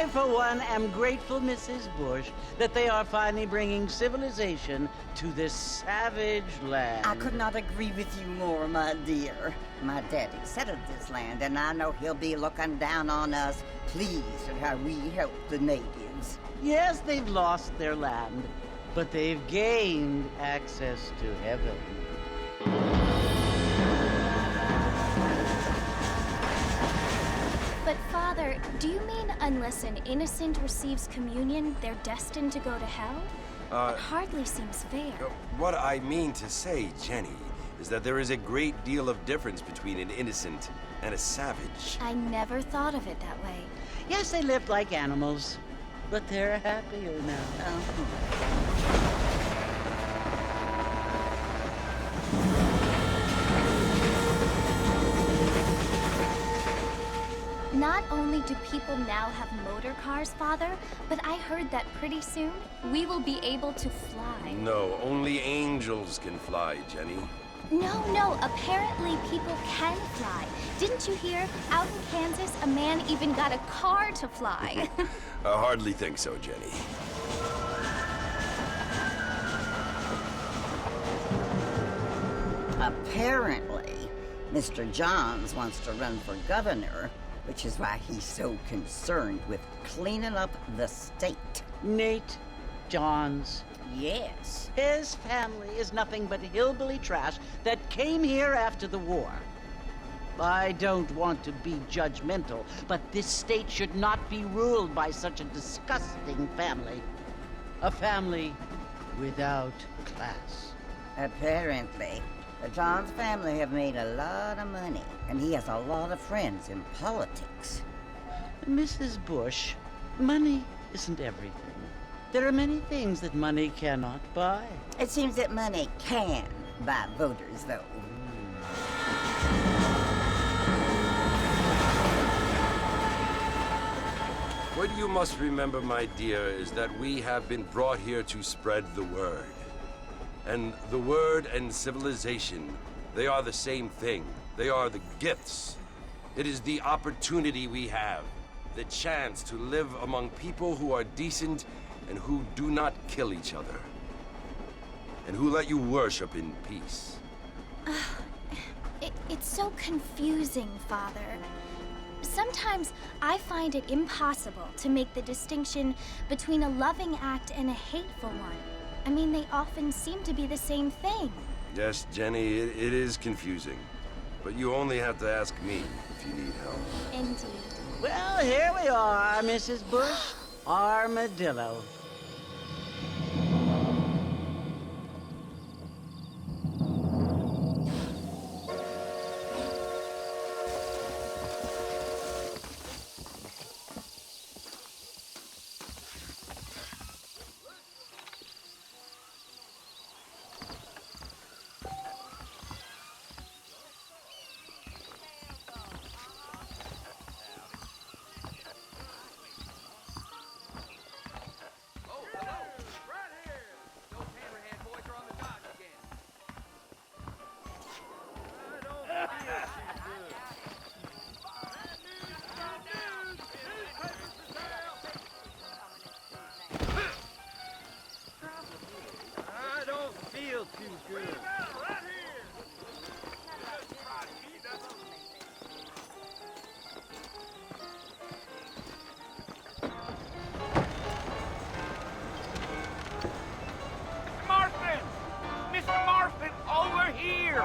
for one, am grateful, Mrs. Bush, that they are finally bringing civilization to this savage land. I could not agree with you more, my dear. My daddy settled this land, and I know he'll be looking down on us, pleased at how we help the natives. Yes, they've lost their land, but they've gained access to heaven. But Father, do you mean unless an innocent receives communion, they're destined to go to hell? It hardly seems fair. What I mean to say, Jenny, is that there is a great deal of difference between an innocent and a savage. I never thought of it that way. Yes, they lived like animals, but they're happier now. Not only do people now have motor cars, Father, but I heard that pretty soon we will be able to fly. No, only angels can fly, Jenny. No, apparently people can fly. Didn't you hear? Out in Kansas, a man even got a car to fly. I hardly think so, Jenny. Apparently, Mr. Johns wants to run for governor, which is why he's so concerned with cleaning up the state. Nate Johns. Yes. His family is nothing but hillbilly trash that came here after the war. I don't want to be judgmental, but this state should not be ruled by such a disgusting family. A family without class. Apparently, the Johns family have made a lot of money, and he has a lot of friends in politics. Mrs. Bush, money isn't everything. There are many things that money cannot buy. It seems that money can buy voters, though. What you must remember, my dear, is that we have been brought here to spread the word. And the word and civilization, they are the same thing. They are the gifts. It is the opportunity we have, the chance to live among people who are decent and who do not kill each other, and who let you worship in peace. It's so confusing, Father. Sometimes I find it impossible to make the distinction between a loving act and a hateful one. I mean, they often seem to be the same thing. Yes, Jenny, it is confusing. But you only have to ask me if you need help. Indeed. Well, here we are, Mrs. Bush. Armadillo. Mr. Marston, over here!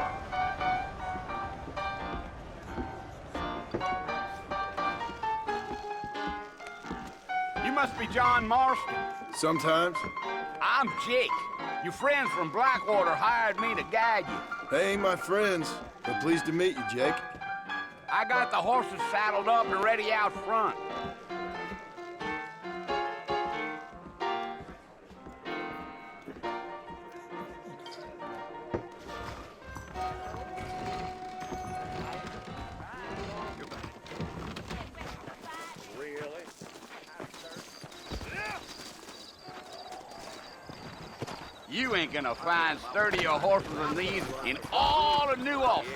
You must be John Marston. Sometimes. I'm Jake. Your friends from Blackwater hired me to guide you. They ain't my friends, but pleased to meet you, Jake. I got the horses saddled up and ready out front. You ain't gonna find sturdier horses than these in all of New Ulster.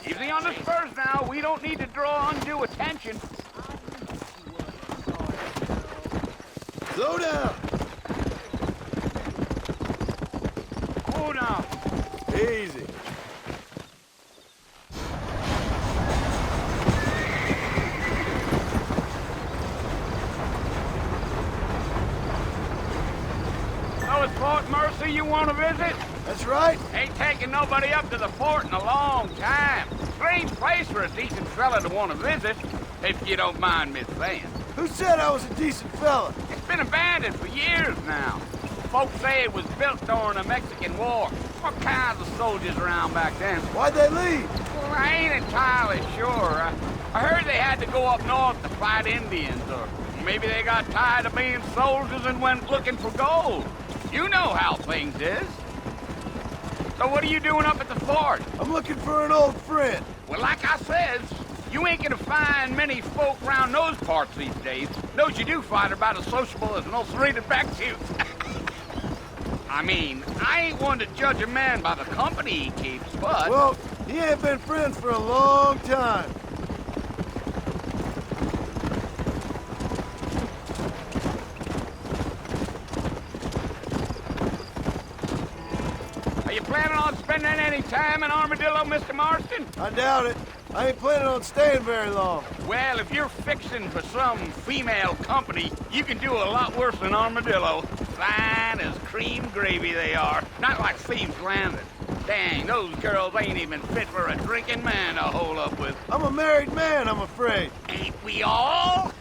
Easy on the spurs now. We don't need to draw undue attention. Slow down. Oh, now. Easy. Oh, it's Fort Mercy you want to visit? That's right. Ain't taking nobody up to the fort in a long time. Strange place for a decent fella to want to visit, if you don't mind me saying. Who said I was a decent fella? It's been abandoned for years now. Folks say it was built during the Mexican War. What kinds of soldiers around back then? Why'd they leave? Well, I ain't entirely sure. I heard they had to go up north to fight Indians, or maybe they got tired of being soldiers and went looking for gold. You know how things is. So what are you doing up at the fort? I'm looking for an old friend. Well, like I says, you ain't gonna find many folk around those parts these days. Those you do find are about as sociable as an ulcerated back tooth. I mean, I ain't one to judge a man by the company he keeps, but... Well, he ain't been friends for a long time. Are you planning on spending any time in Armadillo, Mr. Marston? I doubt it. I ain't planning on staying very long. Well, if you're fixing for some female company, you can do a lot worse than Armadillo. Fine as cream gravy they are. Not like Thieves Landing. Dang, those girls ain't even fit for a drinking man to hole up with. I'm a married man, I'm afraid. Ain't we all?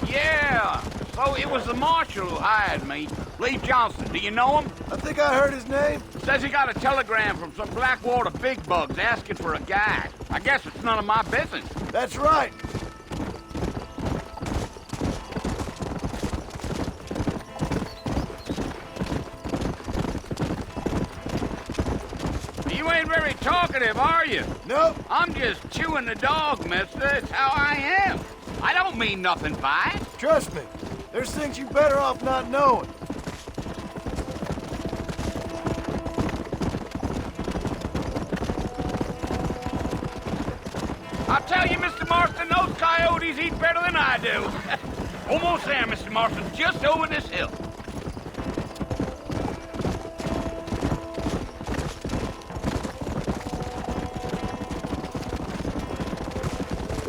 Yeah, so it was the marshal who hired me. Lee Johnson, do you know him? I think I heard his name. Says he got a telegram from some Blackwater big bugs asking for a guide. I guess it's none of my business. That's right. You ain't very talkative, are you? Nope. I'm just chewing the dog, mister. It's how I am. I don't mean nothing by it. Trust me. There's things you better off not knowing. I'll tell you, Mr. Marston, those coyotes eat better than I do. Almost there, Mr. Marston, just over this hill.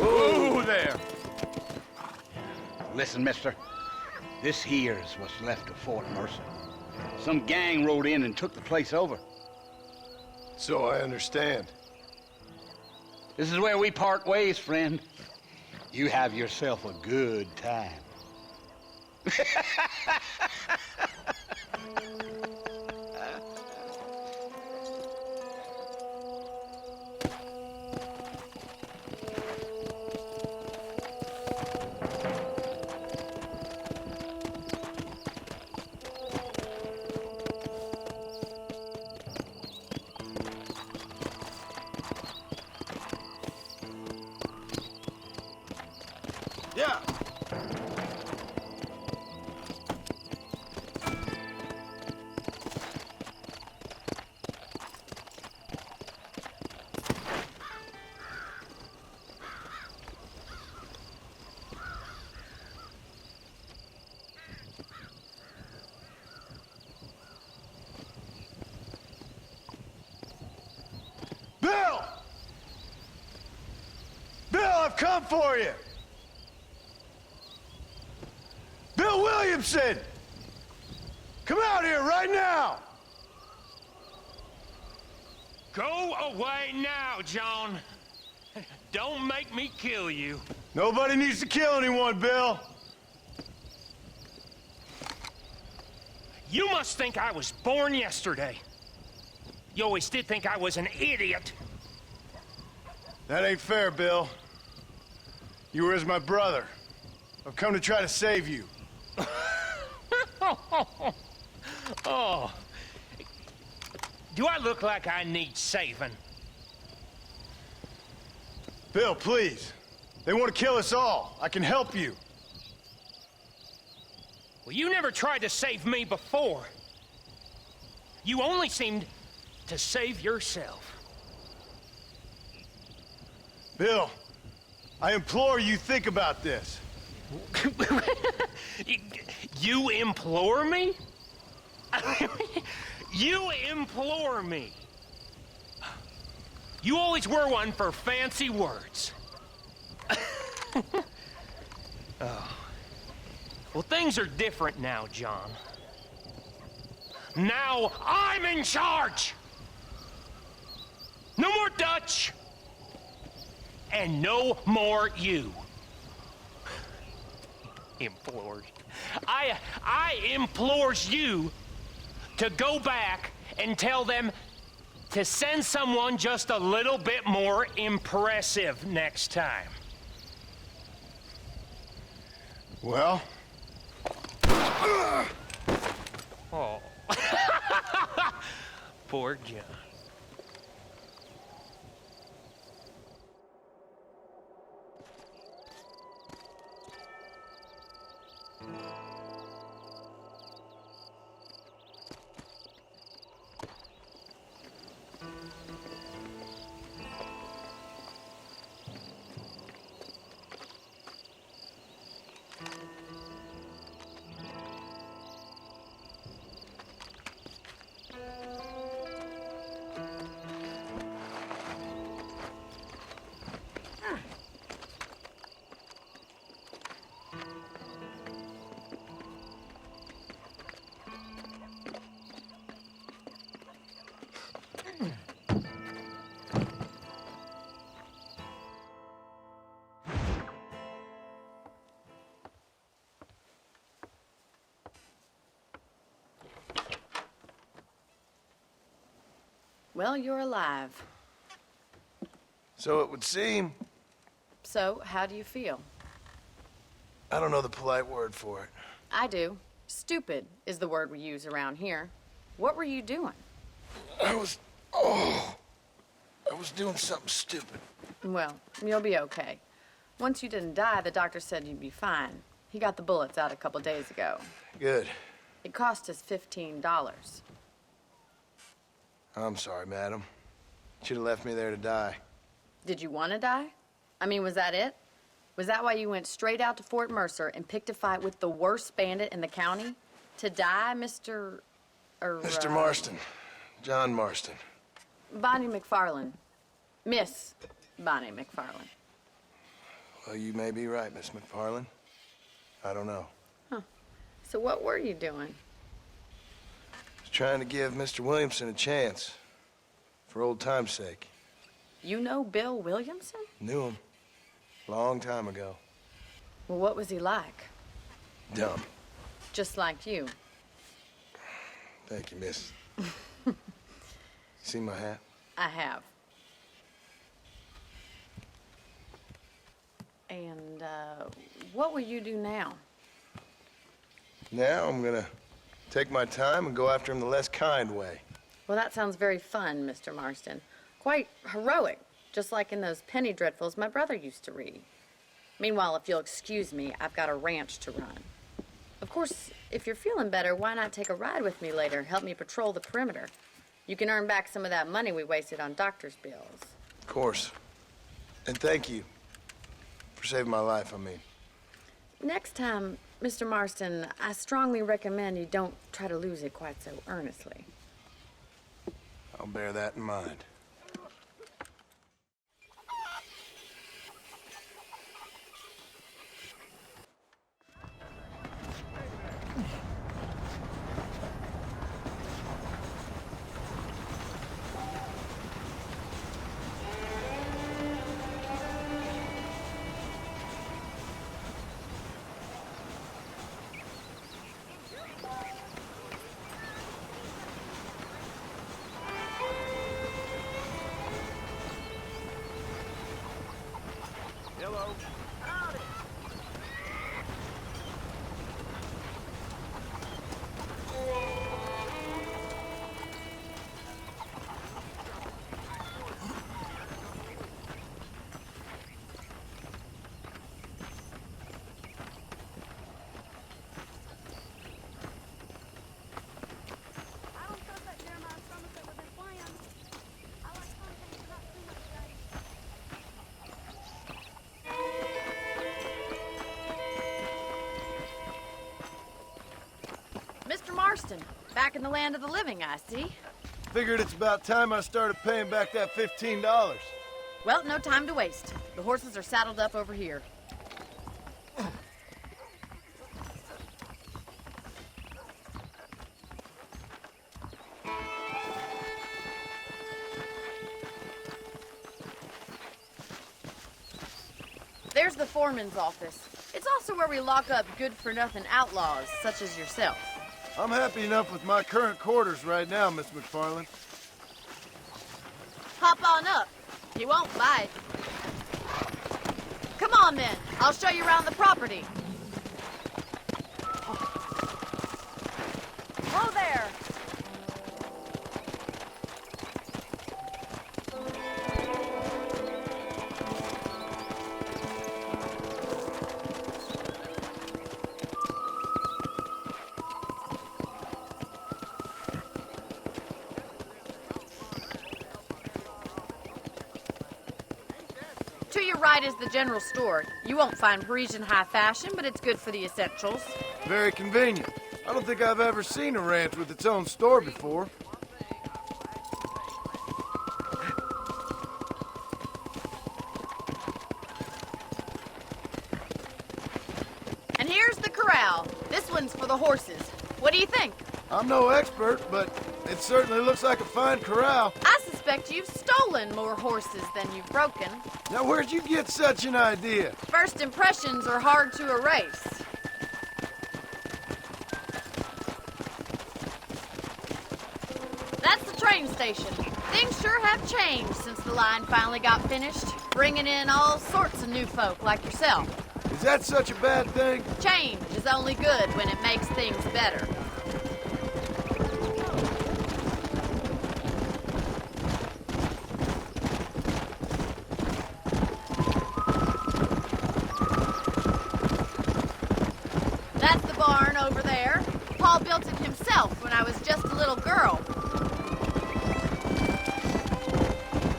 Ooh, there. Listen, mister. This here's what's left of Fort Mercy. Some gang rode in and took the place over. So I understand. This is where we part ways, friend. You have yourself a good time. Yeah. Bill! Bill, I've come for you! Bill Williamson! Come out here right now! Go away now, John. Don't make me kill you. Nobody needs to kill anyone, Bill. You must think I was born yesterday. You always did think I was an idiot. That ain't fair, Bill. You were as my brother. I've come to try to save you. Oh. Do I look like I need saving? Bill, please. They want to kill us all. I can help you. Well, you never tried to save me before. You only seemed to save yourself. Bill, I implore you think about this. You implore me? You implore me. You always were one for fancy words. Oh. Well, things are different now, John. Now I'm in charge! No more Dutch! And no more you. Implored. I implores you to go back and tell them to send someone just a little bit more impressive next time. Well? Oh. Poor John. Well, you're alive. So it would seem. So, how do you feel? I don't know the polite word for it. I do. Stupid is the word we use around here. What were you doing? I was doing something stupid. Well, you'll be okay. Once you didn't die, the doctor said you'd be fine. He got the bullets out a couple days ago. Good. It cost us $15. I'm sorry, madam. Should have left me there to die. Did you want to die? I mean, was that it? Was that why you went straight out to Fort Mercer and picked a fight with the worst bandit in the county? To die, Mr. Mr. Marston. John Marston. Bonnie McFarland. Miss Bonnie McFarland. Well, you may be right, Miss McFarland. I don't know. So what were you doing? Was trying to give Mr. Williamson a chance. For old time's sake. You know Bill Williamson? Knew him. Long time ago. Well, what was he like? Dumb. Just like you. Thank you, miss. See my hat? I have. And, what will you do now? Now I'm gonna take my time and go after him the less kind way. Well, that sounds very fun, Mr. Marston. Quite heroic, just like in those penny dreadfuls my brother used to read. Meanwhile, if you'll excuse me, I've got a ranch to run. Of course, if you're feeling better, why not take a ride with me later? Help me patrol the perimeter. You can earn back some of that money we wasted on doctor's bills. Of course. And thank you for saving my life, I mean. Next time, Mr. Marston, I strongly recommend you don't try to lose it quite so earnestly. I'll bear that in mind. Back in the land of the living, I see. Figured it's about time I started paying back that $15. Well, no time to waste. The horses are saddled up over here. There's the foreman's office. It's also where we lock up good-for-nothing outlaws, such as yourself. I'm happy enough with my current quarters right now, Miss McFarland. Hop on up. He won't bite. Come on, then. I'll show you around the property. Whoa there. To your right is the general store. You won't find Parisian high fashion, but it's good for the essentials. Very convenient. I don't think I've ever seen a ranch with its own store before. And here's the corral. This one's for the horses. What do you think? I'm no expert, but it certainly looks like a fine corral. I suspect you've stolen more horses than you've broken. Now, where'd you get such an idea? First impressions are hard to erase. That's the train station. Things sure have changed since the line finally got finished, bringing in all sorts of new folk like yourself. Is that such a bad thing? Change is only good when it makes things better. That's the barn over there. Paul built it himself when I was just a little girl.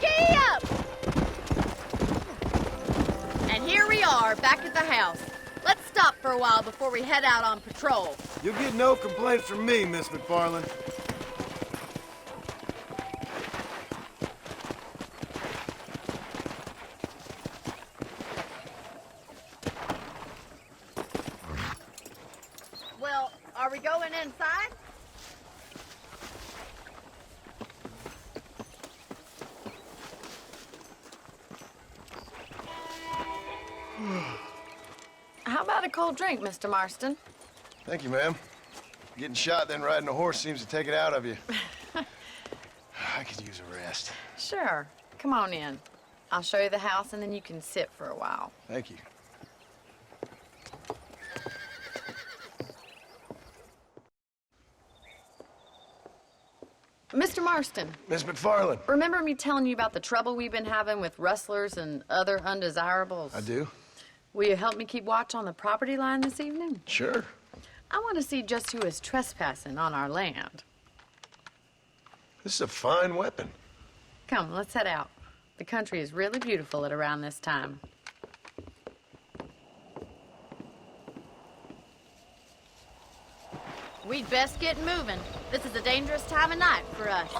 Gee up! And here we are, back at the house. Let's stop for a while before we head out on patrol. You'll get no complaints from me, Miss McFarland. Well, are we going inside? How about a cold drink, Mr. Marston? Thank you, ma'am. Getting shot, then riding a horse seems to take it out of you. I could use a rest. Sure. Come on in. I'll show you the house, and then you can sit for a while. Thank you. Mr. Marston, Miss McFarland. remember me telling you about the trouble we've been having with rustlers and other undesirables? I do? Will you help me keep watch on the property line this evening? Sure. I want to see just who is trespassing on our land. This is a fine weapon. Come, let's head out. The country is really beautiful at around this time. We'd best get moving. This is a dangerous time of night for us.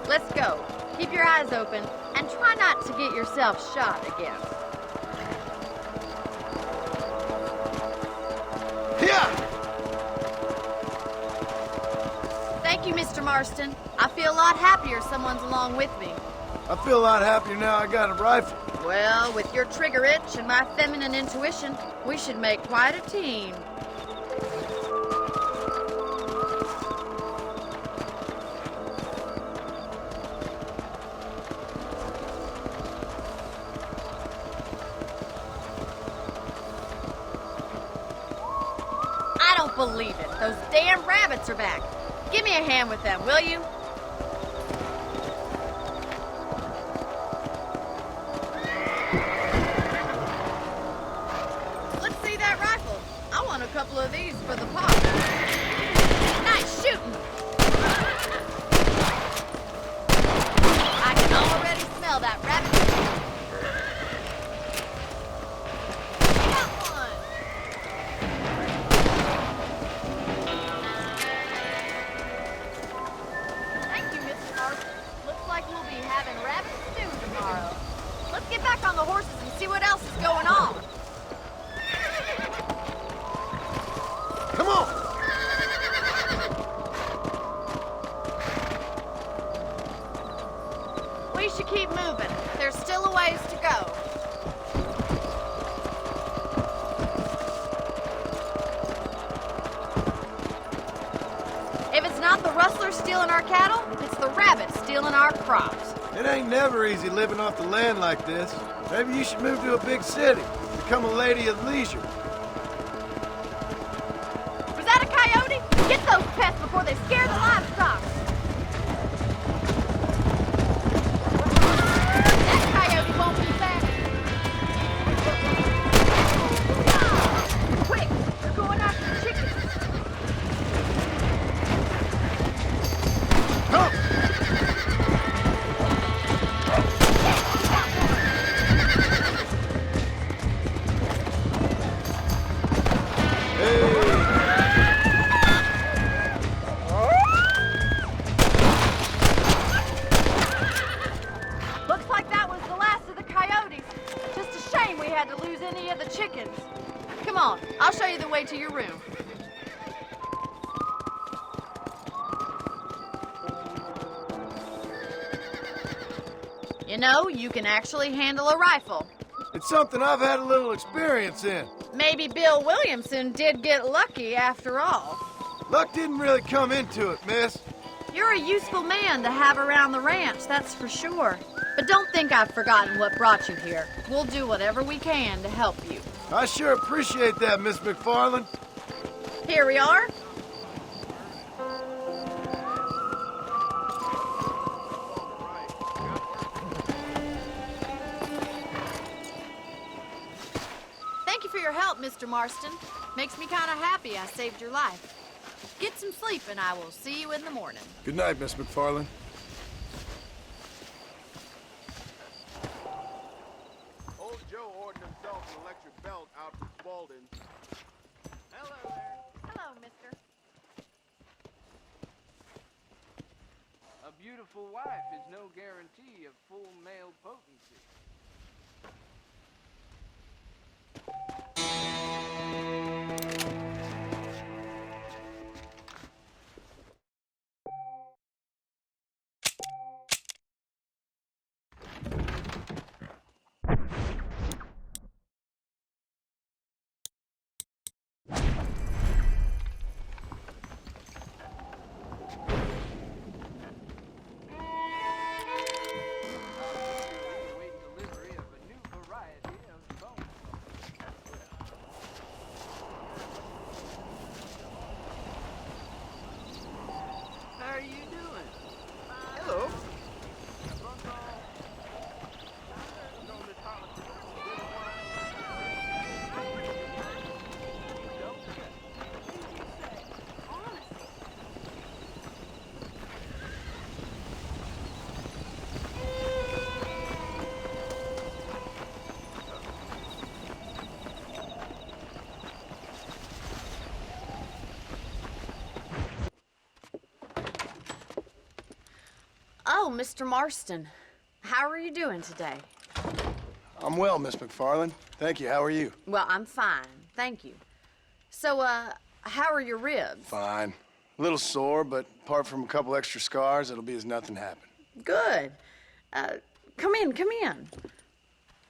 Let's go. Keep your eyes open and try not to get yourself shot again. Yeah! Thank you, Mr. Marston. I feel a lot happier someone's along with me. I feel a lot happier now I got a rifle. Well, with your trigger itch and my feminine intuition, we should make quite a team. I don't believe it. Those damn rabbits are back. Give me a hand with them, will you? Let's see that rifle. I want a couple of these for the pot. Nice shooting! on! Come on! We should keep moving. There's still a ways to go. If it's not the rustlers stealing our cattle, it's the rabbits stealing our crops. It ain't never easy living off the land like this. Maybe you should move to a big city. Become a lady of leisure. Was that a coyote? Get those pests before they scare the livestock. That coyote won't be back. Quick, they're going after the chickens. Come! Looks like that was the last of the coyotes. Just a shame we had to lose any of the chickens. Come on, I'll show you the way to your room. You know, you can actually handle a rifle. It's something I've had a little experience in. Maybe Bill Williamson did get lucky after all. Luck didn't really come into it, miss. You're a useful man to have around the ranch, that's for sure. But don't think I've forgotten what brought you here. We'll do whatever we can to help you. I sure appreciate that, Miss McFarland. Here we are. Thank you for your help, Mr. Marston. Makes me kind of happy I saved your life. Get some sleep and I will see you in the morning. Good night, Miss McFarland. Old Joe ordered himself an electric belt out from Spaulding. Hello there. Hello, mister. A beautiful wife is no guarantee of full male potency. Oh, Mr. Marston. How are you doing today? I'm well, Miss McFarland. Thank you. How are you? Well, I'm fine. Thank you. So, how are your ribs? Fine. A little sore, but apart from a couple extra scars, it'll be as nothing happened. Good. Come in, come in.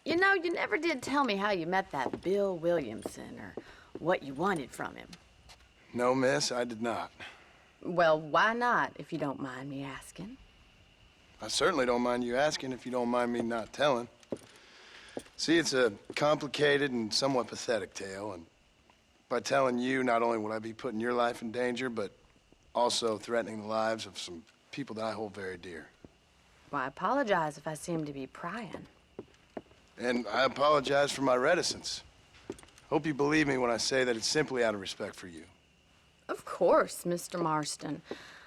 You know, you never did tell me how you met that Bill Williamson or what you wanted from him. No, miss, I did not. Well, why not, if you don't mind me asking? I certainly don't mind you asking if you don't mind me not telling. See, it's a complicated and somewhat pathetic tale, and by telling you, not only will I be putting your life in danger, but also threatening the lives of some people that I hold very dear. Well, I apologize if I seem to be prying. And I apologize for my reticence. Hope you believe me when I say that it's simply out of respect for you. Of course, Mr. Marston.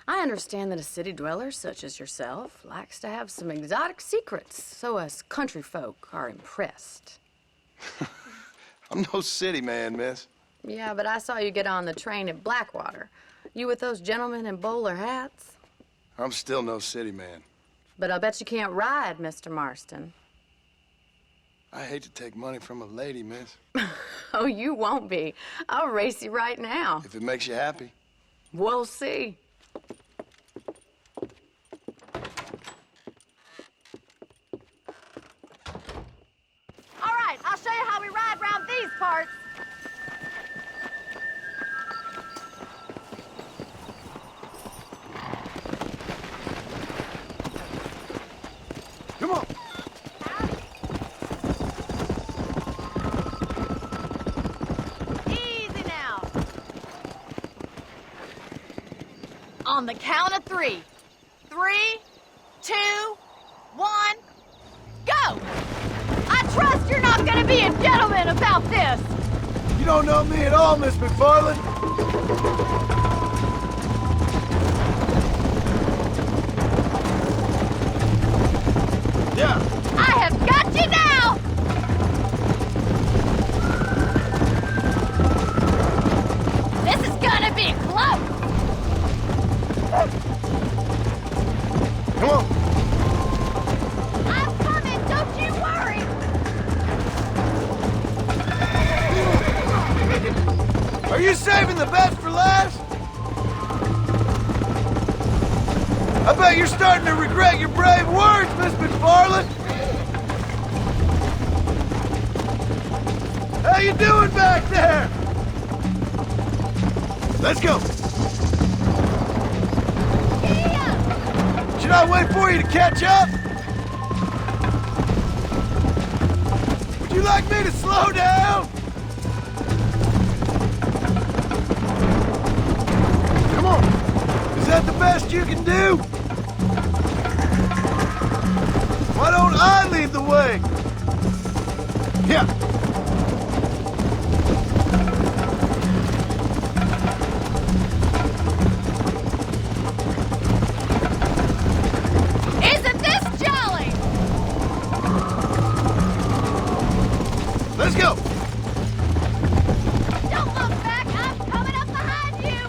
I understand that a city dweller such as yourself likes to have some exotic secrets, so us country folk are impressed. I'm no city man, miss. Yeah, but I saw you get on the train at Blackwater. You with those gentlemen in bowler hats? I'm still no city man. But I bet you can't ride, Mr. Marston. I hate to take money from a lady, miss. Oh, you won't be. I'll race you right now. If it makes you happy. We'll see. All right, I'll show you how we ride around these parts. Come on. Easy now. On the count of 3. 3, 2, 1, go! I trust you're not gonna be a gentleman about this. You don't know me at all, Miss McFarland. Yeah. I have got you now! This is gonna be close! Come on. I'm coming, don't you worry! Are you saving the best for last? I bet you're starting to regret your brave words, Miss McFarland. How you doing back there? Let's go. Should I wait for you to catch up? Would you like me to slow down? Come on. Is that the best you can do? Why don't I lead the way? Yeah. Isn't this jolly? Let's go. Don't look back, I'm coming up behind you!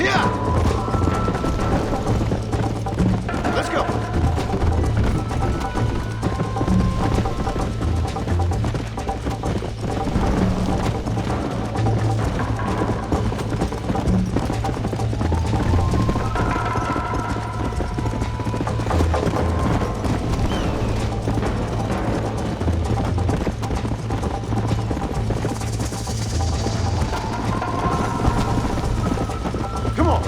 Yeah. Let's go. Come on.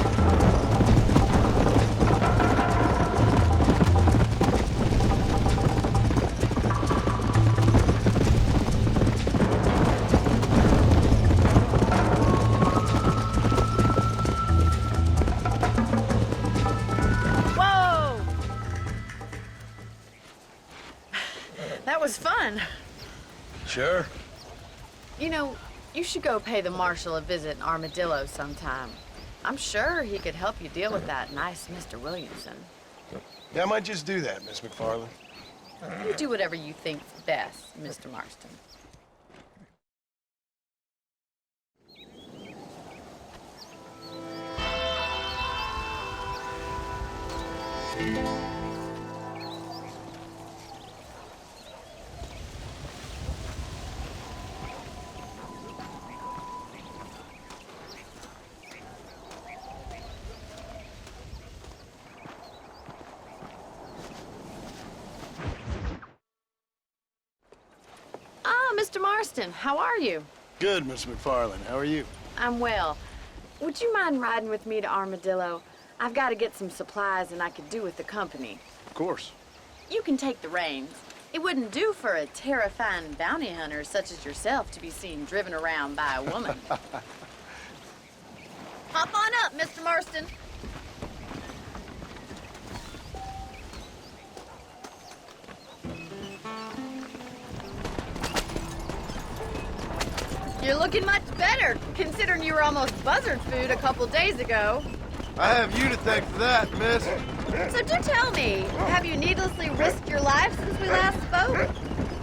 Whoa! That was fun. Sure. You know, you should go pay the marshal a visit in Armadillo sometime. I'm sure he could help you deal with that nice Mr. Williamson. Yeah, I might just do that, Miss McFarland. You do whatever you think's best, Mr. Marston. Ah, Mr. Marston, how are you? Good, Miss McFarland. How are you? I'm well. Would you mind riding with me to Armadillo? I've got to get some supplies and I could do with the company. Of course. You can take the reins. It wouldn't do for a terrifying bounty hunter such as yourself to be seen driven around by a woman. Hop on up, Mr. Marston. You're looking much better, considering you were almost buzzard food a couple days ago. I have you to thank for that, miss. So do tell me, have you needlessly risked your life since we last spoke?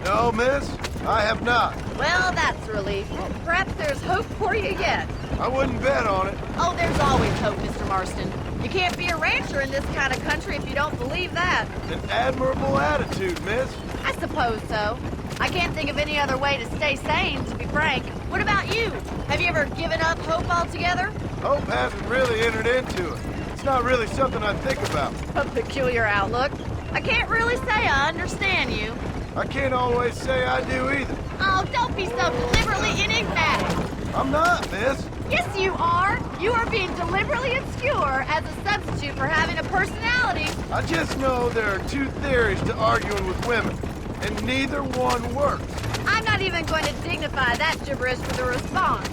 No, miss, I have not. Well, that's a relief. Perhaps there's hope for you yet. I wouldn't bet on it. Oh, there's always hope, Mr. Marston. You can't be a rancher in this kind of country if you don't believe that. An admirable attitude, miss. I suppose so. I can't think of any other way to stay sane, to be frank. What about you? Have you ever given up hope altogether? Hope hasn't really entered into it. It's not really something I think about. A peculiar outlook. I can't really say I understand you. I can't always say I do either. Oh, don't be so deliberately enigmatic. I'm not, miss. Yes, you are. You are being deliberately obscure as a substitute for having a personality. I just know there are two theories to arguing with women, and neither one works. I'm not even going to dignify that gibberish with a response.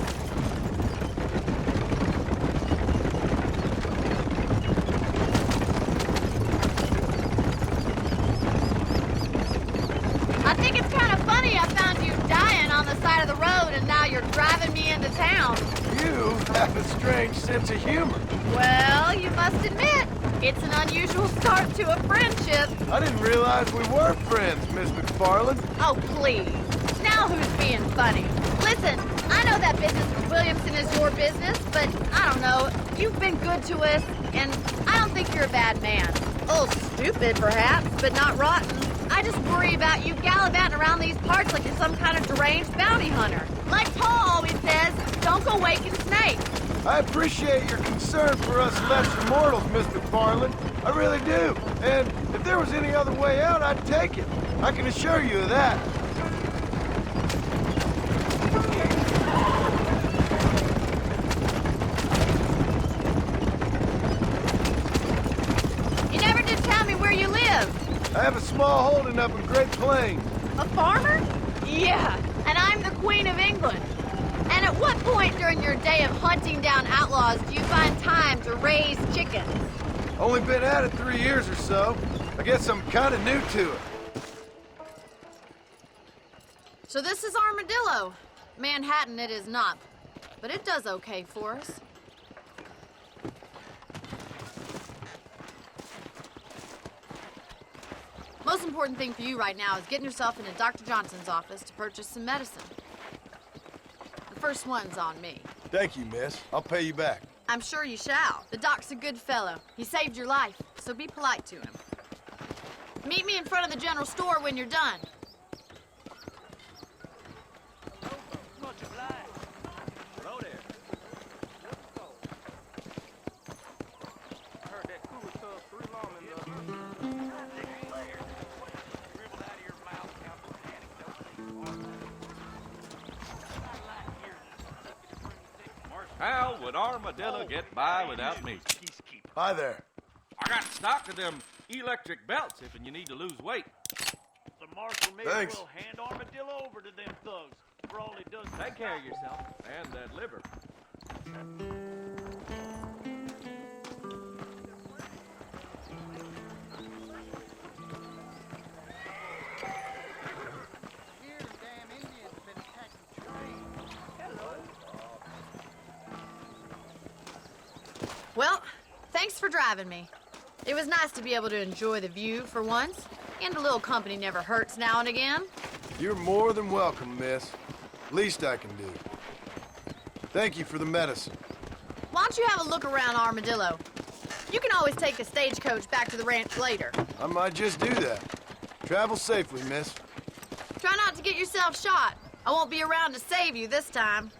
I think it's kind of funny I found you dying on the side of the road and now you're driving me into town. You have a strange sense of humor. Well, you must admit, it's an unusual start to a friendship. I didn't realize we were friends, Miss McFarland. Oh, please. Now who's being funny? Listen, I know that business with Williamson is your business, but I don't know. You've been good to us, and I don't think you're a bad man. A little stupid, perhaps, but not rotten. I just worry about you gallivanting around these parts like you're some kind of deranged bounty hunter. Like Paul always says, don't go waking snakes. I appreciate your concern for us lesser mortals, Miss McFarland. I really do. And if there was any other way out, I'd take it. I can assure you of that. You never did tell me where you live. I have a small holding up in Great Plains. A farmer? Yeah, and I'm the Queen of England. And at what point during your day of hunting down outlaws do you find time to raise chickens? Only been at it 3 years or so. I guess I'm kind of new to it. So this is Armadillo. Manhattan it is not, but it does okay for us. Most important thing for you right now is getting yourself into Dr. Johnson's office to purchase some medicine. The first one's on me. Thank you, miss. I'll pay you back. I'm sure you shall. The doc's a good fellow. He saved your life, so be polite to him. Meet me in front of the general store when you're done. How would Armadillo get by without me? Hi there. I got stock of them electric belts if you need to lose weight. The marshal may Thanks. as well hand Armadillo over to them thugs. For all he does is Take care of yourself and that liver. Well, thanks for driving me. It was nice to be able to enjoy the view for once, and a little company never hurts now and again. You're more than welcome, miss. Least I can do. Thank you for the medicine. Why don't you have a look around Armadillo? You can always take the stagecoach back to the ranch later. I might just do that. Travel safely, miss. Try not to get yourself shot. I won't be around to save you this time.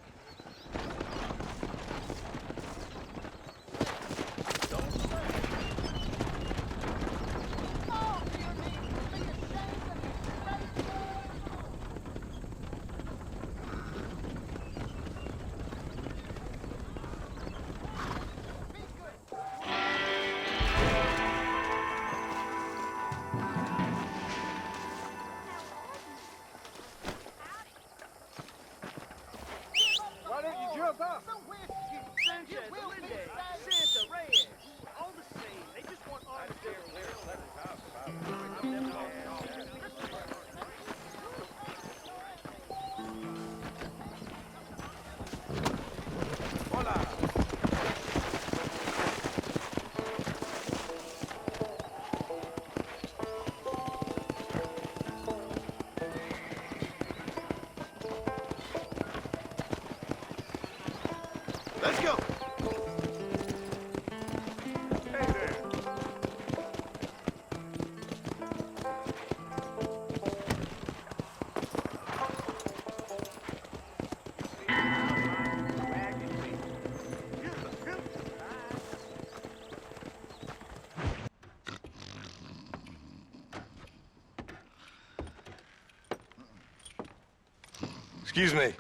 Excuse me.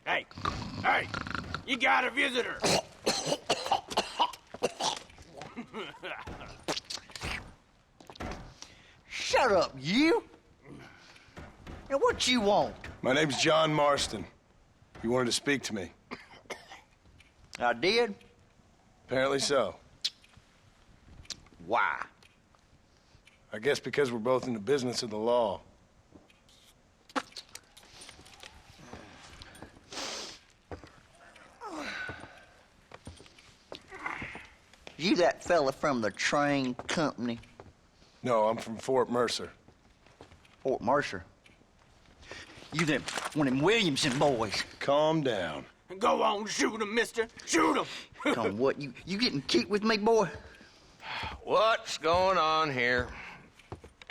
Hey, hey, you got a visitor. Shut up, you! Now, what you want? My name's John Marston. You wanted to speak to me. I did? Apparently so. Why? I guess because we're both in the business of the law. You that fella from the train company? No, I'm from Fort Mercer. Fort Mercer? You them one of them Williamson boys? Calm down. Go on, shoot him, mister. Shoot him. Come on, what, you getting kicked with me, boy? What's going on here?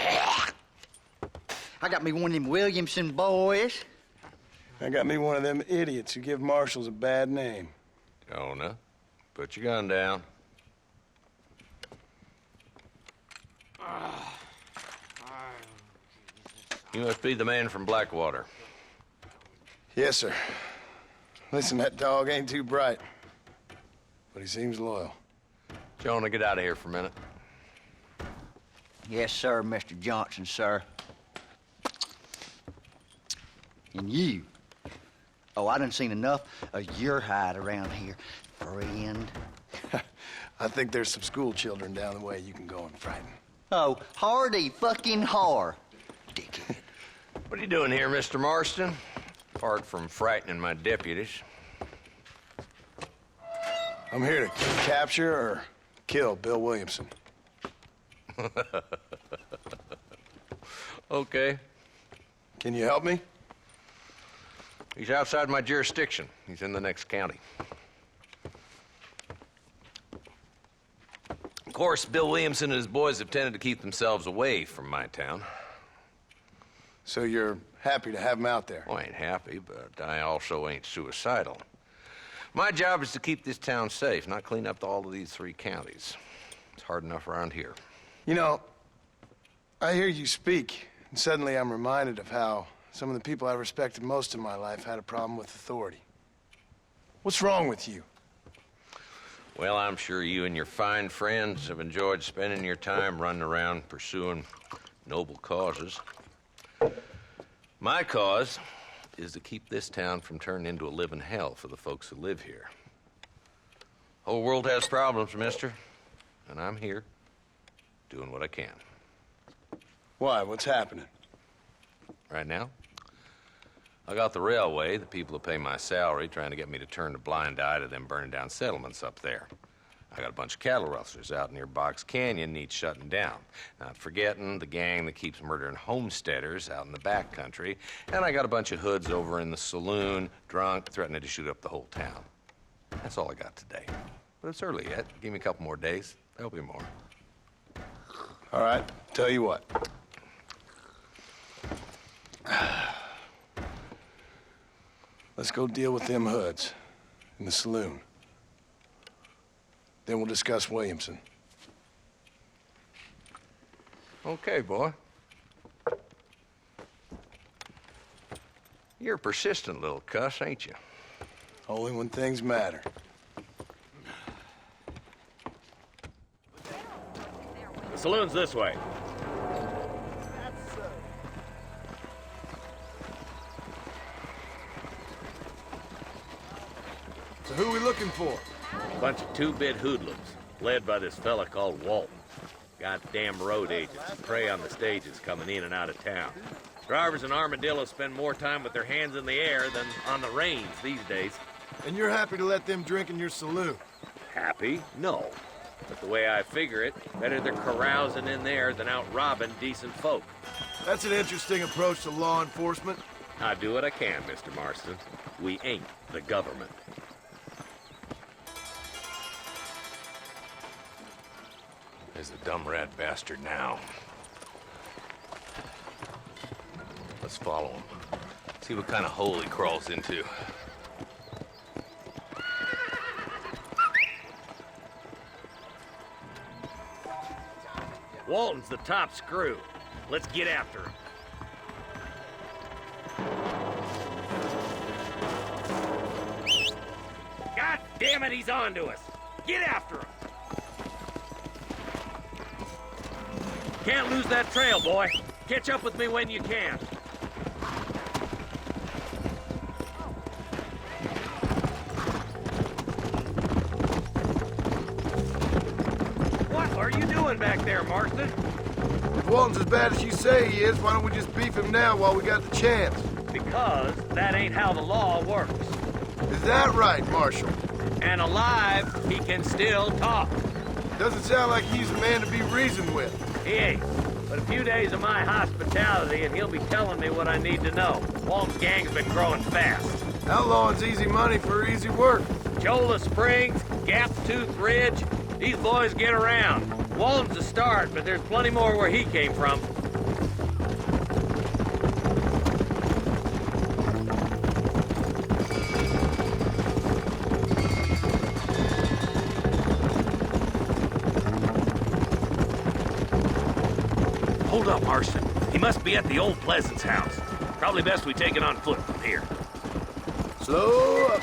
I got me one of them Williamson boys. I got me one of them idiots who give marshals a bad name. Jonah, put your gun down. You must be the man from Blackwater. Yes, sir. Listen, that dog ain't too bright, but he seems loyal. Jonah, get out of here for a minute. Yes, sir, Mr. Johnson, sir. And you. Oh, I done seen enough of your hide around here, friend. I think there's some school children down the way you can go and frighten. Oh, hardy fucking har. Dickhead. What are you doing here, Mr. Marston? Apart from frightening my deputies. I'm here to capture or kill Bill Williamson. Okay. Can you help me? He's outside my jurisdiction. He's in the next county. Of course, Bill Williamson and his boys have tended to keep themselves away from my town. So you're happy to have him out there? Well, I ain't happy, but I also ain't suicidal. My job is to keep this town safe, not clean up all of these 3 counties. It's hard enough around here. You know, I hear you speak, and suddenly I'm reminded of how some of the people I respected most in my life had a problem with authority. What's wrong with you? Well, I'm sure you and your fine friends have enjoyed spending your time running around pursuing noble causes. My cause is to keep this town from turning into a living hell for the folks who live here. Whole world has problems, mister, and I'm here doing what I can. Why? What's happening? Right now, I got the railway, the people who pay my salary, trying to get me to turn a blind eye to them burning down settlements up there. I got a bunch of cattle rustlers out near Box Canyon needs shutting down. Not forgetting the gang that keeps murdering homesteaders out in the back country. And I got a bunch of hoods over in the saloon, drunk, threatening to shoot up the whole town. That's all I got today. But it's early yet. Give me a couple more days. There'll be more. All right, tell you what. Let's go deal with them hoods in the saloon. Then we'll discuss Williamson. Okay, boy. You're a persistent little cuss, ain't you? Only when things matter. The saloon's this way. So who are we looking for? A bunch of 2-bit hoodlums, led by this fella called Walton. Goddamn road agents who prey on the stages coming in and out of town. Drivers in Armadillo spend more time with their hands in the air than on the reins these days. And you're happy to let them drink in your saloon? Happy? No. But the way I figure it, better they're carousing in there than out robbing decent folk. That's an interesting approach to law enforcement. I do what I can, Mr. Marston. We ain't the government. There's the dumb rat bastard now. Let's follow him. See what kind of hole he crawls into. Walton's the top screw. Let's get after him. Damn it, he's on to us. Get after him. Can't lose that trail, boy. Catch up with me when you can. What are you doing back there, Marston? If Walton's as bad as you say he is, why don't we just beef him now while we got the chance? Because that ain't how the law works. Is that right, Marshal? And alive, he can still talk. Doesn't sound like he's a man to be reasoned with. He ain't. But a few days of my hospitality and he'll be telling me what I need to know. Walton's gang's been growing fast. Outlawing's easy money for easy work. Cholla Springs, Gap Tooth Ridge, these boys get around. Walton's a start, but there's plenty more where he came from. Hold up, Marston. He must be at the old Pleasance house. Probably best we take it on foot from here. Slow up.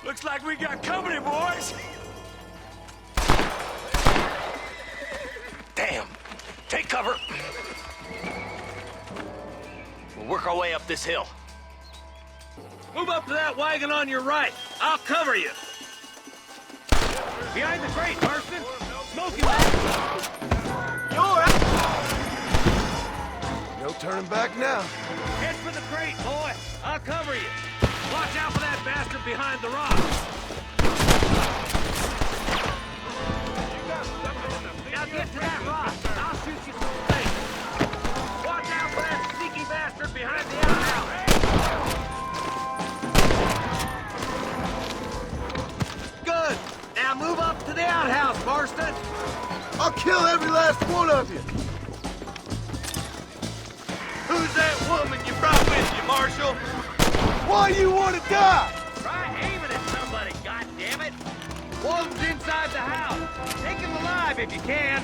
Looks like we got company, boys. Damn. Take cover. We'll work our way up this hill. Move up to that wagon on your right. I'll cover you. Behind the crate, Marston. Smoking. No turning back now. Head for the crate, boy. I'll cover you. Watch out for that bastard behind the rock. Now get to that rock. I'll shoot you some space. Watch out for that sneaky bastard behind the outhouse. Good. Now move up to the outhouse, Marston. I'll kill every last one of you. Who's that woman you brought with you, Marshal? Why you want to die? Try aiming at somebody, goddammit! Walton's inside the house. Take him alive if you can.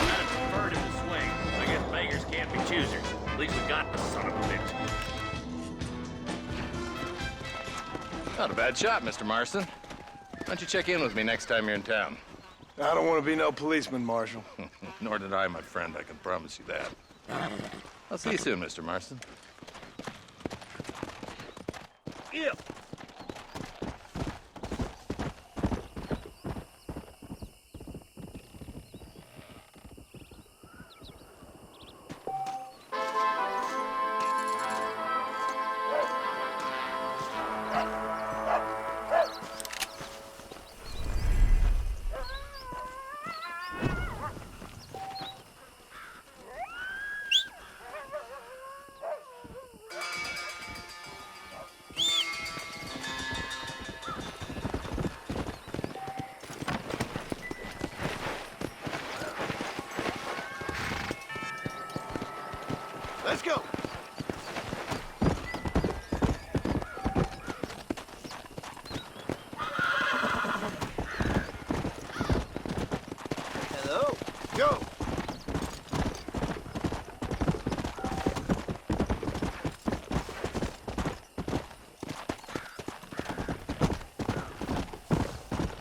I'd prefer him to swing. I guess beggars can't be choosers. At least we got the son of a bitch. Not a bad shot, Mr. Marston. Why don't you check in with me next time you're in town? I don't want to be no policeman, Marshal. Nor did I, my friend. I can promise you that. I'll see you soon, Mr. Marston. Yeah. Let's go. Hello. Go.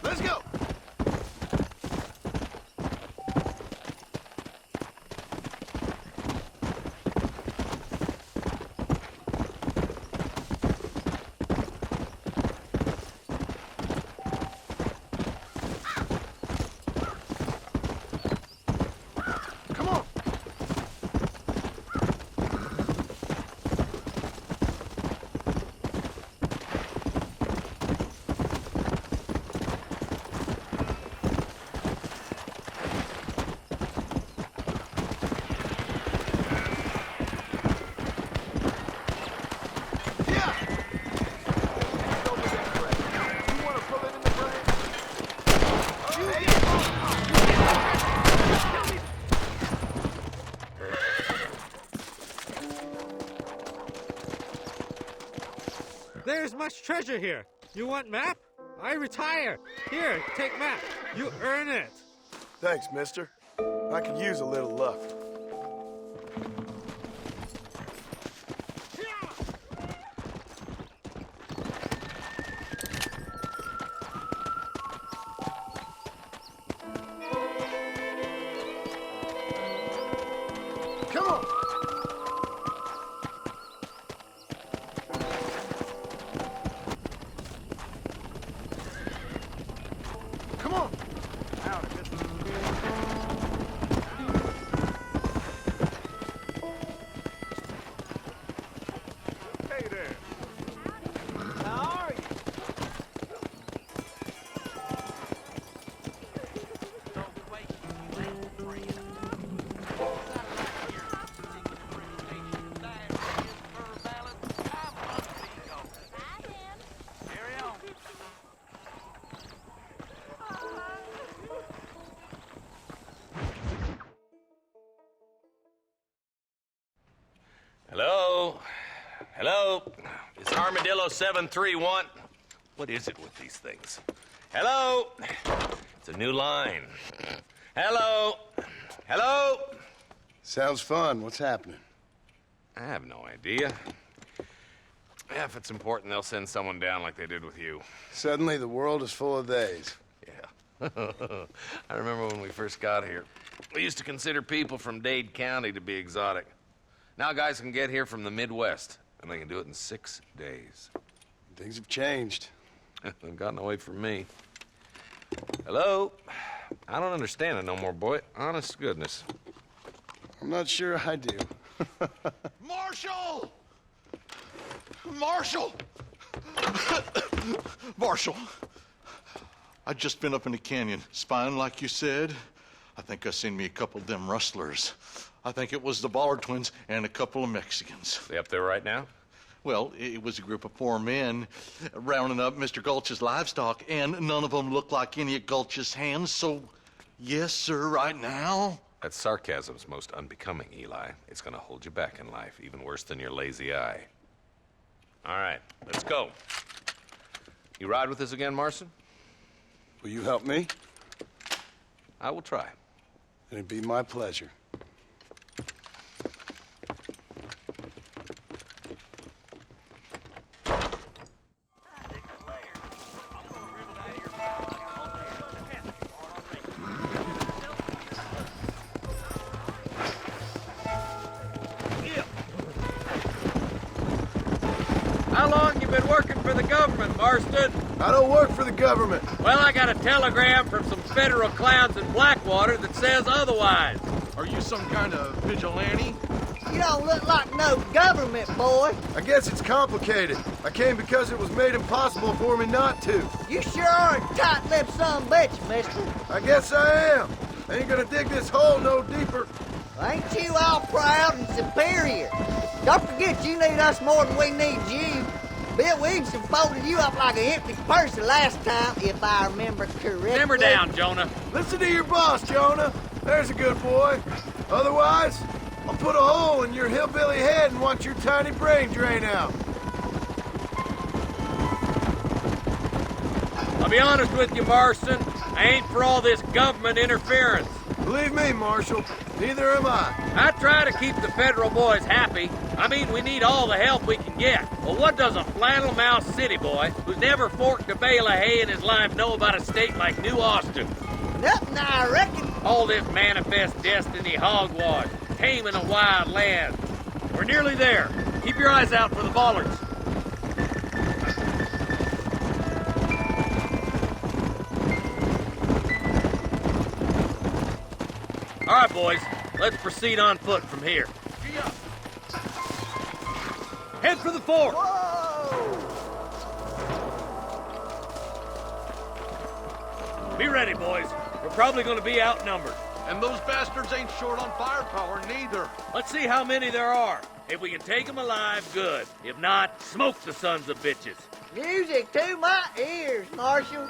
Let's go. Come on. Yeah. You want to pull it in the brain? There's much treasure here. You want map? I retire. Here, take Matt. You earn it. Thanks, mister. I could use a little luck. Come on! Come on! Hey there. How are you? Hello? Hello? Is Armadillo 731? What is it with these things? Hello? It's a new line. Hello? Hello? Sounds fun. What's happening? I have no idea. Yeah, if it's important, they'll send someone down like they did with you. Suddenly, the world is full of theys. Yeah. I remember when we first got here. We used to consider people from Dade County to be exotic. Now guys can get here from the Midwest, and they can do it in 6 days. Things have changed. They've gotten away from me. Hello? I don't understand it no more, boy. Honest to goodness. I'm not sure I do. Marshal! Marshal! Marshal! I just been up in the canyon, spying like you said. I think I seen me a couple of them rustlers. I think it was the Ballard twins and a couple of Mexicans. They up there right now? Well, it was a group of 4 men rounding up Mr. Gulch's livestock, and none of them looked like any of Gulch's hands, so yes, sir, right now. That sarcasm's most unbecoming, Eli. It's gonna hold you back in life, even worse than your lazy eye. All right, let's go. You ride with us again, Marston? Will you help me? I will try. It'd be my pleasure. How long you been working for the government, Marston? I don't work for the government. Well, I got a telegram from some federal clowns in Blackwater that says otherwise. Are you some kind of vigilante? You don't look like no government boy. I guess it's complicated. I came because it was made impossible for me not to. You sure are a tight-lipped son of a bitch, mister. I guess I am. I ain't gonna dig this hole no deeper. Ain't you all proud and superior? Don't forget you need us more than we need you. Bill Williamson folded you up like an empty purse the last time, if I remember correctly. Simmer down, Jonah. Listen to your boss, Jonah. There's a good boy. Otherwise, I'll put a hole in your hillbilly head and watch your tiny brain drain out. I'll be honest with you, Marston. I ain't for all this government interference. Believe me, Marshal, neither am I. I try to keep the federal boys happy. I mean, we need all the help we can get. Well, what does a flannel-mouthed city boy who's never forked a bale of hay in his life know about a state like New Austin? Nothing, I reckon. All this manifest destiny hogwash, taming a wild land. We're nearly there. Keep your eyes out for the Ballards. All right, boys. Let's proceed on foot from here. Head for the fort. Be ready, boys. We're probably going to be outnumbered. And those bastards ain't short on firepower, neither. Let's see how many there are. If we can take them alive, good. If not, smoke the sons of bitches. Music to my ears, Marshal.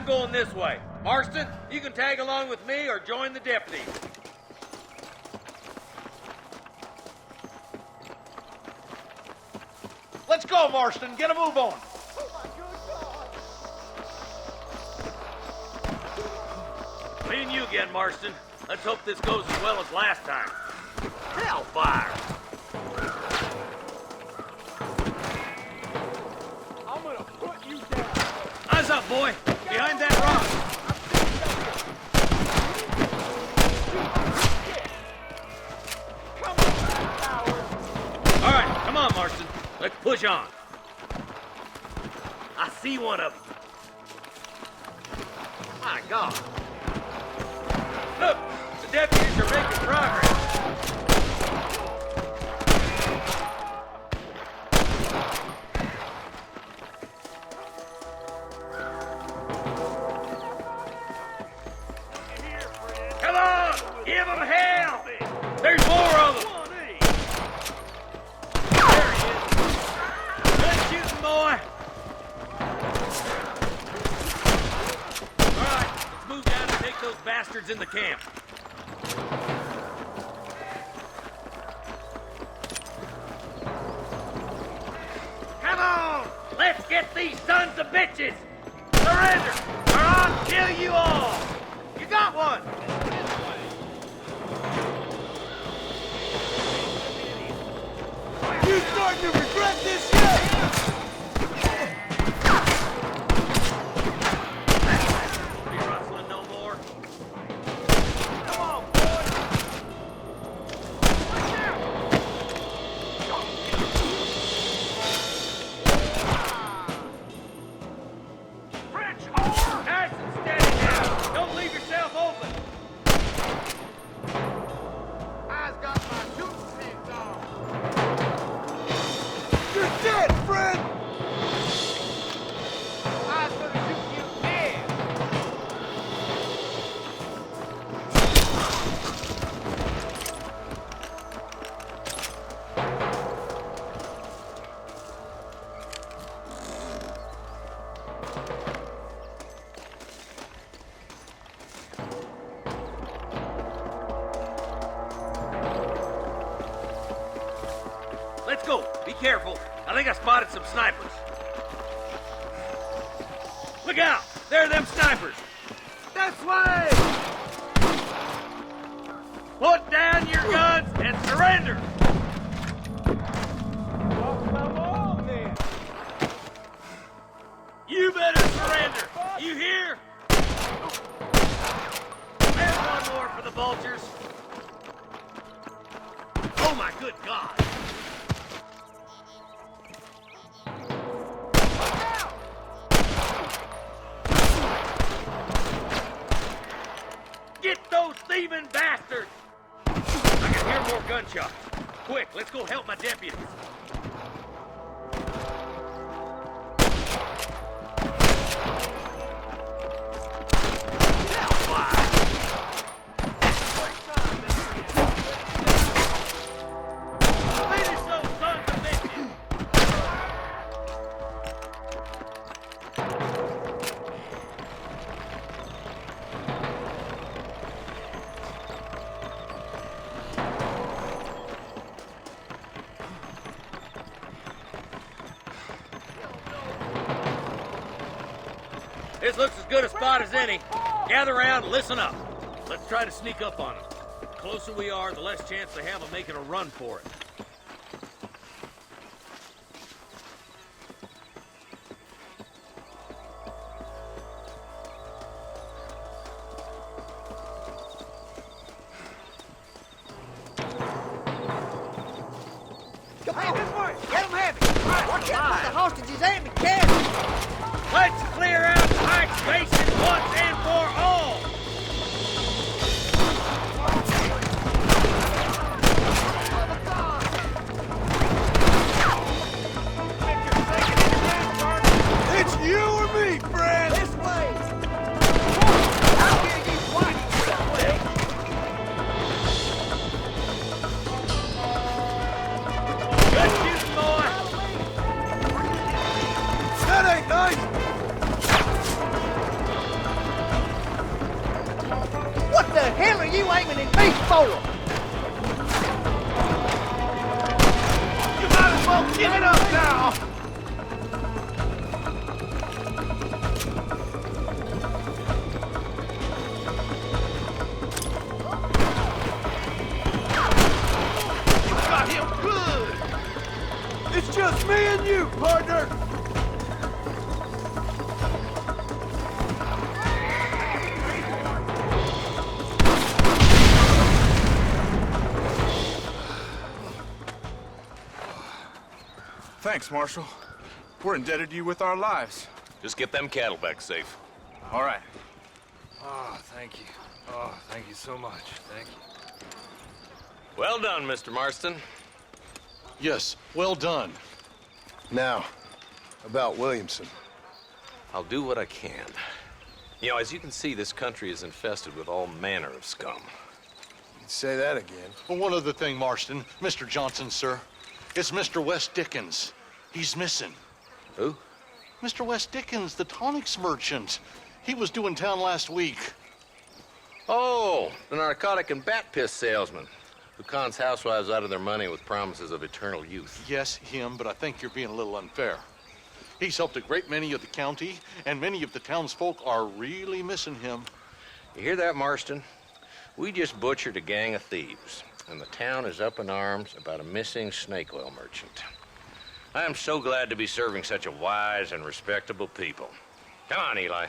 I'm going this way. Marston, you can tag along with me or join the deputy. Let's go, Marston. Get a move on. Me and you again, Marston. Let's hope this goes as well as last time. Hellfire! I'm gonna put you down. Eyes up, boy. Behind that rock. All right, come on, Marston. Let's push on. I see one of them. My God. Look, the deputies are making progress. Come on! Give them hell! There's more of them! There he is. Good shooting, boy! All right, let's move down and take those bastards in the camp. Come on! Let's get these sons of bitches! Surrender, or I'll kill you all! You got one! You starting to regret this yet? Are you rustling no more? Come on, boy. French whore! Nice and steady now! Don't leave yourself open! I've got my toothpicks on. You're dead, friend! I was gonna shoot you dead. Let's go! Be careful! I think I spotted some snipers. Look out! There are them snipers! This way! Put down your guns and surrender! Come on, then. You better surrender! You hear? There's one more for the vultures. Oh my good God! Get those thieving bastards! I can hear more gunshots. Quick, let's go help my deputies. Finish those sons of bitches! This looks as good a spot as any. Gather around and listen up. Let's try to sneak up on them. The closer we are, the less chance they have of making a run for it. Come on! Get them heavy! Watch out for the hostages and the cabin! Let's clear out the high spaces once and for all! It's you or me, friend! This way! I'll hear you whining that way! Good shooting, boy! That ain't nice! are you aiming at me for? You might as well give it up now! Got him good! It's just me and you, partner! Thanks, Marshal. We're indebted to you with our lives. Just get them cattle back safe. All right. Oh, thank you. Oh, thank you so much. Thank you. Well done, Mr. Marston. Yes, well done. Now, about Williamson. I'll do what I can. You know, as you can see, this country is infested with all manner of scum. Say that again. Well, one other thing, Marston. Mr. Johnson, sir. It's Mr. Wes Dickens. He's missing. Who? Mr. Wes Dickens, the tonics merchant. He was due in town last week. Oh, the narcotic and bat piss salesman who cons housewives out of their money with promises of eternal youth. Yes, him, but I think you're being a little unfair. He's helped a great many of the county, and many of the townsfolk are really missing him. You hear that, Marston? We just butchered a gang of thieves, and the town is up in arms about a missing snake oil merchant. I am so glad to be serving such a wise and respectable people. Come on, Eli.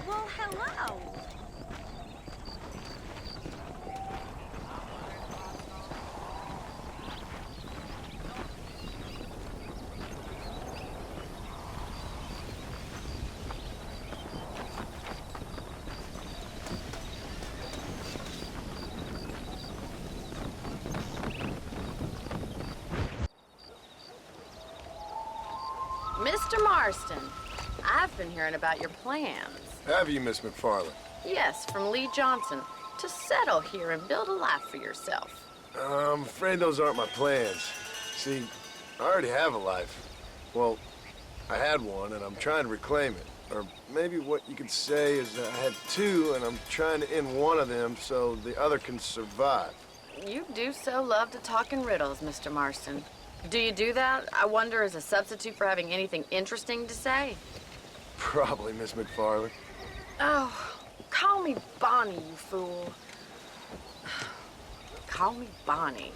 Well, hello. Mr. Marston, I've been hearing about your plans. Have you, Miss McFarland? Yes, from Lee Johnson, to settle here and build a life for yourself. I'm afraid those aren't my plans. See, I already have a life. Well, I had one, and I'm trying to reclaim it. Or maybe what you could say is that I had two, and I'm trying to end one of them so the other can survive. You do so love to talk in riddles, Mr. Marston. Do you do that, I wonder, as a substitute for having anything interesting to say? Probably, Miss McFarland. Oh, call me Bonnie, you fool. Call me Bonnie.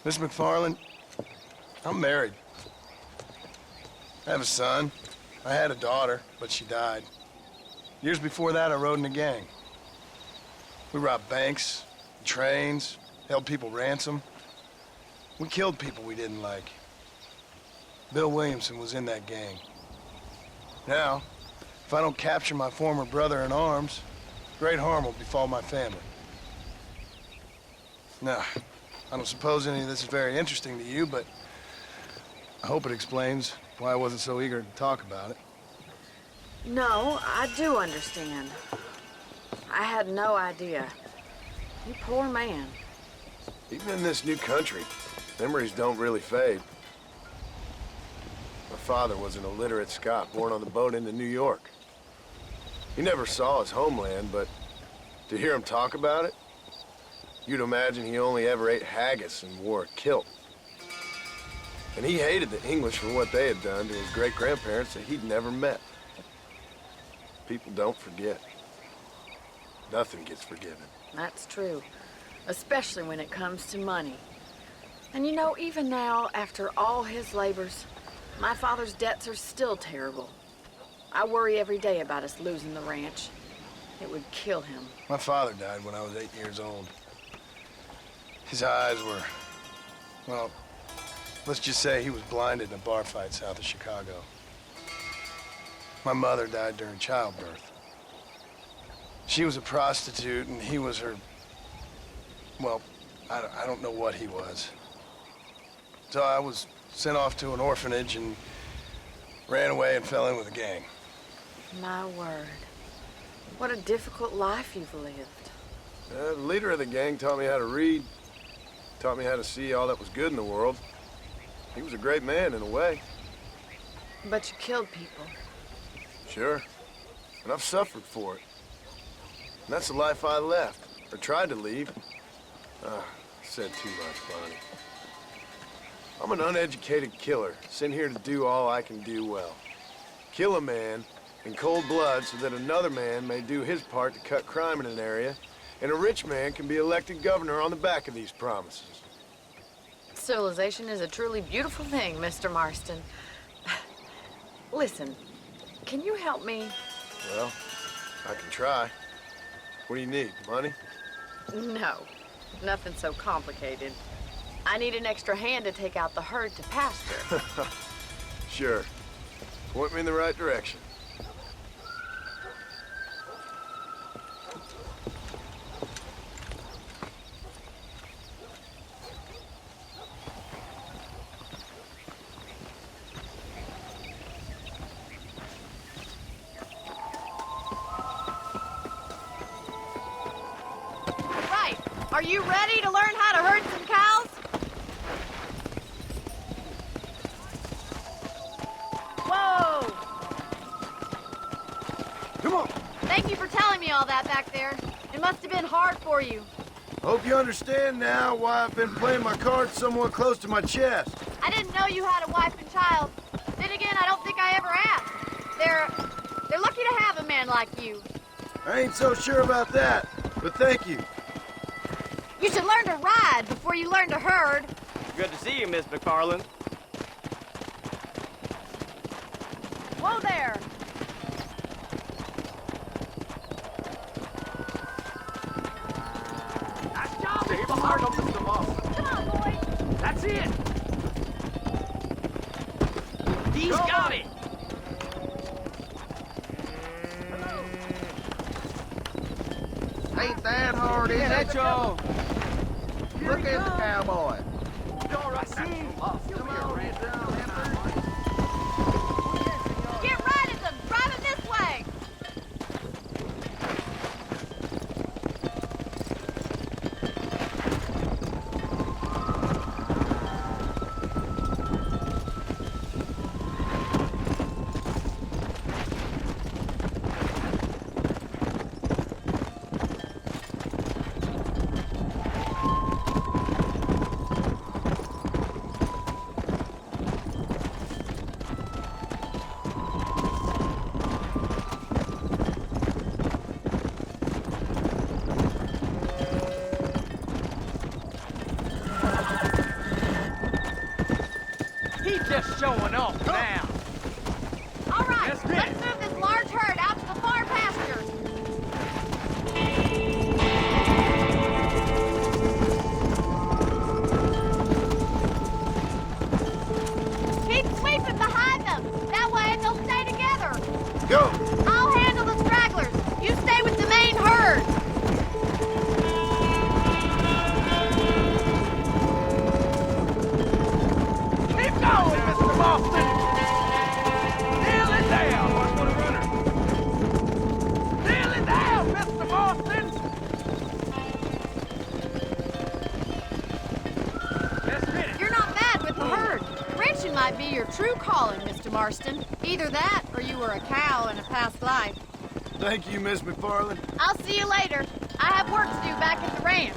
Miss McFarland, I'm married. I have a son. I had a daughter, but she died. Years before that, I rode in a gang. We robbed banks, trains, held people ransom. We killed people we didn't like. Bill Williamson was in that gang. Now, if I don't capture my former brother in arms, great harm will befall my family. Now, I don't suppose any of this is very interesting to you, but I hope it explains why I wasn't so eager to talk about it. No, I do understand. I had no idea. You poor man. Even in this new country, memories don't really fade. My father was an illiterate Scot born on the boat into New York. He never saw his homeland, but to hear him talk about it, you'd imagine he only ever ate haggis and wore a kilt. And he hated the English for what they had done to his great-grandparents that he'd never met. People don't forget. Nothing gets forgiven. That's true, especially when it comes to money. And you know, even now, after all his labors, my father's debts are still terrible. I worry every day about us losing the ranch. It would kill him. My father died when I was 8 years old. His eyes were, well, Let's just say he was blinded in a bar fight south of Chicago. My mother died during childbirth. She was a prostitute, and he was her... Well, I don't know what he was. So I was sent off to an orphanage and ran away and fell in with a gang. My word. What a difficult life you've lived. The leader of the gang taught me how to read, taught me how to see all that was good in the world. He was a great man in a way. But you killed people. Sure. And I've suffered for it. And that's the life I left, or tried to leave. Said too much, Bonnie. I'm an uneducated killer, sent here to do all I can do well. Kill a man in cold blood so that another man may do his part to cut crime in an area, and a rich man can be elected governor on the back of these promises. Civilization is a truly beautiful thing, Mr. Marston. Listen, can you help me? Well, I can try. What do you need, money? No, nothing so complicated. I need an extra hand to take out the herd to pasture. Sure. Point me in the right direction. Right. Are you ready to learn how to herd some cows? Whoa! Come on. Thank you for telling me all that back there. It must have been hard for you. Hope you understand now why I've been playing my cards somewhat close to my chest. I didn't know you had a wife and child. Then again, I don't think I ever asked. They're lucky to have a man like you. I ain't so sure about that, but thank you. You should learn to ride before you learn to herd. Good to see you, Miss McFarland. Whoa there! Nice job, Dave. Hard on Mr. Moss. Come on, boys. That's it. He's got it. Ain't that hard, is it? Joe. Look at the cowboy. All right, come on. Get right at them. Drive them this way. He's just showing off now. All right, Yes, let's miss. move this large herd out to the far pasture. Keep sweeping behind them. That way they'll stay together. Go! I'll handle the stragglers. You stay with the main herd. Keep going, Mr. Boston. Nail it down. Nail it down, Mr. Boston. Let's get it. You're not bad with the herd. Ranching might be your true calling, Mr. Marston. Either that, or you were a cow in a past life. Thank you, Miss McFarland. I'll see you later. I have work to do back at the ranch.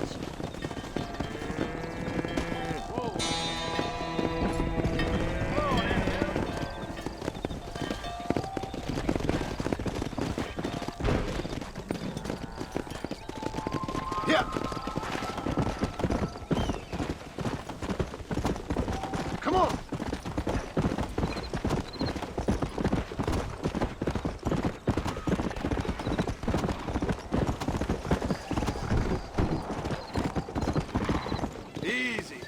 Yeah. Come on. Easy.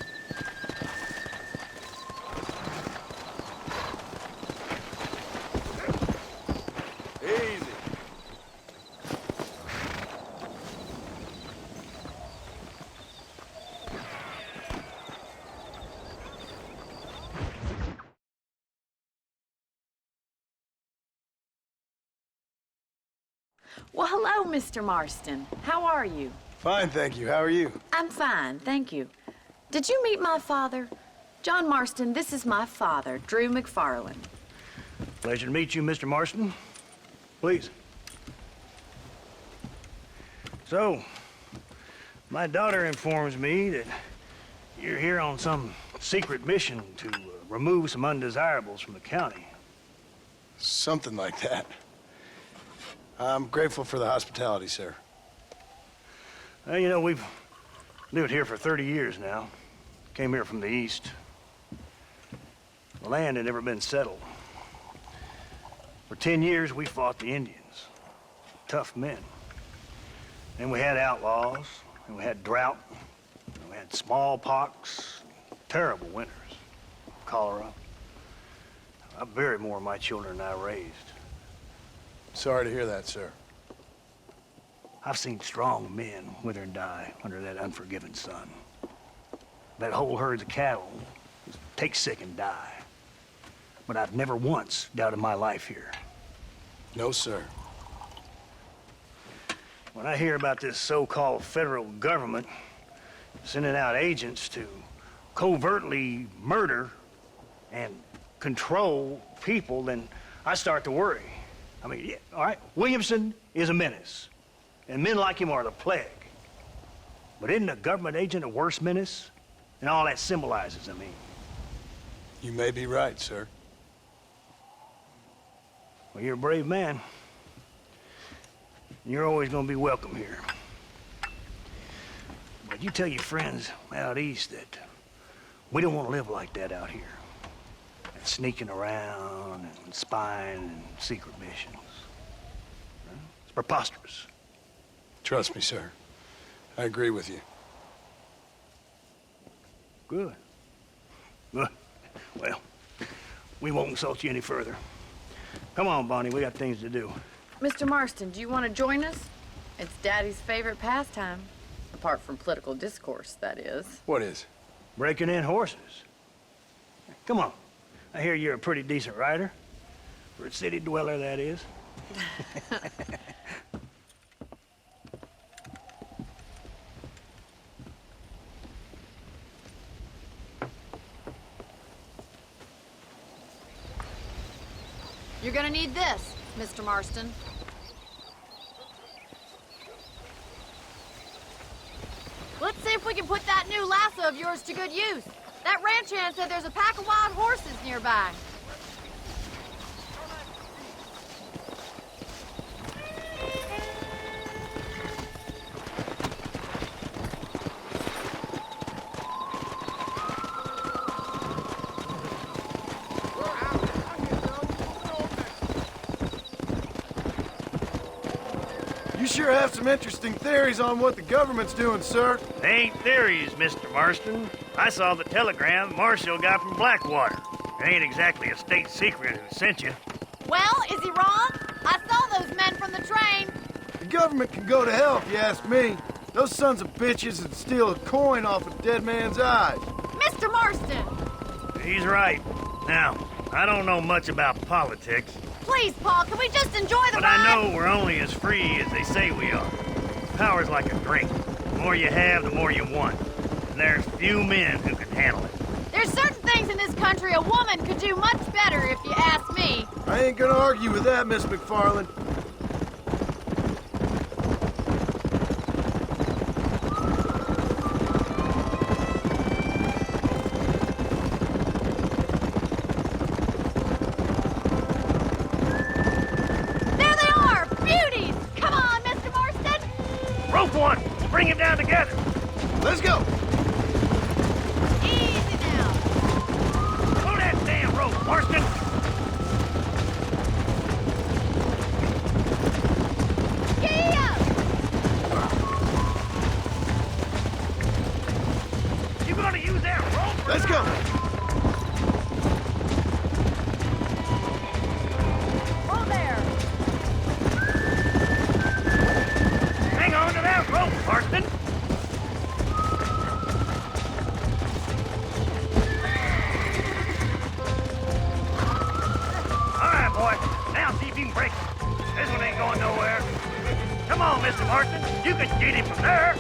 Well, hello, Mr. Marston. How are you? Fine, thank you. How are you? I'm fine, thank you. Did you meet my father? John Marston, this is my father, Drew McFarland. Pleasure to meet you, Mr. Marston. Please. So, my daughter informs me that you're here on some secret mission to remove some undesirables from the county. Something like that. I'm grateful for the hospitality, sir. Well, you know, we've lived here for 30 years now. Came here from the east. The land had never been settled. For 10 years, we fought the Indians. Tough men. And we had outlaws, and we had drought, and we had smallpox, terrible winters, cholera. I buried more of my children than I raised. Sorry to hear that, sir. I've seen strong men wither and die under that unforgiving sun. That whole herds of cattle take sick and die. But I've never once doubted my life here. No, sir. When I hear about this so-called federal government sending out agents to covertly murder and control people, then I start to worry. I mean, yeah, all right, Williamson is a menace, and men like him are the plague. But isn't a government agent a worse menace? And all that symbolizes, I mean. You may be right, sir. Well, you're a brave man. You're always gonna be welcome here. But you tell your friends out east that we don't want to live like that out here. And sneaking around and spying and secret missions. It's preposterous. Trust me, sir. I agree with you. Good. Good. Well, we won't insult you any further. Come on, Bonnie, we got things to do. Mr. Marston, do you want to join us? It's Daddy's favorite pastime. Apart from political discourse, that is. What is? Breaking in horses. Come on. I hear you're a pretty decent rider. For a city dweller, that is. You're gonna need this, Mr. Marston. Let's see if we can put that new lasso of yours to good use. That ranch hand said there's a pack of wild horses nearby. You sure have some interesting theories on what the government's doing, sir. They ain't theories, Mr. Marston. I saw the telegram Marshall got from Blackwater. It ain't exactly a state secret who sent you. Well, is he wrong? I saw those men from the train. The government can go to hell if you ask me. Those sons of bitches would steal a coin off a dead man's eyes. Mr. Marston! He's right. Now, I don't know much about politics, Please, Paul, can we just enjoy the but ride? I know we're only as free as they say we are. Power's like a drink. The more you have, the more you want. And there's few men who can handle it. There's certain things in this country a woman could do much better, if you ask me. I ain't gonna argue with that, Miss McFarland. There they are! Beauties! Come on, Mr. Marston! Rope one! We'll bring him down together. Let's go! Easy now. Pull that damn rope, Marston! Gee up! You gonna use that rope? Let's go! Oh, there! Hang on to that rope, Marston! All right, boy. Now see if you can break it. This one ain't going nowhere. sir.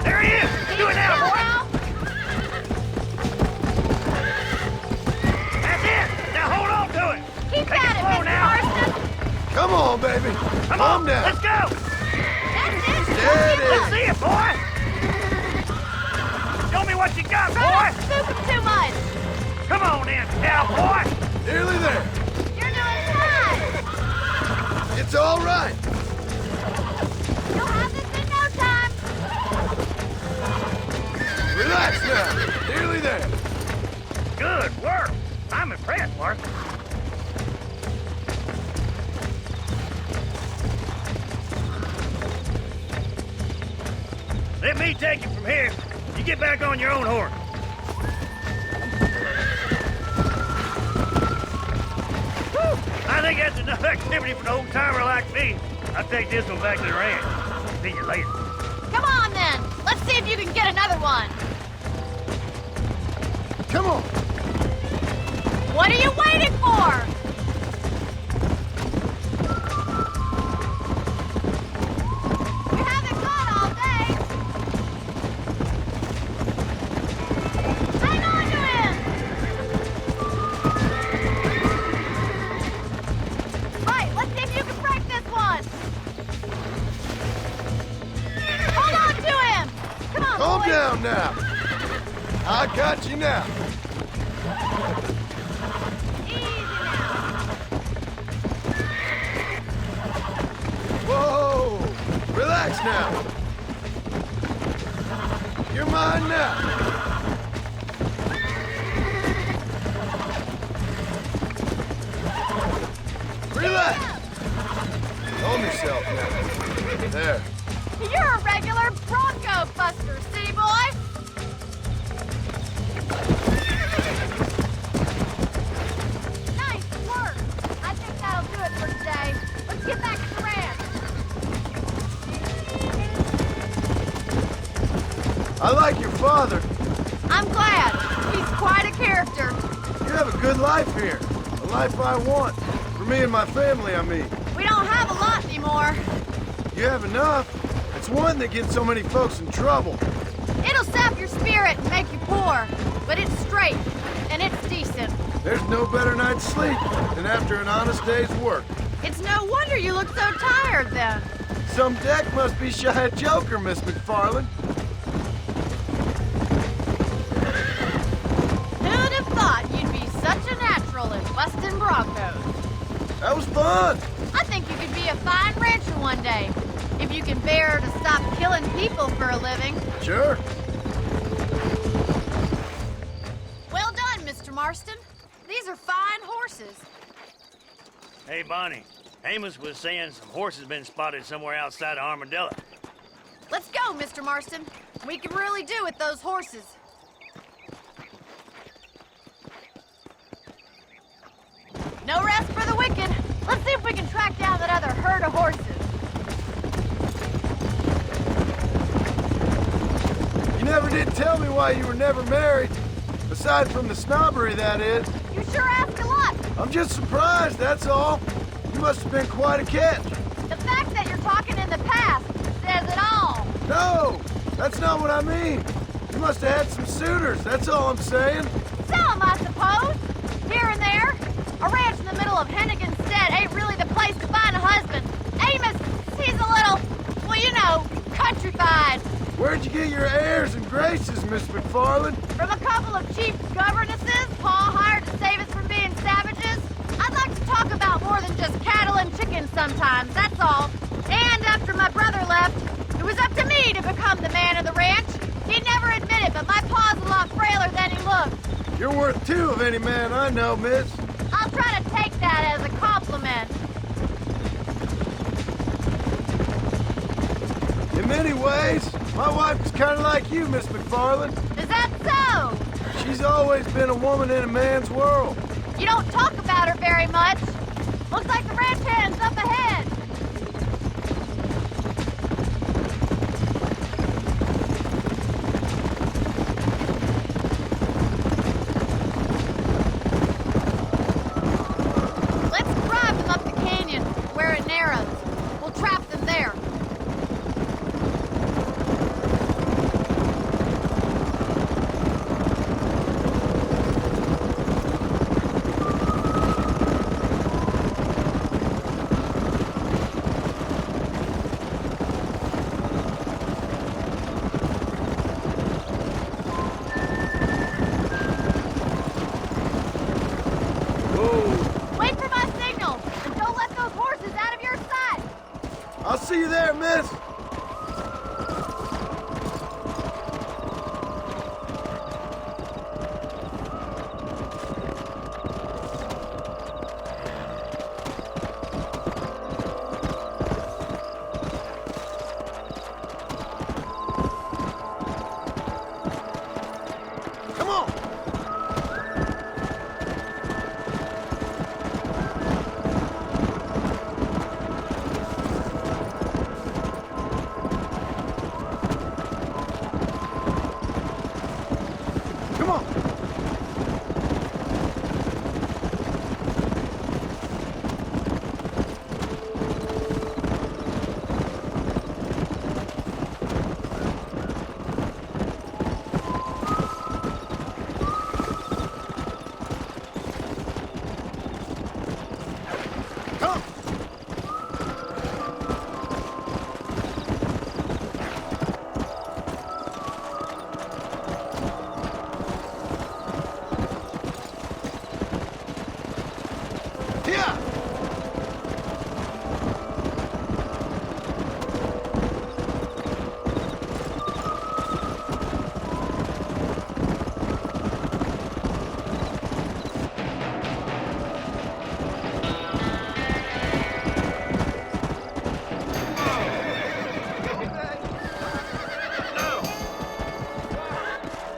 There he is! Do it now, boy! That's it! Now hold on to it! Keep Take at it it, slow Mr. now! Marston! Come on, baby. Come Calm on, down. let's go! Steady. Let's see it, boy! Show me what you got, Try boy! not to spook him too much! Come on in, cowboy! Nearly there. You're doing fine! It's all right. You'll have this in no time! Relax now. Nearly there. Good work! I'm impressed, Mark. Let me take you from here. You get back on your own horse. Whew. I think that's enough activity for an old-timer like me. I'll take this one back to the ranch. See you later. Come on, then! Let's see if you can get another one! Come on. What are you waiting for? You haven't gone all day! Hang on to him! Right, let's see if you can break this one! Hold on to him! Come on, Calm boys. down now. I got you now. Whoa! Relax now. You're mine now. Relax. Calm yourself now. There. You're a regular Bronco buster, city boy! Nice work! I think that'll do it for today. Let's get back to the ranch. I like your father. I'm glad. He's quite a character. You have a good life here. A life I want. For me and my family, I mean. We don't have a lot anymore. You have enough. It's one that gets so many folks in trouble. It'll sap your spirit and make you poor. But it's straight, and it's decent. There's no better night's sleep than after an honest day's work. It's no wonder you look so tired, then. Some deck must be shy of Joker, Miss McFarland. Who'd have thought you'd be such a natural in busting Broncos? That was fun. I think you could be a fine rancher one day. If you can bear to stop killing people for a living. Sure. Well done, Mr. Marston. These are fine horses. Hey, Bonnie. Amos was saying some horses been spotted somewhere outside of Armadillo. Let's go, Mr. Marston. We can really do with those horses. No rest for the wicked. Let's see if we can track down that other herd of horses. You never did tell me why you were never married. Aside from the snobbery, that is. You sure ask a lot. I'm just surprised, that's all. You must have been quite a catch. The fact that you're talking in the past says it all. No, that's not what I mean. You must have had some suitors, that's all I'm saying. Some, I suppose. Here and there. A ranch in the middle of Hennigan's Stead ain't really the place to find a husband. Amos, he's a little, well, you know, countrified. Where'd you get your airs and graces, Miss McFarland? From a couple of cheap governesses Pa hired to save us from being savages. I'd like to talk about more than just cattle and chickens sometimes, that's all. And after my brother left, it was up to me to become the man of the ranch. He'd never admit it, but my pa's a lot frailer than he looks. You're worth two of any man I know, miss. I'll try to take that as a compliment. In many ways, my wife is kind of like you, Miss McFarland. Is that so? She's always been a woman in a man's world. You don't talk about her very much. Looks like the ranch hand's up ahead. Let's drive them up the canyon where it narrows. there. Wait for my signal, and don't let those horses out of your sight. I'll see you there, miss. Come on. Come on. Come. Here.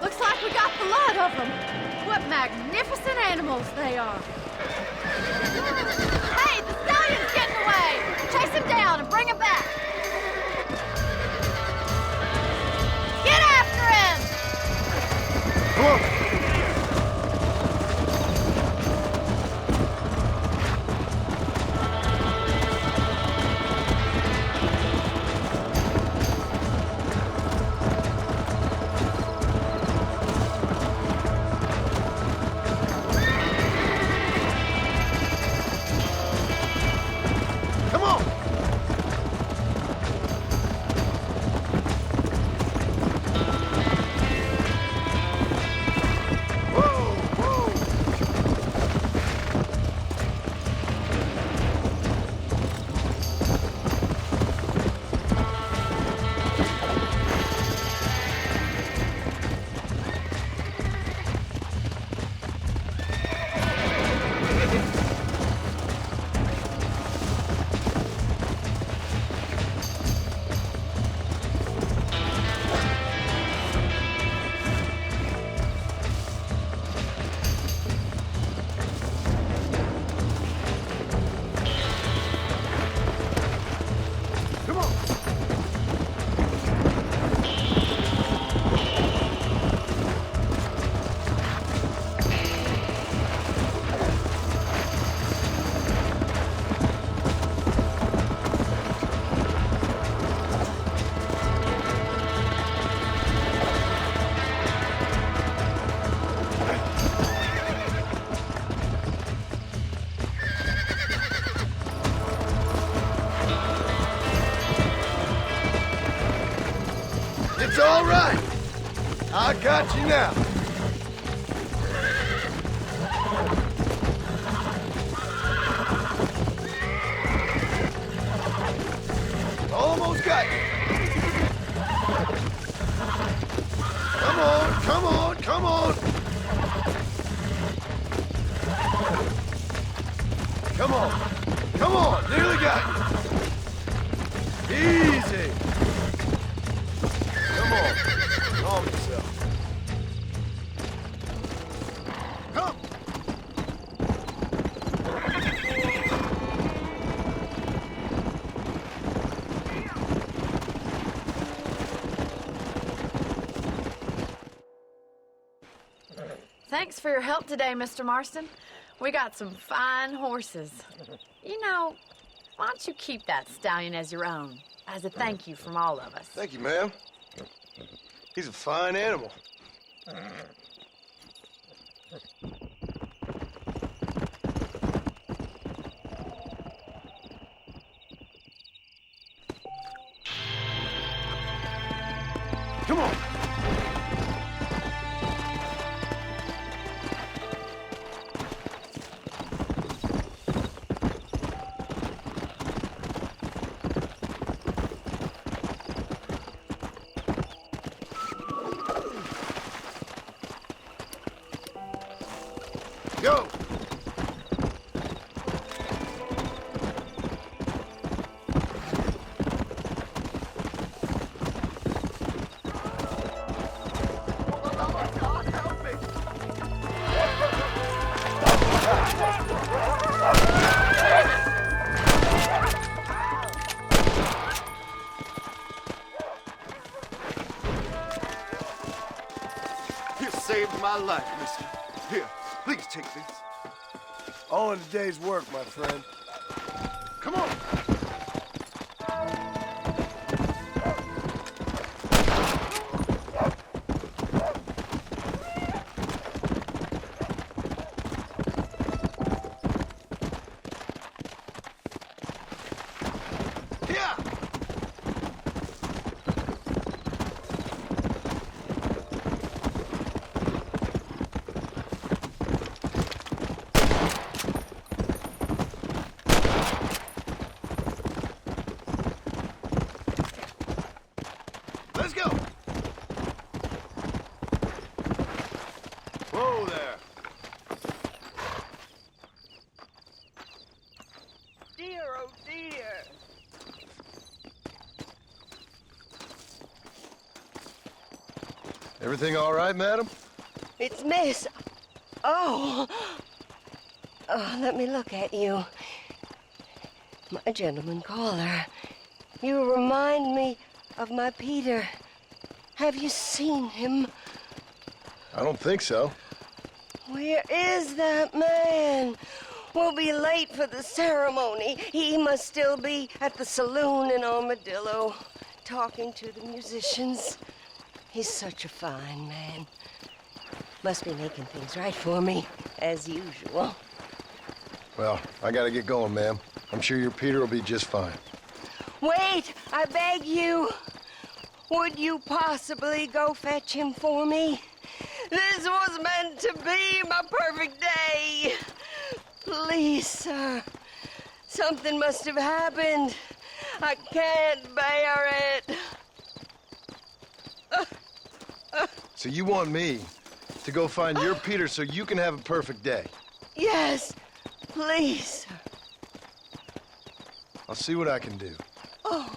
Looks like we got the lot of them. What magnificent animals they are. Hey, the stallion's getting away. Chase him down and bring him back. Get after him! Come on. Come on. Whoa, whoa. Come on. It's all right. I got you now. Almost got you. Come on, come on, come on. Come on, come on, nearly got you. Easy. Come on, calm yourself. Come. Thanks for your help today, Mr. Marston. We got some fine horses. You know, Why don't you keep that stallion as your own, as a thank you from all of us? Thank you, ma'am. He's a fine animal. Come on. Go! You saved my life, mister. Here, please take this. All in a day's work, my friend. Come on! Yeah! Let's go! Whoa there! Dear, oh dear. Everything all right, madam? It's Miss. Oh. Oh, let me look at you. My gentleman caller. You remind me of my Peter. Have you seen him? I don't think so. Where is that man? We'll be late for the ceremony. He must still be at the saloon in Armadillo, talking to the musicians. He's such a fine man. Must be making things right for me, as usual. Well, I gotta get going, ma'am. I'm sure your Peter will be just fine. Wait, I beg you. Would you possibly go fetch him for me? This was meant to be my perfect day. Please, sir. Something must have happened. I can't bear it. So you want me to go find your Peter so you can have a perfect day? Yes, please, sir. I'll see what I can do. Oh.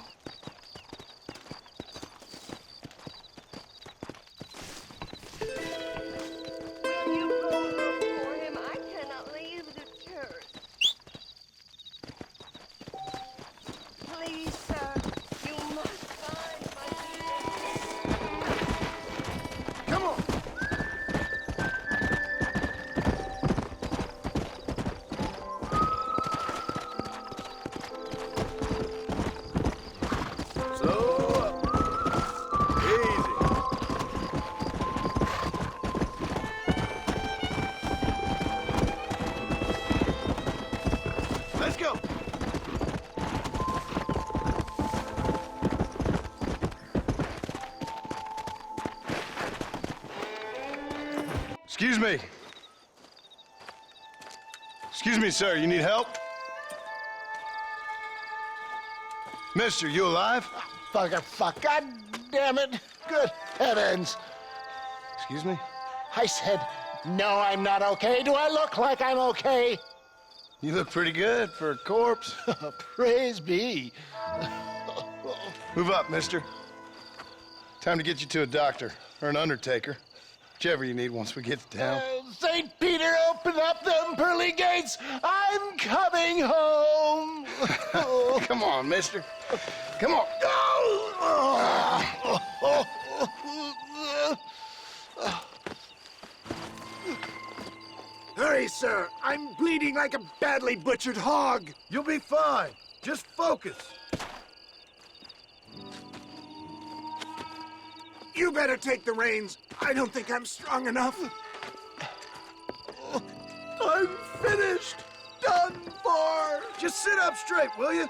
Will you go look for him? I cannot leave the church. Please, sir, you must find my Peter. Come on! Let's go! Excuse me. Excuse me, sir. You need help? Mister, you alive? Fuck. God damn it. Good heavens. Excuse me? I said, no, I'm not okay. Do I look like I'm okay? You look pretty good for a corpse. Praise be. Move up, mister. Time to get you to a doctor or an undertaker. Whichever you need once we get to town. St. Peter, open up them pearly gates. I'm coming home. Come on, mister. Come on. Hurry, sir. I'm bleeding like a badly butchered hog. You'll be fine. Just focus. You better take the reins. I don't think I'm strong enough. I'm finished. Done for. Just sit up straight, will you?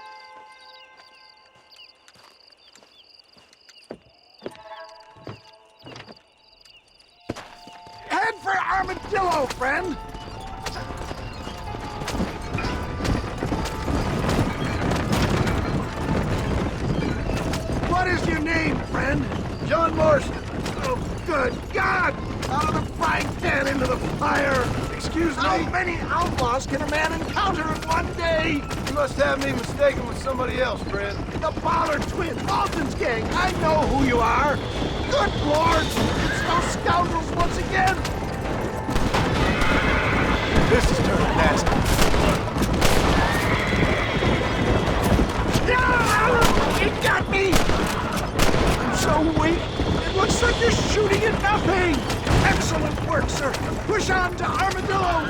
Head for Armadillo, friend. What is your name, friend? John Marston. Oh, good God! Out of the frying pan into the fire! Excuse me? How many outlaws can a man encounter in one day? You must have me mistaken with somebody else, friend. The Ballard twins, Alton's gang. I know who you are. Good Lord! It's those scoundrels once again! This is turning nasty. Yeah! It got me! I'm so weak. It looks like you're shooting at nothing! Excellent work, sir. Push on to Armadillo!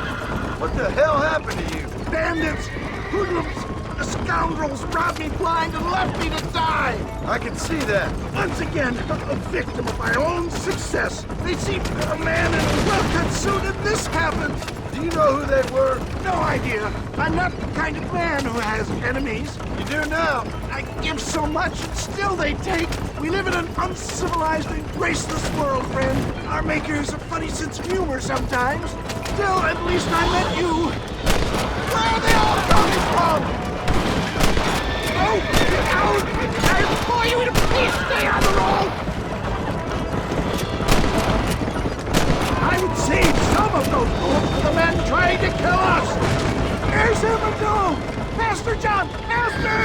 What the hell happened to you? Bandits! Hoodlums! The scoundrels robbed me blind and left me to die! I can see that. Once again, a victim of my own success. They see a man in a well-cut suit and this happens! Do you know who they were? No idea. I'm not the kind of man who has enemies. You do now. I give so much and still they take. We live in an uncivilized and graceless world, friend. Our makers have a funny sense of humor sometimes. Still, at least I met you. Where are they all coming from? Oh, get out! I'll pour you into peace! Stay on the road! I would save some of those bullets for the men trying to kill us! There's Armadillo! Faster, John! Faster!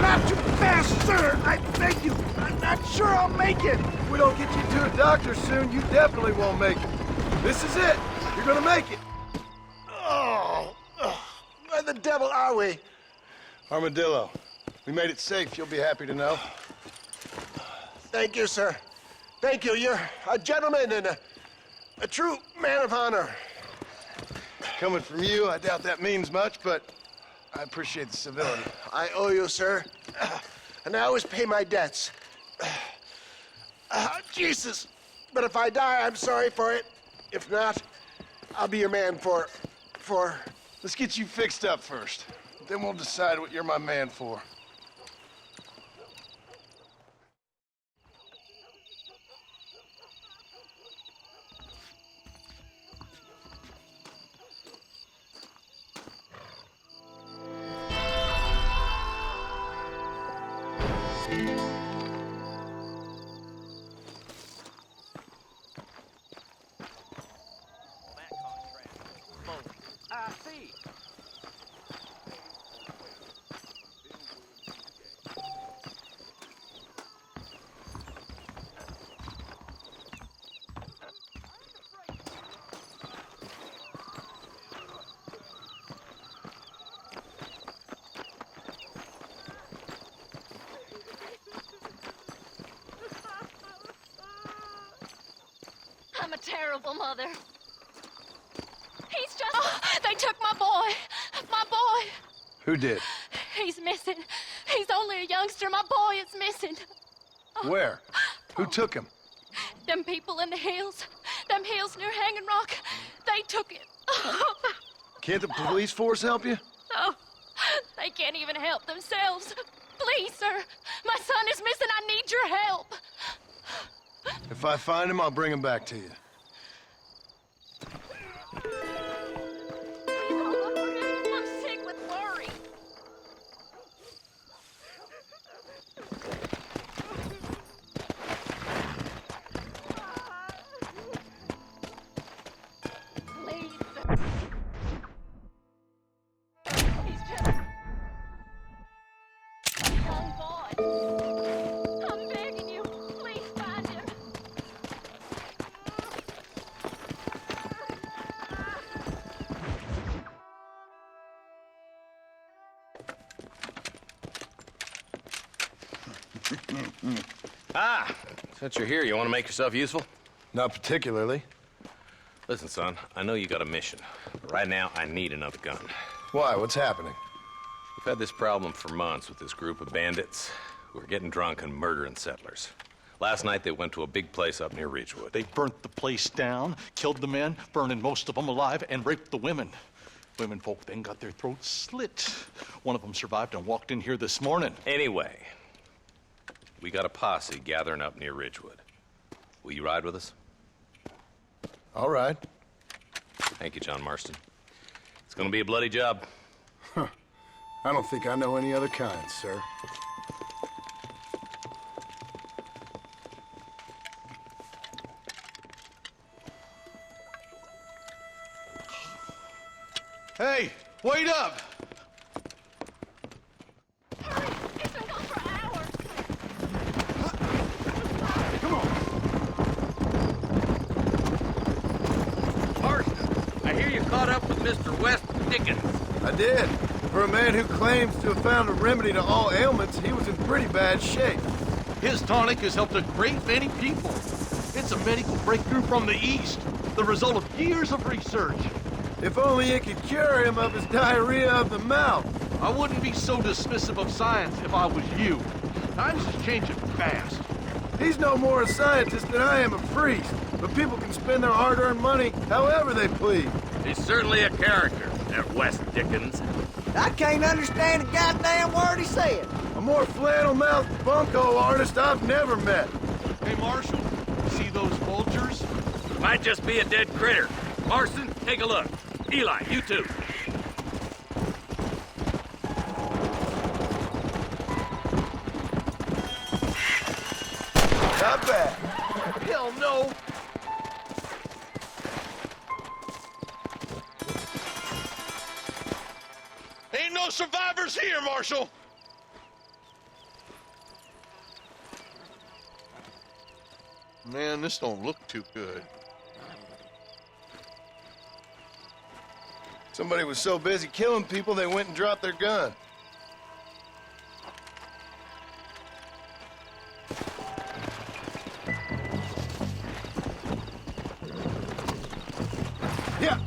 Not too fast, sir! I beg you! I'm not sure I'll make it! If we don't get you to a doctor soon, you definitely won't make it. This is it. You're gonna make it. Where the devil are we? Armadillo. We made it safe, you'll be happy to know. Thank you, sir. Thank you. You're a gentleman and a true man of honor. Coming from you, I doubt that means much, but I appreciate the civility. I owe you, sir. And I always pay my debts. Jesus. But if I die, I'm sorry for it. If not, I'll be your man for... Let's get you fixed up first. Then we'll decide what you're my man for. I see. I'm a terrible mother. He's just... Oh, they took my boy. My boy. Who did? He's missing. He's only a youngster. My boy is missing. Where? Who took him? Them people in the hills. Them hills near Hanging Rock. They took it. Can't the police force help you? Oh, they can't even help themselves. Please, sir. My son is missing. I need your help. If I find him, I'll bring him back to you. I'm sick with worry. Please, sir. He's just a young boy. I'm begging you, please find him. Ah, Since you're here, you want to make yourself useful? Not particularly. Listen, son, I know you got a mission, but right now I need another gun. Why? What's happening? We've had this problem for months with this group of bandits who are getting drunk and murdering settlers. Last night they went to a big place up near Ridgewood. They burnt the place down, killed the men, burning most of them alive, and raped the women. Women folk then got their throats slit. One of them survived and walked in here this morning. Anyway, we got a posse gathering up near Ridgewood. Will you ride with us? All right. Thank you, John Marston. It's gonna be a bloody job. Huh. I don't think I know any other kind, sir. Hey, wait up! Hurry! He's been gone for hours. Come on. Marston, I hear you caught up with Mr. West Dickens. I did. For a man who claims to have found a remedy to all ailments, he was in pretty bad shape. His tonic has helped a great many people. It's a medical breakthrough from the East, the result of years of research. If only it could cure him of his diarrhea of the mouth. I wouldn't be so dismissive of science if I was you. Times is changing fast. He's no more a scientist than I am a priest, but people can spend their hard-earned money however they please. He's certainly a character, that West Dickens. I can't understand a goddamn word he said. A more flannel-mouthed bunco artist I've never met. Hey, Marshal, see those vultures? Might just be a dead critter. Marston, take a look. Eli, you too. Not bad. Hell no! Ain't no survivors here, Marshal! Man, this don't look too good. Somebody was so busy killing people, they went and dropped their gun. Yeah.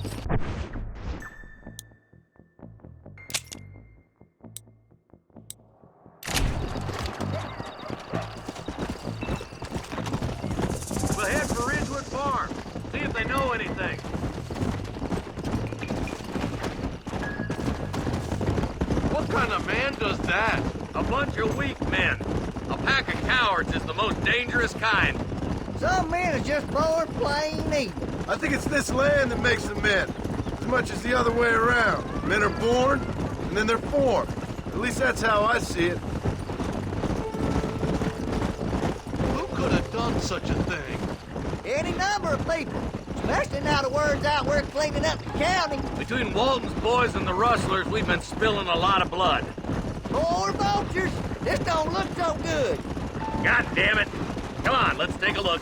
We'll head for Ridgewood Farm. See if they know anything. What kind of man does that? A bunch of weak men. A pack of cowards is the most dangerous kind. Some men are just born plain evil. I think it's this land that makes them men, as much as the other way around. Men are born, and then they're formed. At least that's how I see it. Who could have done such a thing? Any number of people, especially now the word's out we're cleaning up the county. Between Walton's boys and the rustlers, we've been spilling a lot of blood. Poor vultures, this don't look so good. God damn it. Come on, let's take a look.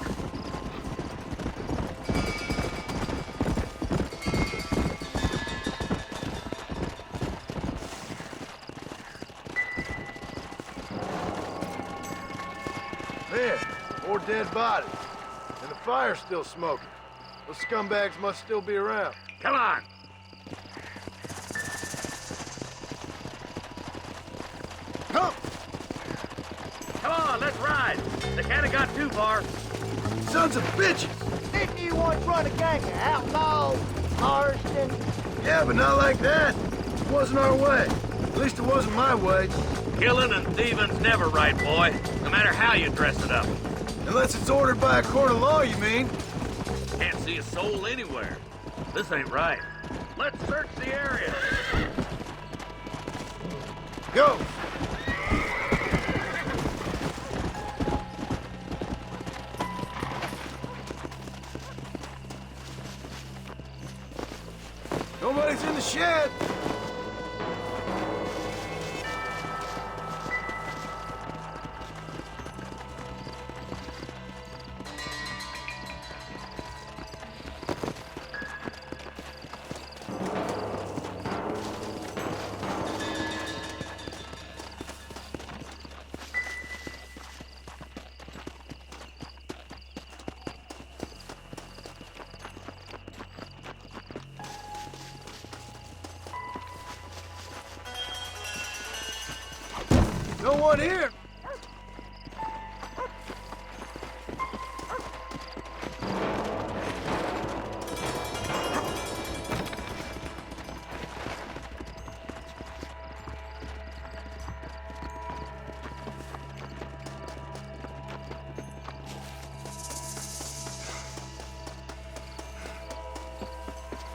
Man, more dead bodies. And the fire's still smoking. Those scumbags must still be around. Come on. Come! Come on, let's ride. They can't have got too far. Sons of bitches! Didn't you once run a gang of outlaws, Marston? Yeah, but not like that. It wasn't our way. At least it wasn't my way. Killing and thieving's never right, boy. No matter how you dress it up. Unless it's ordered by a court of law, you mean? Can't see a soul anywhere. This ain't right. Let's search the area. Go! Nobody's in the shed. No one here.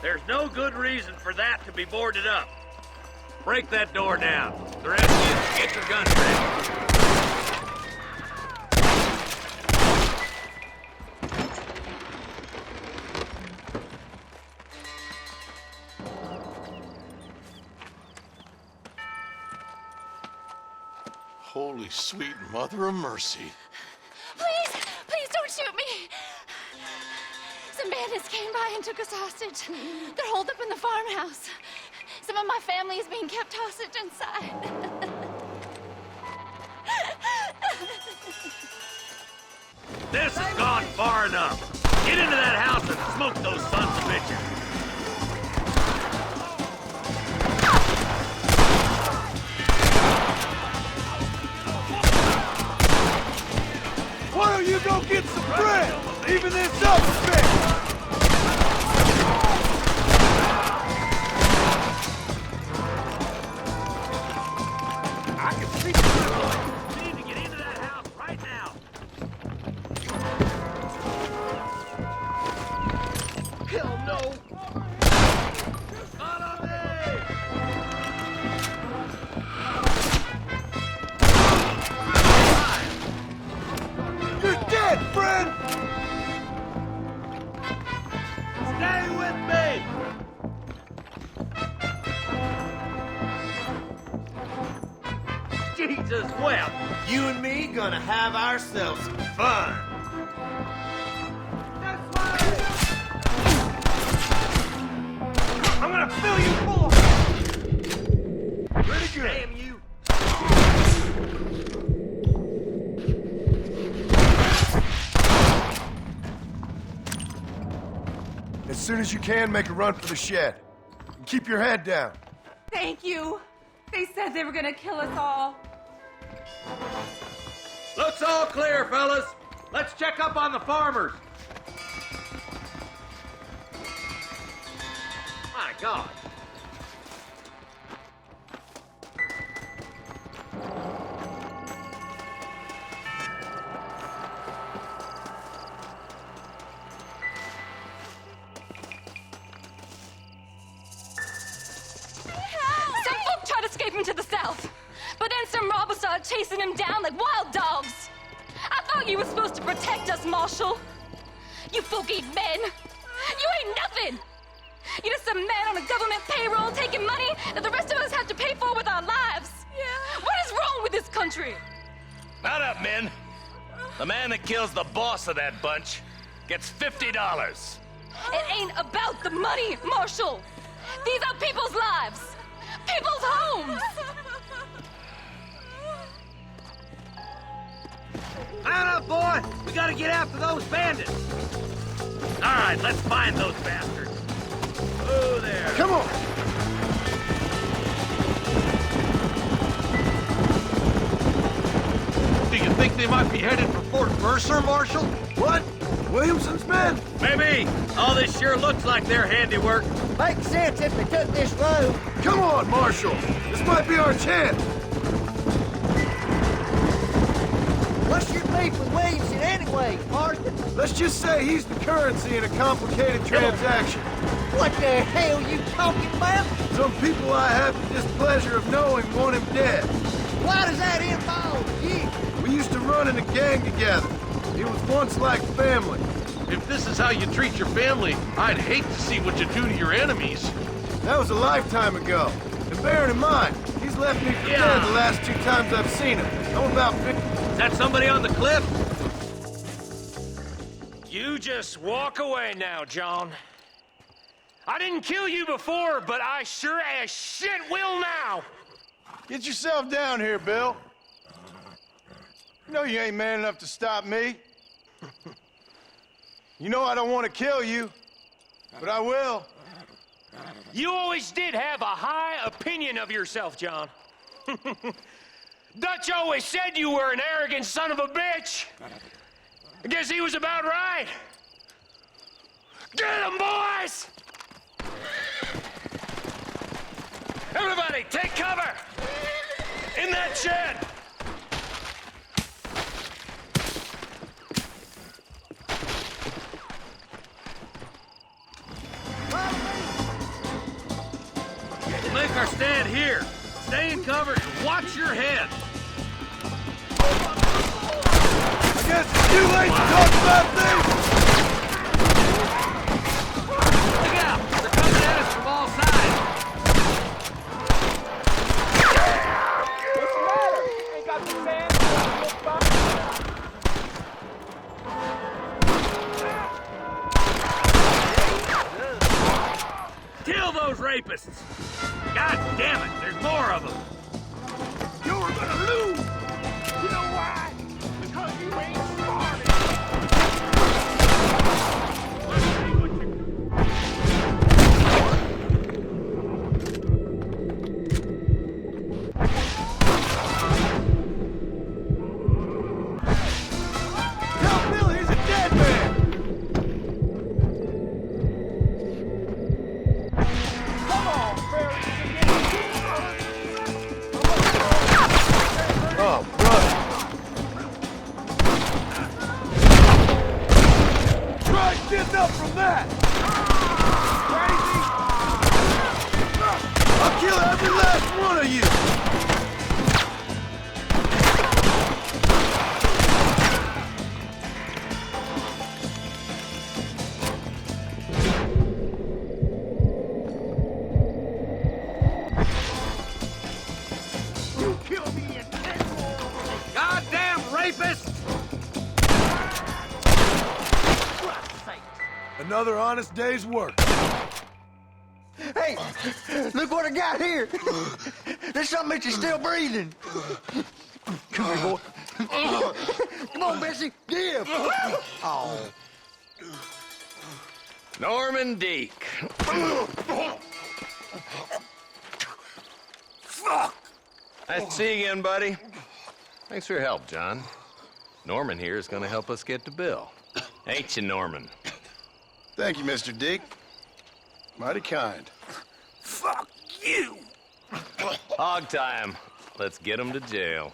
There's no good reason for that to be boarded up. Break that door down. The rest of you, get your guns ready. Holy sweet mother of mercy. Please, please don't shoot me. Some bandits came by and took us hostage. They're holed up in the farmhouse. Some of my family is being kept hostage inside. This has gone far enough. Get into that house and smoke those sons of bitches. Why don't you go get some bread? Even this up a bit. I can see you. You need to get into that house right now. Hell no. You're dead, friend! Stay with me! Jesus wept. You and me gonna have ourselves some fun. I'm gonna fill you full of... Pretty good. Damn you. As soon as you can, make a run for the shed. And keep your head down. Thank you. They said they were gonna kill us all. Looks all clear, fellas. Let's check up on the farmers. My God. Some folk tried escaping to the south, but then some robbers started chasing him down like wild dogs. I thought you were supposed to protect us, Marshal. You folk ain't men. You ain't nothing. You're just a man on a government payroll taking money that the rest of us have to pay for with our lives. Yeah. What is wrong with this country? Mount up, men. The man that kills the boss of that bunch gets $50. It ain't about the money, Marshal. These are people's lives, people's homes. Mount up, boy! We gotta get after those bandits! All right, let's find those bastards. Oh, there. Come on! Do you think they might be headed for Fort Mercer, Marshal? What? Williamson's men? Maybe. All this sure looks like their handiwork. Makes sense if they took this road. Come on, Marshal! This might be our chance! What's your beef with Williamson anyway, Marston? Let's just say he's the currency in a complicated transaction. What the hell you talking about? Some people I have the displeasure of knowing want him dead. Why does that involve you? We used to run in a gang together. It was once like family. If this is how you treat your family, I'd hate to see what you do to your enemies. That was a lifetime ago. And bearing in mind, he's left me for dead the last 2 times I've seen him. I'm about 50. Is that somebody on the cliff? You just walk away now, John. I didn't kill you before, but I sure as shit will now. Get yourself down here, Bill. You know you ain't man enough to stop me. You know I don't want to kill you, but I will. You always did have a high opinion of yourself, John. Dutch always said you were an arrogant son of a bitch. I guess he was about right. Get him, boys! Everybody, take cover! In that shed! Make our stand here. Stay in cover and watch your head. I guess it's too late to talk about things! Look out! They're coming at us from all sides. What's the matter? Ain't got the sand? Kill those rapists! God damn it, there's more of them! You're gonna lose! You know why? Because you ain't smart Tell Bill he's a dead man! Come on, Barry! Oh, brother! Try getting up from that! Crazy! I'll kill every last one of you! You kill me in Goddamn rapist! Another honest day's work. Hey, look what I got here. There's something that you're still breathing. Come here, boy. Come on, Bessie, give. Oh. Norman Deek. Fuck! Nice to see you again, buddy. Thanks for your help, John. Norman here is gonna help us get to Bill. Ain't you, Norman? Thank you, Mr. Dick. Mighty kind. Fuck you! Hog time. Let's get him to jail.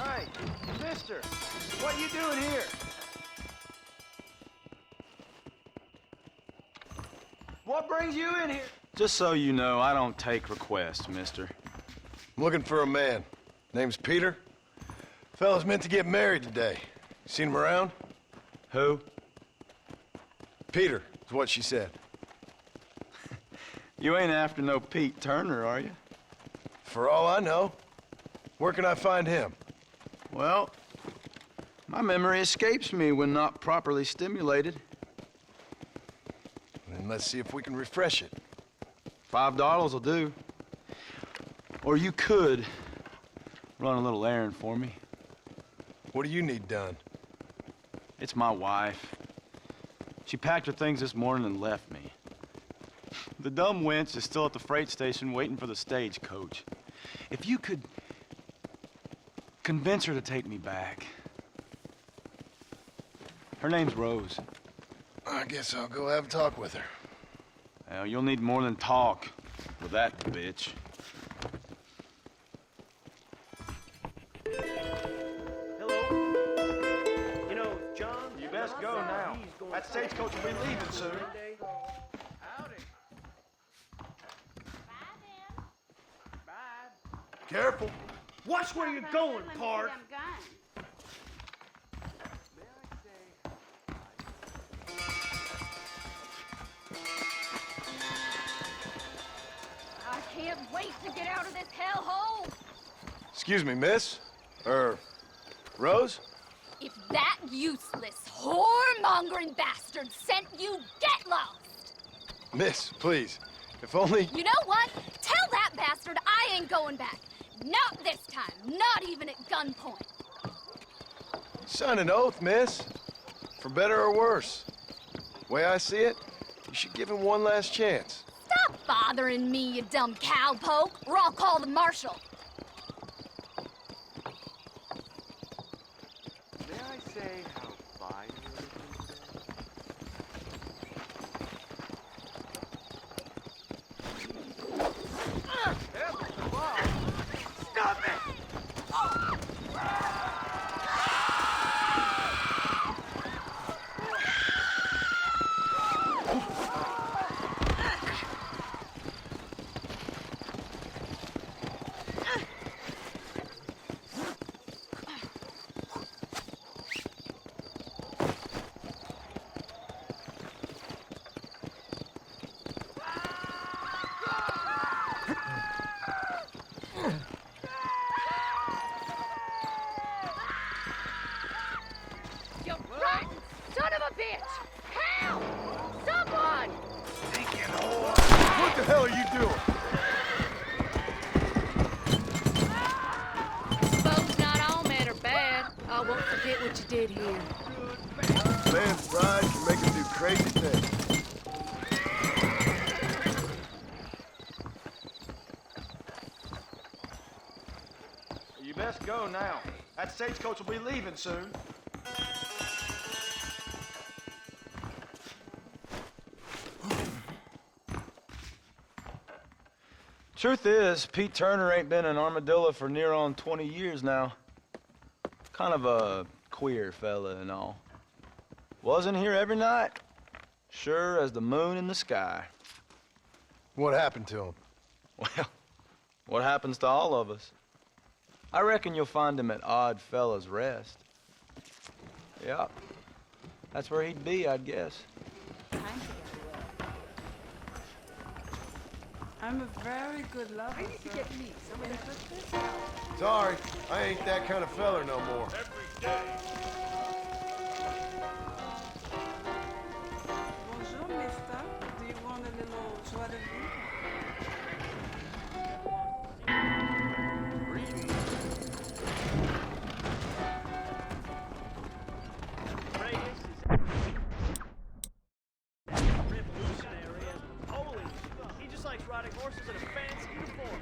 Hey, mister, what you doing here? What brings you in here? Just so you know, I don't take requests, mister. I'm looking for a man. Name's Peter. Fella's meant to get married today. You seen him around? Who? Peter, is what she said. You ain't after no Pete Turner, are you? For all I know. Where can I find him? Well, my memory escapes me when not properly stimulated. Then let's see if we can refresh it. $5 will do. Or you could run a little errand for me. What do you need done? It's my wife. She packed her things this morning and left me. The dumb wench is still at the freight station waiting for the stagecoach. If you could convince her to take me back. Her name's Rose. I guess I'll go have a talk with her. Well, you'll need more than talk with that bitch. go now. That stagecoach will be leaving soon. Careful. Watch where you're going, pard. I can't wait to get out of this hellhole. Excuse me, miss? Rose? If that useless, whoremongering bastard sent you, get lost! Miss, please. If only... You know what? Tell that bastard I ain't going back. Not this time. Not even at gunpoint. Sign an oath, miss. For better or worse. Way I see it, you should give him one last chance. Stop bothering me, you dumb cowpoke, or I'll call the marshal. May I say how fine Stop it! You rotten son of a bitch! Help! Someone! What the hell are you doing? Suppose not all men are bad. I won't forget what you did here. Man's pride can make him do crazy things. You best go now. That stagecoach will be leaving soon. Truth is, Pete Turner ain't been in Armadillo for near on 20 years now. Kind of a queer fella and all. Wasn't here every night. Sure as the moon in the sky. What happened to him? Well, what happens to all of us? I reckon you'll find him at Odd Fella's Rest. Yeah, that's where he'd be, I'd guess. I'm a very good lover. I need to get me some interested. Sorry, I ain't that kind of feller no more. Bonjour, mister. Do you want a little joie de vivre? Revolutionary and holy, he just likes riding horses in a fancy uniform.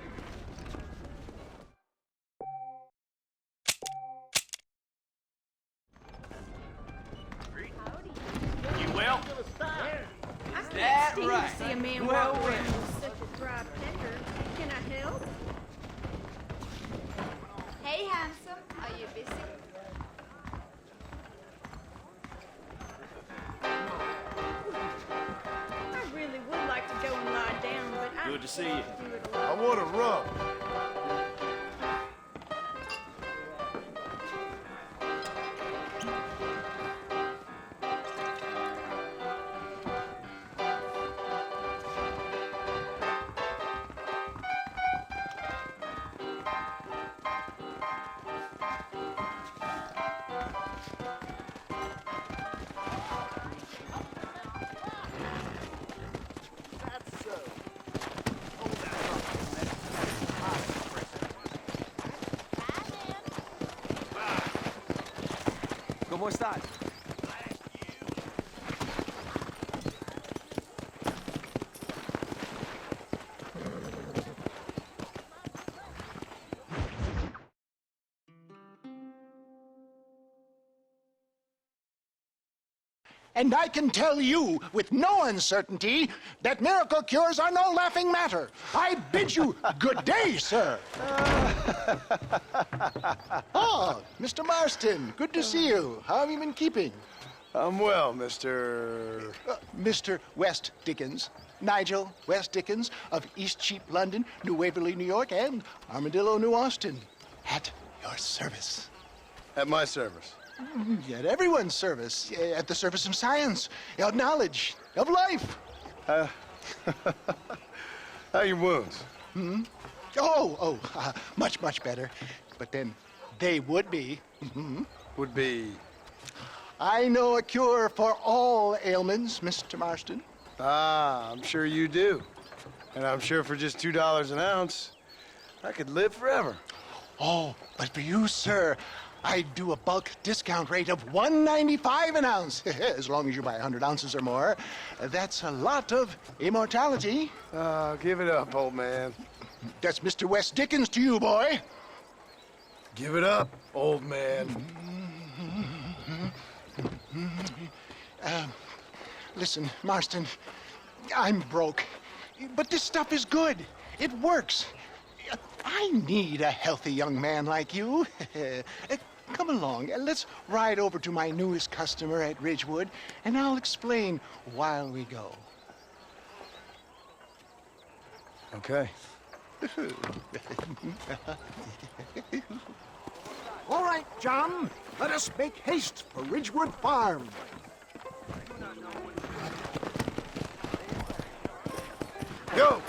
You will? Is that right? See a man Well, walk well. around with such a dry tender. Can I help? Hey, handsome. Are you busy? I really would like to go and lie down, but I Good to see you. can't do it I alone. want a rub. ¿Cómo estás? And I can tell you with no uncertainty that miracle cures are no laughing matter. I bid you good day, sir. Oh, Mr. Marston, good to see you. How have you been keeping? I'm well, Mr. Mr. West Dickens. Nigel West Dickens of East Cheap, London, New Waverly, New York, and Armadillo, New Austin. At your service. At my service. At everyone's service. At the service of science, of knowledge, of life. How are your wounds? Much, much better. But then they would be. Would be? I know a cure for all ailments, Mr. Marston. Ah, I'm sure you do. And I'm sure for just $2 an ounce, I could live forever. Oh, but for you, sir, I'd do a bulk discount rate of $1.95 an ounce, as long as you buy 100 ounces or more. That's a lot of immortality. Give it up, old man. That's Mr. West Dickens to you, boy. Give it up, old man. Listen, Marston, I'm broke, but this stuff is good. It works. I need a healthy young man like you. Come along, let's ride over to my newest customer at Ridgewood, and I'll explain while we go. Okay. All right, John, let us make haste for Ridgewood Farm. Go!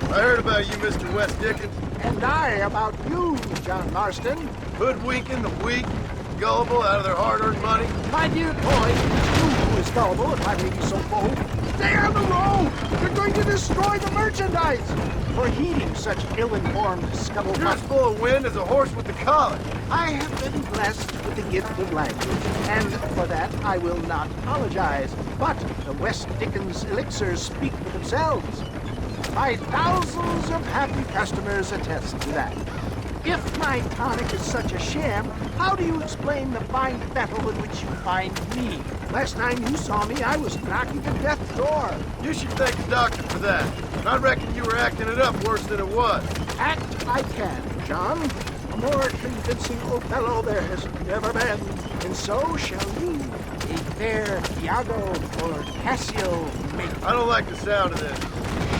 I heard about you, Mr. West Dickens. And I about you, John Marston. Hoodwinking the weak, gullible out of their hard-earned money. My dear boy, you who is gullible, if I may be so bold, stay on the road! You're going to destroy the merchandise! For heeding such ill-informed scuttlebutt. You're as full of wind as a horse with the collar. I have been blessed with the gift of language, and for that I will not apologize. But the West Dickens elixirs speak for themselves. My thousands of happy customers attest to that. If my tonic is such a sham, how do you explain the fine fettle in which you find me? Last time you saw me, I was knocking at death's door. You should thank the doctor for that. I reckon you were acting it up worse than it was. Act I can, John. A more convincing Othello there has never been. And so shall you, a fair Iago or Cassio make. I don't like the sound of this.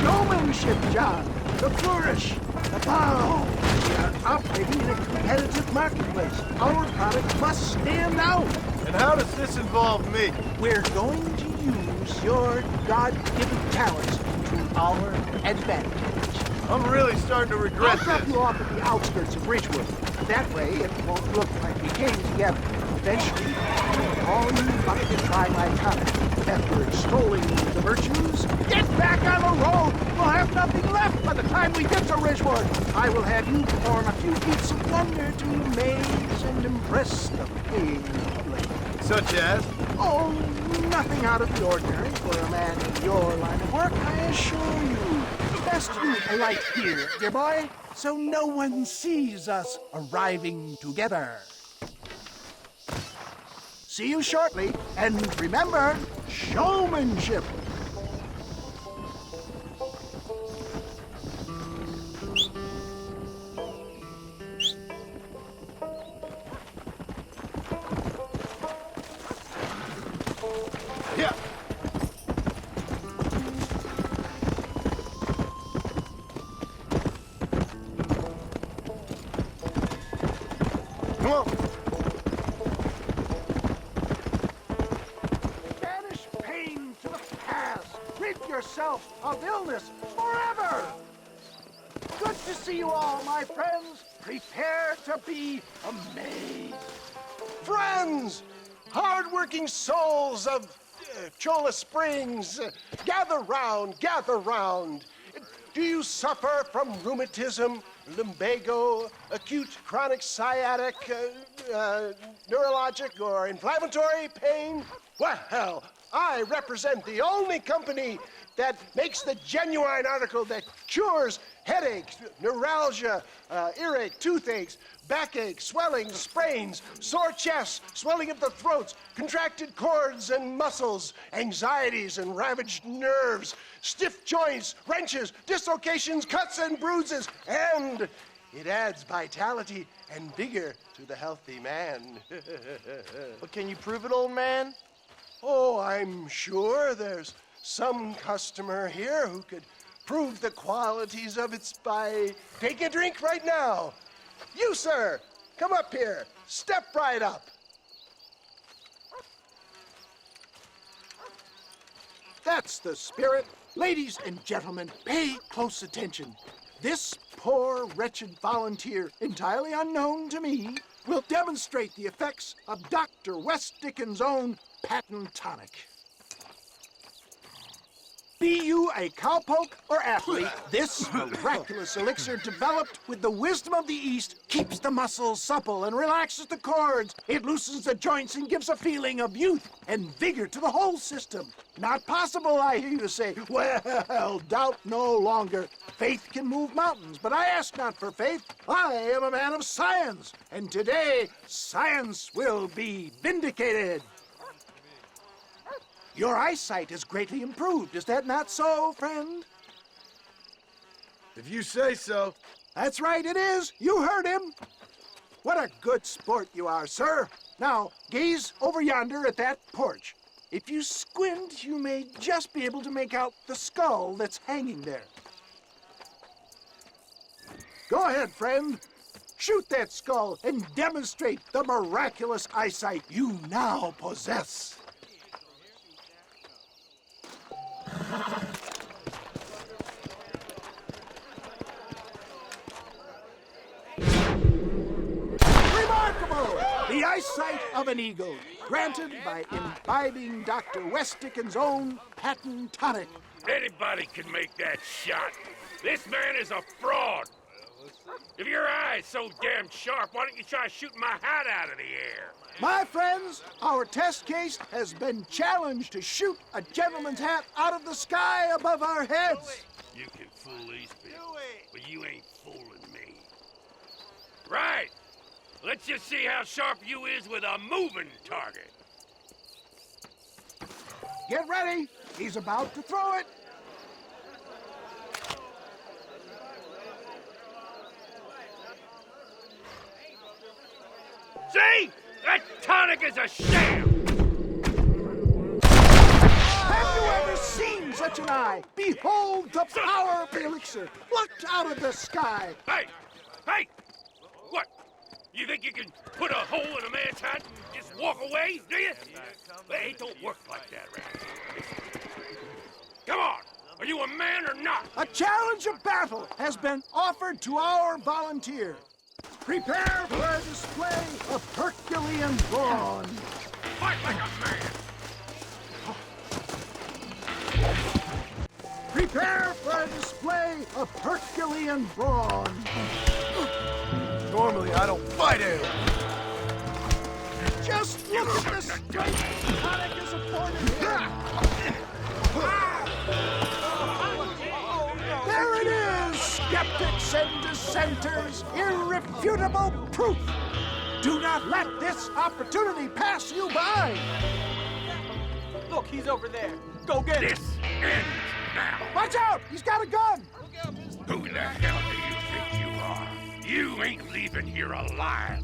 Showmanship, John. The flourish. The bow. We are operating in a competitive marketplace. Our product must stand out. And how does this involve me? We're going to use your God-given talents to our advantage. I'm really starting to regret I'll drop this. you off at the outskirts of Ridgewood. That way, it won't look like we came together. Eventually, all you but to try my tonic. After extolling the virtues, get back on the road! We'll have nothing left by the time we get to Ridgewood. I will have you perform a few feats of wonder to amaze and impress the paying public. Such as? Oh, nothing out of the ordinary for a man in your line of work, I assure you. Best you alight here, dear boy, so no one sees us arriving together. See you shortly, and remember, showmanship. Yeah. Come on. Banish pain to the past. Rid yourself of illness forever. Good to see you all, my friends. Prepare to be amazed. Friends, hard-working souls of Cholla Springs, gather round, gather round. Do you suffer from rheumatism, lumbago, acute chronic sciatic, neurologic, or inflammatory pain? Well, I represent the only company that makes the genuine article that cures headaches, neuralgia, earache, toothaches, backache, swelling, sprains, sore chests, swelling of the throats, contracted cords and muscles, anxieties and ravaged nerves, stiff joints, wrenches, dislocations, cuts and bruises, and it adds vitality and vigor to the healthy man. But can you prove it, old man? Oh, I'm sure there's some customer here who could prove the qualities of it by taking a drink right now. You, sir, come up here. Step right up. That's the spirit. Ladies and gentlemen, pay close attention. This poor, wretched volunteer, entirely unknown to me, will demonstrate the effects of Dr. West Dickens' own patent tonic. Be you a cowpoke or athlete, this miraculous elixir developed with the wisdom of the East keeps the muscles supple and relaxes the cords. It loosens the joints and gives a feeling of youth and vigor to the whole system. Not possible, I hear you say. Well, doubt no longer. Faith can move mountains, but I ask not for faith. I am a man of science, and today science will be vindicated. Your eyesight is greatly improved. Is that not so, friend? If you say so. That's right, it is. You heard him. What a good sport you are, sir. Now, gaze over yonder at that porch. If you squint, you may just be able to make out the skull that's hanging there. Go ahead, friend. Shoot that skull and demonstrate the miraculous eyesight you now possess. Remarkable! The eyesight of an eagle, granted by imbibing Dr. West Dickens' own patent tonic. Anybody can make that shot. This man is a fraud. If your eye's so damn sharp, why don't you try shooting my hat out of the air? My friends, our test case has been challenged to shoot a gentleman's hat out of the sky above our heads. You can fool these people, but you ain't fooling me. Right. Let's just see how sharp you is with a moving target. Get ready. He's about to throw it. See? That tonic is a sham! Have you ever seen such an eye? Behold the power of the elixir, plucked out of the sky. Hey! Hey! What? You think you can put a hole in a man's hat and just walk away, do you? Hey, it don't work like that, Randy. Come on! Are you a man or not? A challenge of battle has been offered to our volunteer. Prepare for a display of Herculean brawn. Fight like a man! Prepare for a display of Herculean brawn. Normally, I don't fight anyone. Just look at the strength tonic is afforded here. There it is, skeptics and dissenters, irrefutable proof. Do not let this opportunity pass you by. Look, he's over there. Go get him. This ends now. Watch out! He's got a gun! Who the hell do you think you are? You ain't leaving here alive.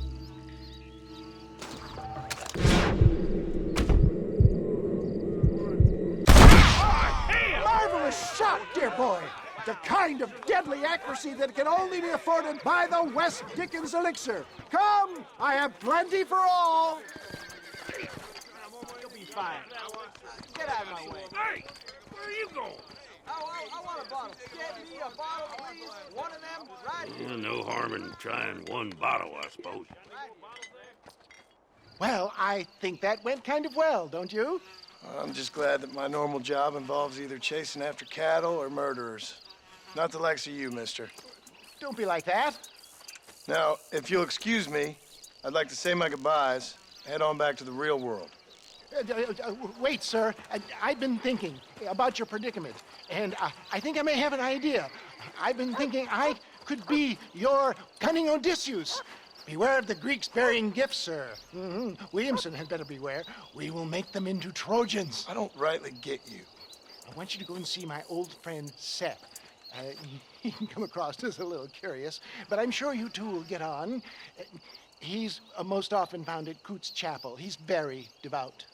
Marvelous shot, dear boy. The kind of deadly accuracy that can only be afforded by the West Dickens elixir. Come, I have plenty for all. You'll be fine. Get out of my way. Hey, where are you going? I want a bottle. Get me a bottle, please. One of them, right here. No harm in trying one bottle, I suppose. Well, I think that went kind of well, don't you? I'm just glad that my normal job involves either chasing after cattle or murderers. Not the likes of you, mister. Don't be like that. Now, if you'll excuse me, I'd like to say my goodbyes, head on back to the real world. Wait, sir. I've been thinking about your predicament, and I think I may have an idea. I've been thinking I could be your cunning Odysseus. Beware of the Greeks burying gifts, sir. Williamson had better beware. We will make them into Trojans. I don't rightly get you. I want you to go and see my old friend Seth. He can come across as a little curious, but I'm sure you two will get on. He's most often found at Coots Chapel. He's very devout.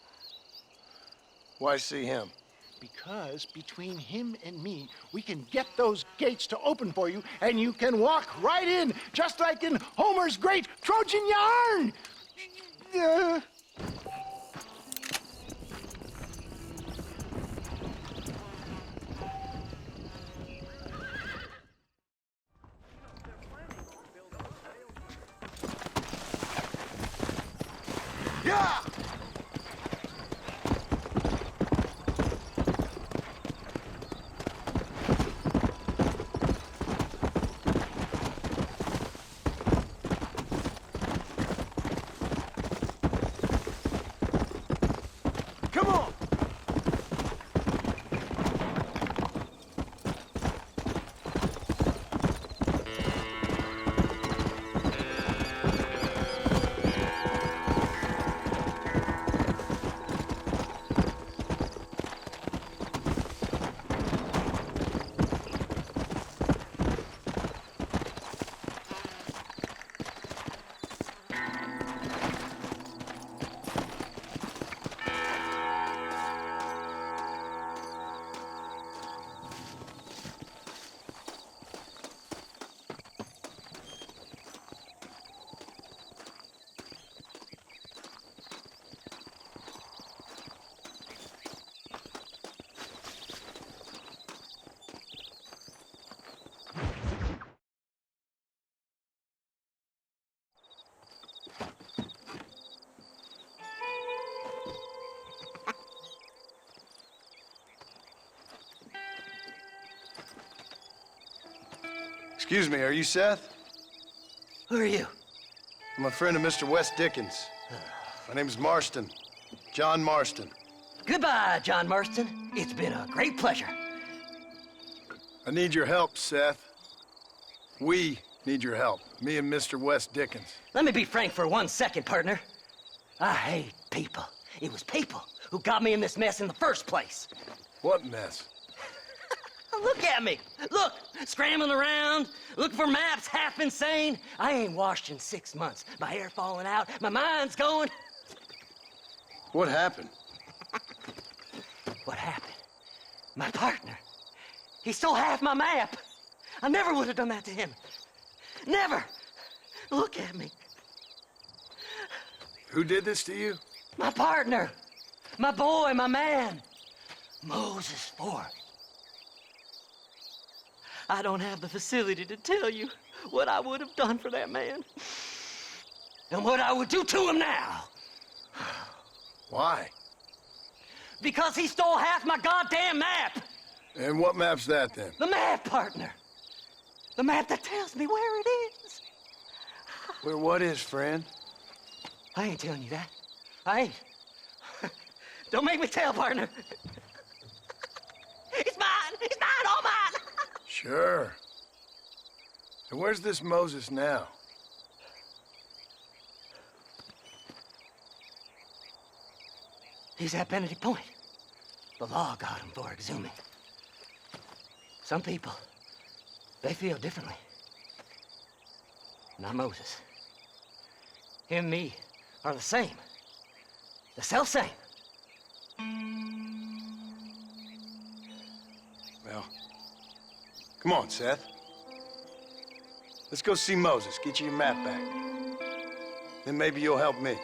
Why see him? Because between him and me, we can get those gates to open for you, and you can walk right in, just like in Homer's great Trojan yarn! Yeah! Come on! Excuse me, are you Seth? Who are you? I'm a friend of Mr. Wes Dickens. My name's Marston. John Marston. Goodbye, John Marston. It's been a great pleasure. I need your help, Seth. We need your help. Me and Mr. Wes Dickens. Let me be frank for 1 second, partner. I hate people. It was people who got me in this mess in the first place. What mess? Look at me. Look, scrambling around, looking for maps, half insane. I ain't washed in 6 months. My hair falling out, my mind's going. What happened? What happened? My partner. He stole half my map. I never would have done that to him. Never. Look at me. Who did this to you? My partner. My boy, my man. Moses Ford. I don't have the facility to tell you what I would have done for that man. And what I would do to him now. Why? Because he stole half my goddamn map. And what map's that, then? The map, partner. The map that tells me where it is. Where what is, friend? I ain't telling you that. I ain't. Don't make me tell, partner. It's mine. It's mine, all mine. Sure. And where's this Moses now? He's at Benedict Point. The law got him for exhuming. Some people, they feel differently. Not Moses. Him and me are the same. The self-same. Well, come on, Seth. Let's go see Moses, get you your map back. Then maybe you'll help me.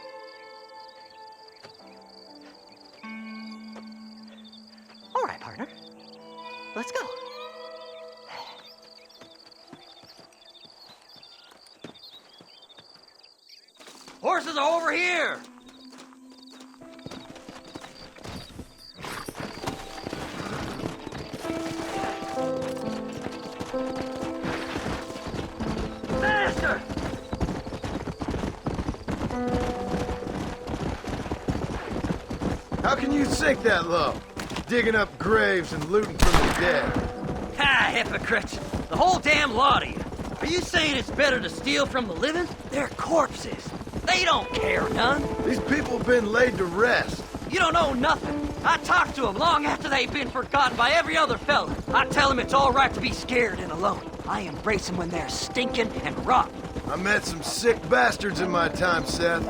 All right, partner. Let's go. Horses are over here! Faster! sink that low? Digging up graves and looting from the dead. Ha, hypocrites! The whole damn lot of you. Are you saying it's better to steal from the living? They're corpses. They don't care none. These people have been laid to rest. You don't know nothing. I talk to them long after they've been forgotten by every other fella. I tell them it's all right to be scared and alone. I embrace them when they're stinking and rotten. I met some sick bastards in my time, Seth.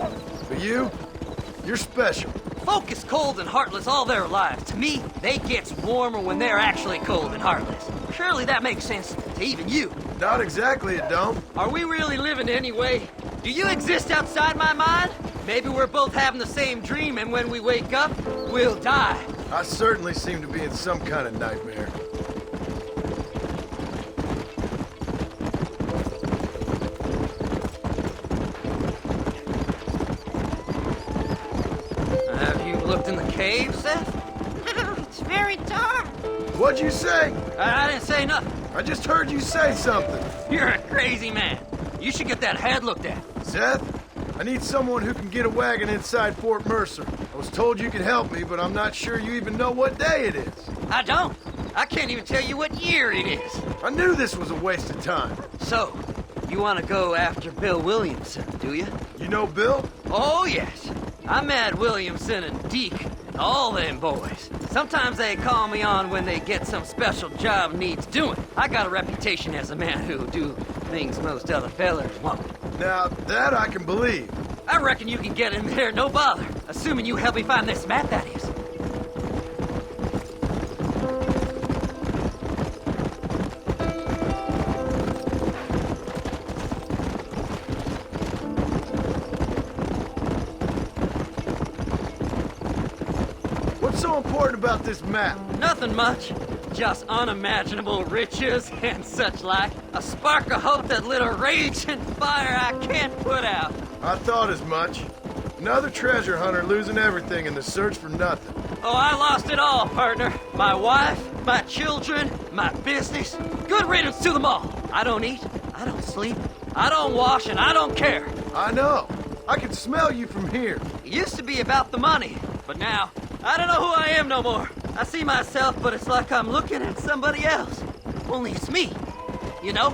But you're special. Folk is cold and heartless all their lives. To me, they gets warmer when they're actually cold and heartless. Surely that makes sense to even you. Not exactly, it don't. Are we really living anyway? Do you exist outside my mind? Maybe we're both having the same dream, and when we wake up, we'll die. I certainly seem to be in some kind of nightmare. Have you looked in the cave, Seth? It's very dark. What'd you say? I didn't say nothing. I just heard you say something. You're a crazy man. You should get that head looked at. Seth, I need someone who can get a wagon inside Fort Mercer. I was told you could help me, but I'm not sure you even know what day it is. I don't. I can't even tell you what year it is. I knew this was a waste of time. So, you want to go after Bill Williamson, do you? You know Bill? Oh, yes. I met Williamson and Deke and all them boys. Sometimes they call me on when they get some special job needs doing. I got a reputation as a man who'll do things most other fellers won't. Now, that I can believe. I reckon you can get in there, no bother. Assuming you help me find this map, that is. What's so important about this map? Nothing much. Just unimaginable riches and such like. A spark of hope that lit a raging fire I can't put out. I thought as much. Another treasure hunter losing everything in the search for nothing. Oh, I lost it all, partner. My wife, my children, my business. Good riddance to them all. I don't eat, I don't sleep, I don't wash, and I don't care. I know. I can smell you from here. It used to be about the money, but now, I don't know who I am no more. I see myself, but it's like I'm looking at somebody else. Only it's me, you know?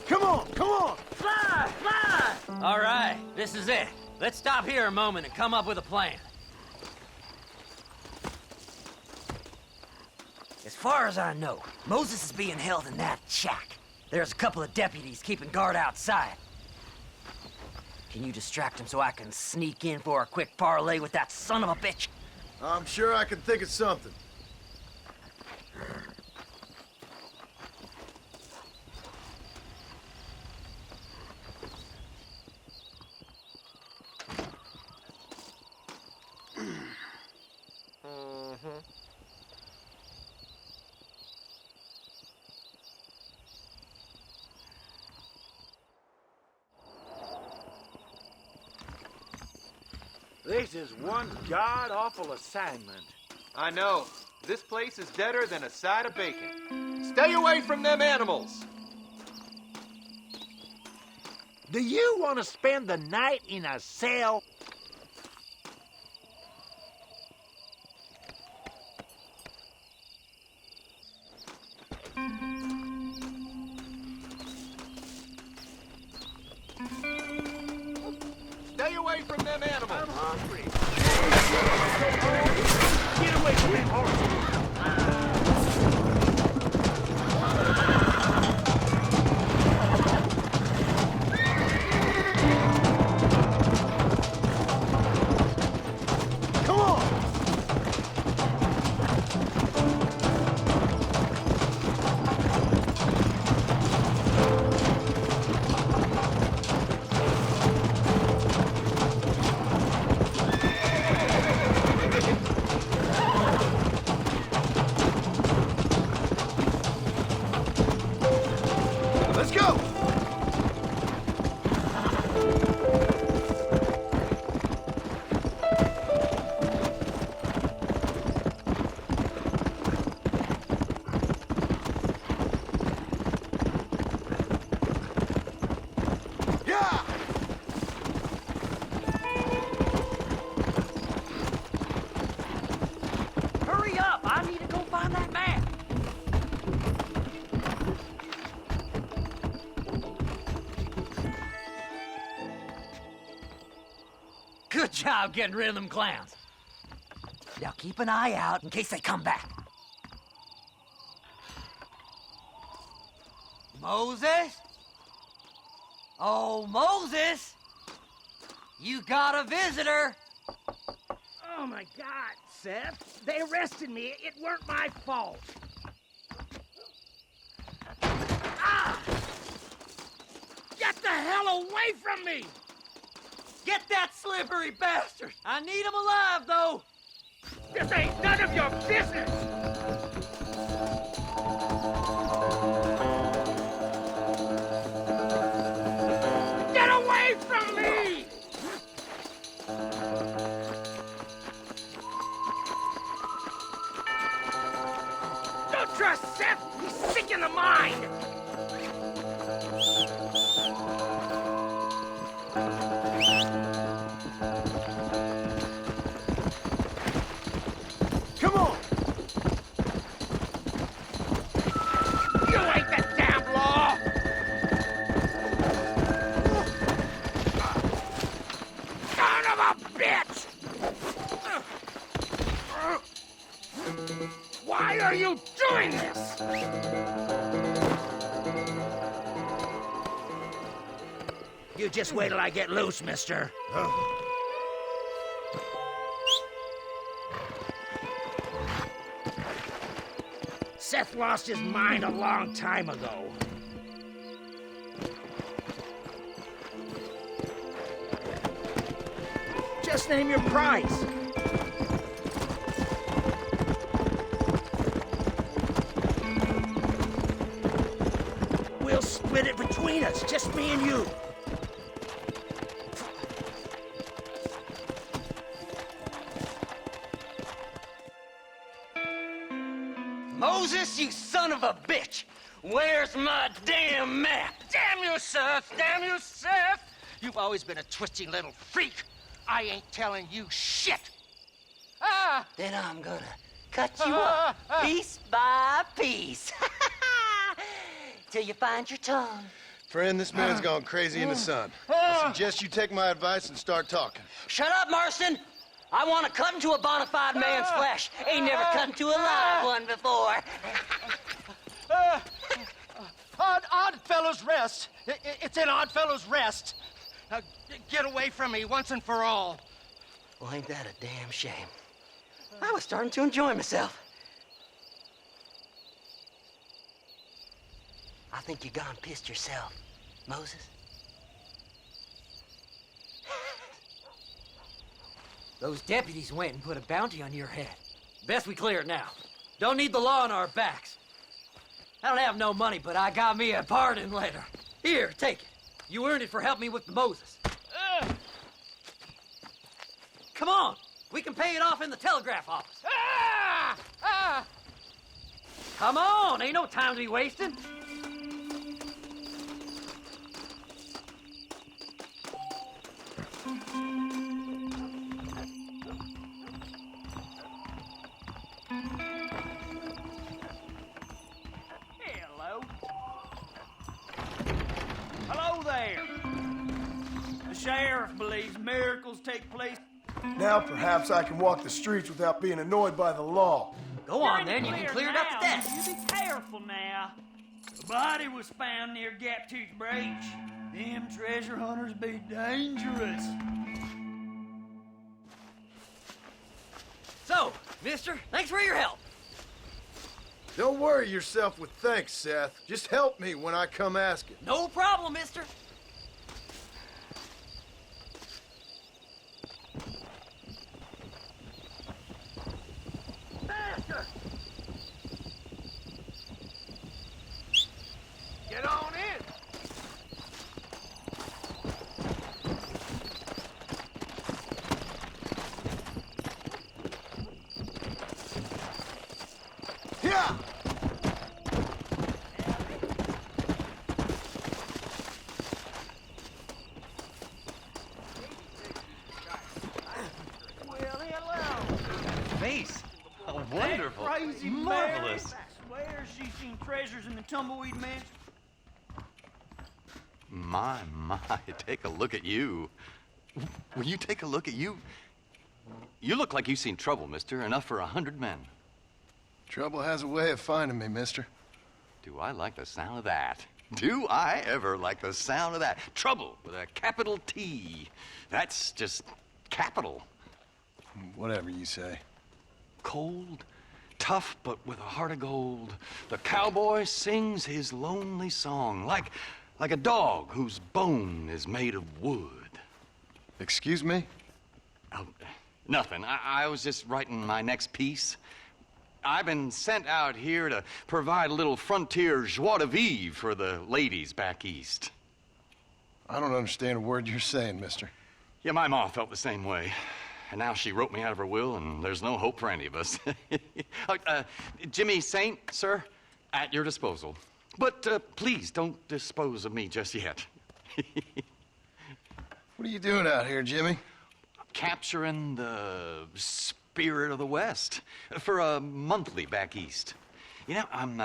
Come on, come on! Fly, fly! All right, this is it. Let's stop here a moment and come up with a plan. As far as I know, Moses is being held in that shack. There's a couple of deputies keeping guard outside. Can you distract him so I can sneak in for a quick parlay with that son of a bitch? I'm sure I can think of something. This is one god-awful assignment. I know. This place is deader than a side of bacon. Stay away from them animals! Do you want to spend the night in a cell? Stay away from them animals! I'm hungry. Get away from them horses. Come on! Good job getting rid of them clowns. Now keep an eye out in case they come back. Moses? Oh, Moses! You got a visitor! Oh my God, Seth. They arrested me. It weren't my fault. Ah! Get the hell away from me! Get that slippery bastard! I need him alive, though! This ain't none of your business! Get away from me! Don't trust Seth! He's sick in the mind! Come on! You ain't the damn law! Son of a bitch! Why are you doing this? You just wait till I get loose, mister. Seth lost his mind a long time ago. Just name your price. We'll split it between us, just me and you. Moses, you son of a bitch! Where's my damn map? Damn you, Seth! Damn you, Seth! You've always been a twisting little freak. I ain't telling you shit. Ah! Then I'm gonna cut you up piece by piece. Till you find your tongue. Friend, this man's gone crazy in the sun. I suggest you take my advice and start talking. Shut up, Marston! I want to cut into a bona fide man's flesh. Ain't never cut into a live one before. Oddfellows Rest. It's in Oddfellows Rest. Now, get away from me once and for all. Well, ain't that a damn shame? I was starting to enjoy myself. I think you gone pissed yourself, Moses. Those deputies went and put a bounty on your head. Best we clear it now. Don't need the law on our backs. I don't have no money, but I got me a pardon letter. Here, take it. You earned it for helping me with the Moses. Come on. We can pay it off in the telegraph office. Come on. Ain't no time to be wasting. Hello there. The sheriff believes miracles take place. Now perhaps I can walk the streets without being annoyed by the law. Go on, then. You can clear it up to death. You be careful now. The body was found near Gaptooth Breach. Them treasure hunters be dangerous. So, mister, thanks for your help. Don't worry yourself with thanks, Seth. Just help me when I come asking. No problem, mister. Faster! Get on in! Yeah! Face. Oh, wonderful. That crazy Marvelous. Mary swears she's seen treasures in the Tumbleweed Mansion. My, take a look at you. Will you take a look at you? You look like you've seen trouble, mister. Enough for 100 men. Trouble has a way of finding me, mister. Do I like the sound of that? Do I ever like the sound of that? Trouble with a capital T. That's just capital. Whatever you say. Cold, tough, but with a heart of gold. The cowboy sings his lonely song like a dog whose bone is made of wood. Excuse me? Oh, nothing. I was just writing my next piece. I've been sent out here to provide a little frontier joie de vivre for the ladies back east. I don't understand a word you're saying, mister. Yeah, my ma felt the same way. And now she wrote me out of her will, and there's no hope for any of us. Jimmy Saint, sir, at your disposal. But please don't dispose of me just yet. What are you doing out here, Jimmy? Capturing the spirit of the West for a monthly back east. You know, I'm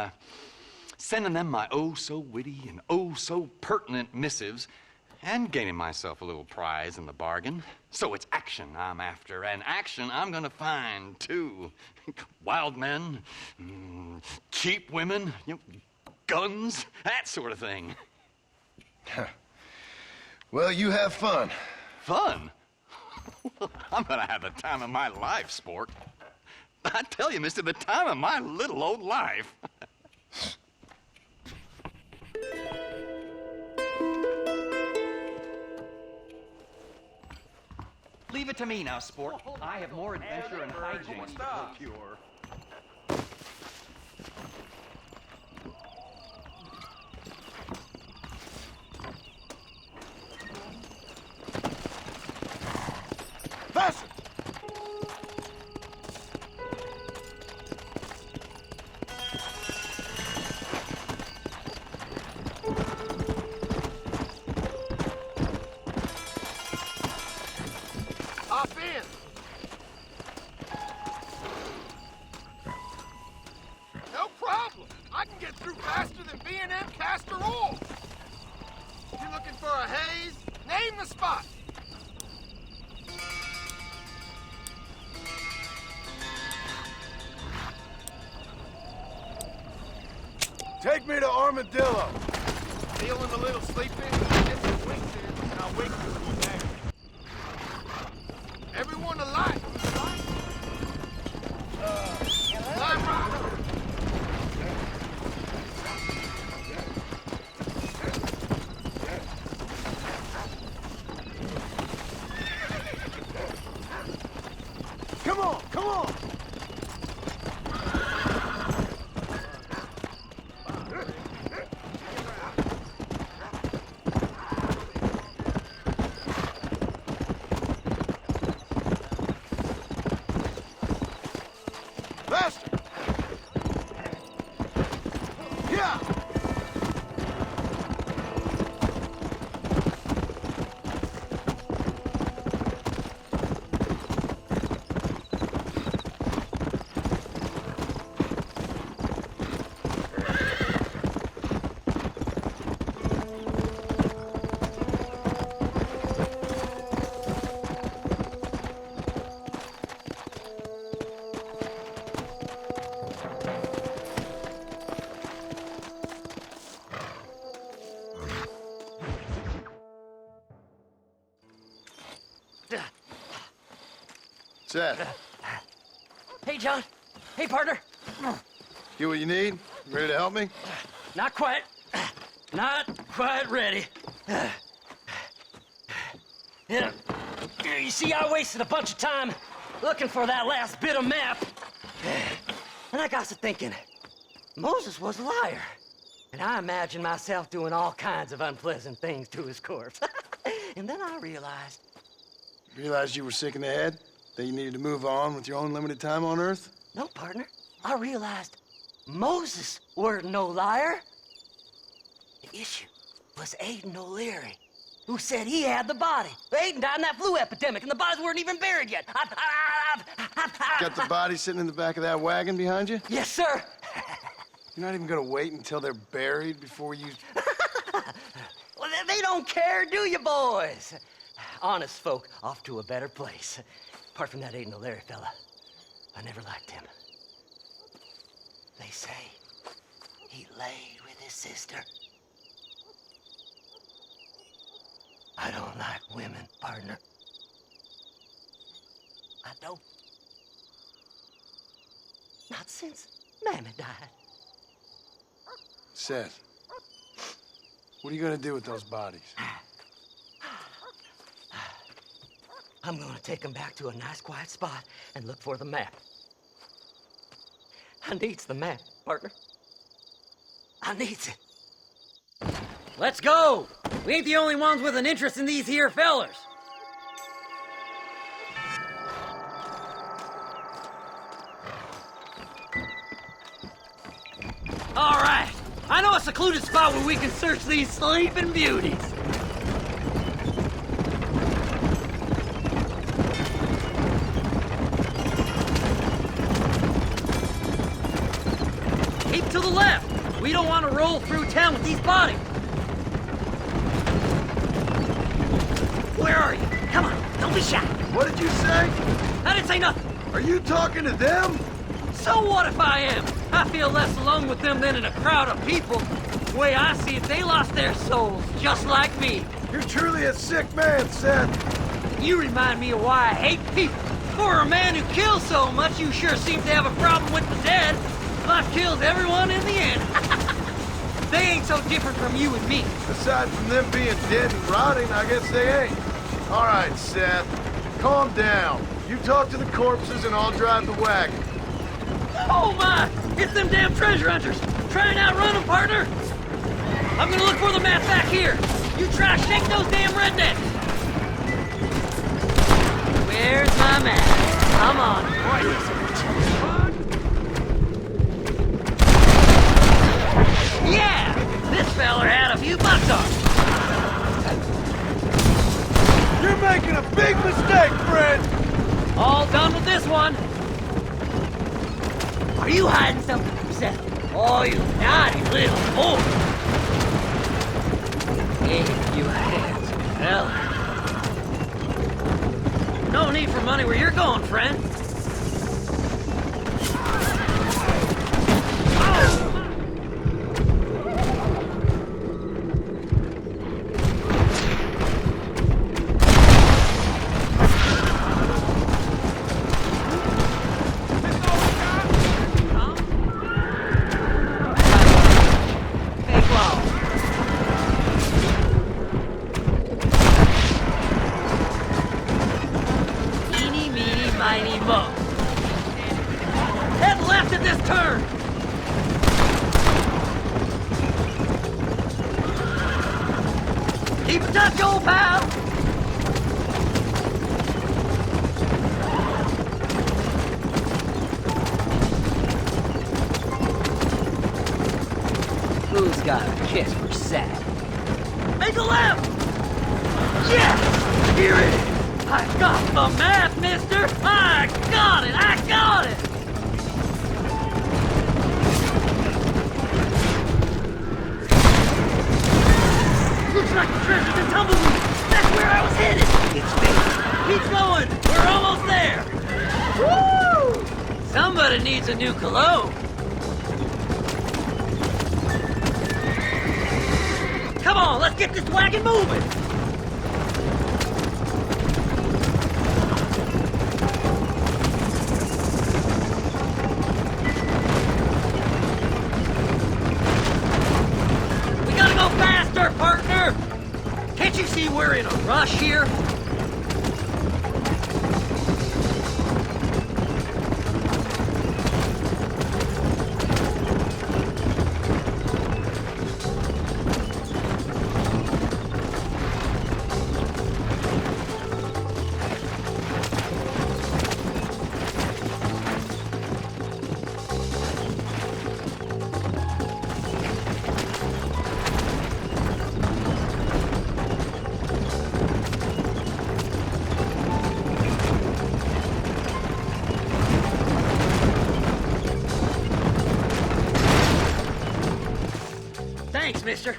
sending them my oh-so-witty and oh-so-pertinent missives and gaining myself a little prize in the bargain. So it's action I'm after, and action I'm gonna find, too. Wild men, cheap women, you know, guns, that sort of thing. Well, you have fun. Fun? I'm gonna have the time of my life, sport. I tell you, mister, the time of my little old life. Leave it to me now, sport. I have more adventure and hijinks to procure. Fasten! Hop in. No problem. I can get through faster than B&M Castor Oil. You looking for a haze? Name the spot. Take me to Armadillo. Feeling a little sleepy? Get some winks in, and I'll wake you when you're there. Everyone alive. Climb right up. Come on, come on! Faster! Yeah! Seth, Hey, John. Hey, partner. get what you need? Ready to help me? Not quite. Not quite ready. Yeah. You see, I wasted a bunch of time looking for that last bit of map. And I got to thinking, Moses was a liar. And I imagined myself doing all kinds of unpleasant things to his corpse. And then I realized... Realized you were sick in the head? That you needed to move on with your own limited time on Earth? No, partner. I realized Moses weren't no liar. The issue was Aiden O'Leary, who said he had the body. Aiden died in that flu epidemic, and the bodies weren't even buried yet. Got the body sitting in the back of that wagon behind you? Yes, sir. You're not even gonna wait until they're buried before you... Well, they don't care, do you, boys? honest folk off to a better place. Apart from that Aiden O'Leary fella, I never liked him. They say he laid with his sister. I don't like women, partner. I don't. Not since Mammy died. Seth, what are you gonna do with those bodies? I'm gonna take them back to a nice quiet spot and look for the map. I needs the map, partner. I needs it. Let's go! We ain't the only ones with an interest in these here fellers. All right, I know a secluded spot where we can search these sleeping beauties. Keep to the left. We don't want to roll through town with these bodies. Where are you? Come on, don't be shy. What did you say? I didn't say nothing. Are you talking to them? So what if I am? I feel less alone with them than in a crowd of people. The way I see it, they lost their souls, just like me. You're truly a sick man, Seth. You remind me of why I hate people. For a man who kills so much, you sure seem to have a problem with the dead. Life kills everyone in the end. They ain't so different from you and me. Aside from them being dead and rotting, I guess they ain't. All right, Seth, calm down. You talk to the corpses and I'll drive the wagon. Oh my! It's them damn treasure hunters! Try and outrun them, partner! I'm gonna look for the map back here! You try to shake those damn rednecks! Where's my map? Come on, yeah! This feller had a few bucks on him. You're making a big mistake, friend! All done with this one. Are you hiding something from Seth? Oh, you naughty little boy. Ain't you handsome fella? No need for money where you're going, friend. Head left at this turn! Keep in touch, old pal! Who's got a kiss for Seth? Make a left! Yes! Here it is! I got the map, mister! I got it! I got it! Looks like the treasure's in Tumbleweed! That's where I was headed! It's me! Keep going! We're almost there! Woo! Somebody needs a new cologne! Come on, let's get this wagon moving! Partner! Can't you see we're in a rush here? Thanks, mister.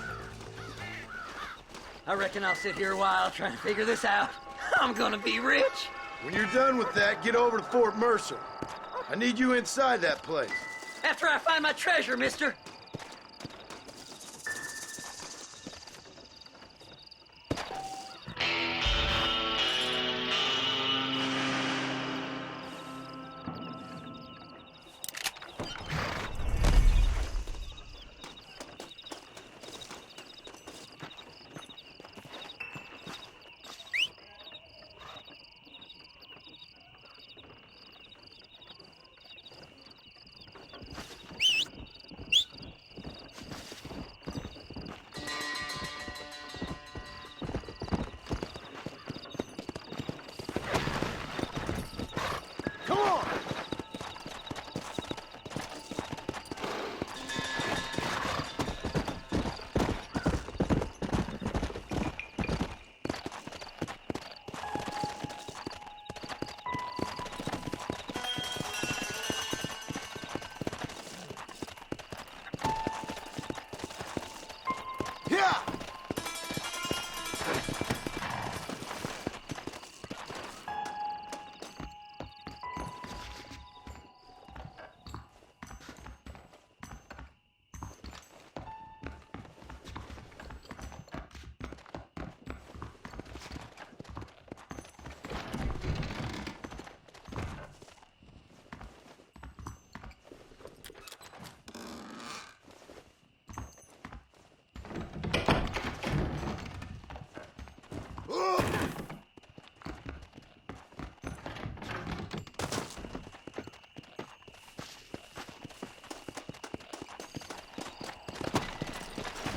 I reckon I'll sit here a while trying to figure this out. I'm gonna be rich. When you're done with that, get over to Fort Mercer. I need you inside that place. After I find my treasure, mister.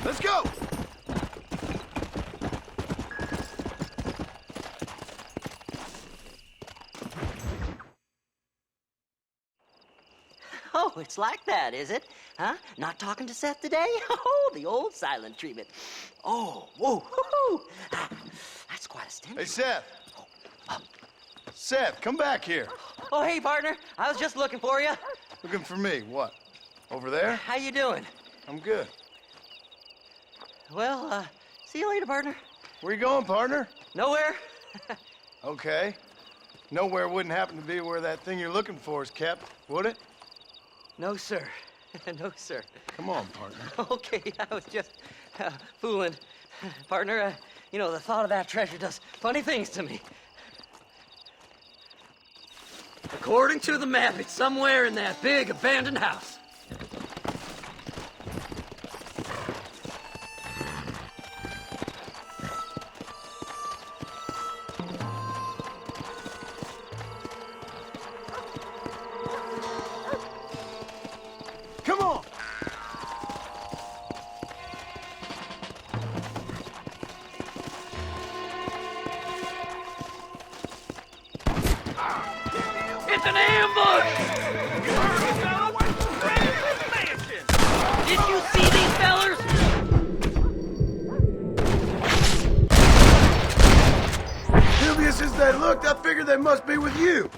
Let's go! Oh, it's like that, is it? Huh? Not talking to Seth today? Oh, the old silent treatment. Oh, whoa, whoo-hoo. That's quite a stench. Hey, Seth. Seth, come back here. Oh, hey, partner. I was just looking for you. Looking for me? What? Over there? How you doing? I'm good. Well, see you later, partner. Where you going, partner? Nowhere. Okay. Nowhere wouldn't happen to be where that thing you're looking for is kept, would it? No, sir. No, sir. Come on, partner. Okay, I was just fooling. Partner, you know, the thought of that treasure does funny things to me. According to the map, it's somewhere in that big abandoned house. Come on! It's an ambush! Did you see these fellers? Dubious as they looked, I figured they must be with you.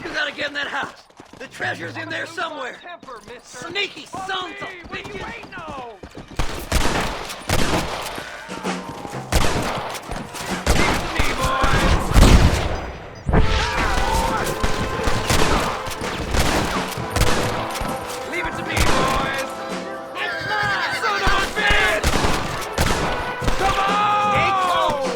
You gotta get in that house. The treasure's in there somewhere. Sneaky sons of bitches! Leave it to me, boys! It's mine! Son of a bitch! Come on! Stay close!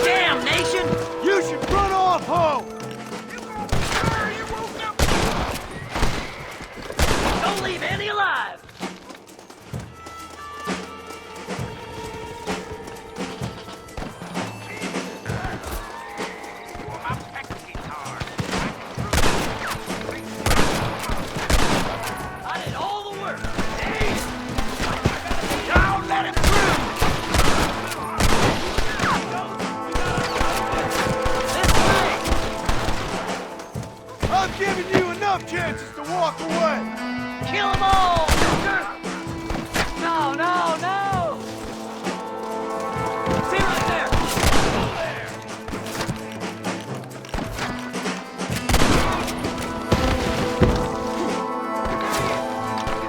Damnation! You should run off home! Don't leave any alive! I did all the work. Don't let him through! I've given you enough chances to walk away. Kill them all, mister! No, no, no! See right there!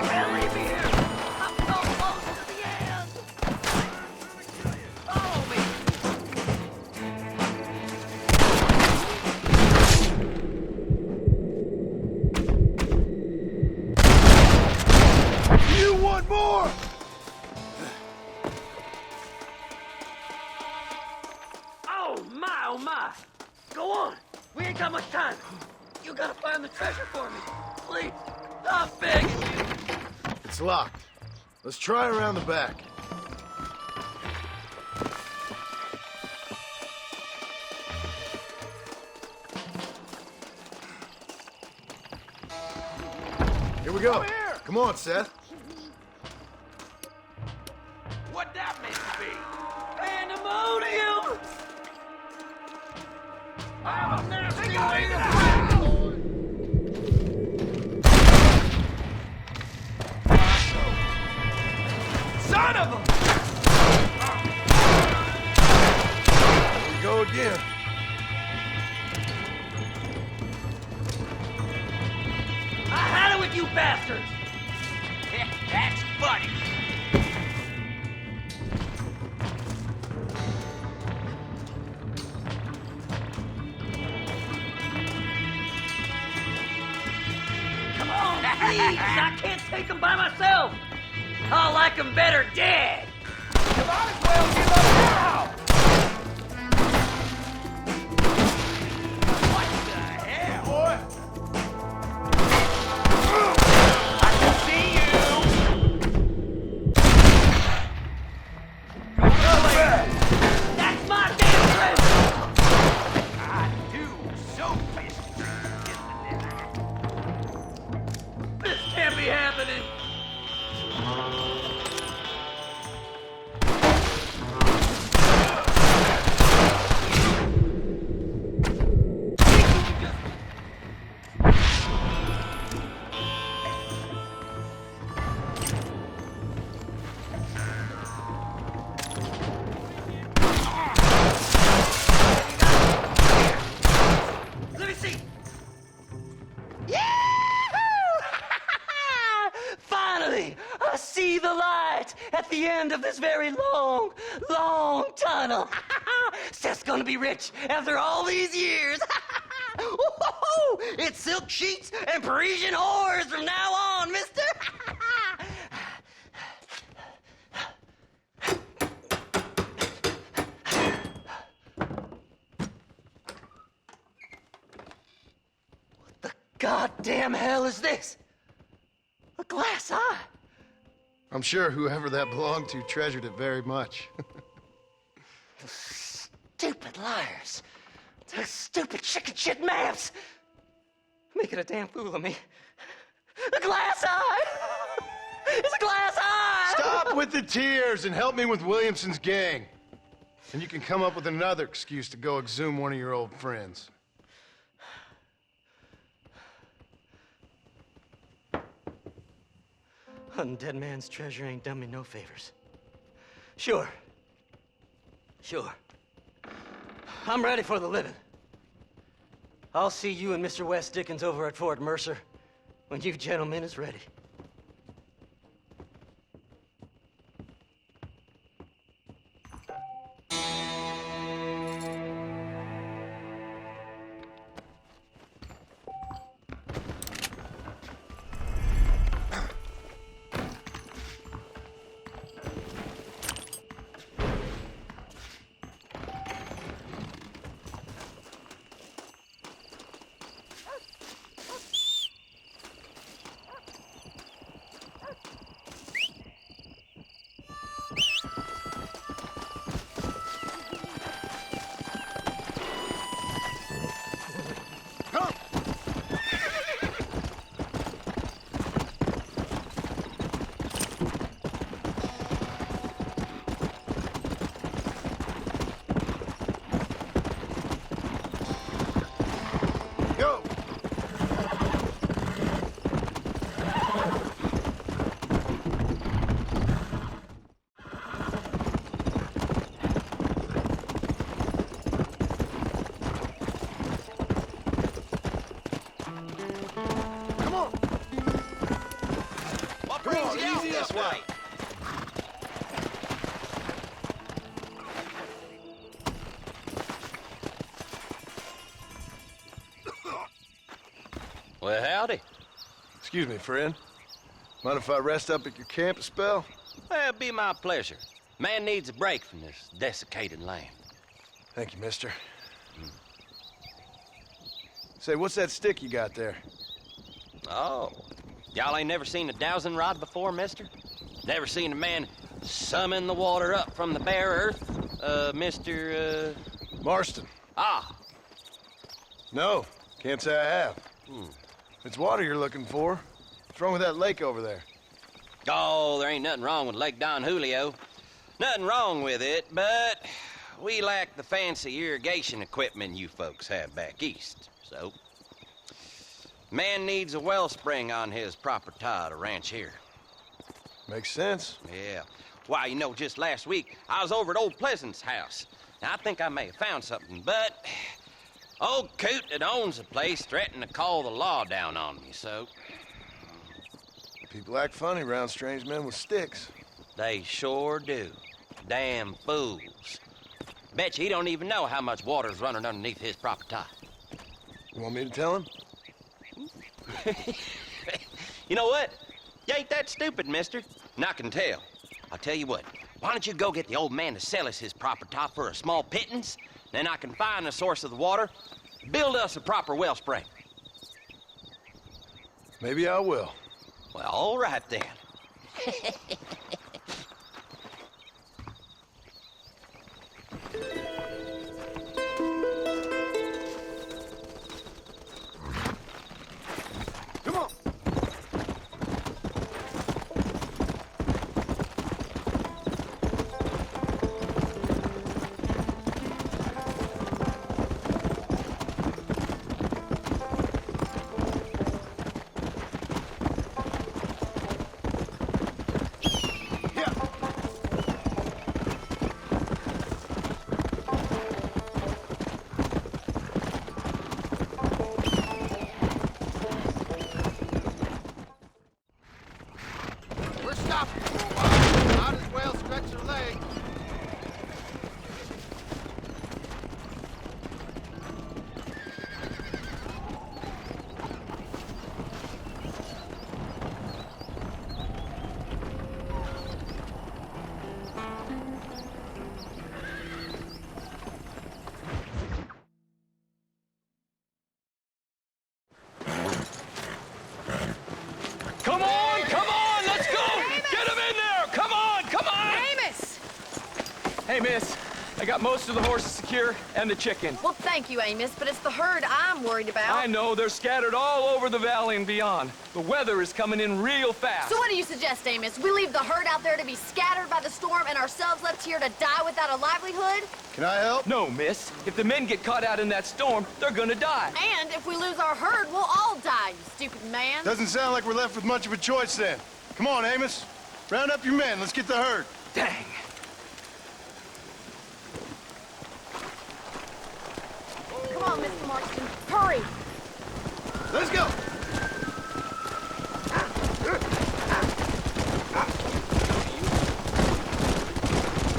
Can't leave me here! I'm so close to the end! Follow me! Oh my. Go on. We ain't got much time. You gotta find the treasure for me. Please. I'm begging you. It's locked. Let's try around the back. Here we go. Come on, Seth. What that meant to be? Pandemonium! I have a nasty way to Son of a... Here we go again. I had it with you bastards! That's funny. Come on, please! I can't take them by myself! I'll like them better dead! You might as well give up now! What the hell? Boy? I can see you! Go away! That's my damn treasure! I do so miss you. This can't be happening! Let me see! Finally, I see the light at the end of this very long tunnel. Seth's gonna be rich after all these years. It's silk sheets and Parisian whores from now on, mister. What the goddamn hell is this? A glass eye? I'm sure whoever that belonged to treasured it very much. Stupid liars. Those stupid chicken shit maps. Making a damn fool of me. A glass eye! It's a glass eye! Stop with the tears and help me with Williamson's gang. And you can come up with another excuse to go exhume one of your old friends. Hunting dead man's treasure ain't done me no favors. Sure. I'm ready for the living. I'll see you and Mr. West Dickens over at Fort Mercer when you gentlemen is ready. This way. Well, howdy. Excuse me, friend. Mind if I rest up at your camp a spell? Well, it'd be my pleasure. Man needs a break from this desiccated land. Thank you, mister. Say, what's that stick you got there? Oh, y'all ain't never seen a dowsing rod before, mister? Never seen a man summon the water up from the bare earth? Mr. Marston. Ah. No, can't say I have. It's water you're looking for. What's wrong with that lake over there? Oh, there ain't nothing wrong with Lake Don Julio. Nothing wrong with it, but we lack the fancy irrigation equipment you folks have back east, so... Man needs a wellspring on his property to ranch here. Makes sense. Yeah. Why, you know, just last week, I was over at Old Pleasant's house. Now, I think I may have found something, but... Old Coot that owns the place threatened to call the law down on me, so... People act funny around strange men with sticks. They sure do. Damn fools. Bet you he don't even know how much water's running underneath his property. You want me to tell him? You know what? You ain't that stupid, mister. And I can tell. I'll tell you what. Why don't you go get the old man to sell us his property for a small pittance? Then I can find the source of the water, build us a proper wellspring. Maybe I will. Well, all right then. Come on. We're stopping for a while. Might as well stretch your legs. Come on, let's go! Get him in there! Come on! Amos! Hey, miss, I got most of the horses secure and the chicken. Well, thank you, Amos, but it's the herd I'm worried about. I know, they're scattered all over the valley and beyond. The weather is coming in real fast. So what do you suggest, Amos? We leave the herd out there to be scattered by the storm and ourselves left here to die without a livelihood? Can I help? No, miss. If the men get caught out in that storm, they're gonna die. And if we lose our herd, we'll all die, you stupid man. Doesn't sound like we're left with much of a choice then. Come on, Amos. Round up your men. Let's get the herd. Dang. Come on, Mr. Marston. Hurry. Let's go.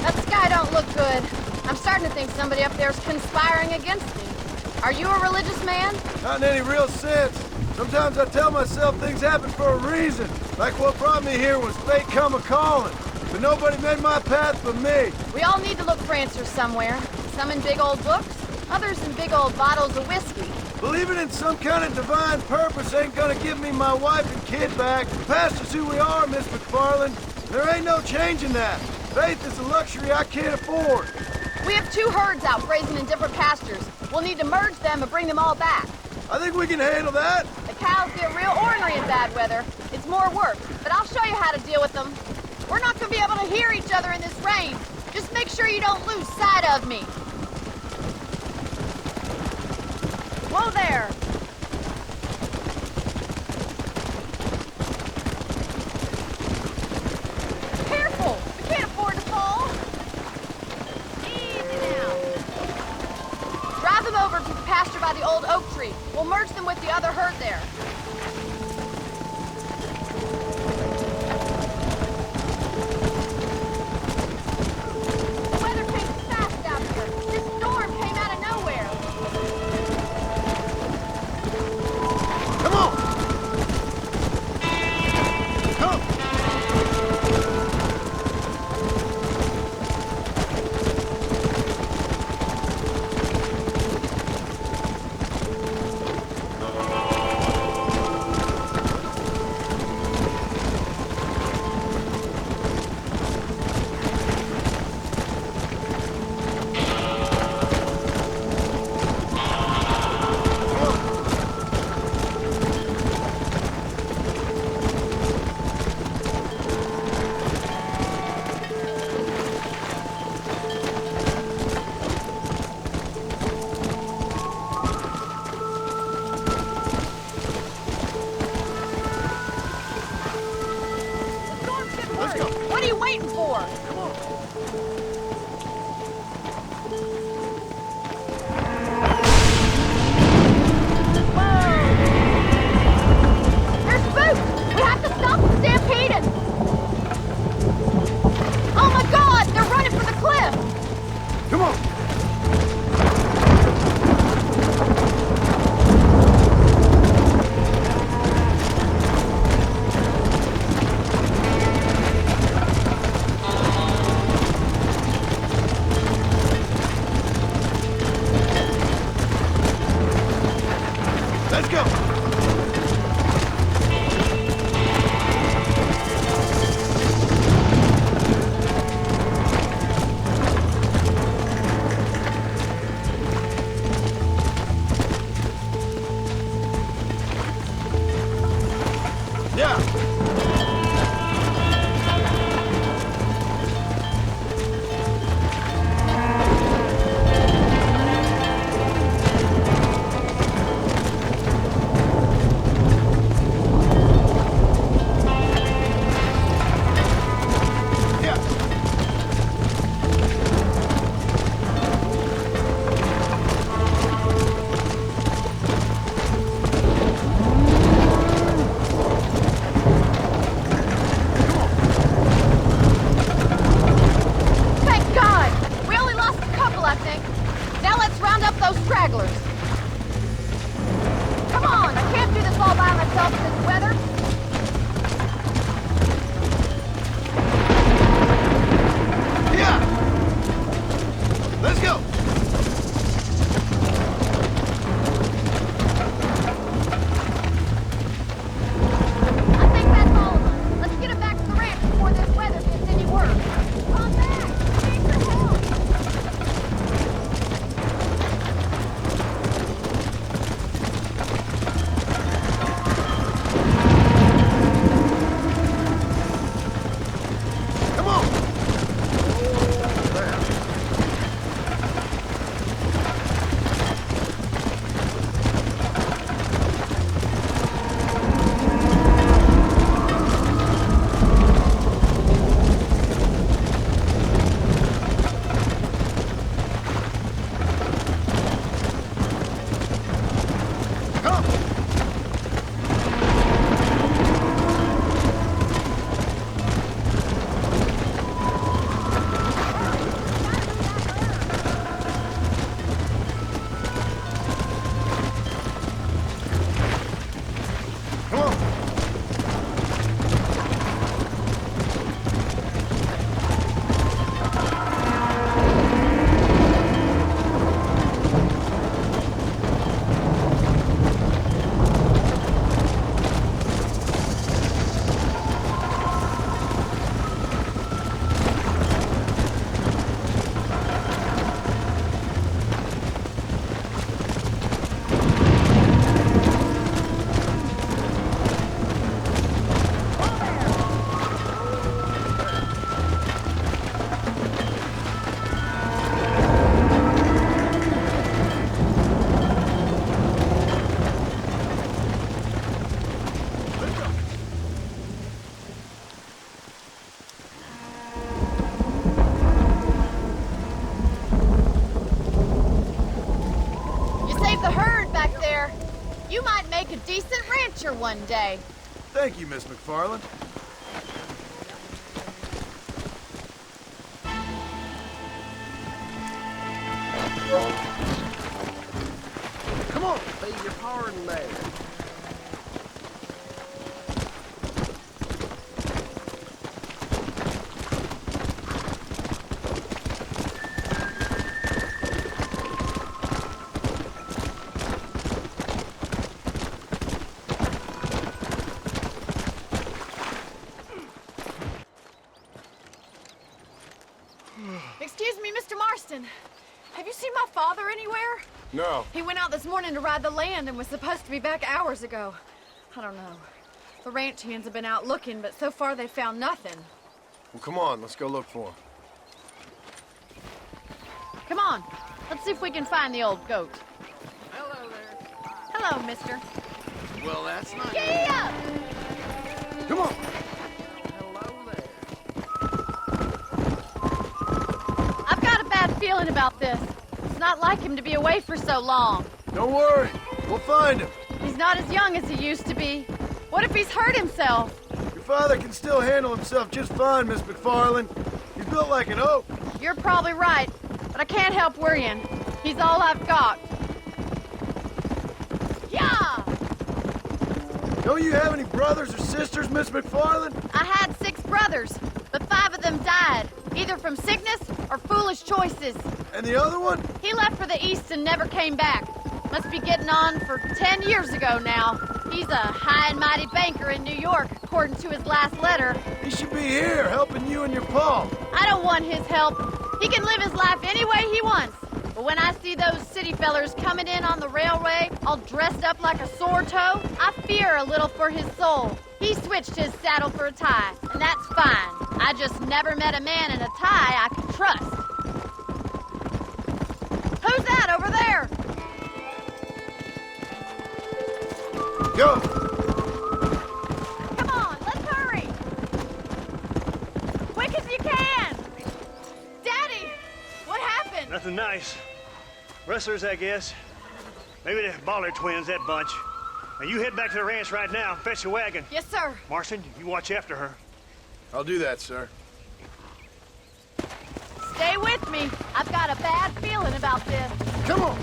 That sky don't look good. I'm starting to think somebody up there's conspiring against me. Are you a religious man? Not in any real sense. Sometimes I tell myself things happen for a reason. Like what brought me here was fate come a-calling. But nobody made my path but me. We all need to look for answers somewhere. Some in big old books, others in big old bottles of whiskey. Believing in some kind of divine purpose ain't gonna give me my wife and kid back. The past is who we are, Miss McFarland. There ain't no changing that. Faith is a luxury I can't afford. We have 2 herds out grazing in different pastures. We'll need to merge them and bring them all back. I think we can handle that. The cows get real ornery in bad weather. It's more work, but I'll show you how to deal with them. We're not gonna be able to hear each other in this rain. Just make sure you don't lose sight of me. Whoa there! Careful! We can't afford to fall! Easy now. Drive them over to the pasture by the old oak tree. We'll merge them with the other herd there. The weather changes fast out here. This storm came out of nowhere. Come on! Come! Let's go! One day. Thank you, Miss McFarland. Come on, beg your pardon there. Excuse me, Mr. Marston. Have you seen my father anywhere? No. He went out this morning to ride the land and was supposed to be back hours ago. I don't know. The ranch hands have been out looking, but so far they've found nothing. Well, come on, let's go look for him. Come on. Let's see if we can find the old goat. Hello there. Hello, mister. Well, that's not... Giddy up! Come on! Hello there. I've got a bad feeling about this. It's not like him to be away for so long. Don't worry. We'll find him. He's not as young as he used to be. What if he's hurt himself? Your father can still handle himself just fine, Miss McFarland. He's built like an oak. You're probably right, but I can't help worrying. He's all I've got. Yeah! Don't you have any brothers or sisters, Miss McFarland? I had 6 brothers, but 5 of them died, either from sickness or foolish choices. And the other one? He left for the east and never came back. Must be getting on for 10 years ago now. He's a high and mighty banker in New York, according to his last letter. He should be here helping you and your pa. I don't want his help. He can live his life any way he wants. But when I see those city fellers coming in on the railway, all dressed up like a sore toe, I fear a little for his soul. He switched his saddle for a tie, and that's fine. I just never met a man in a tie I could trust. Who's that over there? Go! Come on, let's hurry! Quick as you can! Daddy! What happened? Nothing nice. Rustlers, I guess. Maybe the Bollard twins, that bunch. Now you head back to the ranch right now and fetch a wagon. Yes, sir. Marston, you watch after her. I'll do that, sir. Stay with me. I've got a bad feeling about this. Come on!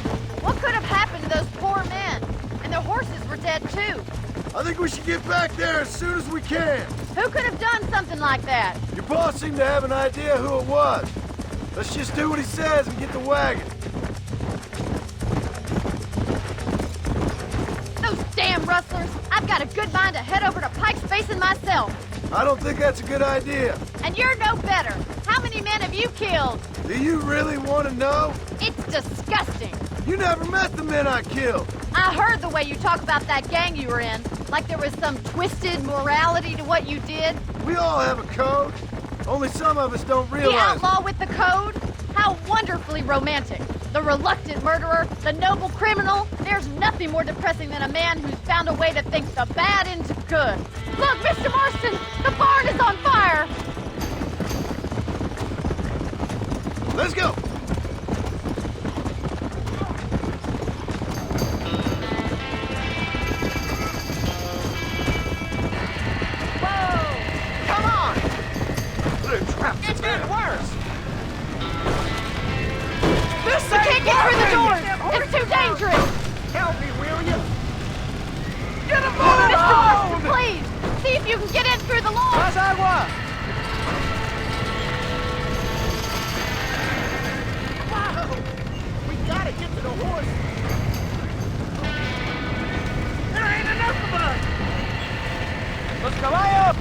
What could have happened to those poor men? And their horses were dead, too. I think we should get back there as soon as we can. Who could have done something like that? Your boss seemed to have an idea who it was. Let's just do what he says and get the wagon. Those damn rustlers! I've got a good mind to head over to Pike's Basin myself. I don't think that's a good idea. And you're no better. How many men have you killed? Do you really want to know? It's disgusting. You never met the men I killed. I heard the way you talk about that gang you were in. Like there was some twisted morality to what you did. We all have a code. Only some of us don't realize The outlaw with the code? How wonderfully romantic. The reluctant murderer, the noble criminal. There's nothing more depressing than a man who's found a way to think the bad into good. Look, Mr. Marston, the barn is on fire. Let's go. Come on! It's getting worse! We can't get through the doors! It's too dangerous! Help me, will you? Get him Mr. Marston, please! See if you can get in through the lawn! Wow! We gotta get to the horse! There ain't enough of us! Los caballos!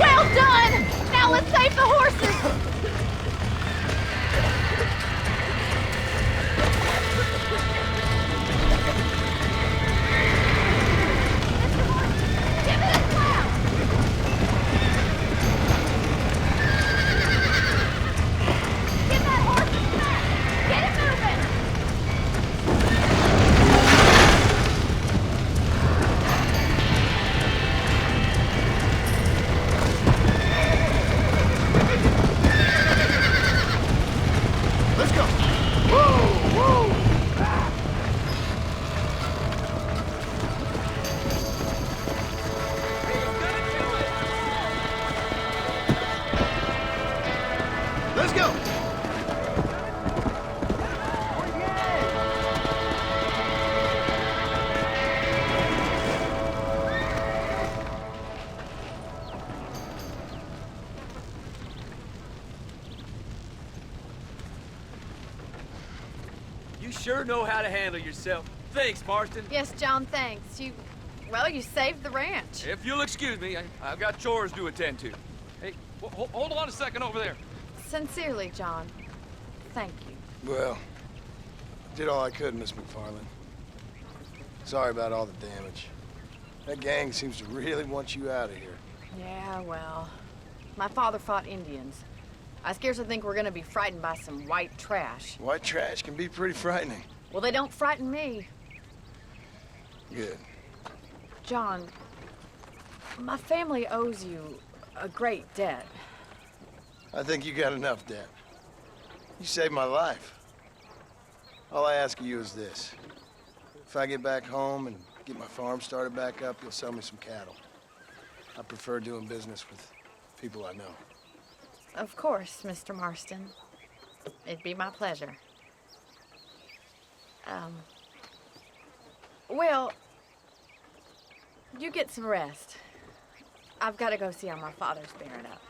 Well done! Now let's save the horses! Give it a slap! Get that horse back! Get it moving! Let's go. Whoa, whoa. Let's go. You sure know how to handle yourself. Thanks, Marston. Yes, John, thanks. You saved the ranch. If you'll excuse me, I've got chores to attend to. Hey, hold on a second over there. Sincerely, John. Thank you. Well, did all I could, Miss McFarland. Sorry about all the damage. That gang seems to really want you out of here. Yeah, well, my father fought Indians. I scarcely think we're gonna be frightened by some white trash. White trash can be pretty frightening. Well, they don't frighten me. Good. John, my family owes you a great debt. I think you got enough debt. You saved my life. All I ask of you is this. If I get back home and get my farm started back up, you'll sell me some cattle. I prefer doing business with people I know. Of course, Mr. Marston. It'd be my pleasure. Well, you get some rest. I've got to go see how my father's bearing up.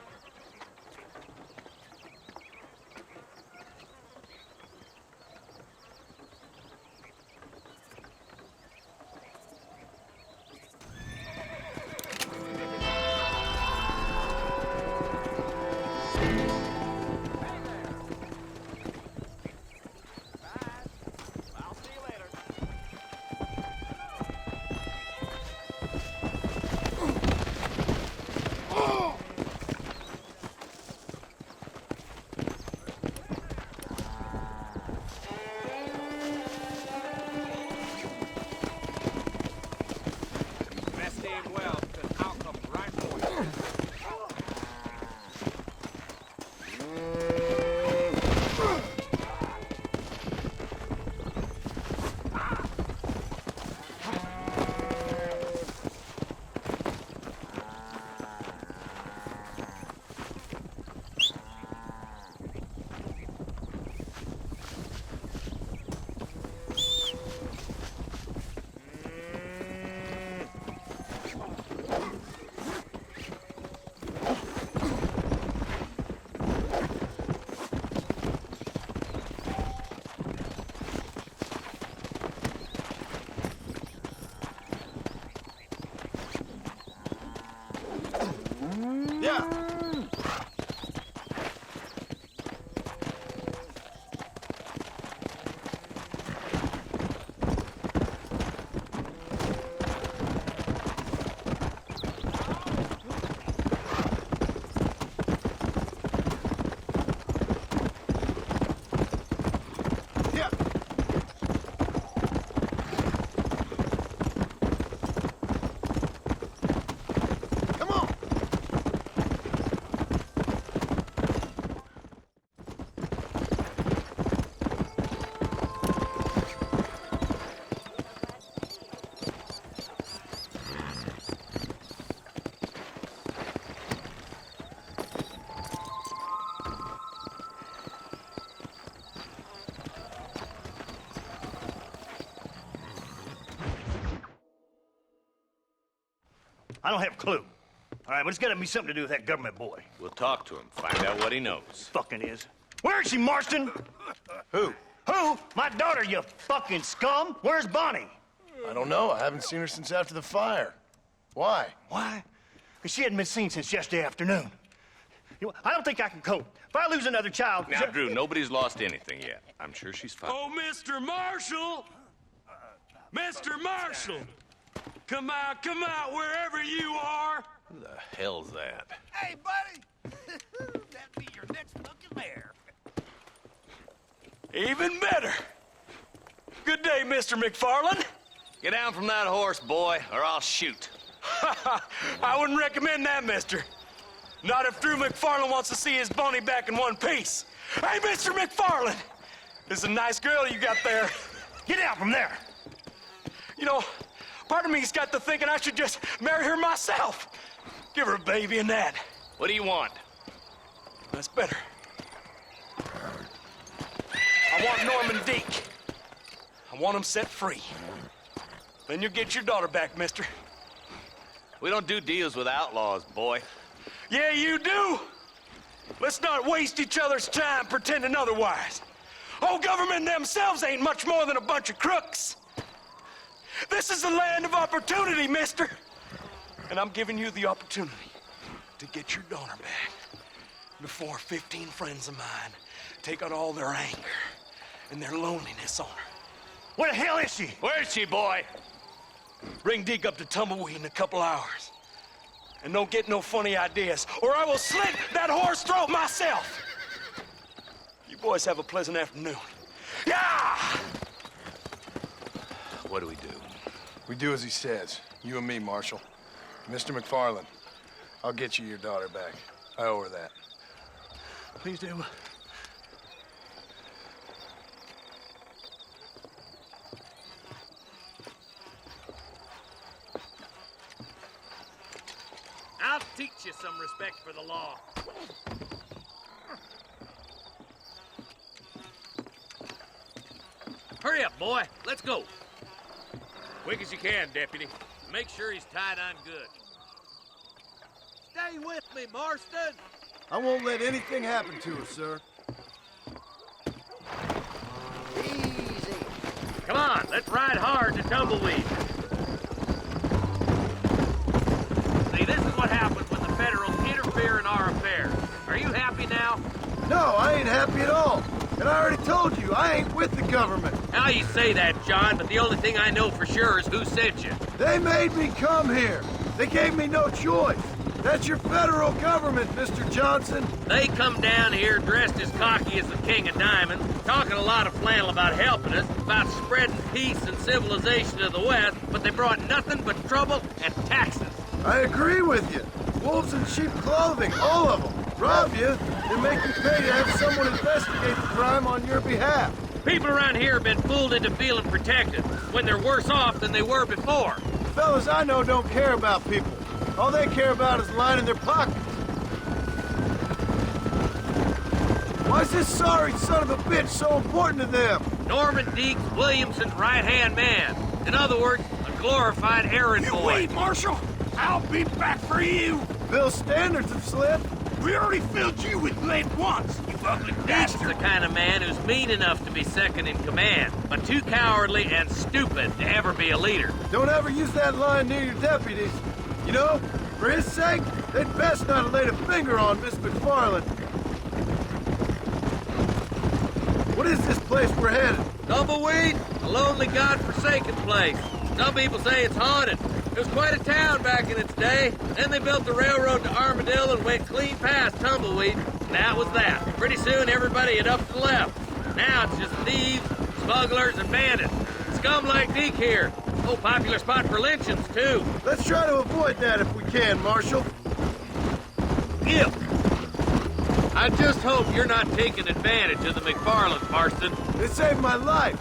I don't have a clue. All right, but it's got to be something to do with that government boy. We'll talk to him, find out what he knows. Fucking is. Where is she, Marston? Who? Who? My daughter, you fucking scum. Where's Bonnie? I don't know. I haven't seen her since after the fire. Why? Why? Because she hadn't been seen since yesterday afternoon. You know, I don't think I can cope. If I lose another child... Now, Drew, nobody's lost anything yet. I'm sure she's fine. Oh, Mr. Marshall! Mr. Marshall! Come out, wherever you are! Who the hell's that? Hey, buddy! That'd be your next looking mare. Even better! Good day, Mr. McFarland. Get down from that horse, boy, or I'll shoot. I wouldn't recommend that, mister. Not if Drew McFarland wants to see his Bonnie back in one piece. Hey, Mr. McFarland! This is a nice girl you got there. Get out from there! You know, part of me's got to thinking I should just marry her myself. Give her a baby and that. What do you want? That's better. I want Norman Deek. I want him set free. Then you'll get your daughter back, mister. We don't do deals with outlaws, boy. Yeah, you do. Let's not waste each other's time pretending otherwise. Old government themselves ain't much more than a bunch of crooks. This is the land of opportunity, mister. And I'm giving you the opportunity to get your daughter back before 15 friends of mine take out all their anger and their loneliness on her. Where the hell is she? Where is she, boy? Bring Deke up to Tumbleweed in a couple hours. And don't get no funny ideas, or I will slit that horse's throat myself. boys have a pleasant afternoon. What do we do? We do as he says. You and me, Marshal. Mr. McFarland, I'll get you your daughter back. I owe her that. Please do. I'll teach you some respect for the law. Hurry up, boy. Let's go. Quick as you can, Deputy. Make sure he's tied on good. Stay with me, Marston. I won't let anything happen to her, sir. Come on, let's ride hard to Tumbleweed. See, this is what happens when the Federals interfere in our affairs. Are you happy now? No, I ain't happy at all. And I already told you, I ain't with the government. Now you say that, John, but the only thing I know for sure is who sent you. They made me come here. They gave me no choice. That's your federal government, Mr. Johnson. They come down here dressed as cocky as the King of Diamonds, talking a lot of flannel about helping us, about spreading peace and civilization to the West, but they brought nothing but trouble and taxes. I agree with you. Wolves in sheep clothing, all of them. Rob you, then make you pay to have someone investigate the crime on your behalf. People around here have been fooled into feeling protected, when they're worse off than they were before. The fellas I know don't care about people. All they care about is lining their pockets. Why's this sorry son of a bitch so important to them? Norman Deeks Williamson's right-hand man. In other words, a glorified errand boy. Wait, Marshal! I'll be back for you! Bill's standards have slipped. We already filled you with lead once, you ugly Deeks is bastard! the kind of man who's mean enough to be second in command, but too cowardly and stupid to ever be a leader. Don't ever use that line near your deputies. You know, for his sake, they'd best not have laid a finger on Miss McFarland. What is this place we're headed? Tumbleweed, a lonely, god-forsaken place. Some people say it's haunted. It was quite a town back in its day. Then they built the railroad to Armadillo and went clean past Tumbleweed. And that was that. Pretty soon, everybody had up and left. Now it's just thieves, smugglers, and bandits. Scum like Deke here. Oh, popular spot for lynchings, too. Let's try to avoid that if we can, Marshal. Yeah. I just hope you're not taking advantage of the McFarlands, Marston. They saved my life.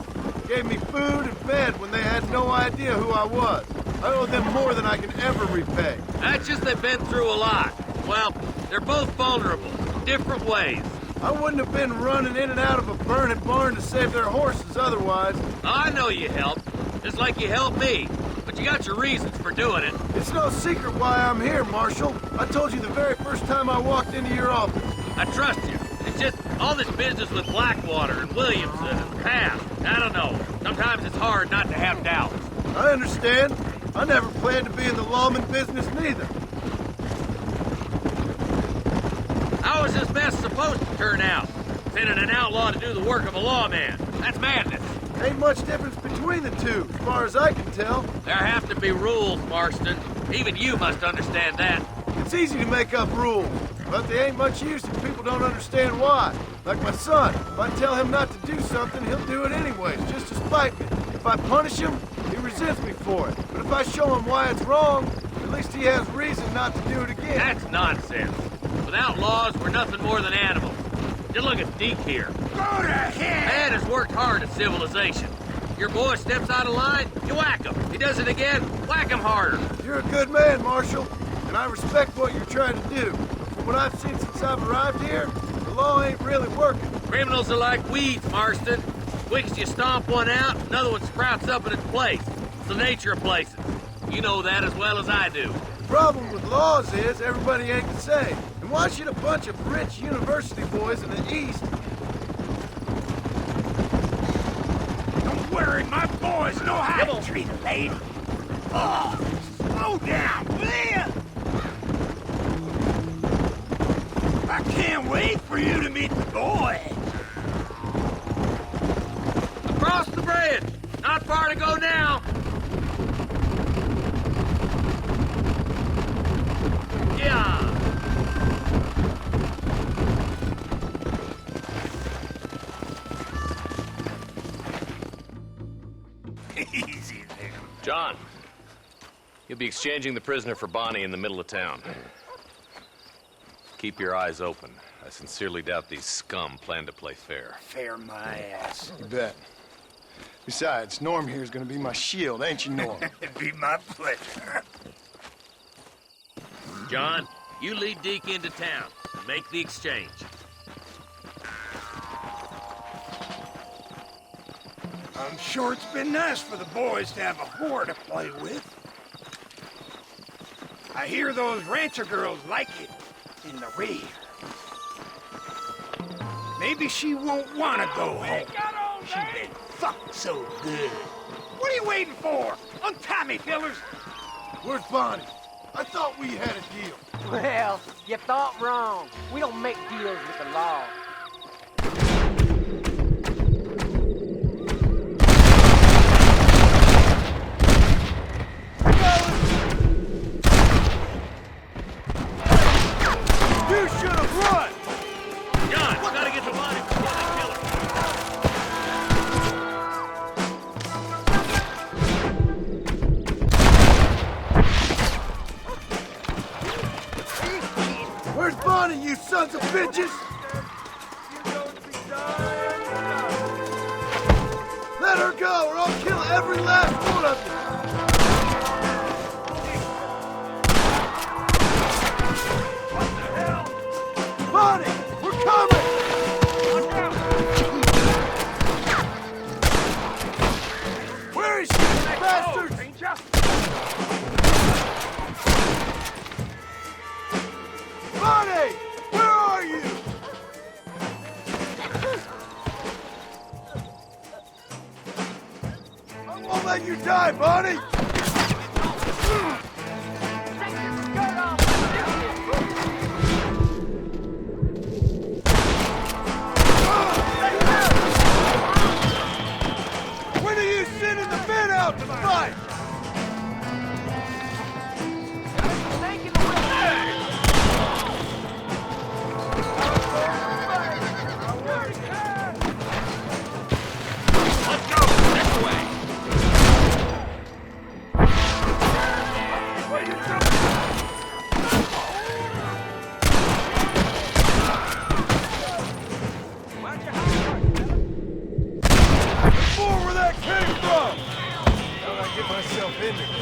Gave me food and bed when they had no idea who I was. I owe them more than I can ever repay. That's just they've been through a lot. Well, they're both vulnerable, in different ways. I wouldn't have been running in and out of a burning barn to save their horses otherwise. I know you helped, just like you helped me. But you got your reasons for doing it. It's no secret why I'm here, Marshal. I told you the very first time I walked into your office. I trust you. It's just all this business with Blackwater and Williamson and Path. I don't know. Sometimes it's hard not to have doubts. I understand. I never planned to be in the lawman business neither. How is this mess supposed to turn out? Sending an outlaw to do the work of a lawman. That's madness. Ain't much difference between the two, as far as I can tell. There have to be rules, Marston. Even you must understand that. It's easy to make up rules, but they ain't much use if people don't understand why. Like my son, if I tell him not to do something, he'll do it anyways, just to spite me. If I punish him, he resents me for it. But if I show him why it's wrong, at least he has reason not to do it again. That's nonsense. Without laws, we're nothing more than animals. Just look at Deke here. Go to hell! Man has worked hard at civilization. Your boy steps out of line, you whack him. He does it again, whack him harder. You're a good man, Marshal, and I respect what you're trying to do. But from what I've seen since I've arrived here, the law ain't really working. Criminals are like weeds, Marston. Quick as you stomp one out, another one sprouts up in its place. It's the nature of places. You know that as well as I do. The problem with laws is everybody ain't the same. And why should a bunch of rich university boys in the East... Don't worry, my boys know how to treat a lady. Oh, slow down, please! I can't wait for you to meet the boy. Across the bridge. Not far to go now. Yeah. John, you'll be exchanging the prisoner for Bonnie in the middle of town. Keep your eyes open. I sincerely doubt these scum plan to play fair. Fair my ass. You bet. Besides, Norm here's gonna be my shield, ain't you, Norm? It'd be my pleasure. John, you lead Deke into town and make the exchange. I'm sure it's been nice for the boys to have a whore to play with. I hear those rancher girls like it in the rear. Maybe she won't want to go home. She's been fucked so good. What are you waiting for? Untie me, fellers. Where's Bonnie? I thought we had a deal. Well, you thought wrong. We don't make deals with the law. You should have run! John, we gotta get the body before they kill her. Where's Bonnie, you sons of bitches? Let her go, or I'll kill every last one of you! Bonnie, we're coming! Where is she, bastards? Bonnie, where are you? I won't let you die, Bonnie! When are you sending the men out to fight? Where that came from? How'd I get myself in there?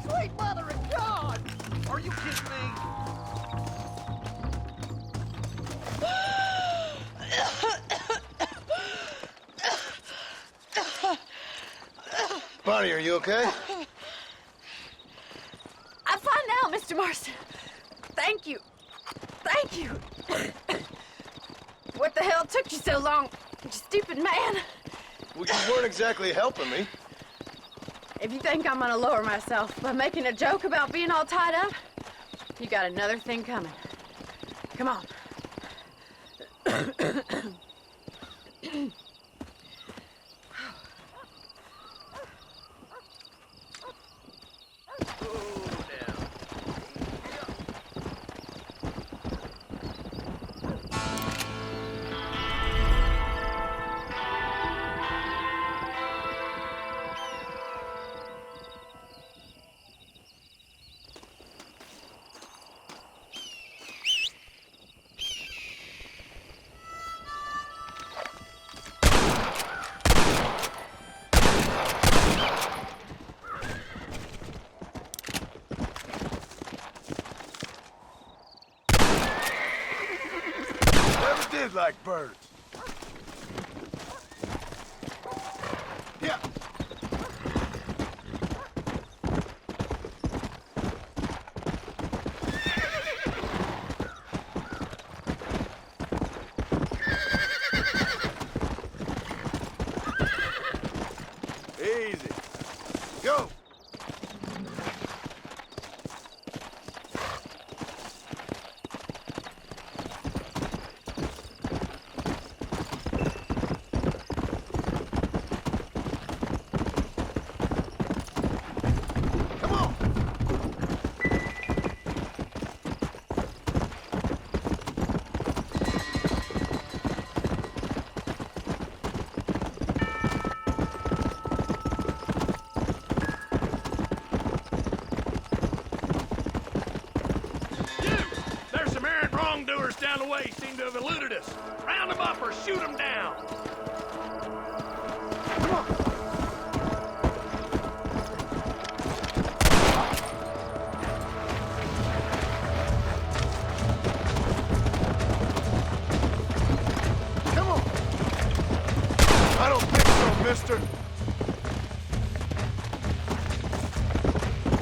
Sweet mother of God! Are you kidding me? Bonnie, are you okay? I'm fine now, Mr. Marston. Thank you. Thank you. What the hell took you so long, you stupid man? Well, you weren't exactly helping me. If you think I'm gonna lower myself by making a joke about being all tied up, you got another thing coming. Come on. Never did like birds. Yeah. Easy. Go. down the way seem to have eluded us. Round them up or shoot them down. Come on. Come on. I don't think so, mister.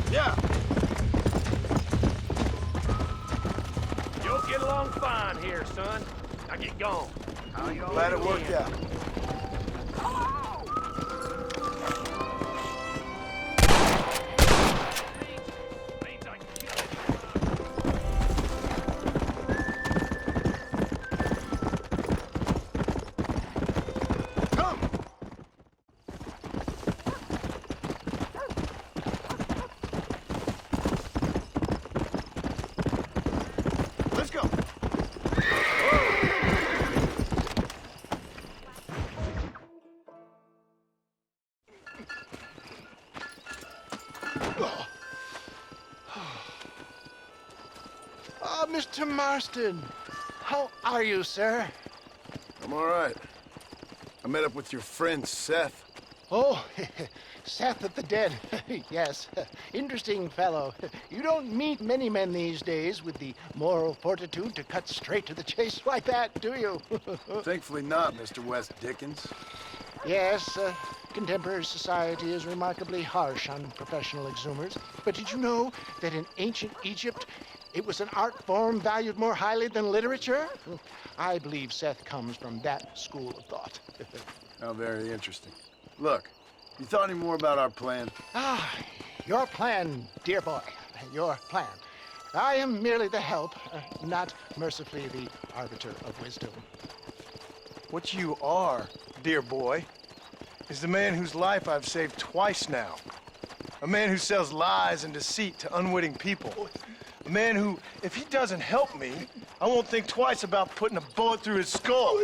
Yeah. You'll get along fine here, son. Now get going. Glad it worked out. Let's go. Oh, Mr. Marston. How are you, sir? I'm all right. I met up with your friend, Seth. Oh, Seth of the Dead. Yes, interesting fellow. You don't meet many men these days with the moral fortitude to cut straight to the chase like that, do you? Thankfully not, Mr. West Dickens. Yes, contemporary society is remarkably harsh on professional exhumers. But did you know that in ancient Egypt, it was an art form valued more highly than literature? I believe Seth comes from that school of thought. How very interesting. Look, you thought any more about our plan? Ah, your plan, dear boy, your plan. I am merely the help, not mercifully the arbiter of wisdom. What you are, dear boy, is the man whose life I've saved twice now. A man who sells lies and deceit to unwitting people. A man who, if he doesn't help me, I won't think twice about putting a bullet through his skull,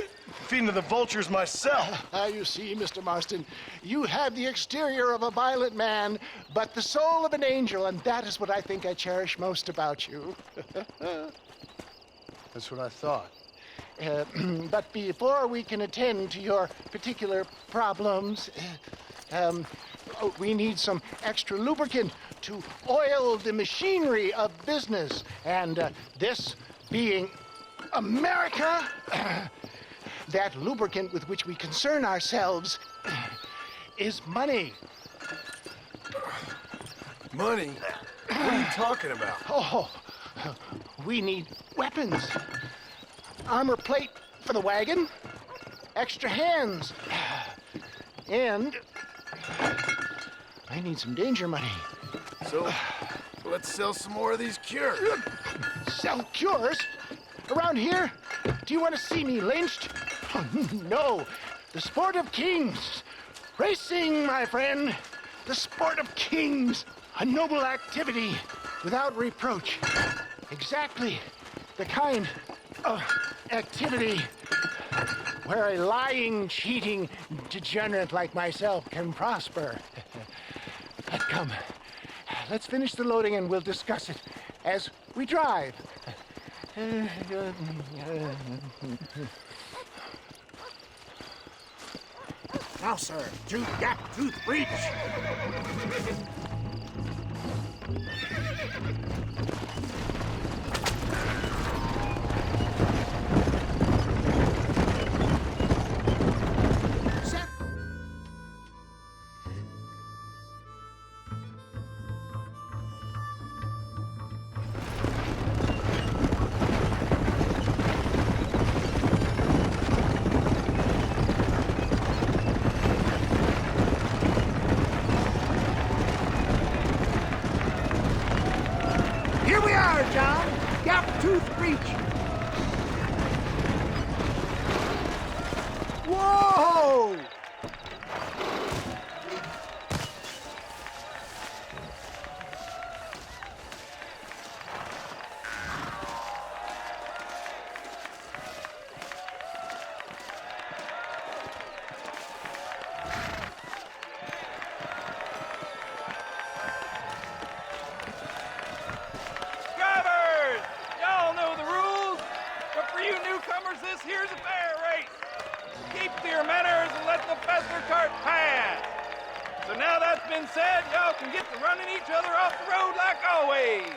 feeding to the vultures myself. You see, Mr. Marston, you have the exterior of a violent man, but the soul of an angel, and that is what I think I cherish most about you. That's what I thought. But before we can attend to your particular problems, we need some extra lubricant to oil the machinery of business. And this being America, that lubricant with which we concern ourselves is money. Money? What are you talking about? Oh, we need weapons. Armor plate for the wagon, extra hands, and I need some danger money. So, let's sell some more of these cures. Sell cures? Around here? Do you want to see me lynched? Oh, no. The sport of kings. Racing, my friend. The sport of kings. A noble activity without reproach. Exactly the kind of activity where a lying, cheating degenerate like myself can prosper. But come, let's finish the loading and we'll discuss it as we drive. Now, sir, to Gap Tooth Breach. Here we are, John. Gap Tooth Breach. Whoa! Drivers! Y'all know the rules. We're free been said, y'all can get to running each other off the road like always.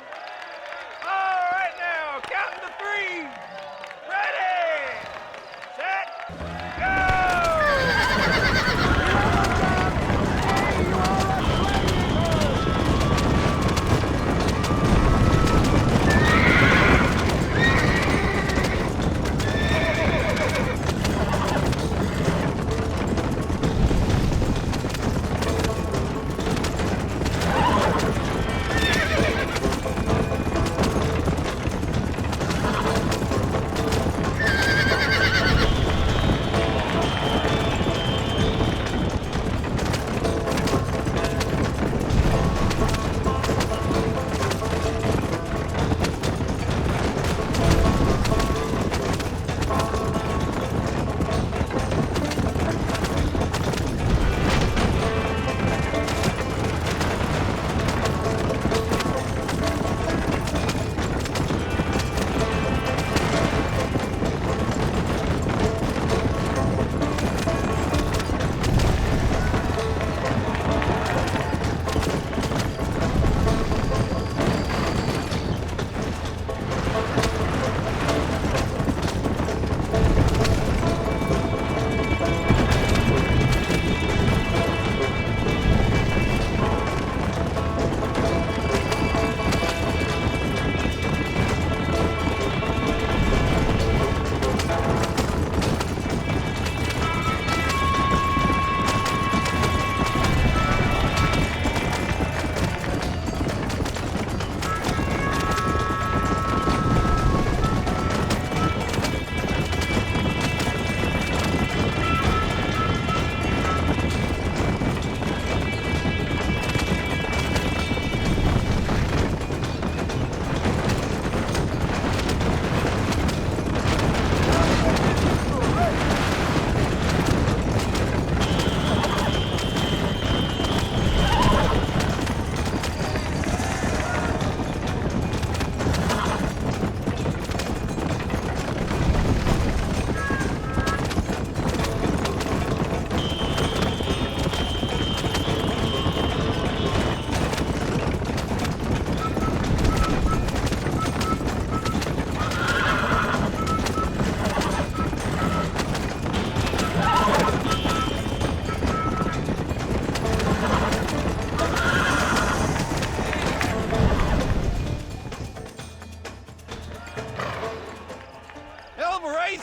All right now, counting to 3. Ready, set, go!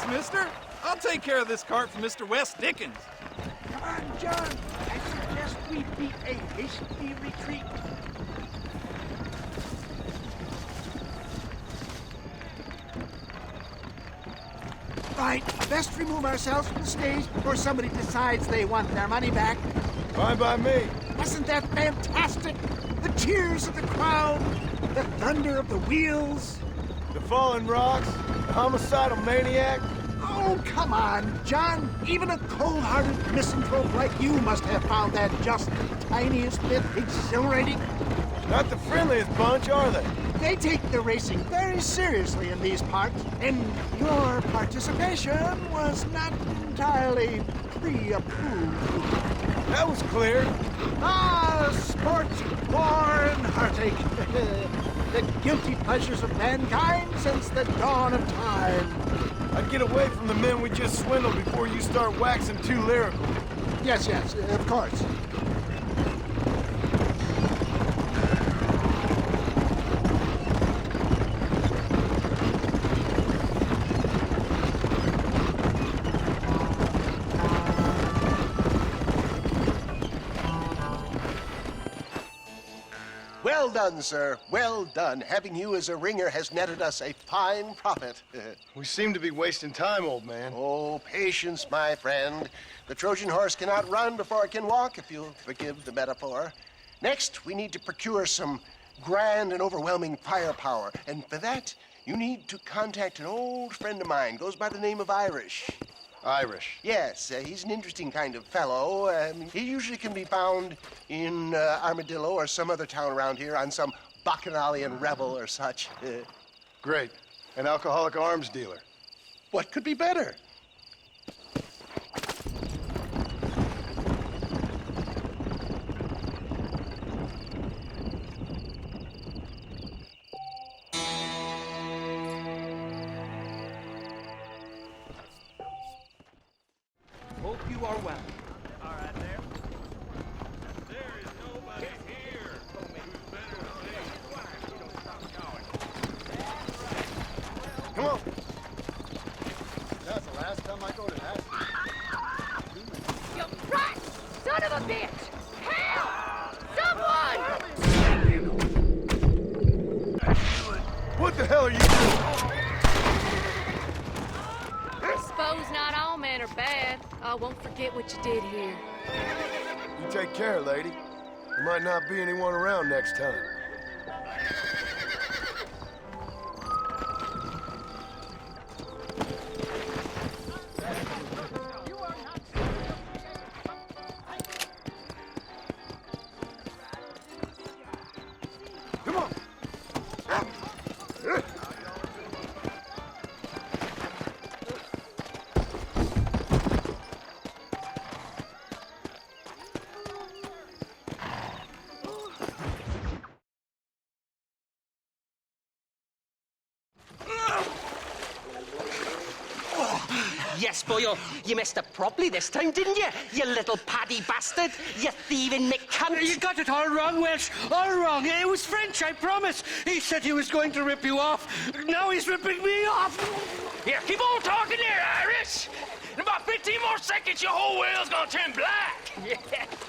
Mister. I'll take care of this cart for Mr. West Dickens. Come on, John. I suggest we beat a hasty retreat. Right, best remove ourselves from the stage before somebody decides they want their money back. Fine by me. Wasn't that fantastic? The cheers of the crowd, the thunder of the wheels. The falling rocks, the homicidal maniac. Oh, come on, John. Even a cold-hearted misanthrope like you must have found that just the tiniest bit exhilarating. Not the friendliest bunch, are they? They take the racing very seriously in these parts, and your participation was not entirely pre-approved. That was clear. Ah, sport, war, and heartache. The guilty pleasures of mankind since the dawn of time. I'd get away from the men we just swindled before you start waxing too lyrical. Yes, of course. Well done, sir. Well done. Having you as a ringer has netted us a fine profit. We seem to be wasting time, old man. Oh, patience, my friend. The Trojan horse cannot run before it can walk, if you'll forgive the metaphor. Next, we need to procure some grand and overwhelming firepower. And for that, you need to contact an old friend of mine. Goes by the name of Irish. Irish? Yes, he's an interesting kind of fellow. He usually can be found in Armadillo or some other town around here on some bacchanalian revel or such. Great. An alcoholic arms dealer. What could be better? the hell are you doing? Suppose not all men are bad. I won't forget what you did here. You take care, lady. There might not be anyone around next time. Come on. Yes, boyo, you messed up properly this time, didn't you? You little paddy bastard. You thieving McCunt. You got it all wrong, Welsh. All wrong. It was French, I promise. He said he was going to rip you off. Now he's ripping me off. Here, keep on talking there, Irish. In about 15 more seconds, your whole whale's gonna turn black.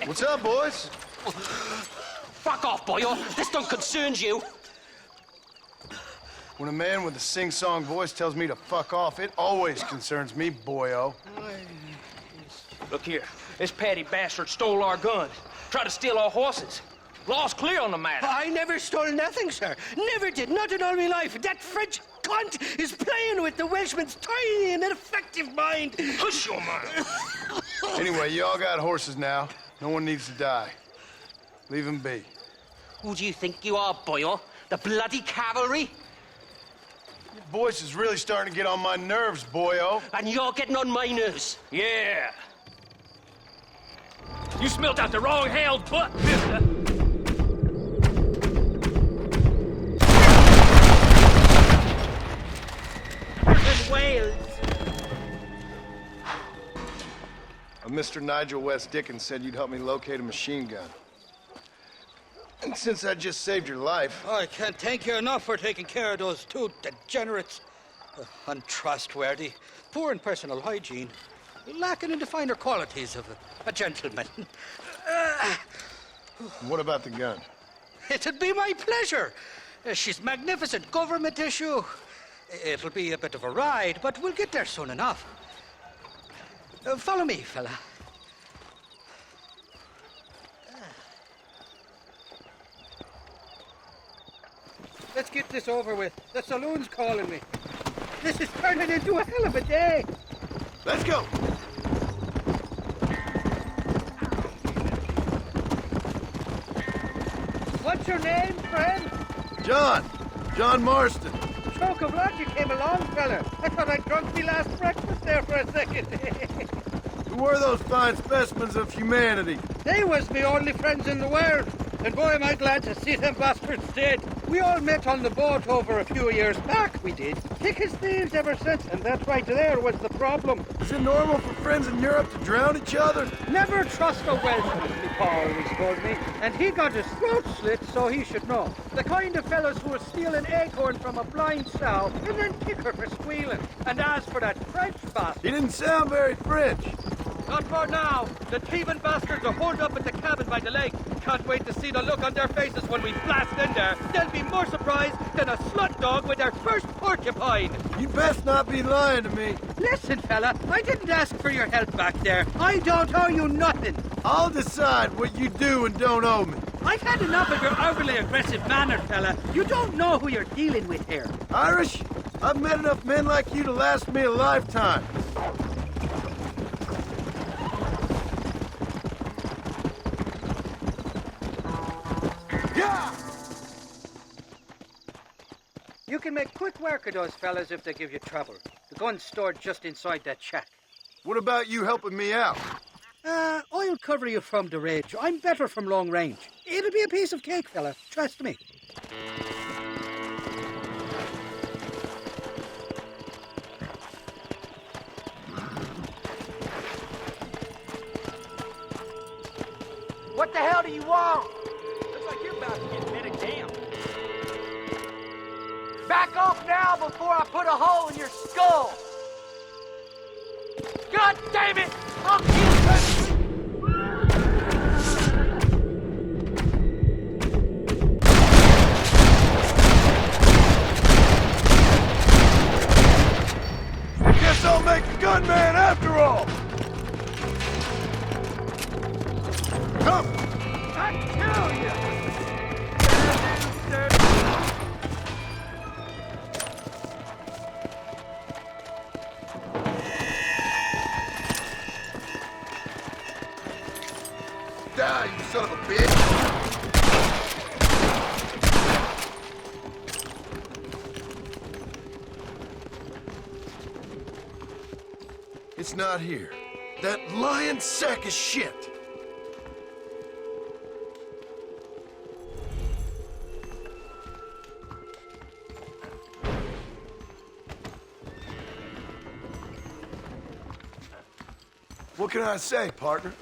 What's up, boys? Fuck off, boyo. This don't concern you. When a man with a sing-song voice tells me to fuck off, it always concerns me, boyo. Look here, this Paddy bastard stole our guns, tried to steal our horses. Law's clear on the matter. I never stole nothing, sir. Never did. Not in all my life. That French cunt is playing with the Welshman's tiny and ineffective mind. Hush your mouth. Anyway, you all got horses now. No one needs to die. Leave them be. Who do you think you are, boyo? The bloody cavalry? Your voice is really starting to get on my nerves, boyo. And you're getting on my nerves. Yeah. You smelt out the wrong hell's butt, mister. Wales. Mr. Nigel West Dickens said you'd help me locate a machine gun. And since I just saved your life... I can't thank you enough for taking care of those two degenerates. Untrustworthy, poor in personal hygiene, lacking in the finer qualities of a gentleman. What about the gun? It'd be my pleasure. She's magnificent, government issue. It'll be a bit of a ride, but we'll get there soon enough. Follow me, fella. Let's get this over with. The saloon's calling me. This is turning into a hell of a day. Let's go. What's your name, friend? John Marston. Choke of luck you came along, fella. I thought I'd drunk me last breakfast there for a second. Who were those fine specimens of humanity? They was me only friends in the world. And boy, am I glad to see them bastards dead. We all met on the boat over a few years back, we did. Thick as thieves ever since, and that right there was the problem. Is it normal for friends in Europe to drown each other? Never trust a Welshman, me pa always told me. And he got his throat slit, so he should know. The kind of fellows who will steal an acorn from a blind sow and then kick her for squealing. And as for that French bastard... He didn't sound very French. Not for now. The thieving bastards are holed up at the cabin by the lake. Can't wait to see the look on their faces when we blast in there. They'll be more surprised than a slut dog with their first porcupine. You best not be lying to me. Listen, fella, I didn't ask for your help back there. I don't owe you nothing. I'll decide what you do and don't owe me. I've had enough of your overly aggressive manner, fella. You don't know who you're dealing with here. Irish, I've met enough men like you to last me a lifetime. You can make quick work of those fellas if they give you trouble. The gun's stored just inside that shack. What about you helping me out? I'll cover you from the ridge. I'm better from long range. It'll be a piece of cake, fella. Trust me. What the hell do you want? Looks like you're about to get bedded down. Back off now before I put a hole in your skull! God damn it! I'll kill you! die, you son of a bitch! It's not here. That lying sack of shit! What can I say, partner?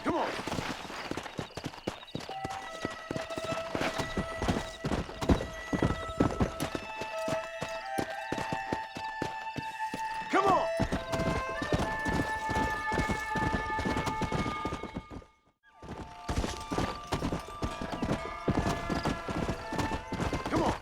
Come on! Come on! Come on!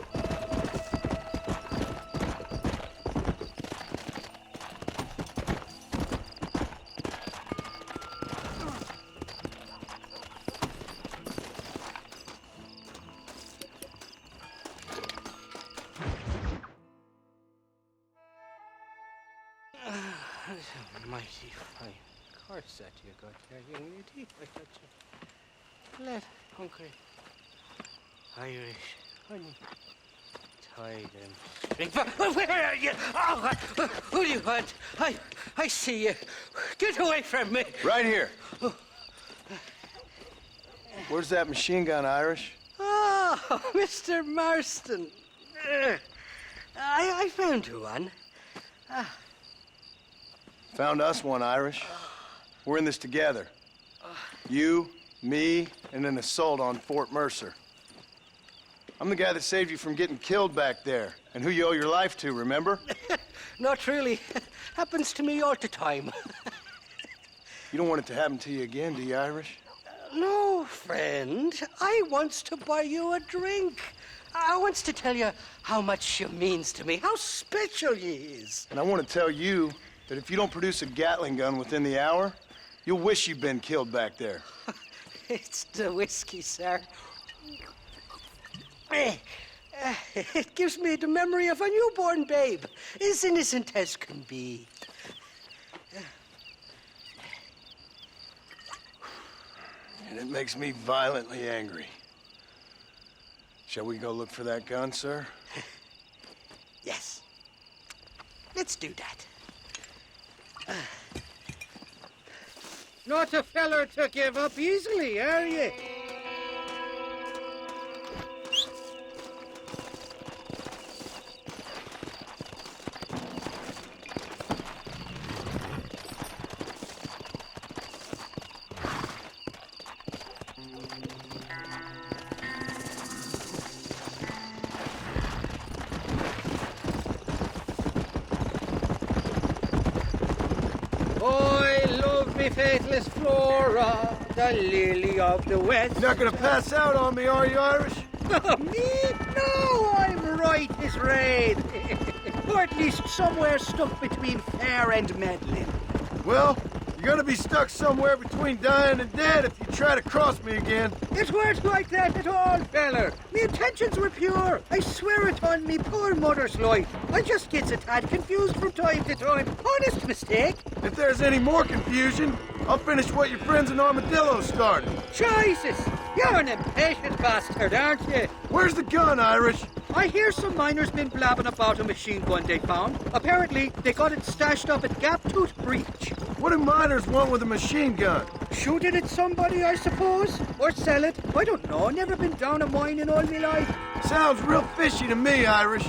Mighty fine course that you got there, young lady. I got you. Let hungry Irish honey. Tie them. Where are you? Oh, who do you want? I see you. Get away from me. Right here. Where's that machine gun, Irish? Oh, Mr. Marston. I found you one. Found us one, Irish. We're in this together. You, me, and an assault on Fort Mercer. I'm the guy that saved you from getting killed back there, and who you owe your life to, remember? Not really. Happens to me all the time. You don't want it to happen to you again, do you, Irish? No, friend. I wants to buy you a drink. I wants to tell you how much you means to me, how special you is. And I want to tell you that if you don't produce a Gatling gun within the hour, you'll wish you'd been killed back there. It's the whiskey, sir. It gives me the memory of a newborn babe, as innocent as can be. And it makes me violently angry. Shall we go look for that gun, sir? Yes. Let's do that. Not a feller to give up easily, are you? Faithless Flora, the lily of the West. You're not gonna pass out on me, are you, Irish? Oh, me? No, I'm right as rain. Or at least somewhere stuck between fair and meddling. Well, you're gonna be stuck somewhere between dying and dead if you try to cross me again. It weren't like that at all, feller. Me intentions were pure. I swear it on me poor mother's life. I just gets a tad confused from time to time. Honest mistake. If there's any more confusion, I'll finish what your friends in Armadillo started. Jesus! You're an impatient bastard, aren't you? Where's the gun, Irish? I hear some miners been blabbing about a machine gun they found. Apparently, they got it stashed up at Gap Tooth Breach. What do miners want with a machine gun? Shoot it at somebody, I suppose? Or sell it? I don't know. Never been down a mine in all my life. Sounds real fishy to me, Irish.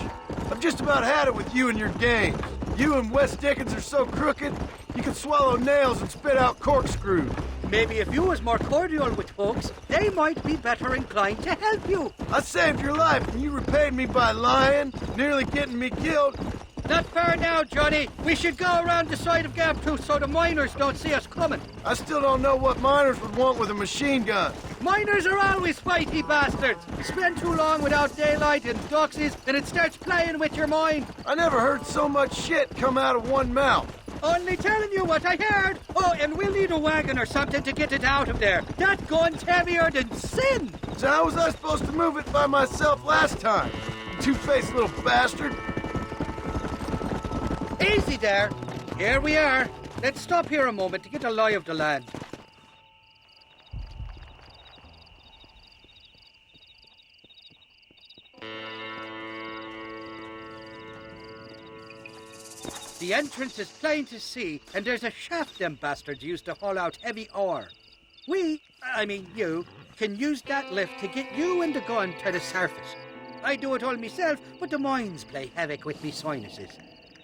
I've just about had it with you and your games. You and Wes Dickens are so crooked, you can swallow nails and spit out corkscrews. Maybe if you was more cordial with folks, they might be better inclined to help you. I saved your life and you repaid me by lying, nearly getting me killed. Not far now, Johnny. We should go around the side of Gap 2 so the miners don't see us coming. I still don't know what miners would want with a machine gun. Miners are always fighty bastards. Spend too long without daylight and doxies, and it starts playing with your mind. I never heard so much shit come out of one mouth. Only telling you what I heard. Oh, and we'll need a wagon or something to get it out of there. That gun's heavier than sin. So how was I supposed to move it by myself last time? Two-faced little bastard. Easy there. Here we are. Let's stop here a moment to get a lie of the land. The entrance is plain to see, and there's a shaft them bastards used to haul out heavy ore. You, can use that lift to get you and the gun to the surface. I do it all myself, but the mines play havoc with me sinuses.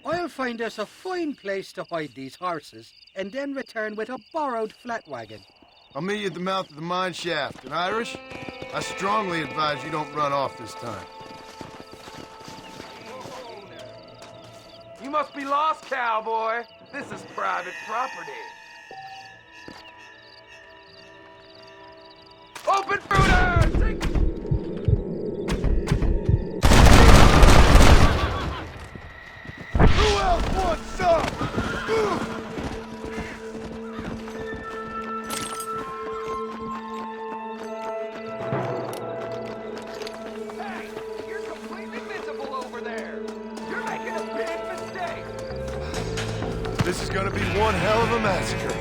I'll find us a fine place to hide these horses, and then return with a borrowed flat wagon. I'll meet you at the mouth of the mine shaft. And Irish, I strongly advise you don't run off this time. You must be lost, cowboy. This is private property. Open fruiters! Who else wants some? Hey, you're completely visible over there. You're making a big mistake. This is gonna be one hell of a massacre.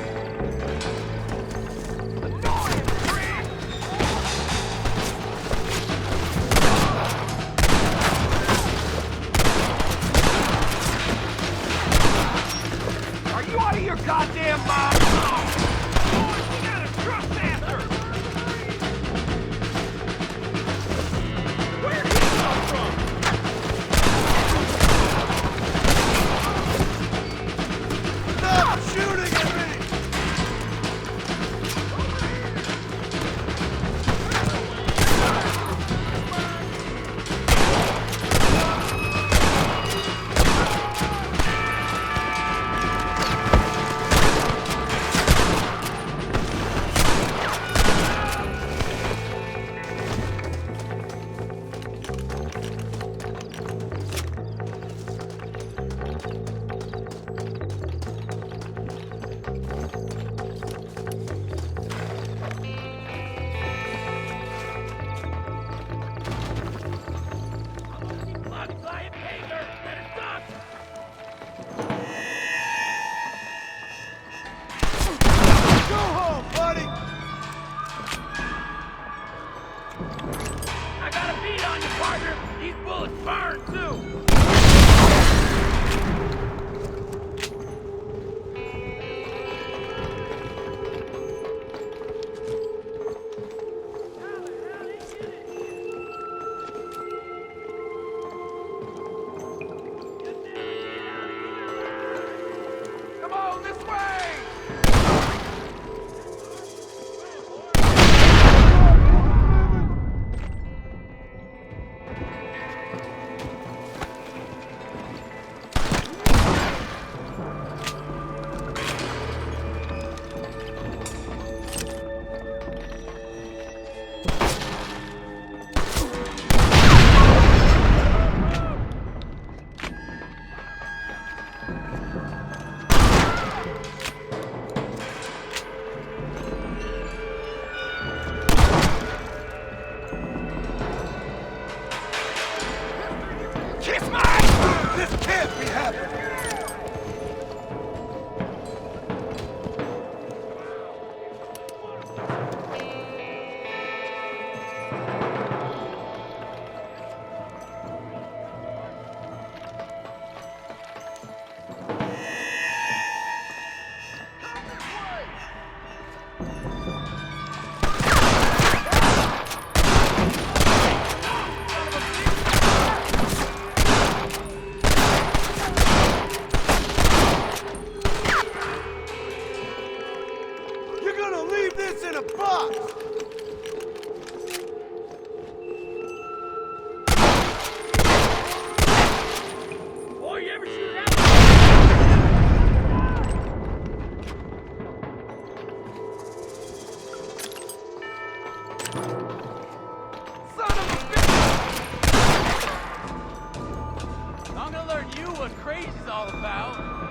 Are you out of your goddamn mind? Boys, we got a trespasser! Where did he come from? Stop shooting at me!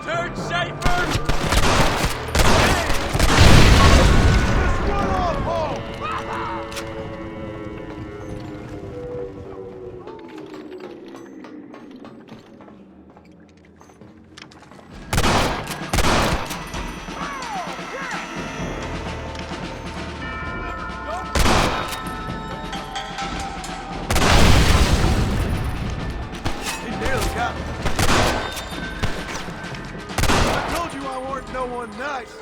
Dirt Schaefer! He nearly got me. I told you I weren't no one nice.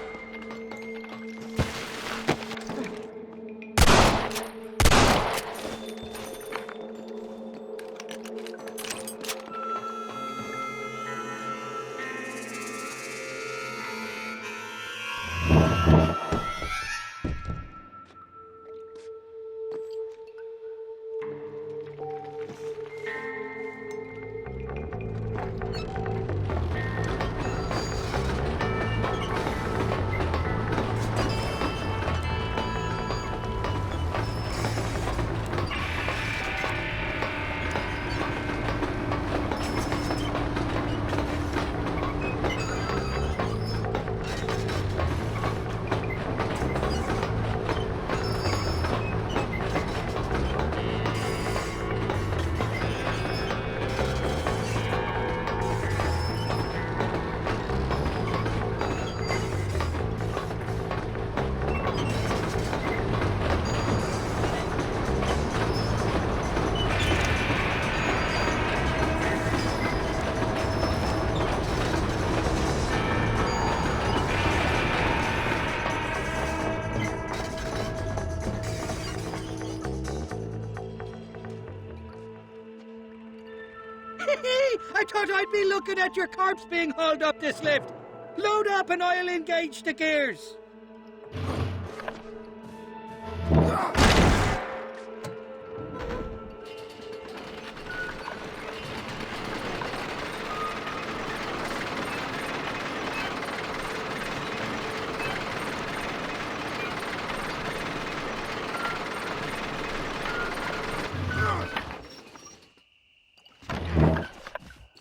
I thought I'd be looking at your corpse being hauled up this lift. Load up and I'll engage the gears.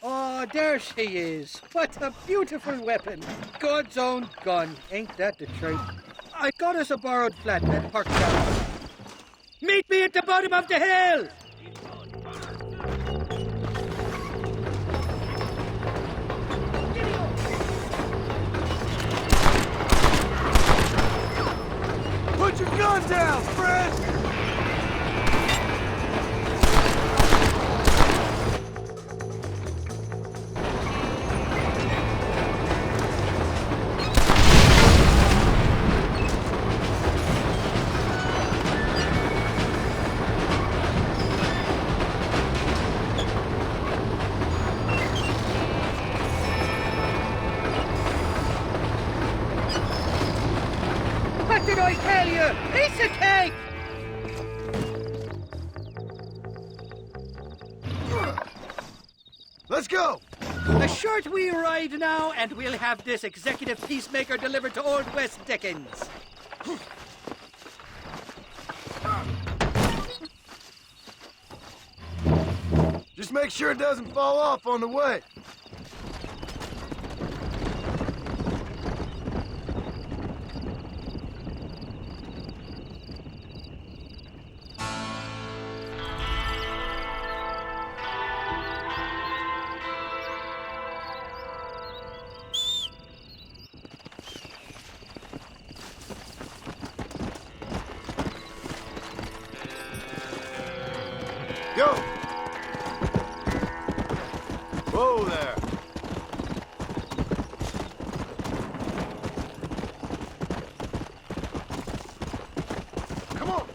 Oh, there she is. What a beautiful weapon. God's own gun. Ain't that the truth? I got us a borrowed flatbed parked down. Meet me at the bottom of the hill! Put your gun down, friend! What did I tell you? Piece of cake! Let's go! A short wee ride now, and we'll have this executive peacemaker delivered to Old West Dickens. Just make sure it doesn't fall off on the way. Go! Whoa there! Come on!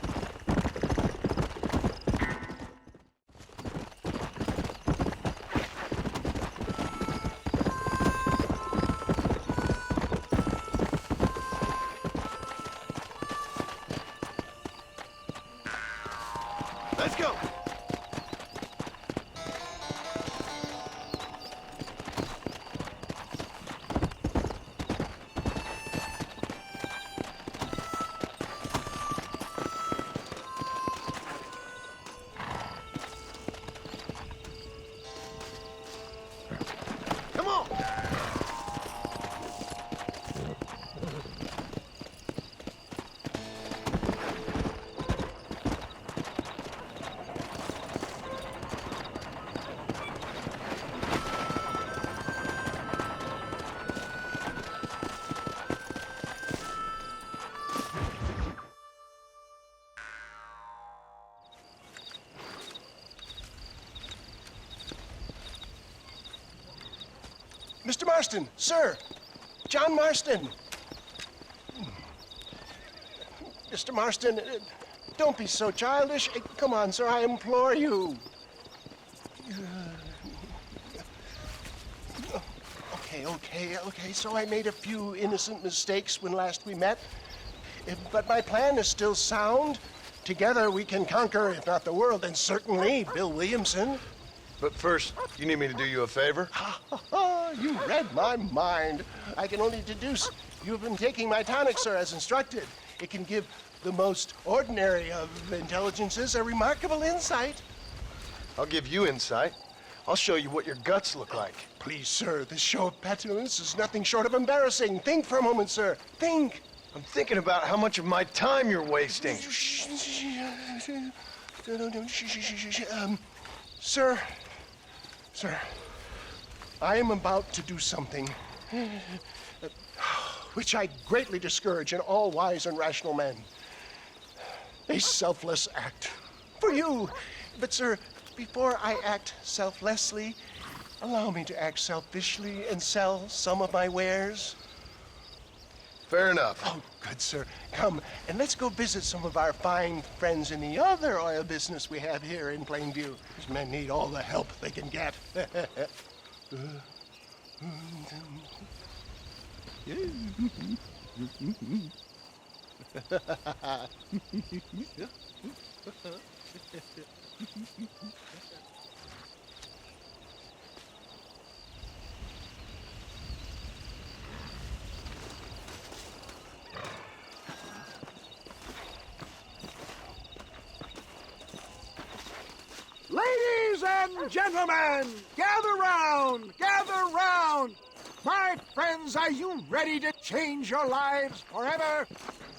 Let's go! Marston, sir. John Marston. Mr. Marston, don't be so childish. Come on, sir, I implore you. Okay, so I made a few innocent mistakes when last we met. But my plan is still sound. Together we can conquer, if not the world, then certainly Bill Williamson. But first, you need me to do you a favor? You read my mind. I can only deduce you've been taking my tonic, sir, as instructed. It can give the most ordinary of intelligences a remarkable insight. I'll give you insight. I'll show you what your guts look like. Please, sir, this show of petulance is nothing short of embarrassing. Think for a moment, sir. Think. I'm thinking about how much of my time you're wasting. Sir, I am about to do something which I greatly discourage in all wise and rational men. A selfless act for you. But, sir, before I act selflessly, allow me to act selfishly and sell some of my wares. Fair enough. Oh, good, sir. Come, and let's go visit some of our fine friends in the other oil business we have here in Plainview. These men need all the help they can get. Ladies and gentlemen, gather round, gather round. My friends, are you ready to change your lives forever?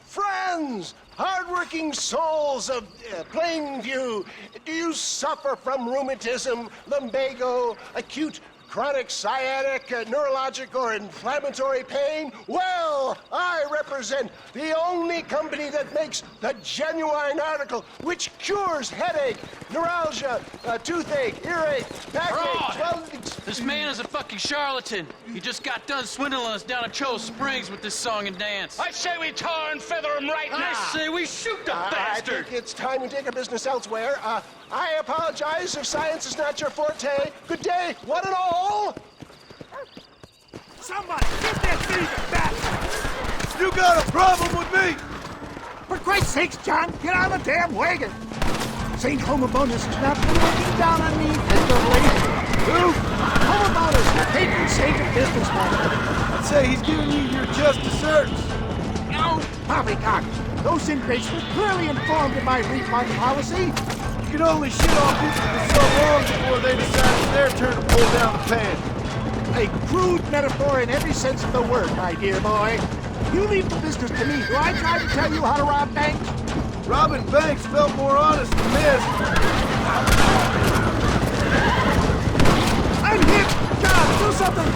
Friends, hardworking souls of Plainview, do you suffer from rheumatism, lumbago, acute chronic sciatic, neurologic, or inflammatory pain? Well, I represent the only company that makes the genuine article which cures headache, neuralgia, toothache, earache, backache, This man is a fucking charlatan. He just got done swindling us down at Cho Springs with this song and dance. I say we tar and feather him right now. I say we shoot the bastard. I think it's time we take our business elsewhere. I apologize if science is not your forte. Good day, one and all. Somebody, get that thief back! You got a problem with me? For Christ's sakes, John, get on the damn wagon! St. Homobonus is not looking down on me figuratively. Who? Homobonus, the patron saint of businessmen. I'd say he's giving you your just desserts. No, poppycock. Those ingrates were clearly informed of my refund policy. You can only shit on people for so long before they decide it's their turn to pull down the pants. A crude metaphor in every sense of the word, my dear boy. You leave the business to me. Do I try to tell you how to rob banks? Robbing banks felt more honest than this. I'm hit! John, do something!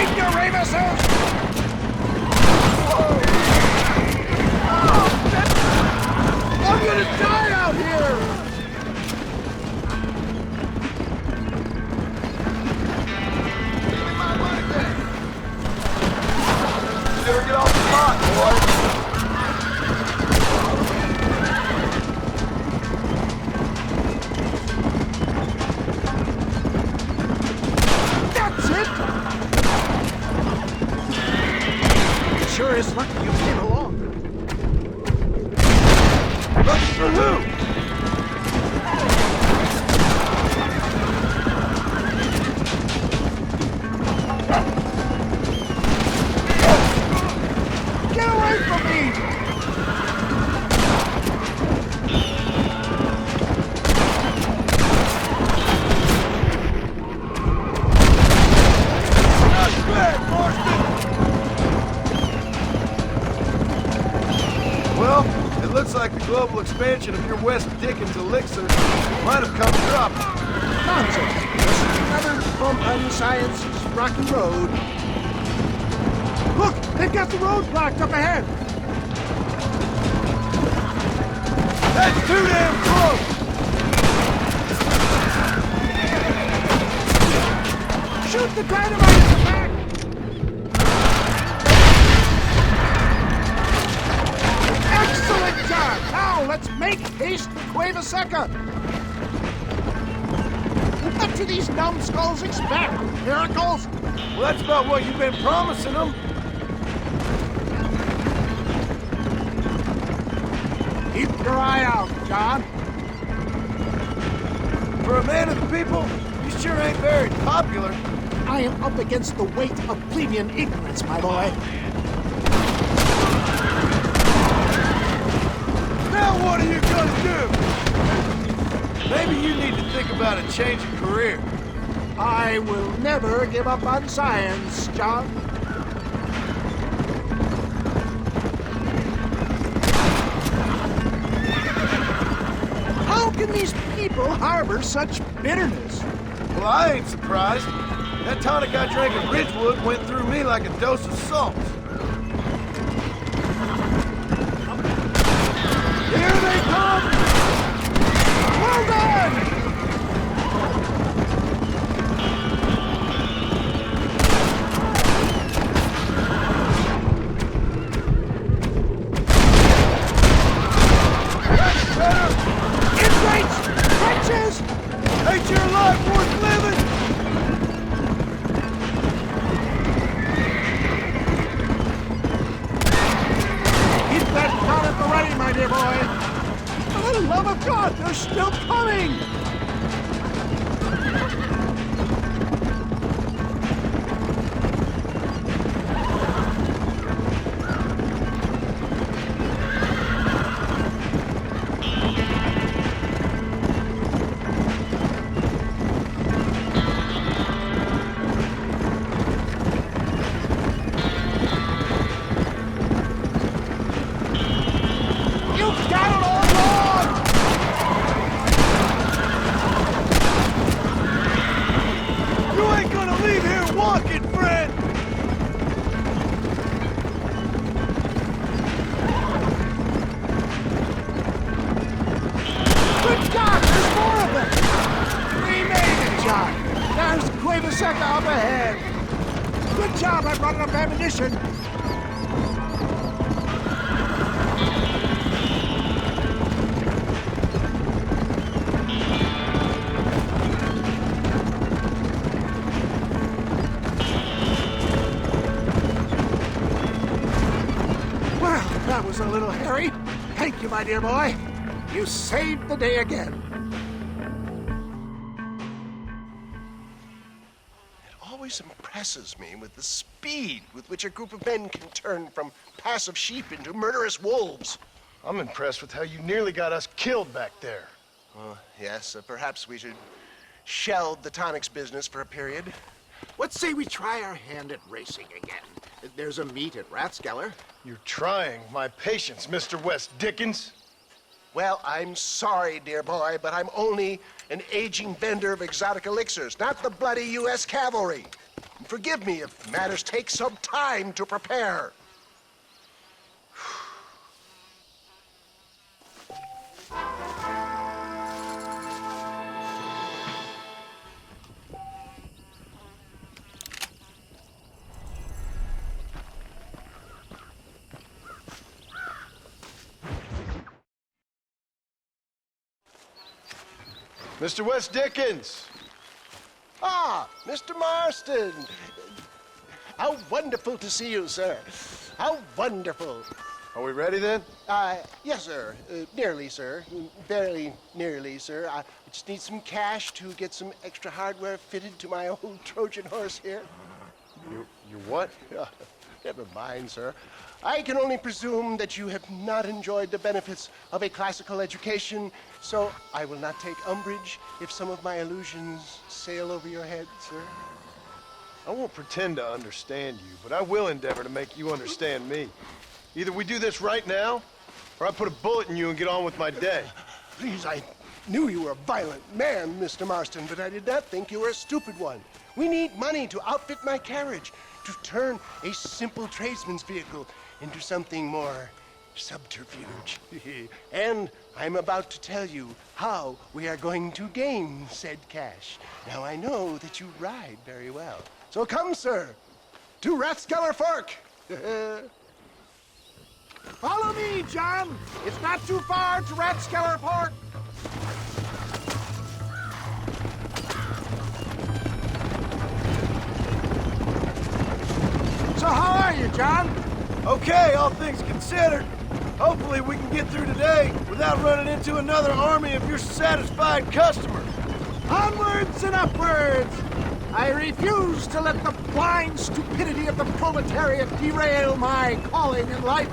Ignoramuses! I'm gonna die out here! Never get off the lot, boy. That's it! It sure is lucky you came along. Lucky for who? Get away from me! Not bad, Marston! Well, it looks like the global expansion of your West Dickens elixir might have come up. Nonsense! Just another bump on science's rocky road. Look! They've got the road blocked up ahead! That's too damn close! Shoot the dynamite in the back! Excellent job! Now let's make haste for Cueva Seca! What do these numbskulls expect? Miracles? Well, that's about what you've been promising them. Keep your eye out, John. For a man of the people, you sure ain't very popular. I am up against the weight of plebeian ignorance, my boy. Now what are you gonna do? Maybe you need to think about a change of career. I will never give up on science, John. How can these people harbor such bitterness? Well, I ain't surprised. That tonic I drank at Ridgewood went through me like a dose of salt. Here they come! Well done! That's better! Ingrates! Trenches! Ain't your life worth living? Keep that gun at the ready, my dear boy! For the love of God, they're still coming! You've got it all wrong! You ain't gonna leave here walking, friend! Good God, there's more of them! We made it, John! There's Cueva Seca up ahead! Good job, I brought enough ammunition! Well, that was a little hairy. Thank you, my dear boy. You saved the day again. It always impresses me with the speed with which a group of men can turn from passive sheep into murderous wolves. I'm impressed with how you nearly got us killed back there. Yes, perhaps we should shelve the tonics business for a period. What say we try our hand at racing again? There's a meet at Rathskeller. You're trying my patience, Mr. West Dickens. Well, I'm sorry, dear boy, but I'm only an aging vendor of exotic elixirs, not the bloody U.S. cavalry. Forgive me if matters take some time to prepare. Mr. West Dickens! Ah, Mr. Marston. How wonderful to see you, sir. How wonderful. Are we ready then? Yes, sir. Nearly, sir. Very nearly, sir. I just need some cash to get some extra hardware fitted to my old Trojan horse here. You what? Never mind, sir. I can only presume that you have not enjoyed the benefits of a classical education, so I will not take umbrage if some of my illusions sail over your head, sir. I won't pretend to understand you, but I will endeavor to make you understand me. Either we do this right now, or I put a bullet in you and get on with my day. Please, I knew you were a violent man, Mr. Marston, but I did not think you were a stupid one. We need money to outfit my carriage, to turn a simple tradesman's vehicle into something more subterfuge. And I'm about to tell you how we are going to gain said cash. Now I know that you ride very well. So come, sir, to Rathskeller Fork. Follow me, John. It's not too far to Rathskeller Fork. So how are you, John? Okay, all things considered. Hopefully we can get through today without running into another army of your satisfied customers. Onwards and upwards! I refuse to let the blind stupidity of the proletariat derail my calling in life.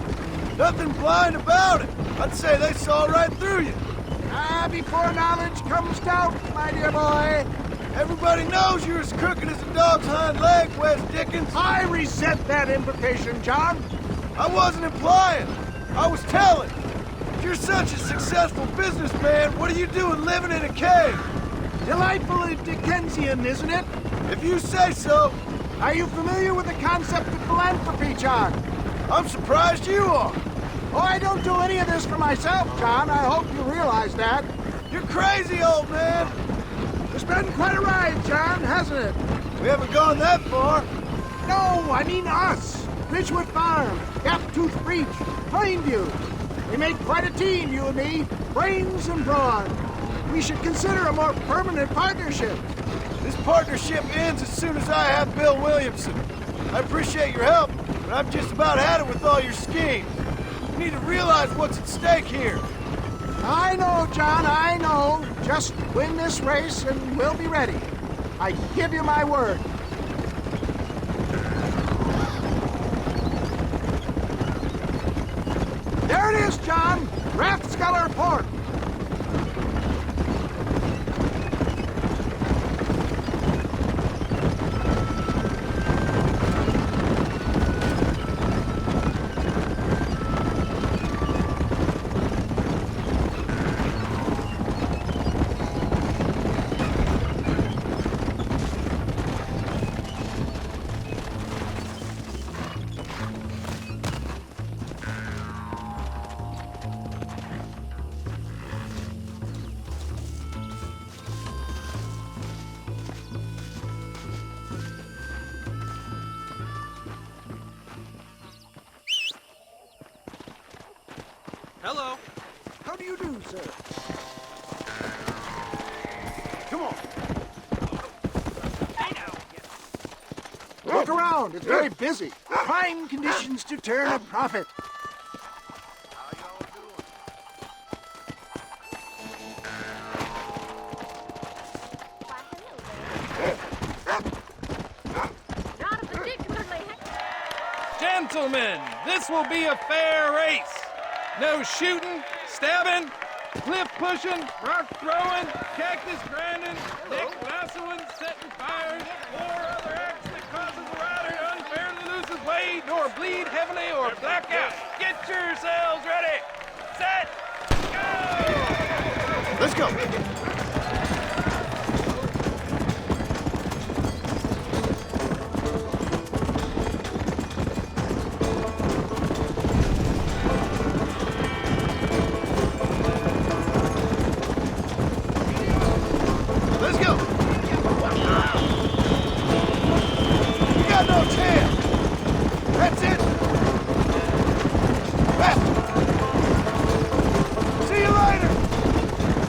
Nothing blind about it. I'd say they saw right through you. Before knowledge comes doubt, my dear boy. Everybody knows you're as crooked as a dog's hind leg, Wes Dickens. I resent that invocation, John. I wasn't implying. I was telling. If you're such a successful businessman, what are you doing living in a cave? Delightfully Dickensian, isn't it? If you say so. Are you familiar with the concept of philanthropy, John? I'm surprised you are. Oh, I don't do any of this for myself, John. I hope you realize that. You're crazy, old man. It's been quite a ride, John, hasn't it? We haven't gone that far. No, I mean us. Ridgewood Farm, Gaptooth Breach, Plainview. We make quite a team, you and me. Brains and brawn. We should consider a more permanent partnership. This partnership ends as soon as I have Bill Williamson. I appreciate your help, but I've just about had it with all your schemes. You need to realize what's at stake here. I know, John, I know. Just win this race and we'll be ready. I give you my word. There it is, John. Rathskeller Fork. Hello. How do you do, sir? Come on. Look around. It's very busy. Prime conditions to turn a profit. Gentlemen, this will be a fair race. No shooting, stabbing, cliff pushing, rock throwing, cactus grinding, dick lassoing, setting fires, or other acts that causes the rider to unfairly lose his way, nor bleed heavily or black out. Get yourselves ready. Set. Go! Let's go.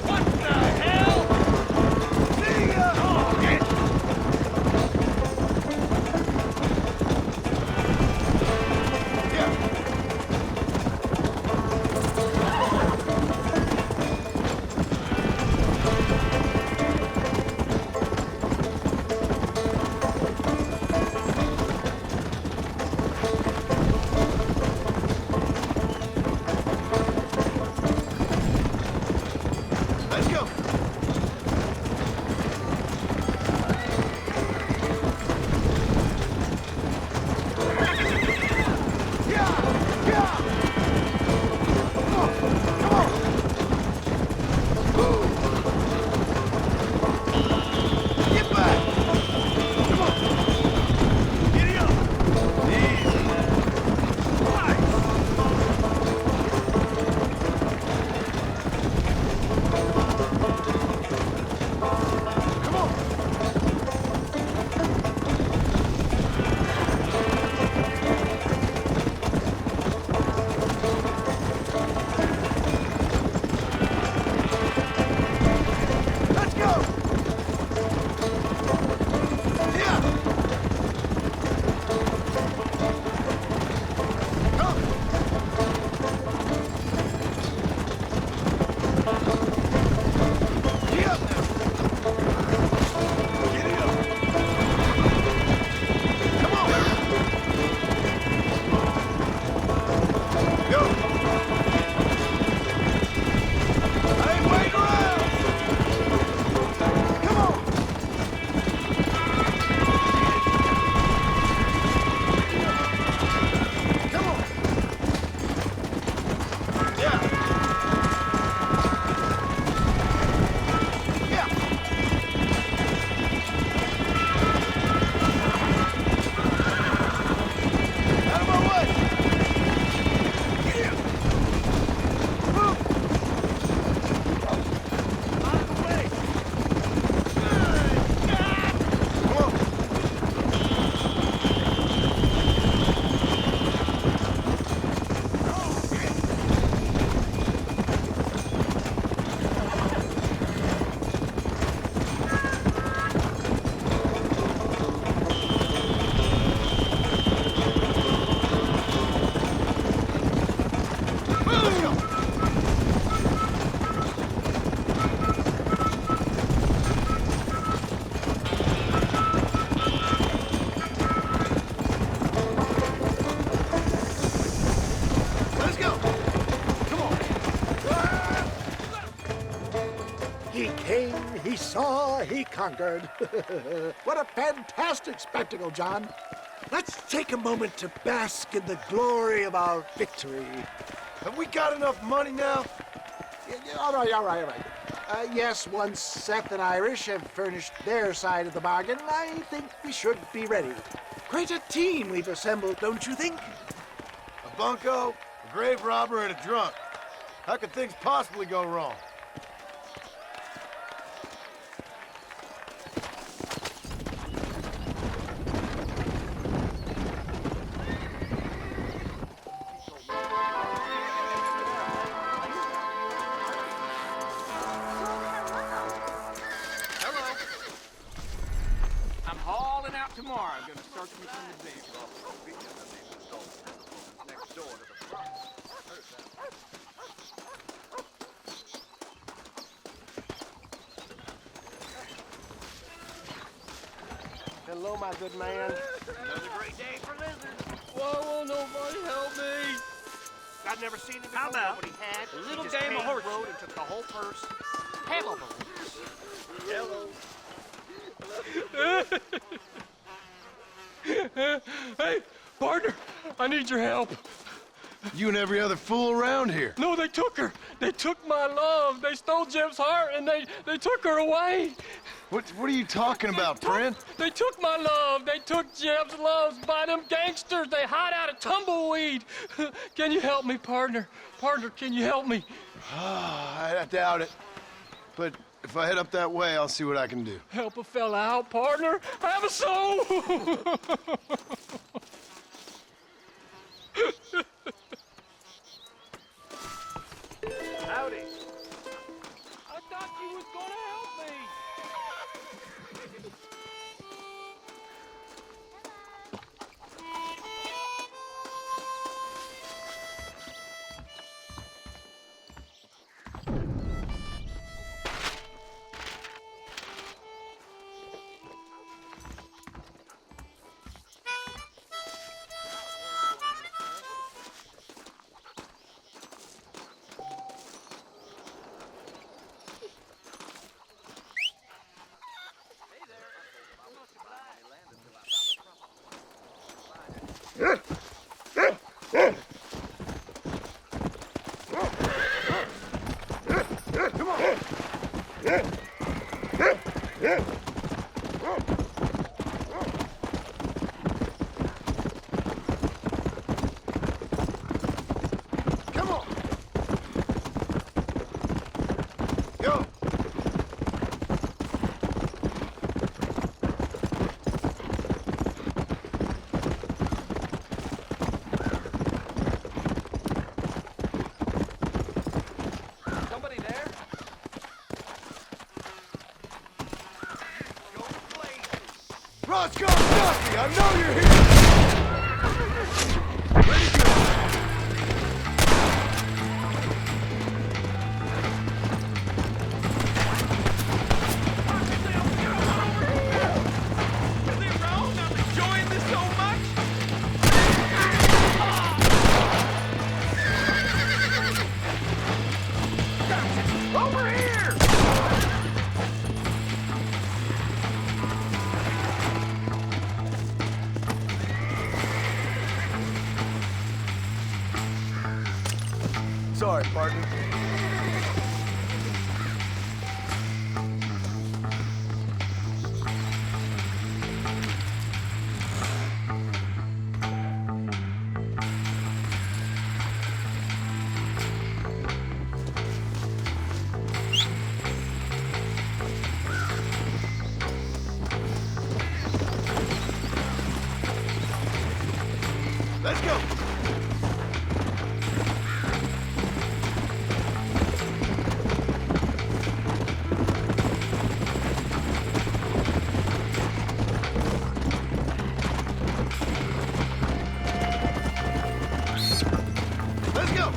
What the hell? came, he saw, he conquered. What a fantastic spectacle, John. Let's take a moment to bask in the glory of our victory. Have we got enough money now? All right. Yes, once Seth and Irish have furnished their side of the bargain, I think we should be ready. Quite a team we've assembled, don't you think? A bunco, a grave robber, and a drunk. How could things possibly go wrong? I'm hauling out tomorrow. I'm gonna search me from the vehicle. Next door to the front. Hello, my good man. Another great day for lizards. Why won't nobody help me? I've never seen him before. How about What he had, a little he just game of came, horse rode, and took the whole purse. Hello. Hey, partner, I need your help. You and every other fool around here. No, they took her. They took my love. They stole Jim's heart and they took her away. What are you talking about, friend? They took my love. They took Jim's love by them gangsters. They hide out of Tumbleweed. Can you help me, partner? Partner, can you help me? I doubt it. But if I head up that way, I'll see what I can do. Help a fella out, partner. I have a soul. Howdy. I thought you was gonna help me. Come on. Go. Somebody there? Roscoe Duffy, I know you're here. Ready to go. Is it wrong? I'm enjoying this so much. Over here! Sorry, partner. Let's go. Let's go.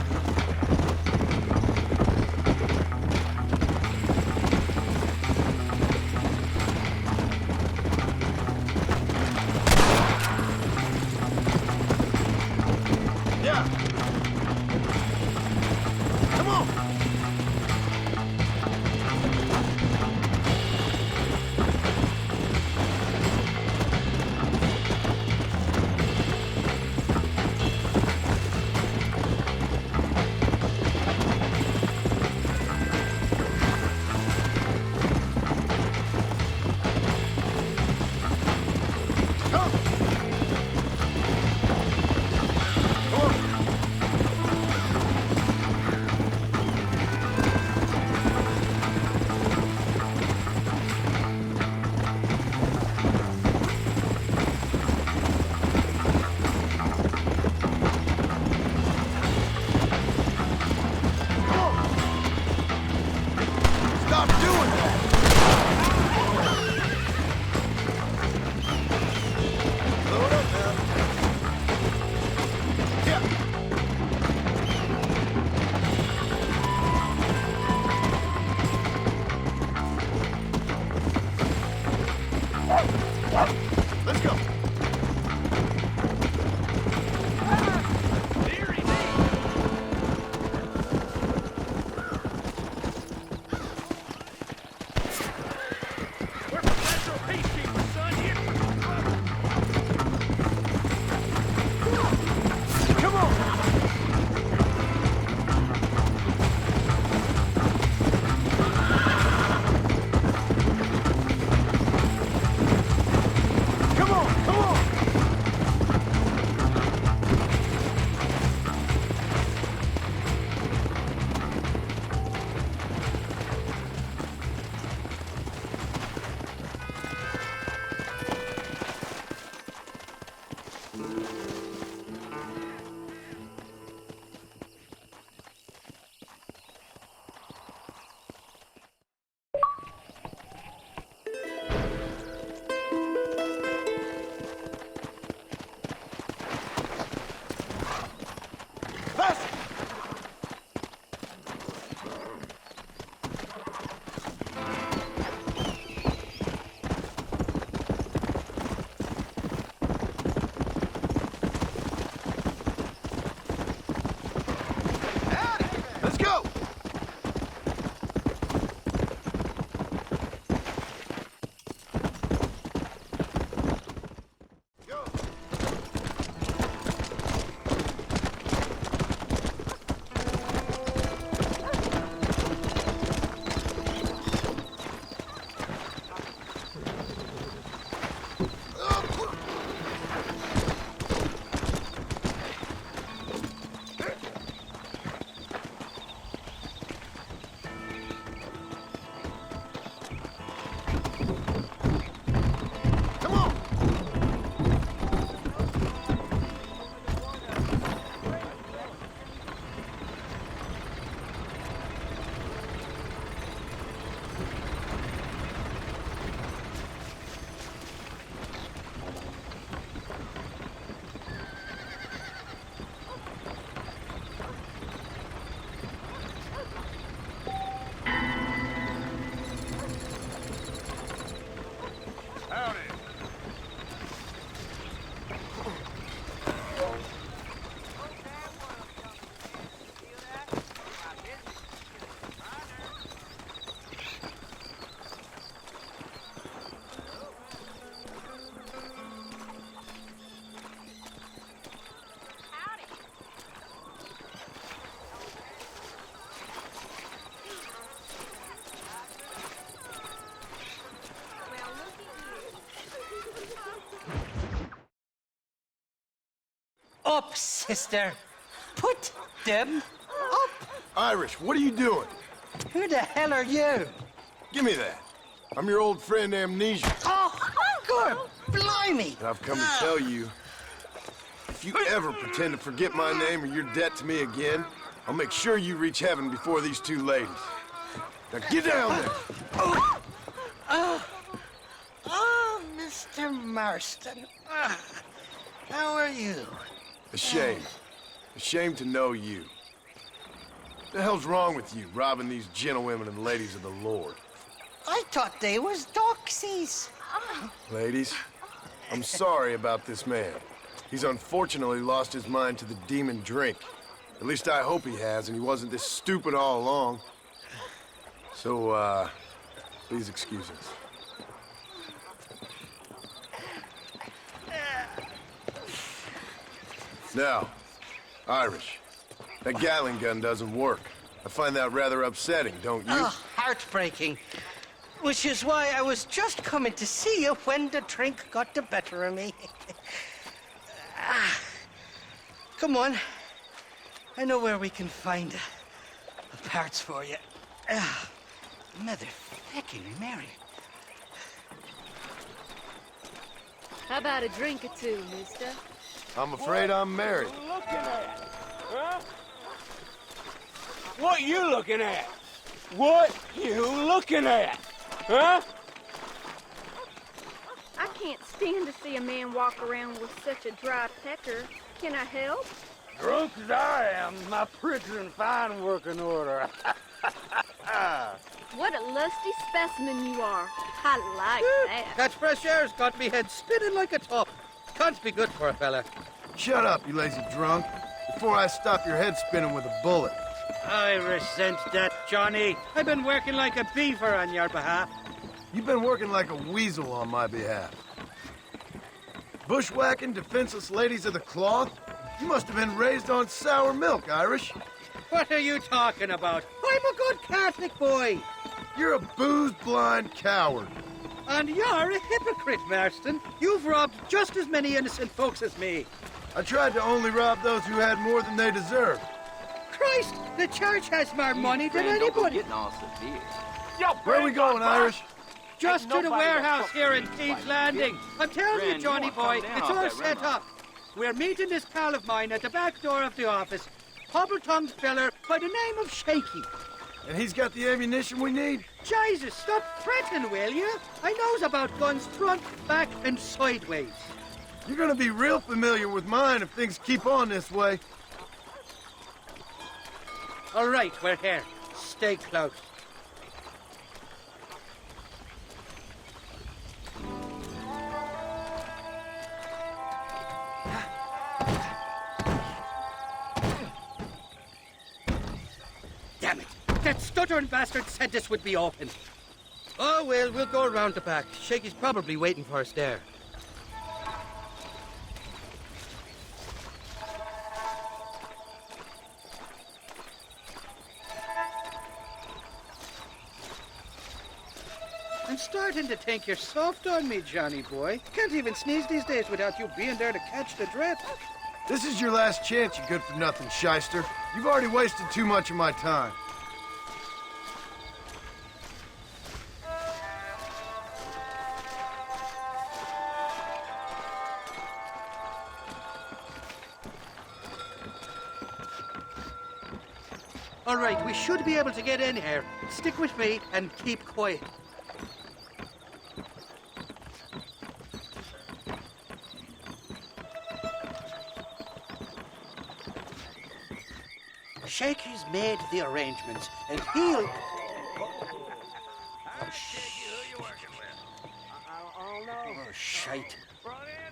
up, sister. Put them up. Irish, what are you doing? Who the hell are you? Give me that. I'm your old friend Amnesia. Oh, good. Blimey. And I've come to tell you, if you ever pretend to forget my name or your debt to me again, I'll make sure you reach heaven before these two ladies. Now get down there. Oh, Mr. Marston. How are you? Ashamed. Ashamed to know you. What the hell's wrong with you, robbing these gentlewomen and ladies of the Lord? I thought they was doxies. Ladies, I'm sorry about this man. He's unfortunately lost his mind to the demon drink. At least I hope he has, and he wasn't this stupid all along. So, please excuse us. Now, Irish, that Gatling gun doesn't work. I find that rather upsetting, don't you? Oh, heartbreaking. Which is why I was just coming to see you when the drink got the better of me. Come on. I know where we can find the parts for you. Motherfucking Mary. How about a drink or two, mister? I'm afraid I'm married. What you looking at? Huh? What you looking at? What you looking at? Huh? I can't stand to see a man walk around with such a dry pecker. Can I help? Drunk as I am, my printer and fine working order. What a lusty specimen you are. I like that. That fresh air's got me head spinning like a top. Can't be good for a fella. Shut up, you lazy drunk, before I stop your head spinning with a bullet. I resent that, Johnny. I've been working like a beaver on your behalf. You've been working like a weasel on my behalf. Bushwhacking defenseless ladies of the cloth? You must have been raised on sour milk, Irish. What are you talking about? I'm a good Catholic boy. You're a booze-blind coward. And you're a hypocrite, Marston. You've robbed just as many innocent folks as me. I tried to only rob those who had more than they deserved. Christ, the church has more money than anybody. Where are we going, Irish? Just to the warehouse here in Thieves Landing. I'm telling you, Johnny boy, it's all set up. We're meeting this pal of mine at the back door of the office. Hobble-tongued feller by the name of Shaky. And he's got the ammunition we need? Jesus, stop fretting, will you? I knows about guns front, back, and sideways. You're gonna be real familiar with mine if things keep on this way. All right, we're here. Stay close. Damn it! That stuttering bastard said this would be open. Oh, well, we'll go around the back. Shaky's probably waiting for us there. I'm starting to think you're soft on me, Johnny boy. Can't even sneeze these days without you being there to catch the drip. This is your last chance, you good-for-nothing shyster. You've already wasted too much of my time. All right, we should be able to get in here. Stick with me and keep quiet. Shaky's made the arrangements, and he'll... Oh, shite.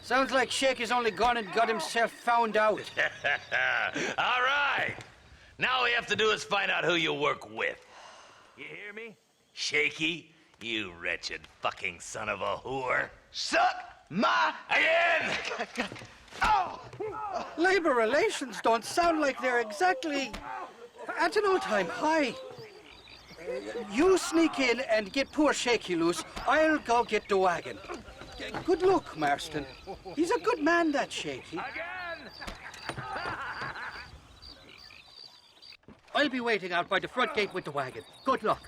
Sounds like Shaky's only gone and got himself found out. All right. Now all we have to do is find out who you work with. You hear me? Shaky, you wretched fucking son of a whore. Suck my again! Oh! Labor relations don't sound like they're exactly at an all-time high. You sneak in and get poor Shaky loose. I'll go get the wagon. Good luck, Marston. He's a good man, that Shaky. I'll be waiting out by the front gate with the wagon. Good luck.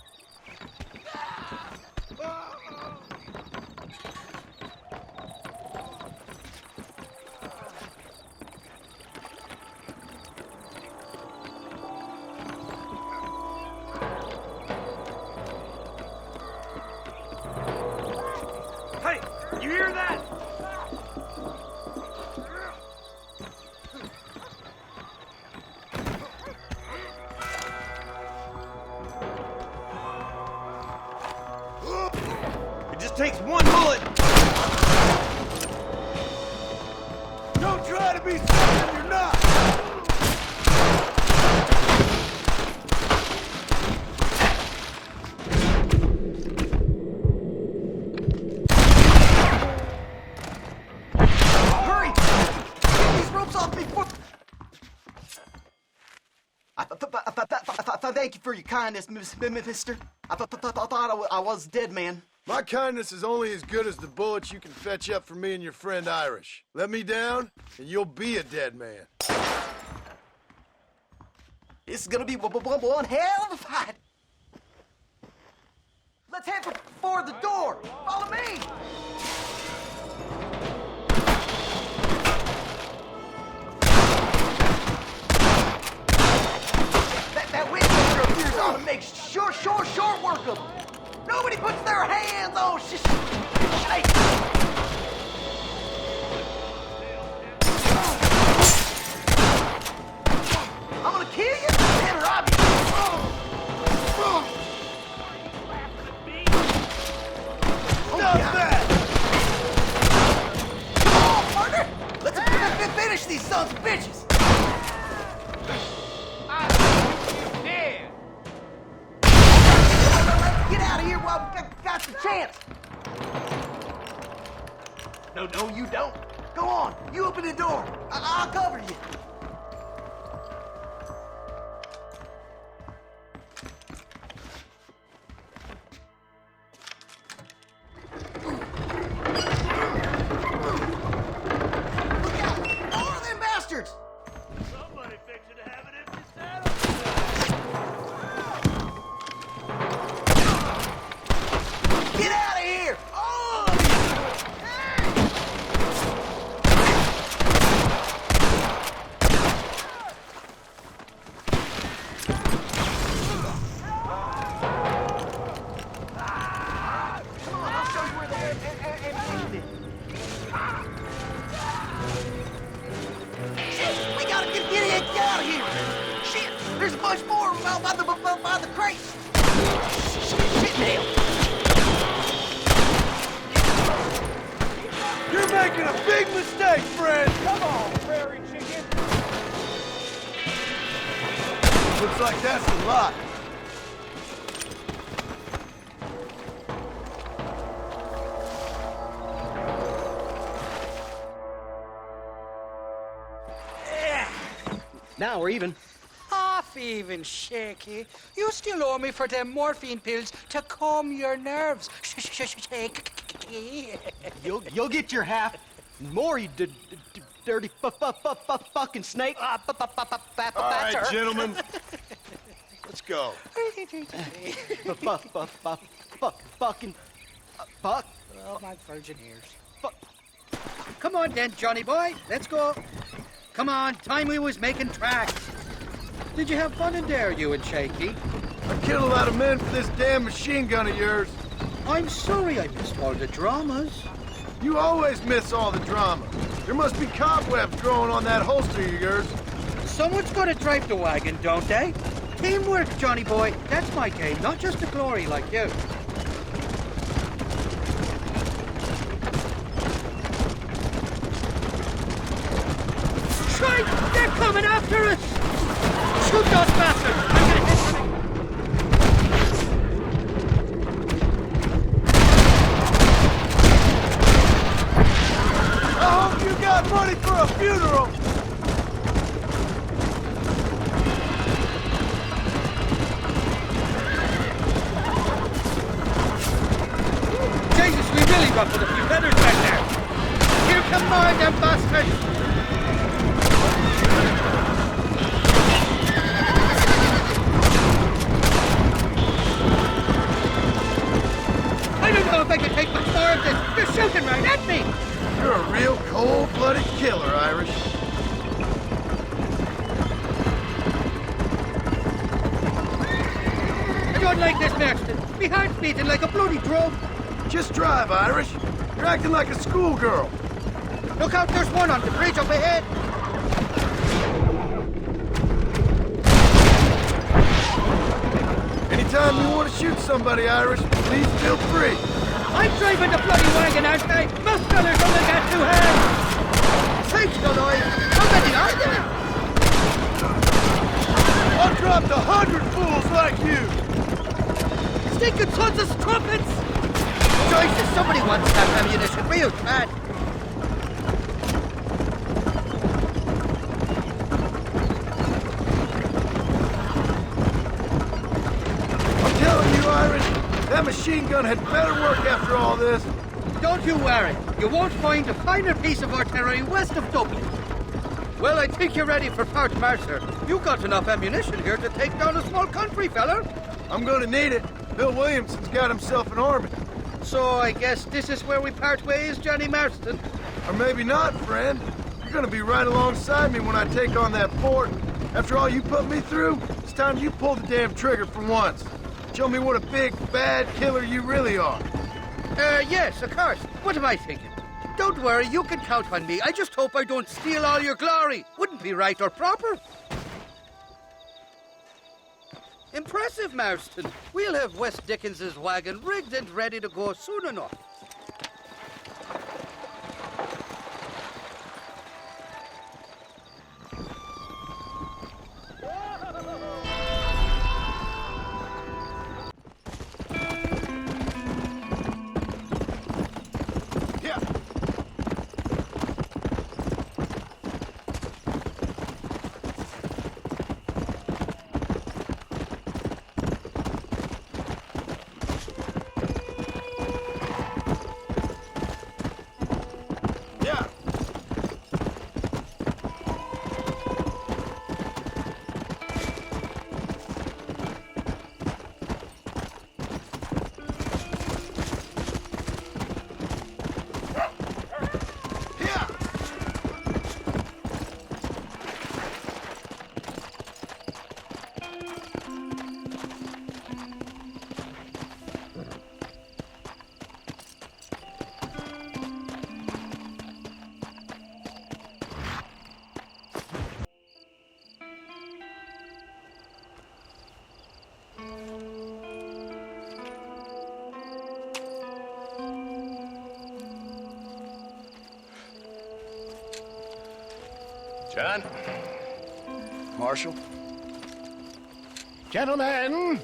Hey, you hear that? It just takes one bullet. Don't try to be something you're not. Hurry! Get these ropes off before... Thank you for your kindness, mister. I thought I was dead, man. My kindness is only as good as the bullets you can fetch up for me and your friend Irish. Let me down, and you'll be a dead man. This is gonna be one hell of a fight. Let's head for the door. Follow me. That window up here ought to make short work of them. Nobody puts their hands on shit. I'm gonna kill you and rob you. Stop that! Come on, partner. Let's finish these sons of bitches. Get out of here while we got the chance! No, you don't. Go on, you open the door. I'll cover you. Look out! More of them bastards! Somebody fixing to have an empty Get out of here! Oh! Come on, I'll show you where the ammunition is. Shit! We gotta get out of here! Shit! There's a bunch more out by the crates! Shit, nail! You're making a big mistake, friend! Come on, prairie chicken! Looks like that's a lot. Now we're even. Half even, Shaky. You still owe me for them morphine pills to calm your nerves. Shaky. You'll get your half. More, you dirty fucking snake. All right, gentlemen. Let's go. Fuck. Oh, my virgin ears. Come on then, Johnny boy. Let's go. Come on, time we was making tracks. Did you have fun in there, you and Shaky? I killed a lot of men for this damn machine gun of yours. I'm sorry I missed all the dramas. You always miss all the drama. There must be cobwebs growing on that holster of yours. Someone's got to drive the wagon, don't they? Teamwork, Johnny boy. That's my game, not just the glory like you. Strike! They're coming after us! Shoot those bastards! I'm gonna hit them. I hope you got money for a funeral! Jesus, we really ruffled a few feathers back there! Here come more of them bastards! if I can take much more of this. They're shooting right at me. You're a real cold-blooded killer, Irish. I don't like this, Marston. My heart's beating like a bloody drum. Just drive, Irish. You're acting like a schoolgirl. Look out, there's one on the bridge up ahead. Anytime you want to shoot somebody, Irish, please feel free. I'm driving the bloody wagon, aren't I? Most fellas only got 2 hands. Thanks, Galoy. How many are there? I've dropped 100 fools like you. Stinking sons of trumpets! Joyce, somebody wants that ammunition real bad. I'm telling you, Irish, that machine gun had better work after all this. Don't you worry. You won't find a finer piece of artillery west of Dublin. Well, I think you're ready for Fort Mercer. You got enough ammunition here to take down a small country, fella. I'm gonna need it. Bill Williamson's got himself an army. So I guess this is where we part ways, Johnny Marston. Or maybe not, friend. You're gonna be right alongside me when I take on that fort. After all you put me through, it's time you pull the damn trigger for once. Show me what a big, bad killer you really are. Yes, of course. What am I thinking? Don't worry, you can count on me. I just hope I don't steal all your glory. Wouldn't be right or proper. Impressive, Marston. We'll have West Dickens's wagon rigged and ready to go soon enough. John? Marshal? Gentlemen!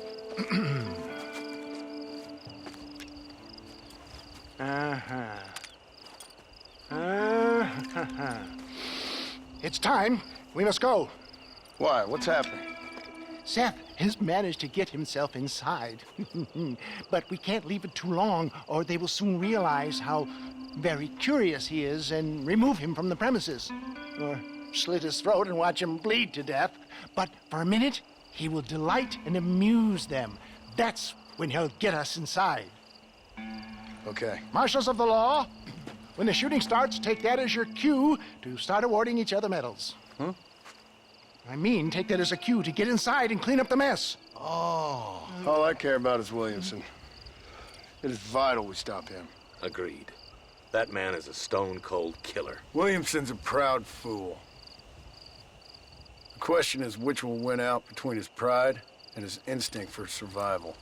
It's time. We must go. Why? What's happening? Seth has managed to get himself inside. But we can't leave it too long, or they will soon realize how very curious he is and remove him from the premises. Or slit his throat and watch him bleed to death. But for a minute, he will delight and amuse them. That's when he'll get us inside. Okay. Marshals of the law, when the shooting starts, take that as your cue to start awarding each other medals. Huh? I mean, take that as a cue to get inside and clean up the mess. Oh. All I care about is Williamson. It is vital we stop him. Agreed. That man is a stone-cold killer. Williamson's a proud fool. The question is which will win out between his pride and his instinct for survival.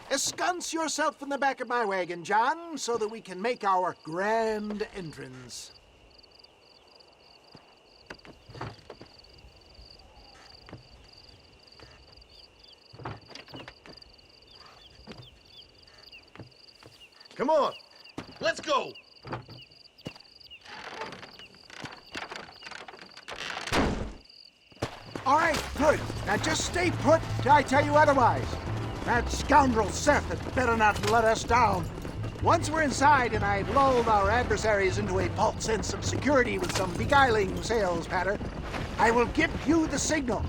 Ensconce yourself in the back of my wagon, John, so that we can make our grand entrance. Come on, let's go. All right, good. Now just stay put till I tell you otherwise. That scoundrel Seth had better not let us down. Once we're inside and I've lulled our adversaries into a false sense of security with some beguiling sales patter, I will give you the signal.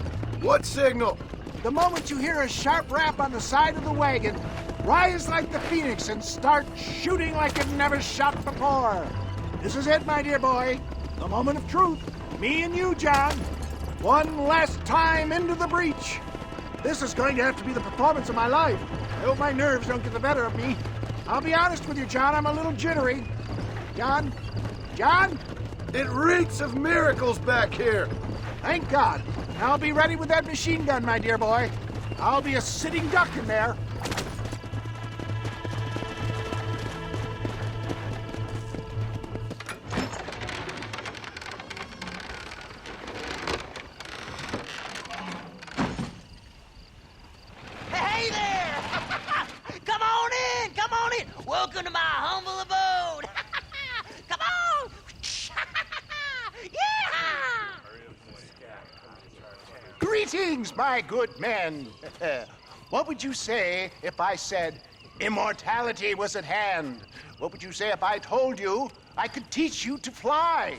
What signal? The moment you hear a sharp rap on the side of the wagon, rise like the phoenix and start shooting like you've never shot before. This is it, my dear boy. The moment of truth. Me and you, John. One last time into the breach. This is going to have to be the performance of my life. I hope my nerves don't get the better of me. I'll be honest with you, John. I'm a little jittery. John? John? It reeks of miracles back here. Thank God. I'll be ready with that machine gun, my dear boy. I'll be a sitting duck in there. Hey there! Come on in! Come on in! Welcome to my humble abode! Come on! Yeah! Greetings, my good men. What would you say if I said immortality was at hand? What would you say if I told you I could teach you to fly?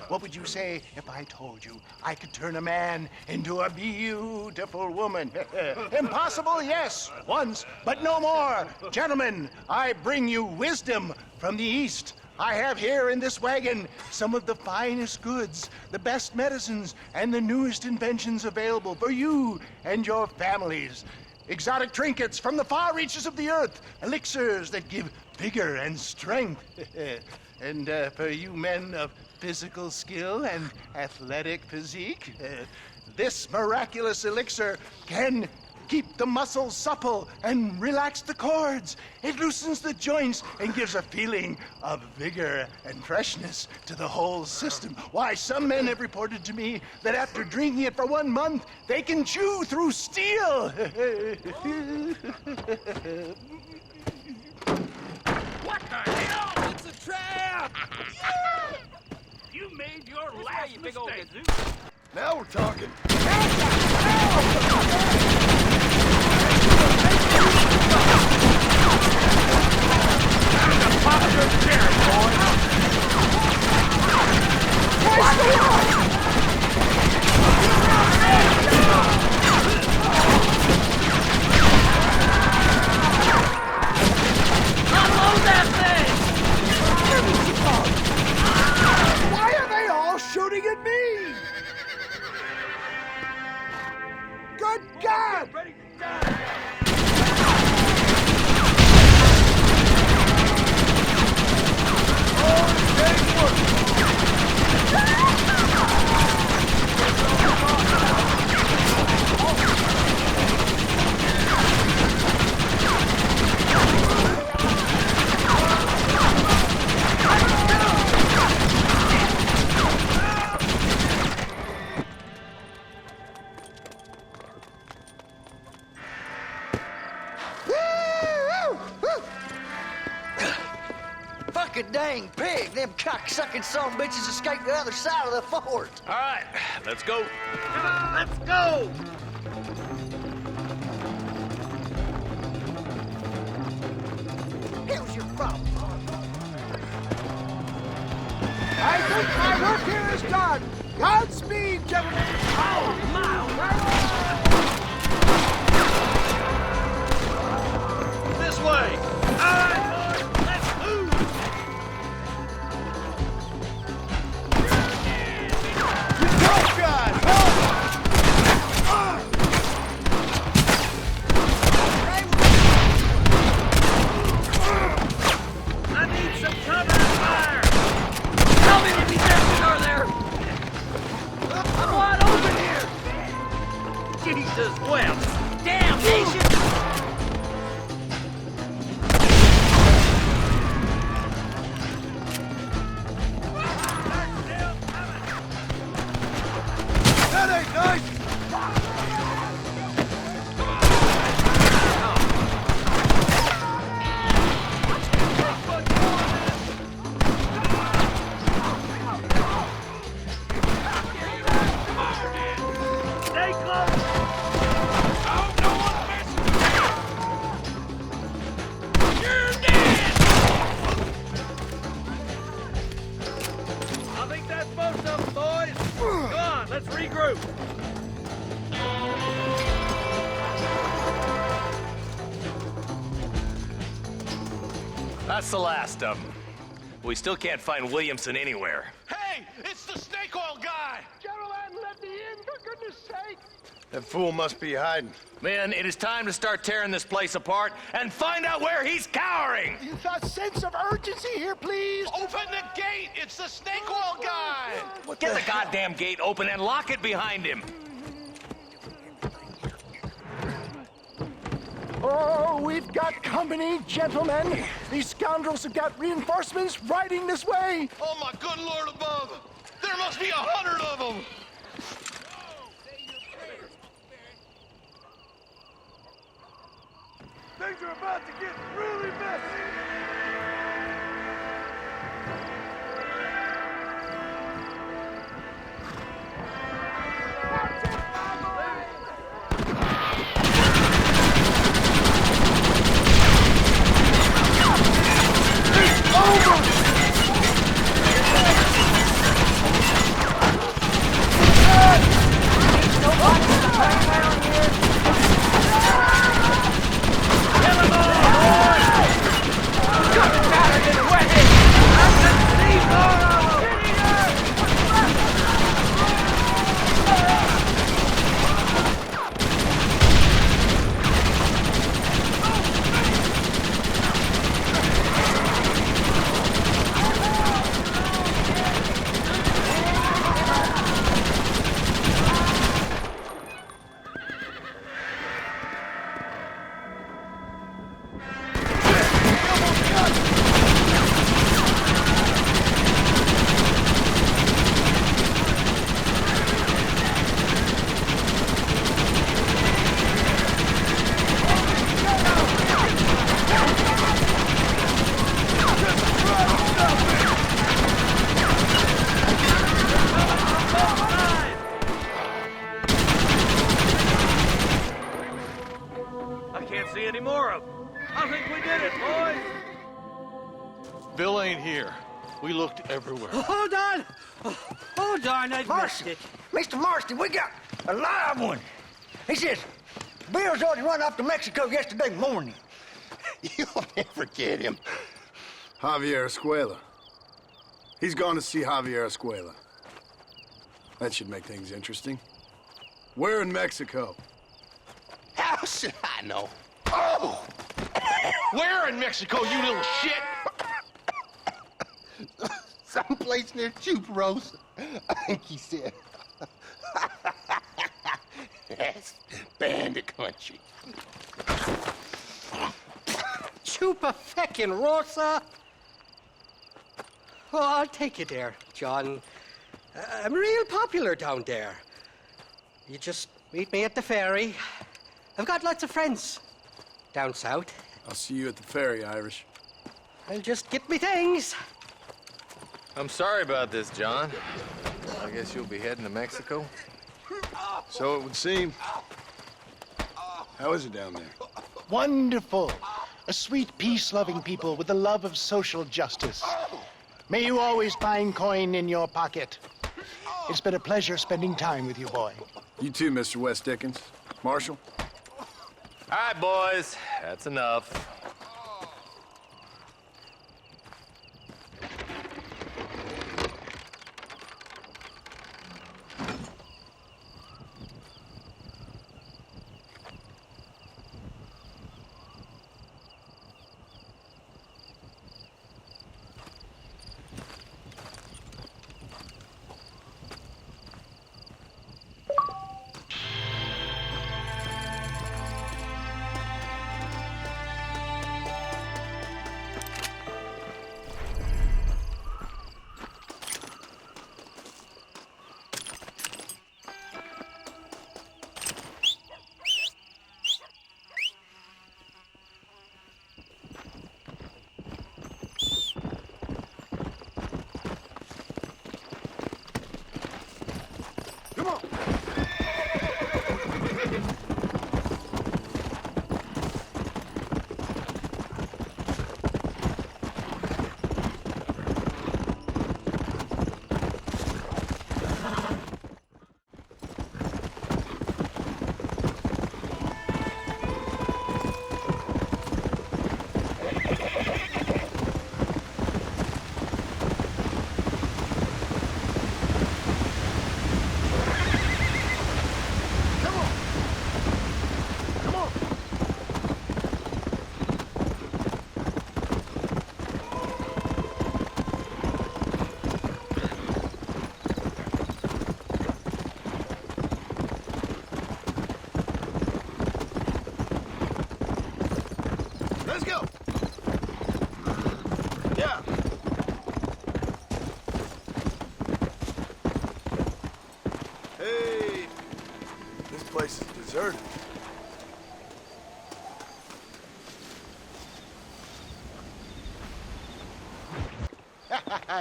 What would you say if I told you I could turn a man into a beautiful woman? Impossible, yes, once, but no more. Gentlemen, I bring you wisdom from the East. I have here in this wagon some of the finest goods, the best medicines, and the newest inventions available for you and your families. Exotic trinkets from the far reaches of the earth, elixirs that give vigor and strength. And for you men of physical skill and athletic physique, this miraculous elixir can keep the muscles supple and relax the cords. It loosens the joints and gives a feeling of vigor and freshness to the whole system. Why, some men have reported to me that after drinking it for 1 month, they can chew through steel. What the hell? It's a trap! You made your last mistake. Now we're talking. Pop your cherry, boy! What's going on? Unload that thing! Why are they all shooting at me? Good God! Ready to die! Fucking dang pig! Them cock-sucking son of bitches escaped the other side of the fort. All right, let's go. Come on, let's go! Here's your problem. I think my work here is done. Godspeed, gentlemen. Oh, my word! This way! All right, boys, let's move! Help, guys! Help! I need some cover and fire! Tell me if he's there, there! I'm wide open here! Jesus, well, damn nation! most of them, boys. Come on, let's regroup. That's the last of them. We still can't find Williamson anywhere. Hey, it's the snake oil guy! Gentlemen, let me in, for goodness sake! That fool must be hiding. Men, it is time to start tearing this place apart and find out where he's cowering! A sense of urgency here, please! Open the gate! It's the snake oil guy! Get the goddamn gate open and lock it behind him! Oh, we've got company, gentlemen! These scoundrels have got reinforcements riding this way! Oh, my good Lord above! There must be 100 of them! Things are about to get really messy. Bill ain't here. We looked everywhere. Hold on! Oh, darn, I missed it. Mr. Marston, we got a live one. He says, Bill's already run off to Mexico yesterday morning. You'll never get him. Javier Escuela. He's gone to see Javier Escuela. That should make things interesting. Where in Mexico? How should I know? Oh! Where in Mexico, you little shit? Someplace near Chuparosa, I think he said. That's bandit country. Chupa-feckin' Rosa! Oh, I'll take you there, John. I'm real popular down there. You just meet me at the ferry. I've got lots of friends down south. I'll see you at the ferry, Irish. I'll just get me things. I'm sorry about this, John. I guess you'll be heading to Mexico? So it would seem. How is it down there? Wonderful. A sweet, peace-loving people with the love of social justice. May you always find coin in your pocket. It's been a pleasure spending time with you, boy. You too, Mr. West Dickens. Marshal? All right, boys. That's enough. place is deserted.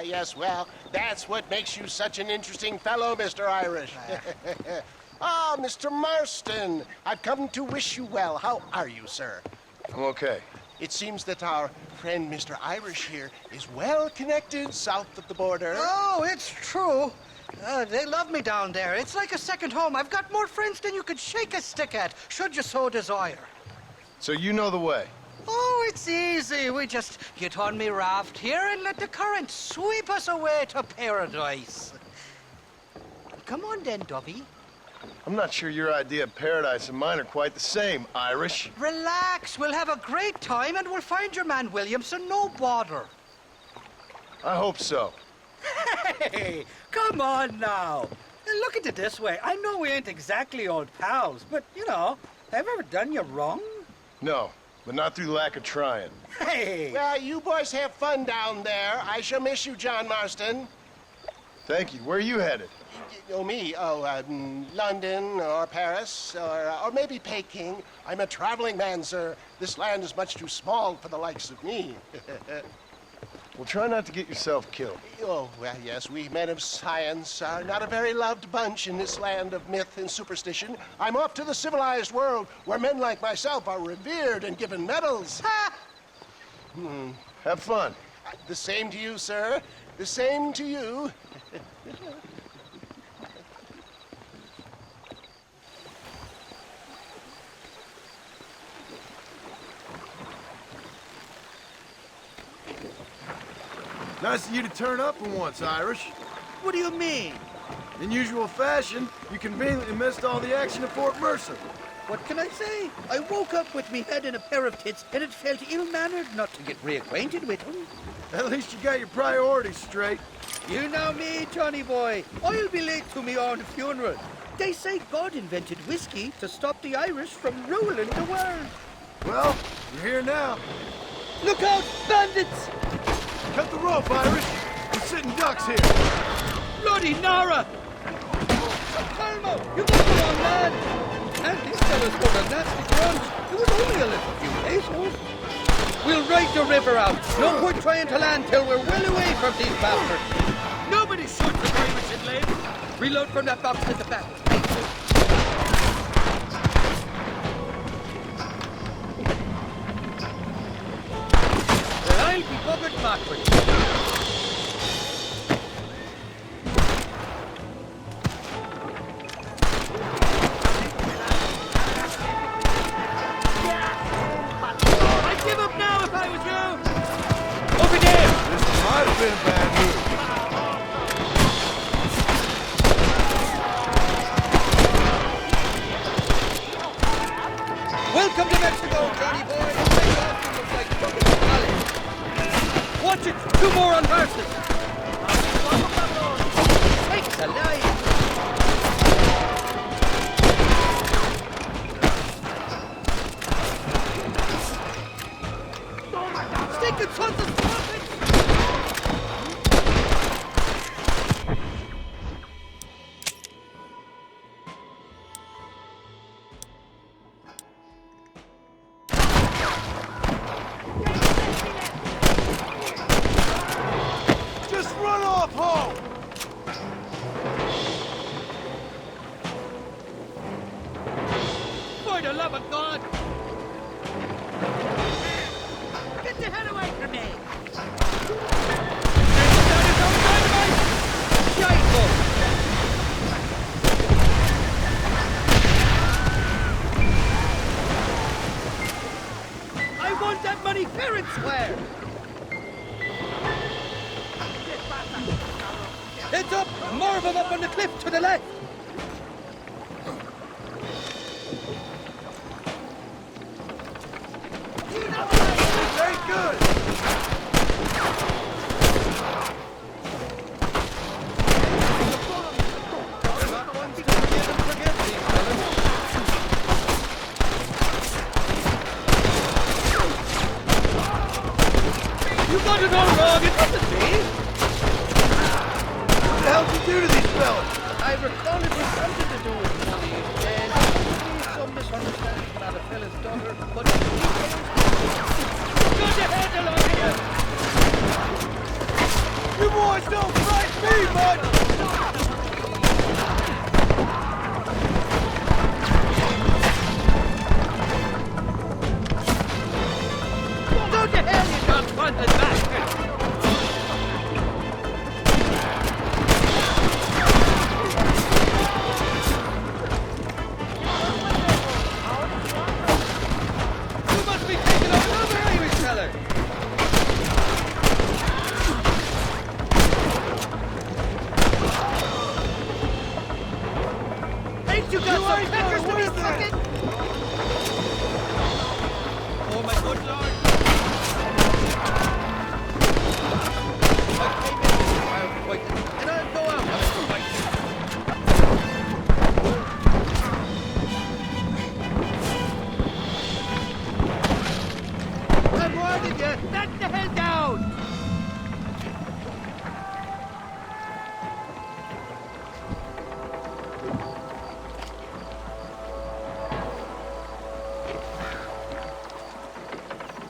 Yes, well, that's what makes you such an interesting fellow, Mr. Irish. Ah, Mr. Marston, I've come to wish you well. How are you, sir? I'm okay. It seems that our friend Mr. Irish here is well connected south of the border. Oh, it's true. They love me down there. It's like a second home. I've got more friends than you could shake a stick at, should you so desire. So you know the way? Oh, it's easy. We just get on me raft here and let the current sweep us away to paradise. Come on then, Dovey. I'm not sure your idea of paradise and mine are quite the same, Irish. Relax. We'll have a great time and we'll find your man Williamson, no bother. I hope so. Hey, come on now. Look at it this way. I know we ain't exactly old pals, but, you know, have I ever done you wrong? No, but not through lack of trying. Hey! Well, you boys have fun down there. I shall miss you, John Marston. Thank you. Where are you headed? Oh, me? Oh, London or Paris or maybe Peking. I'm a traveling man, sir. This land is much too small for the likes of me. Well, try not to get yourself killed. Oh, well, yes, we men of science are not a very loved bunch in this land of myth and superstition. I'm off to the civilized world where men like myself are revered and given medals. Ha! Have fun. The same to you, sir. The same to you. Nice of you to turn up for once, Irish. What do you mean? In usual fashion, you conveniently missed all the action at Fort Mercer. What can I say? I woke up with me head in a pair of tits, and it felt ill-mannered not to get reacquainted with him. At least you got your priorities straight. You know me, Johnny boy. I'll be late to me own funeral. They say God invented whiskey to stop the Irish from ruling the world. Well, you're here now. Look out, bandits! Cut the rope, Irish. We're sitting ducks here. Bloody Nara! Calmo, you got the wrong man. And these fellas got a nasty crunch. It was only a little few pesos. We'll ride the river out. No point trying to land till we're well away from these bastards. Nobody shoots the Irish in lane. Reload from that box at the back. Well, I'll be buggered backwards. I'd give up now if I was you. Over there. This might have been a bad move. Welcome to Mexico, Johnny boy. Austin looks like fucking Alice. Watch it. 2 more on horses. Sakes alive. Stinking sons of prophets. Just run off home! For the love of God! Get the hell away from me! That is our dynamite! Shite. I want that money fair and square! Heads up! More of them up on the cliff to the left! This ain't good! You got it all wrong, it wasn't me! What the hell did you do to these fellas? I recall it was something to do with money and misunderstanding about a fella's daughter, but good to head along here! You boys don't frighten me, bud! Go to hell, you dog-funded bastard! You must be taking on another Irish feller! Ain't you got some peppers to be sucking? Oh, my good lord! I came in this wild fight, and I'll go out having a fight. I'm warning you, stand the hell down!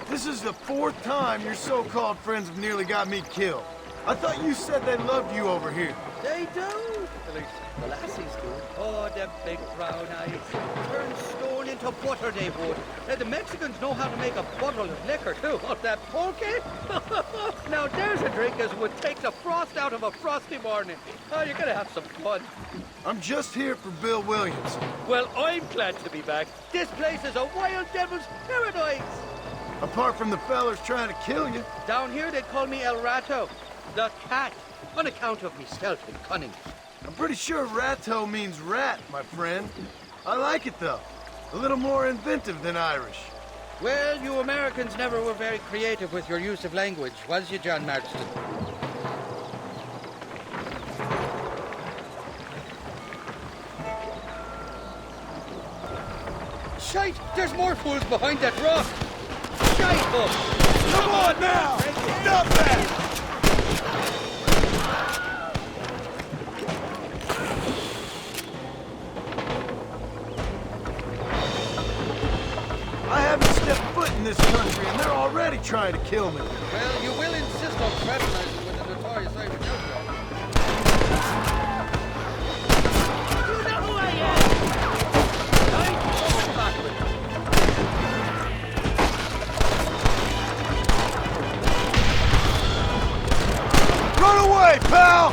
This is the 4th time your so-called friends have nearly got me killed. I thought you said they loved you over here. They do. At least the lassies do. Oh, them big brown eyes. Turn stone into butter, they would. The Mexicans know how to make a bottle of liquor, too. Oh, that pulque? Now, there's a drink as would take the frost out of a frosty morning. Oh, you're gonna have some fun. I'm just here for Bill Williams. Well, I'm glad to be back. This place is a wild devil's paradise. Apart from the fellers trying to kill you. Down here, they call me El Rato, the cat, on account of me stealth and cunning. I'm pretty sure Rato means rat, my friend. I like it, though. A little more inventive than Irish. Well, you Americans never were very creative with your use of language, was you, John Marston? Shite! There's more fools behind that rock! Shite, Bob! Come on now! Stop that! I haven't stepped foot in this country, and they're already trying to kill me. Well, you will insist on fraternizing with the notorious Irish outlaw. You know who I am! I'm going backward. Run away, pal!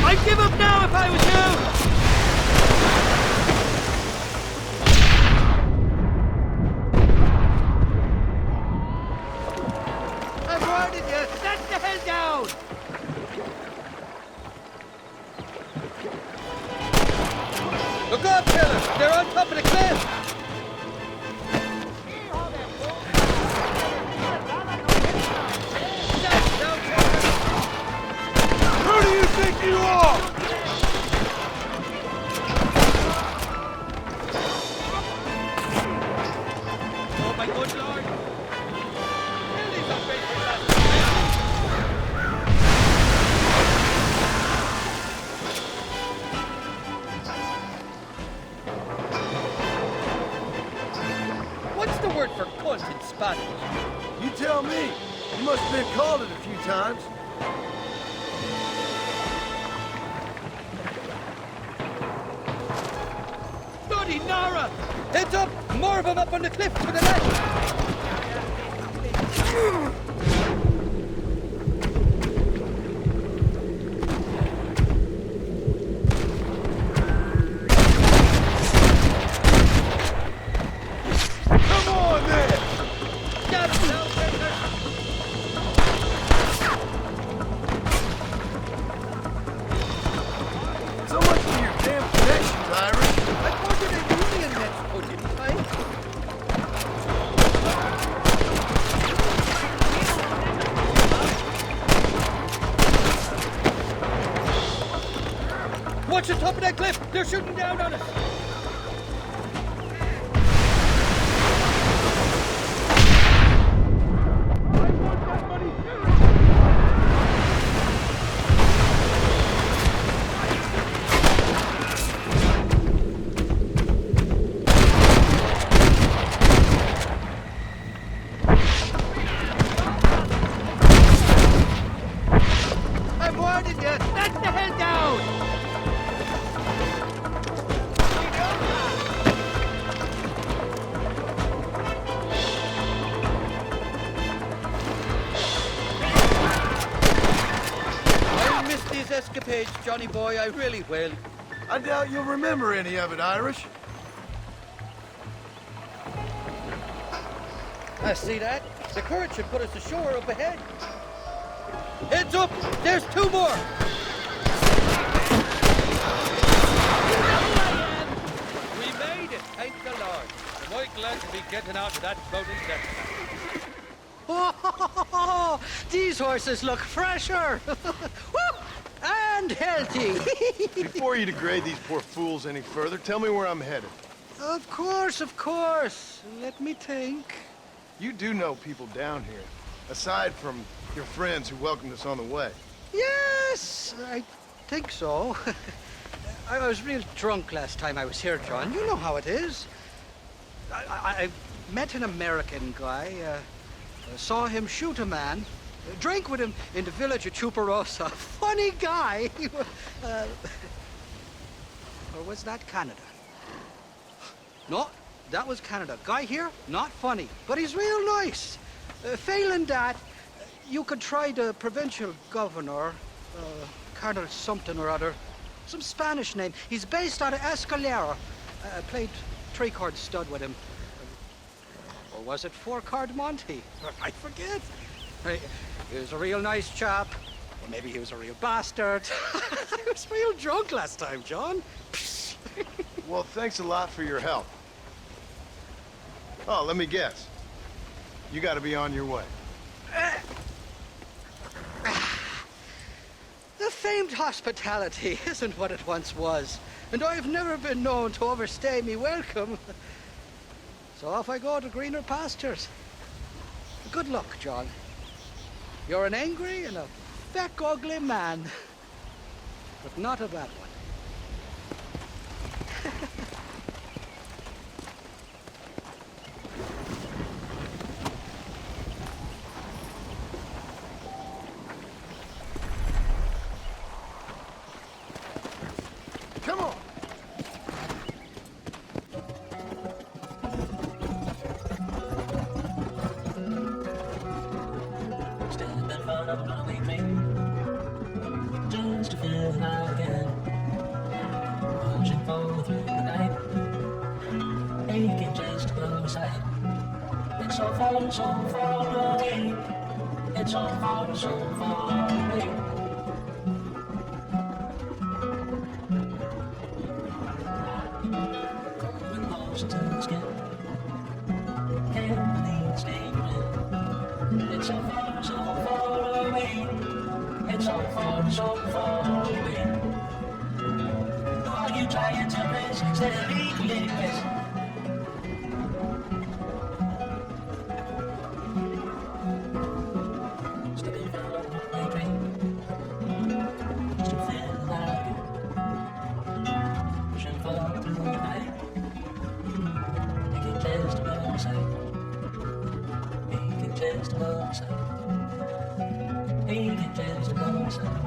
I'd give up now if I was you! I've warned you! Set the hell down! Look up, killer! They're on top of the cliff! Who do you think you are? Oh, my good lord! Kill these ungrateful bastards! What's the word for cunt in Spanish? You tell me. You must have been called it a few times. Bloody Nara! Heads up! More of them up on the cliff to the left! Come on, then! Get him now, Baker! So much for your damn connections, Irish. I quoted a union Mexico, didn't I? Watch the top of that cliff! They're shooting down on us! these escapades, Johnny boy, I really will. I doubt you'll remember any of it, Irish. I see that. The current should put us ashore up ahead. Heads up! There's two more! We made it, thank the Lord. Am I glad to be getting out of that boat instead? Oh, these horses look fresher! Woo! And healthy! Before you degrade these poor fools any further, tell me where I'm headed. Of course, of course. Let me think. You do know people down here, aside from your friends who welcomed us on the way. Yes, I think so. I was real drunk last time I was here, John. You know how it is. I met an American guy, saw him shoot a man, drank with him in the village of Chuparosa. Funny guy. Or was that Canada? No, that was Canada. Guy here, not funny, but he's real nice. Failing that, you could try the provincial governor, Colonel something or other. Some Spanish name. He's based out of Escalera. Played three-card stud with him. Or was it four-card Monty? I forget. He was a real nice chap. Or maybe he was a real bastard. I was real drunk last time, John. Well, thanks a lot for your help. Oh, let me guess. You gotta be on your way. The famed hospitality isn't what it once was, and I've never been known to overstay me welcome. So off I go to greener pastures. Good luck, John. You're an angry and a feck ugly man, but not a bad one. Come on! Just to feel alive again. Pushing forward through the night. Aching just to go aside. It's so far away. It's so far away. Going close to the skin. Can't believe staying in. It's so far away. It's so far away. Are you trying to miss instead of equally miss? Stepping out of my dream, just to feel alive again. Pushing forward through the night, making just about the same. Making just about the same. Making just about the same.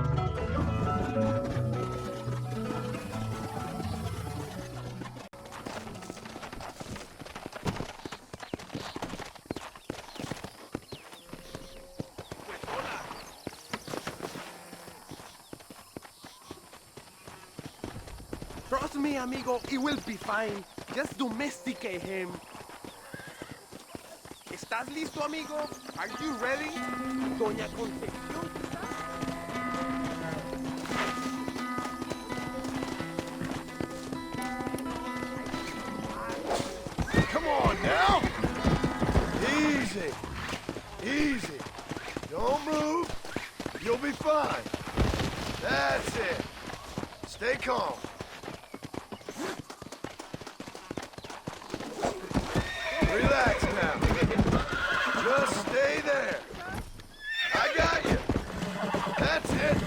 Trust me, amigo, he will be fine. Just domesticate him. ¿Estás listo, amigo? Are you ready? Doña Concepción. Come on now! Easy. Easy. Don't move. You'll be fine. That's it. Stay calm. Relax now. Just stay there. I got you. That's it.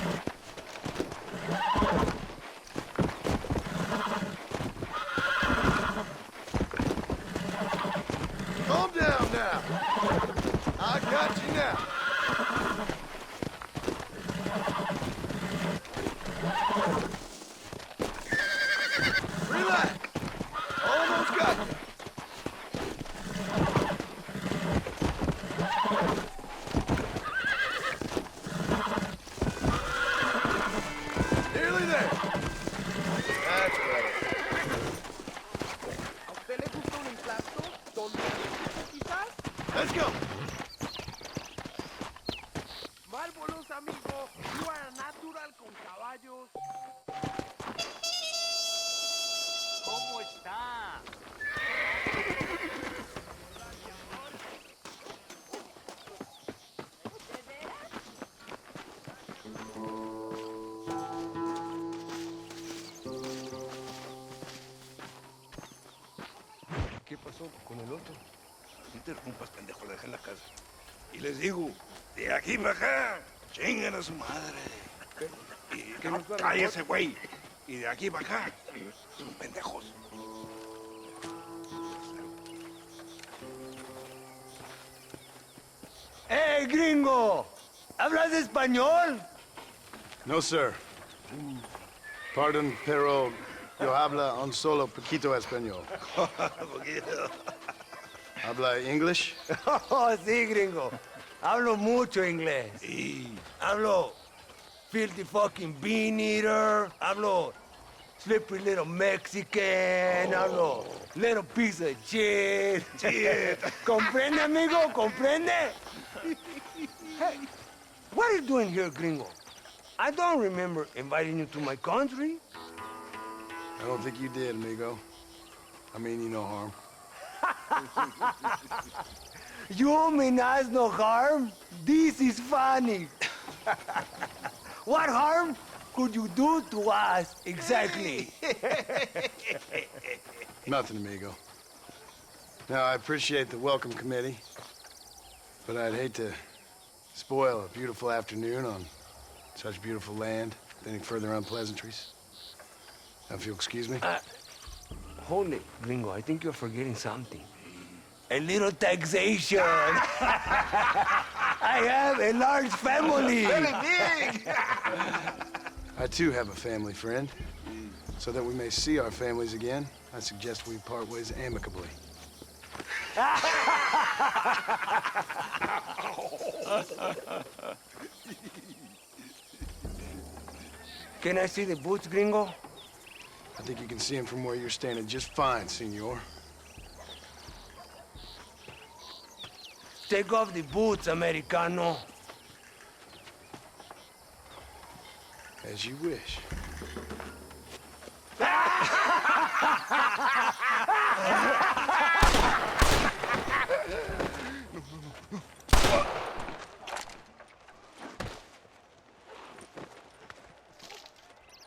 Calm down now. I got you now. Relax. Almost got you. there! That's better. ¿A usted le gusta un emplasto? ¿Don quizás? Let's go! Márbolos, amigo. You are a natural con caballos. ¿Cómo está? ¿Qué pasó con el otro? No interrumpas, pendejo, la dejé en la casa. Y les digo, de aquí para acá, chingan a su madre. ¿Qué nos va a Cállese, güey. Y de aquí para acá, son pendejos. ¡Hey, gringo! ¿Hablas español? No, sir. Pardon, pero yo habla un solo poquito español. ¿Habla English? Oh, sí, gringo. Hablo mucho inglés. Sí. Hablo filthy fucking bean eater. Hablo slippery little Mexican. Hablo little piece of shit. ¿Comprende, amigo? ¿Comprende? Hey, what are you doing here, gringo? I don't remember inviting you to my country. I don't think you did, amigo. I mean you no harm. You mean us no harm? This is funny. What harm could you do to us exactly? Nothing, amigo. Now, I appreciate the welcome committee, but I'd hate to spoil a beautiful afternoon on such beautiful land with any further unpleasantries. Now, if you'll excuse me. Hold it, gringo. I think you're forgetting something. A little taxation. I have a large family. Very big. I too have a family, friend. So that we may see our families again, I suggest we part ways amicably. Can I see the boots, gringo? I think you can see him from where you're standing just fine, senor. Take off the boots, Americano. As you wish.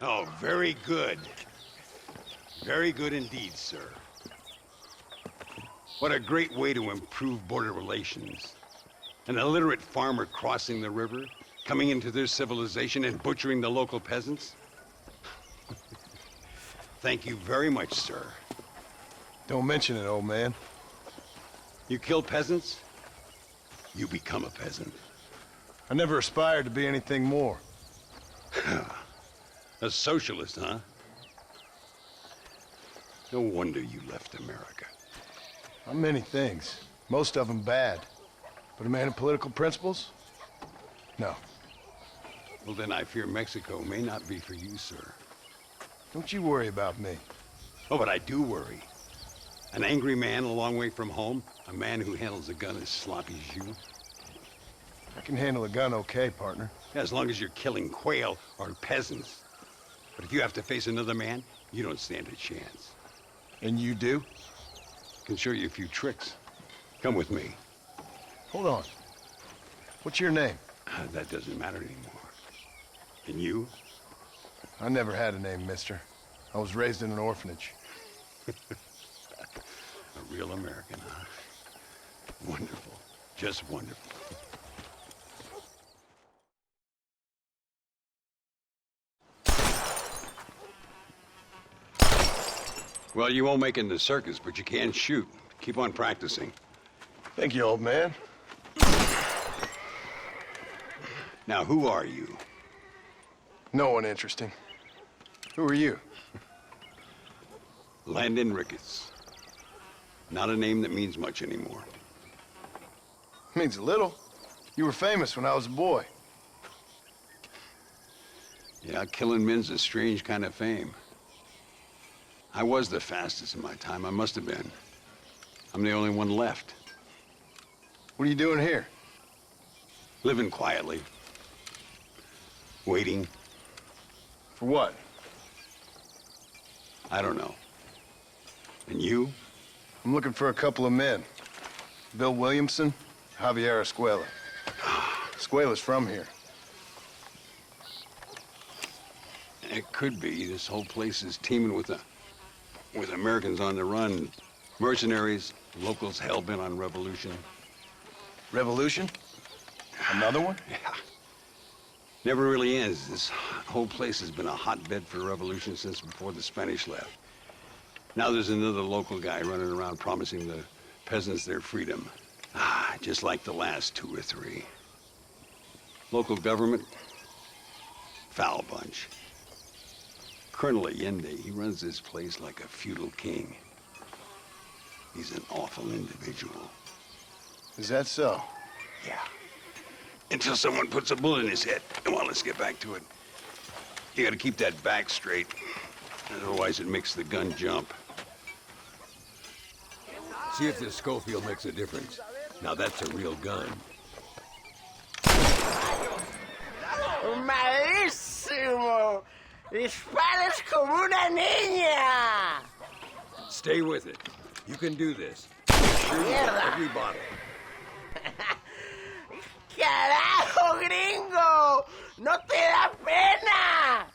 Oh, very good. Very good indeed, sir. What a great way to improve border relations. An illiterate farmer crossing the river, coming into their civilization and butchering the local peasants. Thank you very much, sir. Don't mention it, old man. You kill peasants, you become a peasant. I never aspired to be anything more. A socialist, huh? No wonder you left America. I'm many things. Most of them bad. But a man of political principles? No. Well, then I fear Mexico may not be for you, sir. Don't you worry about me. Oh, but I do worry. An angry man a long way from home, a man who handles a gun as sloppy as you. I can handle a gun okay, partner. As long as you're killing quail or peasants. But if you have to face another man, you don't stand a chance. And you do? Can show you a few tricks. Come with me. Hold on. What's your name? That doesn't matter anymore. And you? I never had a name, mister. I was raised in an orphanage. A real American, huh? Wonderful. Just wonderful. Well, you won't make it in the circus, but you can shoot. Keep on practicing. Thank you, old man. Now, who are you? No one interesting. Who are you? Landon Ricketts. Not a name that means much anymore. Means a little. You were famous when I was a boy. Yeah, killing men's a strange kind of fame. I was the fastest in my time. I must have been. I'm the only one left. What are you doing here? Living quietly. Waiting. For what? I don't know. And you? I'm looking for a couple of men. Bill Williamson, Javier Escuela. Escuela's from here. It could be. This whole place is teeming with Americans on the run. Mercenaries, locals hell-bent on revolution. Revolution? Another one? Yeah. Never really ends. This whole place has been a hotbed for revolution since before the Spanish left. Now there's another local guy running around promising the peasants their freedom. Just like the last 2 or 3. Local government, foul bunch. Colonel Allende, he runs this place like a feudal king. He's an awful individual. Is that so? Yeah. Until someone puts a bullet in his head. Come on, let's get back to it. You gotta keep that back straight. Otherwise it makes the gun jump. See if this Schofield makes a difference. Now that's a real gun. Malísimo! ¡Disparas como una niña! Stay with it. You can do this. Sure you got every bottle. ¡Carajo, gringo! ¡No te da pena!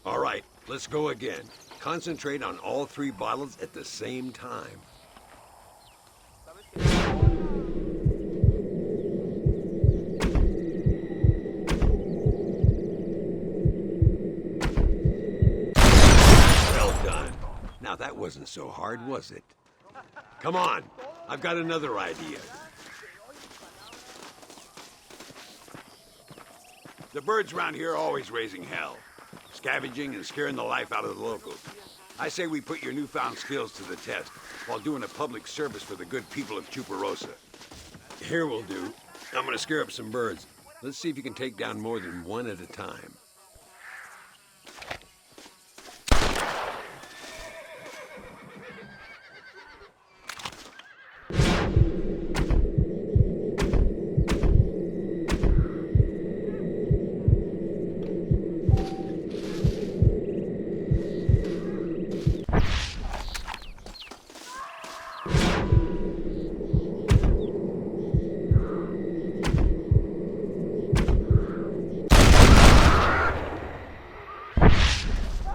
All right, let's go again. Concentrate on all 3 bottles at the same time. Well done. Now that wasn't so hard, was it? Come on, I've got another idea. The birds around here are always raising hell, scavenging and scaring the life out of the locals. I say we put your newfound skills to the test while doing a public service for the good people of Chuparosa. Here will do. I'm gonna scare up some birds. Let's see if you can take down more than one at a time.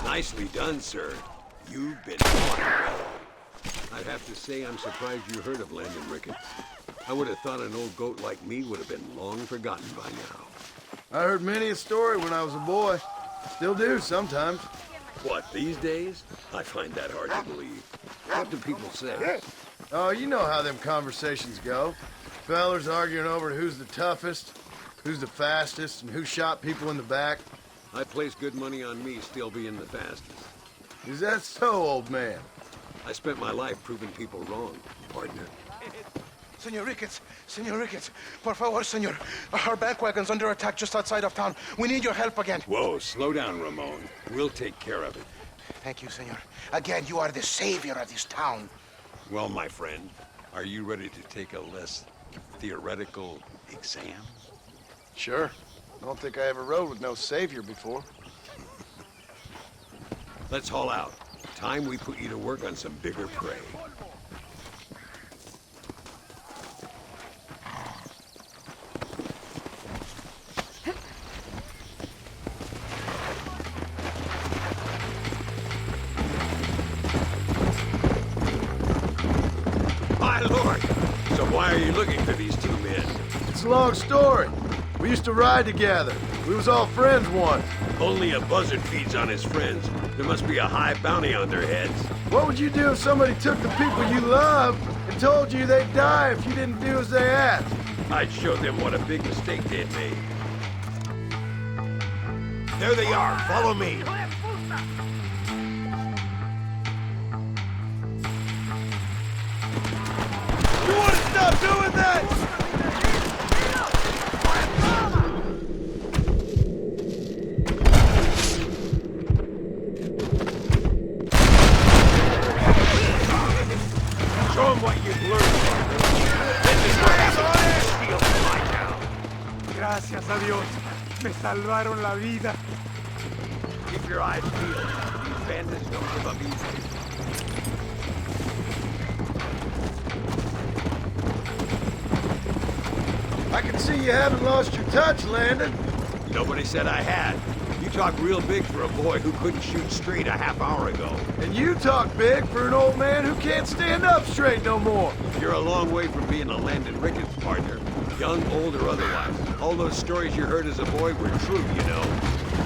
Nicely done, sir. You've been wonderful. I'd have to say I'm surprised you heard of Landon Ricketts. I would have thought an old goat like me would have been long forgotten by now. I heard many a story when I was a boy. Still do sometimes. What, these days? I find that hard to believe. What do people say? Oh, you know how them conversations go. Fellers arguing over who's the toughest, who's the fastest, and who shot people in the back. I place good money on me still being the fastest. Is that so, old man? I spent my life proving people wrong, partner. Senor Ricketts, por favor, senor. Our bank wagon's under attack just outside of town. We need your help again. Whoa, slow down, Ramon. We'll take care of it. Thank you, senor. Again, you are the savior of this town. Well, my friend, are you ready to take a less theoretical exam? Sure. I don't think I ever rode with no savior before. Let's haul out. Time we put you to work on some bigger prey. My lord! So why are you looking for these 2 men? It's a long story. We used to ride together. We was all friends once. Only a buzzard feeds on his friends. There must be a high bounty on their heads. What would you do if somebody took the people you love and told you they'd die if you didn't do as they asked? I'd show them what a big mistake they'd made. There they are. Follow me. You want to stop doing that? Dios. Me salvaron la vida. Keep your eyes peeled. These bandits don't give up easy. I can see you haven't lost your touch, Landon. Nobody said I had. You talk real big for a boy who couldn't shoot straight a half hour ago. And you talk big for an old man who can't stand up straight no more. You're a long way from being a Landon Ricketts partner. Young, old, or otherwise. All those stories you heard as a boy were true, you know.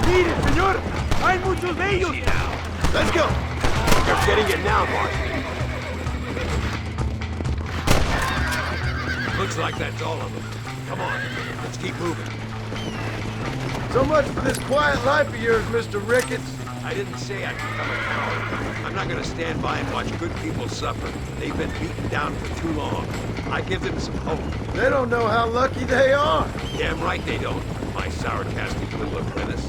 Mire, señor. Hay muchos de ellos. Let's go. They're getting it now, Marston. Looks like that's all of them. Come on, let's keep moving. So much for this quiet life of yours, Mr. Ricketts. I didn't say I'd become a coward. I'm not gonna stand by and watch good people suffer. They've been beaten down for too long. I give them some hope. They don't know how lucky they are. Damn right they don't, my sarcastic little apprentice.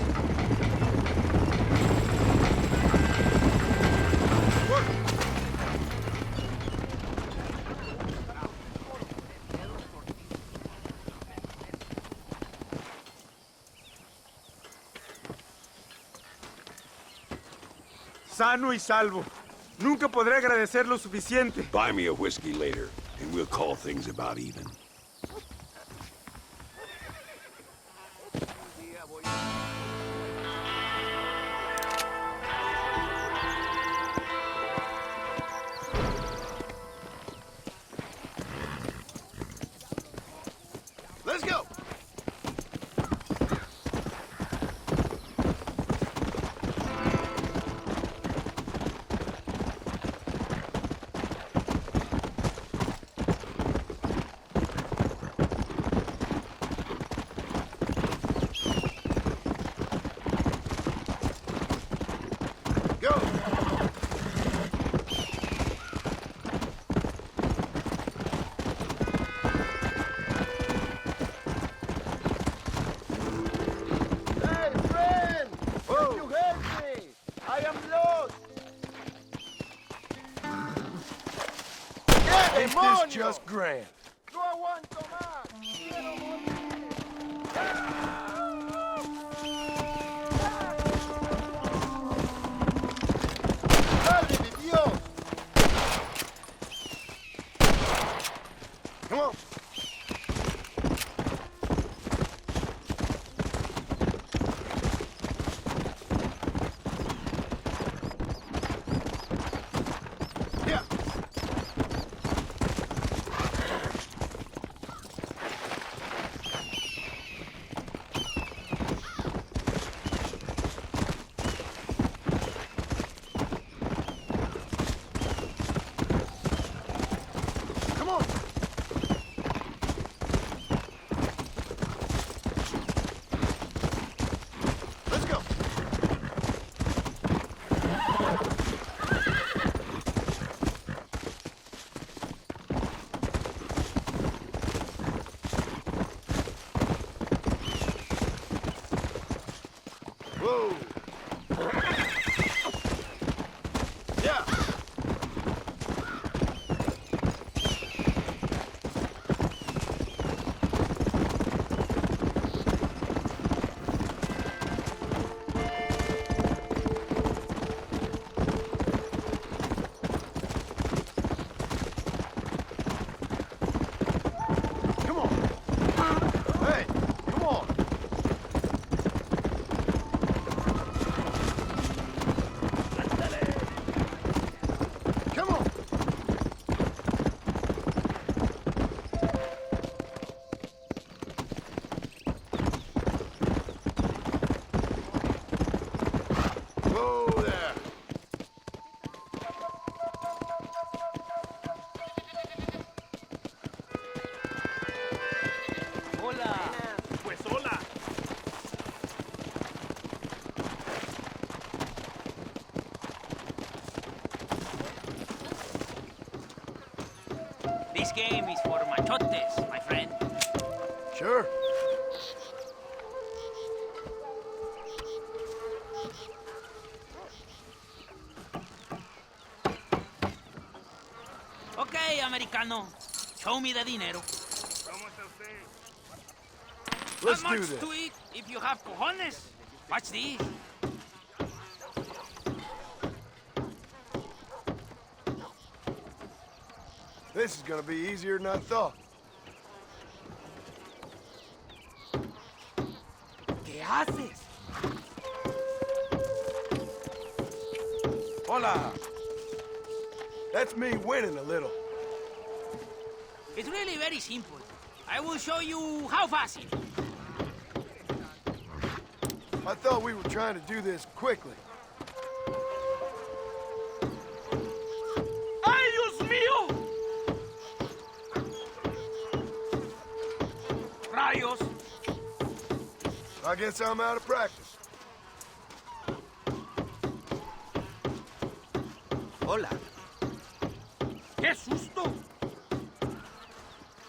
Sano y salvo. Nunca podré agradecer lo suficiente. Buy me a whiskey later, and we'll call things about even. Let's go. Ain't this just grand? Come on. Whoa. Yeah. Come on. Hey, come on. Come on. Whoa there. Hola. Pues hola. This game is for machotes, my friend. Sure. Okay, americano. Show me the dinero. Let's Not do much this. to eat if you have cojones. Watch these. This is gonna be easier than I thought. ¿Qué haces? Hola. That's me winning a little. It's really very simple. I will show you how fast. I thought we were trying to do this quickly. ¡Ay, Dios mío! Rayos. I guess I'm out of practice. Hola. ¡Qué susto!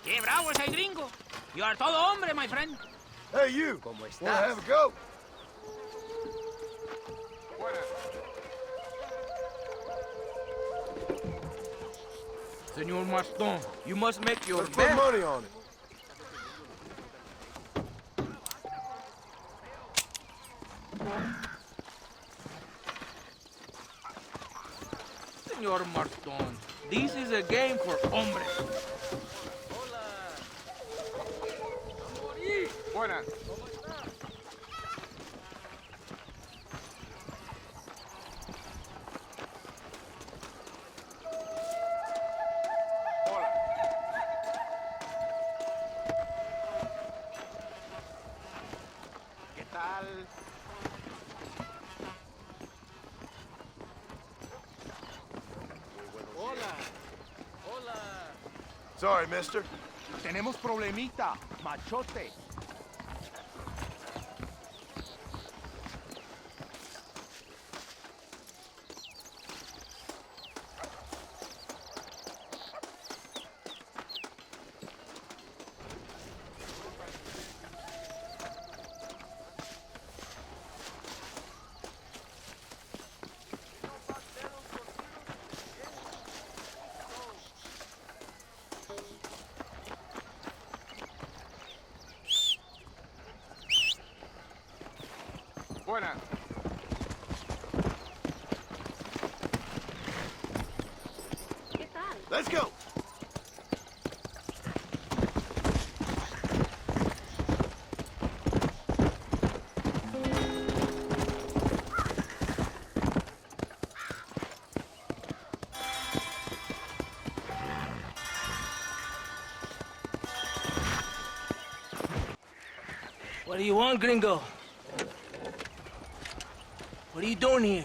¡Qué bravo es el gringo! You are todo hombre, my friend. Hey, you. ¿Cómo Wanna estás? have a go? Senor Maston, you must make your Let's put money on it. Senor Maston, this is a game for hombres. Buenas. ¿Qué tal? Hola. Hola. Sorry, mister. Tenemos problemita, machote. Buenas. Let's go. What do you want, gringo? What are you doing here?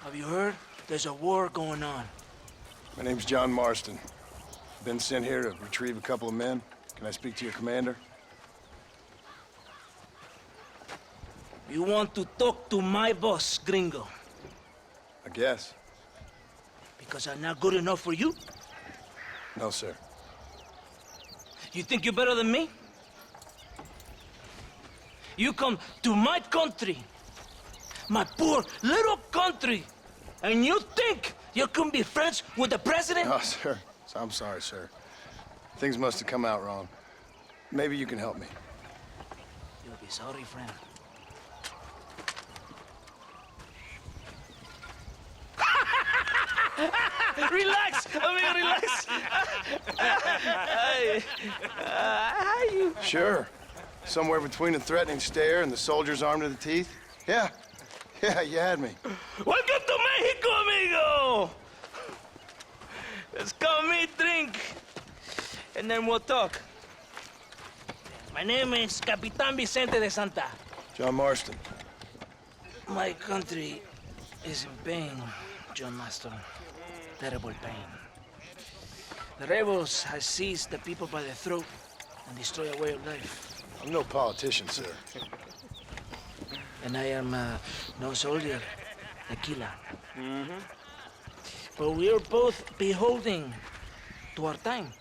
Have you heard? There's a war going on. My name's John Marston. Been sent here to retrieve a couple of men. Can I speak to your commander? You want to talk to my boss, gringo? I guess. Because I'm not good enough for you? No, sir. You think you're better than me? You come to my country, my poor little country, and you think you can be friends with the president? No, sir. I'm sorry, sir. Things must have come out wrong. Maybe you can help me. You'll be sorry, friend. Relax, amigo, relax. How you? Sure. Somewhere between a threatening stare and the soldiers armed to the teeth? Yeah. Yeah, you had me. Welcome to Mexico, amigo! Let's come meet, drink, and then we'll talk. My name is Capitan Vicente de Santa. John Marston. My country is in pain, John Marston. Terrible pain. The rebels have seized the people by the throat and destroy a way of life. I'm no politician, sir. And I am no soldier, tequila. But we are both beholding to our time.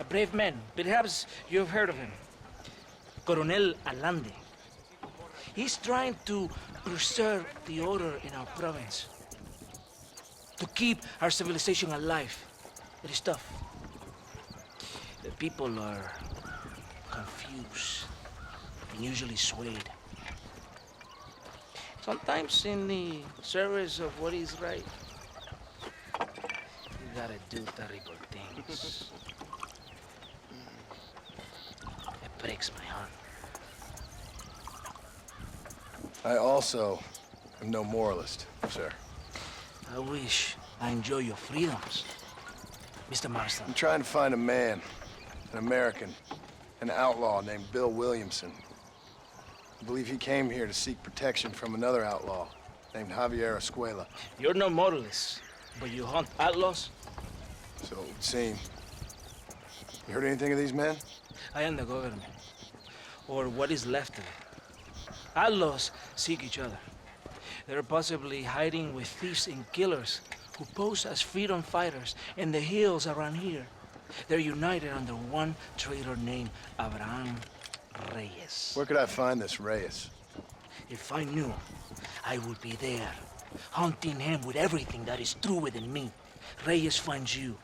A brave man, perhaps you've heard of him. Coronel Allende. He's trying to preserve the order in our province. To keep our civilization alive. It is tough. The people are confused, and usually swayed. Sometimes in the service of what is right, you gotta do terrible things. It breaks my heart. I also am no moralist, sir. I wish I enjoy your freedoms, Mr. Marston. I'm trying to find a man, an American, an outlaw named Bill Williamson. I believe he came here to seek protection from another outlaw named Javier Escuela. You're no moralist, but you hunt outlaws? So it would seem. You heard anything of these men? I am the government, or what is left of it. Outlaws seek each other. They're possibly hiding with thieves and killers who pose as freedom fighters in the hills around here. They're united under one traitor named Abraham Reyes. Where could I find this Reyes? If I knew, I would be there, hunting him with everything that is true within me. Reyes finds you.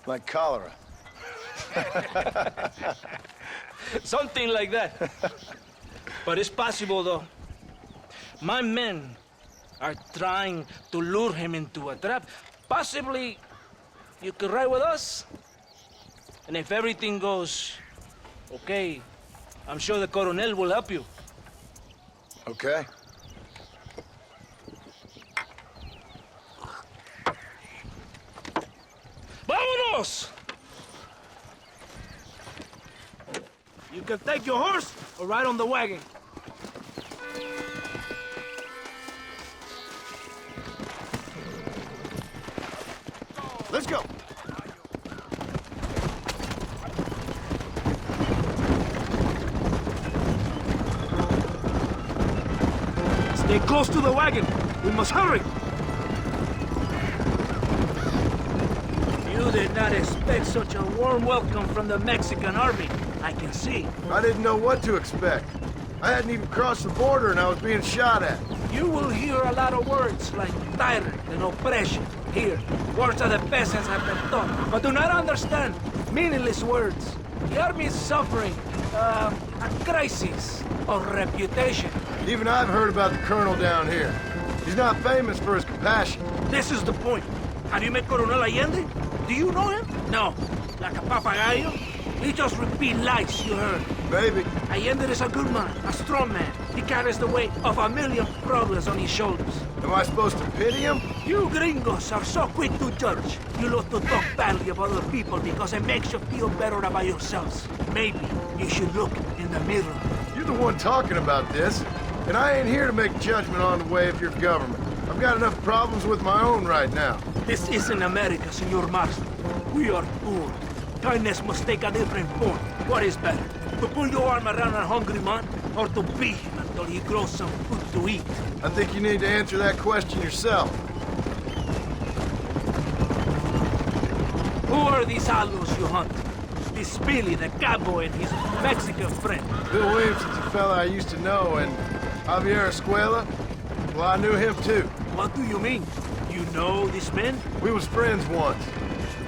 Like cholera. Something like that. But it's possible, though. My men are trying to lure him into a trap. Possibly you could ride with us. And if everything goes okay, I'm sure the Coronel will help you. Okay. ¡Vámonos! You can take your horse or ride on the wagon. Let's go. Stay close to the wagon. We must hurry. You did not expect such a warm welcome from the Mexican army. I can see. I didn't know what to expect. I hadn't even crossed the border and I was being shot at. You will hear a lot of words like tyrant and oppression. Here, words that the peasants have been taught, but do not understand. Meaningless words. The army is suffering a crisis of reputation. Even I've heard about the colonel down here. He's not famous for his compassion. This is the point. Have you met Coronel Allende? Do you know him? No. Like a papagayo? He just repeats lies you heard. Maybe. Allende is a good man, a strong man. He carries the weight of a million problems on his shoulders. Am I supposed to pity him? You gringos are so quick to judge. You love to talk badly about other people because it makes you feel better about yourselves. Maybe you should look in the mirror. You're the one talking about this, and I ain't here to make judgment on the way of your government. I've got enough problems with my own right now. This isn't America, Senor Marston. We are poor. Kindness must take a different form. What is better? To pull your arm around a hungry man, or to beat him until he grows some food to eat? I think you need to answer that question yourself. Who are these outlaws you hunt? This Billy, the cowboy, and his Mexican friend. Bill Williamson's a fella I used to know, and Javier Escuela, well, I knew him too. What do you mean? You know these men? We was friends once.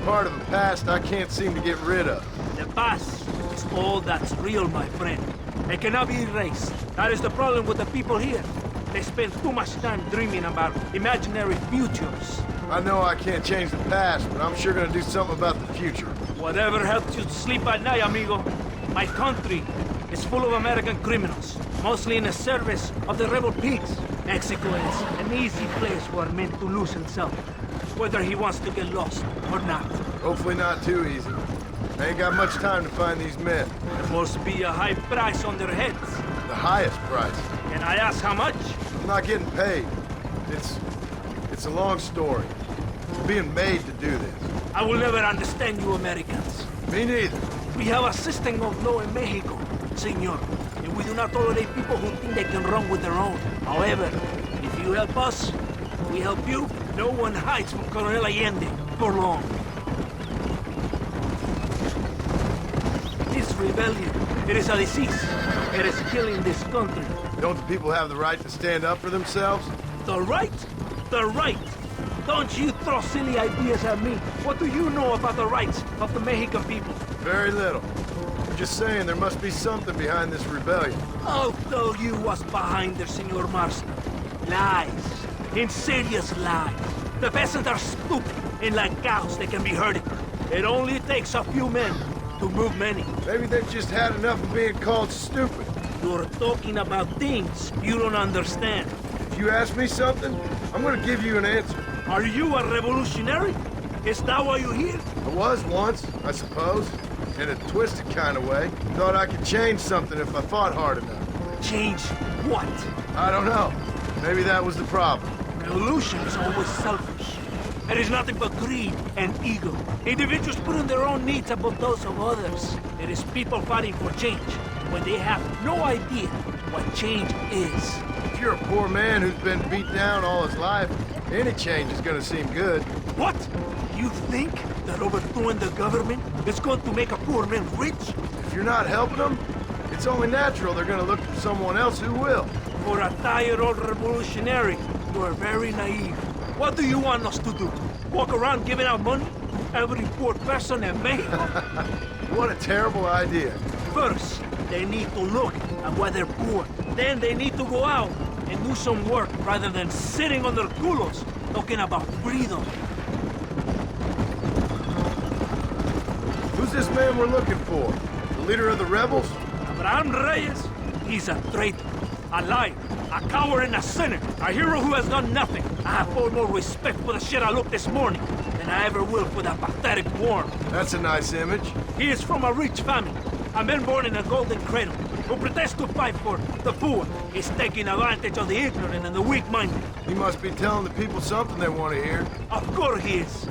Part of the past I can't seem to get rid of. The past is all that's real, my friend. It cannot be erased. That is the problem with the people here. They spend too much time dreaming about imaginary futures. I know I can't change the past, but I'm sure gonna do something about the future. Whatever helps you to sleep at night, amigo. My country is full of American criminals, mostly in the service of the rebel pigs. Mexico is an easy place for a man to lose himself, whether he wants to get lost or not. Hopefully not too easy. I ain't got much time to find these men. There must be a high price on their heads. The highest price. Can I ask how much? I'm not getting paid. It's a long story. I'm being made to do this. I will never understand you Americans. Me neither. We have a system of law in Mexico, senor. And we do not tolerate people who think they can run with their own. However, if you help us, we help you. No one hides from Coronel Allende for long. This rebellion, it is a disease. It is killing this country. Don't the people have the right to stand up for themselves? The right? The right! Don't you throw silly ideas at me. What do you know about the rights of the Mexican people? Very little. I'm just saying there must be something behind this rebellion. I'll tell you what's behind there, Senor Marston. Lies. Insidious lies. The peasants are stupid, and like cows, they can be herded. It only takes a few men to move many. Maybe they've just had enough of being called stupid. You're talking about things you don't understand. If you ask me something, I'm gonna give you an answer. Are you a revolutionary? Is that why you're here? I was once, I suppose. In a twisted kind of way. Thought I could change something if I fought hard enough. Change what? I don't know. Maybe that was the problem. Revolution is always selfish. It is nothing but greed and ego. Individuals putting their own needs above those of others. It is people fighting for change when they have no idea what change is. If you're a poor man who's been beat down all his life, any change is gonna seem good. What? You think that overthrowing the government is going to make a poor man rich? If you're not helping them, it's only natural they're gonna look for someone else who will. For a tired old revolutionary, you are very naive. What do you want us to do? Walk around giving out money? Every poor person in Mexico? What a terrible idea. First, they need to look at why they're poor. Then they need to go out and do some work rather than sitting on their culos talking about freedom. Who's this man we're looking for? The leader of the rebels? Abraham Reyes? He's a traitor, a liar, a coward and a sinner. A hero who has done nothing. I have far more respect for the shit I looked this morning than I ever will for that pathetic worm. That's a nice image. He is from a rich family. A man born in a golden cradle who pretends to fight for the poor. He's taking advantage of the ignorant and the weak-minded. He must be telling the people something they want to hear. Of course he is.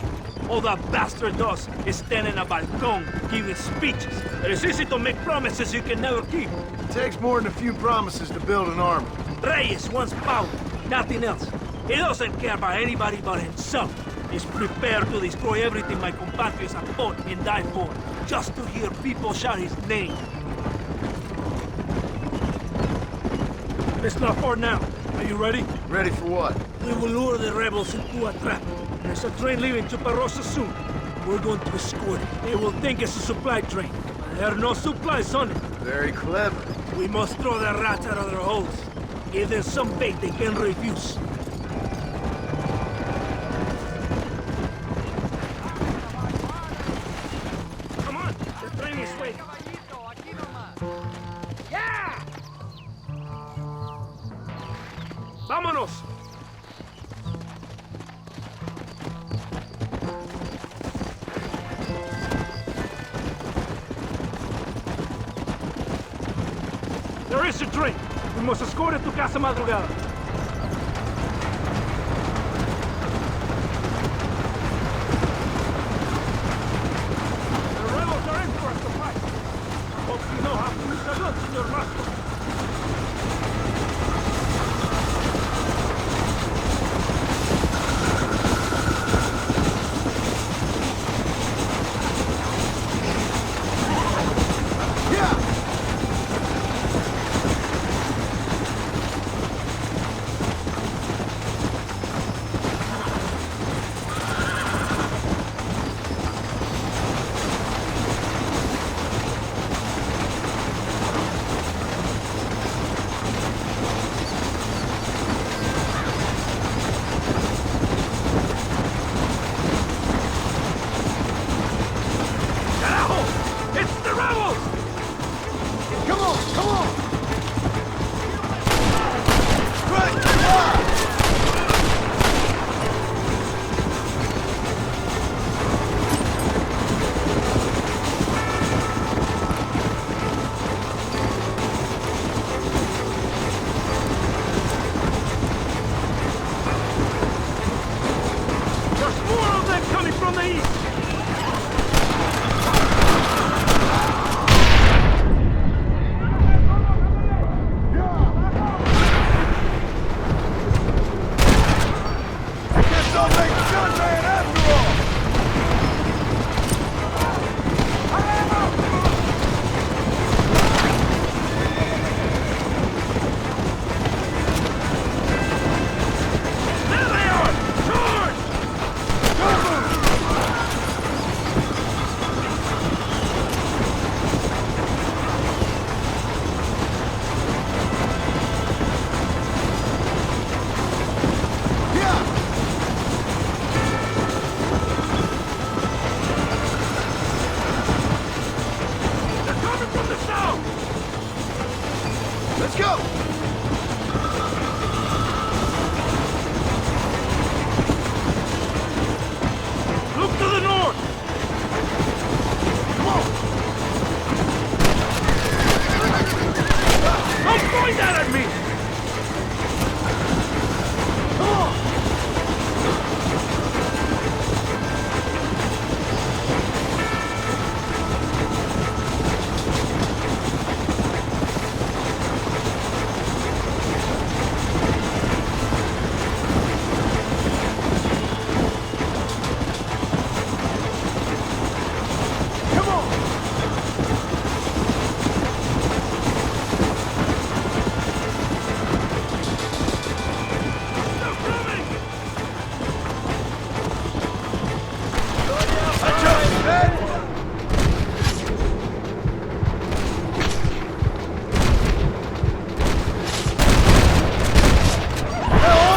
All that bastard does is stand in a balcon giving speeches. It is easy to make promises you can never keep. It takes more than a few promises to build an army. Reyes wants power, nothing else. He doesn't care about anybody but himself. He's prepared to destroy everything my compatriots have fought and died for, just to hear people shout his name. It's not far now. Are you ready? Ready for what? We will lure the rebels into a trap. There's a train leaving Chuparosa soon. We're going to escort it. They will think it's a supply train. But there are no supplies on it. Very clever. We must throw the rats out of their holes. Give them some bait they can refuse. Come on, the train is waiting. Yeah! Vámonos! There is a train. We must escort it to Casa Madrugada. The rebels are in for us to fight. I hope you know how to use the guns, Senor Marston.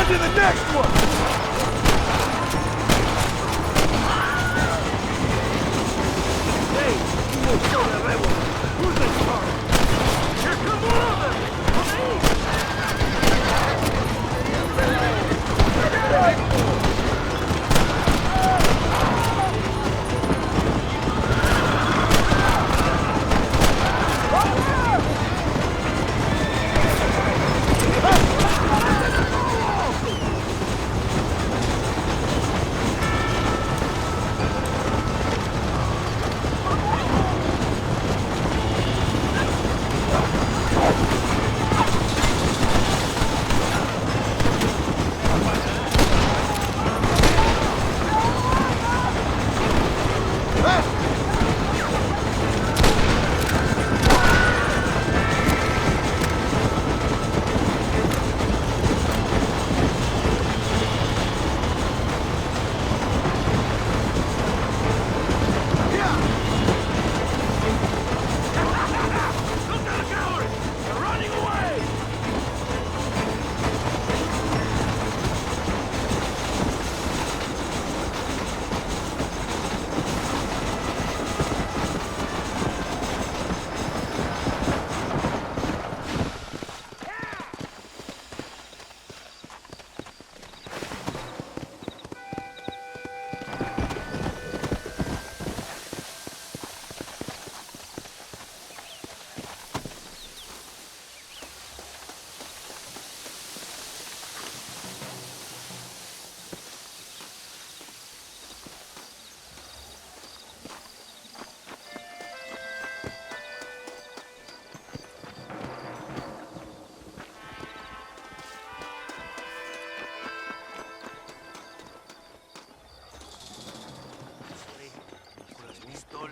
to the next one! Hey, you won't show that rebel. Who's in charge? Here come one of them!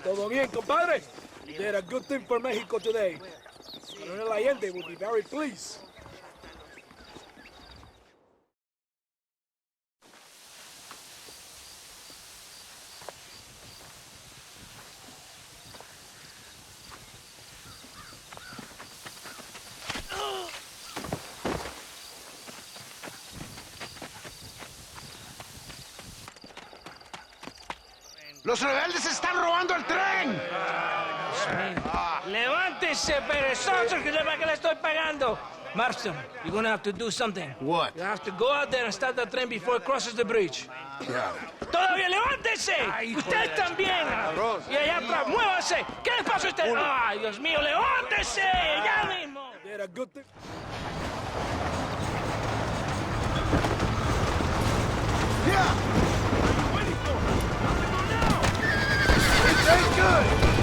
Todo bien, compadre? You did a good thing for Mexico today. Colonel Allende will be very pleased. ¡Los rebeldes están robando el tren! ¡Levántese, perezosos, que para qué le estoy pagando! Marston, you're gonna have to do something. What? You have to go out there and stop the train before it crosses the bridge. Yeah. ¡Todavía levántese! ¡Usted también! Y allá atrás, muévase. ¿Qué le pasa a usted? ¡Ay, Dios mío, levántese! ¡Ya mismo! Did a good thing. Yeah! This ain't good!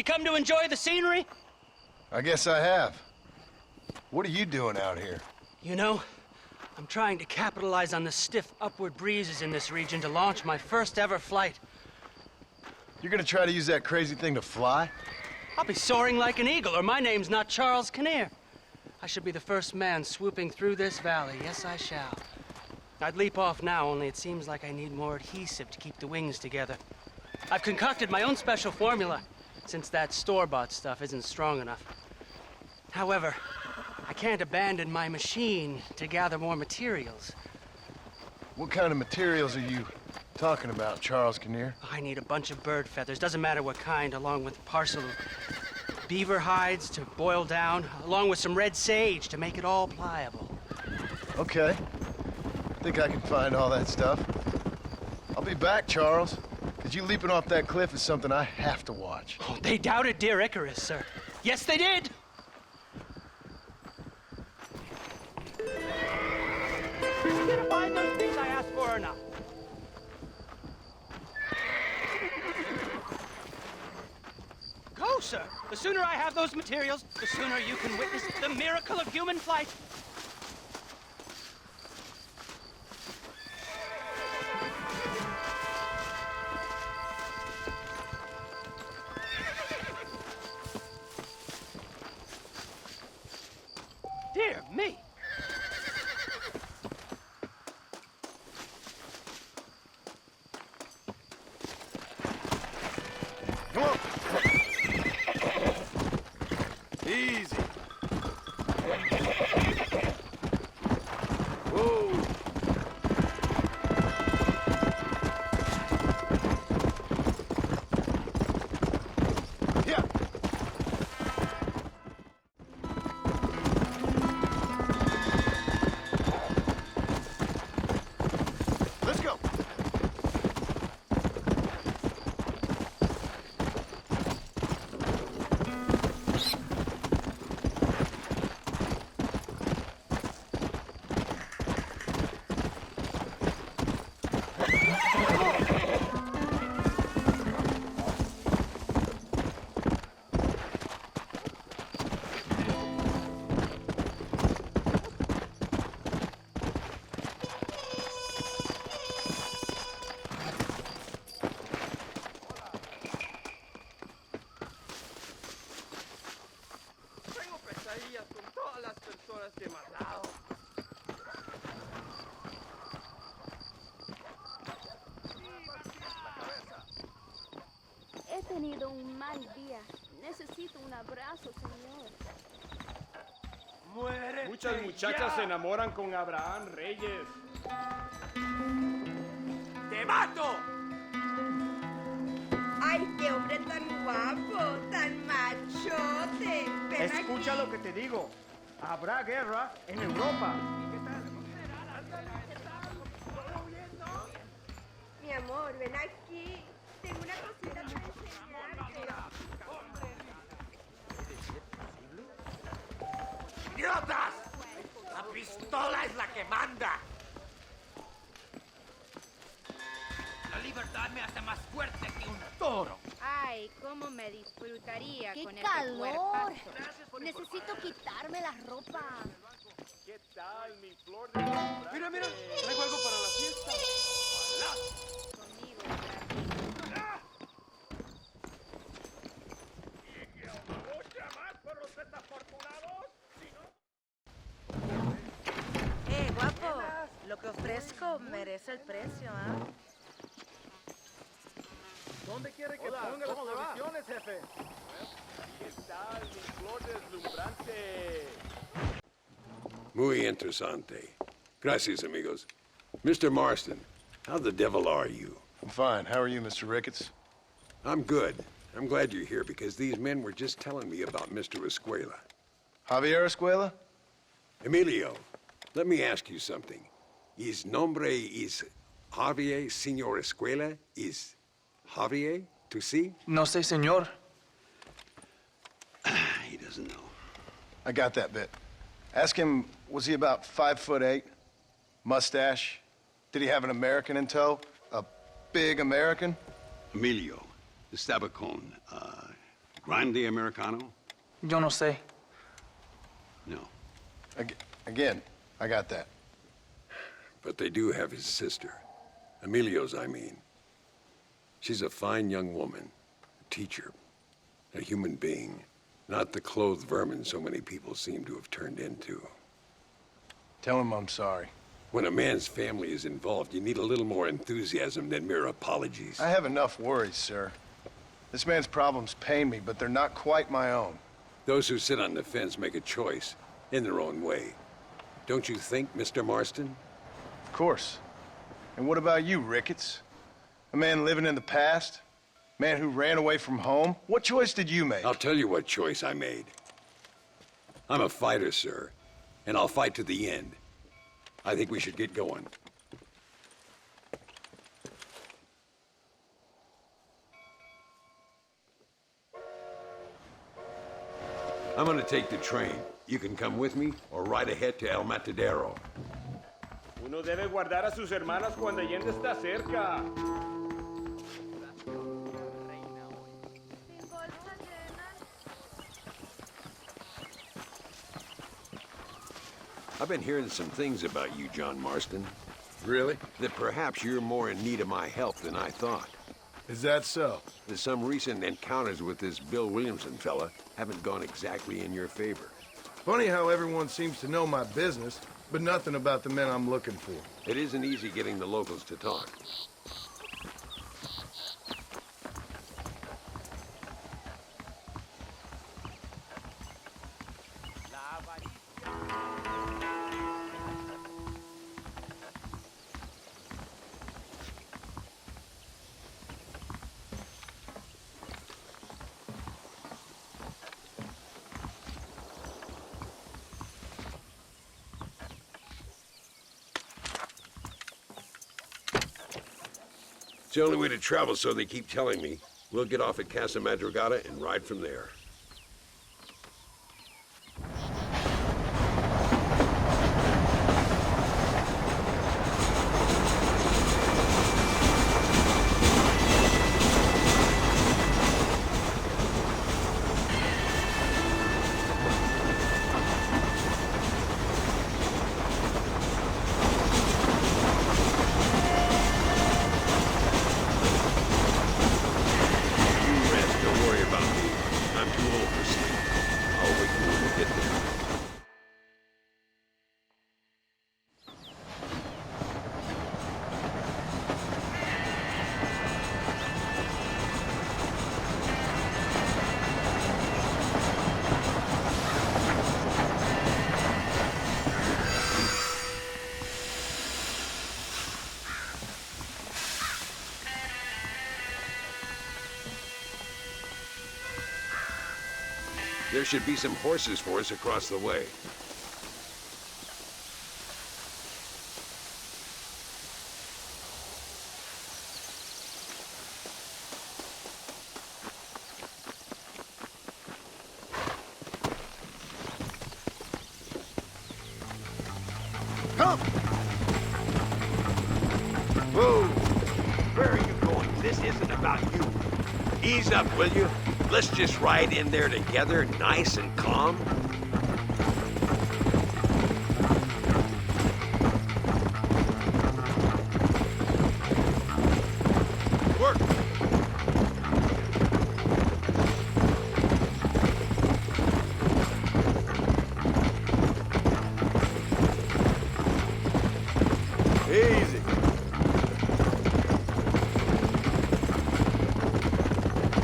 You come to enjoy the scenery? I guess I have. What are you doing out here? You know, I'm trying to capitalize on the stiff upward breezes in this region to launch my first ever flight. You're gonna try to use that crazy thing to fly? I'll be soaring like an eagle, or my name's not Charles Kinnear. I should be the first man swooping through this valley. Yes, I shall. I'd leap off now, only it seems like I need more adhesive to keep the wings together. I've concocted my own special formula, since that store-bought stuff isn't strong enough. However, I can't abandon my machine to gather more materials. What kind of materials are you talking about, Charles Kinnear? I need a bunch of bird feathers, doesn't matter what kind, along with a parcel of beaver hides to boil down, along with some red sage to make it all pliable. Okay. Think I can find all that stuff. I'll be back, Charles. Because you leaping off that cliff is something I have to watch. Oh, they doubted dear Icarus, sir. Yes, they did! You gonna find those things I asked for or not? Go, sir. The sooner I have those materials, the sooner you can witness the miracle of human flight. Dear me! Come on! Easy. Whoa! Yeah. Let's go. Tengo pesadillas con todas las personas que he matado. He tenido un mal día. Necesito un abrazo, señor. ¡Muérete! Muchas muchachas se enamoran con Abraham Reyes. ¡Te mato! ¡Ay, qué hombre tan guapo! ¡Tan machote! Ven Escucha aquí. lo que te digo. Habrá guerra en Europa. Mi amor, ven aquí. Tengo una cosita que enseñarte. ¡Idiotas! ¡La pistola es la que manda! La libertad me hace más fuerte que un toro. Ay, cómo me disfrutaría ¡Qué con calor! ese cuerpazo. Necesito quitarme la ropa. ¿Qué tal, mi flor de lumbrante? Mira, mira, traigo algo para la fiesta. Conmigo, Guapo, lo que ofrezco merece el precio, ¿ah? ¿Dónde quiere que ponga las provisiones, jefe? ¿Qué tal, mi flor deslumbrante? Muy interesante. Gracias, amigos. Mr. Marston, how the devil are you? I'm fine. How are you, Mr. Ricketts? I'm good. I'm glad you're here because these men were just telling me about Mr. Escuela. Javier Escuela? Emilio, let me ask you something. His nombre is Javier Señor Escuela? Is Javier to see? No sé, señor. He doesn't know. I got that bit. Ask him, was he about 5'8"? Mustache? Did he have an American in tow? A big American? Emilio, the Stabacon, Grande Americano? Yo no sé. No. Again, I got that. But they do have his sister. Emilio's, I mean. She's a fine young woman, a teacher, a human being, not the clothed vermin so many people seem to have turned into. Tell him I'm sorry. When a man's family is involved, you need a little more enthusiasm than mere apologies. I have enough worries, sir. This man's problems pain me, but they're not quite my own. Those who sit on the fence make a choice, in their own way. Don't you think, Mr. Marston? Of course. And what about you, Ricketts? A man living in the past? Man who ran away from home? What choice did you make? I'll tell you what choice I made. I'm a fighter, sir, and I'll fight to the end. I think we should get going. I'm gonna take the train. You can come with me or ride ahead to El Matadero. Uno debe guardar a sus hermanas cuando Allende está cerca. I've been hearing some things about you, John Marston. Really? That perhaps you're more in need of my help than I thought. Is that so? Some recent encounters with this Bill Williamson fella haven't gone exactly in your favor. Funny how everyone seems to know my business, but nothing about the men I'm looking for. It isn't easy getting the locals to talk. It's the only way to travel, so they keep telling me. We'll get off at Casa Madrugada and ride from there. There should be some horses for us across the way. Come! Whoa! Where are you going? This isn't about you. Ease up, will you? Let's just ride in there together, nice and calm. Work! Easy.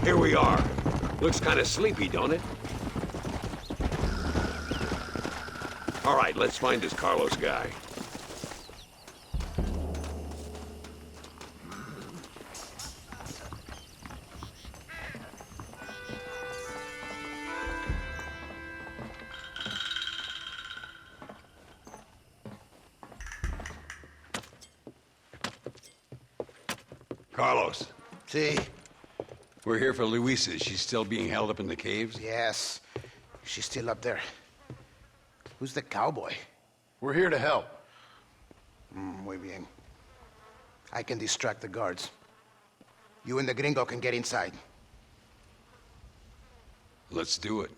Here we are. Looks kind of sleepy, don't it? All right, let's find this Carlos guy. Carlos. See? We're here for Luisa. She's still being held up in the caves? Yes. She's still up there. Who's the cowboy? We're here to help. Muy bien. I can distract the guards. You and the gringo can get inside. Let's do it.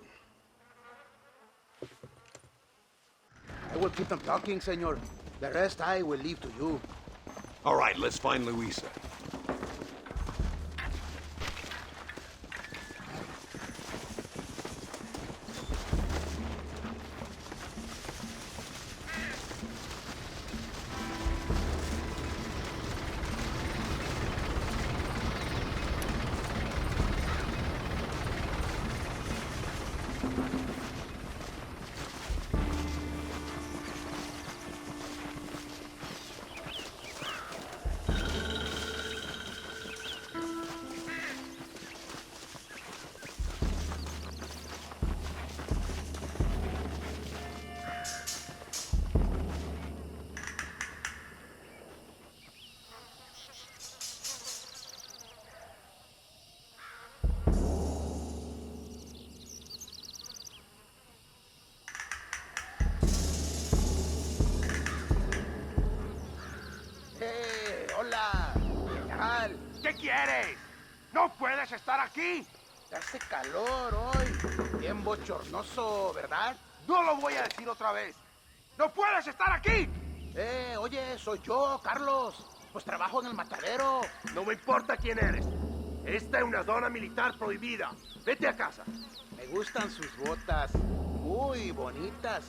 I will keep them talking, senor. The rest I will leave to you. All right, let's find Luisa. Hola. ¿Qué tal? ¿Qué quieres? ¡No puedes estar aquí! Hace calor hoy. Bien bochornoso, ¿verdad? ¡No lo voy a decir otra vez! ¡No puedes estar aquí! Oye, soy yo, Carlos. Pues trabajo en el matadero. No me importa quién eres. Esta es una zona militar prohibida. Vete a casa. Me gustan sus botas. Muy bonitas.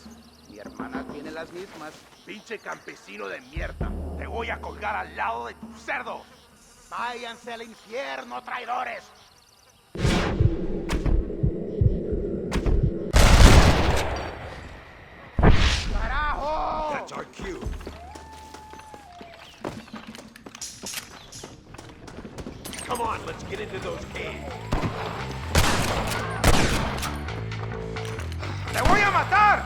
Mi hermana tiene las mismas. Pinche campesino de mierda. Te voy a colgar al lado de tus cerdos. Váyanse al infierno, traidores. ¡Carajo! That's our cue. Come on, let's get into those caves. ¡Te voy a matar!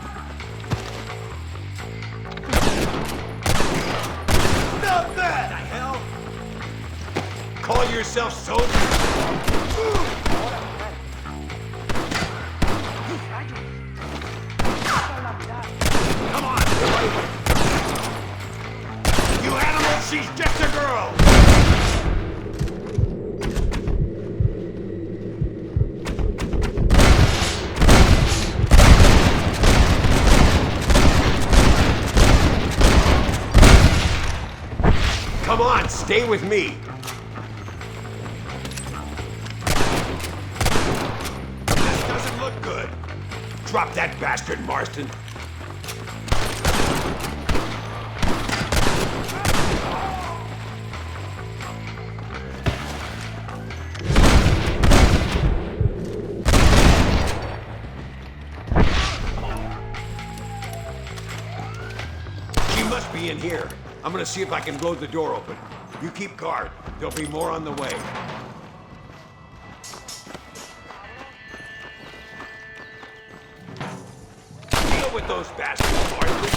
Stop that! The hell? Call yourself soldier? Come on, boy! You animal, she's just a girl! Come on, stay with me. This doesn't look good. Drop that bastard, Marston. She must be in here. I'm gonna see if I can blow the door open. You keep guard. There'll be more on the way. Deal with those bastards, Marston.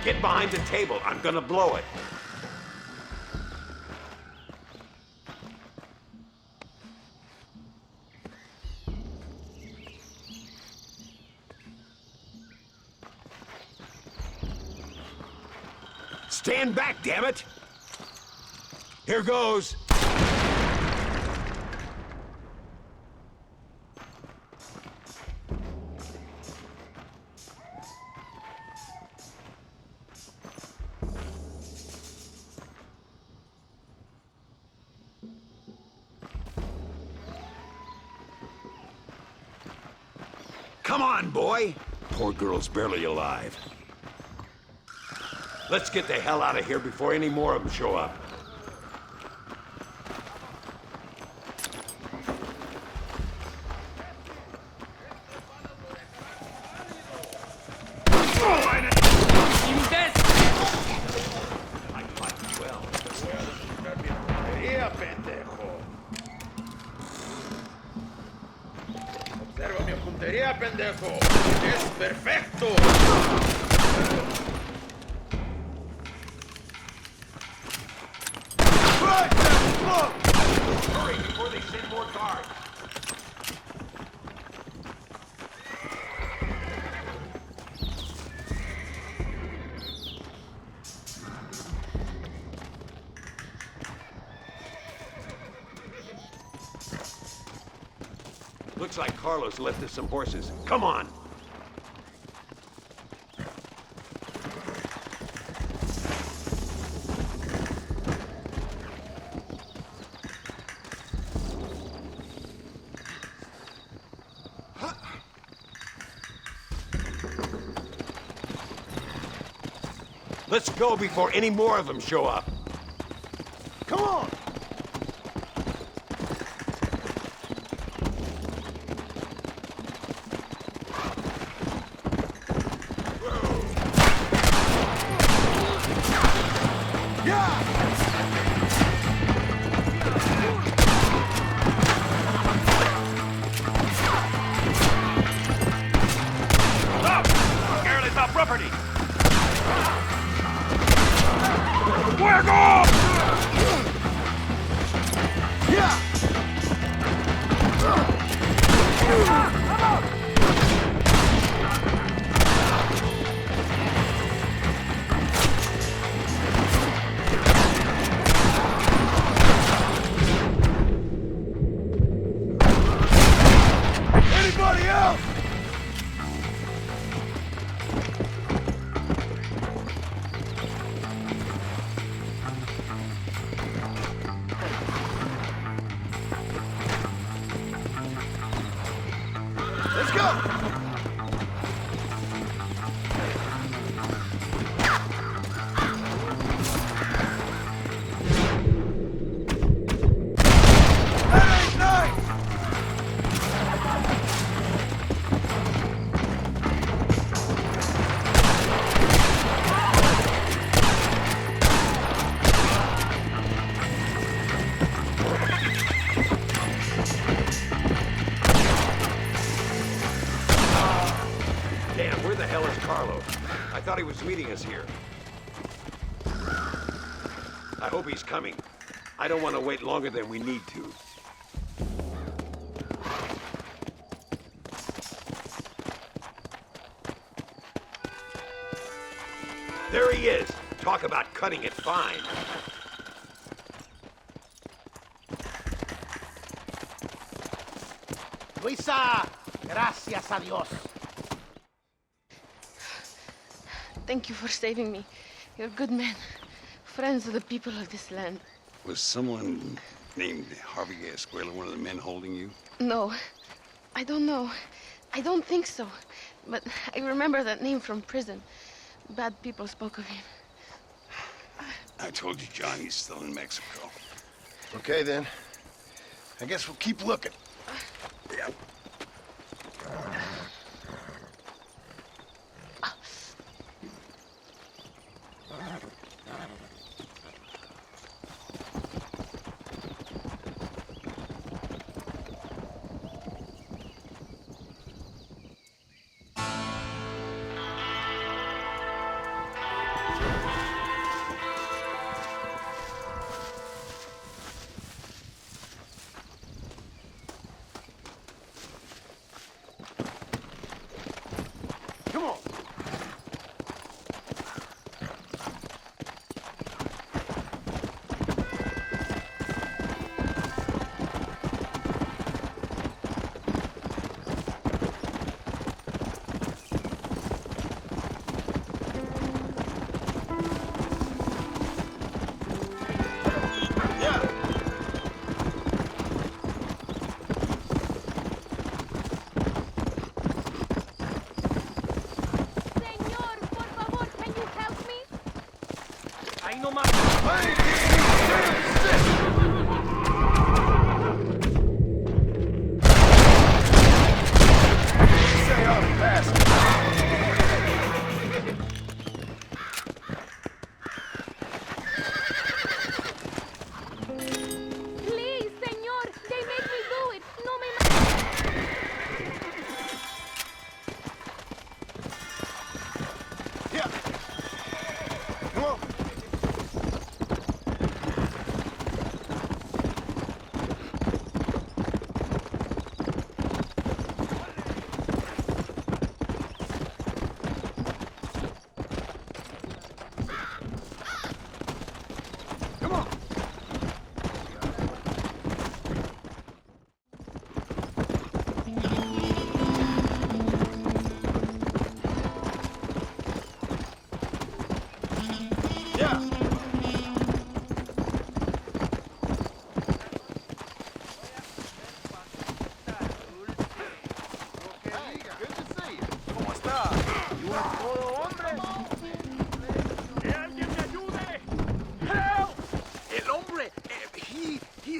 Get behind the table. I'm gonna blow it. Stand back, damn it! Here goes. Come on, boy! Poor girl's barely alive. Let's get the hell out of here before any more of them show up. Observa mi puntería, pendejo. Es perfecto. up! Hurry before they send more guards. Looks like Carlos left us some horses. Come on! Let's go before any more of them show up. Come on! Stop! Scared is our property! Fuego! Yeah! Anybody else? Let's go! That ain't nice! Damn, where the hell is Carlos? I thought he was meeting us here. I hope he's coming. I don't want to wait longer than we need to. There he is. Talk about cutting it fine. Luisa, gracias a Dios. Thank you for saving me. You're good men. Friends of the people of this land. Was someone named Harvey Escuela one of the men holding you? No, I don't know. I don't think so. But I remember that name from prison. Bad people spoke of him. I told you Johnny's still in Mexico. Okay, then. I guess we'll keep looking. Yeah.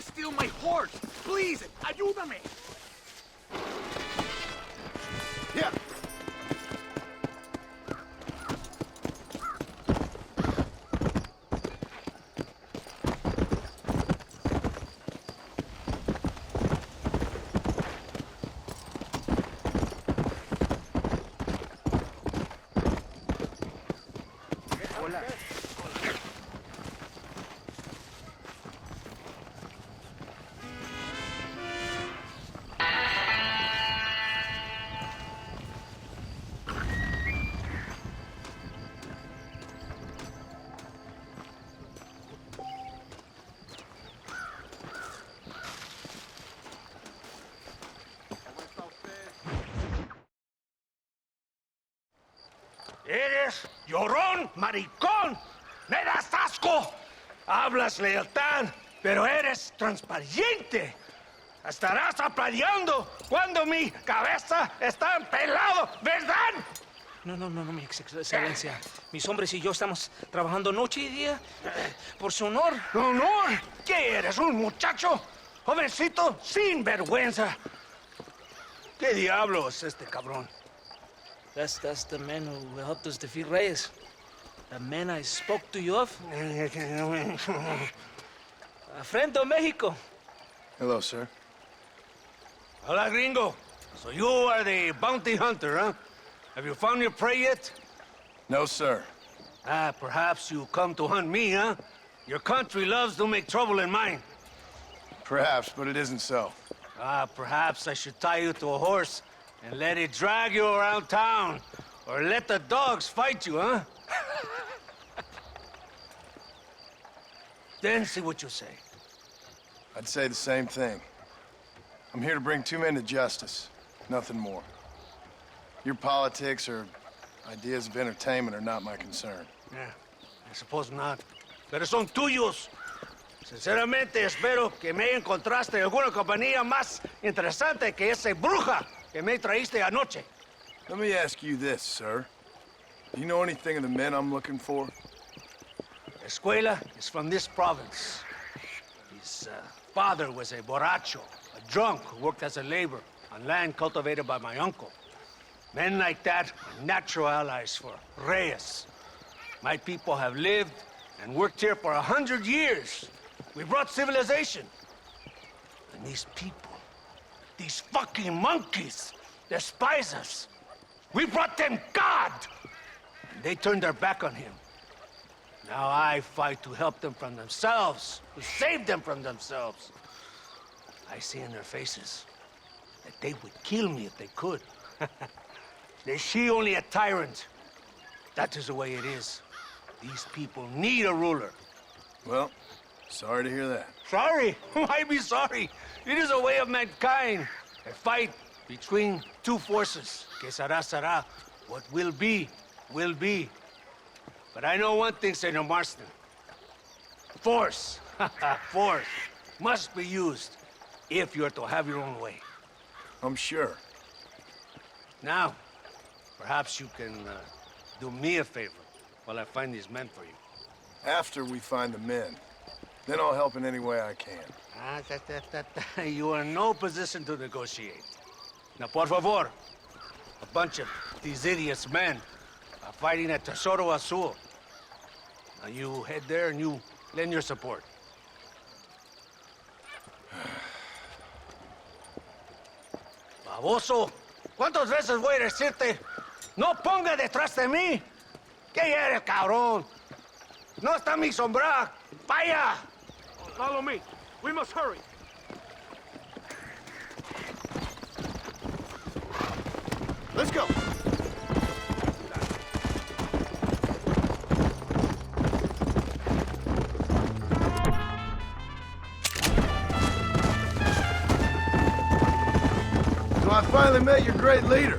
Please steal my horse. Please, ayúdame. Yeah. Eres llorón, maricón. Me das asco. Hablas lealtad, pero eres transparente. Estarás aplaudiendo cuando mi cabeza está pelado, ¿verdad? No, mi excelencia. Mis hombres y yo estamos trabajando noche y día por su honor. ¿Honor? ¿Qué eres, un muchacho? Jovencito, sin vergüenza. ¿Qué diablo es este cabrón? That's the man who helped us defeat Reyes. The man I spoke to you of. A friend of Mexico. Hello, sir. Hola, gringo. So you are the bounty hunter, huh? Have you found your prey yet? No, sir. Perhaps you come to hunt me, huh? Your country loves to make trouble in mine. Perhaps, but it isn't so. Perhaps I should tie you to a horse and let it drag you around town. Or let the dogs fight you, huh? Then see what you say. I'd say the same thing. I'm here to bring two men to justice. Nothing more. Your politics or ideas of entertainment are not my concern. Yeah, I suppose not. Pero son tuyos. Sinceramente, espero que me encontraste alguna compañía más interesante que esa bruja que me traíste anoche. Let me ask you this, sir. Do you know anything of the men I'm looking for? Escuela is from this province. His father was a borracho, a drunk who worked as a laborer on land cultivated by my uncle. Men like that are natural allies for Reyes. My people have lived and worked here for 100 years. We brought civilization. And these people, these fucking monkeys, despise us. We brought them God! And they turned their back on him. Now I fight to help them from themselves, to save them from themselves. I see in their faces that they would kill me if they could. They see only a tyrant. That is the way it is. These people need a ruler. Well, sorry to hear that. Sorry? Why be sorry? It is a way of mankind. A fight between two forces. Que será, será. What will be, will be. But I know one thing, Senor Marston. Force, force, must be used if you're to have your own way. I'm sure. Now, perhaps you can do me a favor while I find these men for you. After we find the men, then I'll help in any way I can. You are in no position to negotiate. Now, por favor, a bunch of these idiots men are fighting at Tesoro Azul. Now you head there and you lend your support. Baboso, ¿cuántas veces voy a decirte? No ponga detrás de mí. ¿Qué eres, cabrón? No está mi sombra. Vaya. Follow me. We must hurry. Let's go. So I finally met your great leader.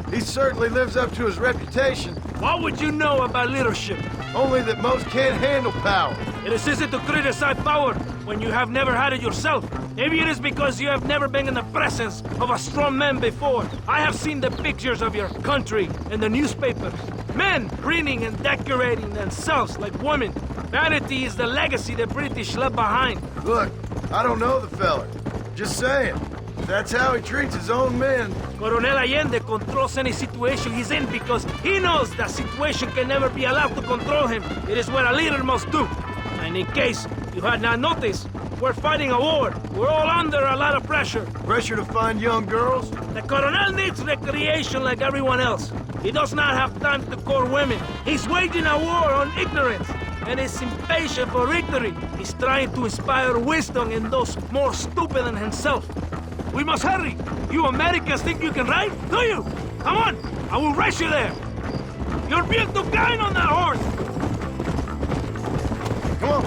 He certainly lives up to his reputation. What would you know about leadership? Only that most can't handle power. It is easy to criticize power when you have never had it yourself. Maybe it is because you have never been in the presence of a strong man before. I have seen the pictures of your country in the newspapers. Men preening and decorating themselves like women. Vanity is the legacy the British left behind. Look, I don't know the feller. Just saying. That's how he treats his own men. Coronel Allende controls any situation he's in because he knows that situation can never be allowed to control him. It is what a leader must do. And in case you had not noticed, we're fighting a war. We're all under a lot of pressure. Pressure to find young girls? The Coronel needs recreation like everyone else. He does not have time to court women. He's waging a war on ignorance and is impatient for victory. He's trying to inspire wisdom in those more stupid than himself. We must hurry. You Americans think you can ride? Do you? Come on, I will race you there. You're bien too kind on that horse. Come on.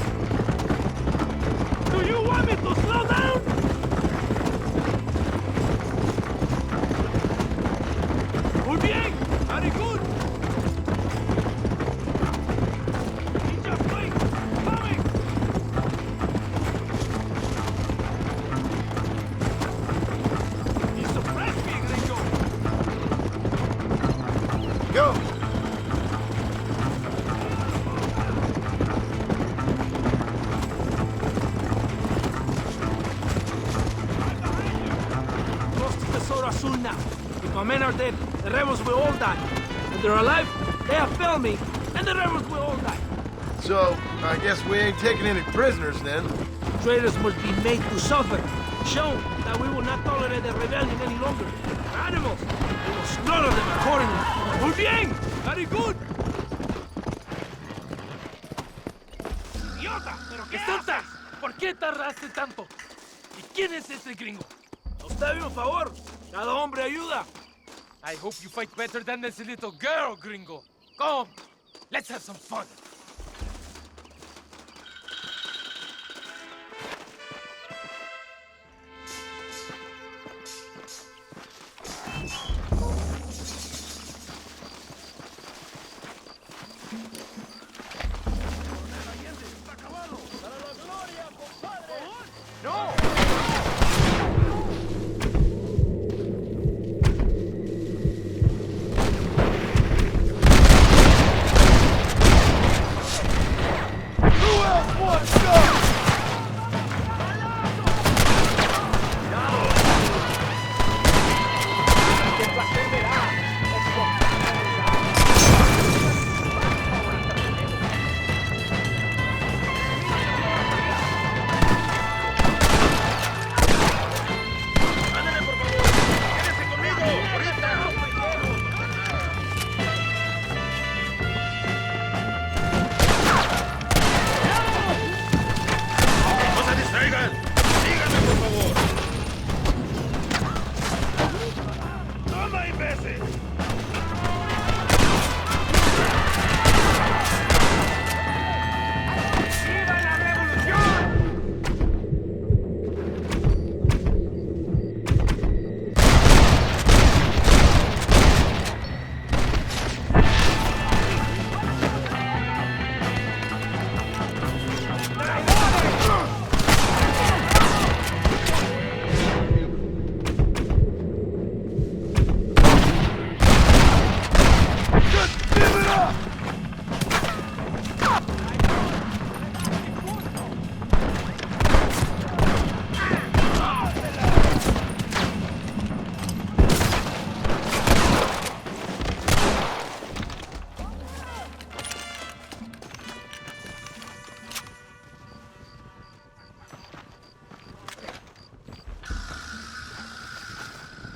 Do you want me to slow down? Muy bien. Very good. He just wait. Coming. He suppressed me, Gringo. Go. Close to Tesoro Azul now. If my men are dead, the rebels will all die. If they're alive, they have failed me, and the rebels will all die. So, I guess we ain't taking any prisoners then. Traitors must be made to suffer. Shown that we will not tolerate the rebellion any longer. They're animals. We will slaughter them accordingly. Muy bien! Very good! ¡Idiota! ¿Pero qué haces? ¿Por qué tardaste tanto? ¿Y quién es este gringo? A usted un favor. Cada hombre ayuda. I hope you fight better than this little girl, gringo. Come, let's have some fun.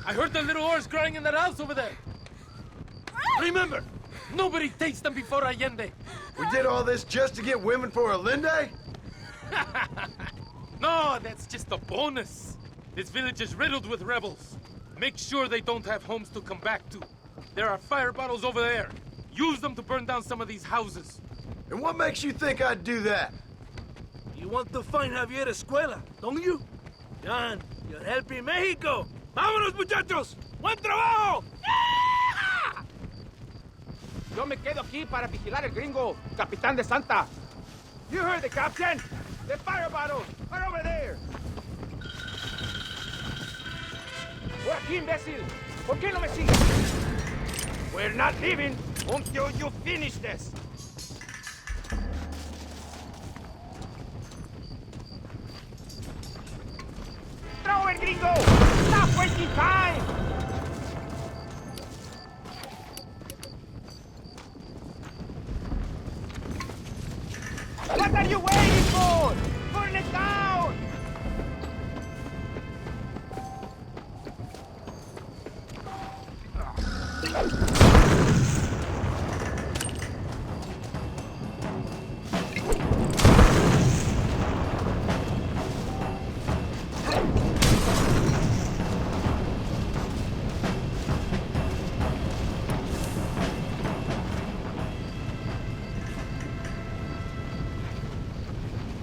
I heard the little horse crying in that house over there. Remember, nobody takes them before Allende. We did all this just to get women for Allende? No, that's just a bonus. This village is riddled with rebels. Make sure they don't have homes to come back to. There are fire bottles over there. Use them to burn down some of these houses. And what makes you think I'd do that? You want to find Javier Escuela, don't you? John, you're helping Mexico. ¡Vámonos, muchachos! ¡Buen trabajo! Yo me quedo aquí para vigilar el gringo, Capitán de Santa. You heard the captain. The fire bottles are over there. Por aquí, imbécil. ¿Por qué no me sigues? We're not leaving until you finish this. gringo! Stop wasting time! What are you waiting for? Burn it down!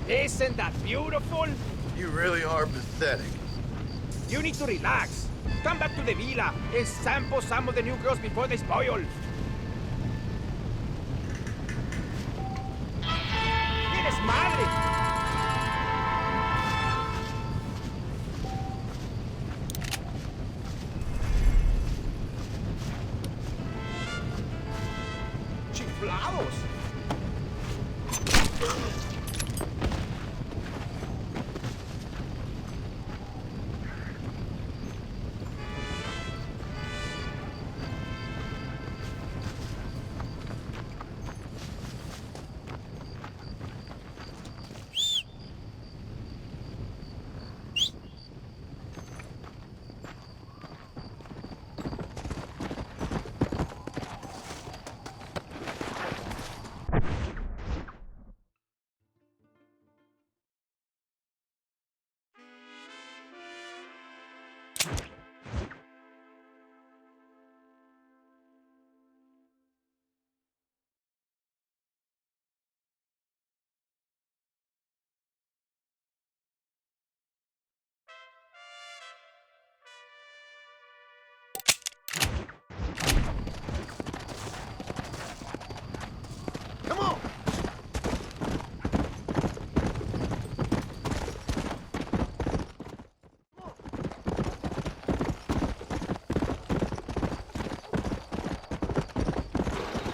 Isn't that beautiful? You really are pathetic. You need to relax. Come back to the villa and sample some of the new girls before they spoil. ¡Eres madre! ¡Chiflados!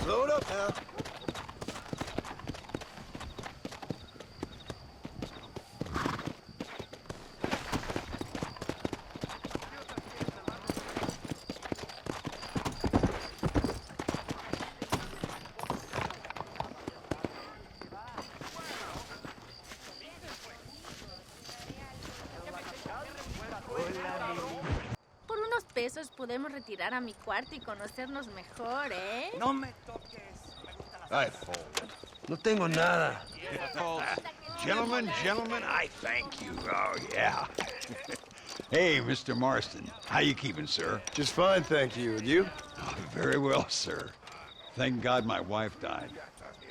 Load up now. Por unos pesos podemos retirar a mi cuarto y conocernos mejor, ¿eh? No me toques. Ay, no tengo nada. Gentlemen, I thank you. Oh, yeah. Hey, Mr. Marston. How you keeping, sir? Just fine, thank you. And you? Oh, very well, sir. Thank God my wife died.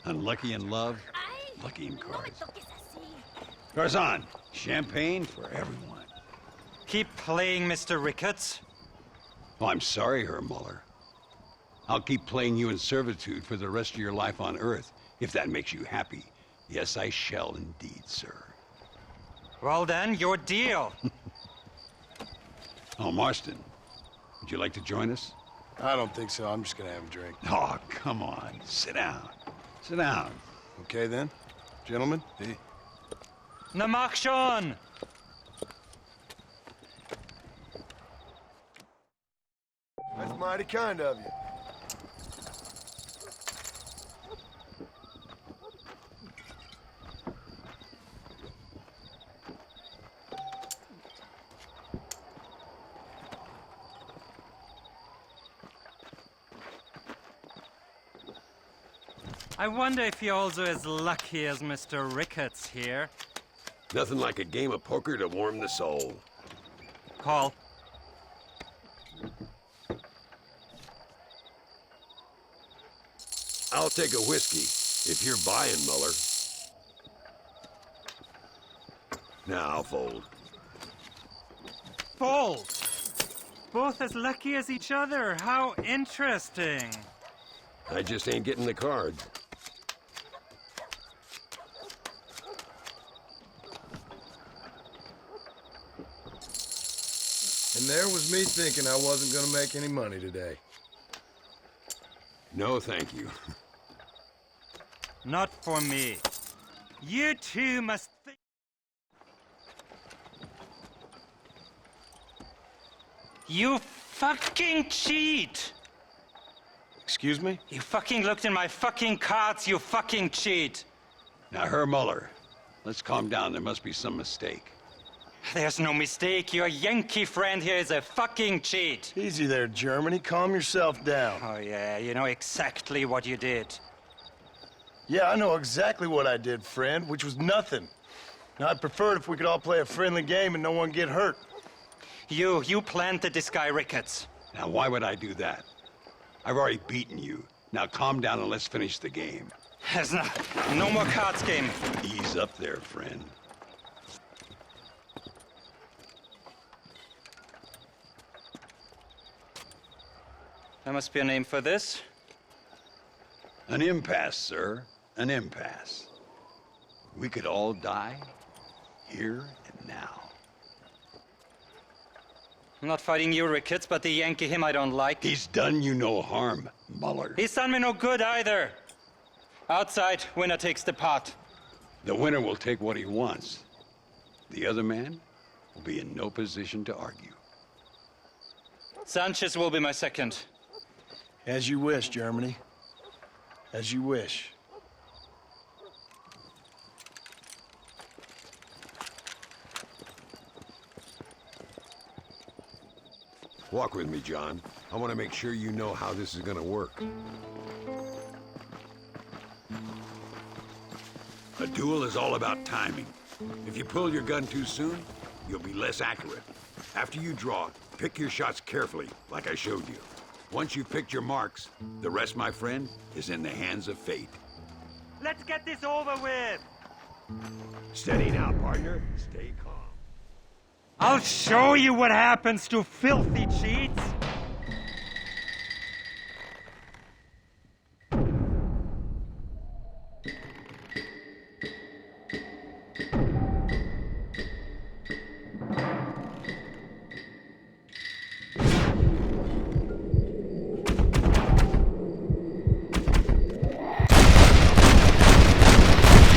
Unlucky in love, lucky in cards. Tarzan, champagne for everyone. Keep playing, Mr. Ricketts. Oh, I'm sorry, Herr Muller. I'll keep playing you in servitude for the rest of your life on Earth, if that makes you happy. Yes, I shall indeed, sir. Well then, your deal. Oh, Marston, would you like to join us? I don't think so. I'm just gonna have a drink. Oh, come on. Sit down. Sit down. Okay, then. Gentlemen? Hey. Na mach schon! That's mighty kind of you. I wonder if you're also as lucky as Mr. Ricketts here. Nothing like a game of poker to warm the soul. Call. I'll take a whiskey, if you're buying, Muller. Now I'll fold. Fold! Both as lucky as each other. How interesting. I just ain't getting the cards. And there was me thinking I wasn't gonna make any money today. No, thank you. Not for me. You two must think... You fucking cheat! Excuse me? You fucking looked in my fucking cards, you fucking cheat! Now, Herr Muller, let's calm down. There must be some mistake. There's no mistake. Your Yankee friend here is a fucking cheat. Easy there, Germany. Calm yourself down. Oh, yeah, you know exactly what you did. Yeah, I know exactly what I did, friend, which was nothing. Now, I'd prefer it if we could all play a friendly game and no one get hurt. You planted this guy Ricketts. Now, why would I do that? I've already beaten you. Now, calm down and let's finish the game. There's no more cards game. Ease up there, friend. There must be a name for this. An impasse, sir. An impasse. We could all die, here and now. I'm not fighting you, Ricketts, but the Yankee him I don't like. He's done you no harm, Muller. He's done me no good either. Outside, winner takes the pot. The winner will take what he wants. The other man will be in no position to argue. Sanchez will be my second. As you wish, Germany. As you wish. Walk with me, John. I want to make sure you know how this is gonna work. A duel is all about timing. If you pull your gun too soon, you'll be less accurate. After you draw, pick your shots carefully, like I showed you. Once you've picked your marks, the rest, my friend, is in the hands of fate. Let's get this over with. Steady now, partner. Stay calm. I'll show you what happens to filthy cheats.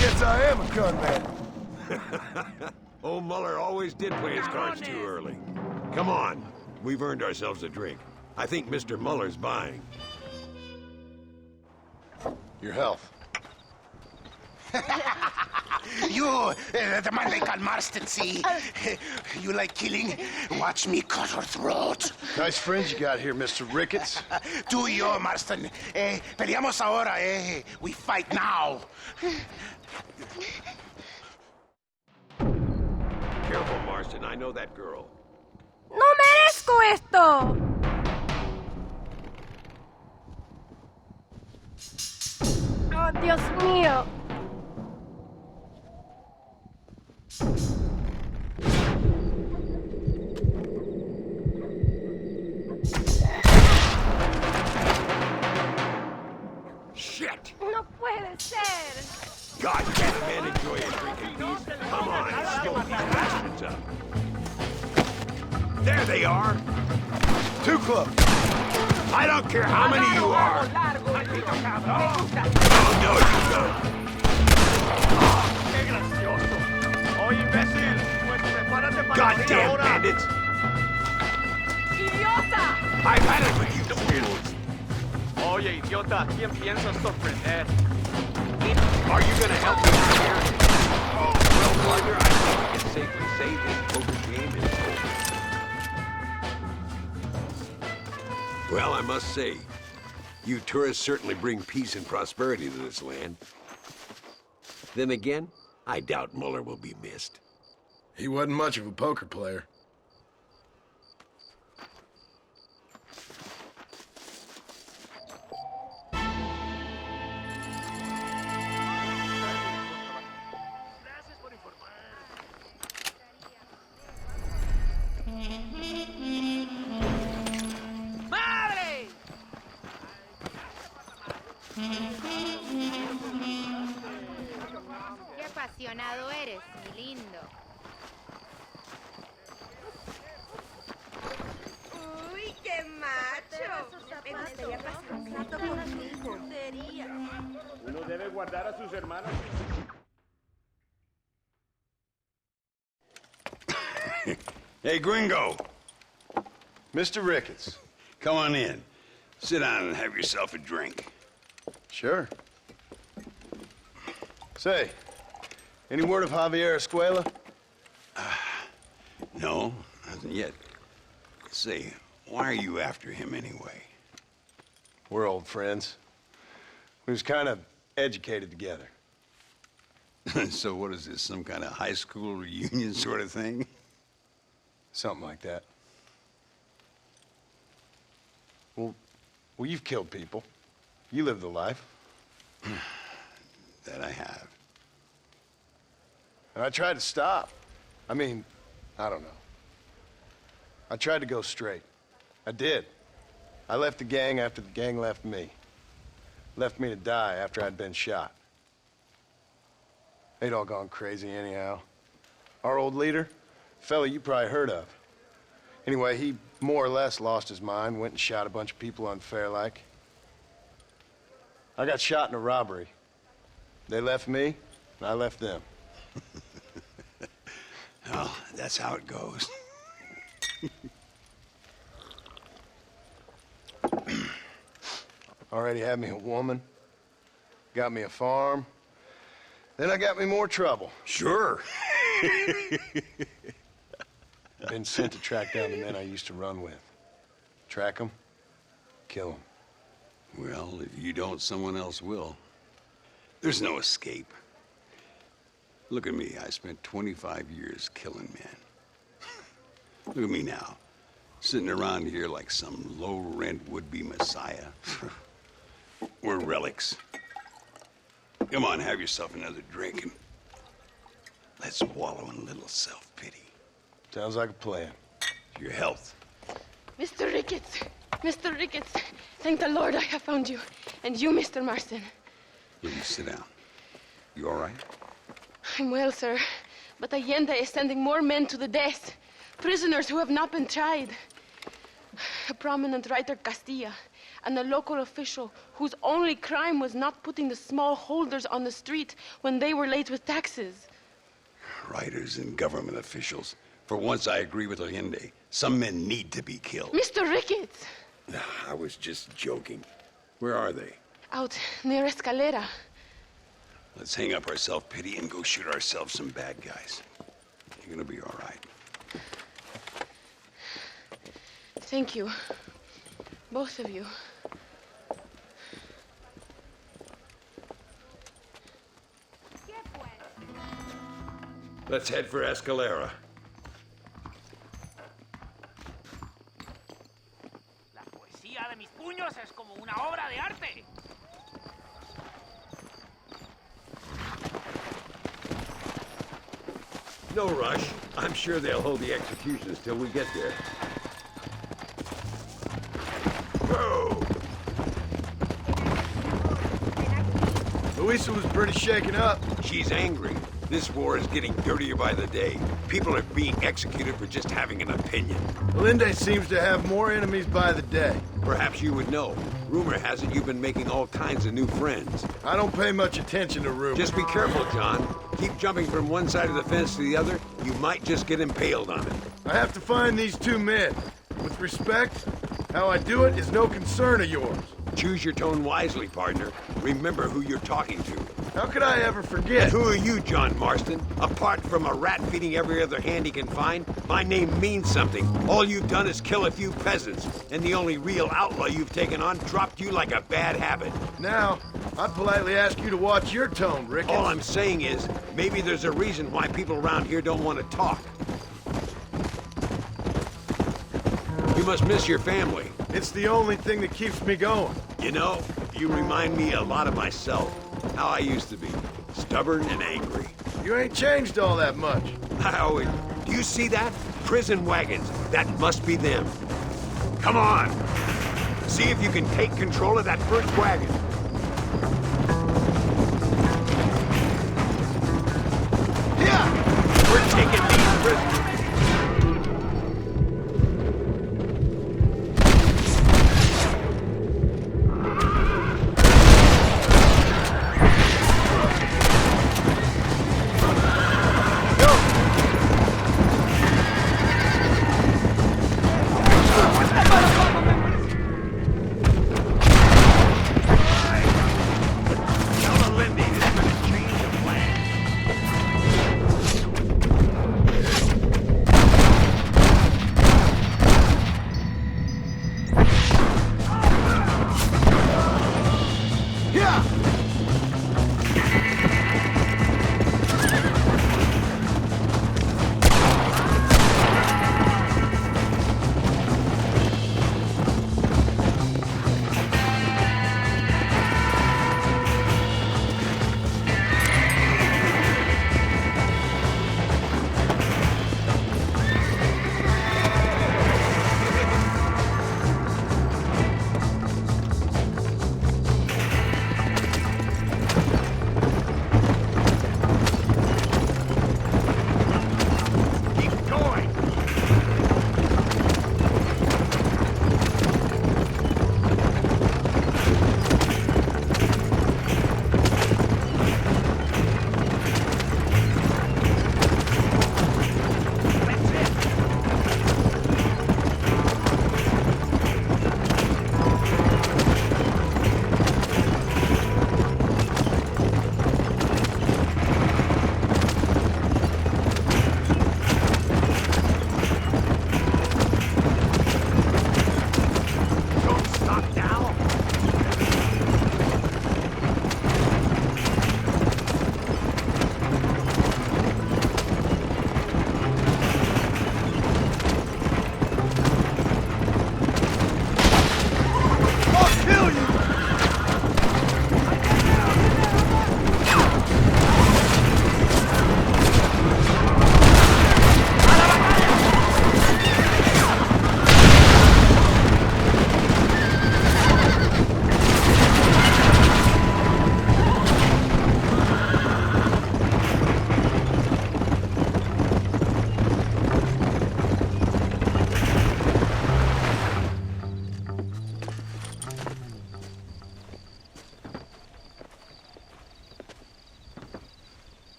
Yes, I am a con man. Old Muller always did play his cards too early. Come on, we've earned ourselves a drink. I think Mr. Muller's buying. Your health. You, the man they call Marston, see? You like killing? Watch me cut her throat. Nice friends you got here, Mr. Ricketts. Tú y yo, Marston. Peleamos ahora, We fight now. Careful, Marston. I know that girl. ¡No merezco esto! ¡Oh, Dios mío! Shit! ¡No puede ser! God, can a man enjoy a drink in peace? Come on, smoke these bastards up. There they are! Too close! I don't care how many you are! Oh, no, you don't! Goddamn bandits! ¡Idiota! I've had it with you fools! Oye, idiota, ¿quién piensas sorprender? Are you gonna help me out here? Well, partner, I think we can safely say this poker game is over. Well, I must say, you tourists certainly bring peace and prosperity to this land. Then again, I doubt Muller will be missed. He wasn't much of a poker player. ¡Madre! Qué apasionado eres, mi lindo. ¡Uy, qué macho! Me gustaría pasar un rato contigo. Uno debe guardar a sus hermanos. Hey, Gringo! Mr. Ricketts. Come on in. Sit down and have yourself a drink. Sure. Say, any word of Javier Escuela? No, nothing yet. Say, why are you after him anyway? We're old friends. We was kind of educated together. So what is this, some kind of high school reunion sort of thing? Something like that. Well, you've killed people. You lived the life. That I have. And I tried to stop. I mean, I don't know. I tried to go straight. I did. I left the gang after the gang left me. Left me to die after I'd been shot. They'd all gone crazy anyhow. Our old leader, fella you probably heard of. Anyway, he more or less lost his mind, went and shot a bunch of people unfair like. I got shot in a robbery. They left me, and I left them. Well, that's how it goes. Already had me a woman, got me a farm, then I got me more trouble. Sure. Been sent to track down the men I used to run with. Track them, kill them. Well, if you don't, someone else will. There's no escape. Look at me. I spent 25 years killing men. Look at me now, sitting around here like some low-rent would-be messiah. We're relics. Come on, have yourself another drink and let's wallow in a little self-pity. Sounds like a plan. Your health. Mr. Ricketts! Mr. Ricketts! Thank the Lord I have found you. And you, Mr. Marston. Will you sit down? You all right? I'm well, sir. But Allende is sending more men to the death. Prisoners who have not been tried. A prominent writer, Castilla, and a local official whose only crime was not putting the small holders on the street when they were late with taxes. Writers and government officials. For once, I agree with Allende. Some men need to be killed. Mr. Ricketts! I was just joking. Where are they? Out near Escalera. Let's hang up our self-pity and go shoot ourselves some bad guys. You're gonna be all right. Thank you. Both of you. Let's head for Escalera. La poesía de mis puños es como una obra de arte. No rush. I'm sure they'll hold the executions till we get there. Whoa! Luisa was pretty shaken up. She's angry. This war is getting dirtier by the day. People are being executed for just having an opinion. Allende seems to have more enemies by the day. Perhaps you would know. Rumor has it you've been making all kinds of new friends. I don't pay much attention to rumors. Just be careful, John. Keep jumping from one side of the fence to the other. You might just get impaled on it. I have to find these two men. With respect, how I do it is no concern of yours. Choose your tone wisely, partner. Remember who you're talking to. How could I ever forget? And who are you, John Marston? Apart from a rat feeding every other hand he can find, my name means something. All you've done is kill a few peasants, and the only real outlaw you've taken on dropped you like a bad habit. Now, I'd politely ask you to watch your tone, Ricketts. All I'm saying is, maybe there's a reason why people around here don't want to talk. You must miss your family. It's the only thing that keeps me going. You know, you remind me a lot of myself. How I used to be. Stubborn and angry. You ain't changed all that much. Do you see that? Prison wagons. That must be them. Come on. See if you can take control of that first wagon. Yeah! We're taking these prisoners.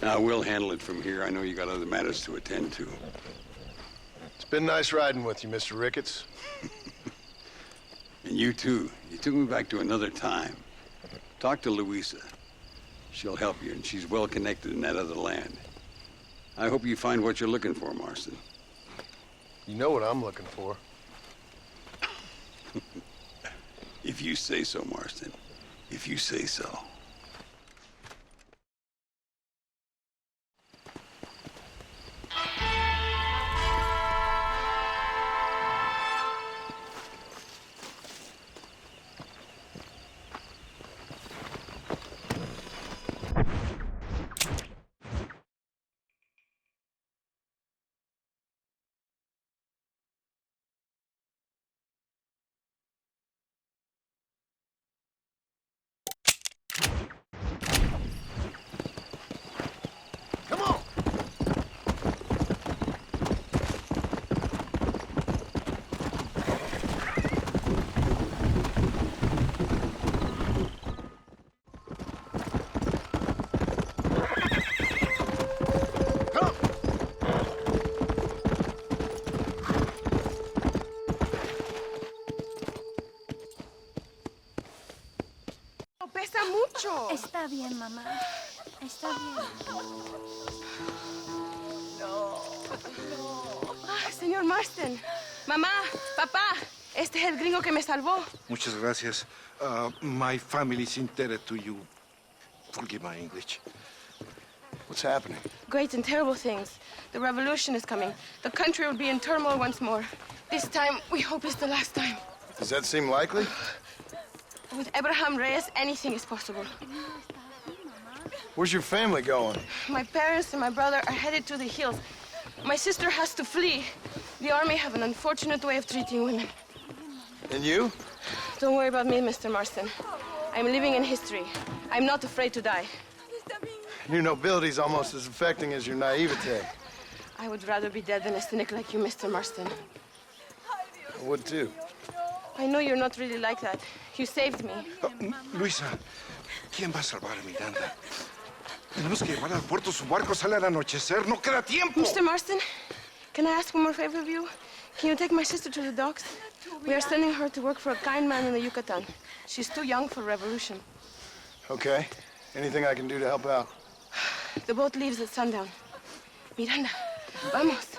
We'll handle it from here. I know you got other matters to attend to. It's been nice riding with you, Mr. Ricketts. And you too. You took me back to another time. Talk to Louisa. She'll help you, and she's well connected in that other land. I hope you find what you're looking for, Marston. You know what I'm looking for. If you say so, Marston. If you say so. Pesa mucho. Está bien, mamá. Está bien. No. Señor Marston. Mamá, papá, este es el gringo que me salvó. Muchas gracias. My family's indebted to you. Forgive my English. What's happening? Great and terrible things. The revolution is coming. The country will be in turmoil once more. This time, we hope it's the last time. Does that seem likely? With Abraham Reyes, anything is possible. Where's your family going? My parents and my brother are headed to the hills. My sister has to flee. The army have an unfortunate way of treating women. And you? Don't worry about me, Mr. Marston. I'm living in history. I'm not afraid to die. Your nobility's almost as affecting as your naivete. I would rather be dead than a cynic like you, Mr. Marston. I would too. I know you're not really like that. You saved me. Luisa, ¿quién va a salvar a Miranda? Tenemos que llevar al puerto. Su barco sale al anochecer. No queda tiempo. Mr. Marston, can I ask one more favor of you? Can you take my sister to the docks? We are sending her to work for a kind man in the Yucatan. She's too young for revolution. Okay. Anything I can do to help out? The boat leaves at sundown. Miranda, vamos.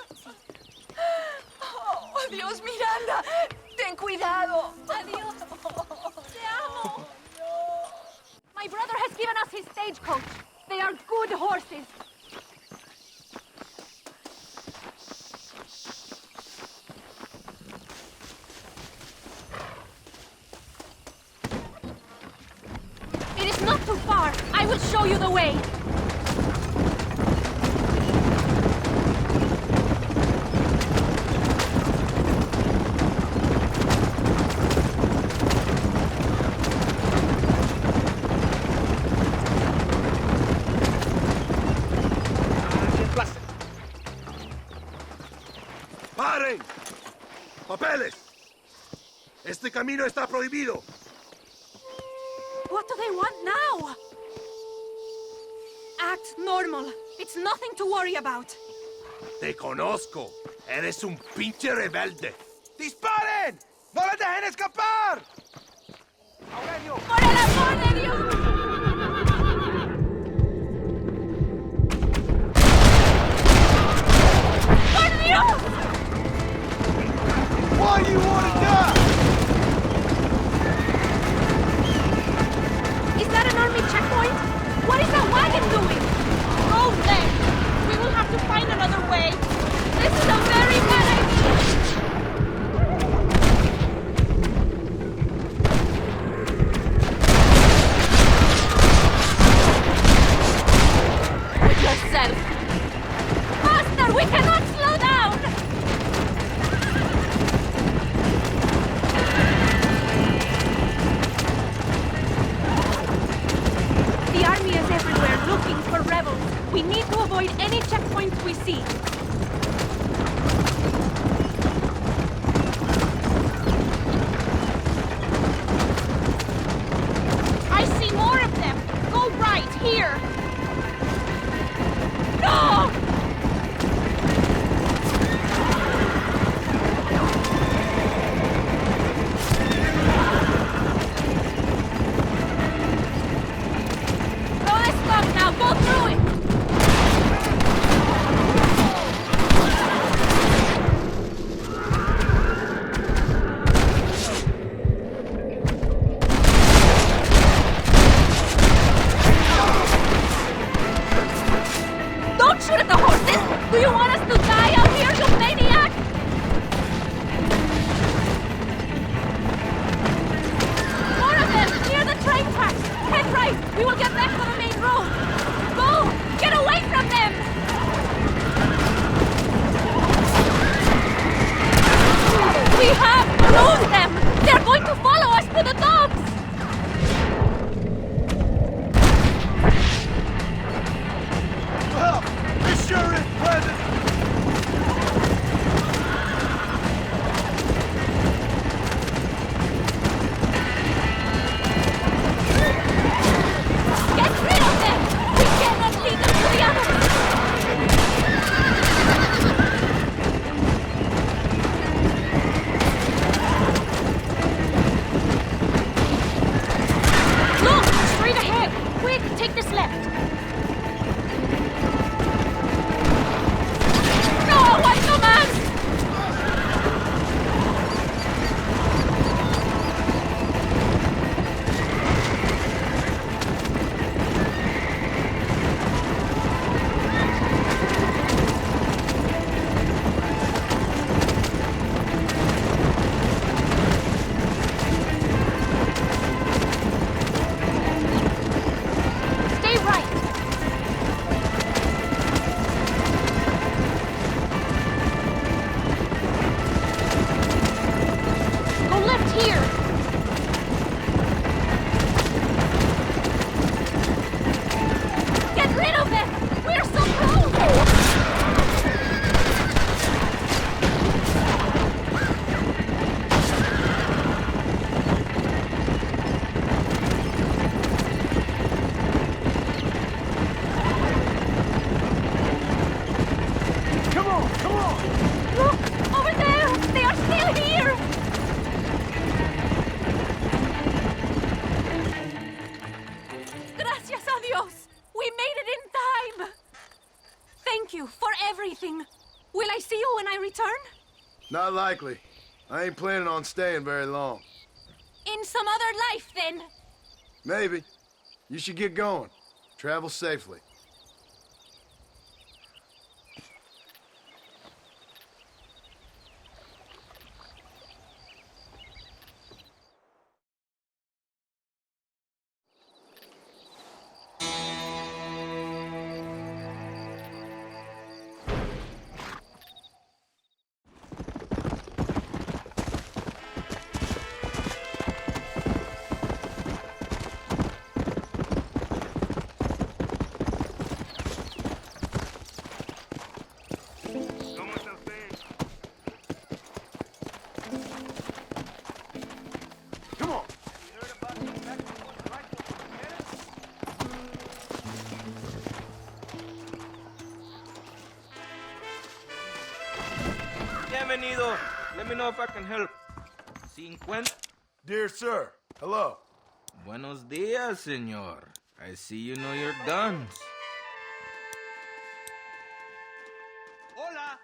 Oh, Dios, Miranda. Ten cuidado. Adiós. Te amo. My brother has given us his stagecoach. They are good horses. It is not too far. I will show you the way. ¡Paren! ¡Papeles! Este camino está prohibido. What do they want now? Act normal. It's nothing to worry about. Te conozco. Eres un pinche rebelde. ¡Disparen! ¡No la dejen escapar! ¡Aurelio! ¡Por el amor de Dios! ¡Por Dios! Why do you want to die? Is that an army checkpoint? What is that wagon doing? Go then! We will have to find another way. This is a very bad idea! With yourself! Master, we cannot slow down! The army is everywhere looking for rebels. We need to avoid any checkpoints we see. I see more of them. Go right, here. furthest left. ¡No aguanto más! Stay right. Go left here. Get rid of them! We're so close! Come on, come on! Look! Over there! They are still here! Gracias a Dios! We made it in time! Thank you for everything. Will I see you when I return? Not likely. I ain't planning on staying very long. In some other life, then. Maybe. You should get going. Travel safely. Come on. Bienvenido. Let me know if I can help. 50. Dear sir, hello. Buenos dias, señor. I see you know your guns. Hola.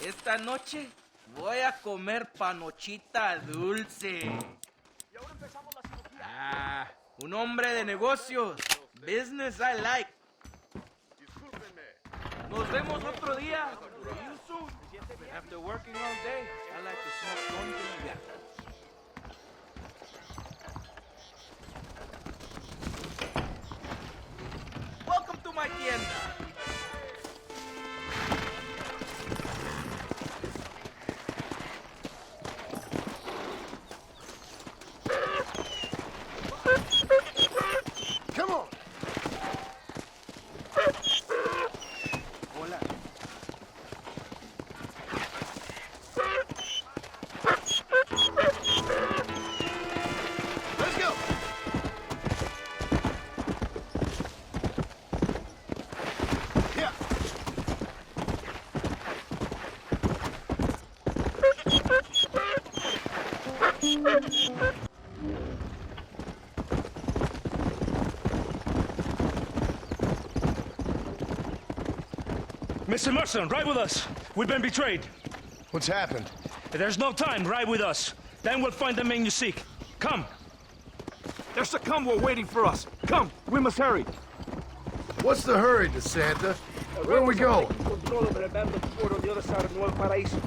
Esta noche voy a comer panochita dulce. Ah, un hombre de negocios. Business I like. Nos vemos otro día. See you soon. After working all day, I like to smoke one thing. Welcome to my tienda. Come on. Hola. Let's go. Yeah. Mr. Marston, ride with us. We've been betrayed. What's happened? There's no time. Ride with us. Then we'll find the men you seek. Come. There's a convoy waiting for us. Come, we must hurry. What's the hurry, DeSanta? Where are we going? Control over the abandoned fort on the other side of Nuevo Paraíso.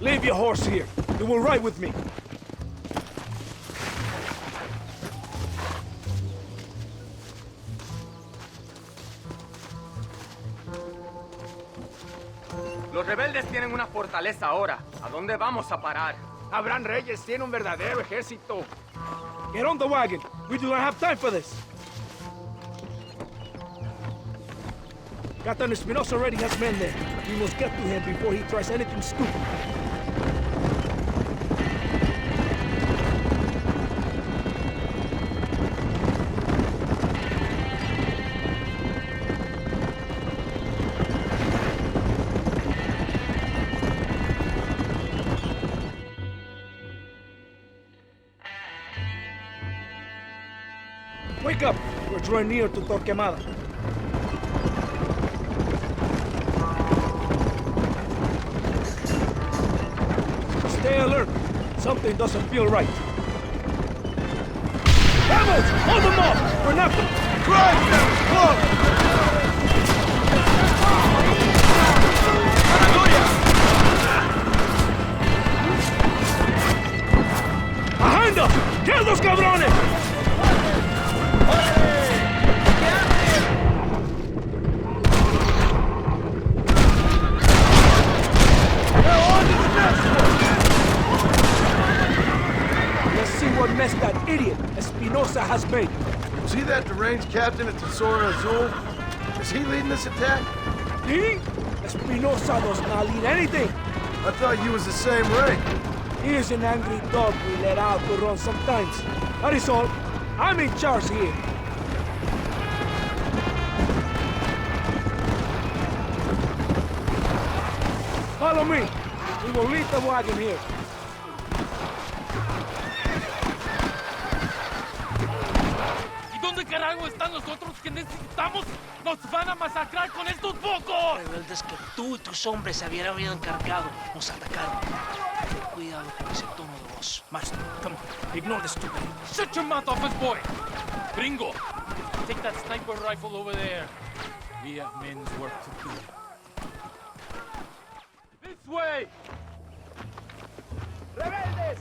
Leave your horse here. You will ride with me. Los rebeldes tienen una fortaleza ahora. ¿A dónde vamos a parar? Abraham Reyes tiene un verdadero ejército. Get on the wagon. We do not have time for this. Captain Espinosa already has men there. We must get to him before he tries anything stupid. Wake up! We're drawing near to Torquemada. Stay alert. Something doesn't feel right. Rebels! Hold them off! We're nothing! Crime them! Close! ¡Behind us! ¡Kill those cabrones! Let's see what mess that idiot Espinosa has made. Was he that deranged captain at Tesoro Azul? Is he leading this attack? He? Espinosa does not lead anything. I thought you was the same rank. He is an angry dog we let out to run sometimes. That is all. I'm in charge here. Follow me. We will leave the wagon here. ¿Y dónde carajo están los otros que necesitamos? ¡Nos van a masacrar con estos pocos! Rebeldes que tú y tus hombres se habían encargado nos atacaron. Ten cuidado con ese tono de voz. Master, come on. Ignore the stupid. Shut your mouth off his boy! Gringo, take that sniper rifle over there. We have men's work to do. This way! ¡Rebeldes!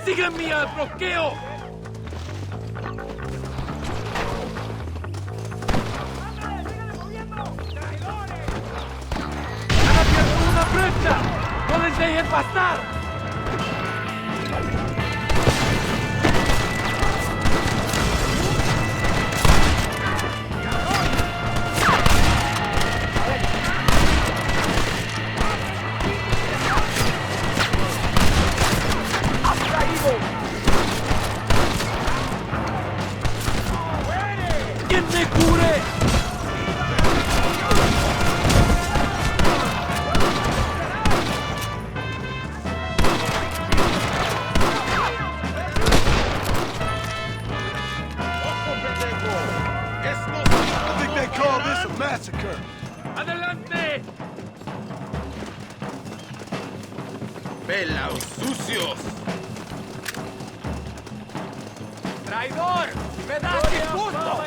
¡Síganme al bloqueo! ¡Han abierto una brecha! ¡No les dejen pasar! ¡Quien me cure! I think they call this a massacre. ¡Adelante! ¡Pelaos sucios! ¡Traidor! ¡Me das disgusto!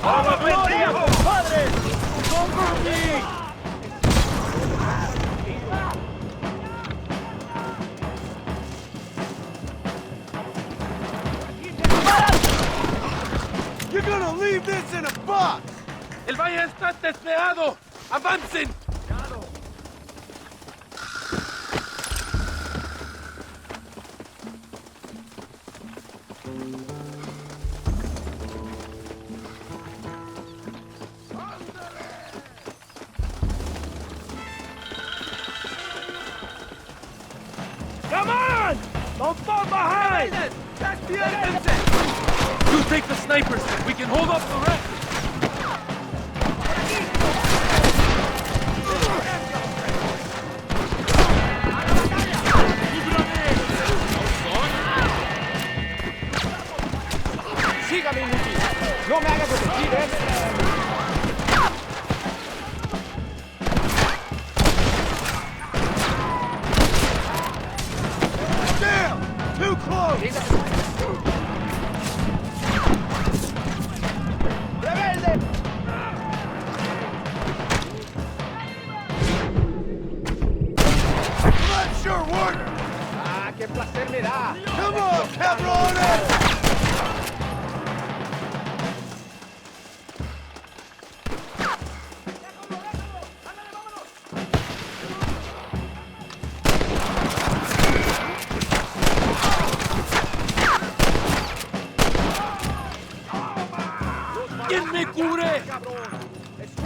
¡Vamos, gloria, compadre! ¡Son por mí! You're gonna leave this in a box! ¡El valle está desplegado! ¡Avancen! Come on! Don't fall behind! You take the snipers. We can hold up the rest. Sígame, Nicky. No me hagas repetir, ¿eh? ¿Quién me cubre?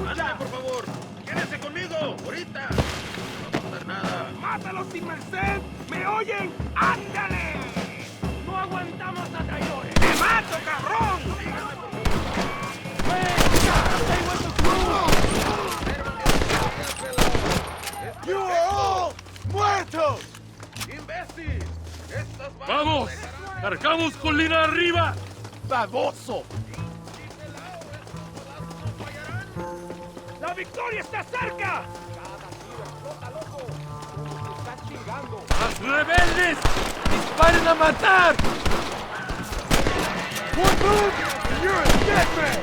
Ándale, por favor. Quédese conmigo, ahorita. No va a pasar nada. ¡Mátalos sin merced! ¿Me oyen? ¡Ándale! ¡No aguantamos a traidores! ¡Te mato, cabrón! You are all muertos! ¡Imbécil! ¡Vamos! ¡Cargamos colina arriba! ¡Baboso! ¡La victoria está cerca! ¡Los rebeldes! ¡Disparen a matar! One move, and you're a dead man!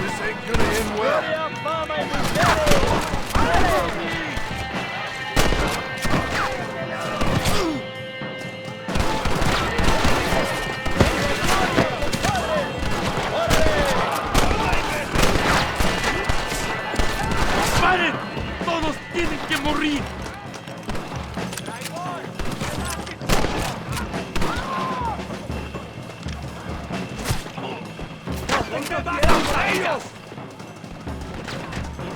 This ain't gonna end well. ¡Paren! ¡Todos tienen que morir! ¡Vamos a ellos!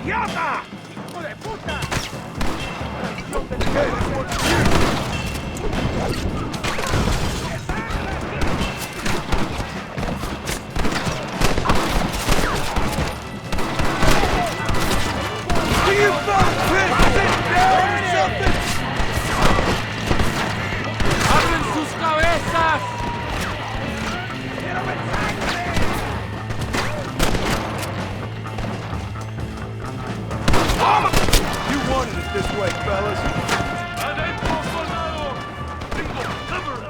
¡Idiota! ¡Hijo de puta! Do you fuck sit down or something? ¡Abren sus cabezas! You wanted it this way, fellas. ¡Adentro, soldado! ¡Gringo, cover!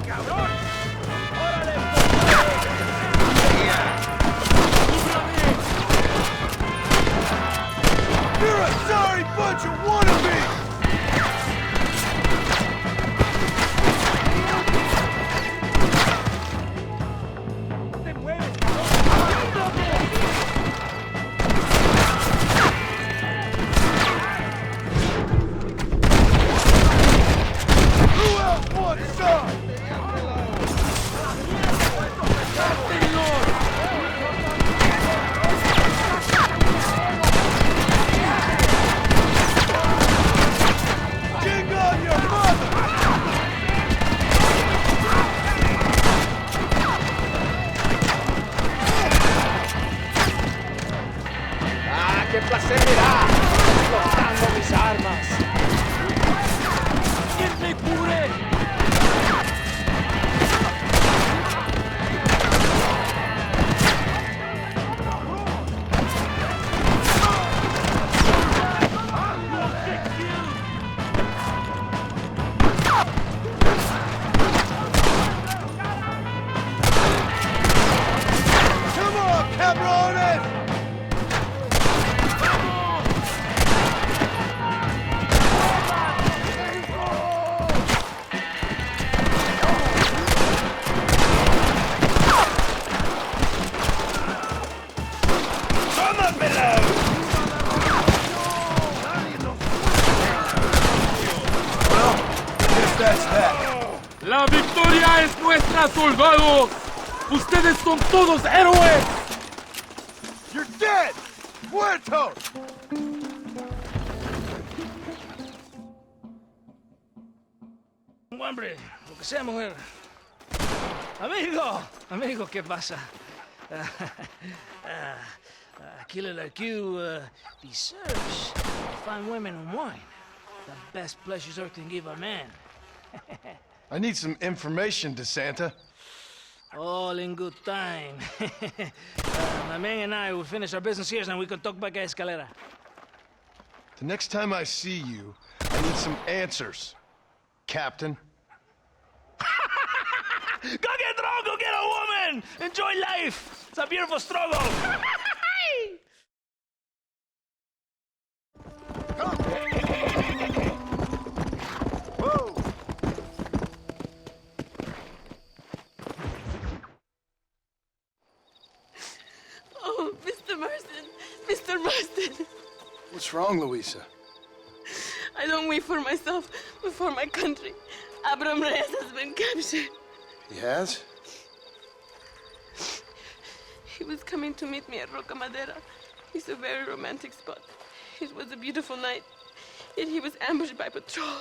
¡Cabrón! ¡Órale! You're a sorry bunch of wannabes! Who else wants some? Jig on your mother! ¡Ah, qué placer me da! Explotando mis armas. ¿Quién me cubre? Come on, cabrones! That's that. ¡La victoria es nuestra, soldados! ¡Ustedes son todos héroes! You're dead! Muertos! Hombre, lo que sea, mujer. Amigo, ¿qué pasa? A killer like you deserves fine women and wine. The best pleasures Earth can give a man. I need some information, DeSanta. All in good time. My man and I will finish our business here, and we can talk back at Escalera. The next time I see you, I need some answers, Captain. Go get drunk, go get a woman! Enjoy life! It's a beautiful struggle! Oh, Mr. Marsden, Mr. Mr. Marston. What's wrong, Luisa? I don't weep for myself, but for my country. Abram Reyes has been captured. He has? He was coming to meet me at Roca Madera. It's a very romantic spot. It was a beautiful night, yet he was ambushed by patrol.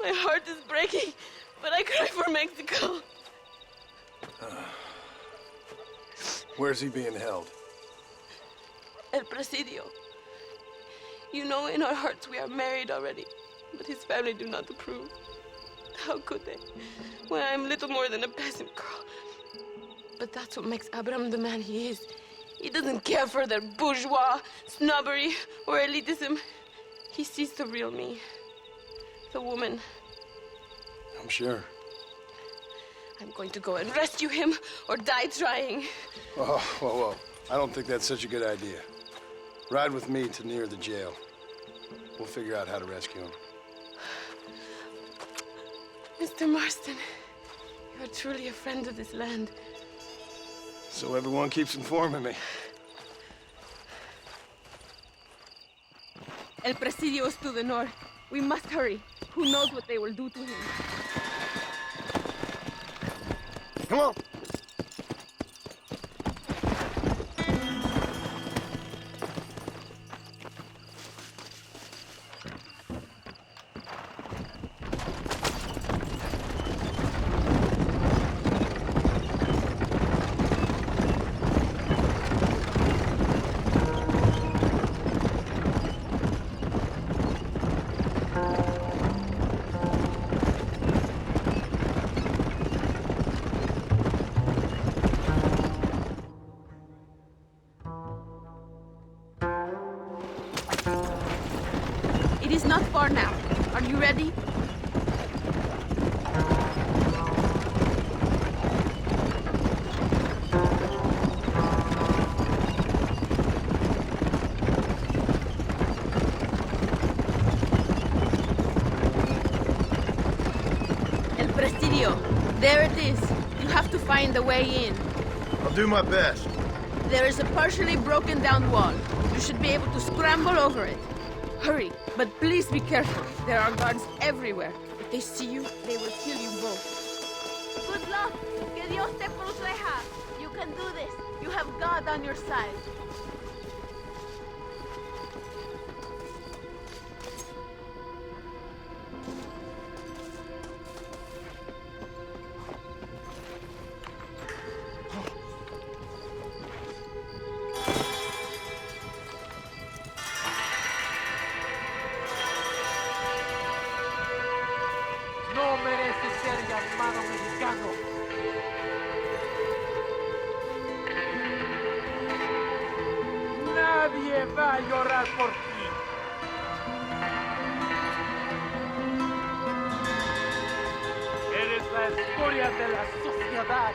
My heart is breaking, but I cry for Mexico. Where's he being held? El Presidio. You know, in our hearts we are married already, but his family do not approve. How could they, when I am little more than a peasant girl? But that's what makes Abram the man he is. He doesn't care for their bourgeois, snobbery, or elitism. He sees the real me, the woman. I'm sure. I'm going to go and rescue him or die trying. Oh, whoa. I don't think that's such a good idea. Ride with me to near the jail. We'll figure out how to rescue him. Mr. Marston, you are truly a friend of this land. So everyone keeps informing me. El Presidio is to the north. We must hurry. Who knows what they will do to him? Come on. It is not far now. Are you ready? El Presidio. There it is. You have to find the way in. I'll do my best. There is a partially broken down wall. You should be able to scramble over it. Hurry, but please be careful. There are guards everywhere. If they see you, they will kill you both. Good luck. Que Dios te proteja. You can do this. You have God on your side. No merece ser llamado mexicano. Nadie va a llorar por ti. Eres la escoria de la sociedad.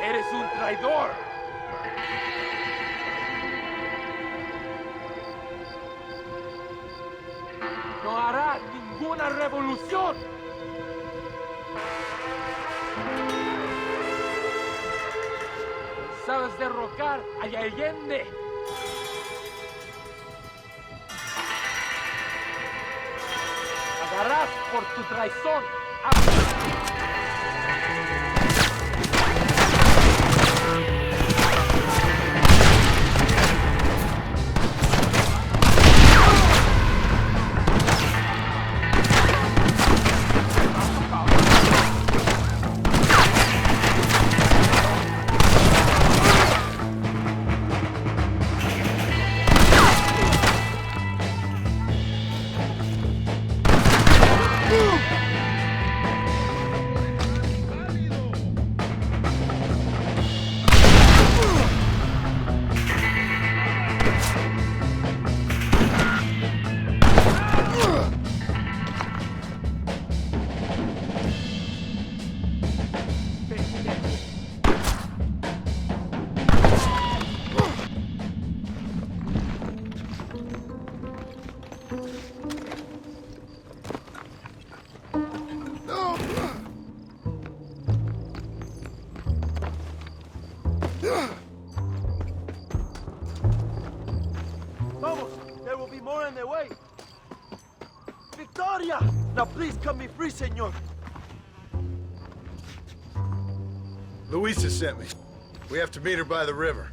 Eres un traidor. No hará ninguna revolución. Sabes derrocar a Allende. Pagarás por tu traición. Vamos! There will be more on their way! Victoria! Now please cut me free, senor! Luisa sent me. We have to meet her by the river.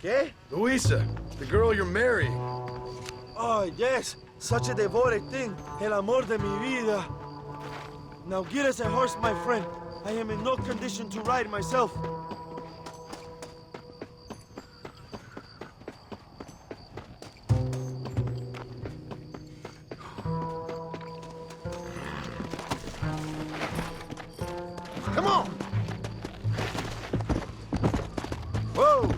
¿Qué? Luisa, the girl you're marrying. Oh, yes. Such a devoted thing. El amor de mi vida. Now get us a horse, my friend. I am in no condition to ride myself. Come on! Whoa!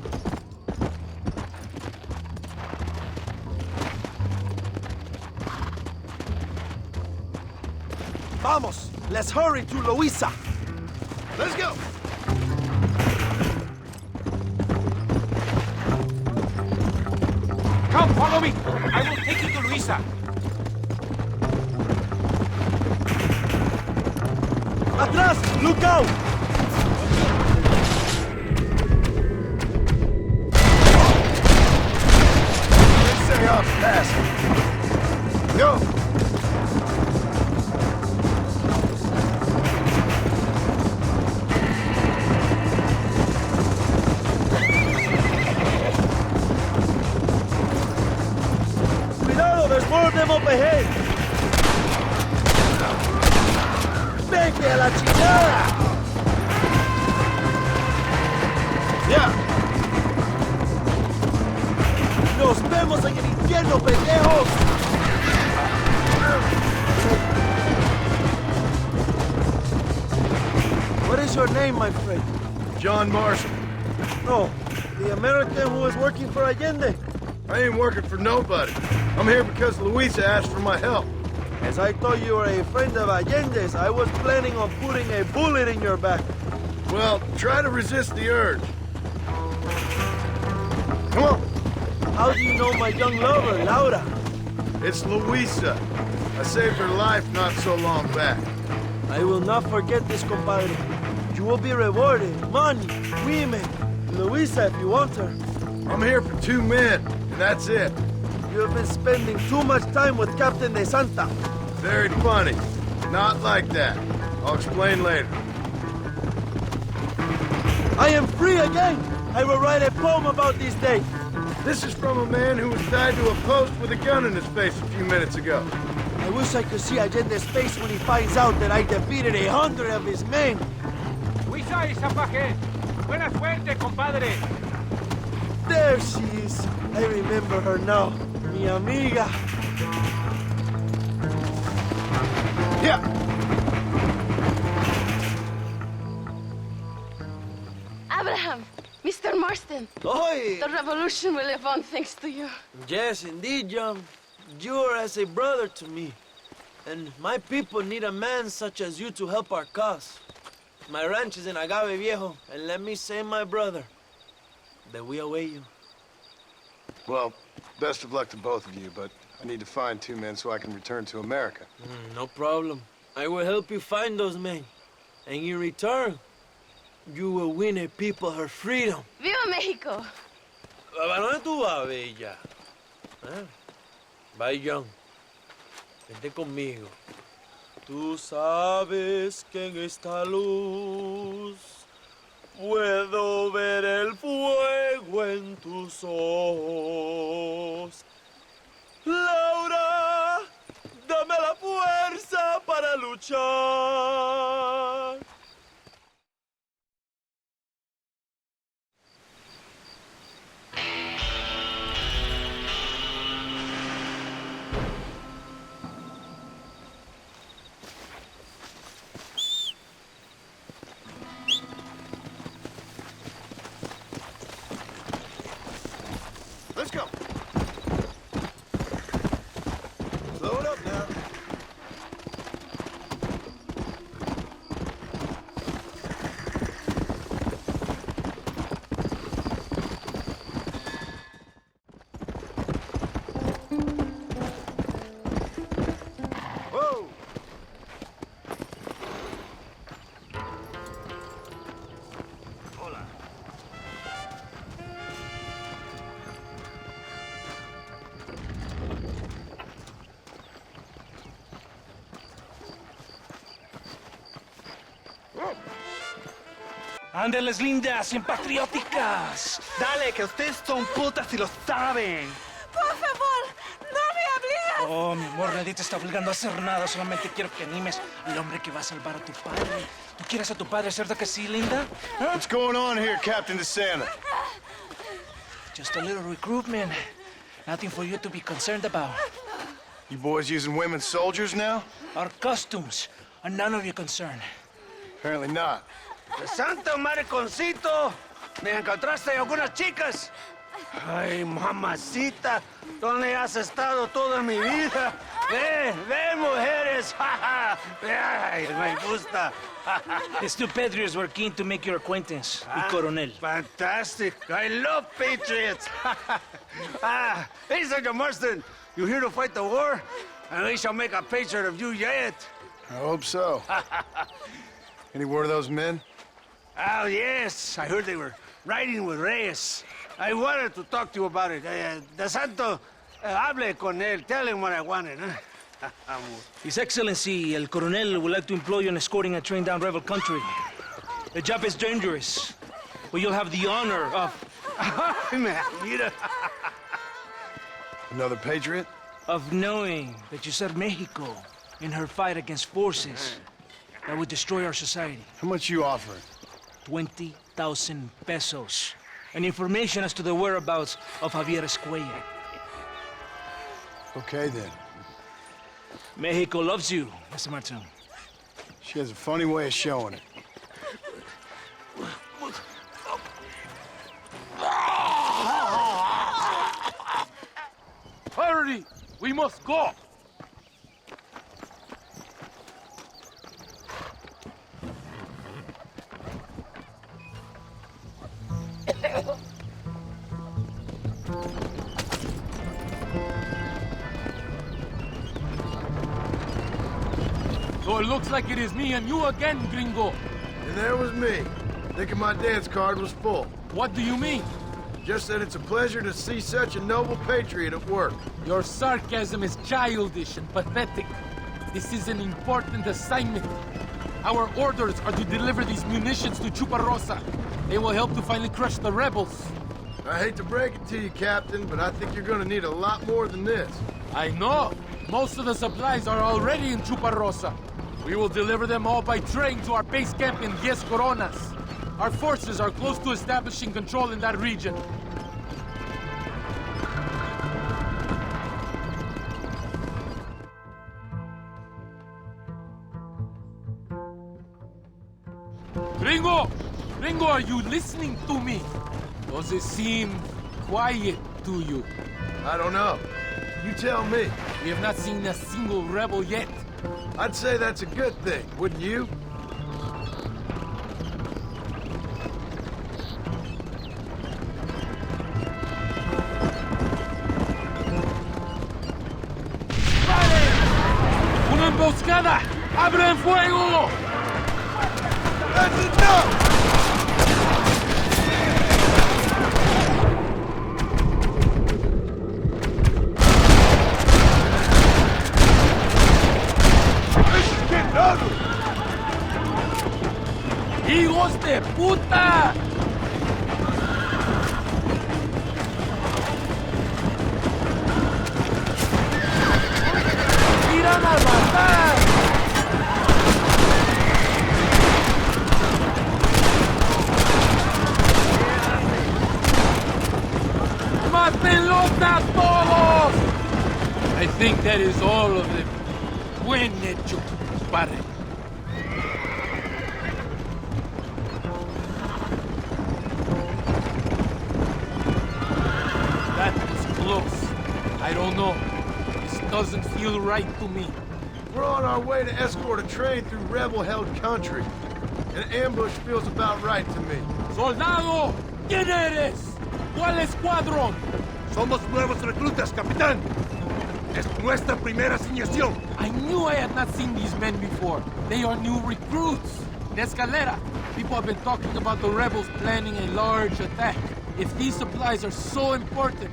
Vamos! Let's hurry to Luisa! Let's go! Come, follow me. I will take you to Luisa. Atrás! Look out! Let's stay off fast. Go! Cuidado, there's more of them up ahead! ¡Vete a la chingada! Yeah! ¡Nos vemos en el infierno, pendejos! What is your name, my friend? John Marshall. No, the American who is working for Allende. I ain't working for nobody. I'm here because Luisa asked for my help. As I thought you were a friend of Allende's, I was planning on putting a bullet in your back. Well, try to resist the urge. Come on. How do you know my young lover, Laura? It's Luisa. I saved her life not so long back. I will not forget this, compadre. You will be rewarded. Money, women, Luisa if you want her. I'm here for 2 men, and that's it. You have been spending too much time with Captain De Santa. Very funny. Not like that. I'll explain later. I am free again. I will write a poem about this day. This is from a man who was tied to a post with a gun in his face a few minutes ago. I wish I could see Allende's face when he finds out that I defeated 100 of his men. Luisa y Zapaje. Buena suerte, compadre. There she is. I remember her now. Mi amiga. Yeah. Abraham, Mr. Marston. Oi! The revolution will live on thanks to you. Yes, indeed, John. You are as a brother to me. And my people need a man such as you to help our cause. My ranch is in Agave Viejo, and let me say, my brother, that we await you. Well, best of luck to both of you, but I need to find 2 men so I can return to America. No problem. I will help you find those men. And in return, you will win a people her freedom. Viva Mexico! ¿A dónde tú vas, bella? ¿Eh? Bye, John. Vente conmigo. Tú sabes que en esta luz puedo ver el fuego en tus ojos. Laura, dame la fuerza para luchar. Let's go. Slow it up now. Ándeles, lindas y patrióticas. Dale, que ustedes son putas y lo saben. Por favor, no me obligas. Oh, mi amor, nadie te está obligando a hacer nada. Solamente quiero que animes al hombre que va a salvar a tu padre. ¿Tú quieres a tu padre, cierto que sí, linda? Huh? What's going on here, Captain DeSanta? Just a little recruitment. Nothing for you to be concerned about. You boys using women soldiers now? Our costumes are none of your concern. Apparently not. ¡Santo mariconcito! ¿Me encontraste algunas chicas? Ay, mamacita, ¿dónde has estado toda mi vida? Ve, mujeres, ay, me gusta. These two patriots were keen to make your acquaintance with Coronel. Fantastic, I love patriots. Hey, Sergeant Marston, you here to fight the war? And we shall make a patriot of you yet. I hope so. Any word of those men? Oh, yes, I heard they were riding with Reyes. I wanted to talk to you about it. DeSanta, hable con él. Tell him what I wanted. His Excellency, El Coronel, would like to employ you in escorting a train down rebel country. The job is dangerous, but you'll have the honor of... Another patriot? Of knowing that you served Mexico in her fight against forces that would destroy our society. How much you offering? 20,000 pesos. And information as to the whereabouts of Javier Escuella. Okay, then. Mexico loves you, Mr. Martin. She has a funny way of showing it. Hurry! We must go! So it looks like it is me and you again, gringo. And there was me, thinking my dance card was full. What do you mean? Just that it's a pleasure to see such a noble patriot at work. Your sarcasm is childish and pathetic. This is an important assignment. Our orders are to deliver these munitions to Chuparosa. They will help to finally crush the rebels. I hate to break it to you, Captain, but I think you're gonna need a lot more than this. I know. Most of the supplies are already in Chuparosa. We will deliver them all by train to our base camp in Diez Coronas. Our forces are close to establishing control in that region. Gringo! Gringo, are you listening to me? Does it seem quiet to you? I don't know. You tell me. We have not seen a single rebel yet. I'd say that's a good thing, wouldn't you? ¡Una emboscada! ¡Abren fuego! That's enough! ¡Hijos de puta! ¡Tiran a matar! ¡Mátenlos a todos! I think that is all of them. Buen hecho, padre. I don't know. This doesn't feel right to me. We're on our way to escort a train through rebel-held country. An ambush feels about right to me. ¡Soldado! ¿Quién eres? ¿Cuál escuadrón? Somos nuevos reclutas, capitán. Es nuestra primera asignación. I knew I had not seen these men before. They are new recruits. In Escalera, people have been talking about the rebels planning a large attack. If these supplies are so important,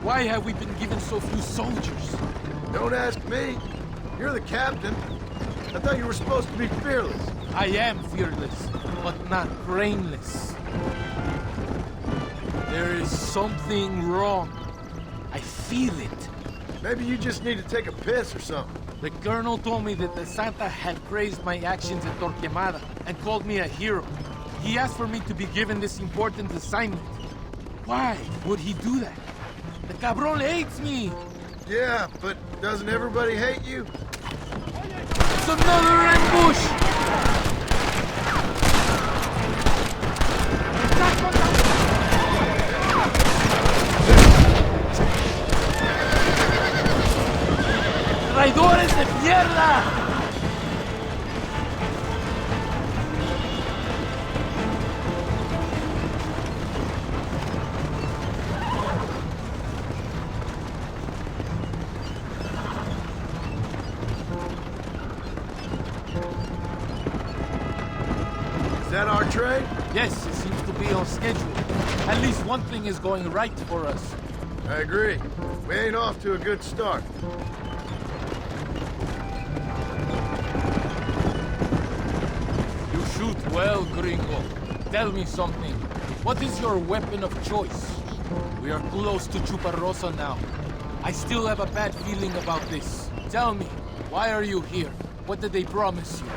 why have we been given so few soldiers? Don't ask me. You're the captain. I thought you were supposed to be fearless. I am fearless, but not brainless. There is something wrong. I feel it. Maybe you just need to take a piss or something. The colonel told me that the Santa had praised my actions at Torquemada and called me a hero. He asked for me to be given this important assignment. Why would he do that? The cabron hates me! Yeah, but doesn't everybody hate you? It's another ambush! ¡Traidores de mierda! Is that our train? Yes, it seems to be on schedule. At least one thing is going right for us. I agree. We ain't off to a good start. You shoot well, Gringo. Tell me something. What is your weapon of choice? We are close to Chuparosa now. I still have a bad feeling about this. Tell me, why are you here? What did they promise you?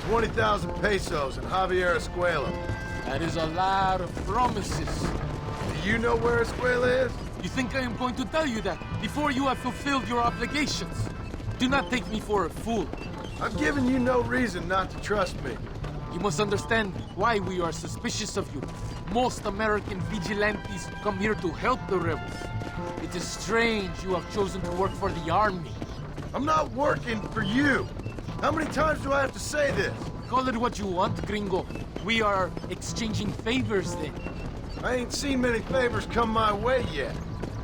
20,000 pesos in Javier Escuela. That is a lot of promises. Do you know where Escuela is? You think I am going to tell you that before you have fulfilled your obligations? Do not take me for a fool. I've given you no reason not to trust me. You must understand why we are suspicious of you. Most American vigilantes come here to help the rebels. It is strange you have chosen to work for the army. I'm not working for you. How many times do I have to say this? Call it what you want, Gringo. We are exchanging favors then. I ain't seen many favors come my way yet.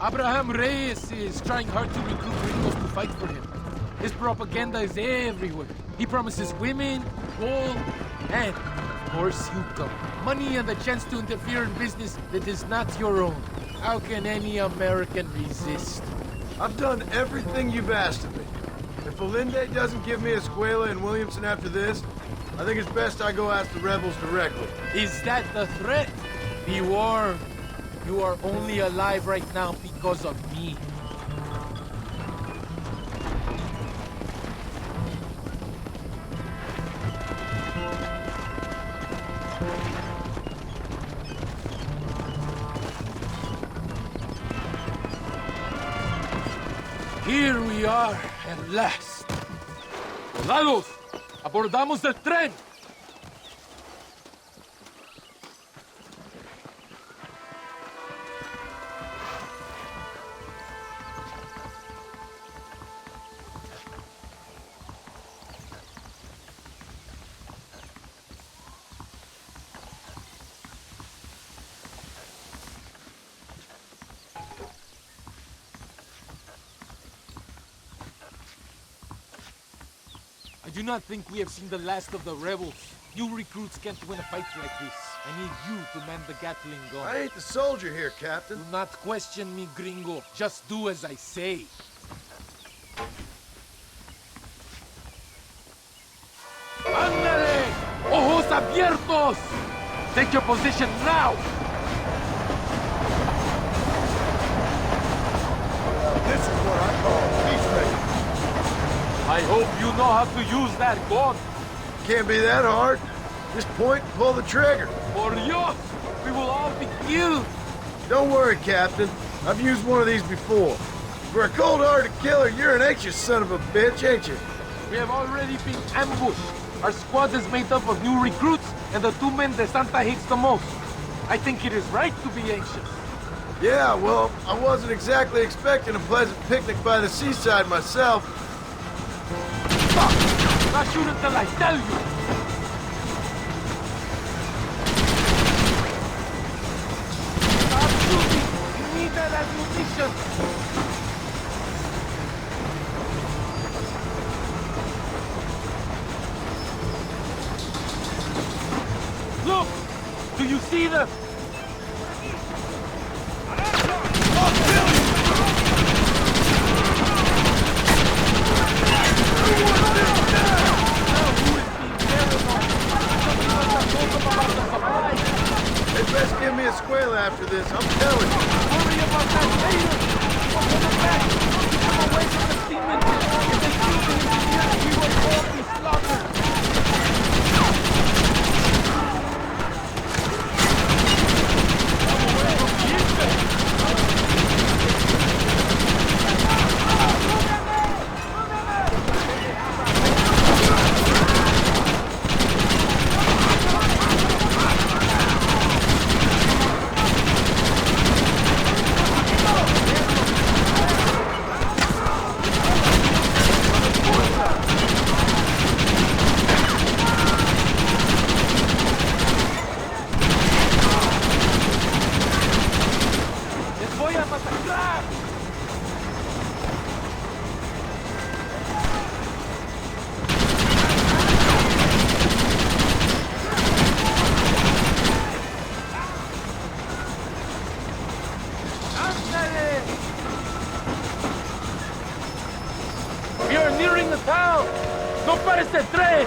Abraham Reyes is trying hard to recruit gringos to fight for him. His propaganda is everywhere. He promises women, gold, and, of course, you come. Money and the chance to interfere in business that is not your own. How can any American resist? I've done everything you've asked of me. If Olinde doesn't give me Escuela and Williamson after this, I think it's best I go ask the rebels directly. Is that the threat? Be warned. You are only alive right now because of me. Here we are, at last. ¡Soldados! ¡Abordamos el tren! I do not think we have seen the last of the rebels. You recruits can't win a fight like this. I need you to man the Gatling gun. I ain't the soldier here, Captain. Do not question me, Gringo. Just do as I say. ¡Ándale! ¡Ojos abiertos! Take your position now! This is what I call peace making. I hope you know how to use that gun. Can't be that hard. Just point and pull the trigger. Por Dios! We will all be killed! Don't worry, Captain. I've used one of these before. For a cold-hearted killer, you're an anxious son of a bitch, ain't you? We have already been ambushed. Our squad is made up of new recruits and the two men that Santa hates the most. I think it is right to be anxious. Yeah, well, I wasn't exactly expecting a pleasant picnic by the seaside myself. Fuck! Not shoot until I tell you! Stop shooting! You need that ammunition! Look! Do you see them? the town! ¡No pares el tren!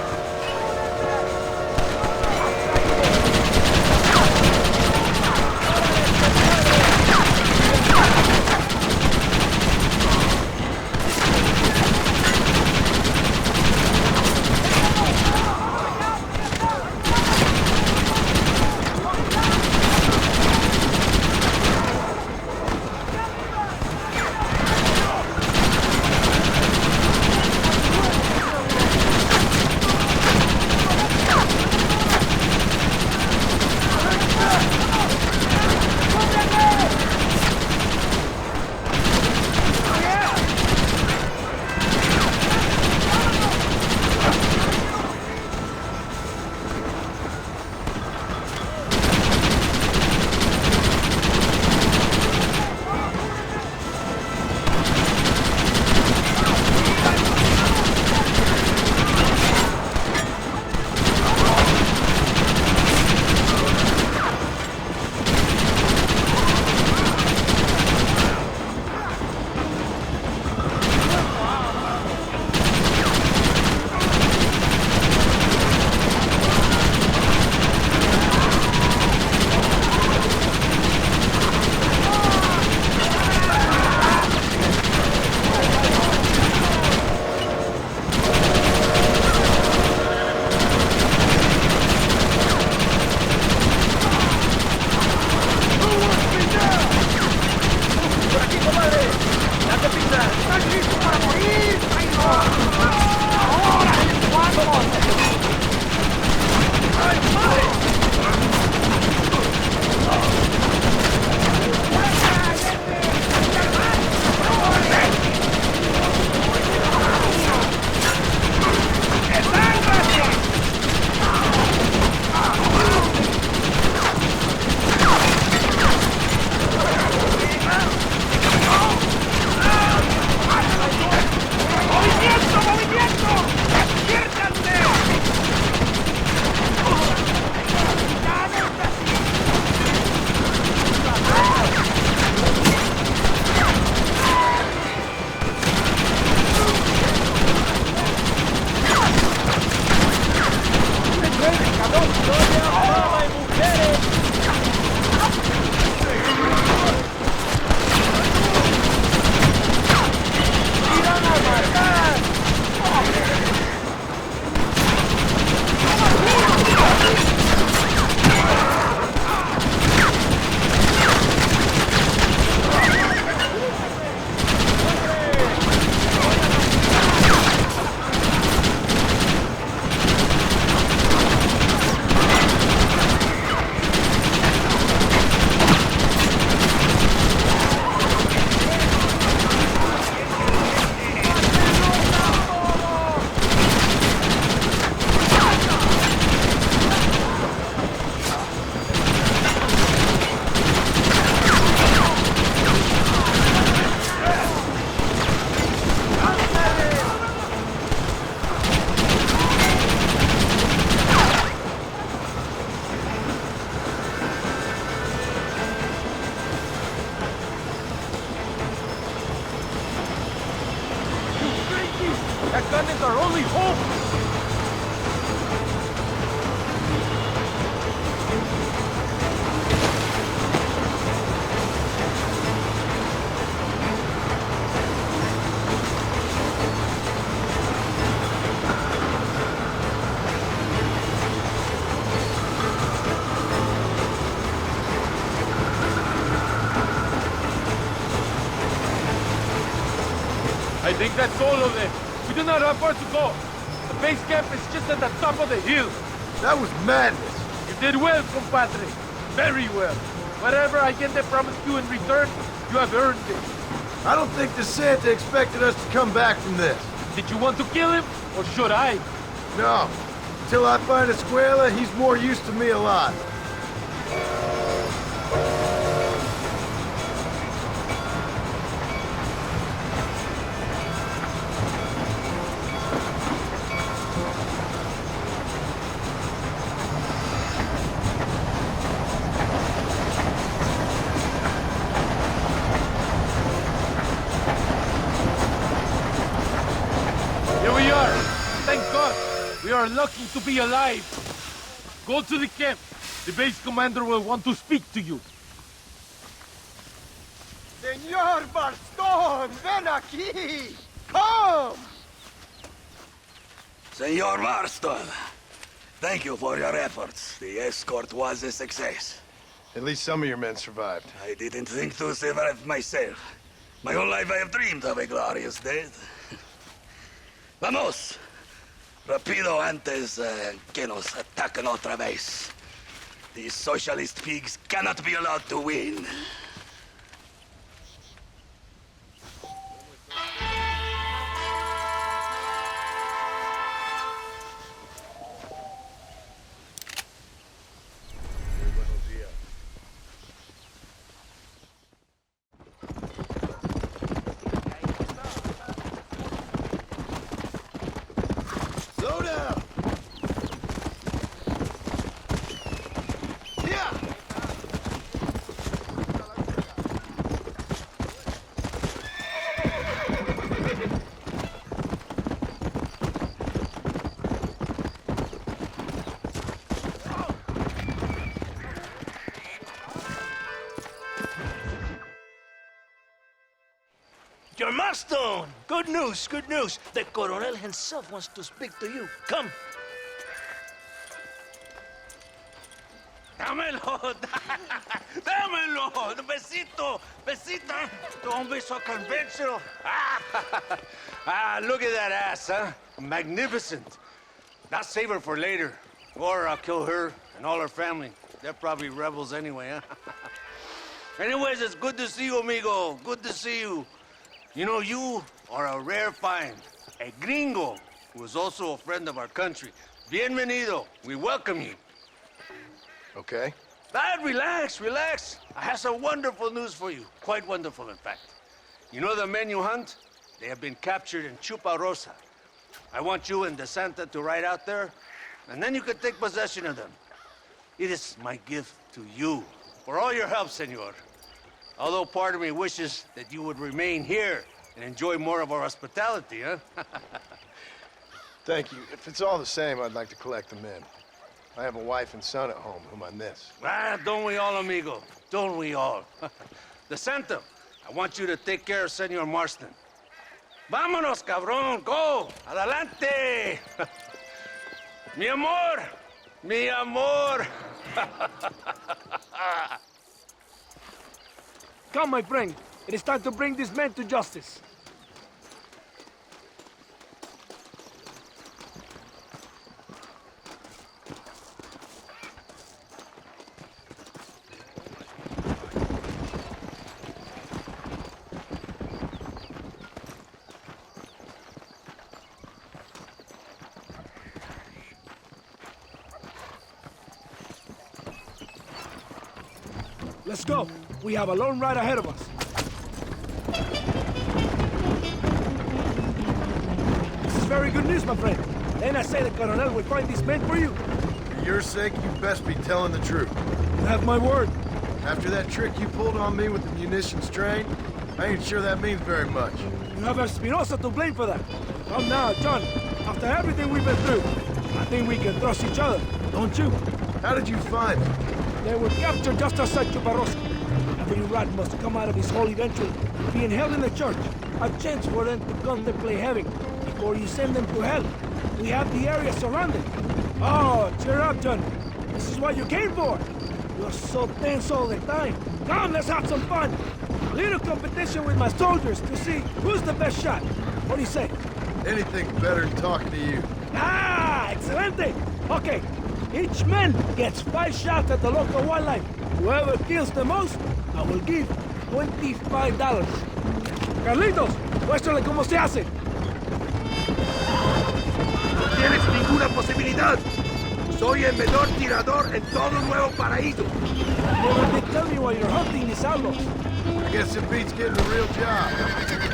That gun is our only hope! I think that's all of them. We do not have far to go. The base camp is just at the top of the hill. That was madness. You did well, compadre. Very well. Whatever Allende promised you in return, you have earned it. I don't think DeSanta expected us to come back from this. Did you want to kill him, or should I? No. Until I find Escuela, he's more used to me alive. Here we We are lucky to be alive. Go to the camp. The base commander will want to speak to you. Señor Marston, ven aquí! Come! Senor Marston, thank you for your efforts. The escort was a success. At least some of your men survived. I didn't think to survive myself. My whole life I have dreamed of a glorious death. Vamos! Rapido antes que nos ataquen otra vez. These socialist pigs cannot be allowed to win. Slow down! Your Marston! Good news, good news. The Coronel himself wants to speak to you. Come. Dámelo! Dámelo! Besito! Besita! Don't be so conventional. Look at that ass, huh? Magnificent. Now save her for later. Or I'll kill her and all her family. They're probably rebels anyway, huh? Anyways, it's good to see you, amigo. Good to see you. You know, you are a rare find. A gringo who is also a friend of our country. Bienvenido. We welcome you. Okay. Relax, relax. I have some wonderful news for you. Quite wonderful, in fact. You know the men you hunt? They have been captured in Chuparosa. I want you and DeSanta to ride out there, and then you can take possession of them. It is my gift to you for all your help, senor. Although part of me wishes that you would remain here and enjoy more of our hospitality, huh? Thank you. If it's all the same, I'd like to collect them in. I have a wife and son at home whom I miss. Don't we all, amigo? Don't we all? DeSanta, I want you to take care of Senor Marston. Vámonos, cabrón, go! Adelante! Mi amor! Mi amor! Come, my friend. It is time to bring these men to justice. Let's go. We have a long ride ahead of us. This is very good news, my friend. Then I say the Colonel will find these men for you. For your sake, you best be telling the truth. You have my word. After that trick you pulled on me with the munitions train, I ain't sure that means very much. You have Espinosa to blame for that. Come now, John. After everything we've been through, I think we can trust each other, don't you? How did you find them? They were captured just outside Chuparosa. Every rat must come out of his hole eventually, being held in the church. A chance for them to contemplate heaven before you send them to hell. We have the area surrounded. Oh, cheer up, John. This is what you came for. You're so tense all the time. Come, let's have some fun. A little competition with my soldiers to see who's the best shot. What do you say? Anything better than talking to you. Ah, excelente. Okay, each man gets 5 shots at the local wildlife. Whoever kills the most, I will give $25. Carlitos, muéstrale cómo se hace. No tienes ninguna posibilidad. Soy el mejor tirador en todo Nuevo Paraíso. Never did tell me why you're hunting these outlaws. I guess it beats getting a real job.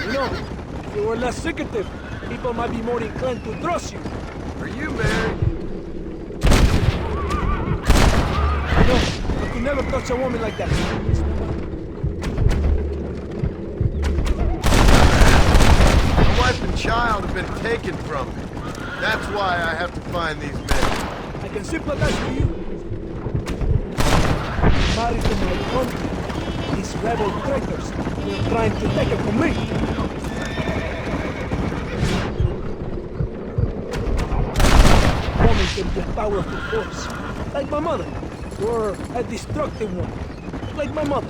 You know, if you were less secretive, people might be more inclined to trust you. Are you married? No, I could never touch a woman like that. My wife and child have been taken from me. That's why I have to find these men. I can sympathize with you. Married to my country. These rebel traitors, they're trying to take it from me. Woman can be a powerful force, like my mother, or a destructive one, like my mother.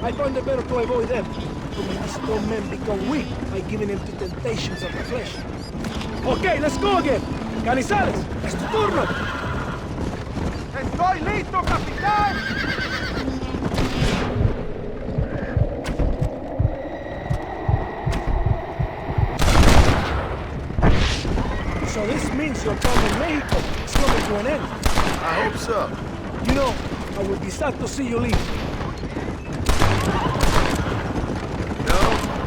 I find it better to avoid them. To make these strong men become weak by giving in to temptations of the flesh. Okay, let's go again. Canizales, es tu turno. ¡Estoy listo, capitán! So this means your time in Mexico is coming to an end. I hope so. You know, I would be sad to see you leave. No,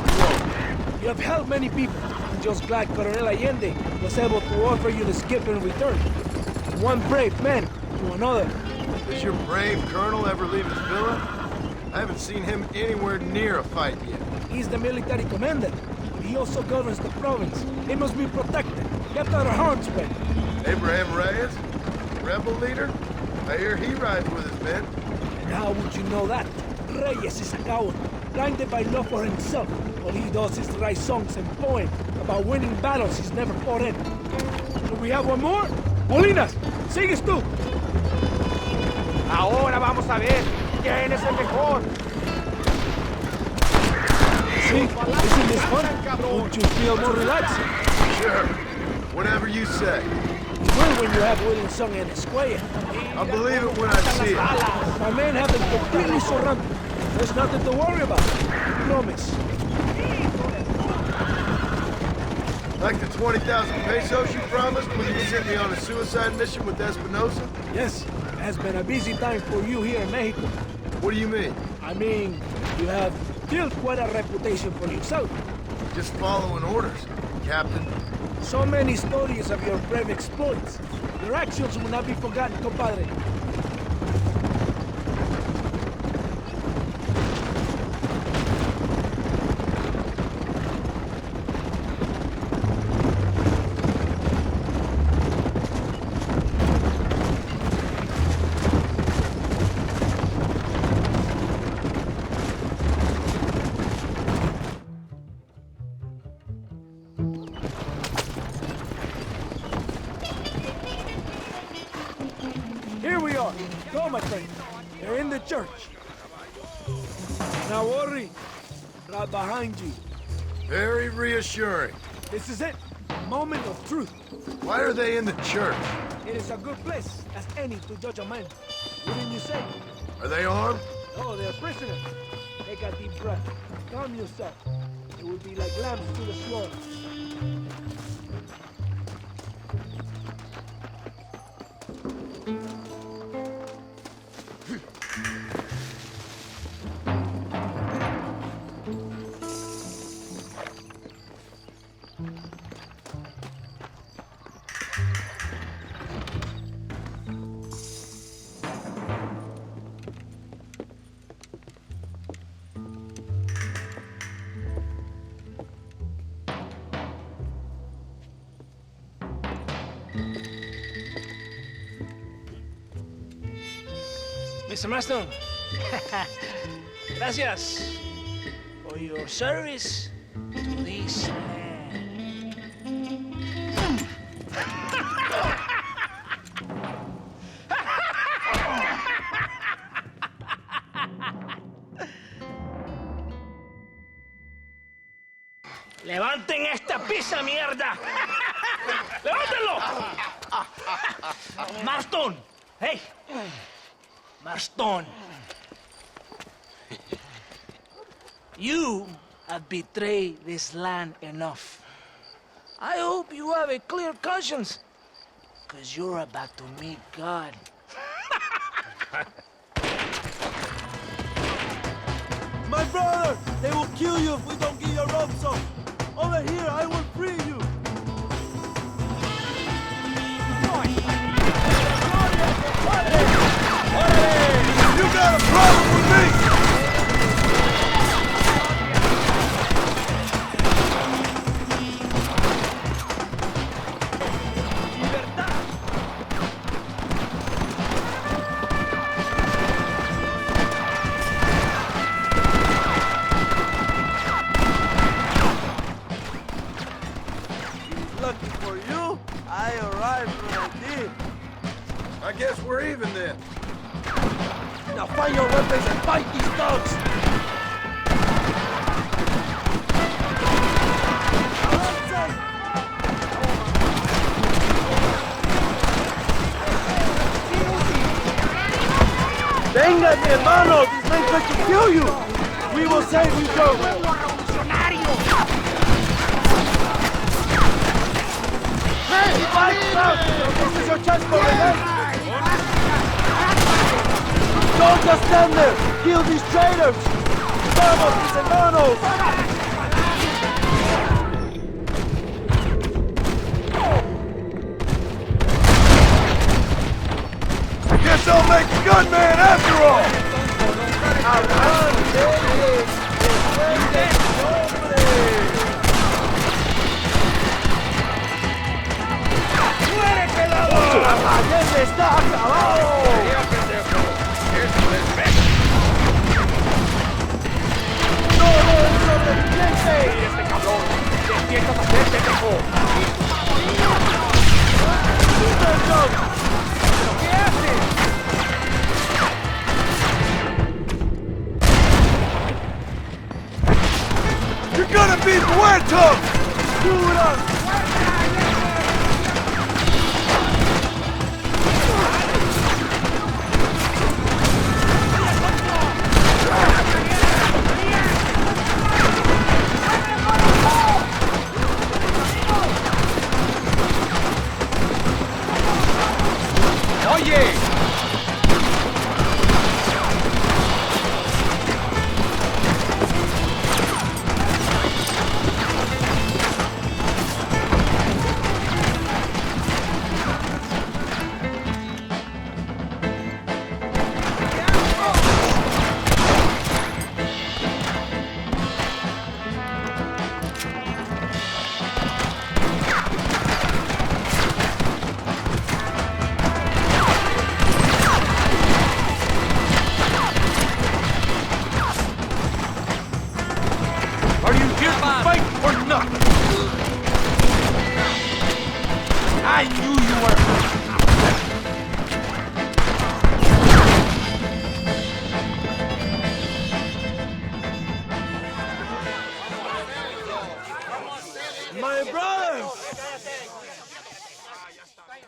you won't. You have helped many people. I'm just glad Coronel Allende was able to offer you this gift in return. One brave man to another. Does your brave colonel ever leave his villa? I haven't seen him anywhere near a fight yet. He's the military commander, but he also governs the province. It must be protected, kept out of harm's way. Abraham Reyes? Rebel leader? I hear he rides with his men. And how would you know that? Reyes is a coward, blinded by love for himself. All he does is write songs and poems about winning battles he's never fought in. Do we have one more? Molinas, sigues tú. Ahora vamos a ver quién es el mejor. See, isn't this fun? Don't you feel more relaxed? Sure. Whatever you say. You will when you have William Song and Esquire. I'll believe it when I see it. My men have been completely surrounded. There's nothing to worry about. Promise. Like the 20,000 pesos you promised when you sent me on a suicide mission with Espinosa? Yes, it has been a busy time for you here in Mexico. What do you mean? I mean, you have built quite a reputation for yourself. Just following orders, Captain. So many stories of your brave exploits. Your actions will not be forgotten, compadre. Here we are. Go, my friend. They're in the church. Now worry. Right behind you. Very reassuring. This is it. Moment of truth. Why are they in the church? It is a good place as any to judge a man. Wouldn't you say? Are they armed? Oh, they're prisoners. Take a deep breath. Calm yourself. It would be like lambs to the slaughter. Mr. Marston, gracias for your service to this land. ¡Levanten esta pizza, mierda! ¡Levántenlo! Marston, hey. Marston, you have betrayed this land enough. I hope you have a clear conscience, because you're about to meet God. My brother! They will kill you if we don't get your ransom! Over here, I will free you! You got a problem with me! lucky for you, I arrived when I did. I guess we're even then. Now find your weapons and fight these thugs! Venga, mi hermano! These men try to kill you! We will save you, Joe! Hey, fight now! This is your chance for revenge! Don't just stand there! Kill these traitors! Vamos, mis hermanos! Guess I'll make a good man after all! ¡Allende está acabado! ¡Todo el sobreviviente! ¡Este cabrón! ¡Despierta a hacer, pendejo! ¿Pero qué haces? You're gonna be muerto! ¡Do it up! My brothers!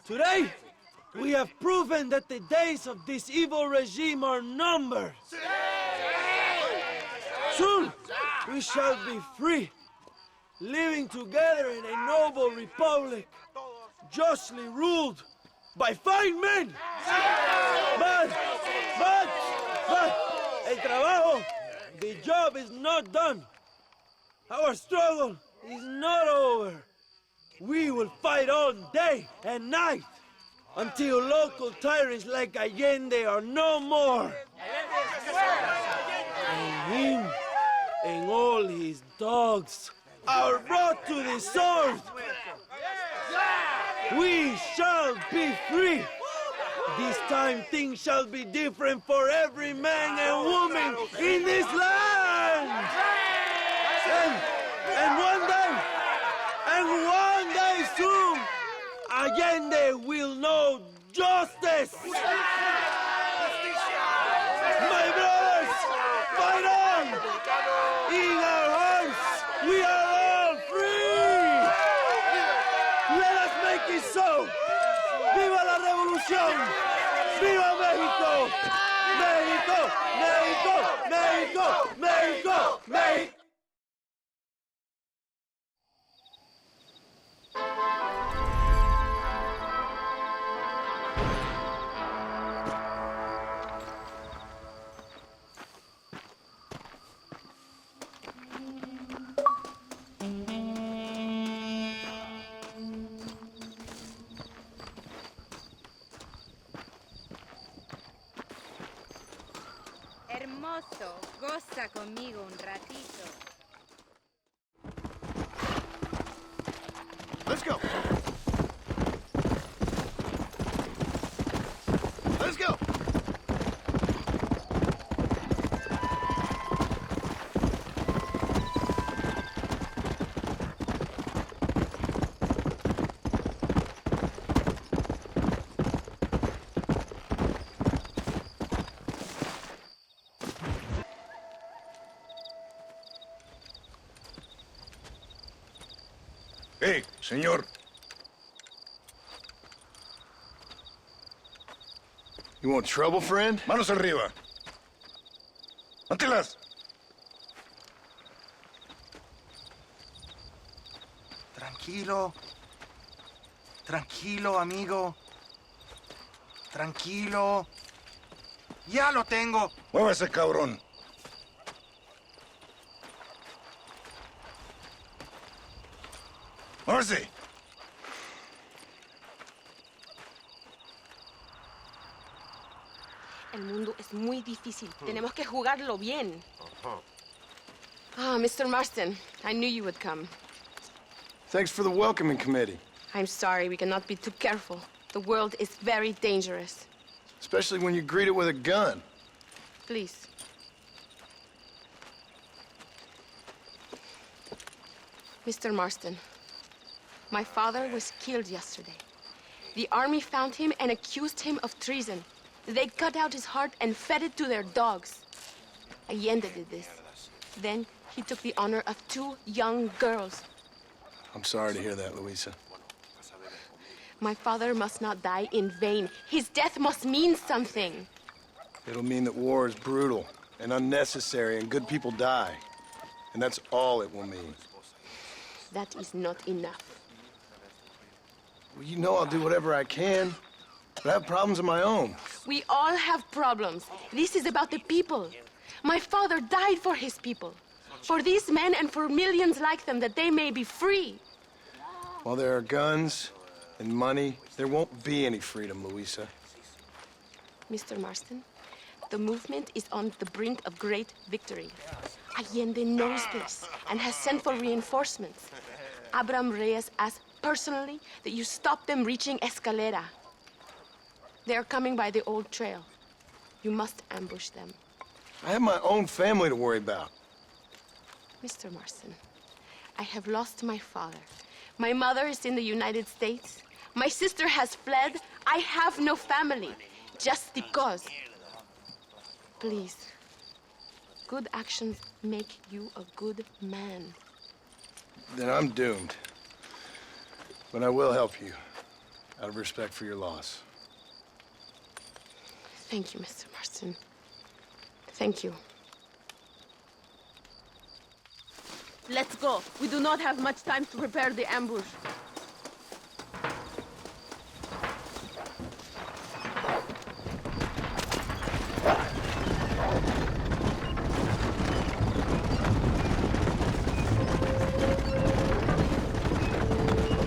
Today, we have proven that the days of this evil regime are numbered. Soon, we shall be free, living together in a noble republic, justly ruled by fine men. But, el trabajo, the job is not done. Our struggle is not over. We will fight all day and night until local tyrants like Allende are no more. And him and all his dogs are brought to the sword. We shall be free. This time things shall be different for every man and woman in this land. And one day soon, Allende will know justice. My brothers, fight on! In our hearts, we are all free. Let us make it so. ¡Viva la revolución! ¡Viva México! ¡México! ¡México! ¡México! ¡México! ¡México! Hermoso, goza conmigo un ratito. Let's go. Let's go. Hey, señor. You want trouble, friend? Manos arriba. Antelas. Tranquilo. Tranquilo, amigo. Tranquilo. Ya lo tengo. Muévase, cabrón. Muévase. El mundo es muy difícil. Tenemos que jugarlo bien. Ah, Mr. Marston, I knew you would come. Thanks for the welcoming committee. I'm sorry, we cannot be too careful. The world is very dangerous. Especially when you greet it with a gun. Please. Mr. Marston, my father was killed yesterday. The army found him and accused him of treason. They cut out his heart and fed it to their dogs. Allende did this. Then he took the honor of 2 young girls. I'm sorry to hear that, Luisa. My father must not die in vain. His death must mean something. It'll mean that war is brutal and unnecessary and good people die. And that's all it will mean. That is not enough. Well, you know I'll do whatever I can, but I have problems of my own. We all have problems. This is about the people. My father died for his people. For these men and for millions like them, that they may be free. While there are guns and money, there won't be any freedom, Luisa. Mr. Marston, the movement is on the brink of great victory. Allende knows this and has sent for reinforcements. Abraham Reyes asked personally that you stop them reaching Escalera. They are coming by the old trail. You must ambush them. I have my own family to worry about. Mr. Marston, I have lost my father. My mother is in the United States. My sister has fled. I have no family. Just because. Please. Good actions make you a good man. Then I'm doomed. But I will help you, out of respect for your loss. Thank you, Mr. Marston. Thank you. Let's go. We do not have much time to prepare the ambush.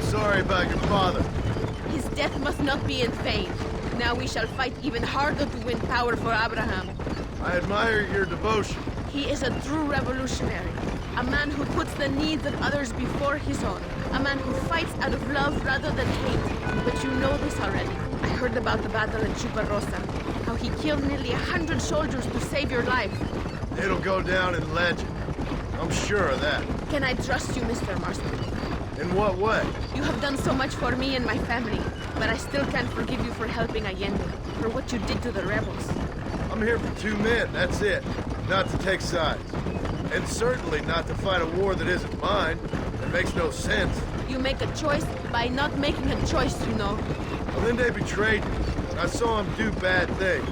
Sorry about your father. His death must not be in vain. Now we shall fight even harder to win power for Abraham. I admire your devotion. He is a true revolutionary. A man who puts the needs of others before his own. A man who fights out of love rather than hate. But you know this already. I heard about the battle at Chuparosa. How he killed nearly 100 soldiers to save your life. It'll go down in legend. I'm sure of that. Can I trust you, Mr. Marston? In what way? You have done so much for me and my family, but I still can't forgive you for helping Allende, for what you did to the rebels. I'm here for 2 men, that's it. Not to take sides. And certainly not to fight a war that isn't mine. It makes no sense. You make a choice by not making a choice, you know. Allende betrayed me. I saw him do bad things.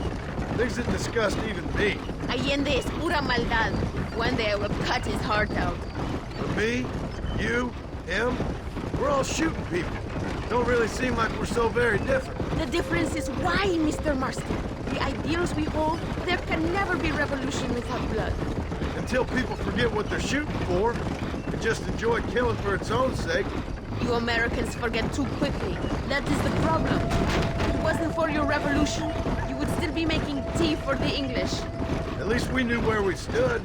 Things that disgust even me. Allende es pura maldad. One day I will cut his heart out. But me, you, him, we're all shooting people. Don't really seem like we're so very different. The difference is why, Mr. Marston. The ideals we hold, there can never be revolution without blood. Until people forget what they're shooting for and just enjoy killing for its own sake. You Americans forget too quickly. That is the problem. If it wasn't for your revolution, you would still be making tea for the English. At least we knew where we stood.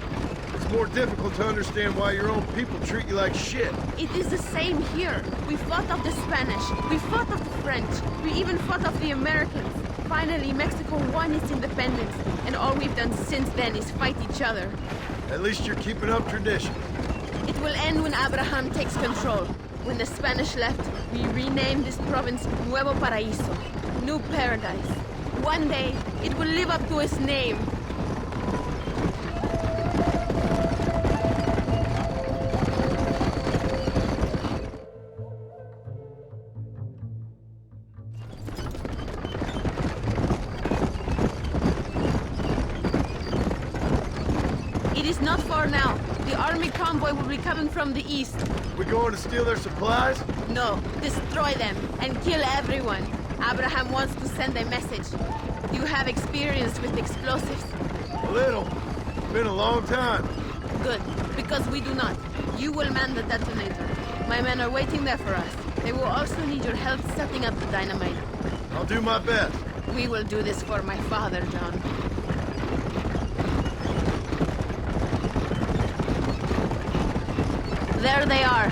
It's more difficult to understand why your own people treat you like shit. It is the same here. We fought off the Spanish. We fought off the French. We even fought off the Americans. Finally, Mexico won its independence, and all we've done since then is fight each other. At least you're keeping up tradition. It will end when Abraham takes control. When the Spanish left, we renamed this province Nuevo Paraíso, New Paradise. One day, it will live up to its name. It is not far now. The army convoy will be coming from the east. We going to steal their supplies? No, destroy them and kill everyone. Abraham wants to send a message. You have experience with explosives. A little. Been a long time. Good, because we do not. You will man the detonator. My men are waiting there for us. They will also need your help setting up the dynamite. I'll do my best. We will do this for my father, John. There they are.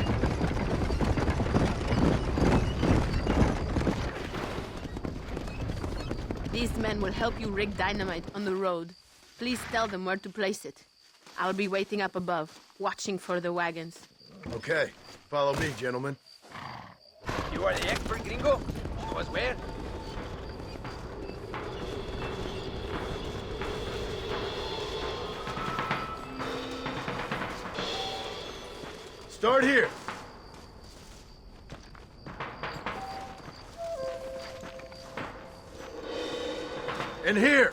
These men will help you rig dynamite on the road. Please tell them where to place it. I'll be waiting up above, watching for the wagons. Okay. Follow me, gentlemen. You are the expert, gringo? Show us where. Start here. And here.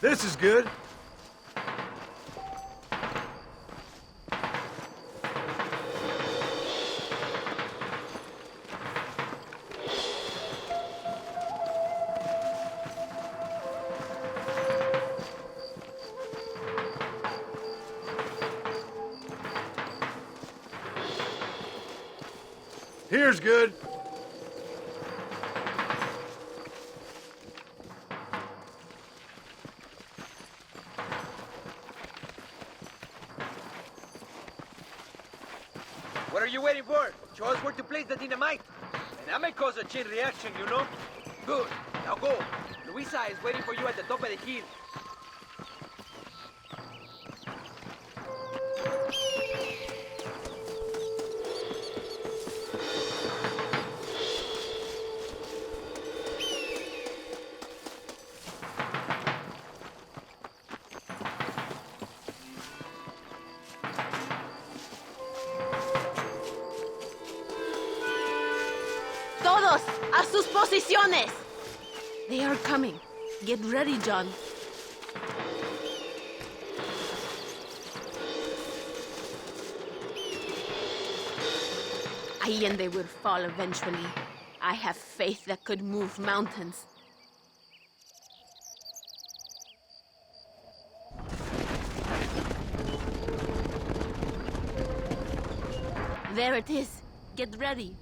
This is good. Here's good. What are you waiting for? Show us where to place the dynamite. And that may cause a chain reaction, you know? Good. Now go. Luisa is waiting for you at the top of the hill. ¡Todos! ¡A sus posiciones! They are coming. Get ready, John. Allende will fall eventually. I have faith that could move mountains. There it is. Get ready.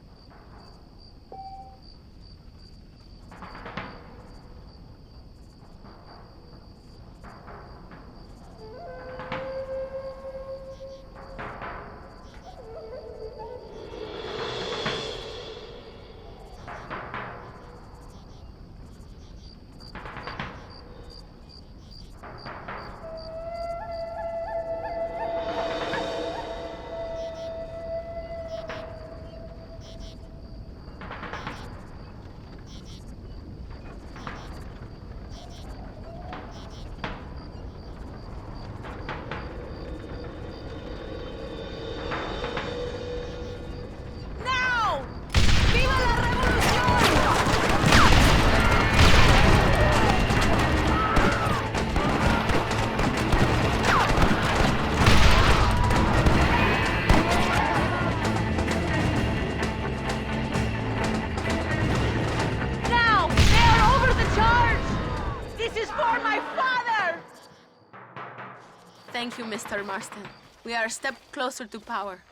Thank you, Mr. Marston. We are a step closer to power.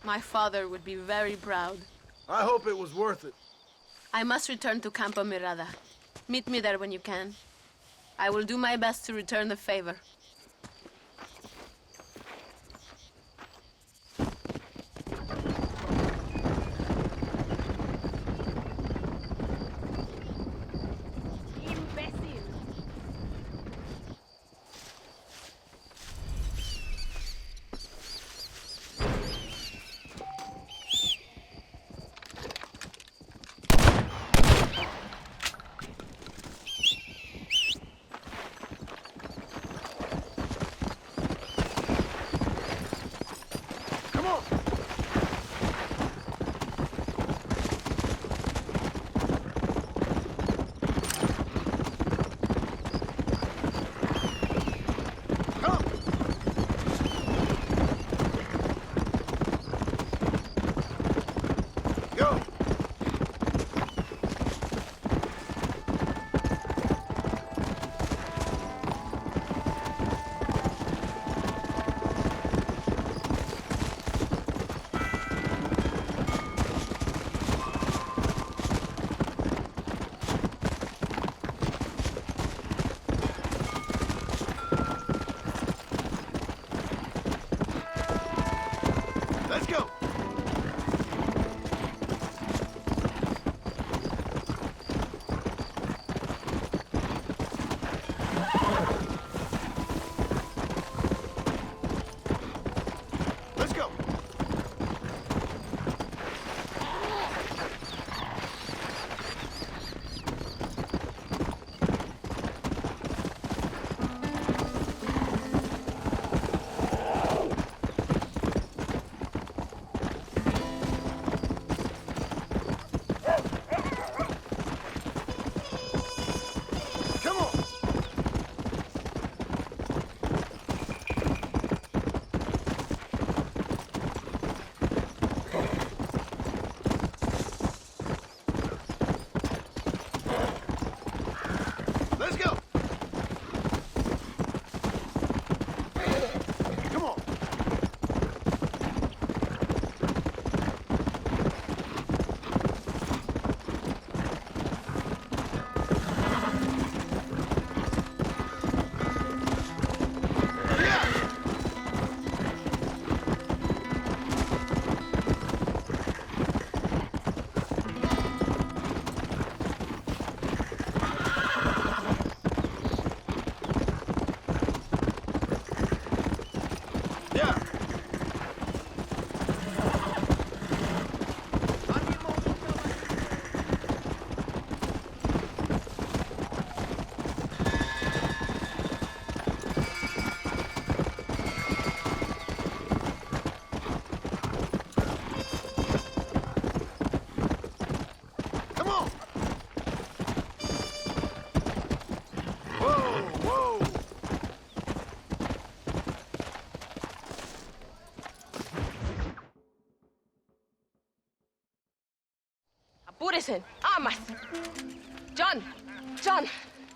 My father would be very proud. I hope it was worth it. I must return to Campo Mirada. Meet me there when you can. I will do my best to return the favor. Listen, Amas! John! John!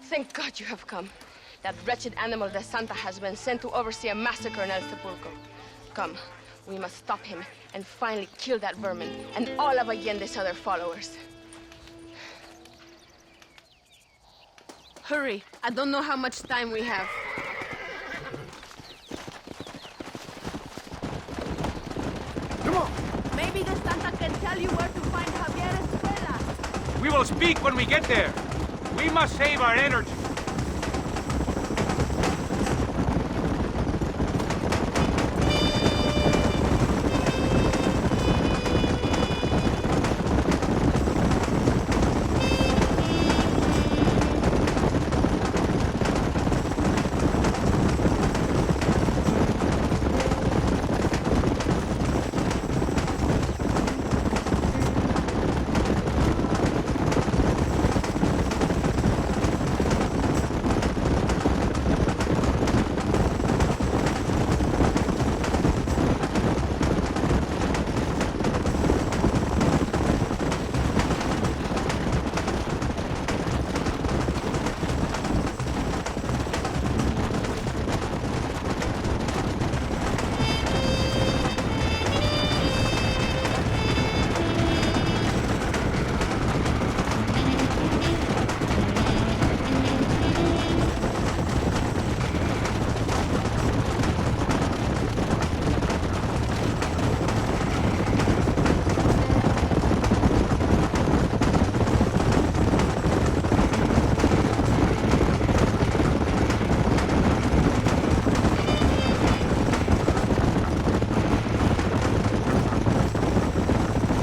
Thank God you have come. That wretched animal de Santa has been sent to oversee a massacre in El Sepulcro. Come, we must stop him and finally kill that vermin and all of Allende's other followers. Hurry, I don't know how much time we have. Come on! Maybe the Santa can tell you where to find Javier Escuela. We will speak when we get there. We must save our energy.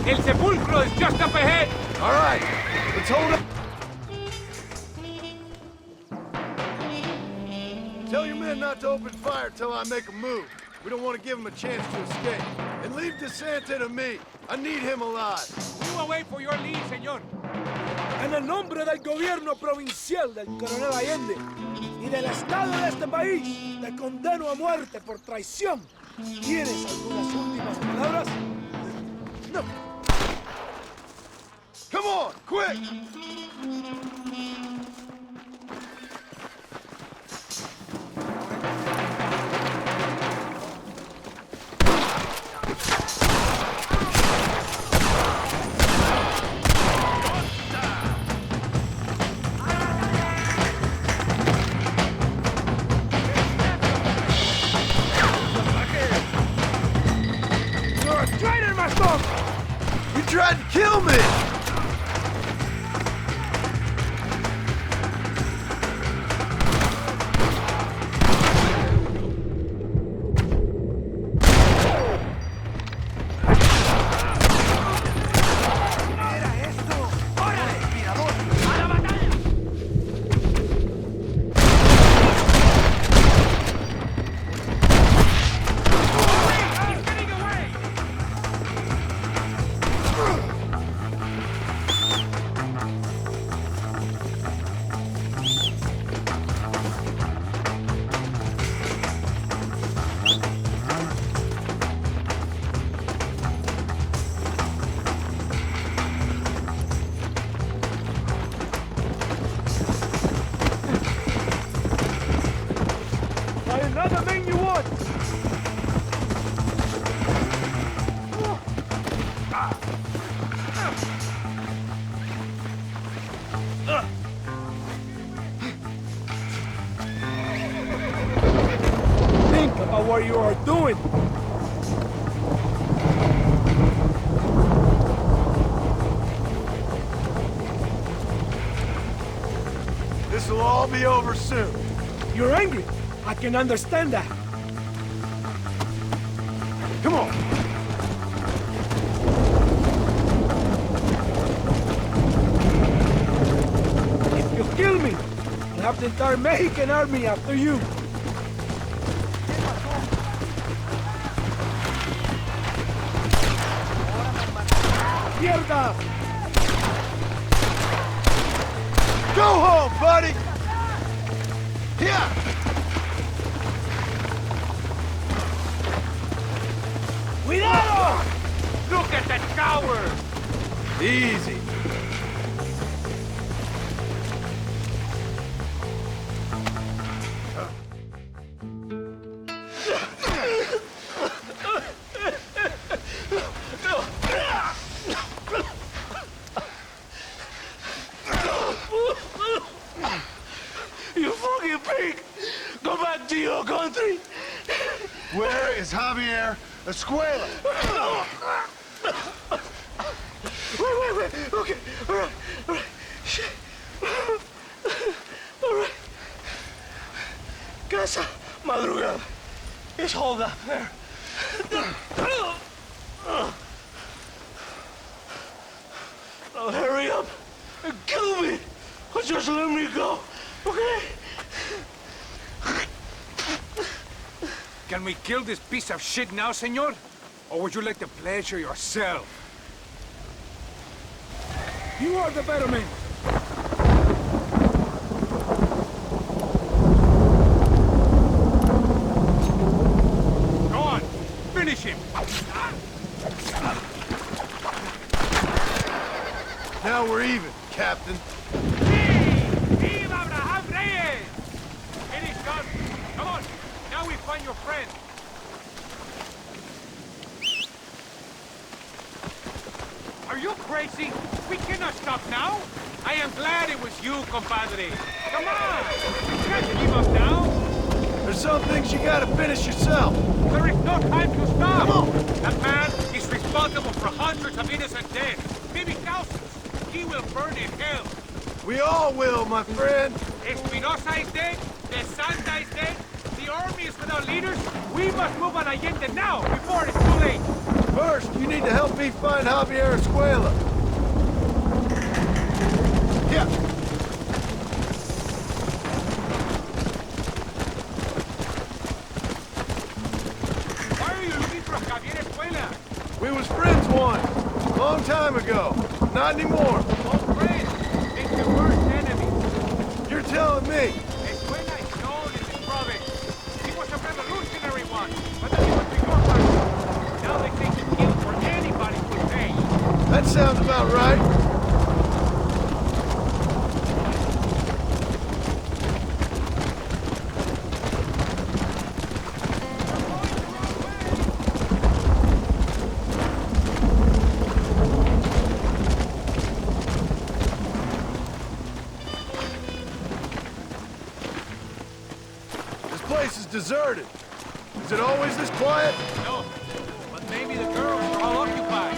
El Sepulcro is just up ahead! All right, let's hold up. Tell your men not to open fire till I make a move. We don't want to give them a chance to escape. And leave DeSanta to me. I need him alive. We will wait for your lead, señor. En el nombre del gobierno provincial del coronel Allende y del Estado de este país, te condeno a muerte por traición. ¿Tienes algunas últimas palabras? No. Come on, quick! You're a traitor, Maston! You tried to kill me! Another thing you want! Think about what you are doing! This'll all be over soon. You're angry! I can understand that. Come on. If you kill me, I'll have the entire Mexican army after you. Mierda! Go home, buddy! Here! Cuidado! Look at that coward! Easy. sake, go back to your country. Where is Javier Escuela? Wait. Okay, all right. Shit. All right. Casa Madrugada. It's hold up there. Now hurry up and kill me, or just let me go, okay? Can we kill this piece of shit now, senor? Or would you like the pleasure yourself? You are the better man. Go on, finish him. Now we're even, Captain. Viva Abraham Reyes! Finish, gun. Come on, now we find your friend. Are you crazy? We cannot stop now. I am glad it was you, compadre. Come on! You can't give up now. There's some things you gotta finish yourself. There is no time to stop. Come on! That man is responsible for hundreds of innocent deaths, maybe thousands. He will burn in hell. We all will, my friend. Espinosa is dead. De Santa is dead. The army is without leaders. We must move on Allende now, before it's too late. First, you need to help me find Javier Escuela. Yeah. Why are you looking for Javier Escuela? We was friends once, long time ago. Not anymore. Oh, friends. It's the worst enemy. You're telling me. Escuela is known in this province. He was a revolutionary one, but then he was recovered. Now they think he's killed for anybody who pays. That sounds about right. Deserted. Is it always this quiet? No, but maybe the girls are all occupied.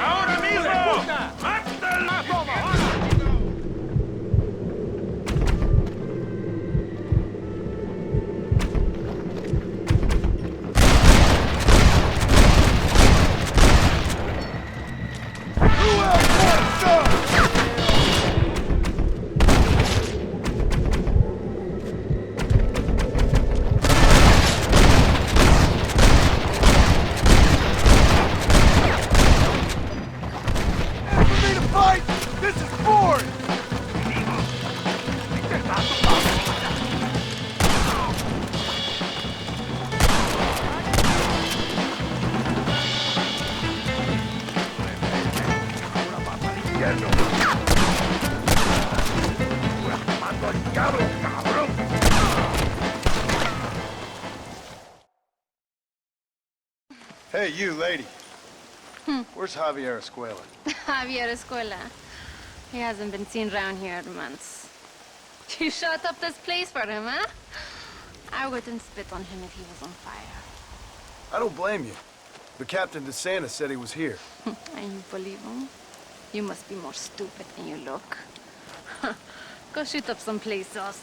Ahora mismo! ¡Mátala! Who else wants some? Hey, you, lady. Where's Javier Escuela? Javier Escuela. He hasn't been seen around here in months. You shut up this place for him, huh? I wouldn't spit on him if he was on fire. I don't blame you. But Captain DeSanta said he was here. And you believe him? You must be more stupid than you look. Go shoot up someplace else.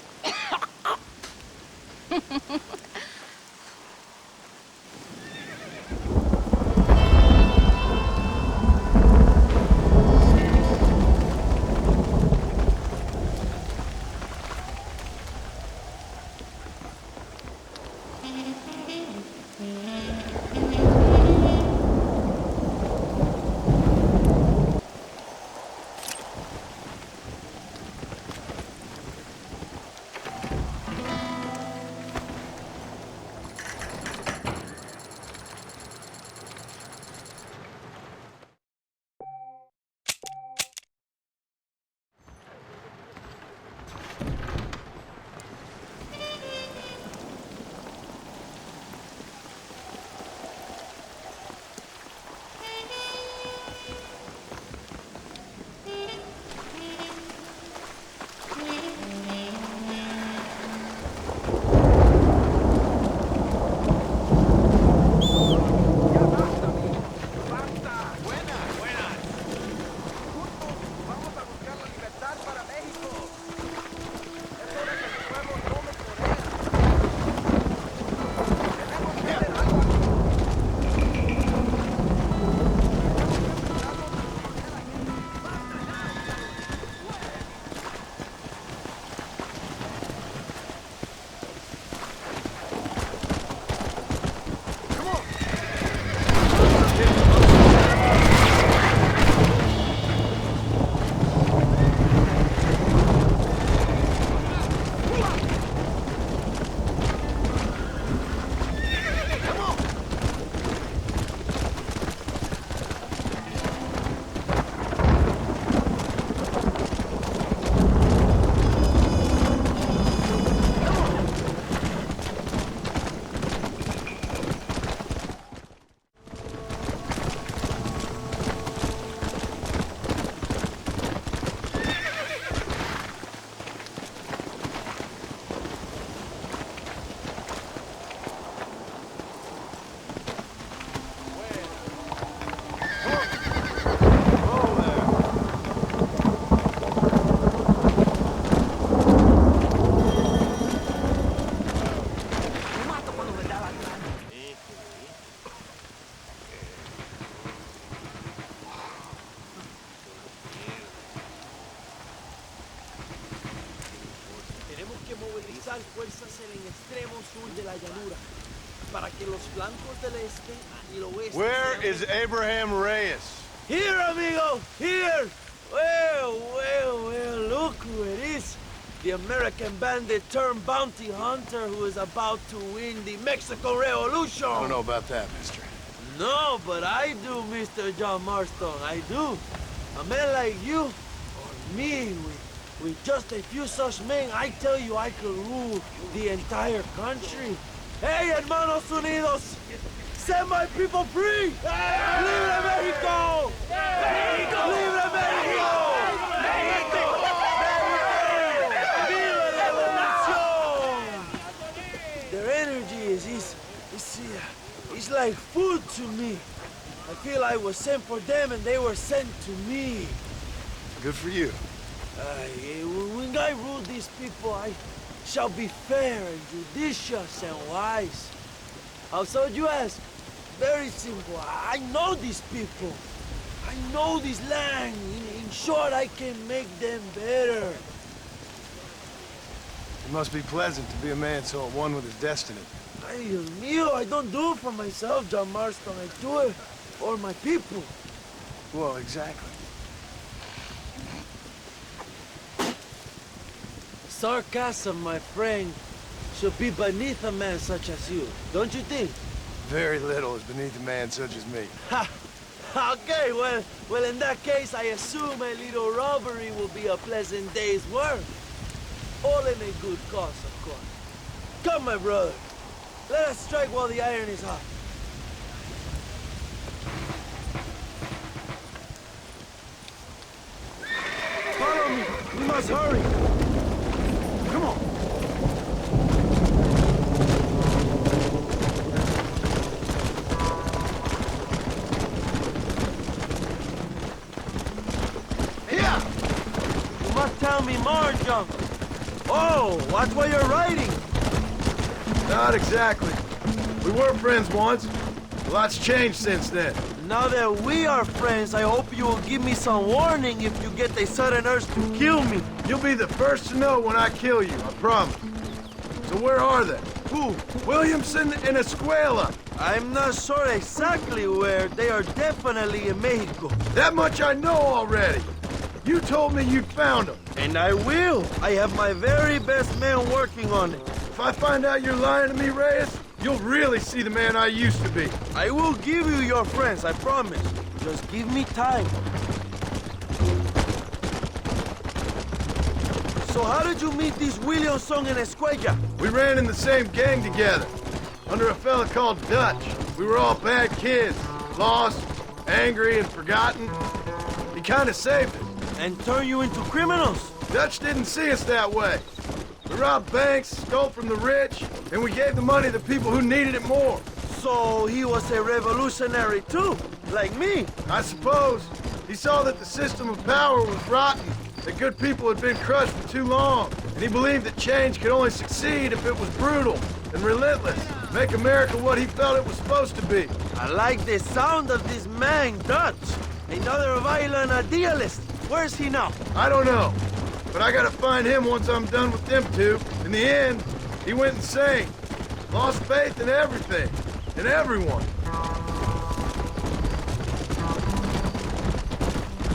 movilizar fuerzas en el extremo sur de la llanura, para que los flancos del este y el oeste... Where is Abraham Reyes? Here, amigo! Here! Well, look who it is. The American bandit turned bounty hunter who is about to win the Mexican Revolution. I don't know about that, mister. No, but I do, Mr. John Marston, I do. A man like you, or me, with just a few such men, I tell you I could rule the entire country. Hey, hermanos unidos! Set my people free! Libre Mexico! Mexico! Libre Mexico! Mexico! Viva la revolución! Their energy is like food to me. I feel I was sent for them and they were sent to me. Good for you. When I rule these people, I shall be fair and judicious and wise. How so, you ask? Very simple. I know these people. I know this land. In short, I can make them better. It must be pleasant to be a man so at one with his destiny. Ay, Dios mío, I don't do it for myself, John Marston. I do it for my people. Well, exactly. Sarcasm, my friend, should be beneath a man such as you, don't you think? Very little is beneath a man such as me. Ha! Okay, well, in that case, I assume a little robbery will be a pleasant day's work. All in a good cause, of course. Come, my brother. Let us strike while the iron is hot. Follow me. We must hurry. Come on. Here! You must tell me more, John. Oh, watch what you're writing. Not exactly. We were friends once. A lot's changed since then. Now that we are friends, I hope you will give me some warning if you get a sudden urge to kill me. You'll be the first to know when I kill you, I promise. So where are they? Who? Williamson and Escuela. I'm not sure exactly where. They are definitely in Mexico. That much I know already. You told me you'd found them. And I will. I have my very best men working on it. If I find out you're lying to me, Reyes, you'll really see the man I used to be. I will give you your friends, I promise. Just give me time. So how did you meet these Williamson and Escuella? We ran in the same gang together, under a fella called Dutch. We were all bad kids, lost, angry, and forgotten. He kind of saved us. And turned you into criminals? Dutch didn't see us that way. We robbed banks, stole from the rich, and we gave the money to people who needed it more. So he was a revolutionary too, like me? I suppose. He saw that the system of power was rotten, that good people had been crushed for too long, and he believed that change could only succeed if it was brutal and relentless, make America what he felt it was supposed to be. I like the sound of this man, Dutch. Another violent idealist. Where's he now? I don't know, but I gotta find him once I'm done with them two. In the end, he went insane. Lost faith in everything, in everyone.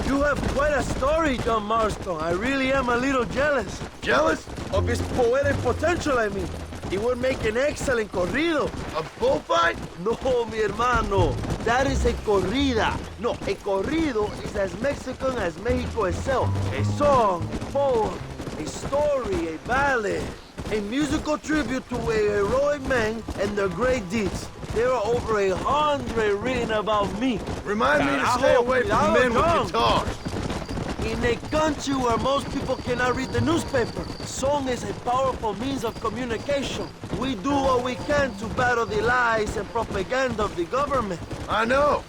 You have quite a story, John Marston. I really am a little jealous. Jealous? Of his poetic potential, I mean. He would make an excellent corrido. A bullfight? No, mi hermano. That is a corrida. No, a corrido is as Mexican as Mexico itself. A song, a poem, a story, a ballad. A musical tribute to a heroic man and their great deeds. There are over 100 written about me. Remind me to stay away from men with guitars. In a country where most people cannot read the newspaper, song is a powerful means of communication. We do what we can to battle the lies and propaganda of the government. I know.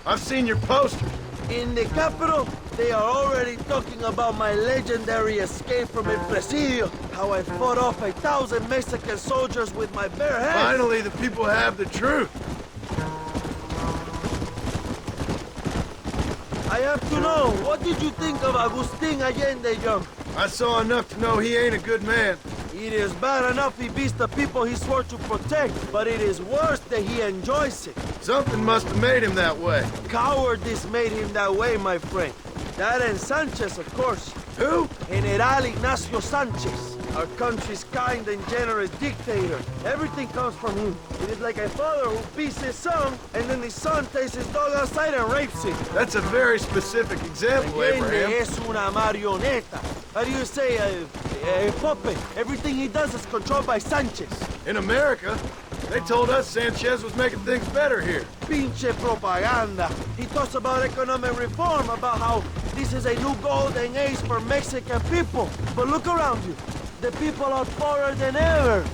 I've seen your posters. In the capital, they are already talking about my legendary escape from El Presidio, how I fought off 1,000 Mexican soldiers with my bare hands. Finally, the people have the truth. I have to know, what did you think of Agustin Allende, John? I saw enough to know he ain't a good man. It is bad enough he beats the people he swore to protect, but it is worse that he enjoys it. Something must have made him that way. Cowardice made him that way, my friend. That and Sanchez, of course. Who? General Ignacio Sanchez, our country's kind and generous dictator. Everything comes from him. It is like a father who beats his son, and then the son takes his dog outside and rapes it. That's a very specific example, Abraham. Es una marioneta. How do you say, a puppet? Everything he does is controlled by Sanchez. In America, they told us Sanchez was making things better here. Pinche propaganda. He talks about economic reform, about how this is a new golden age for Mexican people. But look around you. The people are poorer than ever.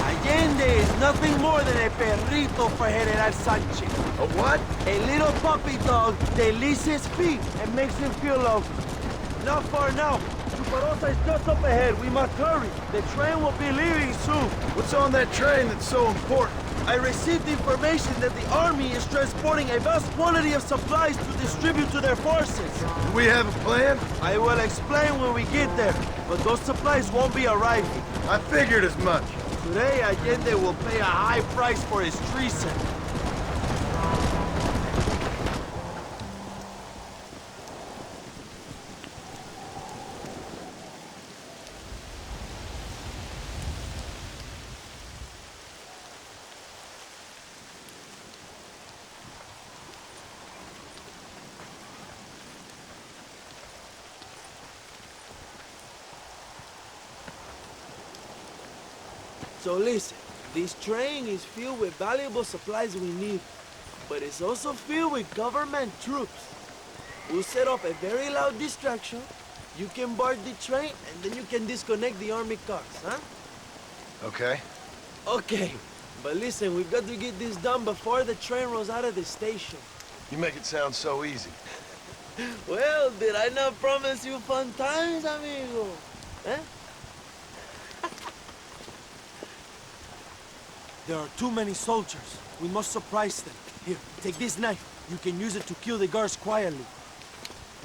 Allende is nothing more than a perrito for General Sanchez. A what? A little puppy dog that licks his feet and makes him feel loved. Not far now. Chuparosa is just up ahead. We must hurry. The train will be leaving soon. What's on that train that's so important? I received information that the army is transporting a vast quantity of supplies to distribute to their forces. Do we have a plan? I will explain when we get there, but those supplies won't be arriving. I figured as much. Today, Allende will pay a high price for his treason. So listen, this train is filled with valuable supplies we need, but it's also filled with government troops. We'll set up a very loud distraction. You can board the train, and then you can disconnect the army cars, huh? Okay. Okay, but listen, we've got to get this done before the train rolls out of the station. You make it sound so easy. Well, did I not promise you fun times, amigo? Eh? There are too many soldiers. We must surprise them. Here, take this knife. You can use it to kill the guards quietly.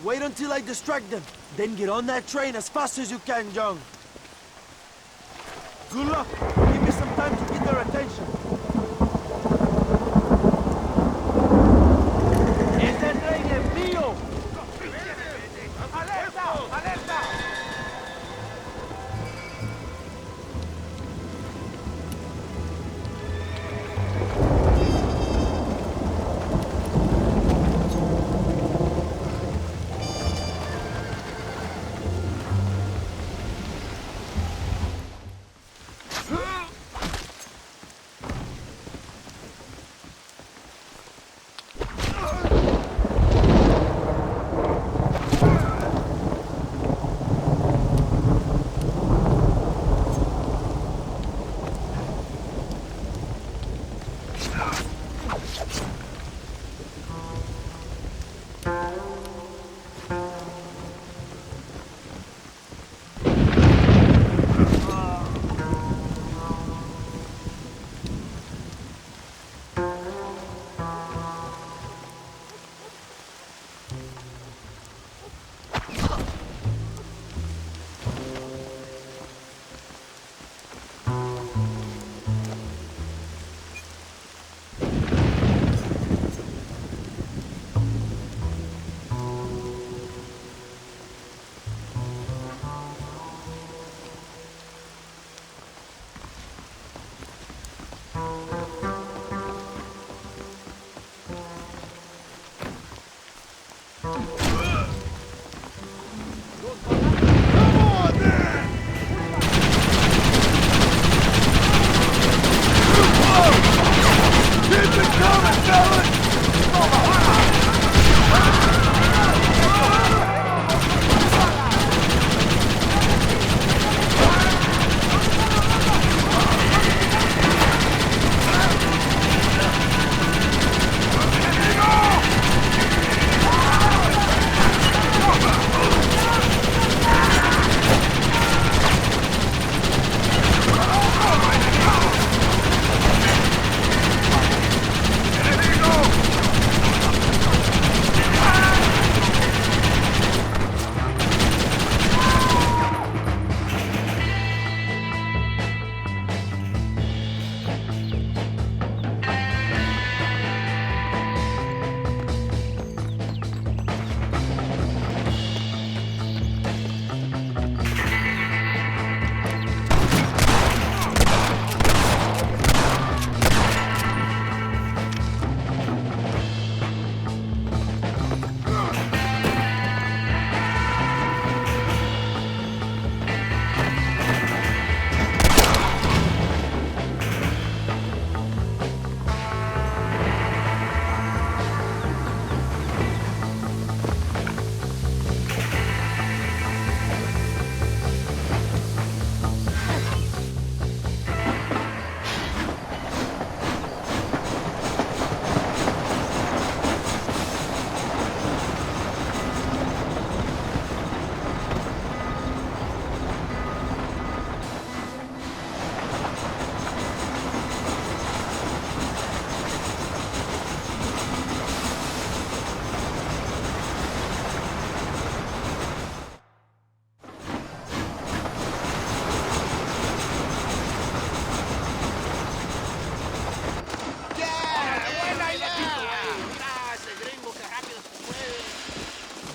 Wait until I distract them. Then get on that train as fast as you can, John. Good luck. Give me some time to get their attention. Ese tren es mío. ¡Alerta! ¡Alerta!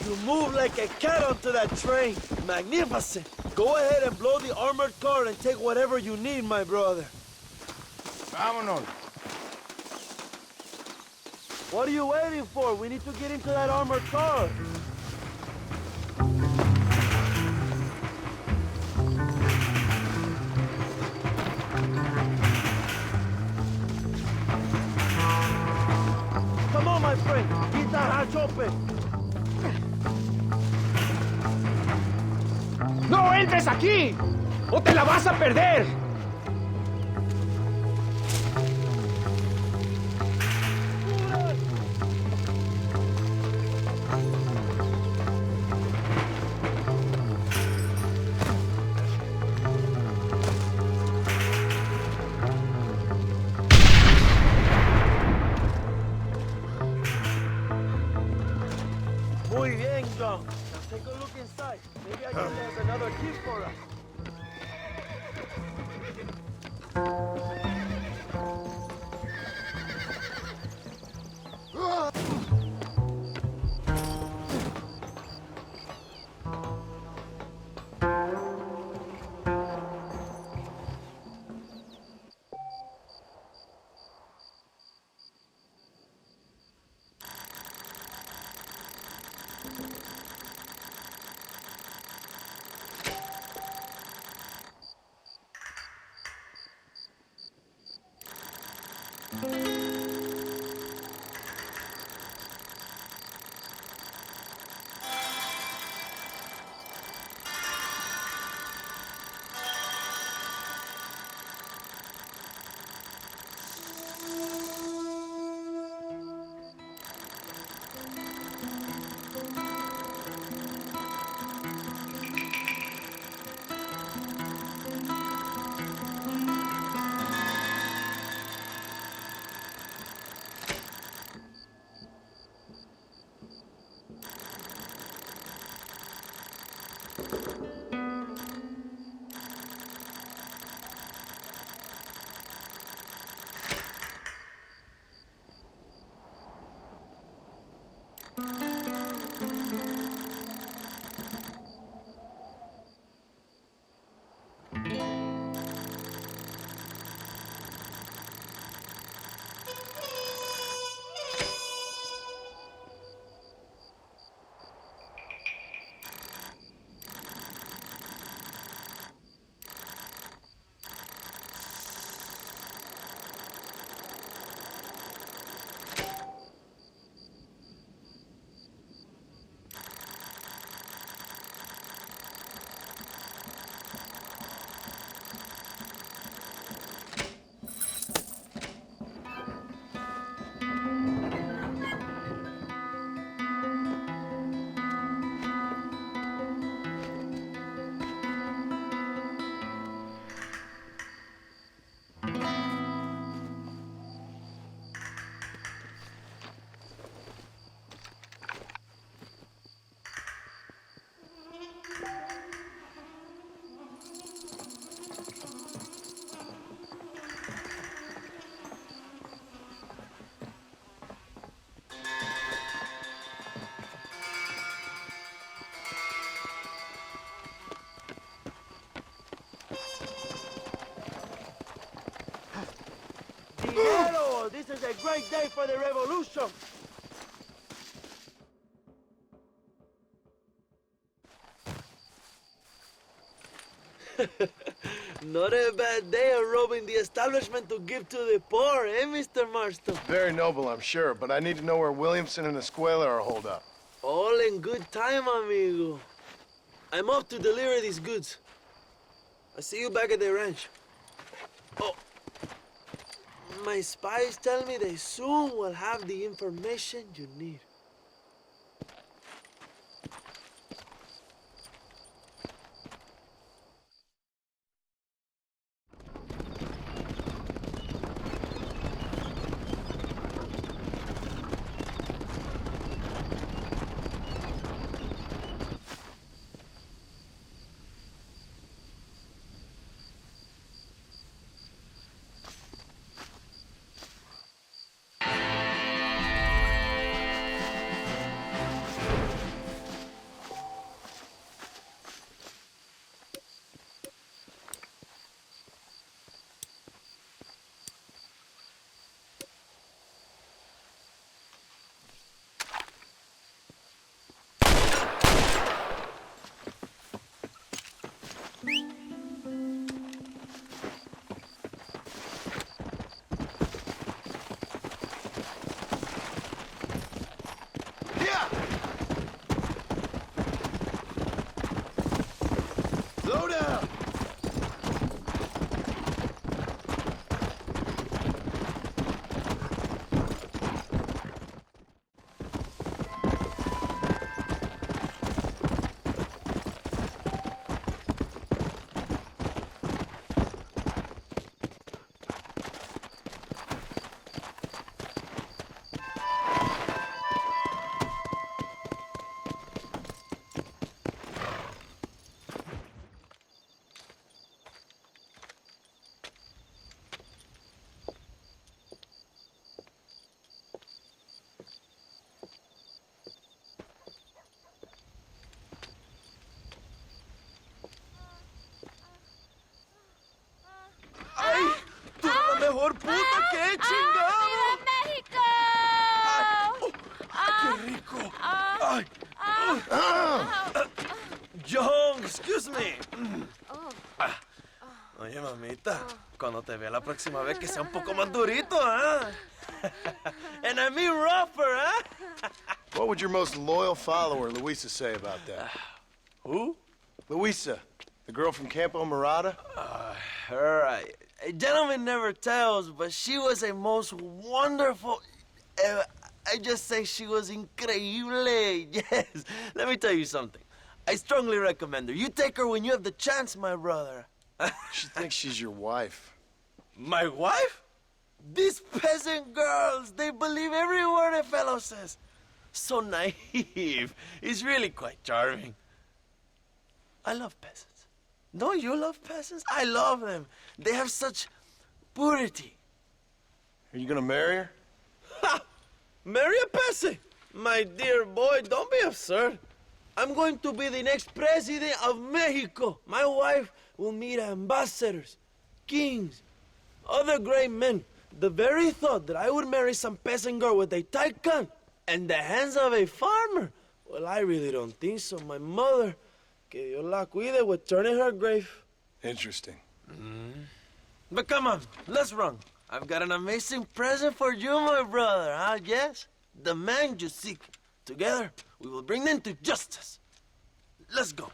You move like a cat onto that train. Magnificent. Go ahead and blow the armored car and take whatever you need, my brother. Vámonos. What are you waiting for? We need to get into that armored car. Come on, my friend. Get that hatch open. ¡No entres aquí! ¡O te la vas a perder! Muy bien, John. Now take a look inside. Maybe I can have another gift for us. Dinero! This is a great day for the revolution! Not a bad day of robbing the establishment to give to the poor, eh, Mr. Marston? Very noble, I'm sure, but I need to know where Williamson and Escuela are holed up. All in good time, amigo. I'm off to deliver these goods. I'll see you back at the ranch. Oh, my spies tell me they soon will have the information you need. por puta, qué chingado. México! ¡Qué rico! Ay. John, excuse me. Oye, mamita, cuando te vea la próxima vez que sea un poco más durito, ¿ah? And I mean rougher, huh? What would your most loyal follower, Luisa, say about that? Who? Luisa, the girl from Campo Mirada? Her, a gentleman never tells, but she was a most wonderful... I just say she was increíble. Yes. Let me tell you something. I strongly recommend her. You take her when you have the chance, my brother. She thinks she's your wife. My wife? These peasant girls, they believe every word a fellow says. So naive. It's really quite charming. I love peasants. Don't you love peasants? I love them. They have such purity. Are you gonna marry her? Ha! Marry a peasant? My dear boy, don't be absurd. I'm going to be the next president of Mexico. My wife will meet ambassadors, kings, other great men. The very thought that I would marry some peasant girl with a tight gun and the hands of a farmer, well, I really don't think so. My mother, que Dios la cuide, would turn in her grave. Interesting. But come on, let's run. I've got an amazing present for you, my brother, huh? Yes? The man you seek. Together, we will bring them to justice. Let's go.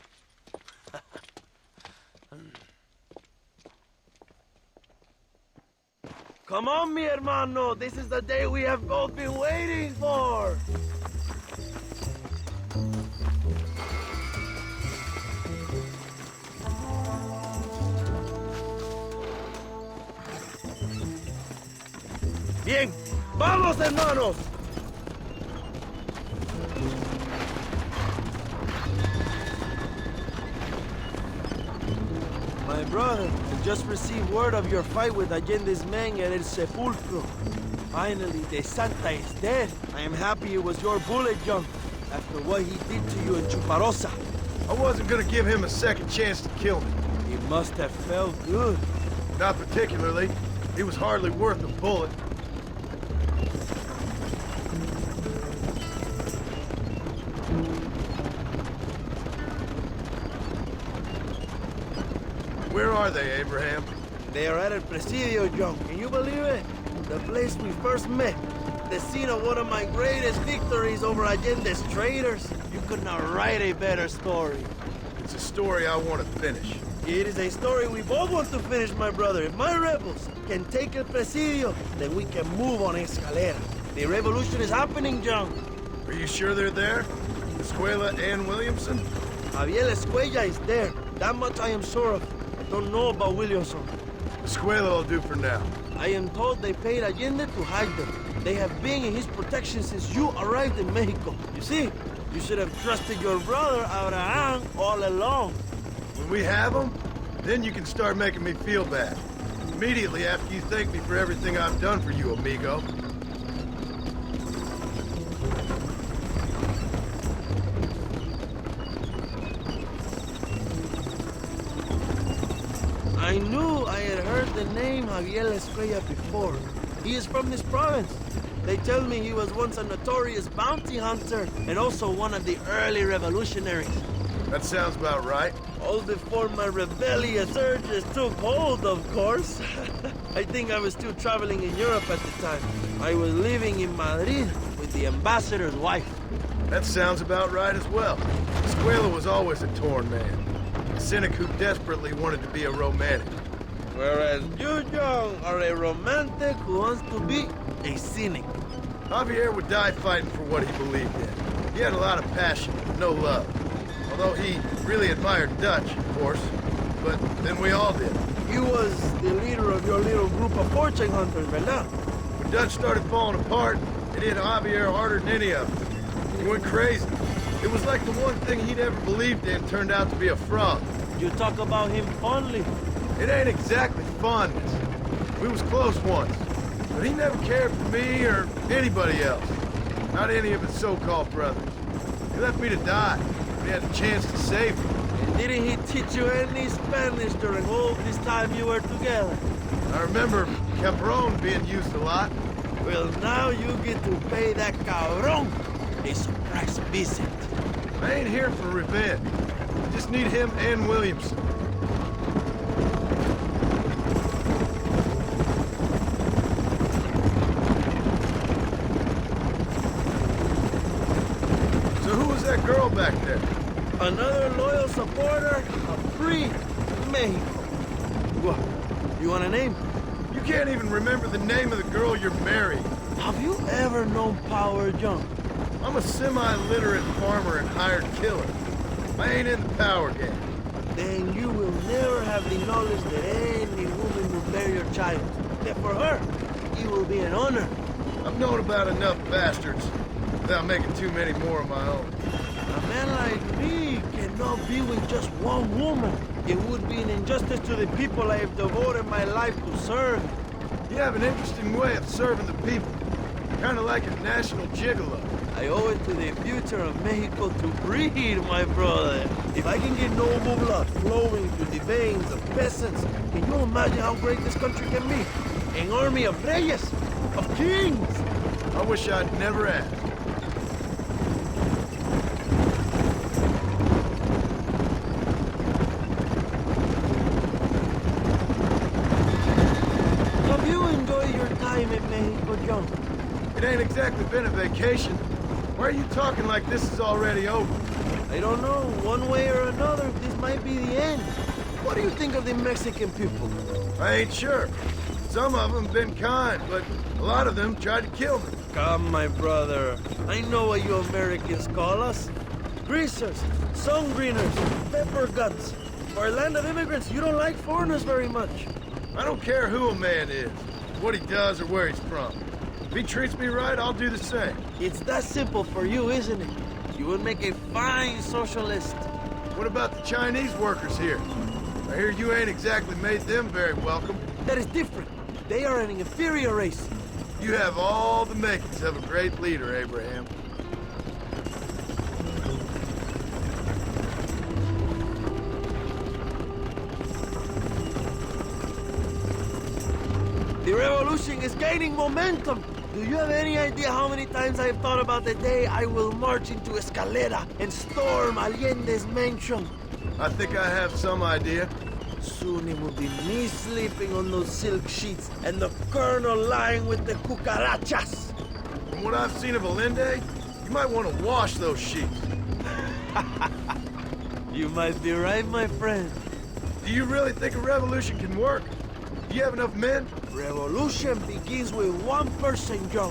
Come on, mi hermano. This is the day we have both been waiting for. Bien. ¡Vamos, hermanos! My brother, I just received word of your fight with Allende's men at El Sepulcro. Finally, the Santa is dead. I am happy it was your bullet, John, after what he did to you in Chuparosa. I wasn't gonna give him a second chance to kill me. He must have felt good. Not particularly. He was hardly worth a bullet. Where are they, Abraham? They are at El Presidio, John. Can you believe it? The place we first met. The scene of one of my greatest victories over Allende's traitors. You could not write a better story. It's a story I want to finish. It is a story we both want to finish, my brother. If my rebels can take El Presidio, then we can move on Escalera. The revolution is happening, John. Are you sure they're there? Escuela and Williamson? Javier Escuella is there. That much I am sure of. I don't know about Williamson. Escuela will do for now. I am told they paid Allende to hide them. They have been in his protection since you arrived in Mexico. You see, you should have trusted your brother, Abraham, all along. When we have them, then you can start making me feel bad. Immediately after you thank me for everything I've done for you, amigo. I knew I had heard the name Javier Escuella before. He is from this province. They tell me he was once a notorious bounty hunter and also one of the early revolutionaries. That sounds about right. All before my rebellious urges took hold, of course. I think I was still traveling in Europe at the time. I was living in Madrid with the ambassador's wife. That sounds about right as well. Escuela was always a torn man. A cynic who desperately wanted to be a romantic. Whereas you, John, are a romantic who wants to be a cynic. Javier would die fighting for what he believed in. He had a lot of passion, no love. Although he really admired Dutch, of course. But then we all did. He was the leader of your little group of fortune hunters, ¿verdad? When Dutch started falling apart, it hit Javier harder than any of them. He went crazy. It was like the one thing he'd ever believed in turned out to be a fraud. You talk about him fondly. It ain't exactly fondness. We was close once. But he never cared for me or anybody else. Not any of his so-called brothers. He left me to die. We had a chance to save him. And didn't he teach you any Spanish during all this time you were together? I remember Cabron being used a lot. Well, now you get to pay that cabron a surprise visit. I ain't here for revenge. I just need him and Williamson. So who was that girl back there? Another loyal supporter of free Mexico. What? You want a name? You can't even remember the name of the girl you're marrying. Have you ever known Power John? I'm a semi-literate farmer and hired killer. I ain't in the power game. Then you will never have the knowledge that any woman will bear your child. That for her, it will be an honor. I've known about enough bastards without making too many more of my own. A man like me cannot be with just one woman. It would be an injustice to the people I have devoted my life to serve. You have an interesting way of serving the people. Kind of like a national gigolo. I owe it to the future of Mexico to breed, my brother. If I can get noble blood flowing through the veins of peasants, can you imagine how great this country can be? An army of reyes, of kings. I wish I'd never asked. Have you enjoyed your time in Mexico, John? It ain't exactly been a vacation. Why are you talking like this is already over? I don't know. One way or another, this might be the end. What do you think of the Mexican people? I ain't sure. Some of them been kind, but a lot of them tried to kill me. Come, my brother. I know what you Americans call us. Greasers, sun greeners, pepper guts. For a land of immigrants, you don't like foreigners very much. I don't care who a man is, what he does, or where he's from. If he treats me right, I'll do the same. It's that simple for you, isn't it? You would make a fine socialist. What about the Chinese workers here? I hear you ain't exactly made them very welcome. That is different. They are an inferior race. You have all the makings of a great leader, Abraham. The revolution is gaining momentum. Do you have any idea how many times I've thought about the day I will march into Escalera and storm Allende's mansion? I think I have some idea. Soon it will be me sleeping on those silk sheets and the colonel lying with the cucarachas. From what I've seen of Allende, you might want to wash those sheets. You might be right, my friend. Do you really think a revolution can work? Do you have enough men? Revolution begins with one person, Joe.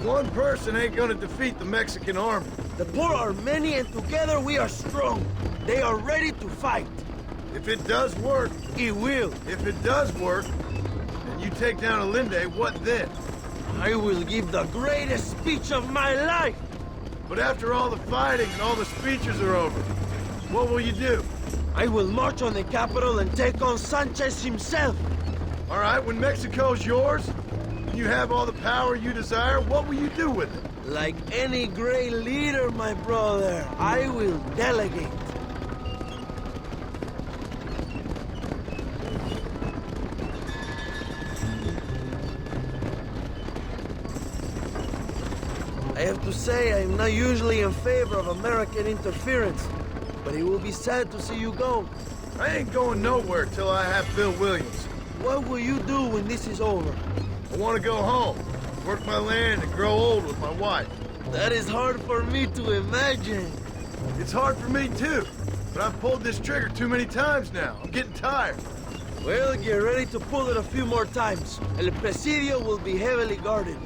One person ain't gonna defeat the Mexican army. The poor are many and together we are strong. They are ready to fight. If it does work... It will. If it does work, and you take down Allende, what then? I will give the greatest speech of my life. But after all the fighting and all the speeches are over, what will you do? I will march on the capital and take on Sanchez himself. All right, when Mexico's yours, and you have all the power you desire, what will you do with it? Like any great leader, my brother, I will delegate. I have to say, I'm not usually in favor of American interference, but it will be sad to see you go. I ain't going nowhere till I have Bill Williams. What will you do when this is over? I want to go home, work my land, and grow old with my wife. That is hard for me to imagine. It's hard for me too, but I've pulled this trigger too many times now. I'm getting tired. Well, get ready to pull it a few more times. El Presidio will be heavily guarded.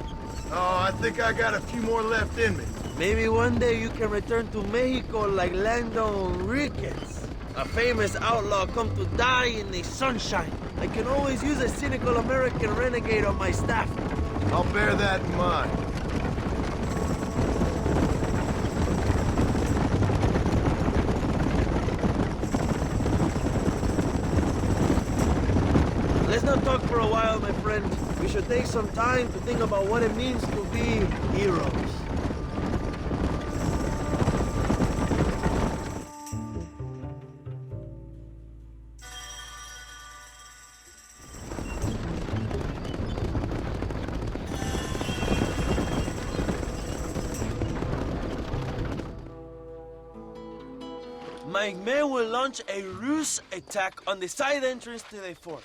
Oh, I think I got a few more left in me. Maybe one day you can return to Mexico like Lando Enriquez. A famous outlaw come to die in the sunshine. I can always use a cynical American renegade on my staff. I'll bear that in mind. Let's not talk for a while, my friend. We should take some time to think about what it means to be heroes. my men will launch a ruse attack on the side entrance to the fort.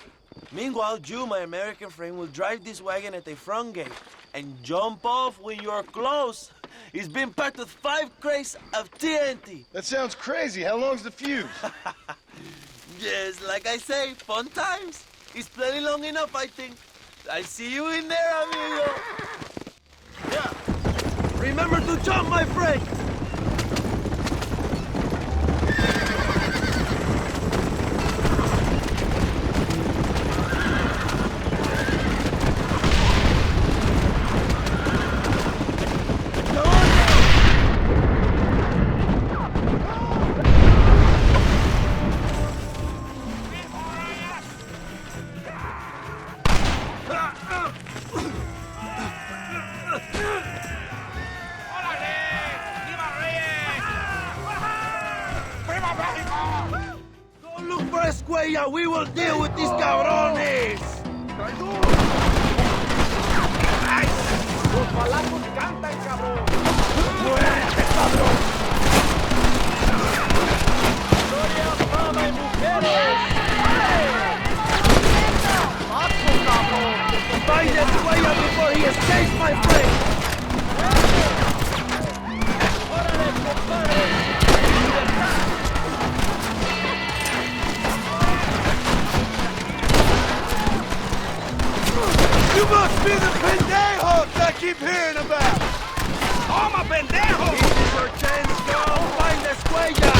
Meanwhile, you, my American friend, will drive this wagon at the front gate and jump off when you're close. It's been packed with 5 crates of TNT. That sounds crazy. How long's the fuse? Yes, like I say, fun times. It's plenty long enough, I think. I see you in there, amigo. Yeah. Remember to jump, my friend. Don't look for Escuella. We will deal with these cabrones. Los balazos cantan, cabrón. ¡Muérete, cabrón! ¡Gloria, fama y mujeres! ¡Macho, cabrón! Find Escuella before he escapes, my friend! ¡Órale, compadre! You must be the pendejos I keep hearing about! ¡Toma, pendejo! This is your chance, girl! Find Escuella!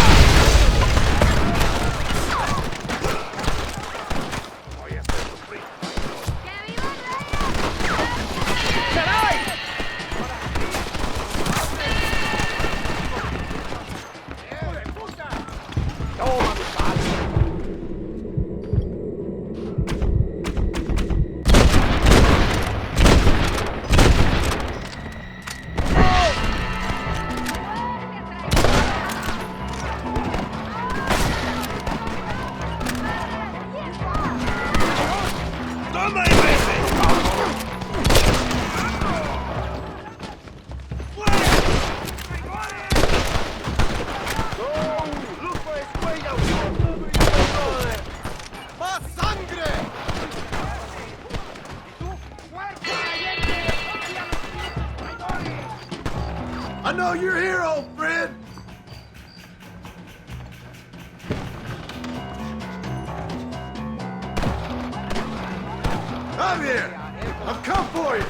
I know you're here, old friend! I'm here! I've come for you!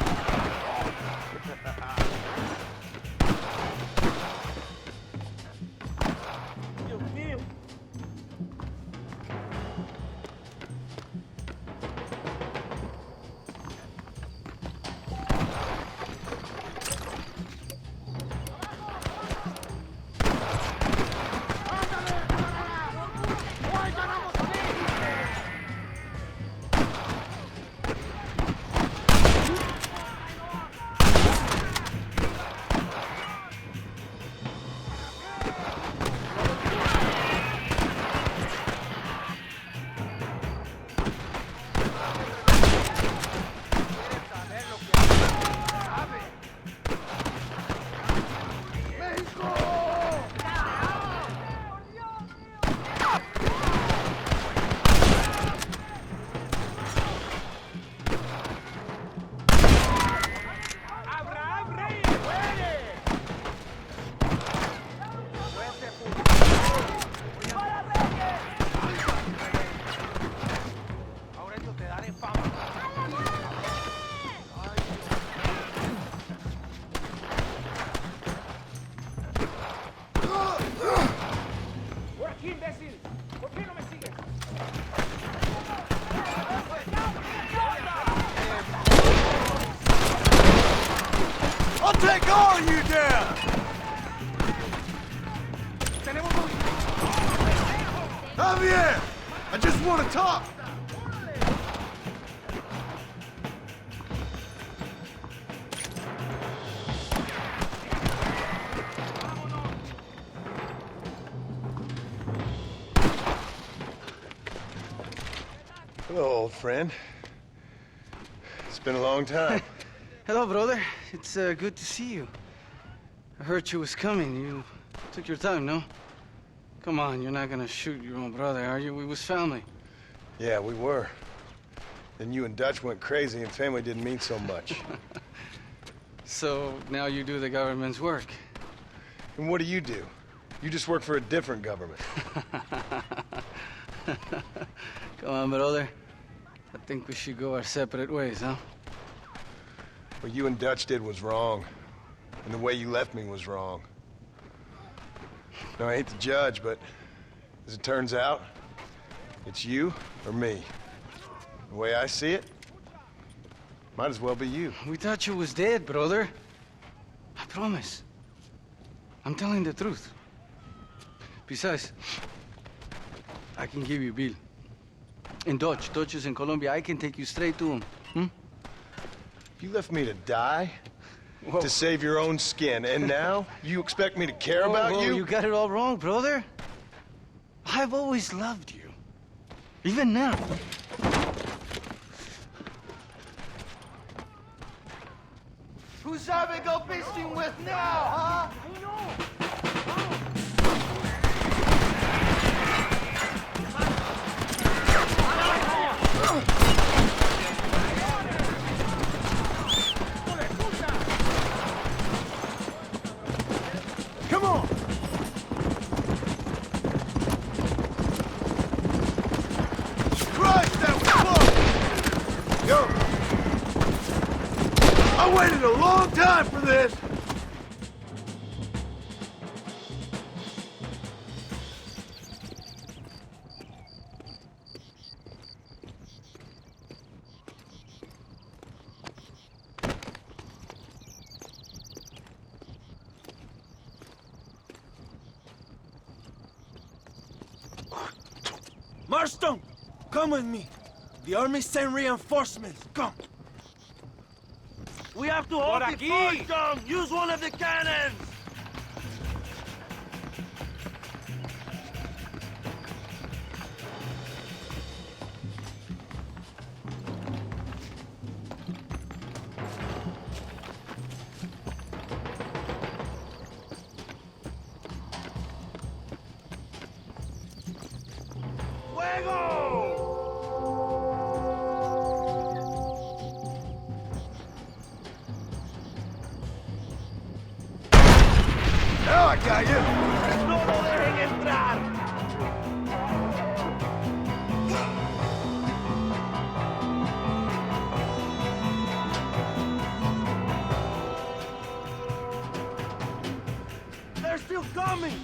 I'll take all of you down! Javier! I just want to talk! Hello, old friend. It's been a long time. Hello, brother. It's good to see you. I heard you was coming. You took your time, no? Come on, you're not gonna shoot your own brother, are you? We was family. Yeah, we were. Then you and Dutch went crazy and family didn't mean so much. So now you do the government's work. And what do? You just work for a different government. Come on, brother. I think we should go our separate ways, huh? What you and Dutch did was wrong. And the way you left me was wrong. Now, I hate to judge, but as it turns out, it's you or me. The way I see it, might as well be you. We thought you was dead, brother. I promise. I'm telling the truth. Besides, I can give you Bill. And Dutch is in Colombia. I can take you straight to him. Hmm? You left me to die? Whoa. To save your own skin, and now you expect me to care about you? You got it all wrong, brother. I've always loved you. Even now. Who's shall we go fishing with now, huh? Come on! Christ, that was close! Yo! I waited a long time for this! Marston, come with me. The army sent reinforcements. Come. We have to hold the fort, John. Use one of the cannons. Now I got you! No lo dejen entrar! They're still coming!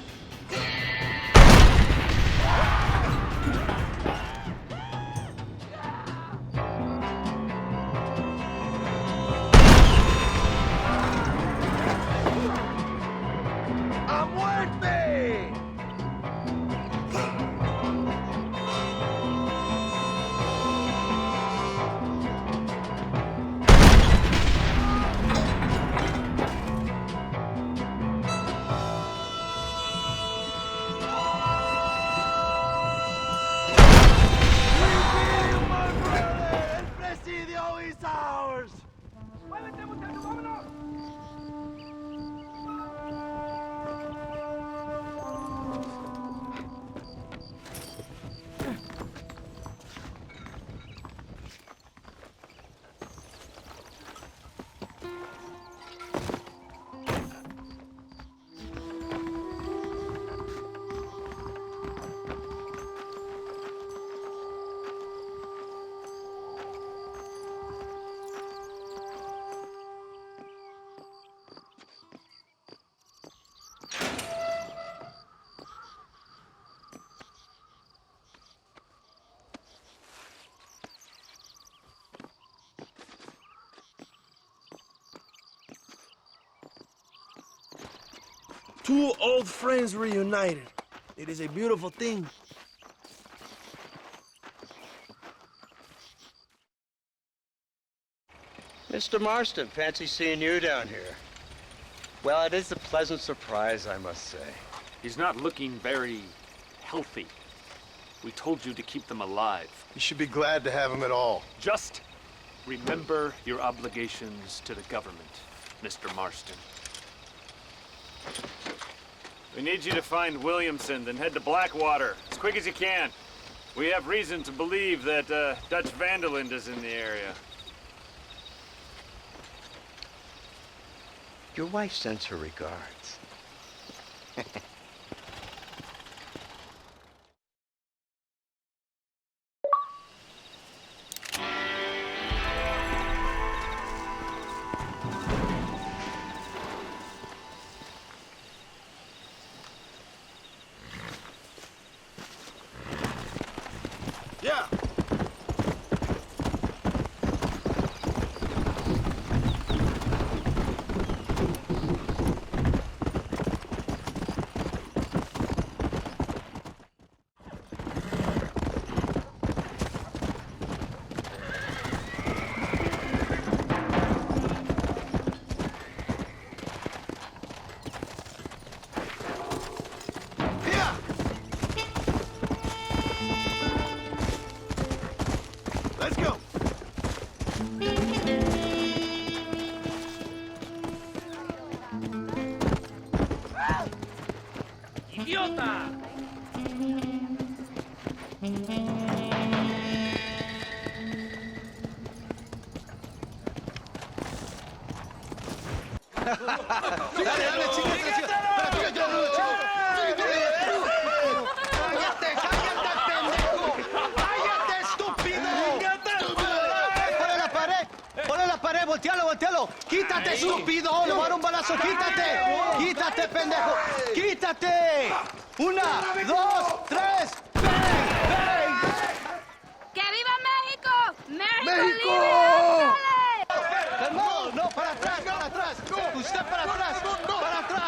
Two old friends reunited. It is a beautiful thing. Mr. Marston, fancy seeing you down here. Well, it is a pleasant surprise, I must say. He's not looking very healthy. We told you to keep them alive. You should be glad to have him at all. Just remember your obligations to the government, Mr. Marston. We need you to find Williamson, then head to Blackwater as quick as you can. We have reason to believe that Dutch Vanderland is in the area. Your wife sends her regards. Yeah. Let's go. ¡Idiota! Dale, chica, ¡cállate, estúpido! ¡Ponle la pared! ¡Voltealo! ¡Quítate, estúpido! ¡Le voy a dar un balazo! ¡Quítate, pendejo! ¡Quítate! 1, 2, 3, ¡bang! ¡Que viva México! ¡México! libre! ¡Calmado! ¡No, para atrás! ¡Usted para atrás! ¡Para atrás!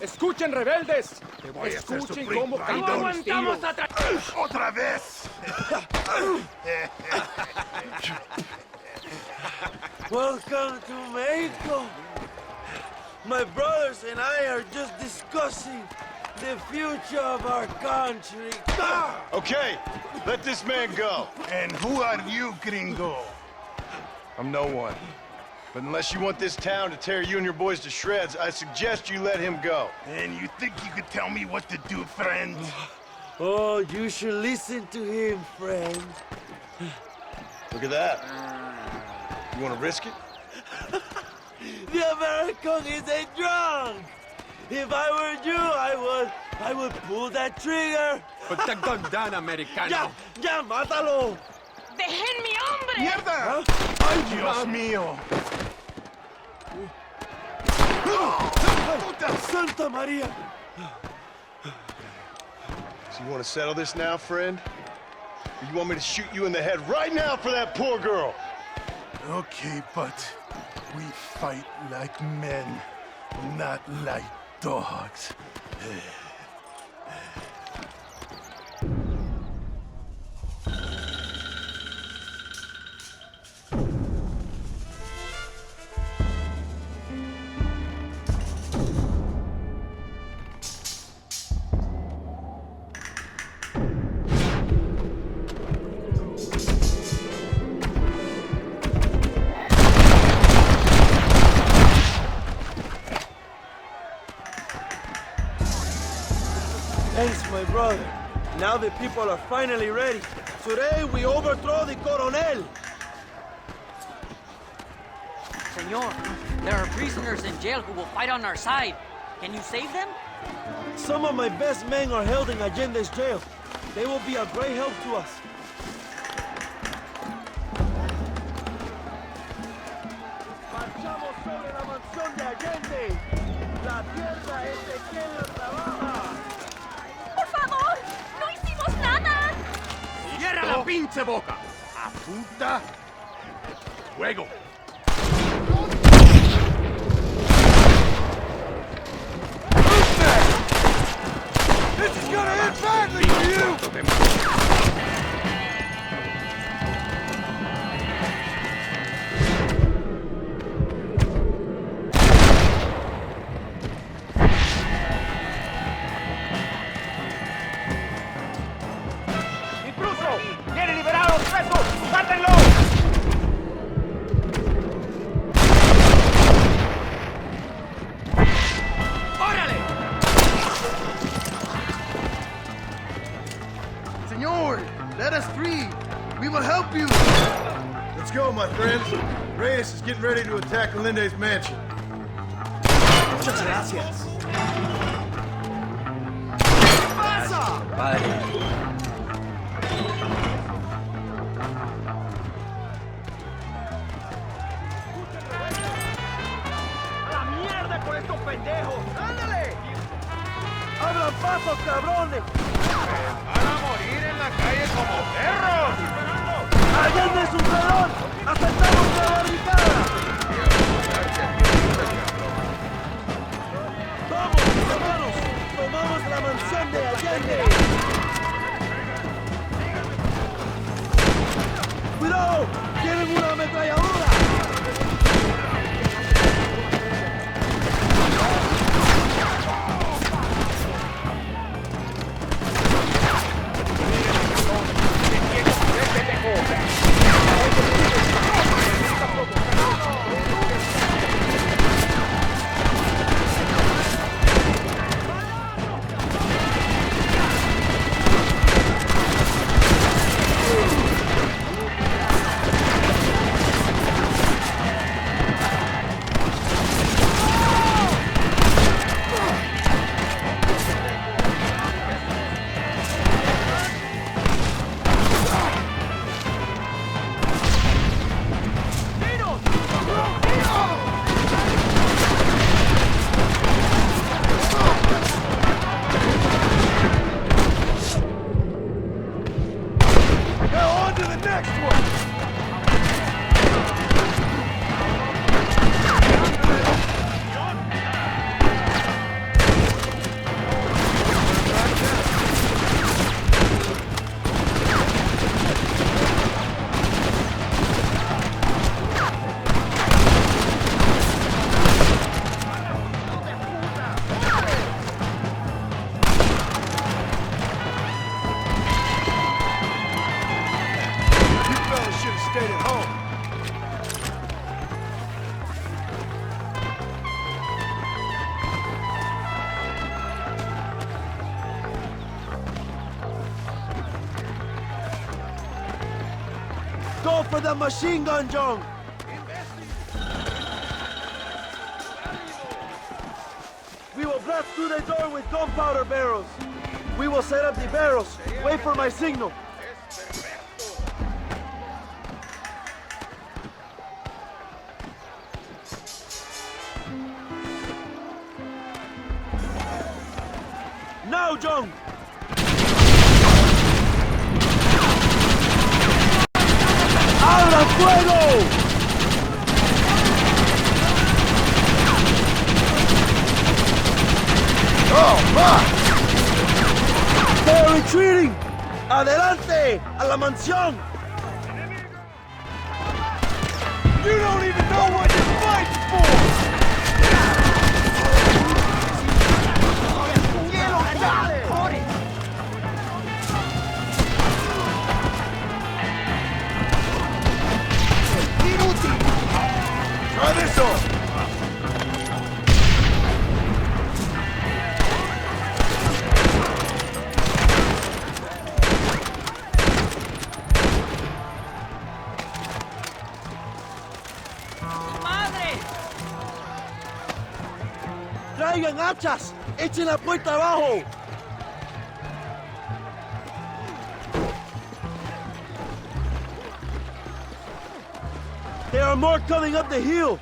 Escuchen, rebeldes. Escuchen cómo cantan los tiros. ¡Otra vez! Welcome to Mexico. My brothers and I are just discussing the future of our country. Okay, let this man go. And who are you, gringo? I'm no one. But unless you want this town to tear you and your boys to shreds, I suggest you let him go. And you think you could tell me what to do, friend? Oh, you should listen to him, friend. Look at that. You want to risk it? The American is a drunk. If I were you, I would pull that trigger. Put the gun down, Americano. Ya, mátalo. ¡Dejen mi hombre! ¡Mierda! ¡Ay, Dios mío! Santa Maria. So you want to settle this now, friend? Or you want me to shoot you in the head right now for that poor girl? Okay, but we fight like men, not like dogs. Thanks, my brother. Now the people are finally ready. Today we overthrow the Coronel. Senor, there are prisoners in jail who will fight on our side. Can you save them? Some of my best men are held in Allende's jail. They will be a great help to us. Marchamos sobre la mansión de Allende. La tierra es de quien la trabaja. ¡Por favor! ¡No hicimos nada! ¡Cierra la pinche boca! ¡Apunta! ¡Fuego! This is gonna end badly for you! ¡Rápido! ¡Vienen liberados presos! ¡Mátenlo! ¡Órale! Senor, let us free. We will help you. Let's go, my friends. Reyes is getting ready to attack Alinde's mansion. Muchas gracias. ¿Qué pasa? ¡A la mierda con estos pendejos! ¡Ándale! ¡Abran pasos, cabrones! ¡Van a morir en la calle como perros! ¡Allende su salón! ¡Aceptamos la barricada! ¡Vamos, hermanos! ¡Tomamos la mansión de Allende! ¡Cuidado! ¡Tienen una ametralladora! Go for the machine gun, John! We will blast through the door with gunpowder barrels. We will set up the barrels. Wait for my signal. Now, John! ¡Abra fuego! ¡Oh, fuck! ¡They're retreating! ¡Adelante! ¡A la mansión! You don't even know what you're fighting for! Try this on! ¡Madre! ¡Traigan hachas! ¡Echen la puerta abajo! There are more coming up the hill!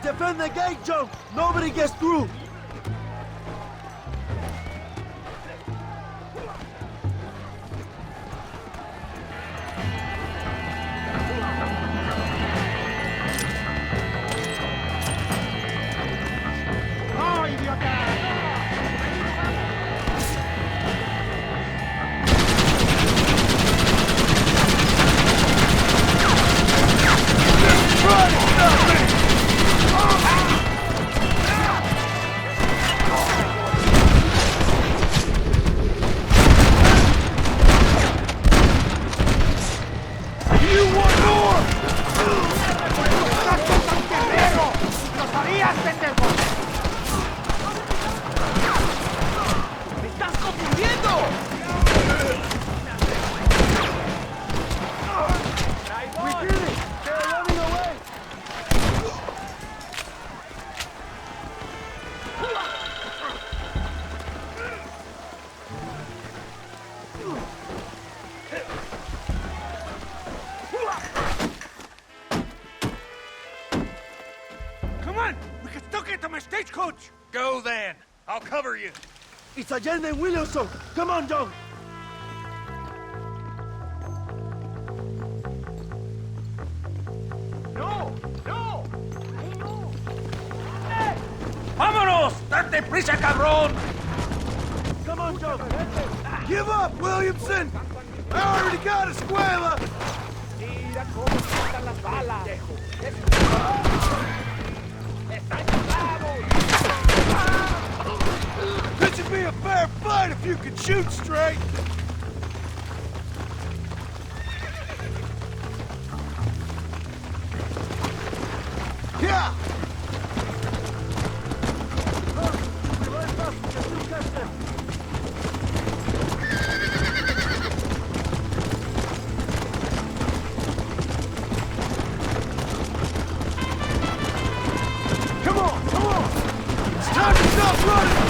Defend the gate, Joe! Nobody gets through! ¡Oh, idiota! We did it! They're running away! Come on! We can still get to my stagecoach! Go then. I'll cover you. It's Allende and Williamson. Come on, John. No! No! ¡Vámonos! ¡Date prisa, cabrón! Come on, John. Give up, Williamson! I already got Escuela! Mira cómo saltan las balas. ¡Están bravos! This should be a fair fight if you can shoot straight! Yeah! Come on, come on! It's time to stop running!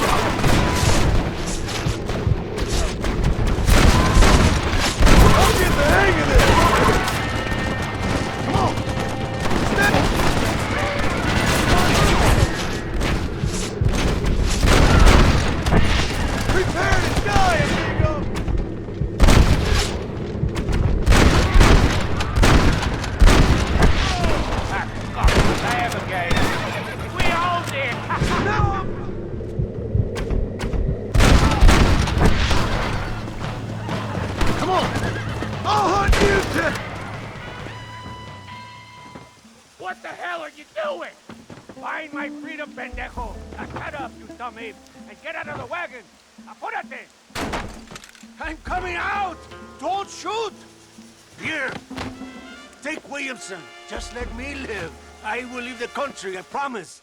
I'll get the hang of this! Come on! Prepare to die, amigo! Navigator! We all did! No! Come on! I'll hunt you to... What the hell are you doing? Find my freedom, pendejo! Now shut up, you dumb ape, and get out of the wagon! Apúrate! I'm coming out! Don't shoot! Here! Take Williamson. Just let me live. I will leave the country, I promise.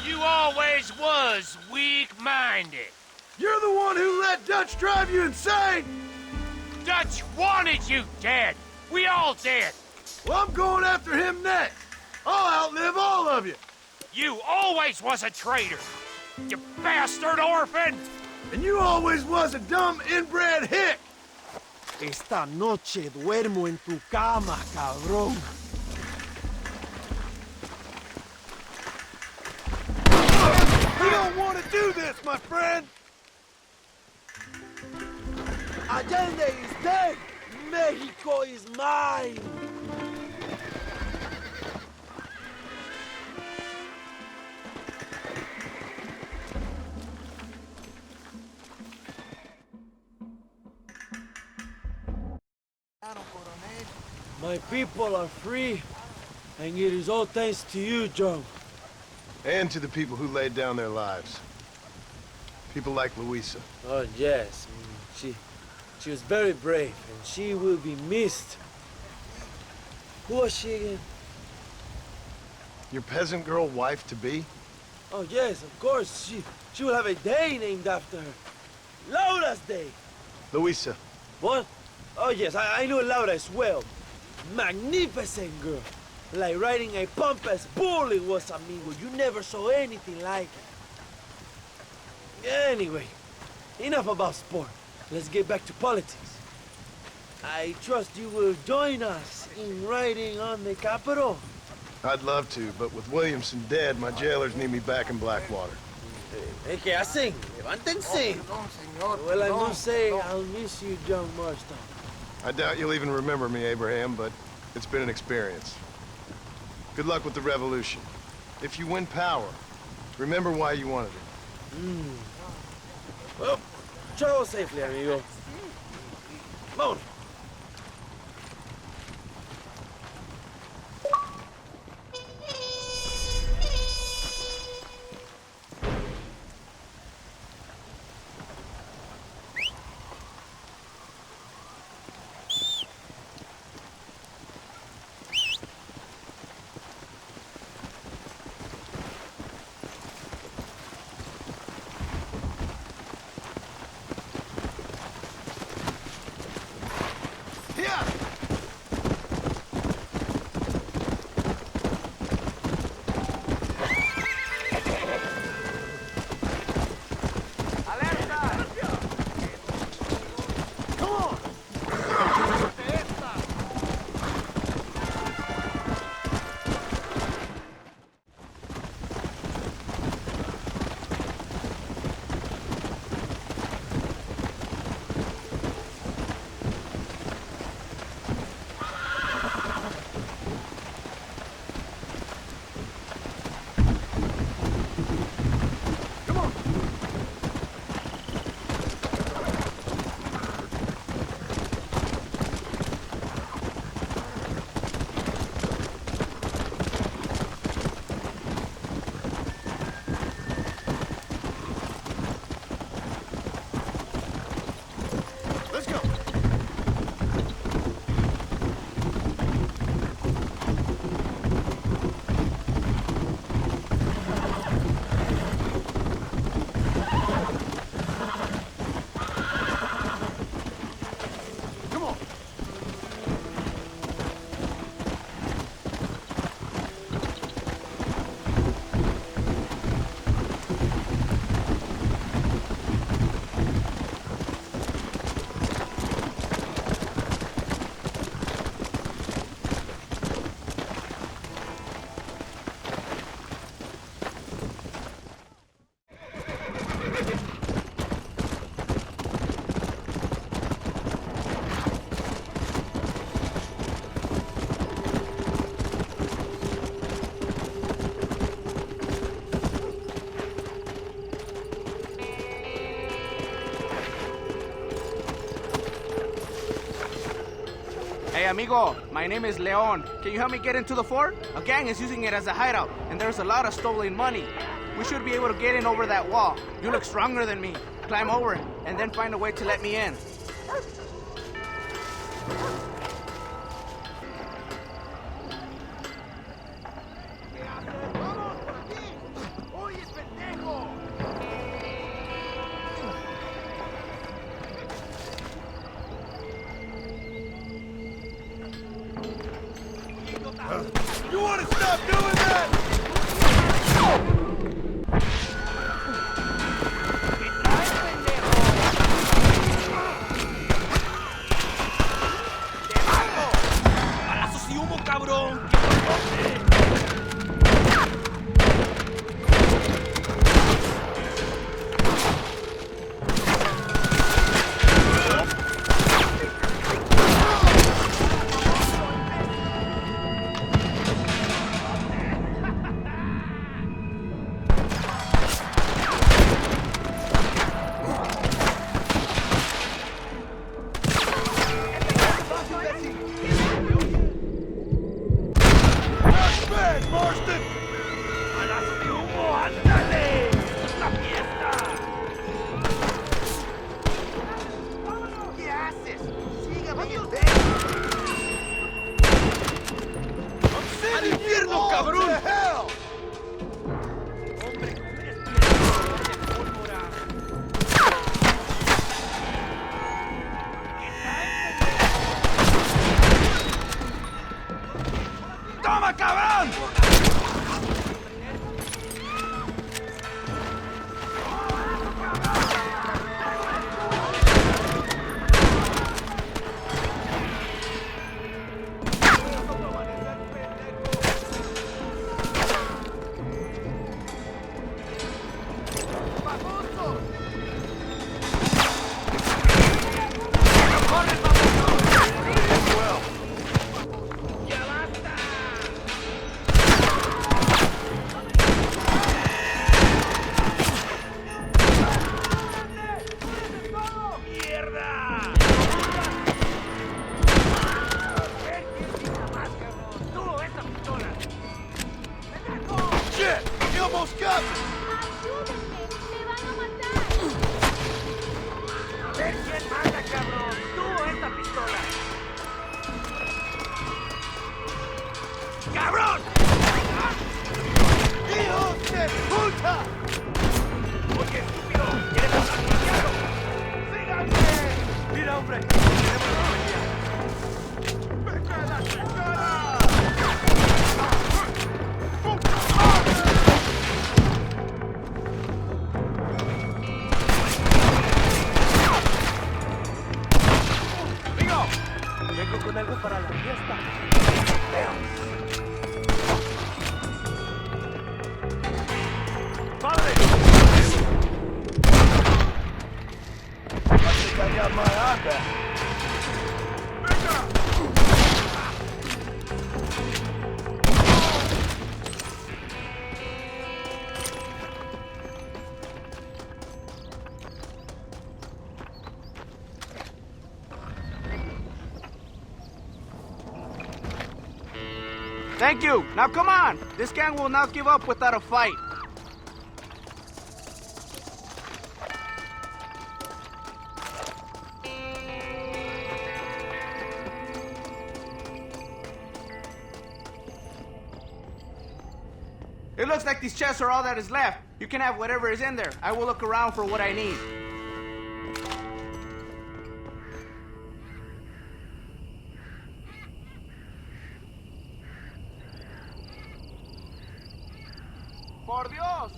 You always was weak-minded. You're the one who let Dutch drive you insane! Dutch wanted you dead. We all did. Well, I'm going after him next. I'll outlive all of you. You always was a traitor. You bastard orphan. And you always was a dumb inbred hick. Esta noche duermo en tu cama, cabrón. We don't want to do this, my friend. Allende is dead! Mexico is mine! My people are free, and it is all thanks to you, John. And to the people who laid down their lives. People like Luisa. Oh, yes. She was very brave, and she will be missed. Who was she again? Your peasant girl wife-to-be? Oh, yes, of course. She will have a day named after her. Laura's Day. Luisa. What? Oh, yes, I know Laura as well. Magnificent girl. Like riding a pampas bull it was, amigo. You never saw anything like it. Anyway, enough about sport. Let's get back to politics. I trust you will join us in riding on the Capitol. I'd love to, but with Williamson dead, my jailers need me back in Blackwater. ¿Qué hacen? Levántense. Well, I must say, I'll miss you, John Marston. I doubt you'll even remember me, Abraham, but it's been an experience. Good luck with the revolution. If you win power, remember why you wanted it. Well, travel safely, amigo. Vámonos. Hey, amigo, my name is Leon. Can you help me get into the fort? A gang is using it as a hideout, and there's a lot of stolen money. We should be able to get in over that wall. You look stronger than me. Climb over it, and then find a way to let me in. You want to stop doing that? ¡Balazos y humo, cabrón! ¡Toma, cabrón! ¡Cabrón! ¡Hijos de puta! Oye, estúpido, ¿quieres hablar conmigo? ¡Síganme! Mira, hombre, tenemos la policía. ¡Vete a la chingada! Amigo, vengo con algo para la fiesta. ¡Padre! I think I got my eye back. Thank you. Now come on. This gang will not give up without a fight. It looks like these chests are all that is left. You can have whatever is in there. I will look around for what I need. ¡Por Dios!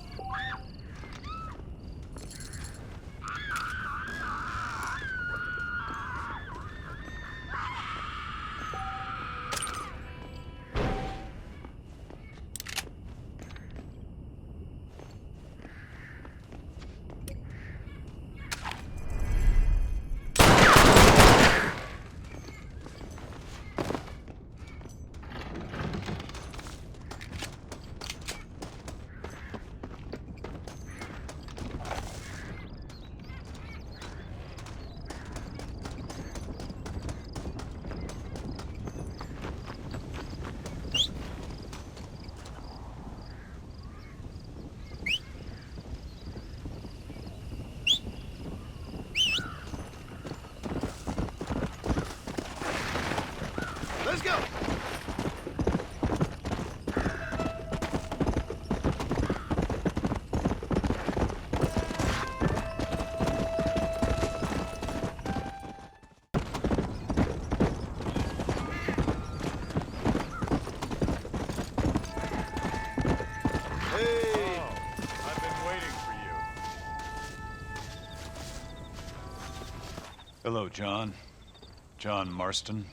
Let's go! Hello, John. John Marston.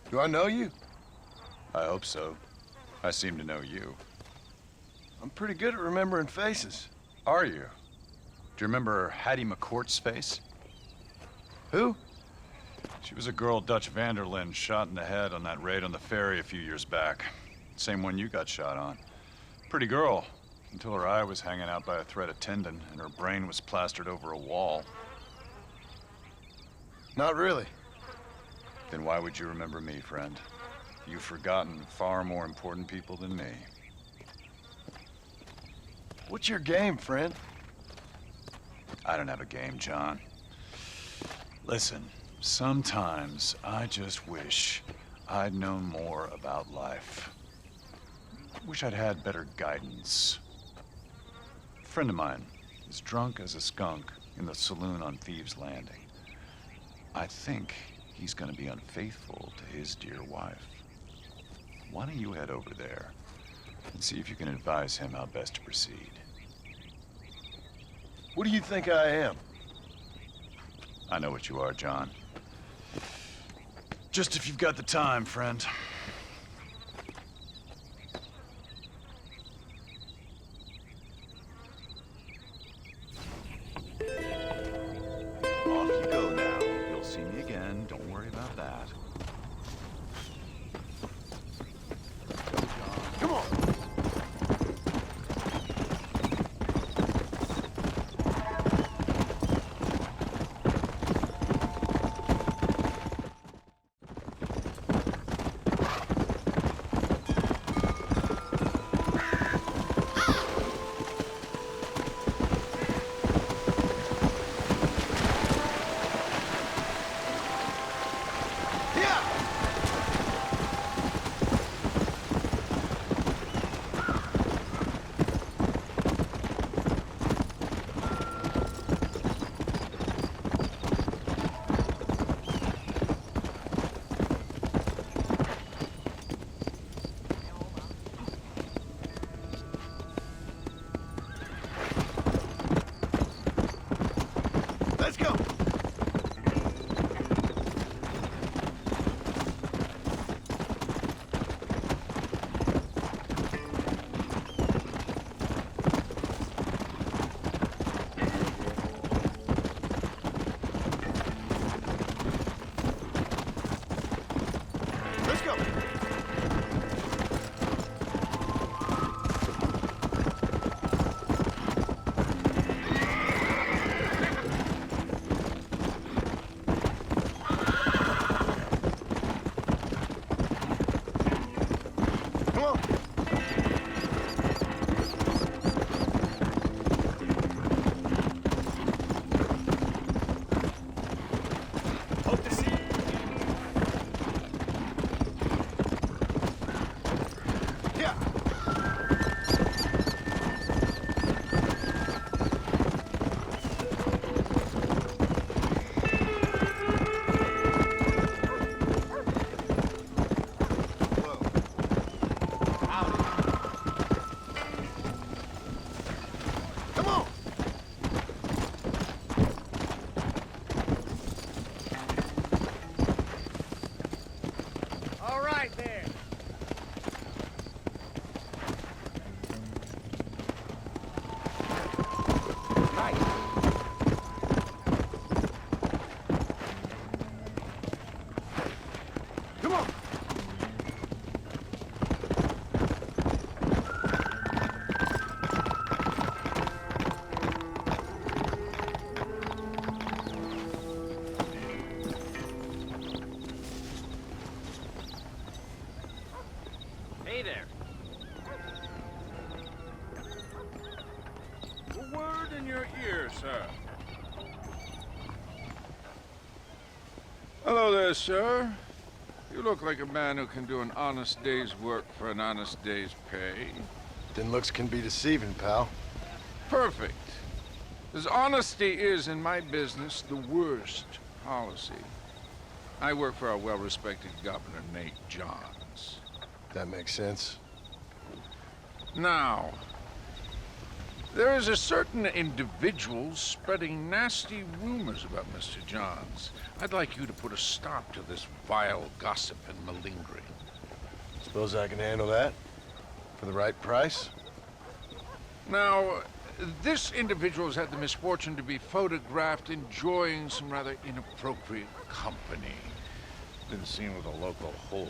Do I know you? I hope so. I seem to know you. I'm pretty good at remembering faces. Are you? Do you remember Hattie McCourt's face? Who? She was a girl Dutch Vanderlyn shot in the head on that raid on the ferry a few years back. Same one you got shot on. Pretty girl. Until her eye was hanging out by a thread of tendon and her brain was plastered over a wall. Not really. Then why would you remember me, friend? You've forgotten far more important people than me. What's your game, friend? I don't have a game, John. Listen, sometimes I just wish I'd known more about life. Wish I'd had better guidance. A friend of mine is drunk as a skunk in the saloon on Thieves' Landing. I think he's gonna be unfaithful to his dear wife. Why don't you head over there and see if you can advise him how best to proceed? What do you think I am? I know what you are, John. Just if you've got the time, friend. Off you go now. You'll see me again. Don't worry about that. Come on! Let's go! Let's go! Come on! Hope to see you. Yeah! Come on! All right, there. Come on! Hey there. A word in your ear, sir. Hello there, sir. You look like a man who can do an honest day's work for an honest day's pay. Then looks can be deceiving, pal. Perfect. As honesty is, in my business, the worst policy. I work for our well-respected Governor, Nate Johns. That makes sense. Now, there is a certain individual spreading nasty rumors about Mr. Johns. I'd like you to put a stop to this vile gossip and malingering. Suppose I can handle that? For the right price? Now, this individual has had the misfortune to be photographed enjoying some rather inappropriate company. Been seen with a local whore.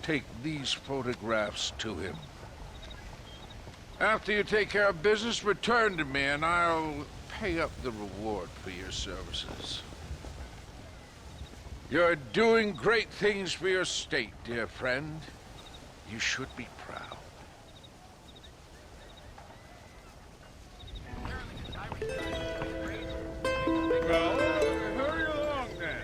Take these photographs to him. After you take care of business, return to me and I'll pay up the reward for your services. You're doing great things for your state, dear friend. You should be proud. Well, hurry along then.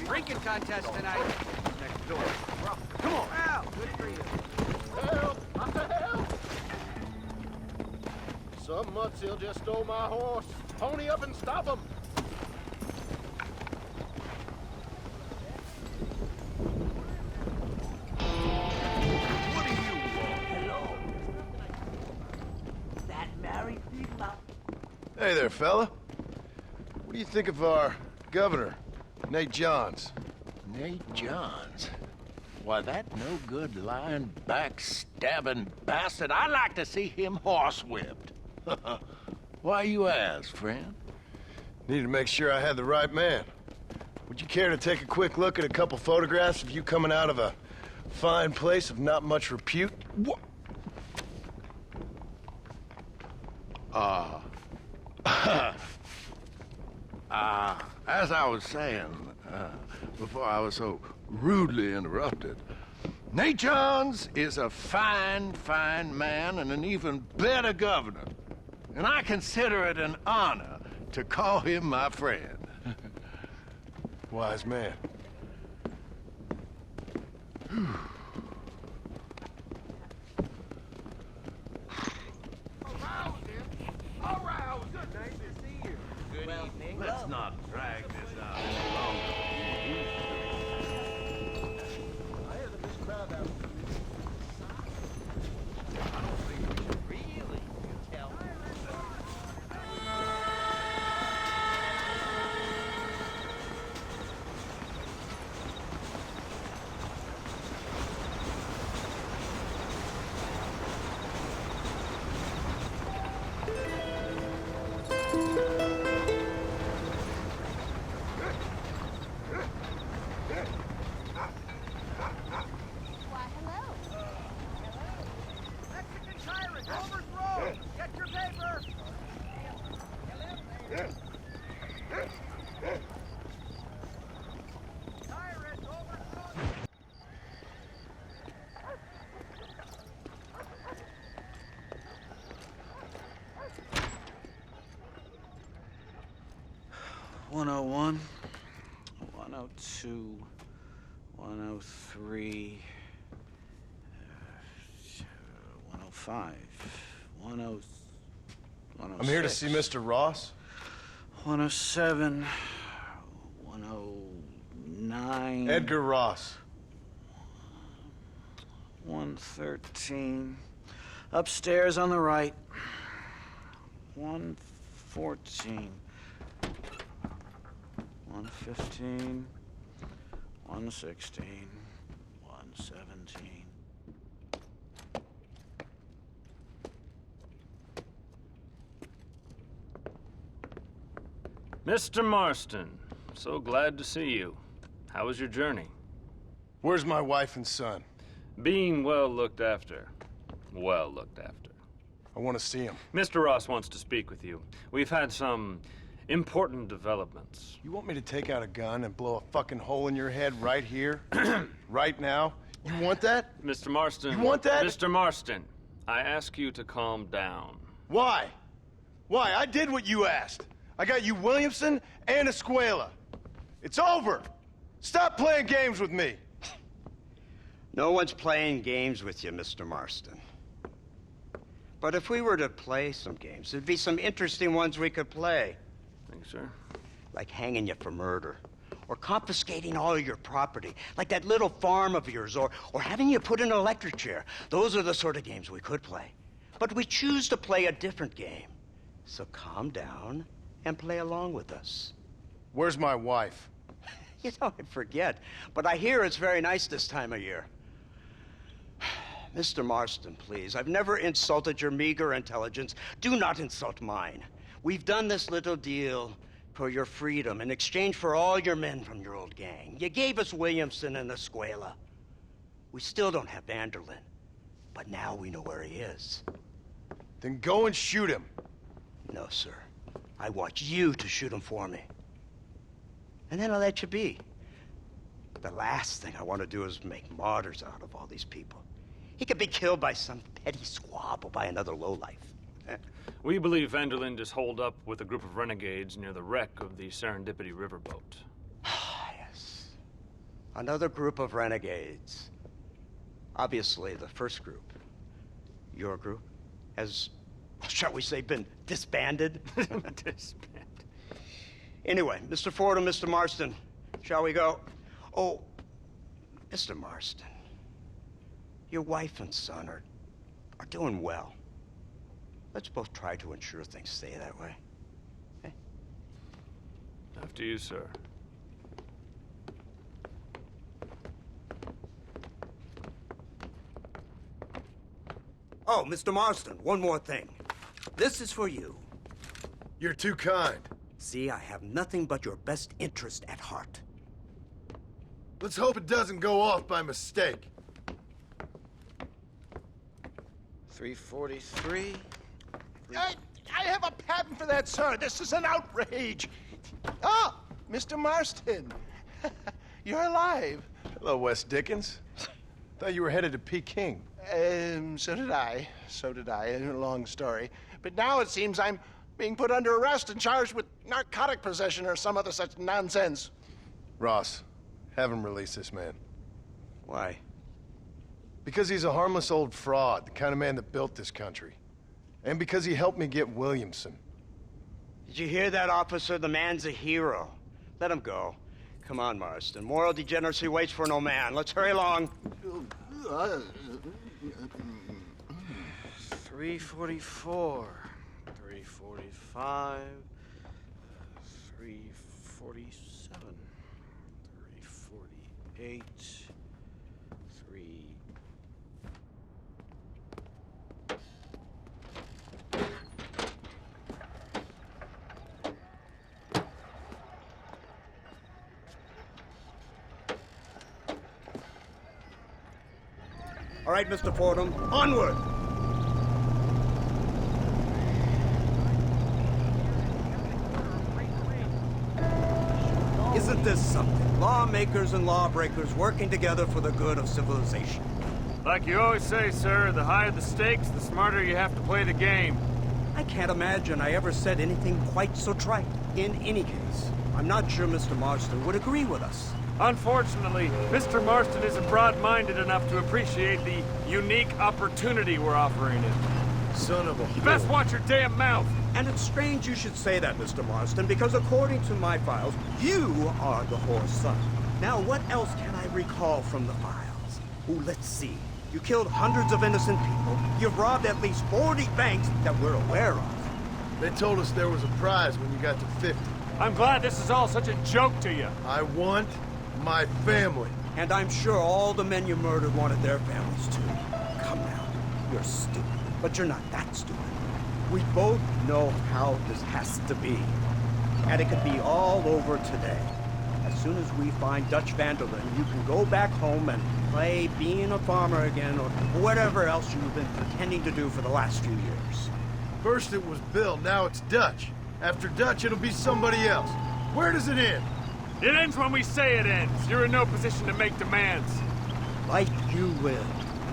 Drinking contest tonight. Next door. Come on. Wow, good for you. Help! What the hell? Some mudsill just stole my horse. Pony up and stop him. What do you want? Hello. That married people. Hey there, fella. What do you think of our governor, Nate Johns? Nate Johns? Why, that no-good, lying, backstabbing bastard, I'd like to see him horsewhipped. Why you ask, friend? Needed to make sure I had the right man. Would you care to take a quick look at a couple photographs of you coming out of a fine place of not much repute? What? As I was saying, before I was so rudely interrupted, Nate Johns is a fine, fine man and an even better governor. And I consider it an honor to call him my friend. Wise man. Let's not drag this out any longer. I hear that this crowd out. I don't think we should really tell. .101, 102, 103, 105, 106. I'm here to see Mr. Ross. 107, 109. Edgar Ross. 113. Upstairs on the right. 114. 115. 116. 117. Mr. Marston, so glad to see you. How was your journey? Where's my wife and son? Being well looked after. Well looked after. I want to see him. Mr. Ross wants to speak with you. We've had some important developments. You want me to take out a gun and blow a fucking hole in your head right here? Right now? You want that? Mr. Marston. You want that? Mr. Marston, I ask you to calm down. Why? Why? I did what you asked. I got you Williamson and Escuela. It's over. Stop playing games with me. No one's playing games with you, Mr. Marston. But if we were to play some games, there'd be some interesting ones we could play. Thanks, sir. Like hanging you for murder. Or confiscating all your property, like that little farm of yours, or having you put in an electric chair. Those are the sort of games we could play. But we choose to play a different game. So calm down and play along with us. Where's my wife? You know, I forget, but I hear it's very nice this time of year. Mr. Marston, please, I've never insulted your meager intelligence. Do not insult mine. We've done this little deal for your freedom in exchange for all your men from your old gang. You gave us Williamson and Escuela. We still don't have Vanderlyn, but now we know where he is. Then go and shoot him. No, sir. I want you to shoot him for me. And then I'll let you be. The last thing I want to do is make martyrs out of all these people. He could be killed by some petty squabble by another lowlife. We believe Vanderlyn is holed up with a group of renegades near the wreck of the Serendipity riverboat. Yes. Another group of renegades. Obviously, the first group, your group, has, shall we say, been disbanded? Disbanded. Anyway, Mr. Fordham, Mr. Marston, shall we go? Oh, Mr. Marston, your wife and son are doing well. Let's both try to ensure things stay that way. Okay? After you, sir. Oh, Mr. Marston, one more thing. This is for you. You're too kind. See, I have nothing but your best interest at heart. Let's hope it doesn't go off by mistake. 343. I have a patent for that, sir. This is an outrage. Oh, Mr. Marston. You're alive. Hello, Wes Dickens. Thought you were headed to Peking. So did I. So did I. A long story. But now it seems I'm being put under arrest and charged with narcotic possession or some other such nonsense. Ross, have him release this man. Why? Because he's a harmless old fraud, the kind of man that built this country. And because he helped me get Williamson. Did you hear that, officer? The man's a hero. Let him go. Come on, Marston. Moral degeneracy waits for no man. Let's hurry along. 344, 345, 347, 348, 3... All right, Mr. Fordham, onward! Isn't this something? Lawmakers and lawbreakers working together for the good of civilization. Like you always say, sir, the higher the stakes, the smarter you have to play the game. I can't imagine I ever said anything quite so trite. In any case, I'm not sure Mr. Marston would agree with us. Unfortunately, Mr. Marston isn't broad-minded enough to appreciate the unique opportunity we're offering him. Son of a... You best watch your damn mouth! And it's strange you should say that, Mr. Marston, because according to my files, you are the whore's son. Now, what else can I recall from the files? Oh, let's see. You killed hundreds of innocent people. You've robbed at least 40 banks that we're aware of. They told us there was a prize when you got to 50. I'm glad this is all such a joke to you. I want my family. And I'm sure all the men you murdered wanted their families too. Come now, you're stupid, but you're not that stupid. We both know how this has to be. And it could be all over today. As soon as we find Dutch Vanderlyn, you can go back home and play being a farmer again, or whatever else you've been pretending to do for the last few years. First it was Bill, now it's Dutch. After Dutch, it'll be somebody else. Where does it end? It ends when we say it ends. You're in no position to make demands. Like you live.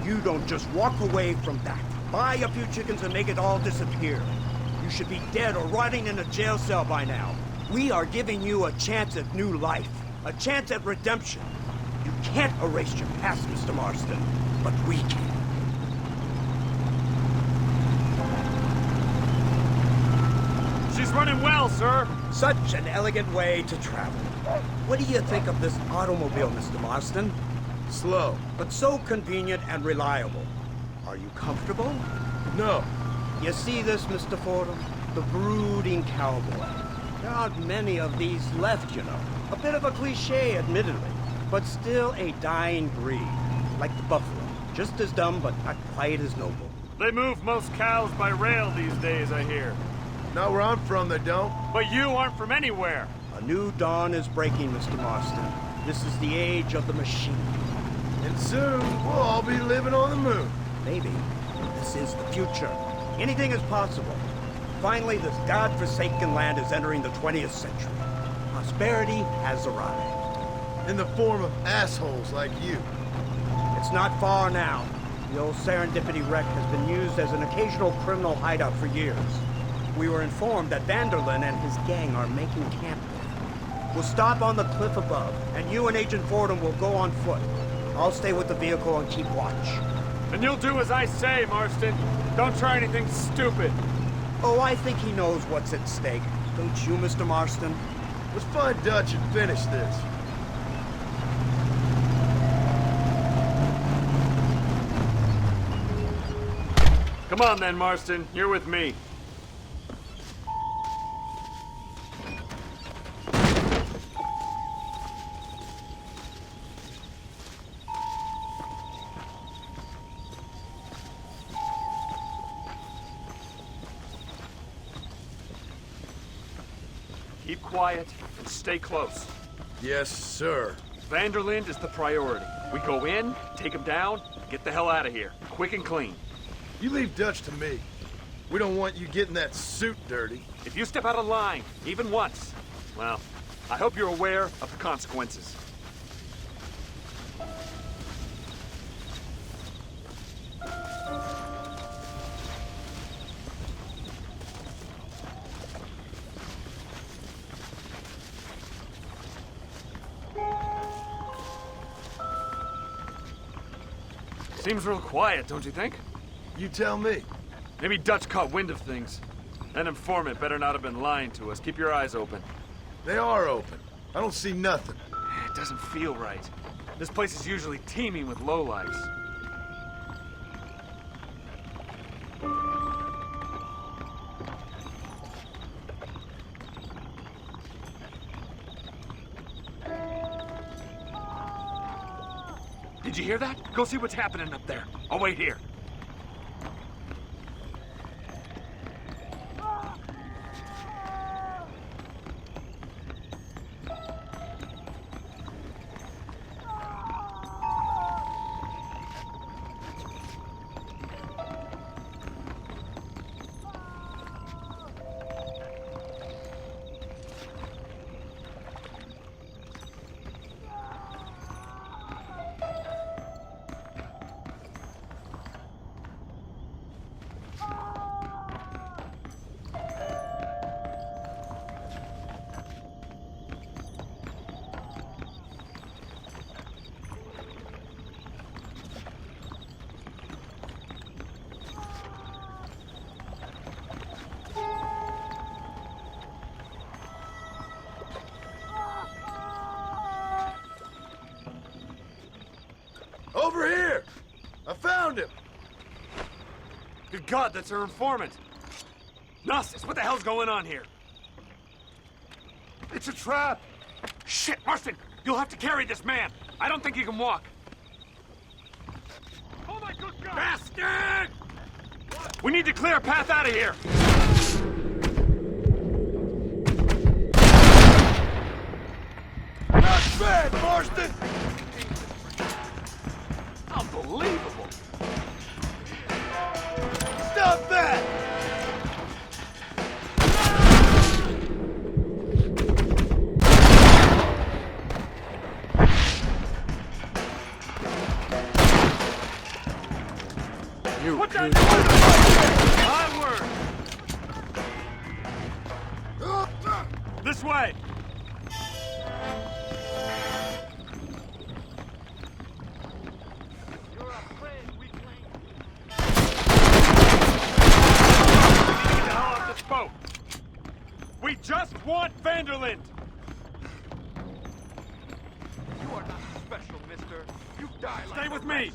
You don't just walk away from that. Buy a few chickens and make it all disappear. You should be dead or rotting in a jail cell by now. We are giving you a chance at new life. A chance at redemption. You can't erase your past, Mr. Marston. But we can. She's running well, sir. Such an elegant way to travel. What do you think of this automobile, Mr. Marston? Slow. But so convenient and reliable. Are you comfortable? No. You see this, Mr. Fordham? The brooding cowboy. There aren't many of these left, you know. A bit of a cliche, admittedly, but still a dying breed. Like the buffalo. Just as dumb, but not quite as noble. They move most cows by rail these days, I hear. Not where I'm from, they don't. But you aren't from anywhere. A new dawn is breaking, Mr. Marston. This is the age of the machine. And soon, we'll all be living on the moon. Maybe. This is the future. Anything is possible. Finally, this godforsaken land is entering the 20th century. Prosperity has arrived. In the form of assholes like you. It's not far now. The old Serendipity wreck has been used as an occasional criminal hideout for years. We were informed that Vanderlyn and his gang are making camp there. We'll stop on the cliff above, and you and Agent Fordham will go on foot. I'll stay with the vehicle and keep watch. And you'll do as I say, Marston. Don't try anything stupid. Oh, I think he knows what's at stake. Don't you, Mr. Marston? Let's find Dutch and finish this. Come on then, Marston. You're with me. Keep quiet and stay close. Yes, sir. Vanderlyn is the priority. We go in, take him down, get the hell out of here. Quick and clean. You leave Dutch to me. We don't want you getting that suit dirty. If you step out of line, even once, well, I hope you're aware of the consequences. Seems real quiet, don't you think? You tell me. Maybe Dutch caught wind of things. That informant better not have been lying to us. Keep your eyes open. They are open. I don't see nothing. It doesn't feel right. This place is usually teeming with lowlifes. Did you hear that? Go see what's happening up there. I'll wait here. Over here! I found him! Good God, that's our informant! Gnosis, what the hell's going on here? It's a trap! Shit, Marston! You'll have to carry this man! I don't think he can walk! Oh my good God! Bastard! We need to clear a path out of here! Not bad, Marston! Unbelievable! Stop that! You Put good. Onward! This way! We just want Vanderlyn! You are not special, mister. You die like Stay with me!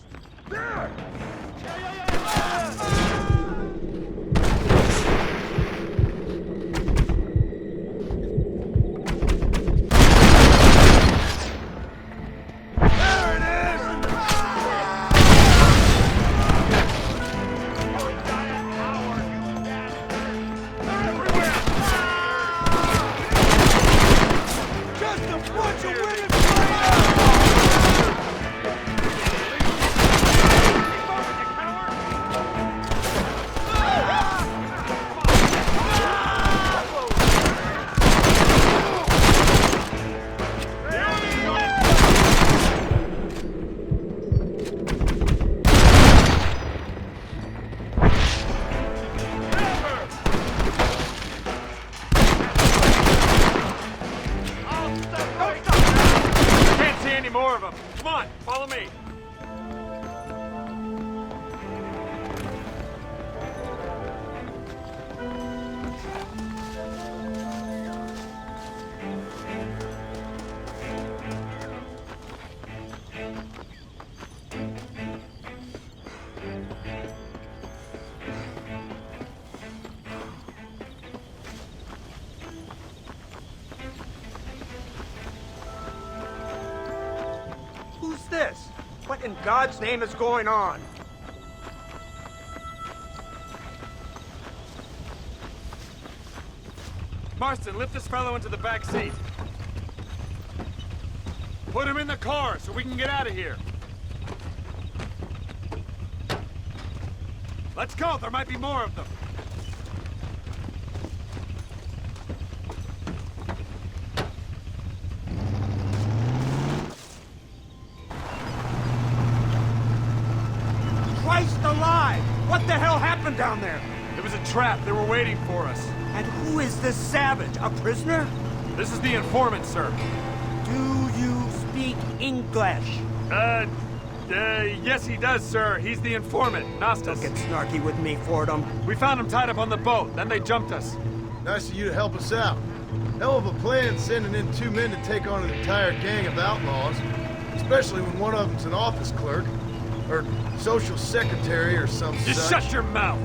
More of them. Come on, follow me. Who's this? What in God's name is going on? Marston, lift this fellow into the back seat. Put him in the car so we can get out of here. Let's go, there might be more of them. Christ alive! What the hell happened down there? It was a trap. They were waiting for us. And who is this savage? A prisoner? This is the informant, sir. Do you speak English? Yes he does, sir. He's the informant, Nastas. Don't get snarky with me, Fordham. We found him tied up on the boat, then they jumped us. Nice of you to help us out. Hell of a plan sending in 2 men to take on an entire gang of outlaws. Especially when one of them's an office clerk. Or social secretary or some Just such. shut your mouth!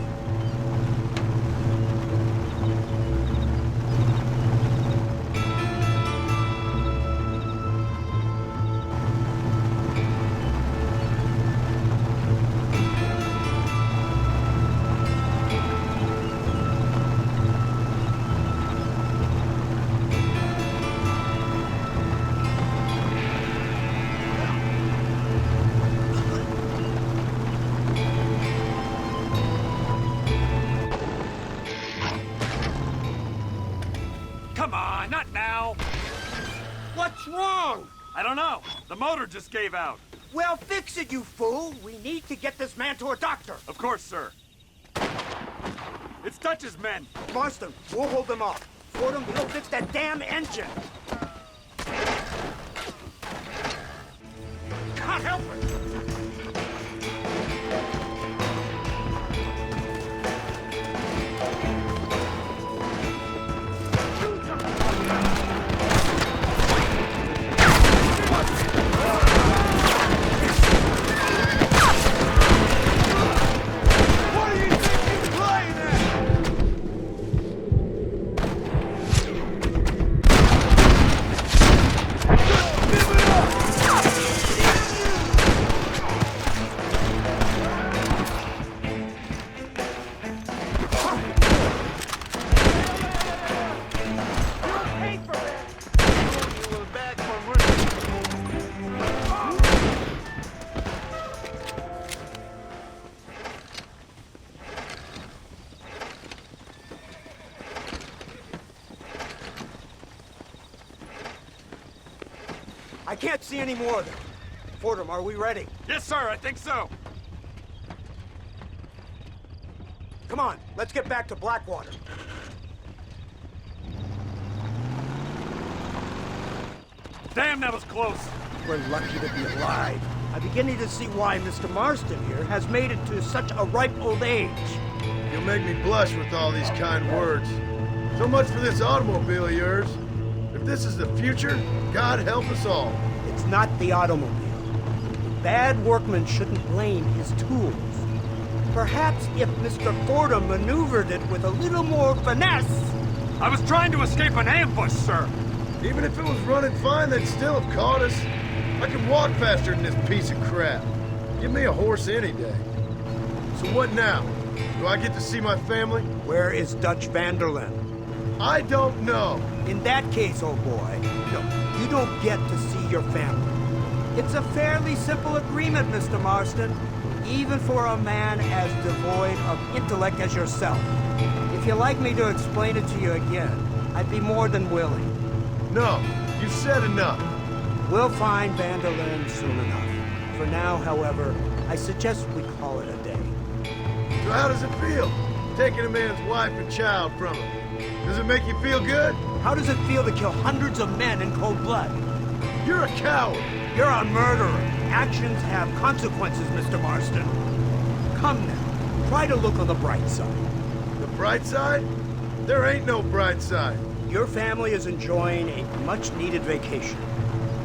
Come on, not now! What's wrong? I don't know. The motor just gave out. Well, fix it, you fool. We need to get this man to a doctor. Of course, sir. It's Dutch's men. Marston, we'll hold them off. Fordham, he'll fix that damn engine. Can't help it. I can't see any more of them. Fordham, are we ready? Yes, sir, I think so. Come on, let's get back to Blackwater. Damn, that was close. We're lucky to be alive. I'm beginning to see why Mr. Marston here has made it to such a ripe old age. You'll make me blush with all these kind words. So much for this automobile of yours. If this is the future, God help us all. It's not the automobile. The bad workman shouldn't blame his tools. Perhaps if Mr. Fordham maneuvered it with a little more finesse. I was trying to escape an ambush, sir. Even if it was running fine, they'd still have caught us. I can walk faster than this piece of crap. Give me a horse any day. So what now? Do I get to see my family? Where is Dutch van der Linde? I don't know. In that case, old boy, no, you don't get to see your family. It's a fairly simple agreement, Mr. Marston, even for a man as devoid of intellect as yourself. If you'd like me to explain it to you again, I'd be more than willing. No, you've said enough. We'll find van der Linde soon enough. For now, however, I suggest we call it a day. So how does it feel, taking a man's wife and child from him? Does it make you feel good? How does it feel to kill hundreds of men in cold blood? You're a coward. You're a murderer. Actions have consequences, Mr. Marston. Come now, try to look on the bright side. The bright side? There ain't no bright side. Your family is enjoying a much-needed vacation,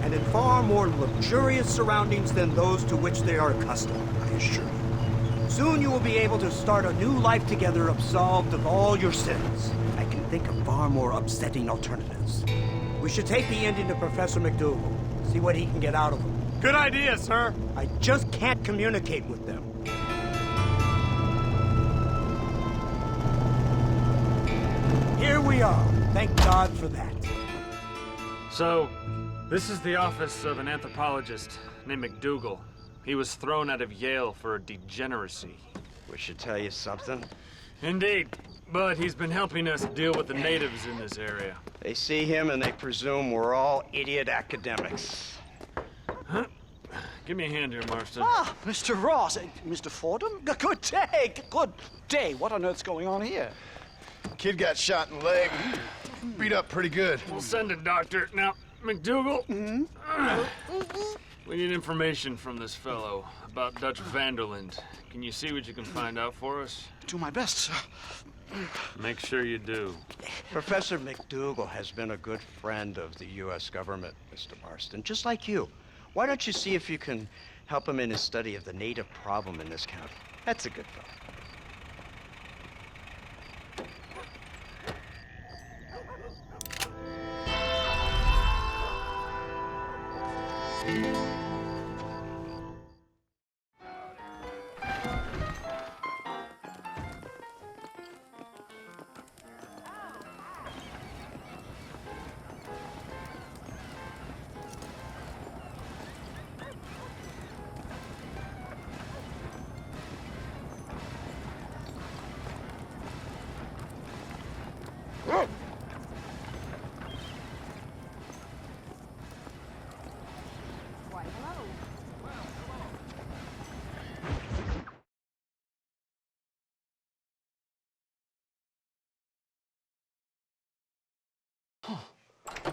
and in far more luxurious surroundings than those to which they are accustomed, I assure you. Soon you will be able to start a new life together absolved of all your sins. I can think of far more upsetting alternatives. We should take the Indian to Professor McDougal, see what he can get out of them. Good idea, sir. I just can't communicate with them. Here we are. Thank God for that. So, this is the office of an anthropologist named McDougal. He was thrown out of Yale for a degeneracy. We should tell you something. Indeed, but he's been helping us deal with the natives in this area. They see him and they presume we're all idiot academics. Huh? Give me a hand here, Marston. Ah, Mr. Ross. Mr. Fordham? Good day. Good day. What on earth's going on here? Kid got shot in the leg. Beat up pretty good. We'll send a doctor. Now, McDougal, we need information from this fellow about Dutch van der Linde. Can you see what you can find out for us? Do my best, sir. Make sure you do. Professor McDougal has been a good friend of the U.S. government, Mr. Marston, just like you. Why don't you see if you can help him in his study of the native problem in this county? That's a good fellow.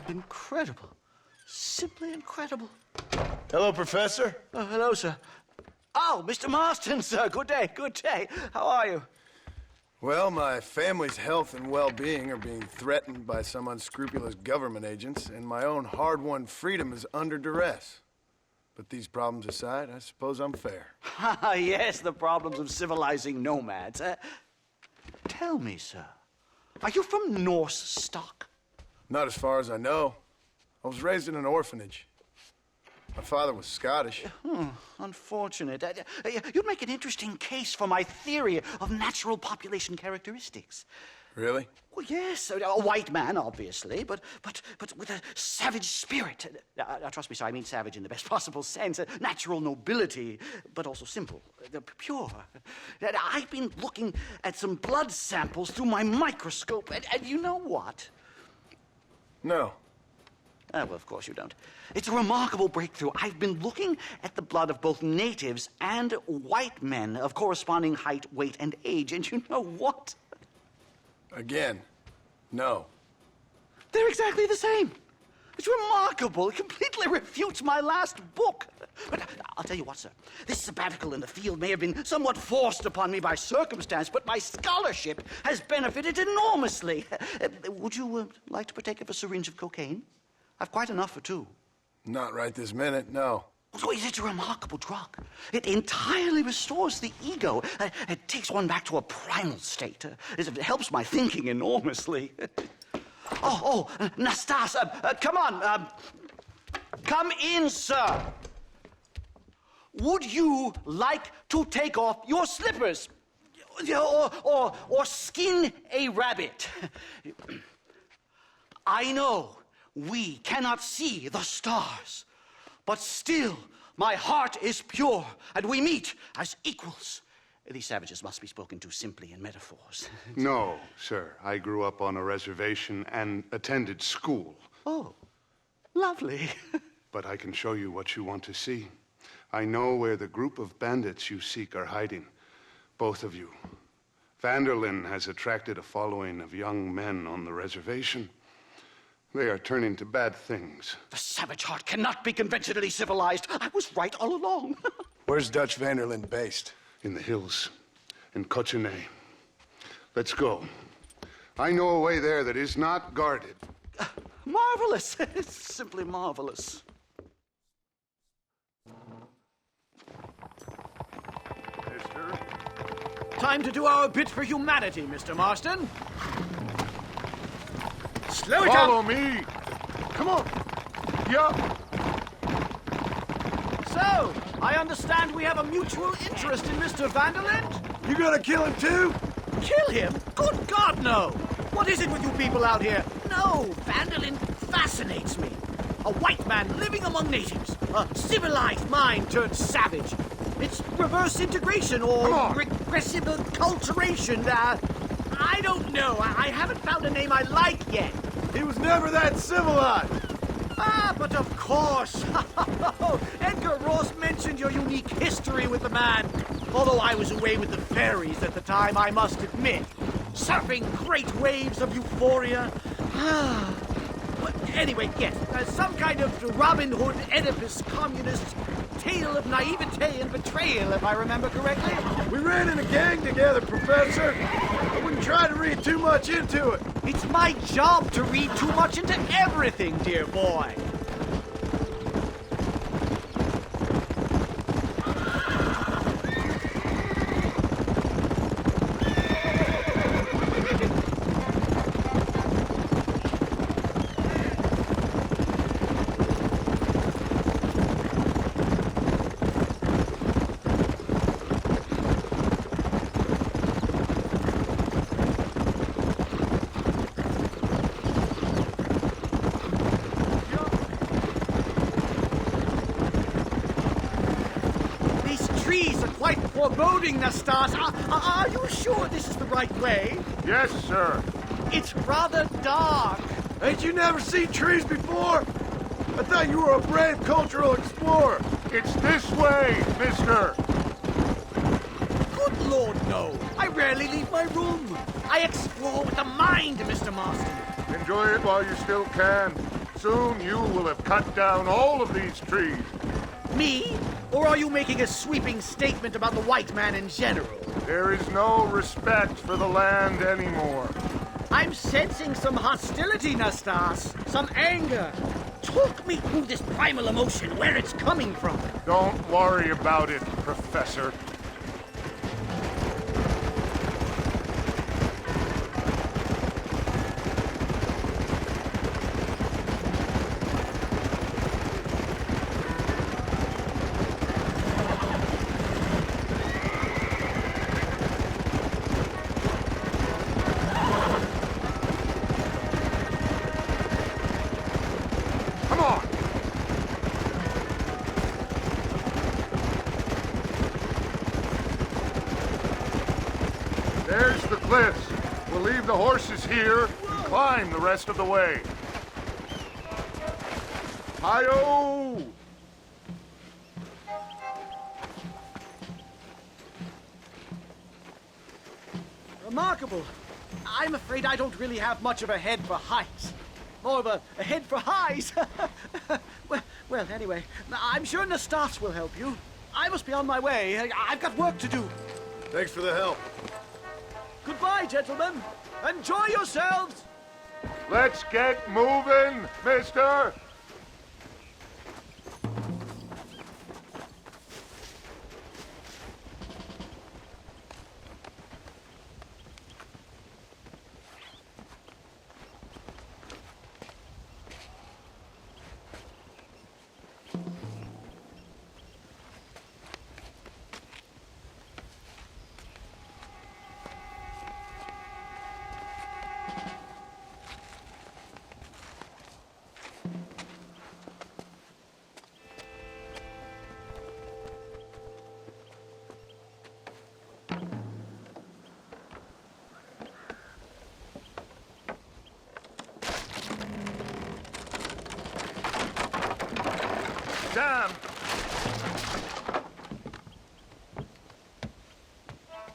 Incredible. Simply incredible. Hello, Professor. Hello, sir. Oh, Mr. Marston, sir. Good day, good day. How are you? Well, my family's health and well-being are being threatened by some unscrupulous government agents, and my own hard-won freedom is under duress. But these problems aside, I suppose I'm fair. Yes, the problems of civilizing nomads. Tell me, sir, are you from Norse stock? Not as far as I know. I was raised in an orphanage. My father was Scottish. Unfortunate. You'd make an interesting case for my theory of natural population characteristics. Really? Well, yes, a white man, obviously, but with a savage spirit. Trust me, sir, I mean savage in the best possible sense. Natural nobility, but also simple, pure. I've been looking at some blood samples through my microscope, and you know what? No. Well, of course you don't. It's a remarkable breakthrough. I've been looking at the blood of both natives and white men of corresponding height, weight, and age, and you know what? Again, no. They're exactly the same. It's remarkable. It completely refutes my last book. But I'll tell you what, sir. This sabbatical in the field may have been somewhat forced upon me by circumstance, but my scholarship has benefited enormously. Would you like to partake of a syringe of cocaine? I've quite enough for two. Not right this minute, no. So it's a remarkable drug. It entirely restores the ego. It takes one back to a primal state. It helps my thinking enormously. Nastas, come on. Come in, sir. Would you like to take off your slippers? Or skin a rabbit? I know we cannot see the stars, but still my heart is pure, and we meet as equals. These savages must be spoken to simply in metaphors. No, sir. I grew up on a reservation and attended school. Oh, lovely. But I can show you what you want to see. I know where the group of bandits you seek are hiding. Both of you. Vanderlyn has attracted a following of young men on the reservation. They are turning to bad things. The savage heart cannot be conventionally civilized. I was right all along. Where's Dutch Vanderlyn based? In the hills, in Cochene. Let's go. I know a way there that is not guarded. Marvelous. It's simply marvelous. Mister? Time to do our bit for humanity, Mr. Marston. Slow it Follow up. me. Come on. Yeah. So, I understand we have a mutual interest in Mr. Vanderlyn? You gonna kill him too? Kill him? Good God, no! What is it with you people out here? No, Vanderlyn fascinates me. A white man living among natives. A civilized mind turned savage. It's reverse integration or regressive acculturation. I don't know. I haven't found a name I like yet. He was never that civilized. Ah, but of course. Edgar Ross mentioned your unique history with the man. Although I was away with the fairies at the time, I must admit. Surfing great waves of euphoria. But anyway, yes, some kind of Robin Hood, Oedipus, communist tale of naivete and betrayal, if I remember correctly. We ran in a gang together, Professor. I wouldn't try to read too much into it. It's my job to read too much into everything, dear boy. Foreboding, Nastas. Are you sure this is the right way? Yes, sir. It's rather dark. Ain't you never seen trees before? I thought you were a brave cultural explorer. It's this way, mister. Good Lord, no. I rarely leave my room. I explore with the mind, Mr. Marston. Enjoy it while you still can. Soon you will have cut down all of these trees. Me? Or are you making a sweeping statement about the white man in general? There is no respect for the land anymore. I'm sensing some hostility, Nastas. Some anger. Talk me through this primal emotion, where it's coming from. Don't worry about it, Professor. There's the cliffs. We'll leave the horses here and climb the rest of the way. Hi-yo! Remarkable. I'm afraid I don't really have much of a head for heights. More of a head for highs. well, anyway, I'm sure Nastas will help you. I must be on my way. I've got work to do. Thanks for the help. Goodbye, gentlemen. Enjoy yourselves. Let's get moving, mister! Damn!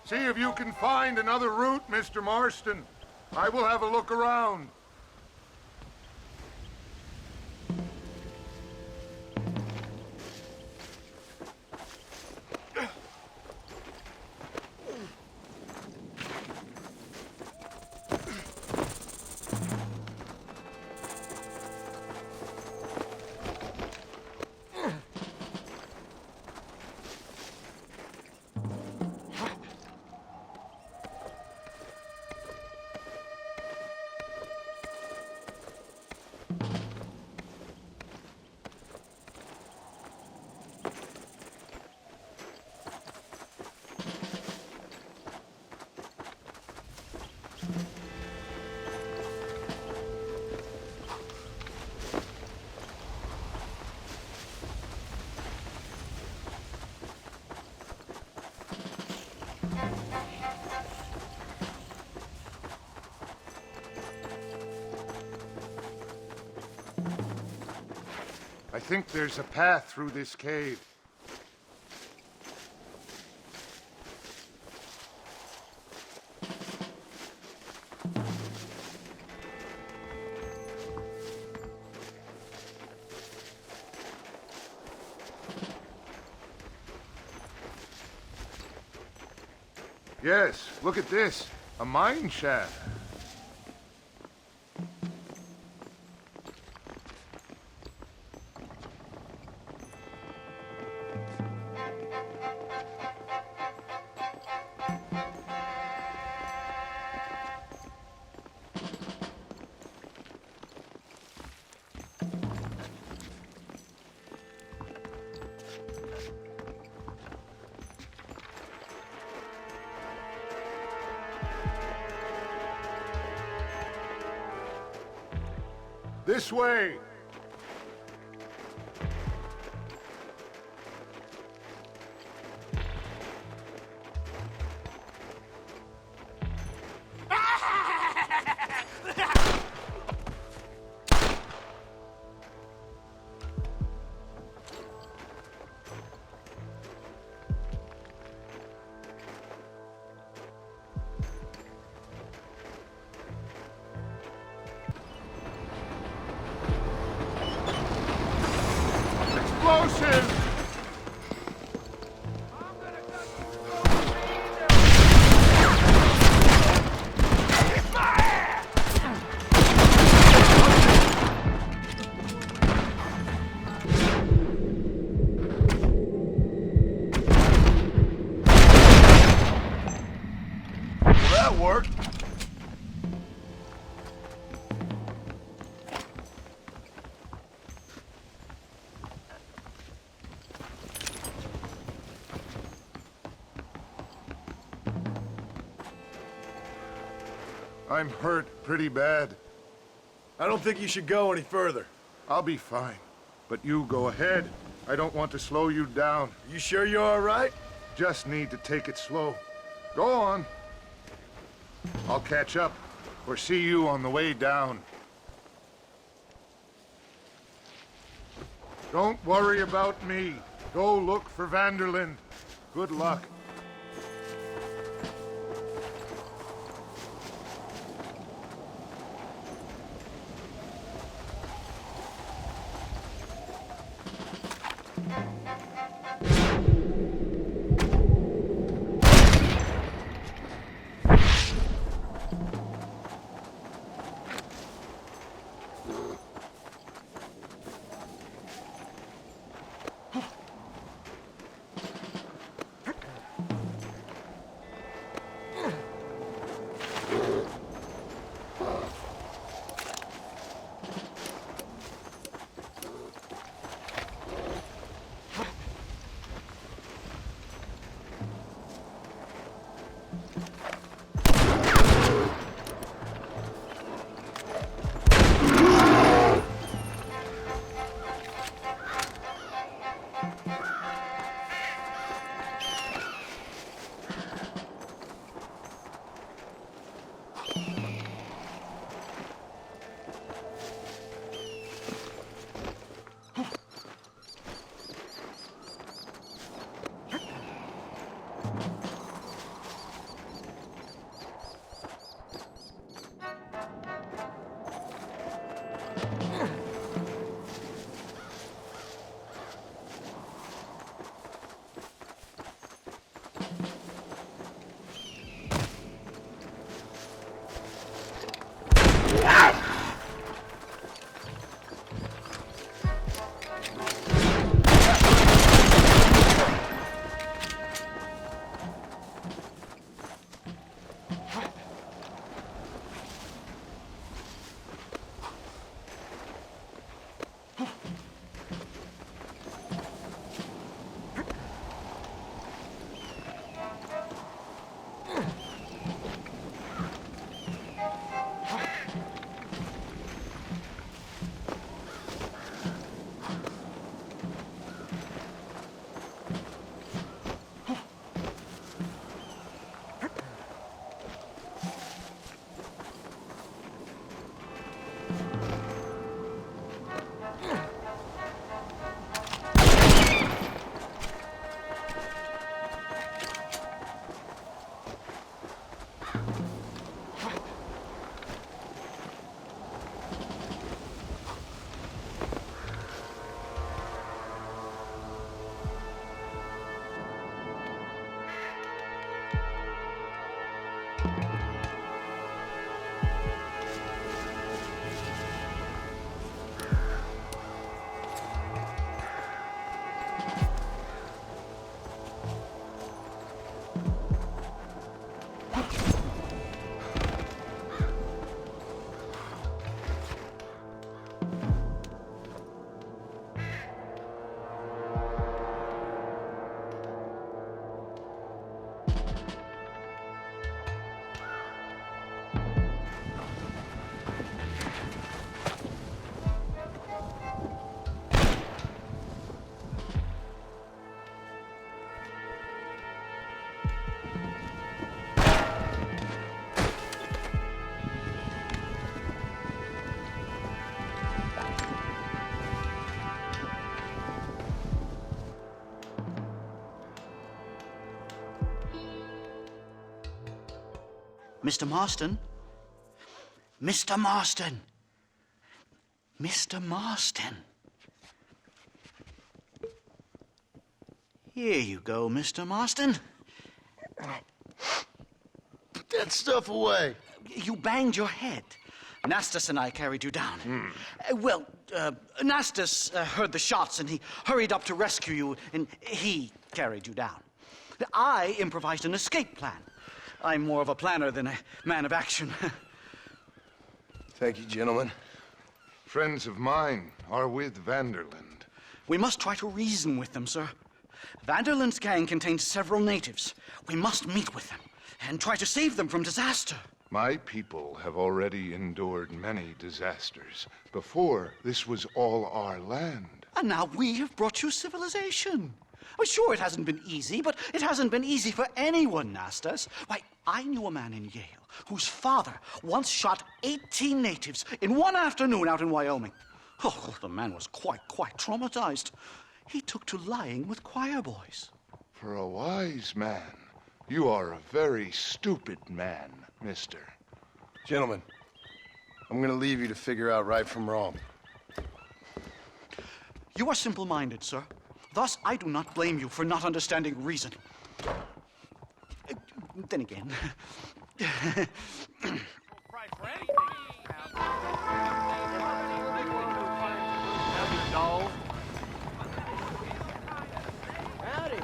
See if you can find another route, Mr. Marston. I will have a look around. I think there's a path through this cave. Yes, look at this. A mine shaft. This way! Explosion! That worked. I'm hurt pretty bad. I don't think you should go any further. I'll be fine. But you go ahead. I don't want to slow you down. You sure you're all right? Just need to take it slow. Go on. I'll catch up, or see you on the way down. Don't worry about me. Go look for van der Linde. Good luck. Mr. Marston? Mr. Marston! Mr. Marston! Here you go, Mr. Marston. Put that stuff away. You banged your head. Nastas and I carried you down. Nastas heard the shots and he hurried up to rescue you and he carried you down. I improvised an escape plan. I'm more of a planner than a man of action. Thank you, gentlemen. Friends of mine are with van der Linde. We must try to reason with them, sir. Van der Linde's gang contains several natives. We must meet with them and try to save them from disaster. My people have already endured many disasters. Before, this was all our land. And now we have brought you civilization. Well, sure, it hasn't been easy, but it hasn't been easy for anyone, Nastas. Why, I knew a man in Yale whose father once shot 18 natives in one afternoon out in Wyoming. Oh, the man was quite traumatized. He took to lying with choir boys. For a wise man, you are a very stupid man, mister. Gentlemen, I'm gonna leave you to figure out right from wrong. You are simple-minded, sir. Thus, I do not blame you for not understanding reason. Then again... Howdy.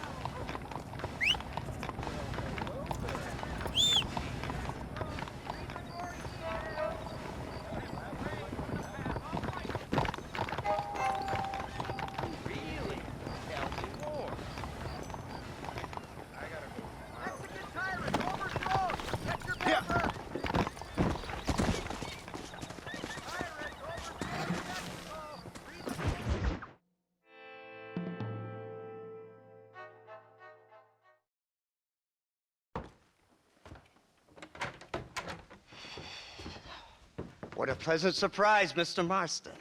What a pleasant surprise, Mr. Marston.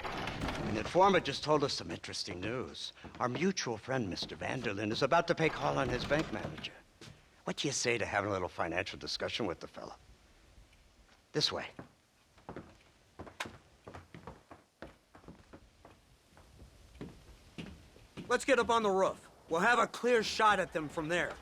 An informant just told us some interesting news. Our mutual friend, Mr. Vanderlyn, is about to pay call on his bank manager. What do you say to having a little financial discussion with the fella? This way. Let's get up on the roof. We'll have a clear shot at them from there.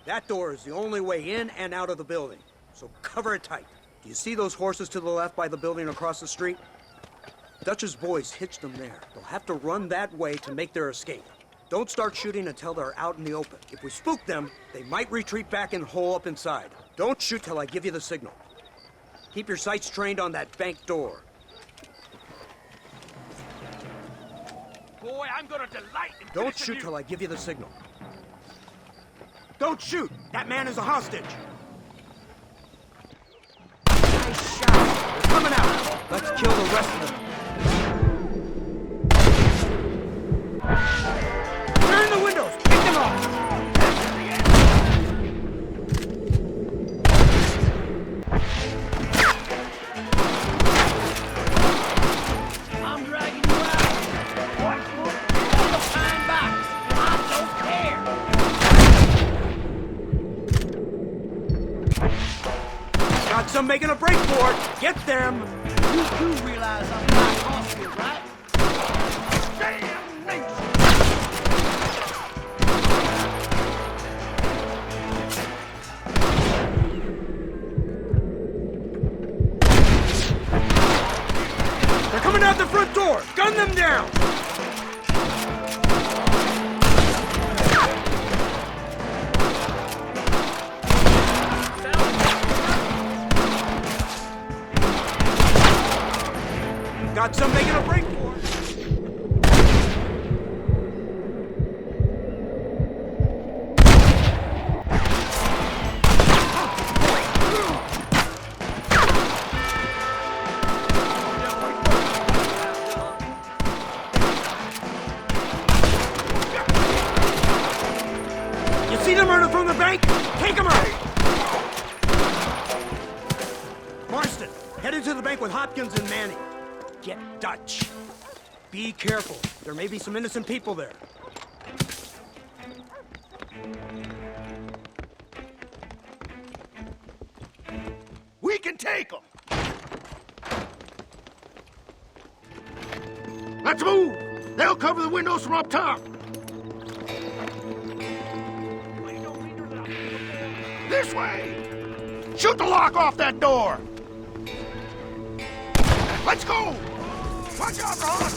That door is the only way in and out of the building, so cover it tight. Do you see those horses to the left by the building across the street? Dutch's boys hitched them there. They'll have to run that way to make their escape. Don't start shooting until they're out in the open. If we spook them, they might retreat back and hole up inside. Don't shoot till I give you the signal. Keep your sights trained on that bank door. Boy, I'm gonna delight in Don't finishing shoot you. till I give you the signal. Don't shoot! That man is a hostage! Nice shot! They're coming out! Let's kill the rest of them. Turn the windows! Pick them off! I'm dragging you out. Watch more. Pull the pine box. I don't care. Got some making a break for it! Get them! You do realize I'm not hostage, right? They're coming out the front door! Gun them down! Got some making a break for it. You see the murder from the bank? Take him out! Marston, head into the bank with Hopkins and Manning. Get Dutch. Be careful. There may be some innocent people there. We can take them! Let's move! They'll cover the windows from up top! This way! Shoot the lock off that door! Let's go! Watch out, Ron!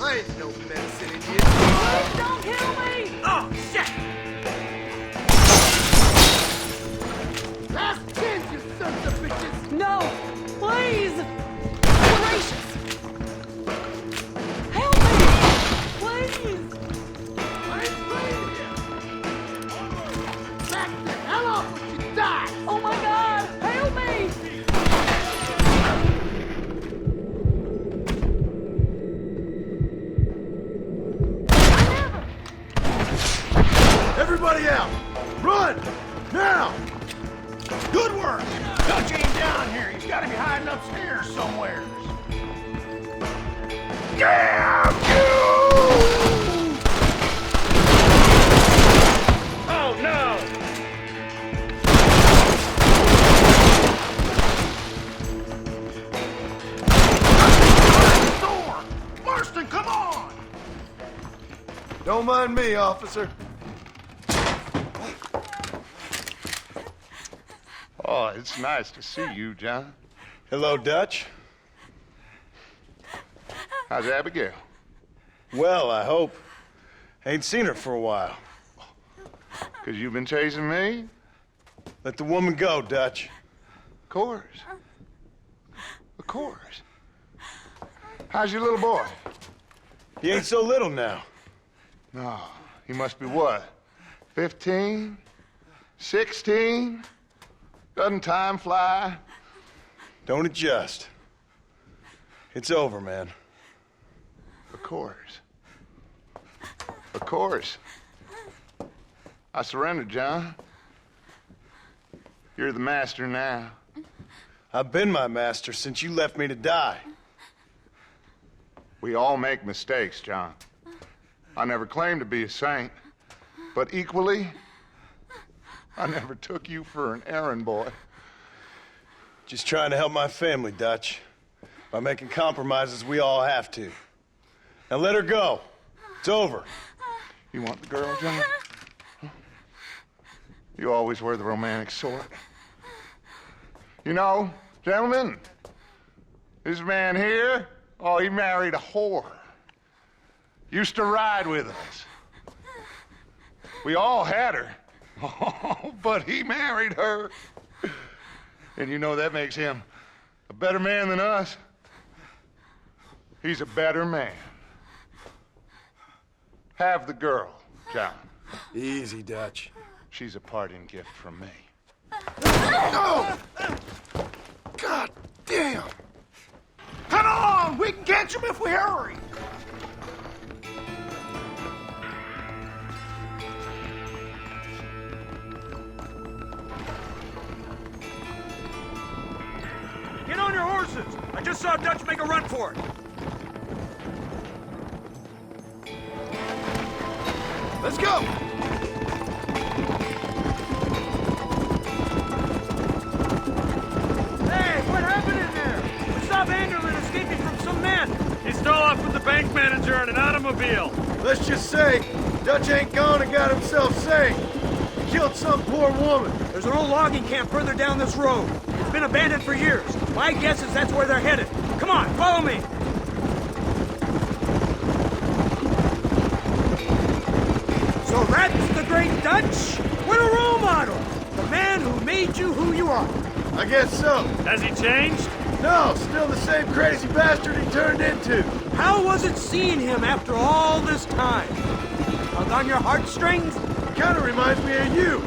I ain't no medicine in you. Please don't kill me! Oh, shit! Last chance, you sons of bitches! No! Please! Gracious! Help me! Please! I ain't playing with you! Now! Good work! Dutch ain't down here. He's got to be hiding upstairs somewhere. Damn you! Oh, no! Marston, come on! Don't mind me, officer. Oh, it's nice to see you, John. Hello, Dutch. How's Abigail? Well, I hope. Ain't seen her for a while. 'Cause you've been chasing me? Let the woman go, Dutch. Of course. Of course. How's your little boy? He ain't so little now. No, he must be what? 15? 16? Doesn't time fly? Don't adjust. It's over, man. Of course. Of course. I surrendered, John. You're the master now. I've been my master since you left me to die. We all make mistakes, John. I never claimed to be a saint, but equally, I never took you for an errand boy. Just trying to help my family, Dutch. By making compromises we all have to. Now let her go. It's over. You want the girl, John? You always were the romantic sort. You know, gentlemen, this man here, oh, he married a whore. Used to ride with us. We all had her. Oh, but he married her. And you know that makes him a better man than us. He's a better man. Have the girl, John. Easy, Dutch. She's a parting gift from me. Oh! God damn! Come on! We can catch him if we hurry! Get on your horses! I just saw Dutch make a run for it. Let's go! Hey, what happened in there? We saw Vanderlyn escaping from some men. He stole off with the bank manager in an automobile. Let's just say, Dutch ain't gone and got himself saved. He killed some poor woman. There's an old logging camp further down this road. It's been abandoned for years. My guess is that's where they're headed. Come on, follow me. So that's the great Dutch? What a role model! The man who made you who you are. I guess so. Has he changed? No, still the same crazy bastard he turned into. How was it seeing him after all this time? Hug on your heartstrings? Kind of reminds me of you.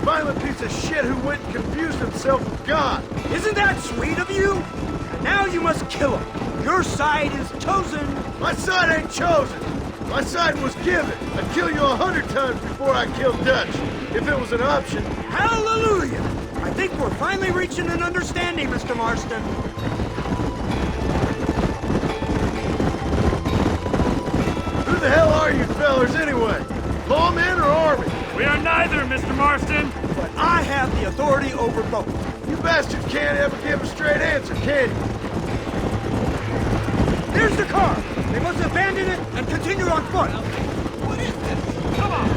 Violent piece of shit who went and confused himself with God. Isn't that sweet of you? And now you must kill him. Your side is chosen. My side ain't chosen. My side was given. I'd kill you 100 times before I killed Dutch, if it was an option. Hallelujah! I think we're finally reaching an understanding, Mr. Marston. Who the hell are you fellers anyway? Lawmen or army? We are neither, Mr. Marston. But I have the authority over both. You bastards can't ever give a straight answer, can you? There's the car. They must abandon it and continue on foot. What is this? Come on!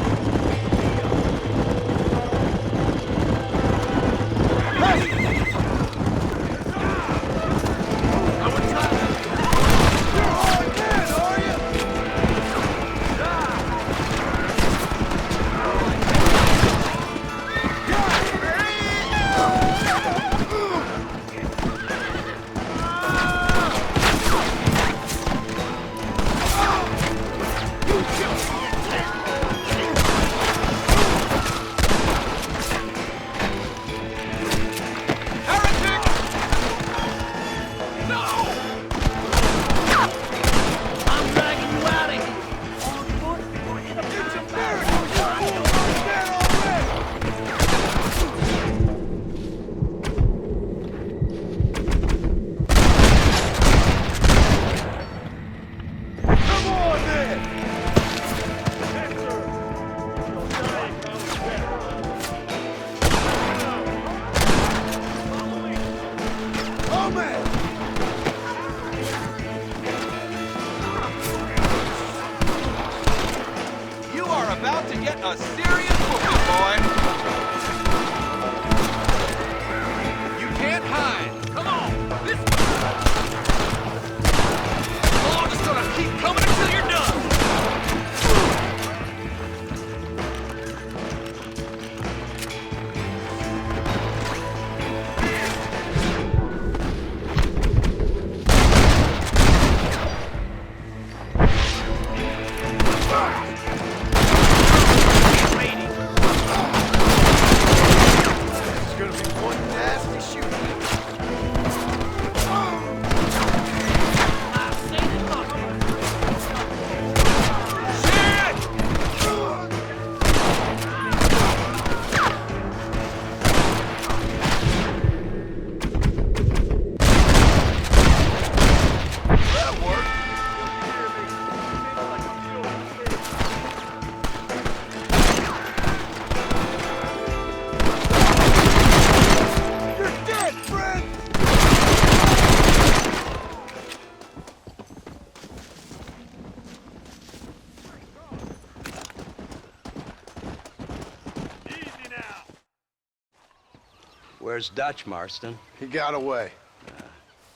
Where's Dutch, Marston? He got away.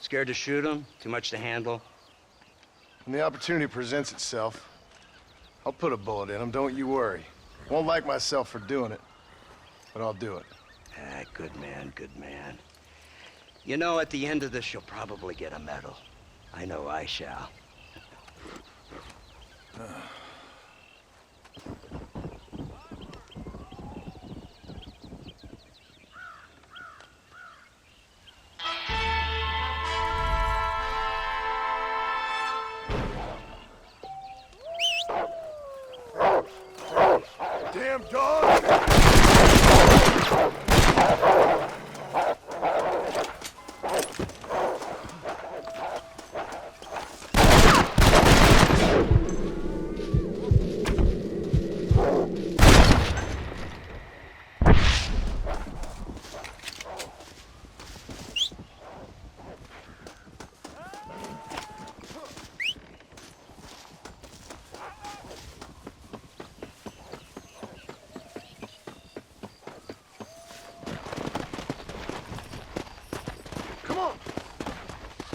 Scared to shoot him? Too much to handle? When the opportunity presents itself, I'll put a bullet in him, don't you worry. Won't like myself for doing it, but I'll do it. Good man, good man. You know, at the end of this, you'll probably get a medal. I know I shall. Damn dog!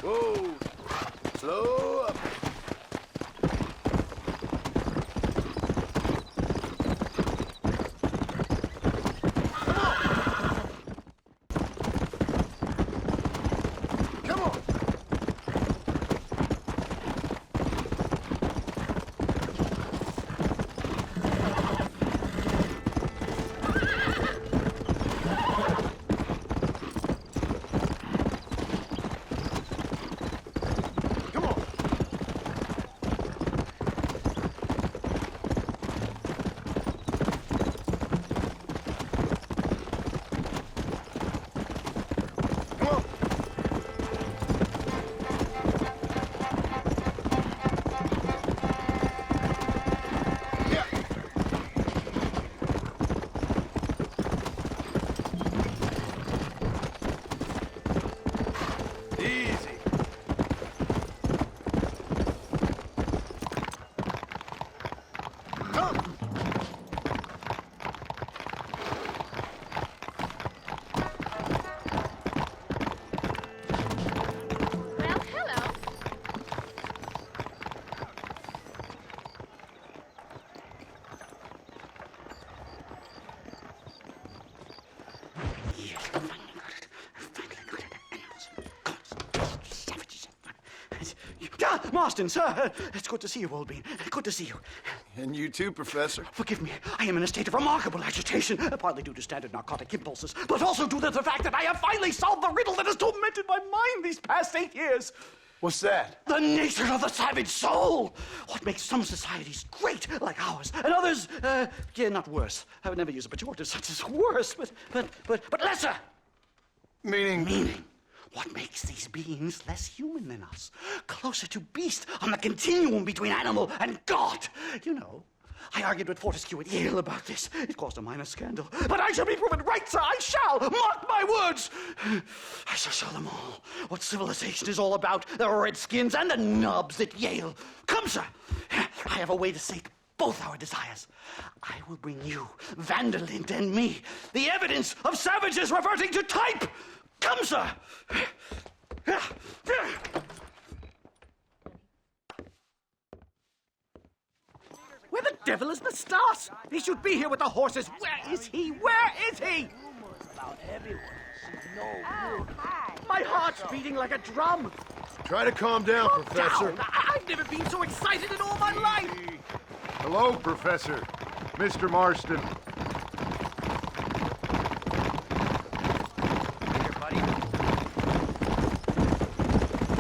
Whoa! Slow up. Come on! Marston, sir, it's good to see you, old bean. Good to see you. And you too, Professor. Forgive me. I am in a state of remarkable agitation, partly due to standard narcotic impulses, but also due to the fact that I have finally solved the riddle that has tormented my mind these past 8 years. What's that? The nature of the savage soul. What makes some societies great, like ours, and others, not worse. I would never use a pejorative such as worse, but lesser. Meaning? What makes these beings less human than us? Closer to beast on the continuum between animal and God. You know, I argued with Fortescue at Yale about this. It caused a minor scandal. But I shall be proven right, sir. I shall. Mark my words. I shall show them all what civilization is all about. The redskins and the nubs at Yale. Come, sir. I have a way to sate both our desires. I will bring you, Vanderlint, and me, the evidence of savages reverting to type. Come, sir! Where the devil is Nastas? He should be here with the horses. Where is he? Where is he? About everyone. She's no good. My heart's beating like a drum. Try to calm down, Calm Professor. down. I've never been so excited in all my life. Hello, Professor. Mr. Marston.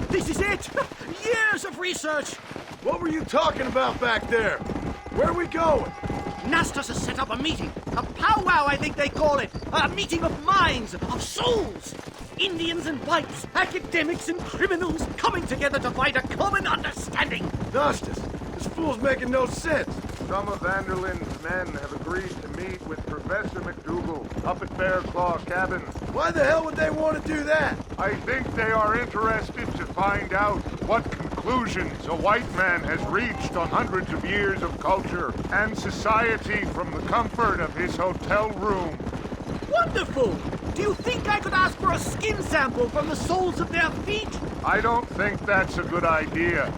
This is it! Years of research! What were you talking about back there? Where are we going? Nastas has set up a meeting. A powwow, I think they call it. A meeting of minds, of souls. Indians and whites, academics and criminals coming together to find a common understanding. Nastas, this fool's making no sense. Some of Vanderlin's men have agreed to meet with Professor McDougal up at Bear Claw Cabin. Why the hell would they want to do that? I think they are interested to find out what conclusions a white man has reached on hundreds of years of culture and society from the comfort of his hotel room. Wonderful! Do you think I could ask for a skin sample from the soles of their feet? I don't think that's a good idea.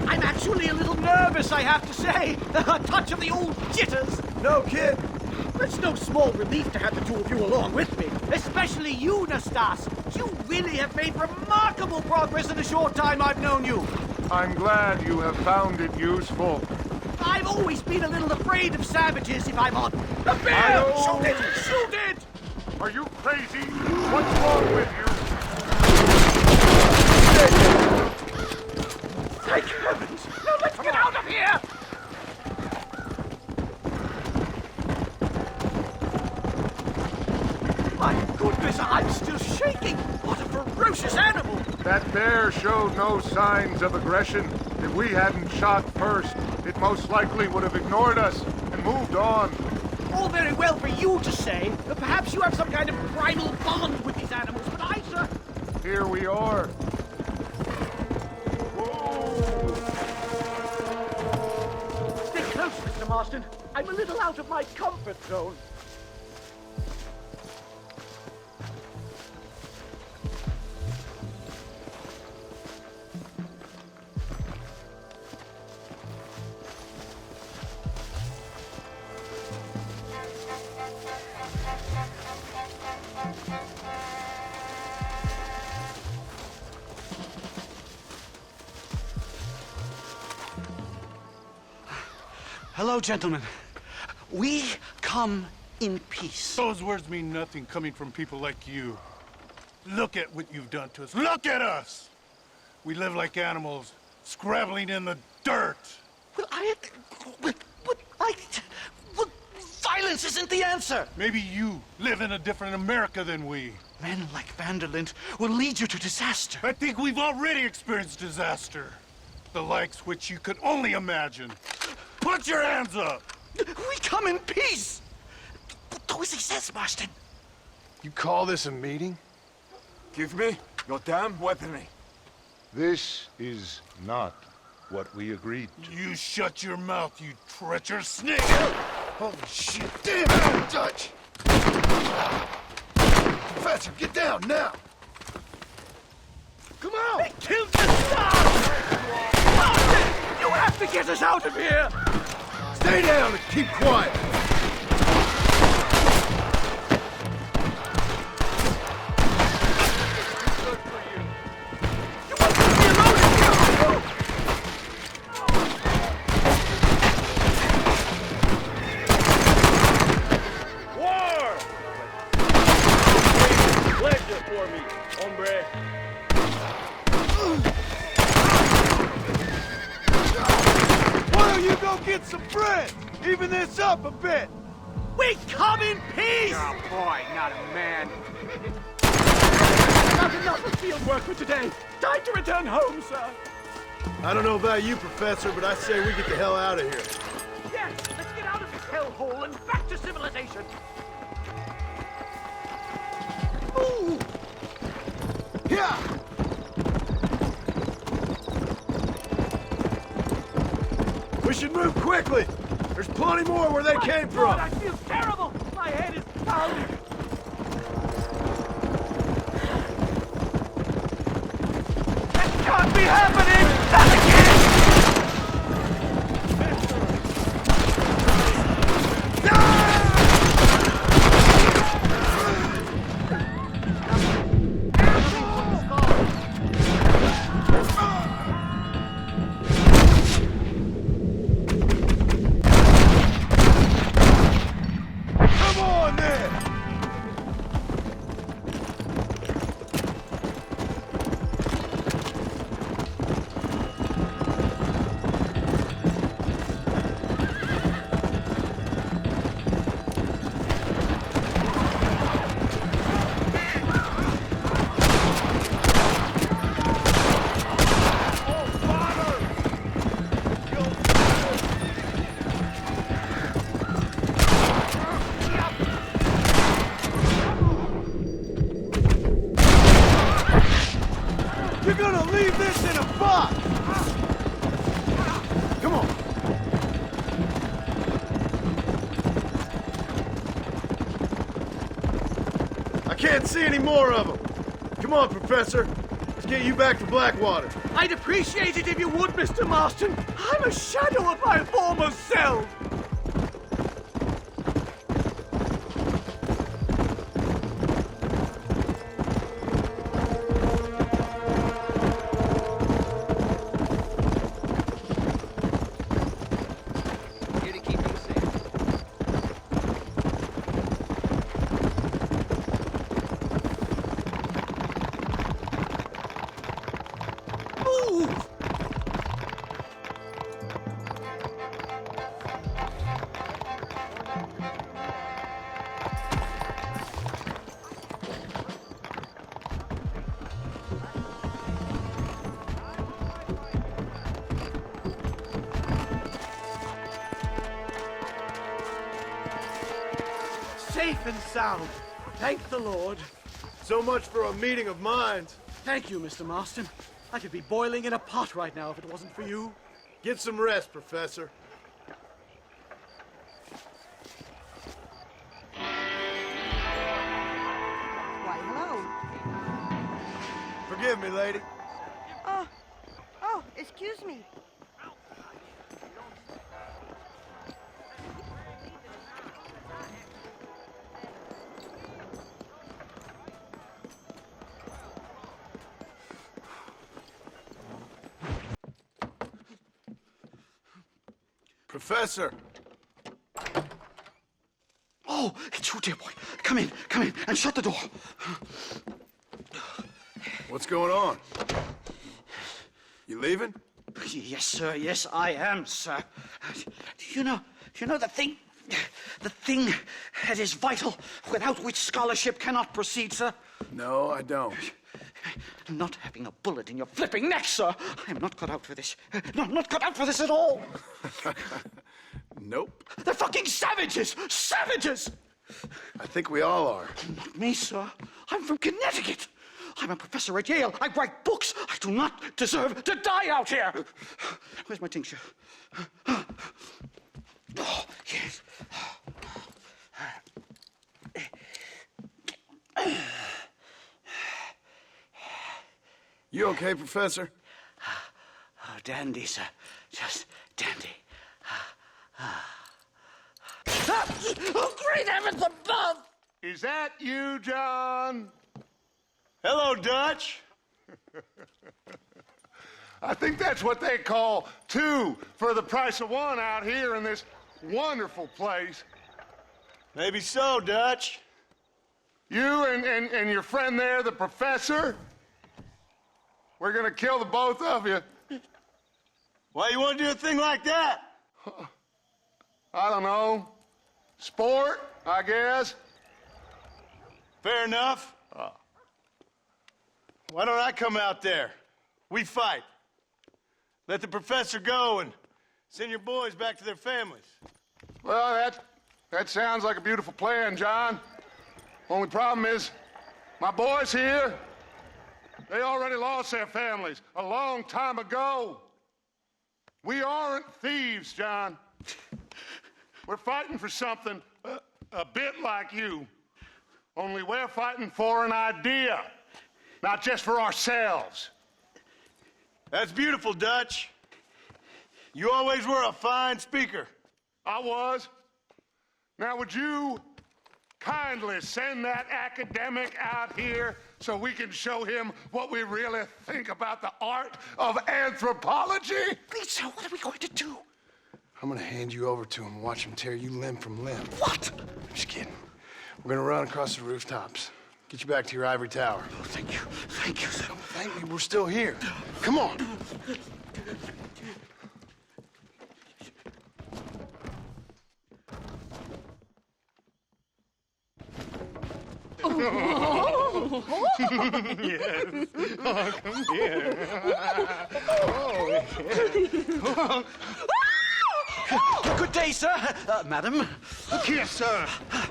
I'm actually a little nervous, I have to say. A touch of the old jitters. No kid. It's no small relief to have the two of you along with me. Especially you, Nastas. You really have made remarkable progress in the short time I've known you. I'm glad you have found it useful. I've always been a little afraid of savages, if I'm on. The bear! Shoot it! Shoot it! Are you crazy? What's wrong with you? Thank heavens! Now let's get out of here! My goodness, I'm still shaking! What a ferocious animal! That bear showed no signs of aggression. If we hadn't shot first, it most likely would have ignored us and moved on. All very well for you to say. Perhaps you have some kind of primal bond with these animals, but I, sir... Here we are. Stay close, Mr. Marston. I'm a little out of my comfort zone. Hello, gentlemen. We come in peace. Those words mean nothing coming from people like you. Look at what you've done to us. Look at us! We live like animals, scrabbling in the dirt. Well, violence isn't the answer. Maybe you live in a different America than we. Men like Vanderlyn will lead you to disaster. I think we've already experienced disaster. The likes which you could only imagine. Put your hands up! We come in peace! Do as he says, Marston. You call this a meeting? Give me your damn weaponry. This is not what we agreed to. You shut your mouth, you treacherous snake! Holy shit! Damn it, Dutch! Professor, get down now! Come on! They killed the star! Marston! You have to get us out of here! Stay down and keep quiet! Get some bread! Even this up a bit! We come in peace! You're a boy, not a man. Not enough of field work for today. Time to return home, sir. I don't know about you, Professor, but I say we get the hell out of here. Yes, let's get out of this hellhole and back to civilization. Move! Yeah! We should move quickly! There's plenty more where they came from! I feel terrible! My head is pounding! That can't be happening! Not again! can't see any more of them. Come on, Professor. Let's get you back to Blackwater. I'd appreciate it if you would, Mr. Marston. I'm a shadow of my former self. Safe and sound. Thank the Lord. So much for a meeting of minds. Thank you, Mr. Marston. I could be boiling in a pot right now if it wasn't for you. Get some rest, Professor. Why, hello. Forgive me, lady. Oh, excuse me. Professor! Oh, it's you, dear boy. Come in, and shut the door. What's going on? You leaving? Yes, sir. Yes, I am, sir. You know the thing that is vital, without which scholarship cannot proceed, sir? No, I don't. Not having a bullet in your flipping neck, sir. I am not cut out for this. No, I'm not cut out for this at all. Nope. They're fucking savages! Savages! I think we all are. Not me, sir. I'm from Connecticut. I'm a professor at Yale. I write books. I do not deserve to die out here. Where's my tincture? Oh, yes. You okay, Professor? Oh, dandy, sir. Just dandy. Oh, great heavens above! Is that you, John? Hello, Dutch. I think that's what they call two for the price of one out here in this wonderful place. Maybe so, Dutch. You and your friend there, the professor, we're gonna kill the both of you. Why you want to do a thing like that? I don't know. Sport, I guess. Fair enough. Why don't I come out there? We fight. Let the professor go and send your boys back to their families. Well, that sounds like a beautiful plan, John. Only problem is, my boys here, they already lost their families a long time ago. We aren't thieves, John. We're fighting for something a bit like you. Only we're fighting for an idea, not just for ourselves. That's beautiful, Dutch. You always were a fine speaker. I was. Now, would you kindly send that academic out here so we can show him what we really think about the art of anthropology? Please, sir, what are we going to do? I'm gonna hand you over to him and watch him tear you limb from limb. What? I'm just kidding. We're gonna run across the rooftops. Get you back to your ivory tower. Oh, thank you. Thank you, sir. Don't thank me. We're still here. Come on. Yes. Oh, come here. Good day, sir. Madam. Look here, sir.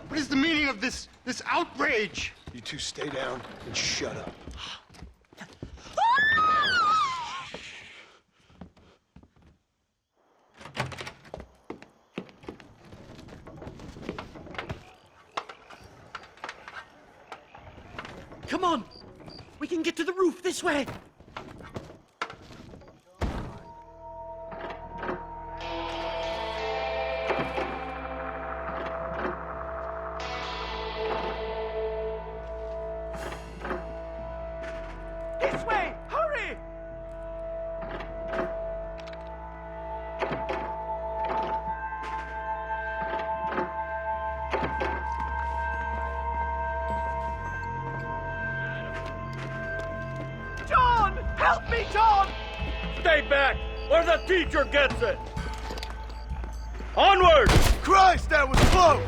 What is the meaning of this outrage? You two stay down and shut up. Come on. We can get to the roof this way. This way! Hurry! John! Help me, John! Stay back, or the teacher gets it! Onward! Christ, that was close!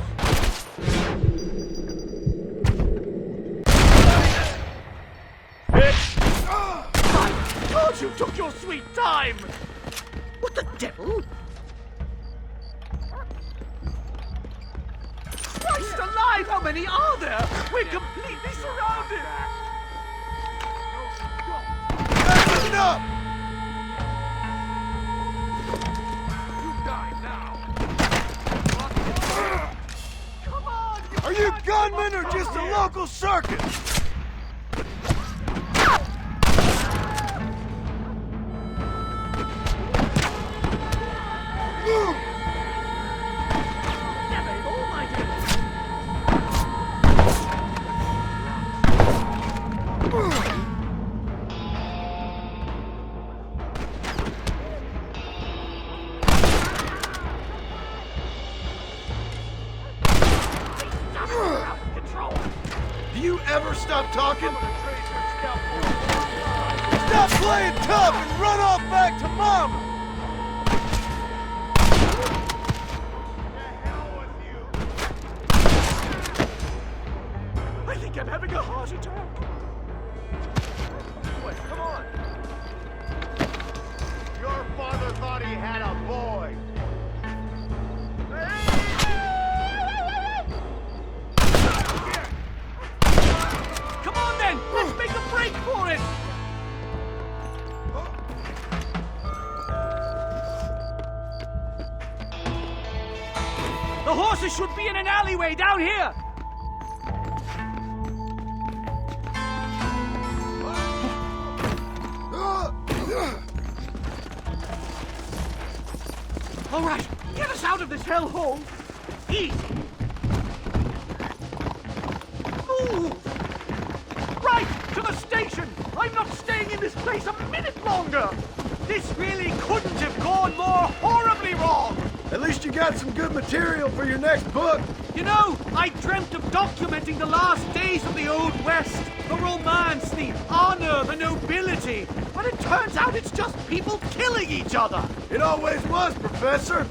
My God, you took your sweet time! What the devil? Christ alive, how many are there? We're completely surrounded! Listen up! You die now! Come on! Are you gunmen or just a local circus? Do you ever stop talking? Stop playing tough and run off back to Mama! I think I'm having a heart attack. Wait, come on! Your father thought he had a boy! Come on then! Let's make a break for it! The horses should be in an alleyway down here! All right, get us out of this hellhole! Easy! Move! Right, to the station! I'm not staying in this place a minute longer! This really couldn't have gone more horribly wrong! At least you got some good material for your next book. You know, I dreamt of documenting the last days of the Old West. The romance, the honor, the nobility. But it turns out it's just people killing each other. It always was, Professor.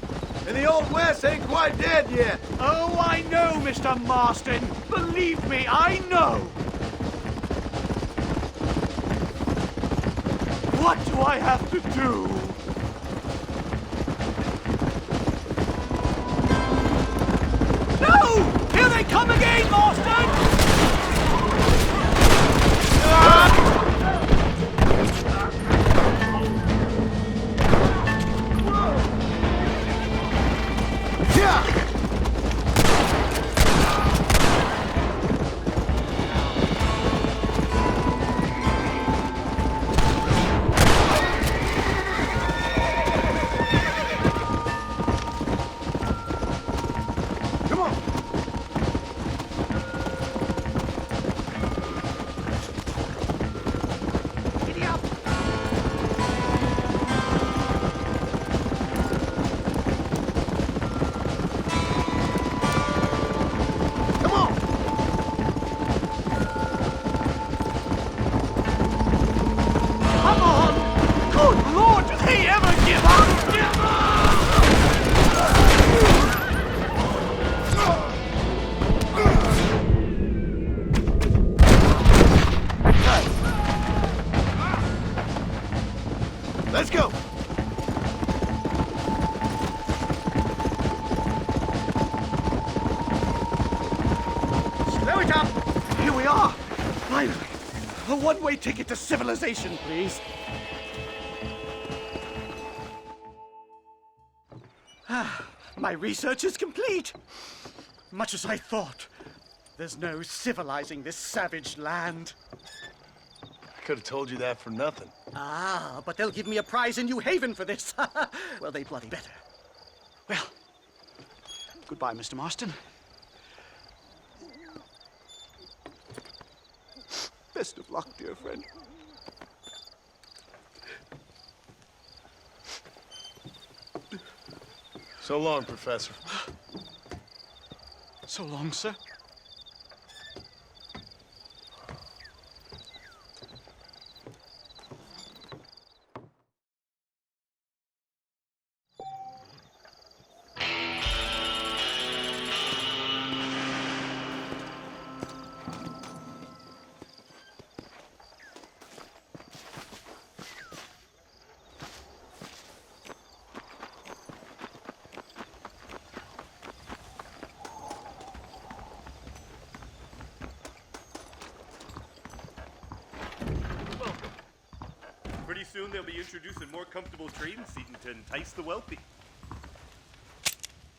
And the Old West ain't quite dead yet. Oh, I know, Mr. Marston. Believe me, I know. What do I have to do? No! Here they come again, Marston! Let's go! Slow it up! Here we are! Finally! A one-way ticket to civilization, please. My research is complete. Much as I thought. There's no civilizing this savage land. I could have told you that for nothing. Ah, but they'll give me a prize in New Haven for this. Well, they bloody better. Well, goodbye, Mr. Marston. Best of luck, dear friend. So long, Professor. So long, sir. Pretty soon they'll be introducing more comfortable train seating to entice the wealthy.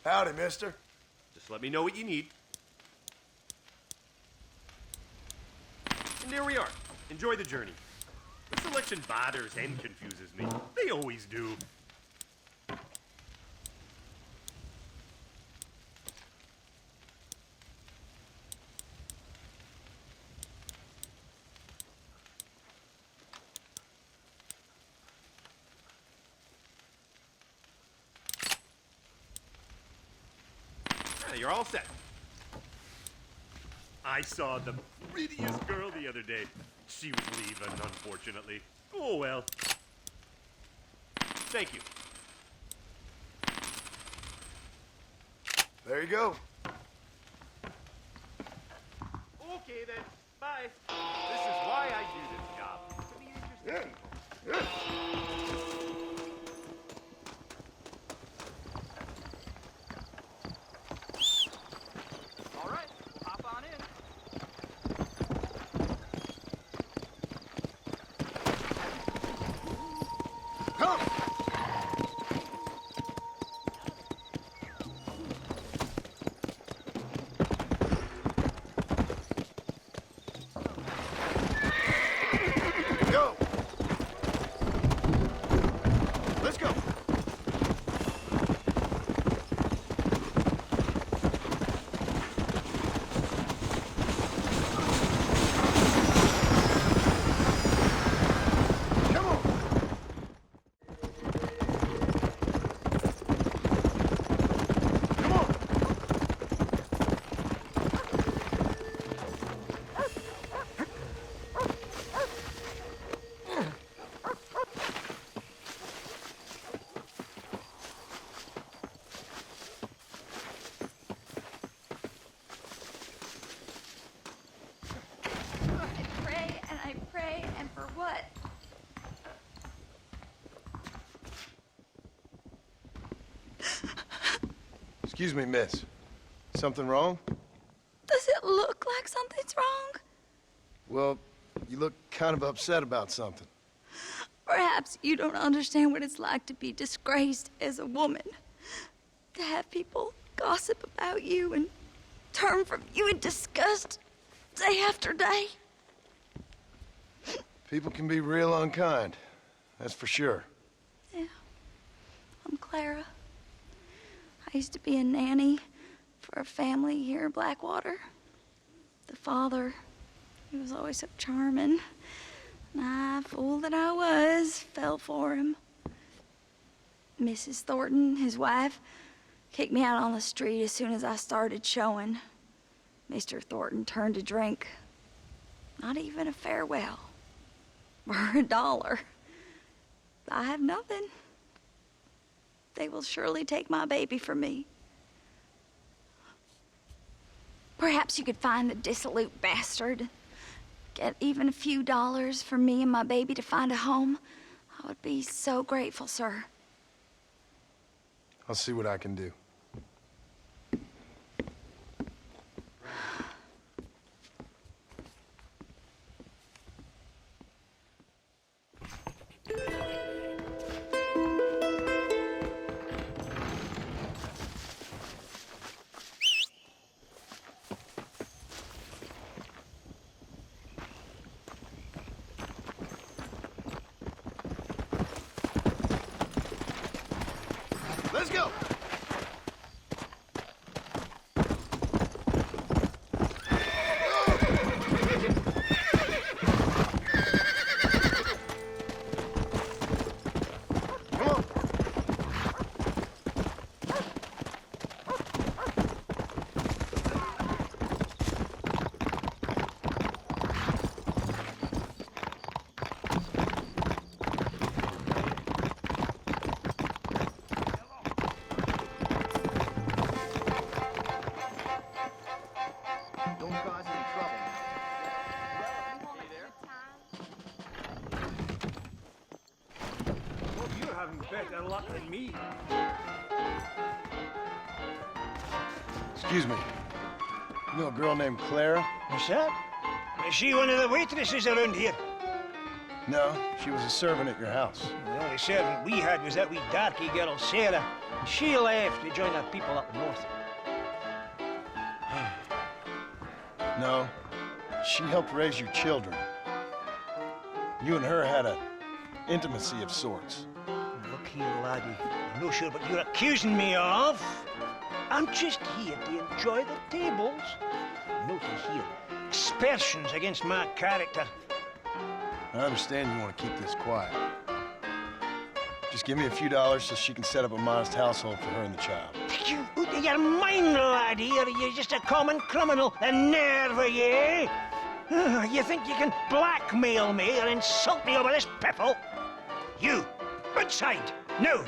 Howdy, mister. Just let me know what you need. And there we are. Enjoy the journey. The selection bothers and confuses me. They always do. You're all set. I saw the prettiest girl the other day. She was leaving, unfortunately. Oh, well. Thank you. There you go. Okay, then. Bye. This is why I do this job. To be interesting people. Excuse me, miss. Something wrong? Does it look like something's wrong? Well, you look kind of upset about something. Perhaps you don't understand what it's like to be disgraced as a woman. To have people gossip about you and turn from you in disgust day after day. People can be real unkind, that's for sure. Yeah, I'm Clara. I used to be a nanny for a family here in Blackwater. The father, he was always so charming. And I, fool that I was, fell for him. Mrs. Thornton, his wife, kicked me out on the street as soon as I started showing. Mr. Thornton turned to drink. Not even a farewell. For $1. I have nothing. They will surely take my baby from me. Perhaps you could find the dissolute bastard. Get even a few dollars for me and my baby to find a home. I would be so grateful, sir. I'll see what I can do. go! You're having better luck than me. Excuse me. You know a girl named Clara? What's that? Is she one of the waitresses around here? No, she was a servant at your house. The only servant we had was that wee darky girl, Sarah. She left to join our people up north. No, she helped raise your children. You and her had an intimacy of sorts. Look here, laddie. I'm not sure what you're accusing me of. I'm just here to enjoy the tables. Not to hear aspersions against my character. I understand you want to keep this quiet. Just give me a few dollars so she can set up a modest household for her and the child. You out of your mind, laddie, or are you just a common criminal? The nerve of you! You think you can blackmail me or insult me over this pipple? You, outside, no!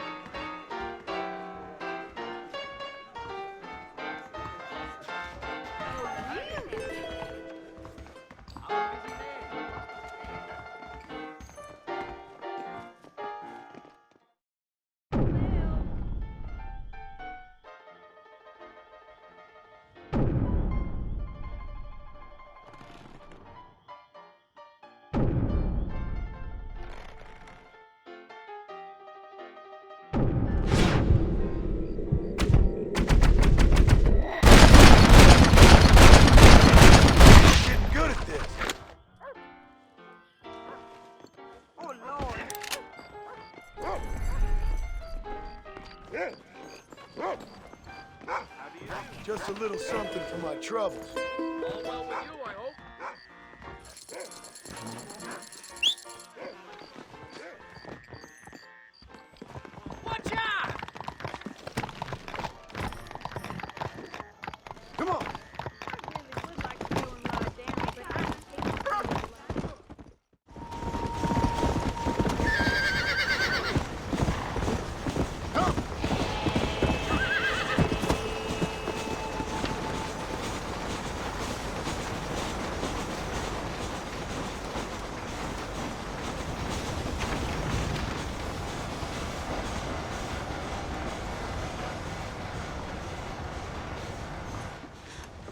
Just a little something for my troubles. All well with you, I hope. Watch out! Come on!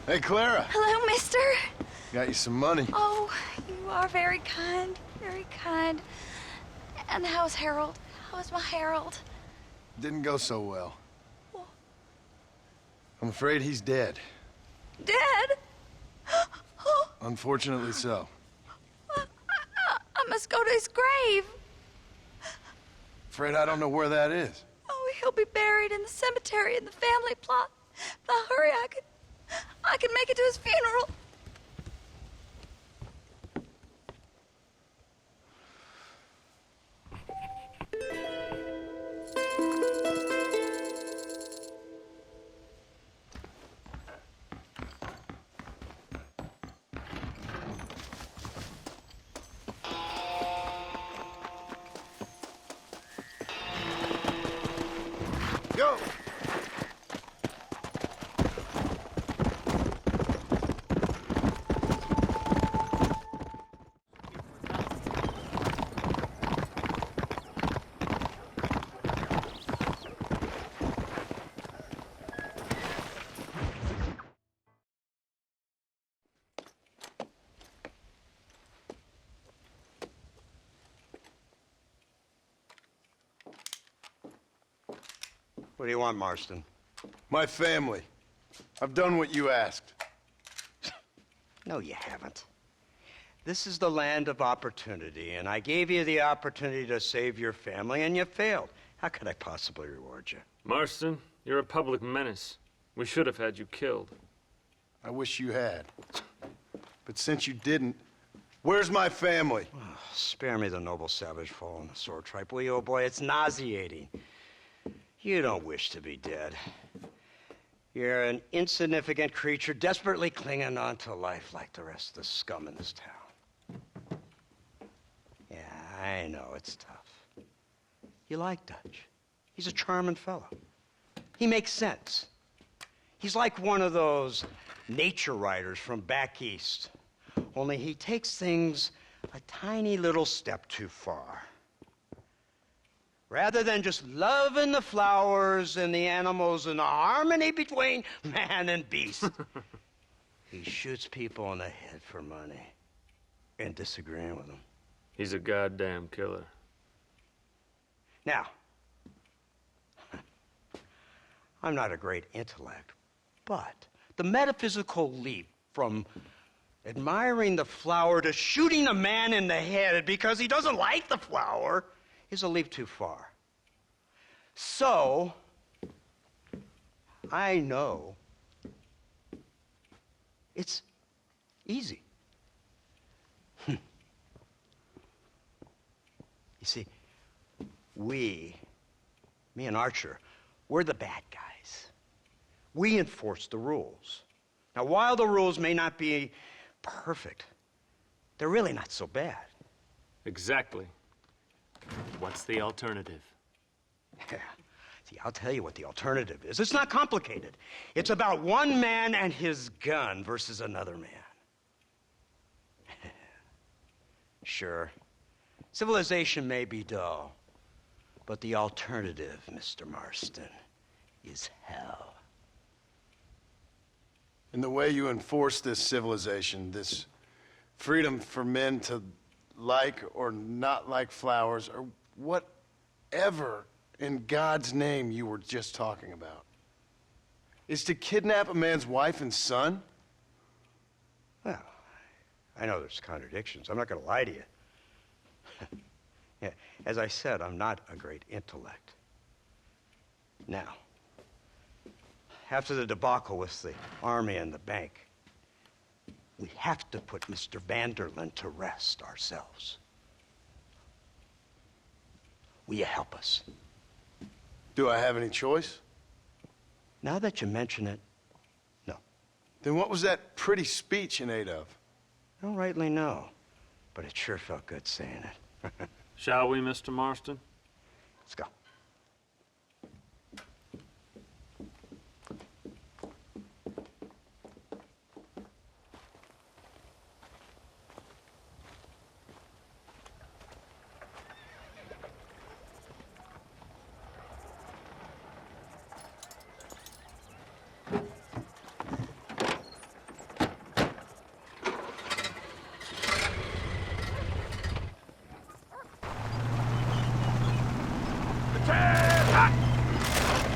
Hey, Clara. Hello, mister. Got you some money. Oh, you are very kind. Very kind. And how's Harold? How's my Harold? Didn't go so well. I'm afraid he's dead. Dead? Unfortunately so. I must go to his grave. Afraid I don't know where that is. Oh, he'll be buried in the cemetery in the family plot. If I hurry, I can make it to his funeral. Go! What do you want, Marston? My family. I've done what you asked. No, you haven't. This is the land of opportunity, and I gave you the opportunity to save your family, and you failed. How could I possibly reward you? Marston, you're a public menace. We should have had you killed. I wish you had. But since you didn't, where's my family? Oh, spare me the noble savage fall on the sword tripe, will you, old boy? It's nauseating. You don't wish to be dead. You're an insignificant creature desperately clinging on to life like the rest of the scum in this town. Yeah, I know, it's tough. You like Dutch. He's a charming fellow. He makes sense. He's like one of those nature writers from back east. Only he takes things a tiny little step too far. Rather than just loving the flowers and the animals and the harmony between man and beast, he shoots people in the head for money and disagreeing with them. He's a goddamn killer. Now, I'm not a great intellect, but the metaphysical leap from admiring the flower to shooting a man in the head because he doesn't like the flower is a leap too far. So, I know it's easy. You see, me and Archer, we're the bad guys. We enforce the rules. Now, while the rules may not be perfect, they're really not so bad. Exactly. What's the alternative? Yeah. See, I'll tell you what the alternative is. It's not complicated. It's about one man and his gun versus another man. Sure, civilization may be dull, but the alternative, Mr. Marston, is hell. And the way you enforce this civilization, this freedom for men to like or not like flowers, or whatever in God's name you were just talking about, is to kidnap a man's wife and son? Well, I know there's contradictions. I'm not going to lie to you. Yeah, as I said, I'm not a great intellect. Now, after the debacle with the army and the bank, we have to put Mr. Van der Linde to rest ourselves. Will you help us? Do I have any choice? Now that you mention it, no. Then what was that pretty speech in aid of? I don't rightly know, but it sure felt good saying it. Shall we, Mr. Marston? Let's go.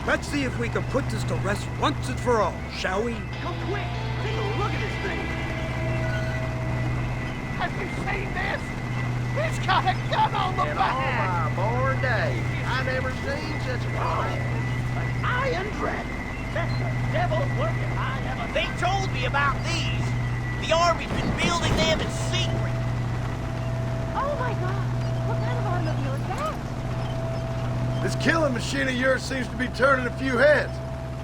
Let's see if we can put this to rest once and for all, shall we? Go quick! Take a look at this thing! Have you seen this? He's got a gun on the back! In all my born days, I never seen such a thing. An iron dragon. That's the devil's working I ever. They told me about these. The army's been building them in secret. Oh my God! What kind of automobile is that? This killing machine of yours seems to be turning a few heads.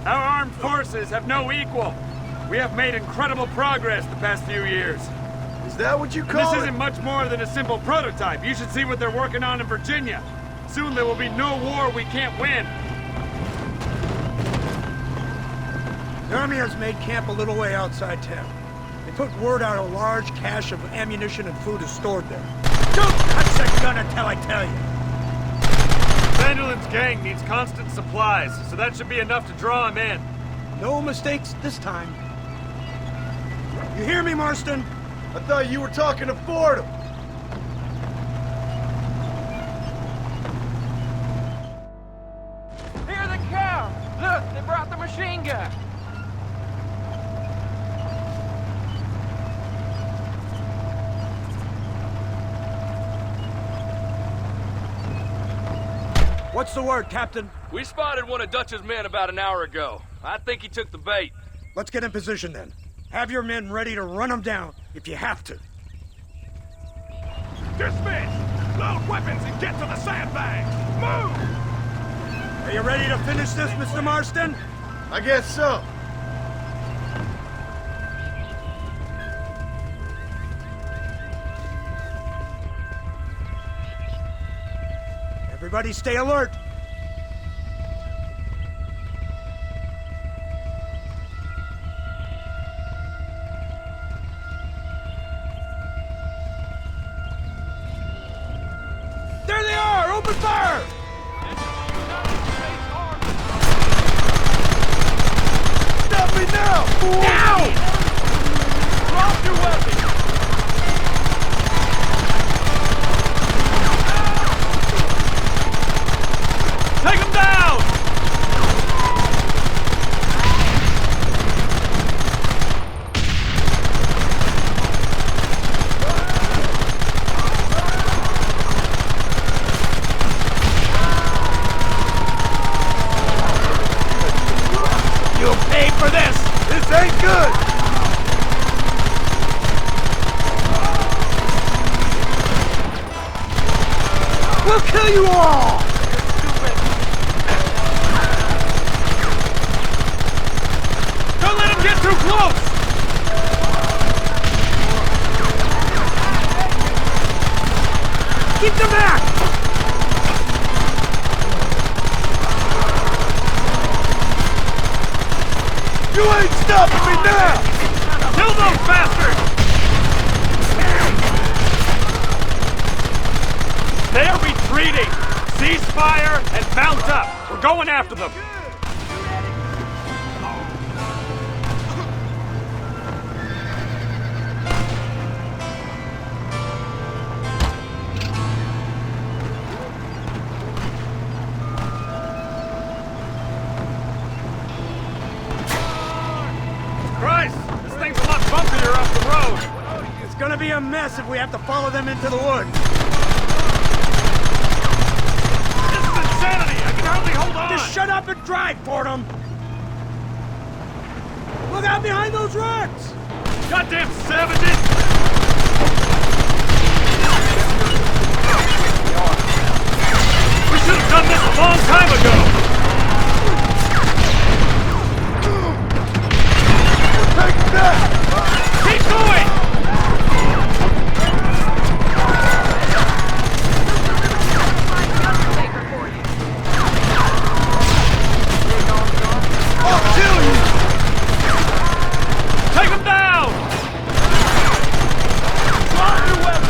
Our armed forces have no equal. We have made incredible progress the past few years. Is that what you call it? This isn't much more than a simple prototype. You should see what they're working on in Virginia. Soon there will be no war we can't win. The army has made camp a little way outside town. They put word out a large cache of ammunition and food is stored there. Don't touch that gun until I tell you! Van der Linde's gang needs constant supplies, so that should be enough to draw him in. No mistakes this time. You hear me, Marston? I thought you were talking to Fordham. Here they come! Look, they brought the machine gun! What's the word, Captain? We spotted one of Dutch's men about an hour ago. I think he took the bait. Let's get in position then. Have your men ready to run them down if you have to. Dismiss! Load weapons and get to the sandbag! Move! Are you ready to finish this, Mr. Marston? I guess so. Everybody stay alert. There they are! Open fire! Stop me now! Now! Drop your weapon! Take him down! You'll pay for this! This ain't good! We'll kill you all! Don't let him get too close! Keep them back! You ain't stopping me now! Kill those bastards! They're retreating! Cease fire and mount up! We're going after them! Christ! This thing's a lot bumpier off the road! It's gonna be a mess if we have to follow them into the woods. This is insanity! I can hardly hold on! Just shut up and drive, Fordham! Look out behind those rocks! Goddamn savages! We should have done this a long time ago! Take that! Keep going! I'll kill you! Take him down! Drop your weapon!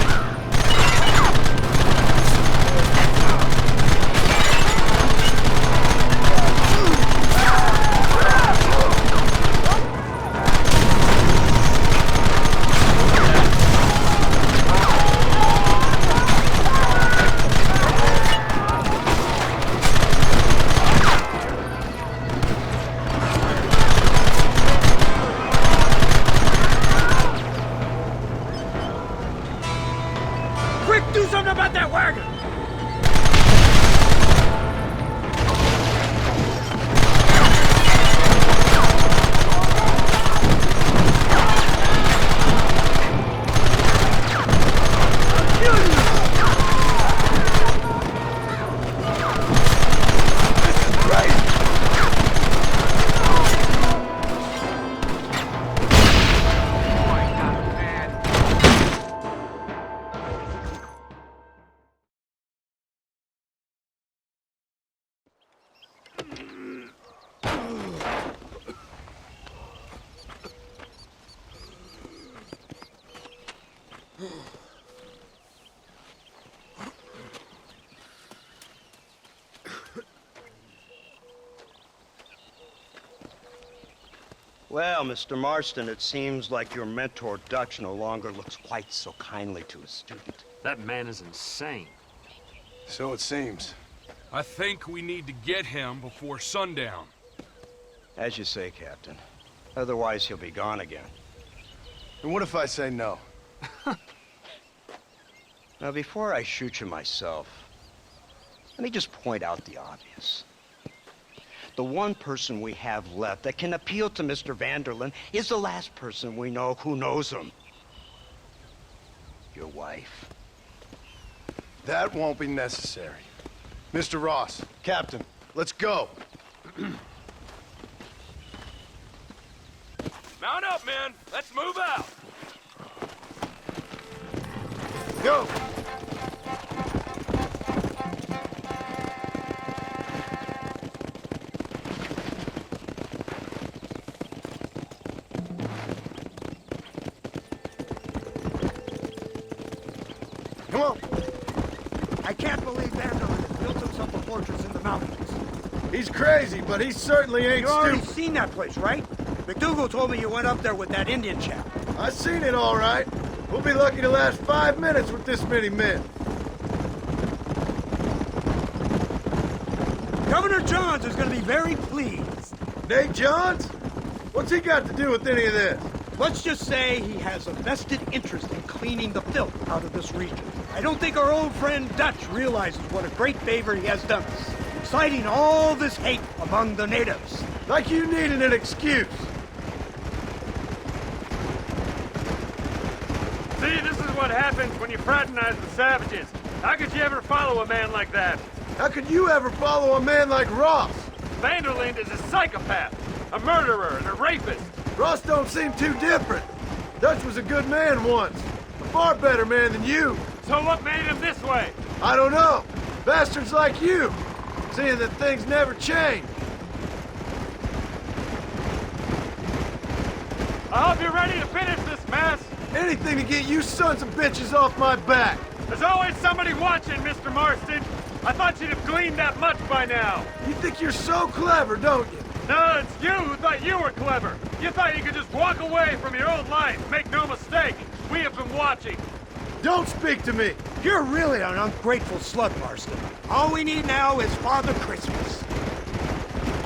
Quick, do something about that wagon! Well, Mr. Marston, it seems like your mentor Dutch no longer looks quite so kindly to his student. That man is insane. So it seems. I think we need to get him before sundown. As you say, Captain. Otherwise, he'll be gone again. And what if I say no? Now, before I shoot you myself, Let me just point out the obvious. The one person we have left that can appeal to Mr. Van der Linde is the last person we know who knows him. Your wife. That won't be necessary. Mr. Ross, Captain, let's go. Mount up, men. Let's move out. Go! Come on. I can't believe Van der Linde built himself a fortress in the mountains. He's crazy, but he certainly ain't You already stupid. seen that place, right? McDougal told me you went up there with that Indian chap. I seen it all right. We'll be lucky to last 5 minutes with this many men. Governor Johns is going to be very pleased. Nate Johns? What's he got to do with any of this? Let's just say he has a vested interest in cleaning the filth out of this region. I don't think our old friend Dutch realizes what a great favor he has done us, inciting all this hate among the natives. Like you needed an excuse. See, this is what happens when you fraternize with savages. How could you ever follow a man like that? How could you ever follow a man like Ross? Van der Linde is a psychopath, a murderer, and a rapist. Ross don't seem too different. Dutch was a good man once. A far better man than you. So what made him this way? I don't know. Bastards like you. Seeing that things never change. I hope you're ready to finish this mess. Anything to get you sons of bitches off my back. There's always somebody watching, Mr. Marston. I thought you'd have gleaned that much by now. You think you're so clever, don't you? No, it's you who thought you were clever. You thought you could just walk away from your old life. Make no mistake, we have been watching. Don't speak to me. You're really an ungrateful slut, Marston. All we need now is Father Christmas.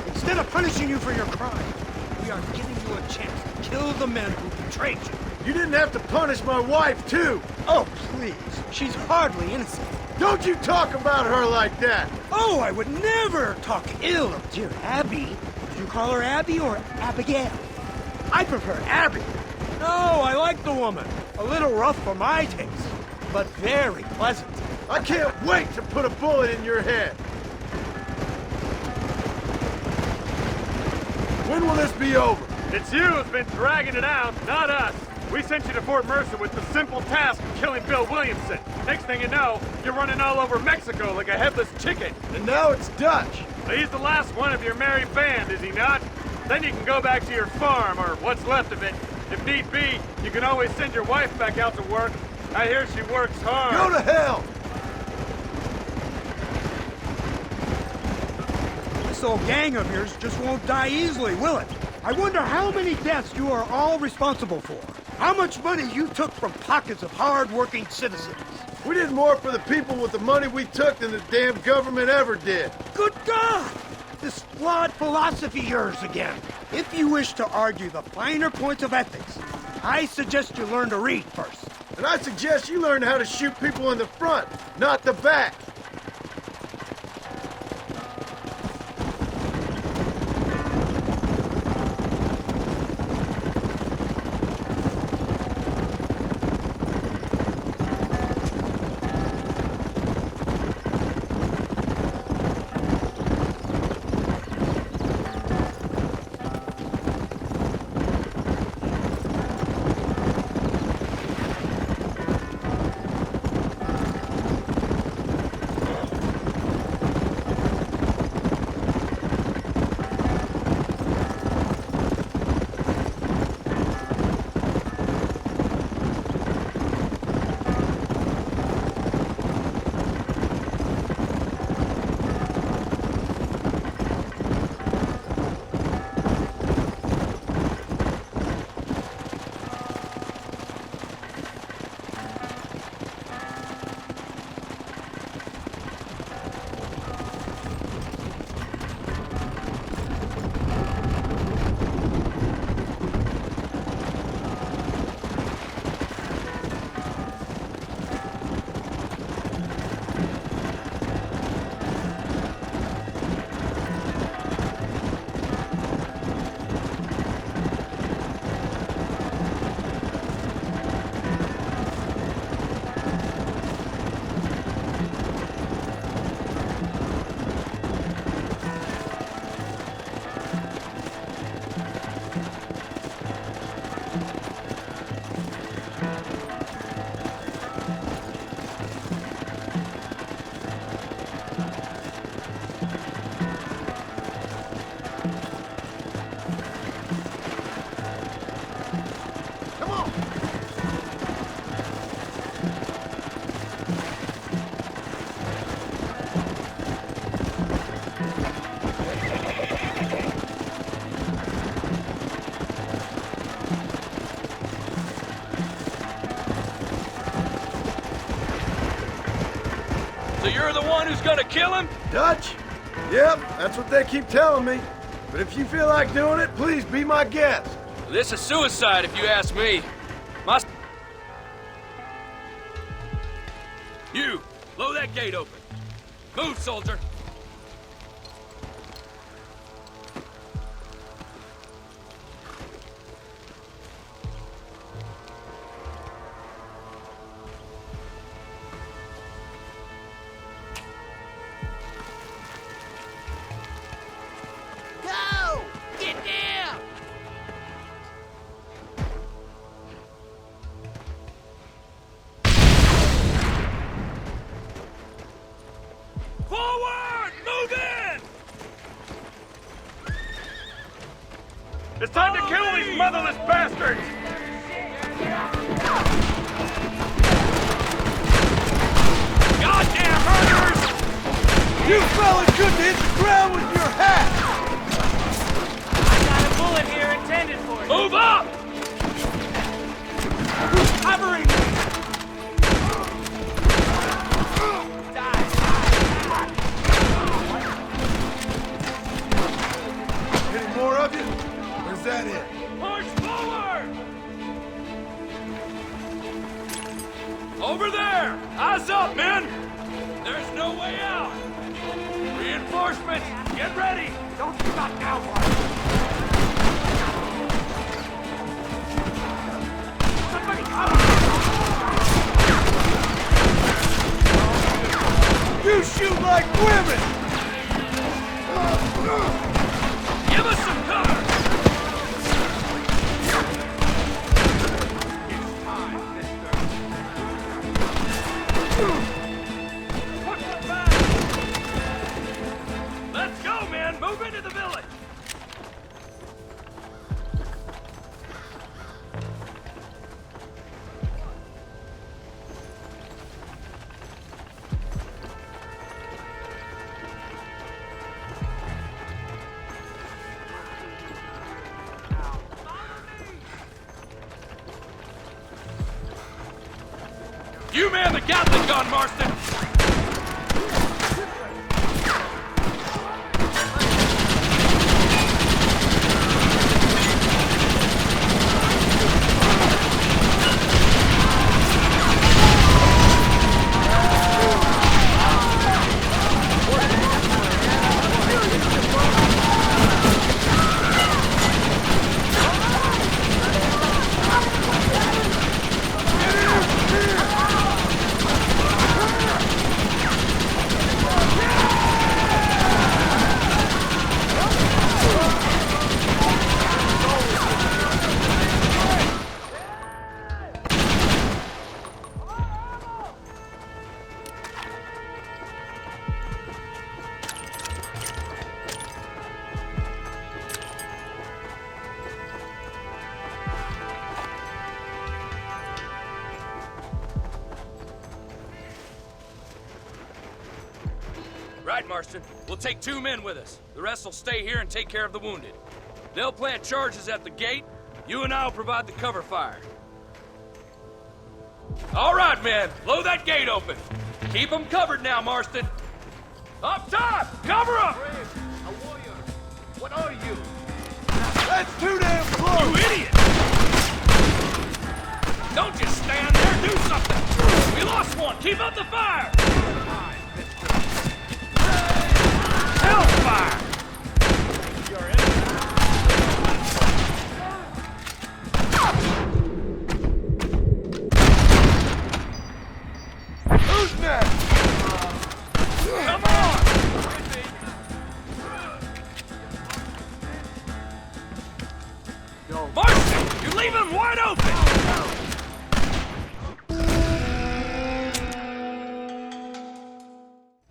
Instead of punishing you for your crime, we are giving you a chance to kill the men who betrayed you. You didn't have to punish my wife, too. Oh, please. She's hardly innocent. Don't you talk about her like that. Oh, I would never talk ill of dear Abby. Did you call her Abby or Abigail? I prefer Abby. No, I like the woman. A little rough for my taste, but very pleasant. I can't wait to put a bullet in your head. When will this be over? It's you who's been dragging it out, not us. We sent you to Fort Mercer with the simple task of killing Bill Williamson. Next thing you know, you're running all over Mexico like a headless chicken. And now it's Dutch. He's the last one of your merry band, is he not? Then you can go back to your farm, or what's left of it. If need be, you can always send your wife back out to work. I hear she works hard. Go to hell! This old gang of yours just won't die easily, will it? I wonder how many deaths you are all responsible for. How much money you took from pockets of hard-working citizens. We did more for the people with the money we took than the damn government ever did. Good God! This flawed philosophy of yours again. If you wish to argue the finer points of ethics, I suggest you learn to read first. And I suggest you learn how to shoot people in the front, not the back. So you're the one who's gonna kill him? Dutch? Yep, that's what they keep telling me. But if you feel like doing it, please be my guest. This is suicide, if you ask me. You, blow that gate open. Move, soldier. Go! Get down! Forward! Move in! It's time to kill these motherless bastards! Goddamn murderers! You fellas couldn't hit the ground with your hat! I got a bullet here intended for you. Move up! Who's covering me? Any more of you? Or is that it? Push forward! Over there! Eyes up, men! There's no way out! Reinforcements, get ready! Don't stop now, boys! Somebody cover me! You shoot like women! Give us some cover! Let's go, man! Move into the village! You man the Gatling gun, Marston! Right, Marston. We'll take 2 men with us. The rest will stay here and take care of the wounded. They'll plant charges at the gate. You and I'll provide the cover fire. All right, men. Blow that gate open. Keep them covered now, Marston. Up top! Cover up! A warrior. What are you? That's too damn close! You idiot! Don't just stand there. Do something. We lost one. Keep up the fire. Hellfire! Who's next? Come on! Marston, you're leaving him wide open!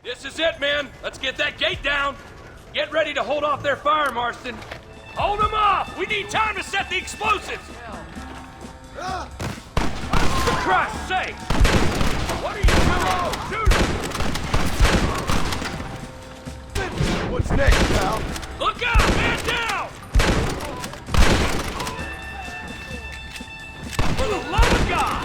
This is it, man. Let's get that gate down. Get ready to hold off their fire, Marston. Hold them off! We need time to set the explosives! For Christ's sake! What are you doing? Shoot! What's next, pal? Look out! Man down! For the love of God!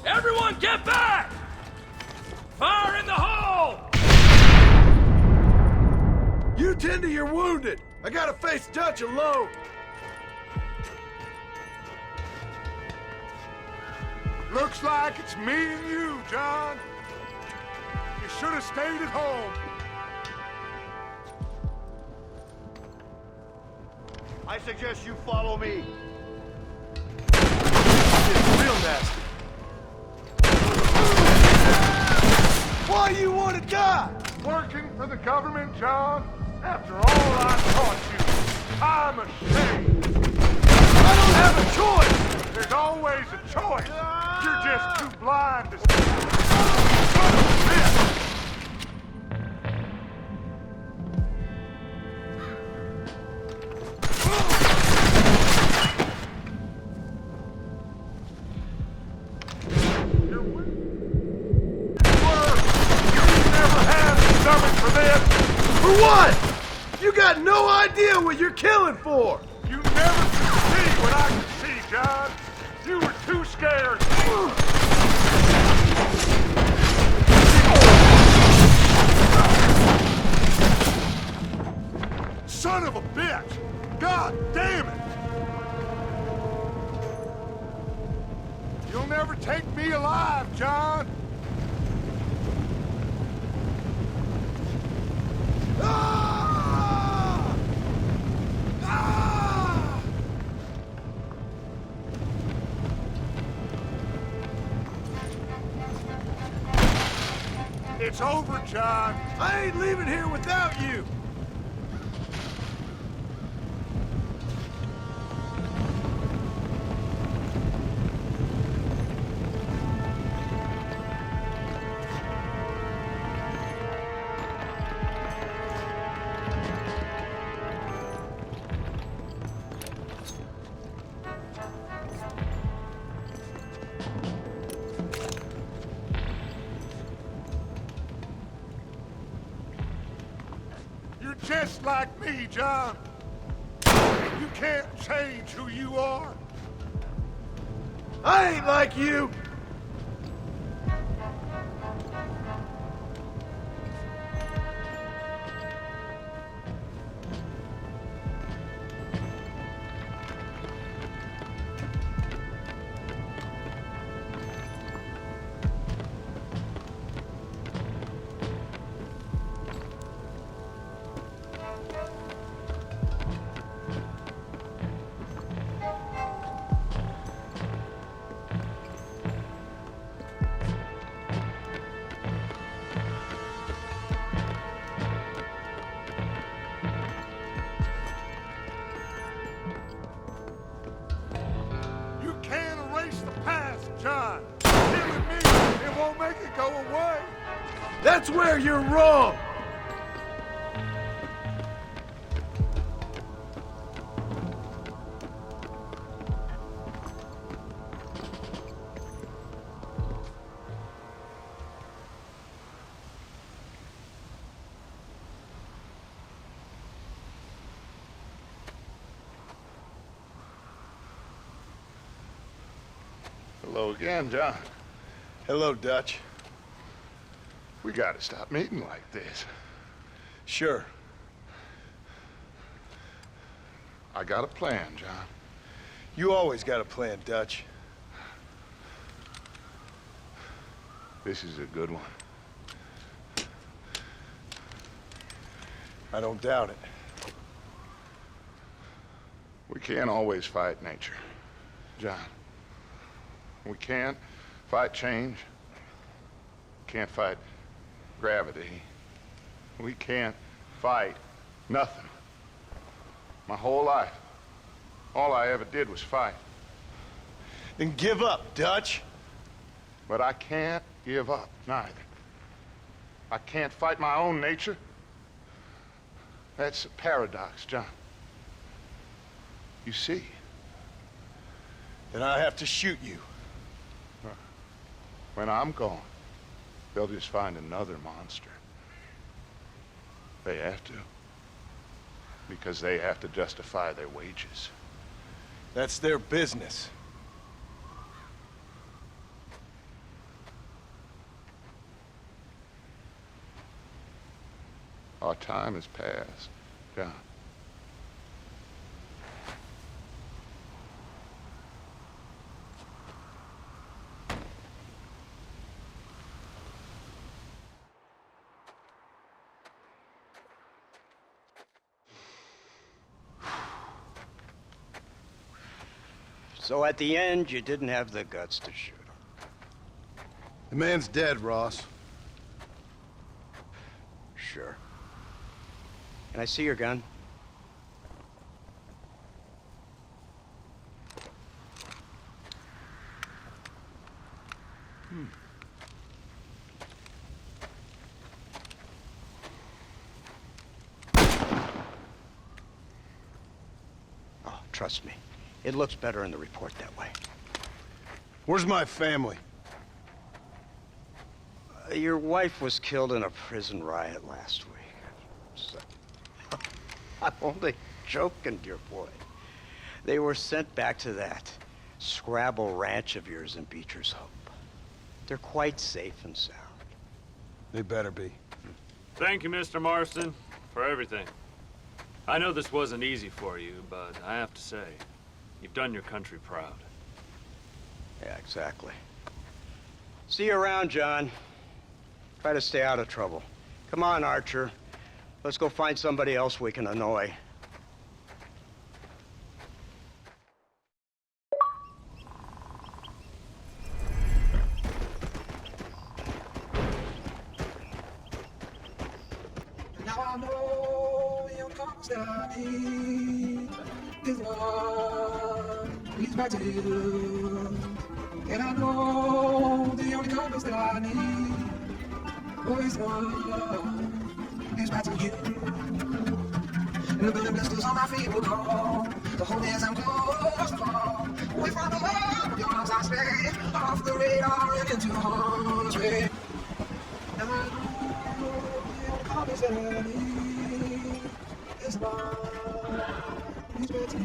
Everyone get back! Fire in the hole! You tend to your wounded. I gotta face Dutch alone. Looks like it's me and you, John. You should have stayed at home. I suggest you follow me. It's real nasty. Why you want to die? Working for the government, John? After all I taught you, I'm ashamed. I don't have a choice. There's always a choice. You're just too blind to see. Son of a bitch! For what? You got no idea what you're killing for! You never could see what I could see, John. You were too scared. Son of a bitch! God damn it! You'll never take me alive, John. Ah! Ah! It's over, John. I ain't leaving here without you. Just like me, John. You can't change who you are. I ain't like you. John, killing me, it won't make it go away. That's where you're wrong. Hello again, John. Hello, Dutch. We gotta stop meeting like this. Sure. I got a plan, John. You always got a plan, Dutch. This is a good one. I don't doubt it. We can't always fight nature, John. We can't fight change. Can't fight gravity. We can't fight nothing. My whole life, all I ever did was fight. Then give up, Dutch. But I can't give up, neither. I can't fight my own nature. That's a paradox, John. You see? Then I have to shoot you. When I'm gone, they'll just find another monster. They have to. because they have to justify their wages. That's their business. Our time has passed, John. So at the end, you didn't have the guts to shoot him. The man's dead, Ross. Sure. Can I see your gun? Oh, trust me. It looks better in the report that way. Where's my family? Your wife was killed in a prison riot last week. So, I'm only joking, dear boy. They were sent back to that Scrabble ranch of yours in Beecher's Hope. They're quite safe and sound. They better be. Thank you, Mr. Marston, for everything. I know this wasn't easy for you, but I have to say, you've done your country proud. Yeah, exactly. See you around, John. Try to stay out of trouble. Come on, Archer. Let's go find somebody else we can annoy. Now I know your company is one leads back to you. And I know the only compass that I need is one leads back to you. And the burning blisters on my feet will go. The whole as I'm close to fall. Away from the love of your arms I stray. Off the radar and into harm's way. And I know the only compass that I need is one leads back to you.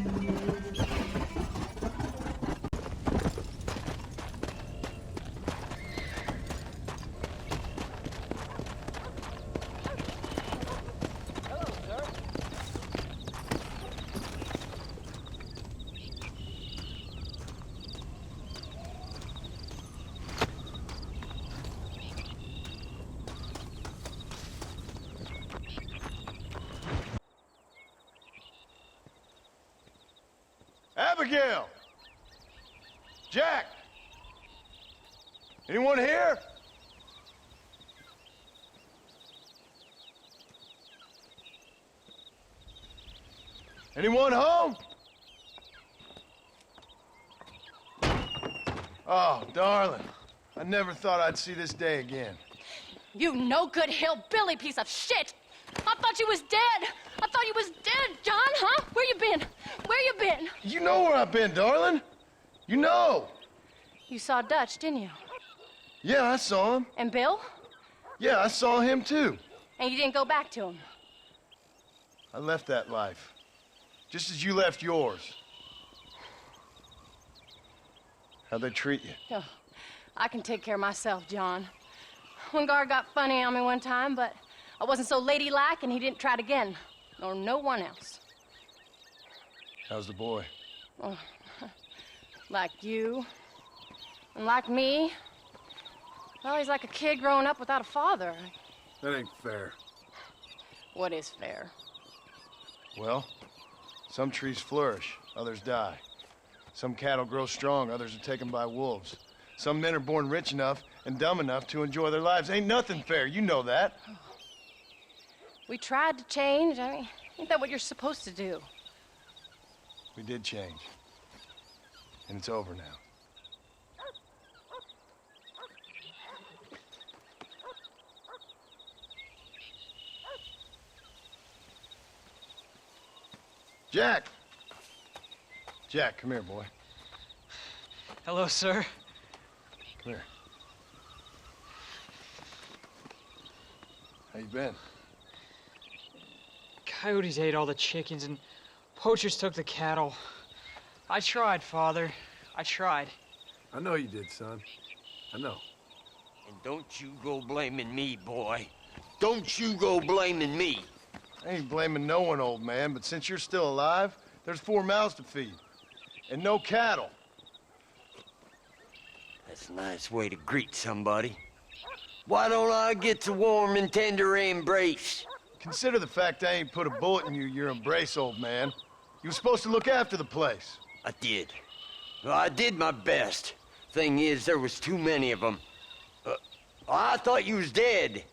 Abigail! Jack! Anyone here? Anyone home? Oh, darling. I never thought I'd see this day again. You no-good hillbilly piece of shit! I thought you was dead! I thought you was dead, John, huh? Where you been? Where you been? You know where I've been, darling. You know. You saw Dutch, didn't you? Yeah, I saw him. And Bill? Yeah, I saw him too. And you didn't go back to him? I left that life. Just as you left yours. How'd they treat you? Oh, I can take care of myself, John. Wingard got funny on me one time, but I wasn't so ladylike and he didn't try it again. Nor no one else. How's the boy? Oh, like you. And like me. Well, he's like a kid growing up without a father. That ain't fair. What is fair? Well, some trees flourish, others die. Some cattle grow strong, others are taken by wolves. Some men are born rich enough and dumb enough to enjoy their lives. Ain't nothing fair, you know that. We tried to change. I mean, ain't that what you're supposed to do? We did change. And it's over now. Jack! Jack, come here, boy. Hello, sir. Come here. How you been? Coyotes ate all the chickens and poachers took the cattle. I tried, Father. I tried. I know you did, son. I know. And don't you go blaming me, boy. Don't you go blaming me. I ain't blaming no one, old man, but since you're still alive, there's 4 mouths to feed. And no cattle. That's a nice way to greet somebody. Why don't I get the warm and tender embrace? Consider the fact I ain't put a bullet in your embrace, old man. You were supposed to look after the place. I did. Well, I did my best. Thing is, there was too many of them. I thought you was dead.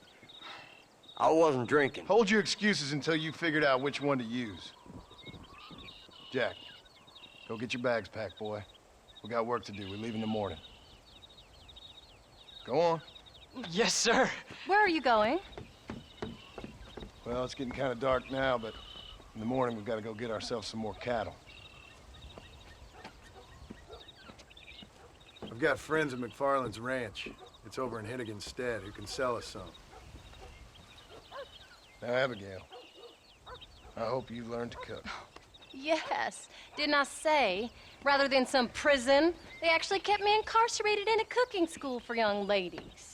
I wasn't drinking. Hold your excuses until you figured out which one to use. Jack, go get your bags packed, boy. We got work to do. We leave in the morning. Go on. Yes, sir. Where are you going? Well, it's getting kind of dark now, but in the morning we've got to go get ourselves some more cattle. I've got friends at McFarland's ranch. It's over in Hennigan's Stead who can sell us some. Now, Abigail, I hope you learned to cook. Yes. Didn't I say, rather than some prison, they actually kept me incarcerated in a cooking school for young ladies.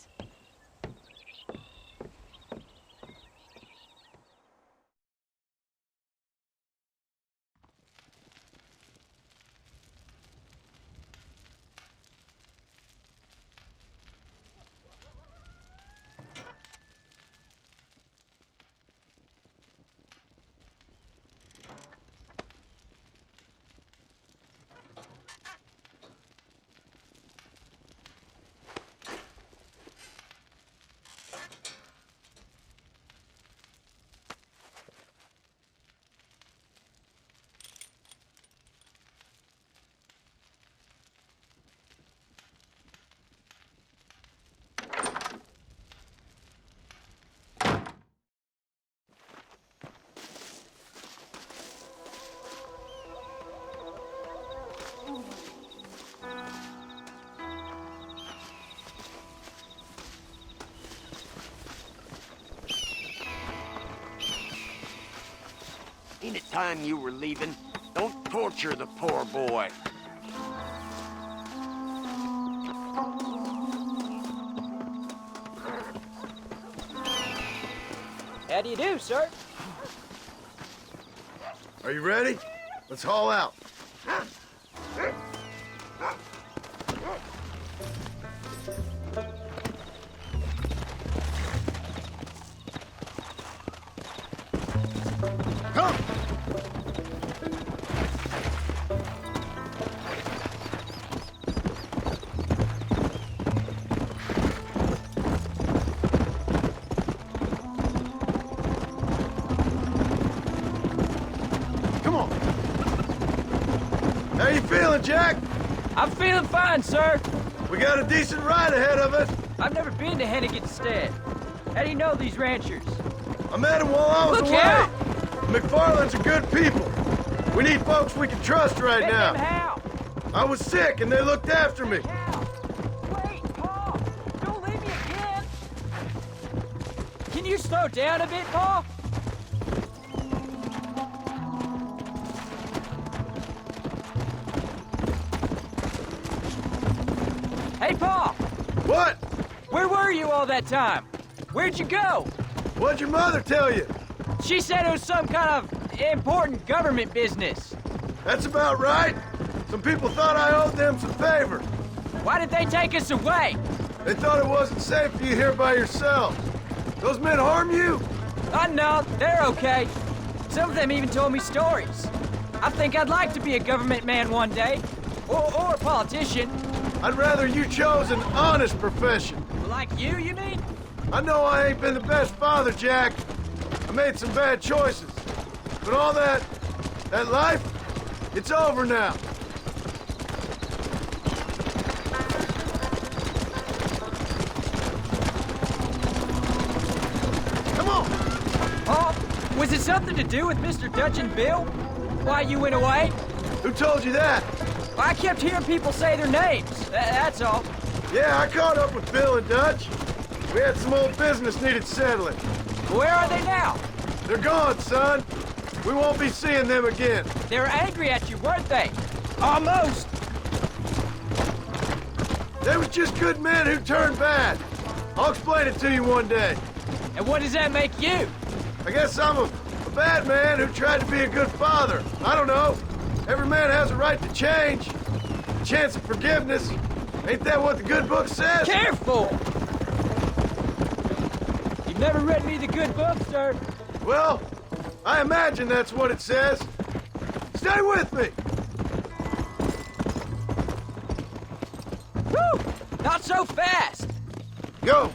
Ain't it time you were leaving? Don't torture the poor boy. How do you do, sir? Are you ready? Let's haul out. Come! Come on! How you feeling, Jack? I'm feeling fine, sir. We got a decent ride ahead of us. I've never been to Hennigan's Stead. How do you know these ranchers? I met them while I was Look away. out! McFarland's are good people. We need folks we can trust right Met now. them how? I was sick and they looked after me. How? Wait, Paul! Don't leave me again! Can you slow down a bit, Paul? Hey, Paul! What? Where were you all that time? Where'd you go? What'd your mother tell you? She said it was some kind of important government business. That's about right. Some people thought I owed them some favor. Why did they take us away? They thought it wasn't safe for you here by yourself. Those men harm you? No, they're okay. Some of them even told me stories. I think I'd like to be a government man one day. Or a politician. I'd rather you chose an honest profession. Like you mean? I know I ain't been the best father, Jack. I made some bad choices. But all that life, it's over now. Come on! Oh, was it something to do with Mr. Dutch and Bill? Why you went away? Who told you that? I kept hearing people say their names. That's all. Yeah, I caught up with Bill and Dutch. We had some old business needed settling. Where are they now? They're gone, son. We won't be seeing them again. They were angry at you, weren't they? Almost. They was just good men who turned bad. I'll explain it to you one day. And what does that make you? I guess I'm a bad man who tried to be a good father. I don't know. Every man has a right to change. A chance of forgiveness. Ain't that what the good book says? Careful! You've never read me the good book, sir. Well, I imagine that's what it says. Stay with me! Woo! Not so fast! Go!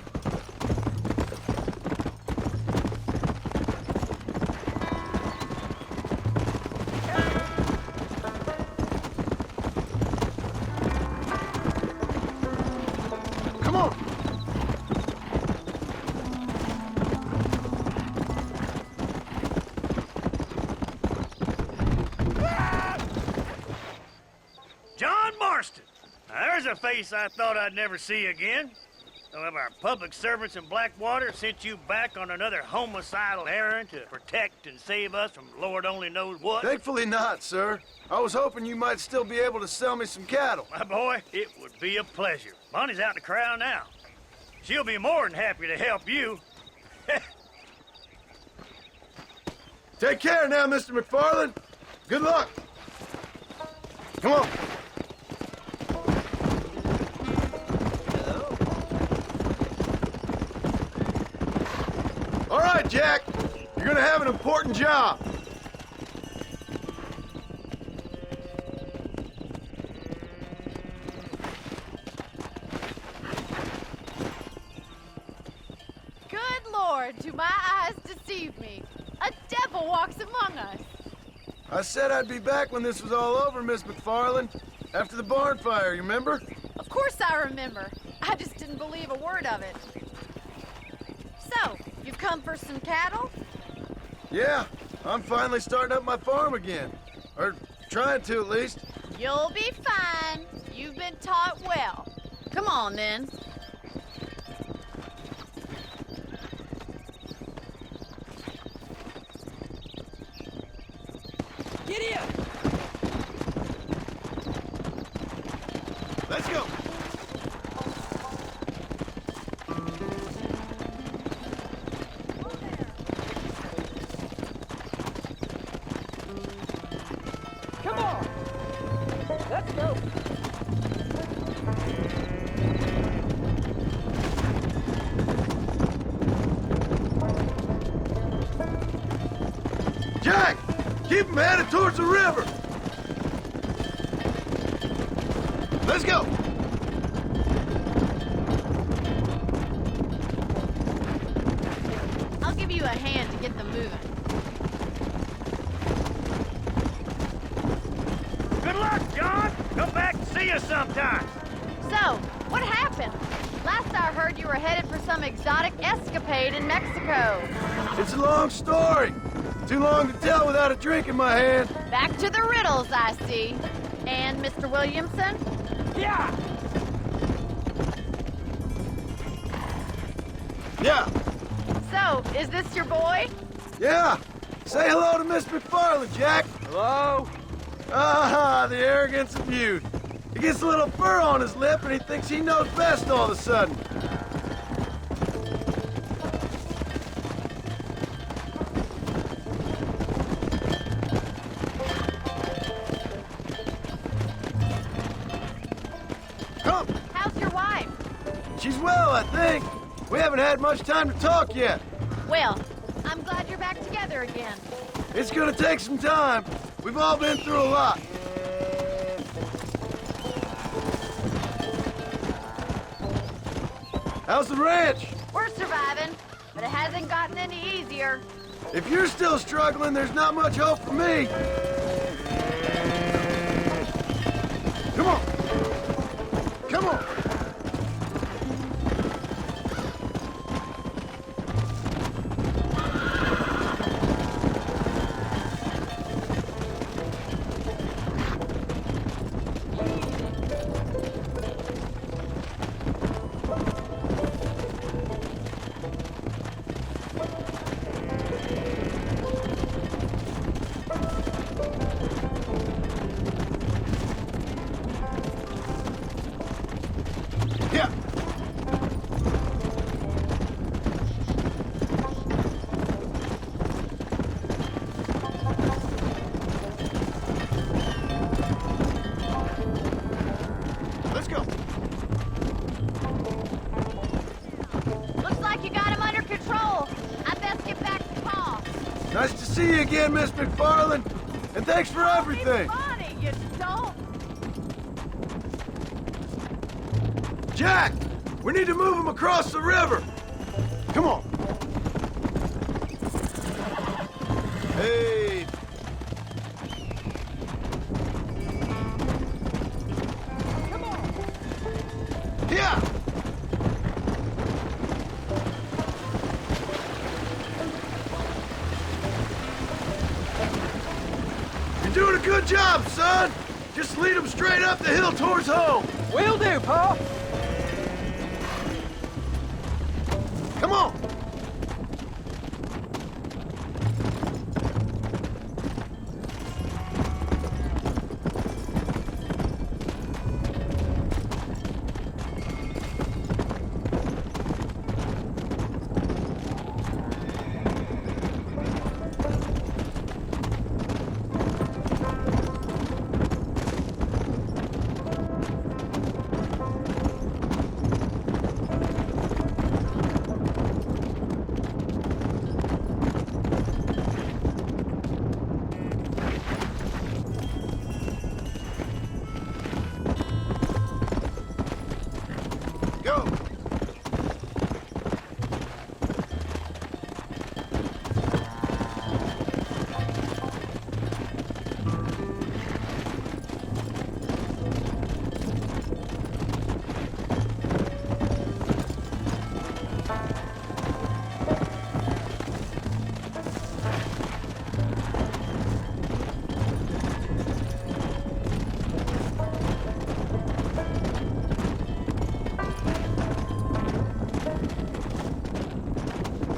Come on! John Marston. Now, there's a face I thought I'd never see again. Some of our public servants in Blackwater sent you back on another homicidal errand to protect and save us from Lord only knows what. Thankfully not, sir. I was hoping you might still be able to sell me some cattle. My boy, it would be a pleasure. Bonnie's out in the crowd now. She'll be more than happy to help you. Take care now, Mr. McFarland. Good luck. Come on. All right, Jack. You're gonna have an important job. Good Lord, do my eyes deceive me? A devil walks among us. I said I'd be back when this was all over, Miss McFarland. After the barn fire, you remember? Of course I remember. I just didn't believe a word of it. So, you've come for some cattle? Yeah, I'm finally starting up my farm again. Or trying to, at least. You'll be fine. You've been taught well. Come on, then. Giddy up! Let's go! Come on! Let's go! Jack! Keep them headed towards the river! Let's go! I'll give you a hand to get them moving. Good luck, John. Come back and see us sometime. So, what happened? Last I heard you were headed for some exotic escapade in Mexico. It's a long story. Too long to tell without a drink in my hand. Back to the riddles, I see. And Mr. Williamson? Yeah! Yeah, So, is this your boy? yeah. Say hello to Miss McFarland, Jack. Hello? Ah, the arrogance of youth. He gets a little fur on his lip and he thinks he knows best all of a sudden. Come. How's your wife? She's well, I think. We haven't had much time to talk yet. Well, I'm glad you're back together again. It's gonna take some time. We've all been through a lot. How's the ranch? We're surviving, but it hasn't gotten any easier. If you're still struggling, there's not much hope for me. Come on. Come on. see you again, Miss McFarland. And thanks for everything. Funny, you don't. Jack, we need to move him across the river. Come on. Hey. Come on. Yeah. You're doing a good job, son. Just lead him straight up the hill towards home. Will do, Pa. Come on. Go.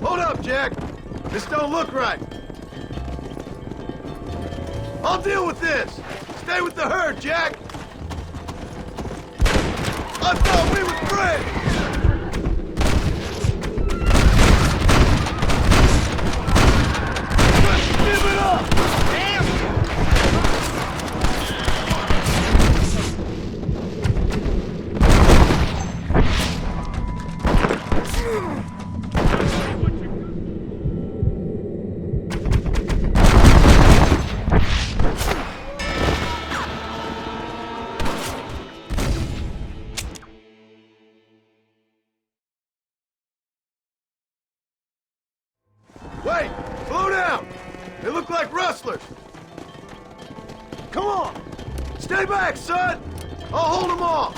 Hold up, Jack. This don't look right. I'll deal with this. Stay with the herd, Jack. I thought we were friends. Let's give it up. Wait! Slow down! They look like rustlers! Come on! Stay back, son! I'll hold them off!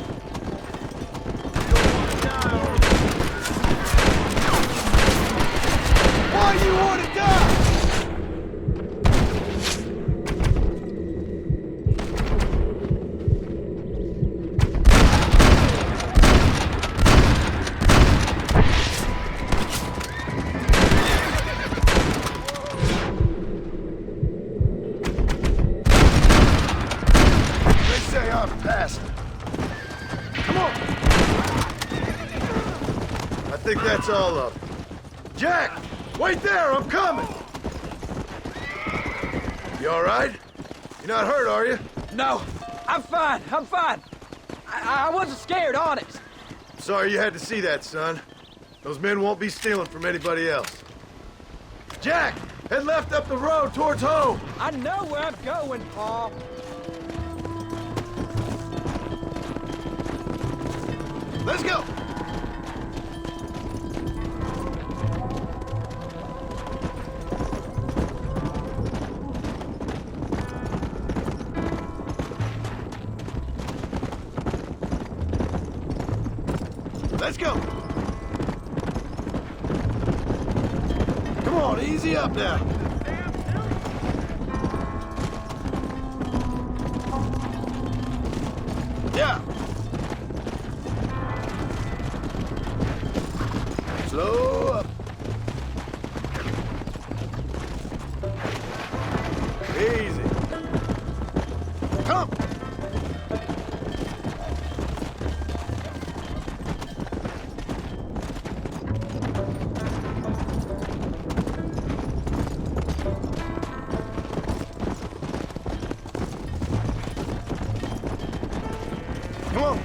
Why you want to die? I think that's all of them. Jack! Wait there, I'm coming! You all right? You're not hurt, are you? No, I'm fine, I'm fine. I wasn't scared, honest. Sorry you had to see that, son. Those men won't be stealing from anybody else. Jack! Head left up the road towards home! I know where I'm going, Pa. Let's go! Let's go! Come on, easy up now. Yeah. Slow up. Easy. Come. Come on.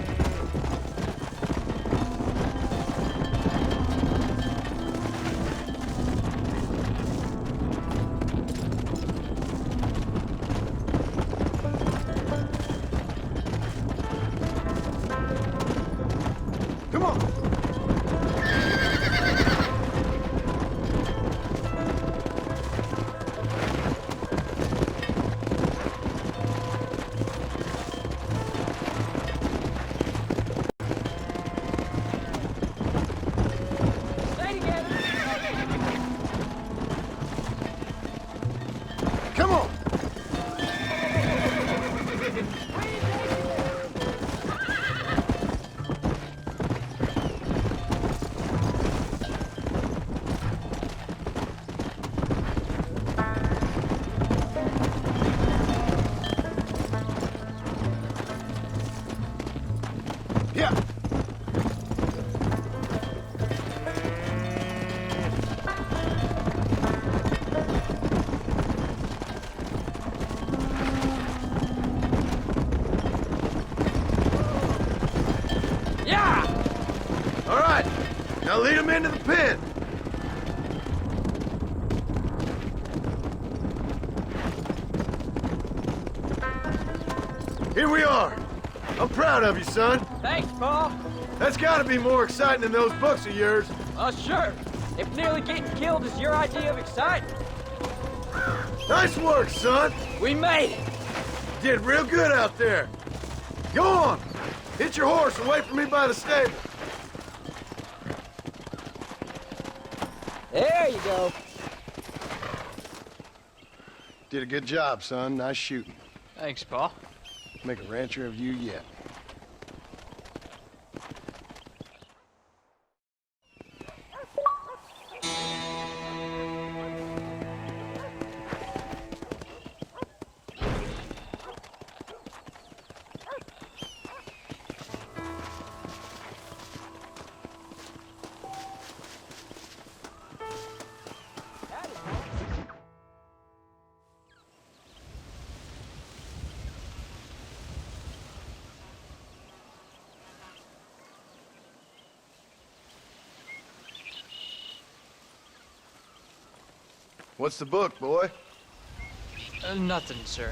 Yeah. All right, now lead him into the pen. Here we are. I'm proud of you, son. Thanks, Paul. That's gotta be more exciting than those books of yours. Sure. If nearly getting killed is your idea of excitement. Nice work, son. We made it. Did real good out there. Go on. Hit your horse and wait for me by the stable. There you go. Did a good job, son. Nice shooting. Thanks, Paul. Make a rancher of you yet. What's the book, boy? Nothing, sir.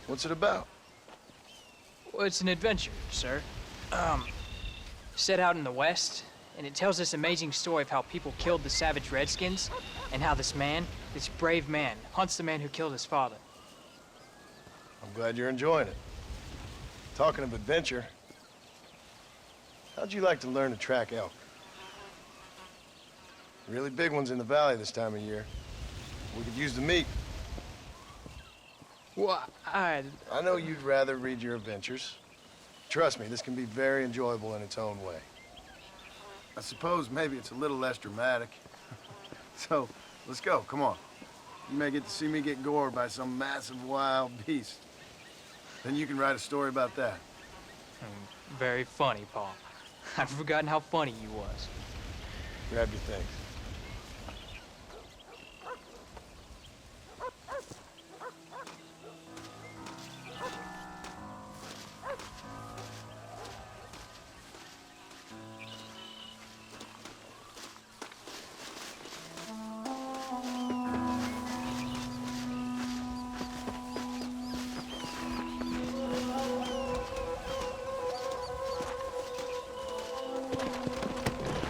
What's it about? Well, it's an adventure, sir. Set out in the West, and it tells this amazing story of how people killed the savage Redskins, and how this man, this brave man, hunts the man who killed his father. I'm glad you're enjoying it. Talking of adventure, how'd you like to learn to track elk? Really big ones in the valley this time of year. We could use the meat. Well, I know you'd rather read your adventures. Trust me, this can be very enjoyable in its own way. I suppose maybe it's a little less dramatic. So, let's go, come on. You may get to see me get gored by some massive wild beast. Then you can write a story about that. Very funny, Paul. I've forgotten how funny you was. Grab your things.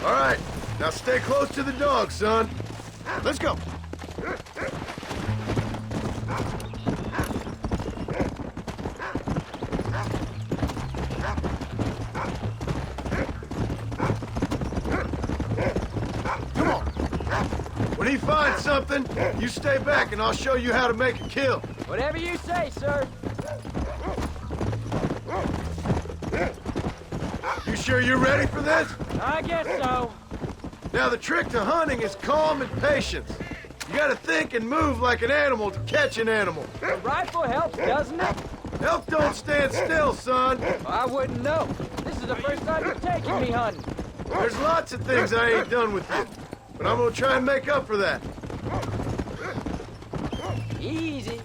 All right, now stay close to the dog, son. Let's go. Come on. When he finds something, you stay back and I'll show you how to make a kill. Whatever you say, sir. You sure you're ready for this? I guess so. Now, the trick to hunting is calm and patience. You gotta think and move like an animal to catch an animal. The rifle helps, doesn't it? Elk don't stand still, son. I wouldn't know. This is the first time you're taking me hunting. There's lots of things I ain't done with you, but I'm gonna try and make up for that. Easy.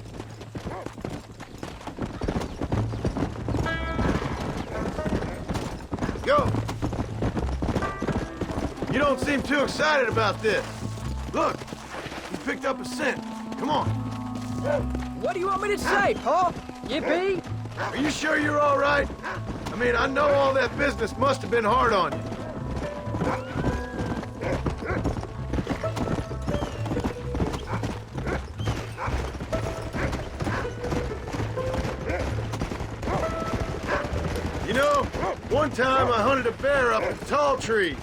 Go. You don't seem too excited about this. Look, you picked up a scent. Come on. What do you want me to say, Paul? Yippee? Are you sure you're all right? I mean, I know all that business must have been hard on you. You know, one time I hunted a bear up in tall trees.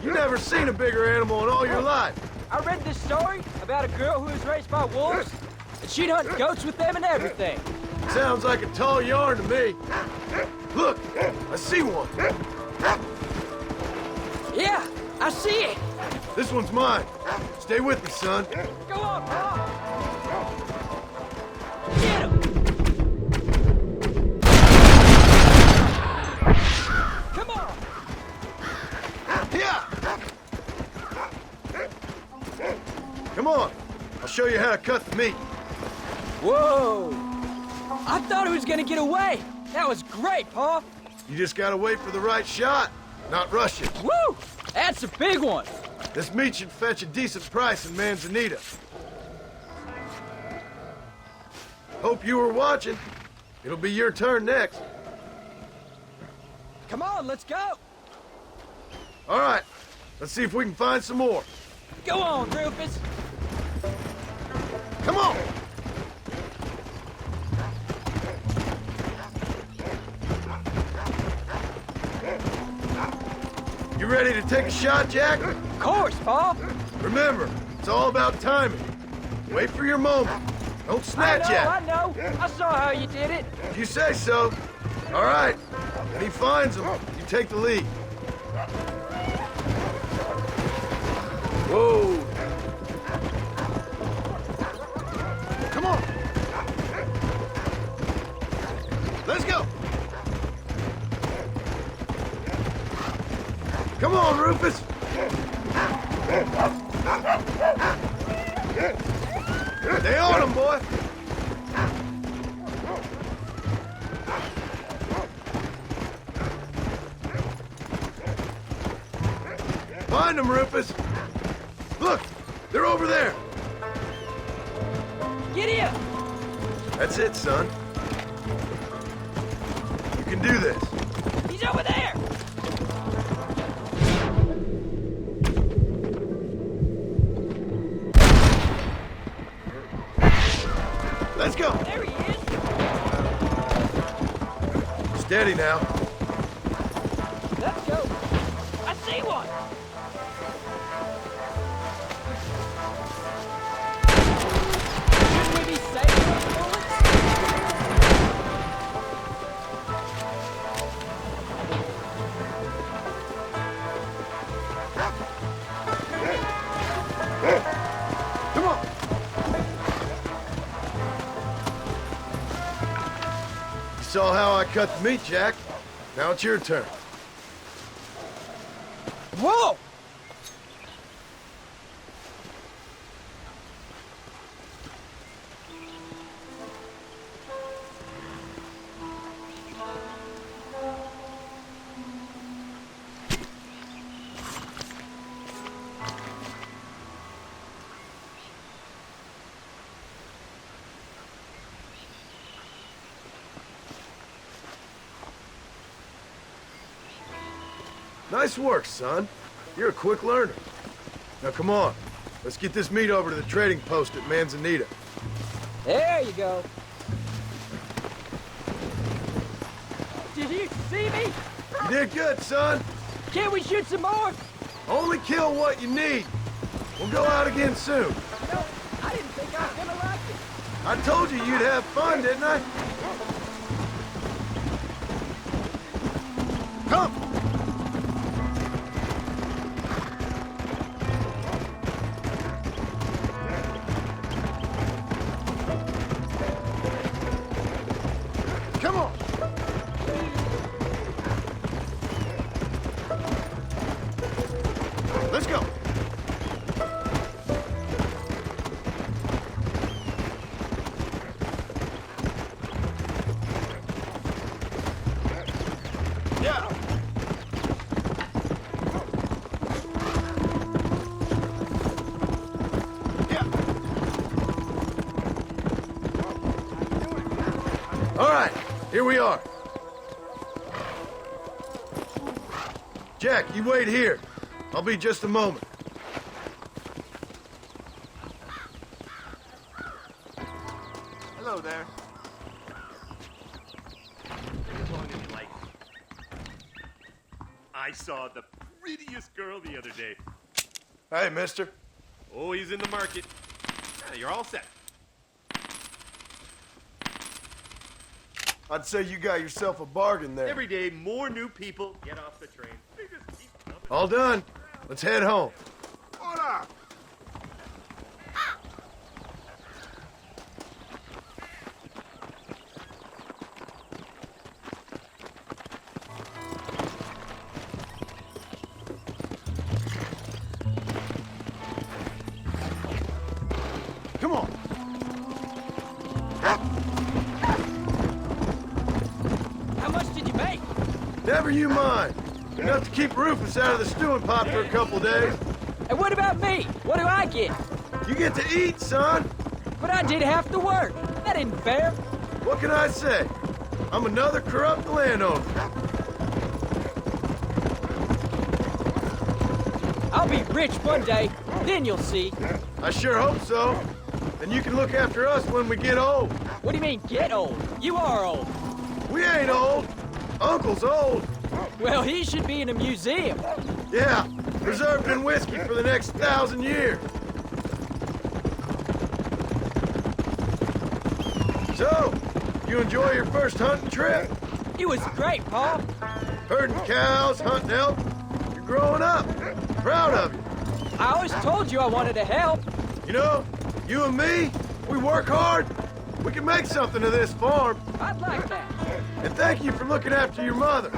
You never seen a bigger animal in all your life. I read this story about a girl who was raised by wolves, and she'd hunt goats with them and everything. Sounds like a tall yarn to me. Look, I see one. Yeah, I see it. This one's mine. Stay with me, son. Go on, Paul. Get him. Come show you how to cut the meat. Whoa! I thought he was gonna get away. That was great, Pa. You just gotta wait for the right shot, not rush it. Woo! That's a big one. This meat should fetch a decent price in Manzanita. Hope you were watching. It'll be your turn next. Come on, let's go. All right, let's see if we can find some more. Go on, Rufus. Come on! You ready to take a shot, Jack? Of course, Pa. Remember, it's all about timing. Wait for your moment. Don't snatch at it. I know. I saw how you did it. If you say so. All right. When he finds them, you take the lead. Whoa. Come on. Let's go. Come on, Rufus. Stay on him, boy. Find him, Rufus. Look, they're over there. Get here. That's it, son. You can do this. He's over there. Let's go. There he is. Steady now. Let's go. I see one. Shouldn't we be safe from bullets? Come on. You saw how I cut the meat, Jack. Now it's your turn. Whoa! Nice work, son. You're a quick learner. Now come on. Let's get this meat over to the trading post at Manzanita. There you go. Did you see me? You did good, son. Can't we shoot some more? Only kill what you need. We'll go out again soon. No, I didn't think I was gonna like it. I told you you'd have fun, didn't I? Come! Come on! Let's go! Yeah! All right, here we are. Jack, you wait here. I'll be just a moment. Hello there. I saw the prettiest girl the other day. Hey, mister. Oh, he's in the market. Yeah, you're all set. I'd say you got yourself a bargain there. Every day, more new people get off the train. They just keep coming. All done. Let's head home. Hola! Come Never you mind. Enough to keep Rufus out of the stewing pot for a couple days. And what about me? What do I get? You get to eat, son. But I did half the work. That isn't fair. What can I say? I'm another corrupt landowner. I'll be rich one day, then you'll see. I sure hope so. Then you can look after us when we get old. What do you mean, get old? You are old. We ain't old. Uncle's old. Well, he should be in a museum. Yeah, preserved in whiskey for the next 1,000 years. So, you enjoy your first hunting trip? It was great, Pa. Herding cows, hunting elk. You're growing up. Proud of you. I always told you I wanted to help. You know, you and me, we work hard. We can make something of this farm. I'd like that. And thank you for looking after your mother.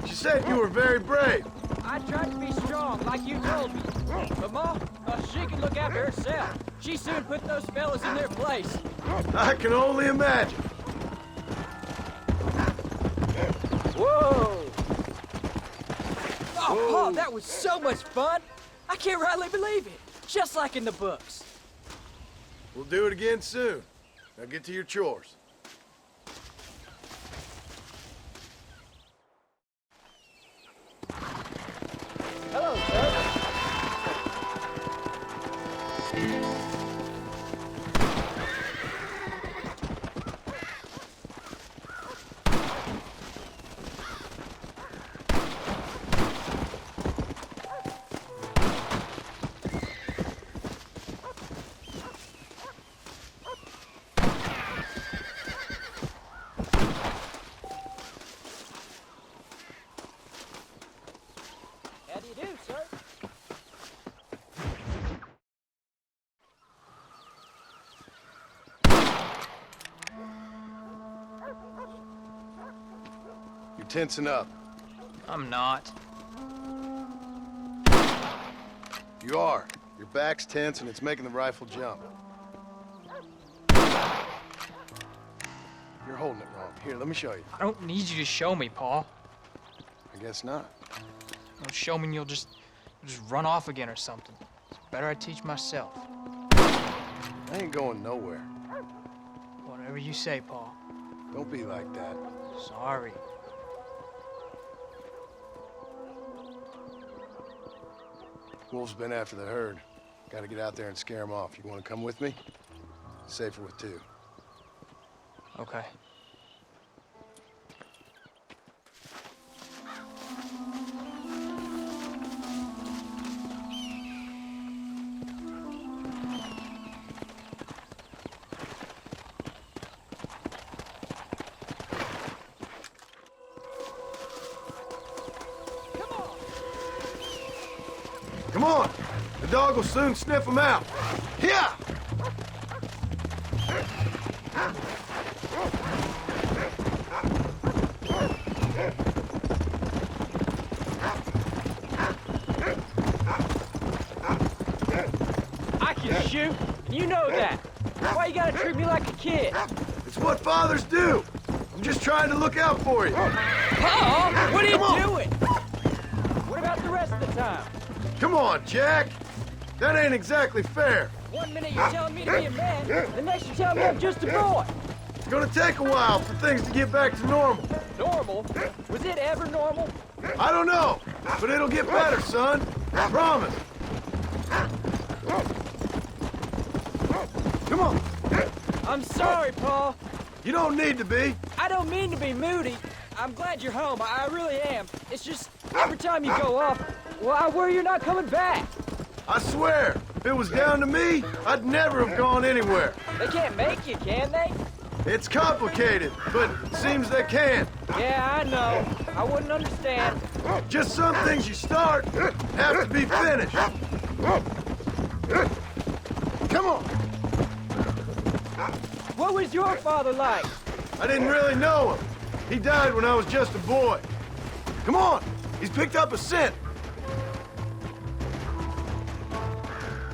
She said you were very brave. I tried to be strong, like you told me. But Ma, she can look after herself. She soon put those fellas in their place. I can only imagine. Whoa! Oh, Pa, that was so much fun. I can't rightly believe it. Just like in the books. We'll do it again soon. Now get to your chores. Hello, sir. How do you do, sir? You're tensing up. I'm not. You are. Your back's tense and it's making the rifle jump. You're holding it wrong. Here, let me show you. I don't need you to show me, Pa. I guess not. Don't show me and you'll just run off again or something. It's better I teach myself. I ain't going nowhere. Whatever you say, Pa. Don't be like that. Sorry. Wolf's been after the herd. Gotta get out there and scare him off. You wanna come with me? Safer with two. Okay. Come on! The dog will soon sniff him out. Here! I can shoot, and you know that. Why you gotta treat me like a kid? It's what fathers do. I'm just trying to look out for you. Pa, what are you doing? What about the rest of the time? Come on, Jack. That ain't exactly fair. One minute you're telling me to be a man, the next you tell me I'm just a boy. It's gonna take a while for things to get back to normal. Normal? Was it ever normal? I don't know, but it'll get better, son. I promise. Come on. I'm sorry, Pa. You don't need to be. I don't mean to be moody. I'm glad you're home. I really am. It's just every time you go off, well, I worry you're not coming back. I swear, if it was down to me, I'd never have gone anywhere. They can't make you, can they? It's complicated, but it seems they can. Yeah, I know. I wouldn't understand. Just some things you start have to be finished. Come on. What was your father like? I didn't really know him. He died when I was just a boy. Come on, he's picked up a scent.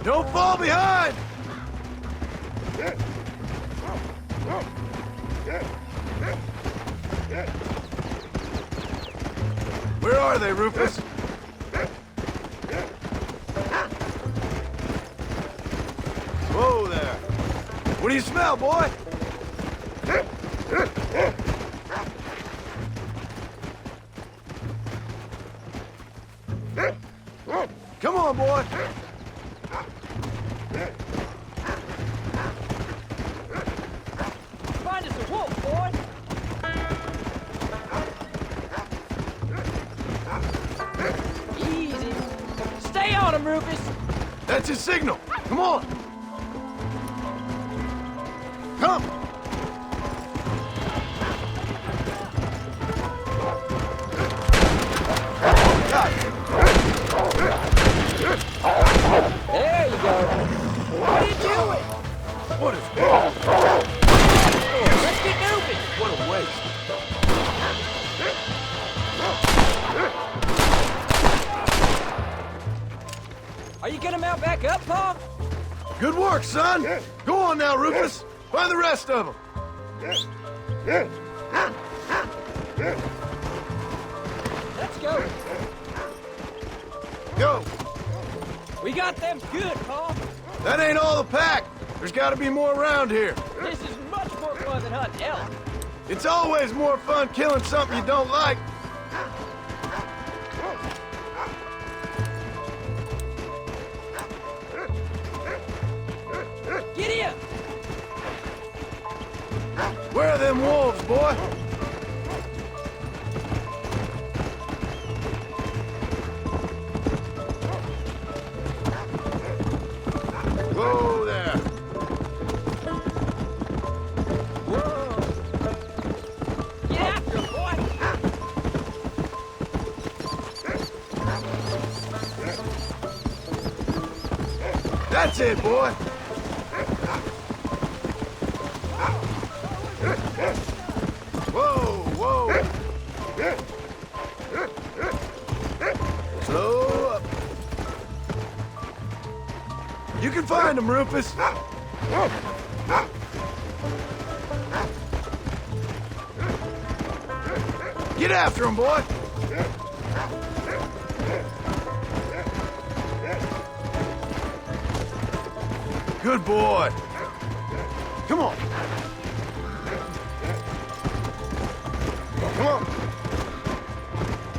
Don't fall behind! Where are they, Rufus? Whoa there. What do you smell, boy? Come on, boy. Find us a wolf, boy. Easy. Stay on him, Rufus. That's his signal. Come on. Come. There you go. What are you doing? What is wrong? Let's get moving. What a waste. Are you gonna mount back up, Paul? Good work, son. Go on now, Rufus. Find the rest of them. Let's go. Go. We got them good, Paul. That ain't all the pack. There's got to be more around here. This is much more fun than hunting elk. It's always more fun killing something you don't like. Giddy up! Where are them wolves, boy? Whoa there. Whoa! Get after him, boy! That's it, boy. Whoa, whoa. Slow up. You can find them, Rufus. Get after him, boy. Good boy. Come on. Come on.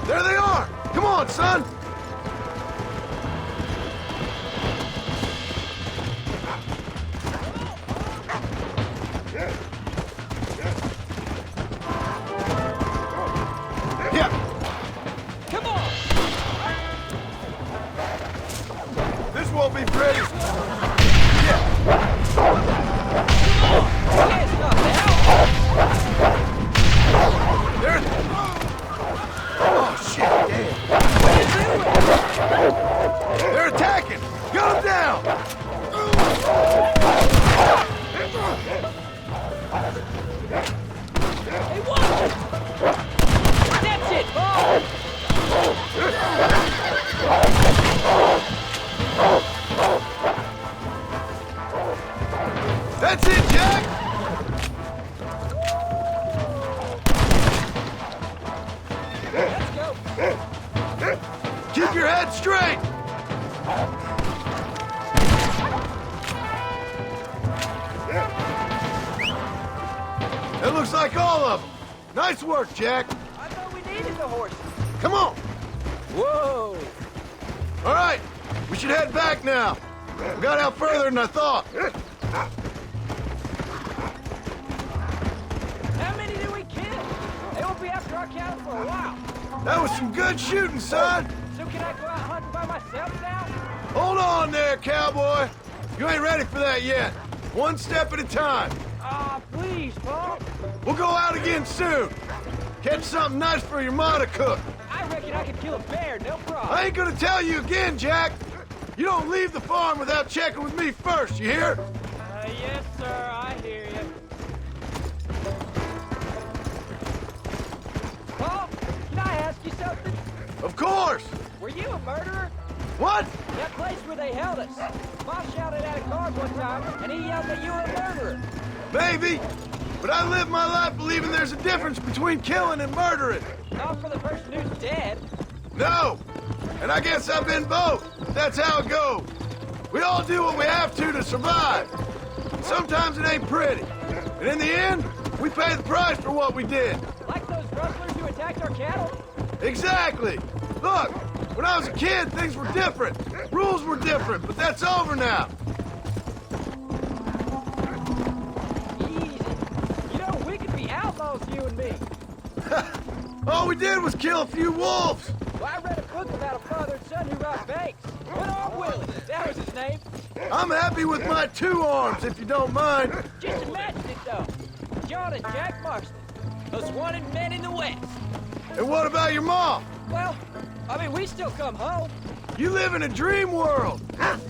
There they are. Come on, son. Yeah. Come on! This won't be pretty. There. Oh, shit, damn. They're attacking. Gun them down. Hey, watch it! That's it, Paul! That's it, Jack. Let's go! Keep your head straight. That looks like all of them. Nice work, Jack. I thought we needed the horses. Come on. Whoa! All right, we should head back now. We got out further than I thought. How many did we kill? They won't be after our cattle for a while. That was some good shooting, son. So can I go out hunting by myself now? Hold on there, cowboy. You ain't ready for that yet. One step at a time. Ah, please, Paul. We'll go out again soon. Catch something nice for your ma to cook. I reckon I could kill a bear, no problem. I ain't gonna tell you again, Jack. You don't leave the farm without checking with me first, you hear? Yes, sir, I hear you. Paul, can I ask you something? Of course. Were you a murderer? What? That place where they held us. Bob shouted at a guard one time, and he yelled that you were a murderer. Maybe. But I live my life believing there's a difference between killing and murdering. Not for the person who's dead. No! And I guess I've been both. That's how it goes. We all do what we have to survive. Sometimes it ain't pretty. And in the end, we pay the price for what we did. Like those rustlers who attacked our cattle? Exactly. Look, when I was a kid, things were different. Rules were different, but that's over now. Easy. You know, we could be outlaws, you and me. All we did was kill a few wolves. Well, I read a book about a father and son who robbed banks. Good old Willie, that was his name. I'm happy with my 2 arms, if you don't mind. Just imagine it, though. John and Jack Marston, those wanted men in the West. And what about your mom? Well, I mean, we still come home. You live in a dream world.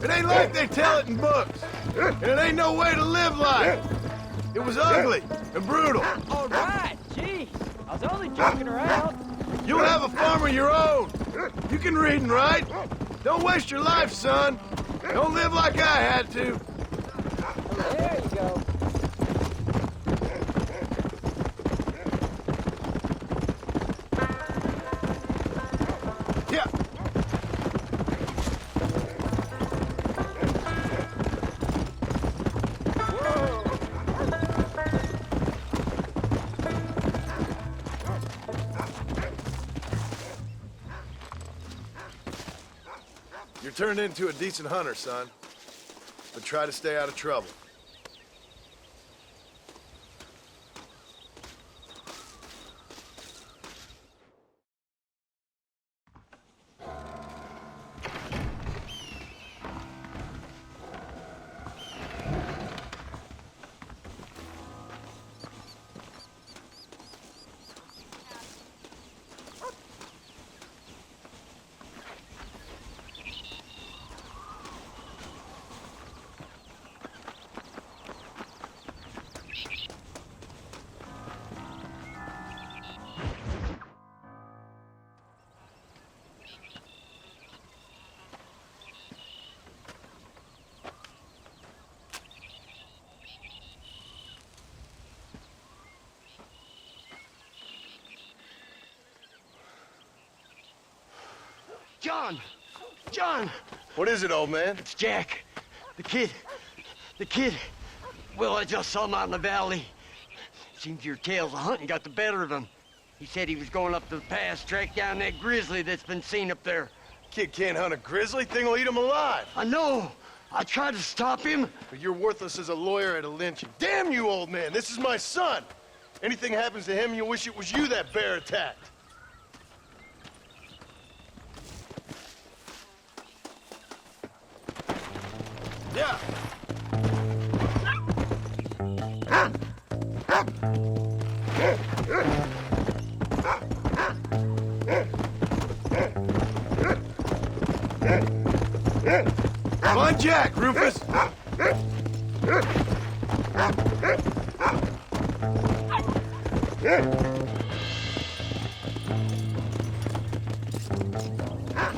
It ain't like they tell it in books. And it ain't no way to live life. It was ugly and brutal. All right, geez. I was only joking around. You'll have a farm of your own. You can read and write. Don't waste your life, son. Don't live like I had to. There you go. Yeah. You're turned into a decent hunter, son. But try to stay out of trouble. John! John! What is it, old man? It's Jack. The kid. The kid. Well, I just saw him out in the valley. Seems your tales of hunting got the better of him. He said he was going up to the pass, track down that grizzly that's been seen up there. Kid can't hunt a grizzly. Thing will eat him alive. I know. I tried to stop him. But you're worthless as a lawyer at a lynching. Damn you, old man. This is my son. Anything happens to him, you'll wish it was you that bear attacked. Yeah. Come on, Jack, Rufus.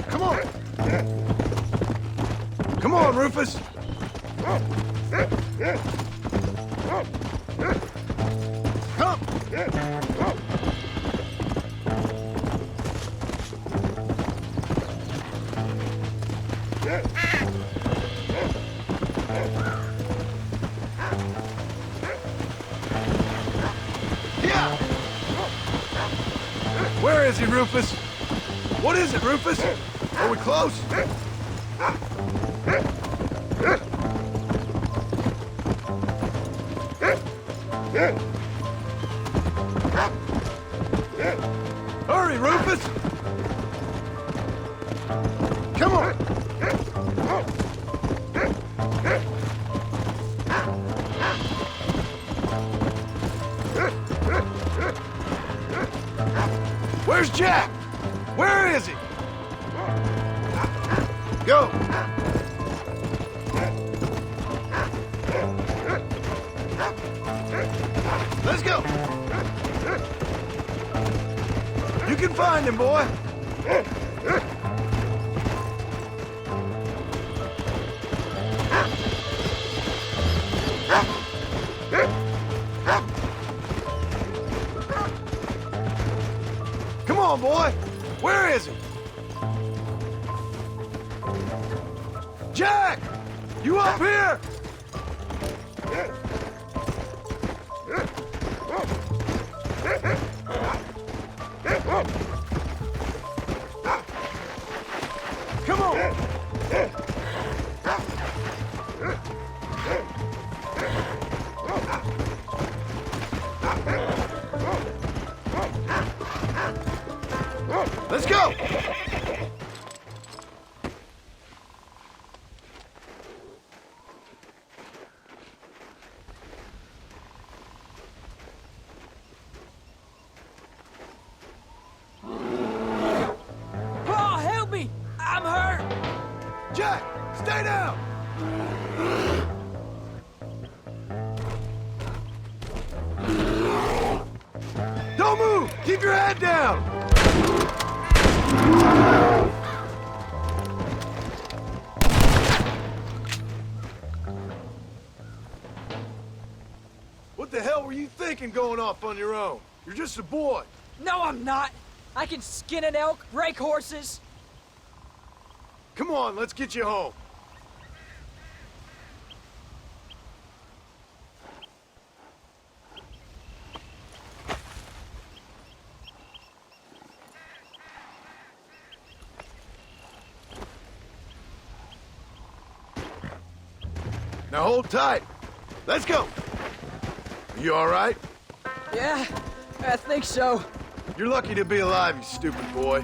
Come on. Come on, Rufus. Come. Yeah. Where is he, Rufus? What is it, Rufus? Are we close? Hurry, Rufus! Come on! Where's Jack? Where is he? Go! Let's go! You can find him, boy! Come on, boy! Where is he? Jack! You up here? Come on! Let's go! Paul, help me! I'm hurt! Jack, stay down! Don't move! Keep your head down! What the hell were you thinking going off on your own? You're just a boy. No, I'm not. I can skin an elk, break horses. Come on, let's get you home. Now hold tight. Let's go. Are you all right? Yeah, I think so. You're lucky to be alive, you stupid boy.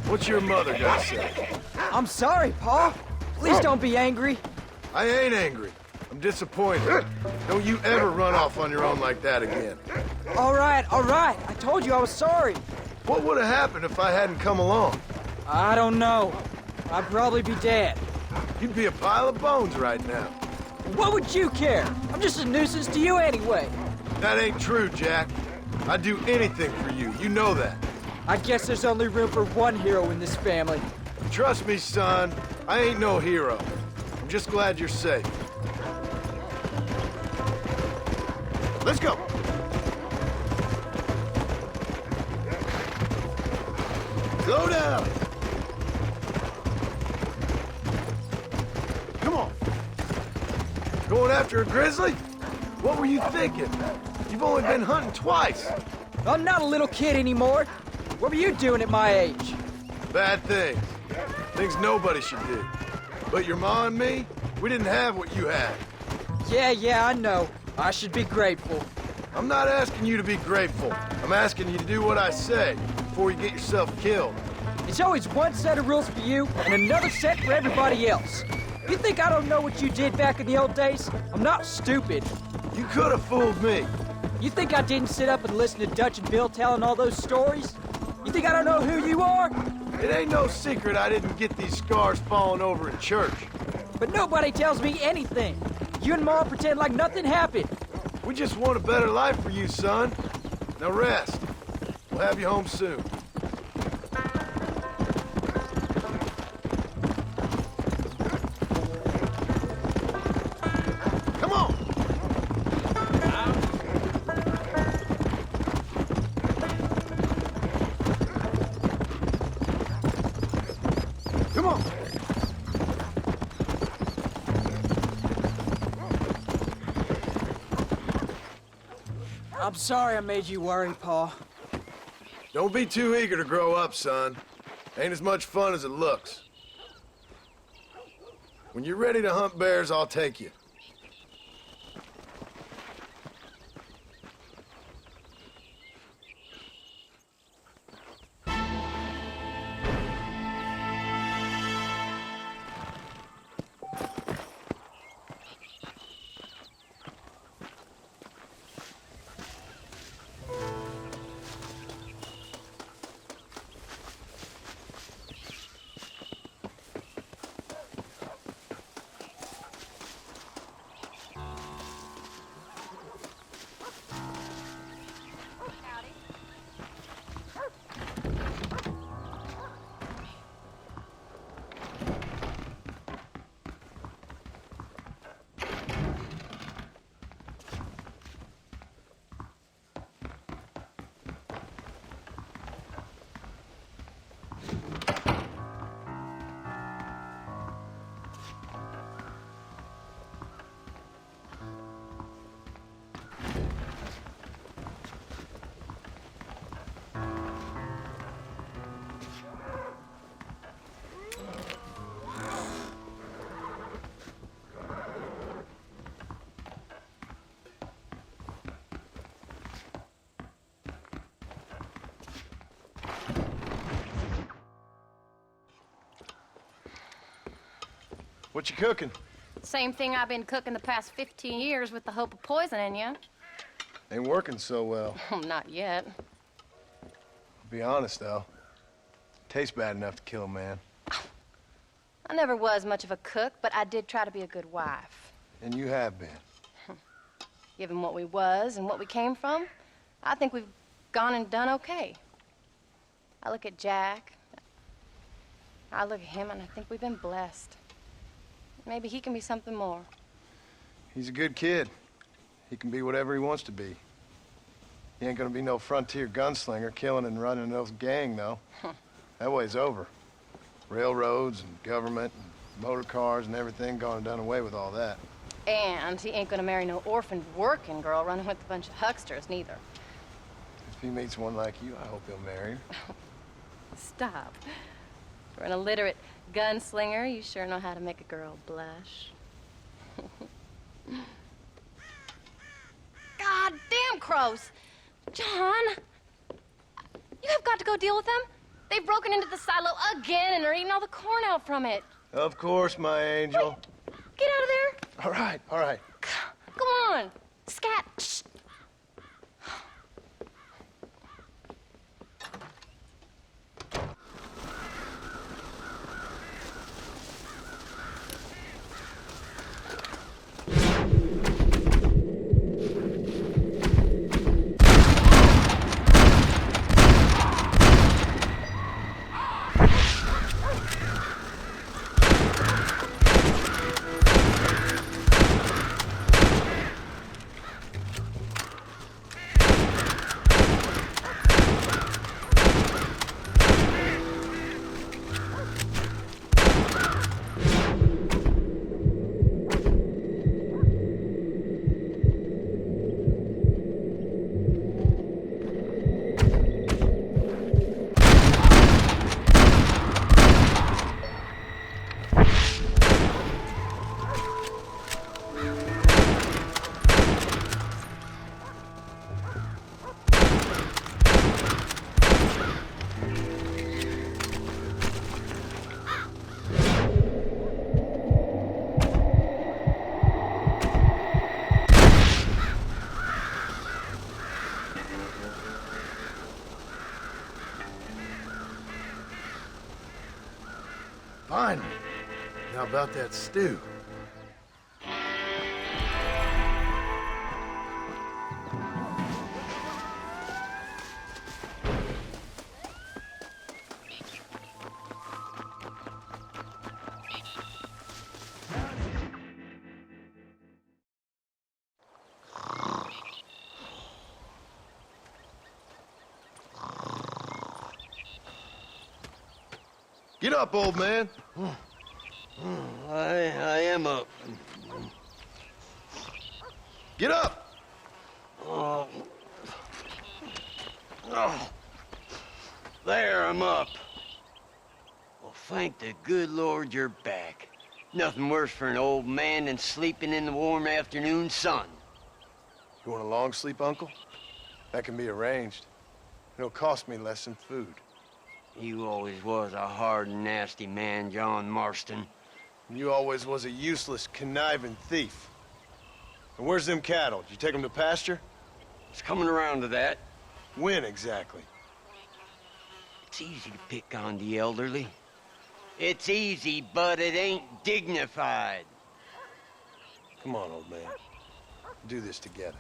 What's your mother gonna say? I'm sorry, Paul. Please don't be angry. I ain't angry. I'm disappointed. Don't you ever run off on your own like that again. All right. I told you I was sorry. What would have happened if I hadn't come along? I don't know. I'd probably be dead. You'd be a pile of bones right now. What would you care? I'm just a nuisance to you anyway. That ain't true, Jack. I'd do anything for you. You know that. I guess there's only room for one hero in this family. Trust me, son. I ain't no hero. I'm just glad you're safe. Let's go. Slow down. Come on. Going after a grizzly? What were you thinking? You've only been hunting twice. I'm not a little kid anymore. What were you doing at my age? Bad things. Things nobody should do. But your ma and me, we didn't have what you had. Yeah, I know. I should be grateful. I'm not asking you to be grateful. I'm asking you to do what I say before you get yourself killed. It's always one set of rules for you and another set for everybody else. You think I don't know what you did back in the old days? I'm not stupid. You could have fooled me. You think I didn't sit up and listen to Dutch and Bill telling all those stories? You think I don't know who you are? It ain't no secret I didn't get these scars falling over in church. But nobody tells me anything. You and Ma pretend like nothing happened. We just want a better life for you, son. Now rest. We'll have you home soon. Come on! Come on! I'm sorry I made you worry, Paul. Don't be too eager to grow up, son. Ain't as much fun as it looks. When you're ready to hunt bears, I'll take you. What you cooking? Same thing I've been cooking the past 15 years with the hope of poisoning you. Ain't working so well. Not yet. I'll be honest, though. Tastes bad enough to kill a man. I never was much of a cook, but I did try to be a good wife. And you have been. Given what we was and what we came from, I think we've gone and done okay. I look at Jack. I look at him, and I think we've been blessed. Maybe he can be something more. He's a good kid. He can be whatever he wants to be. He ain't gonna be no frontier gunslinger killing and running no gang, though. That way's over. Railroads and government and motor cars and everything gone and done away with all that. And he ain't gonna marry no orphaned working girl running with a bunch of hucksters, neither. If he meets one like you, I hope he'll marry her. Stop. For an illiterate gunslinger, you sure know how to make a girl blush. God damn crows! John! You have got to go deal with them. They've broken into the silo again and are eating all the corn out from it. Of course, my angel. Wait, get out of there. All right, all right. Come on. Scat. Shh. Finally. How about that stew? Get up, old man. I am up. Get up! Oh. There, I'm up. Well, thank the good Lord you're back. Nothing worse for an old man than sleeping in the warm afternoon sun. You want a long sleep, Uncle? That can be arranged. It'll cost me less than food. You always was a hard and nasty man, John Marston. You always was a useless, conniving thief. And where's them cattle? Did you take them to pasture? It's coming around to that. When exactly? It's easy to pick on the elderly. It's easy, but it ain't dignified. Come on, old man. We'll do this together.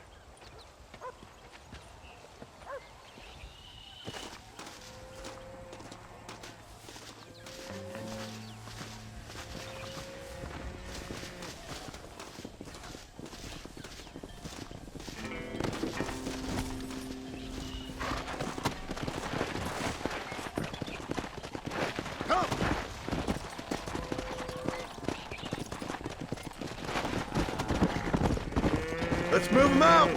Come! Let's move them out!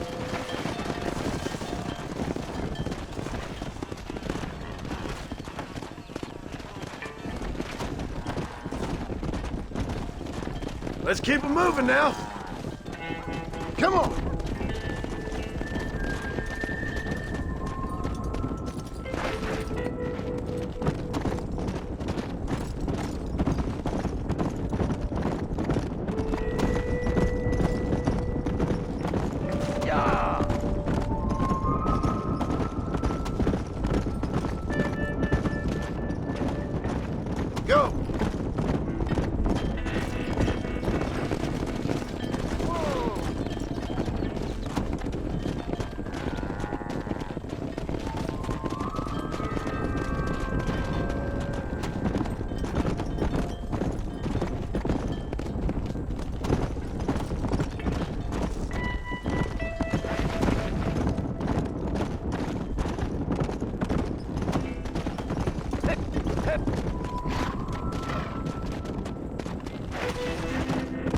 Let's keep them moving now! Come on! Go!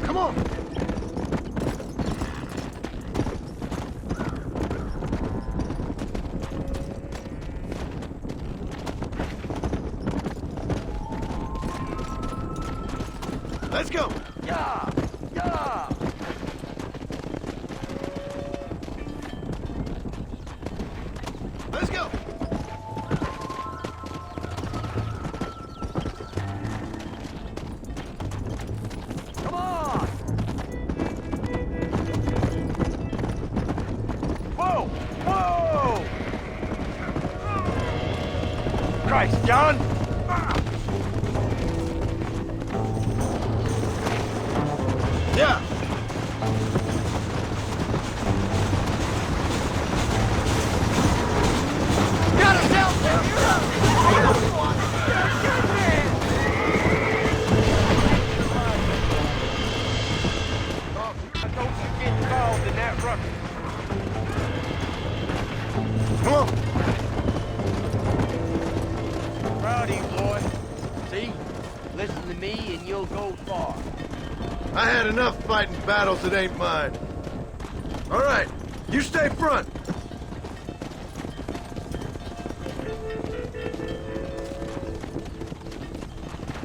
Come on! Let's go! Yeah! Yeah! Let's go! Come on! Whoa! Whoa! Christ, John! Yeah! Got him down there! Don't you get involved in that ruckus. Come on! Proud of you, boy. See? Listen to me and you'll go far. I had enough fighting battles that ain't mine. All right, you stay front.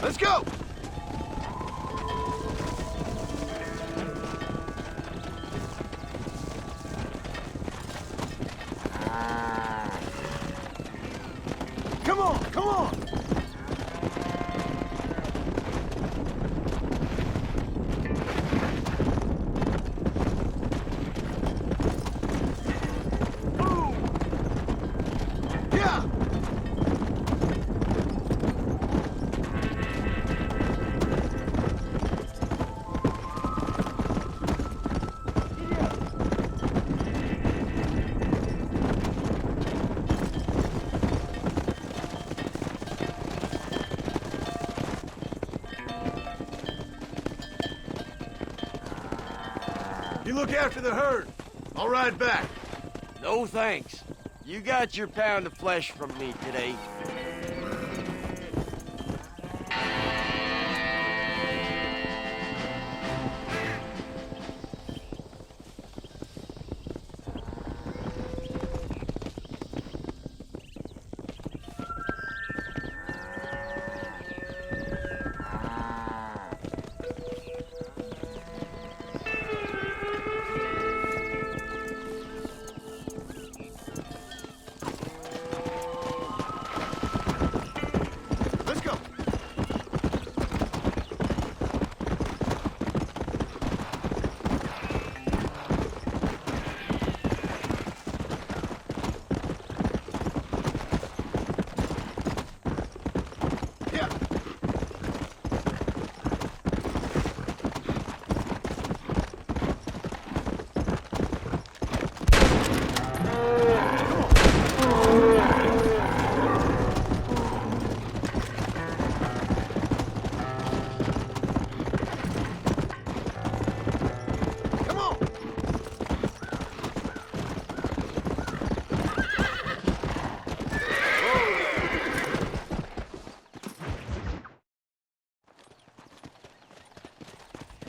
Let's go! Come on, come on! Yeah! You look after the herd. I'll ride back. No thanks. You got your pound of flesh from me today.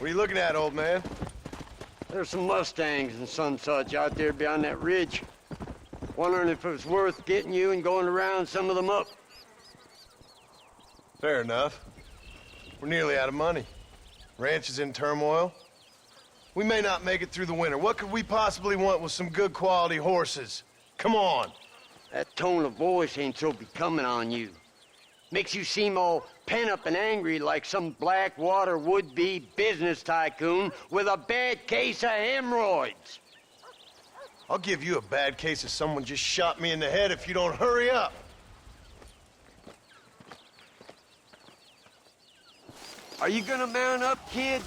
What are you looking at, old man? There's some Mustangs and Sunsuch out there beyond that ridge. Wondering if it was worth getting you and going to round some of them up. Fair enough. We're nearly out of money. Ranch is in turmoil. We may not make it through the winter. What could we possibly want with some good quality horses? Come on. That tone of voice ain't so becoming on you. Makes you seem all pent up and angry like some Blackwater would-be business tycoon with a bad case of hemorrhoids. I'll give you a bad case of someone just shot me in the head if you don't hurry up. Are you gonna mount up, kid?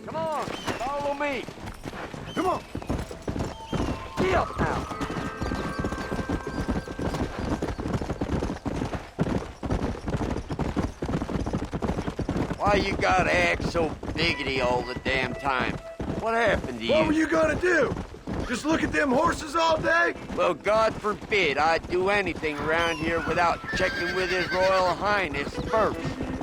Come on, follow me. Come on. Get up now. Why you gotta act so biggity all the damn time? What happened to you? What were you gonna do? Just look at them horses all day? Well, God forbid I'd do anything around here without checking with His Royal Highness first.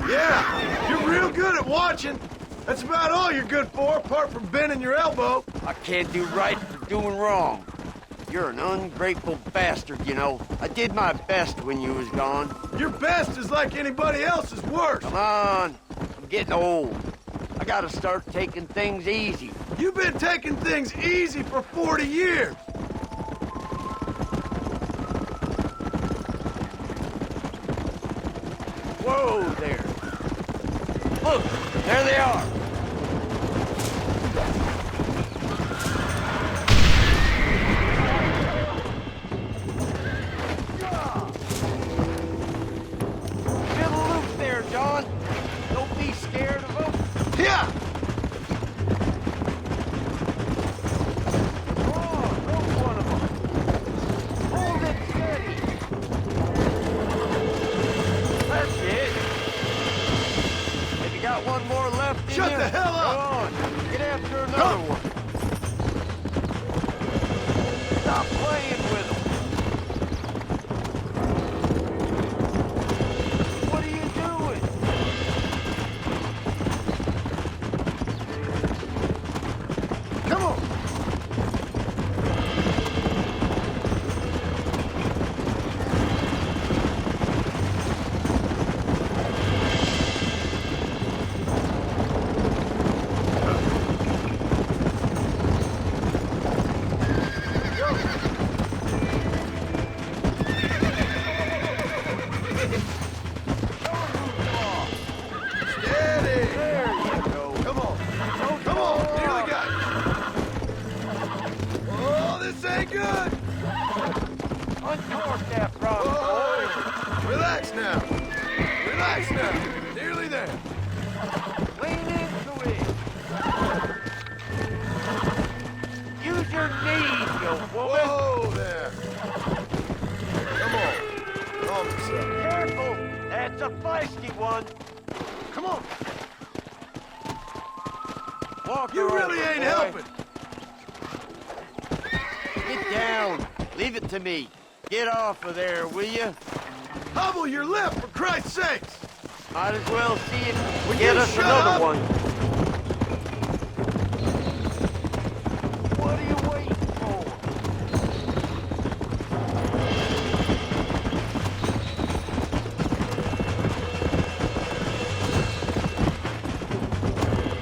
Yeah, you're real good at watching. That's about all you're good for, apart from bending your elbow. I can't do right for doing wrong. You're an ungrateful bastard, you know. I did my best when you was gone. Your best is like anybody else's worst. Come on. I'm getting old. I gotta start taking things easy. You've been taking things easy for 40 years. Whoa there. Look, there they are. Get loose there, John. Don't be scared of them. Yeah! One more left. Shut the hell up! Go on. Get after another one. Stop playing with them. What are you doing? Come on! Relax now. Relax now. Nearly there. Lean into it. Use your knees, you woman. Whoa there. Come on. Calm yourself. Careful. That's a feisty one. Come on. Walk You her really over, ain't boy. helping. Get down. Leave it to me. Get off of there, will you? Hobble your lip, for Christ's sakes! Might as well see if Will get you us shut another up? one. What are you waiting for?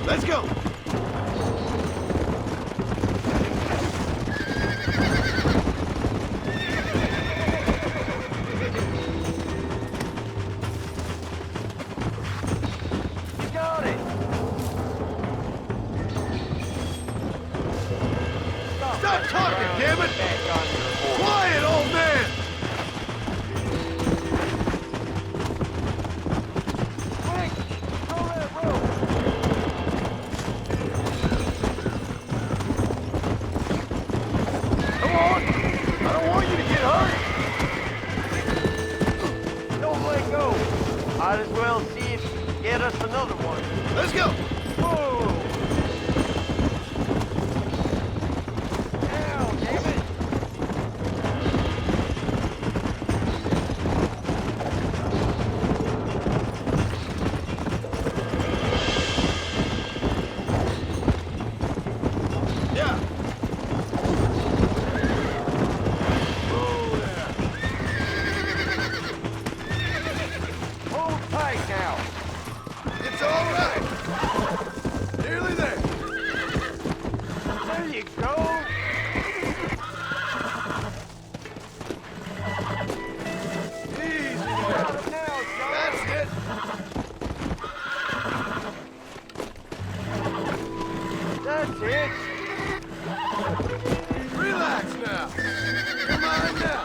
Let's go! Stop talking, damn it! Quiet, old man! Quick! Throw that rope! Come on! I don't want you to get hurt! Don't let go! Might as well see if you can get us another one. Let's go! Whoa! Now, damn it! That's it. Relax now. Come on now.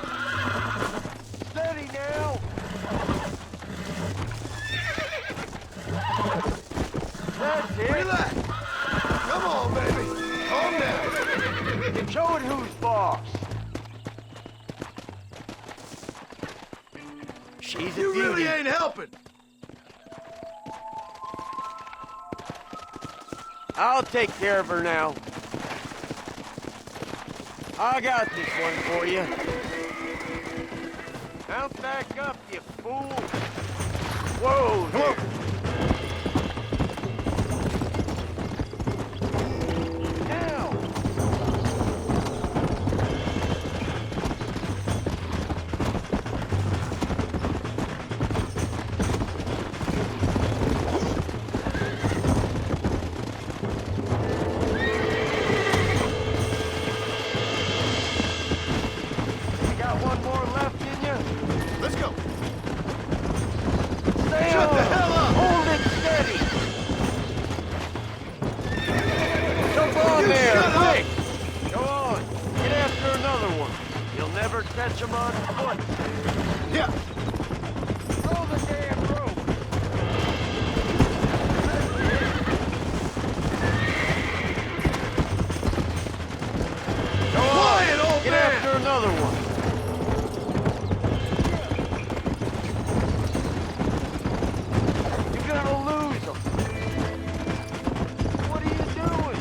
Steady now. That's it. Relax. Come on, baby. Calm down. Show it who's boss. She's a beauty. You really ain't helping. I'll take care of her now. I got this one for you. Mount back up, you fool. Whoa, there. Catch him on foot. Yeah. Throw the damn rope. Go on. Quiet, old man. Get after another one. You're gonna lose them. What are you doing?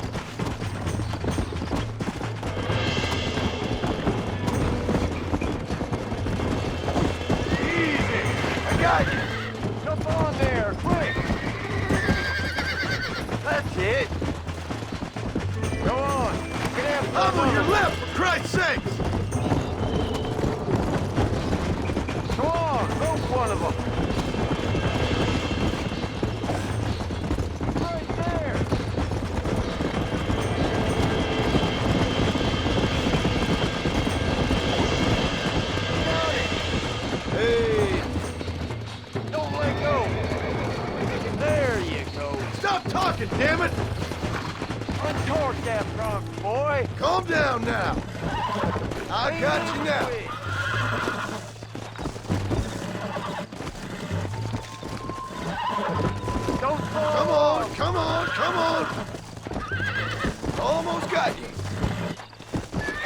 Got you. Jump on there, quick. That's it. Go on. Get after I'm on your left, for Christ's sakes. Go on, rope one of them. Right there. Got it. Hey. Don't let go. There you go. Stop talking, damn it! Untorque that trunk, boy. Calm down now. I got you now. Don't fall. Come on, come on, come on. Almost got you.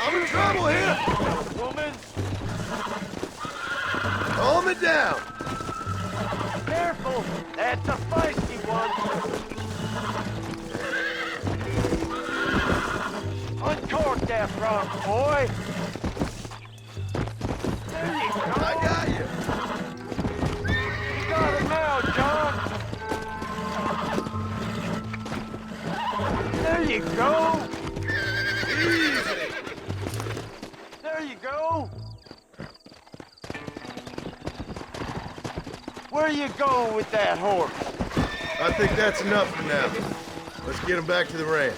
I'm in trouble here. Woman. Calm it down. Careful! That's a feisty one! Untorque that front, boy! There you go! I got you! You got it now, John! There you go! Easy! There you go! Where you going with that horse? I think that's enough for now. Let's get him back to the ranch.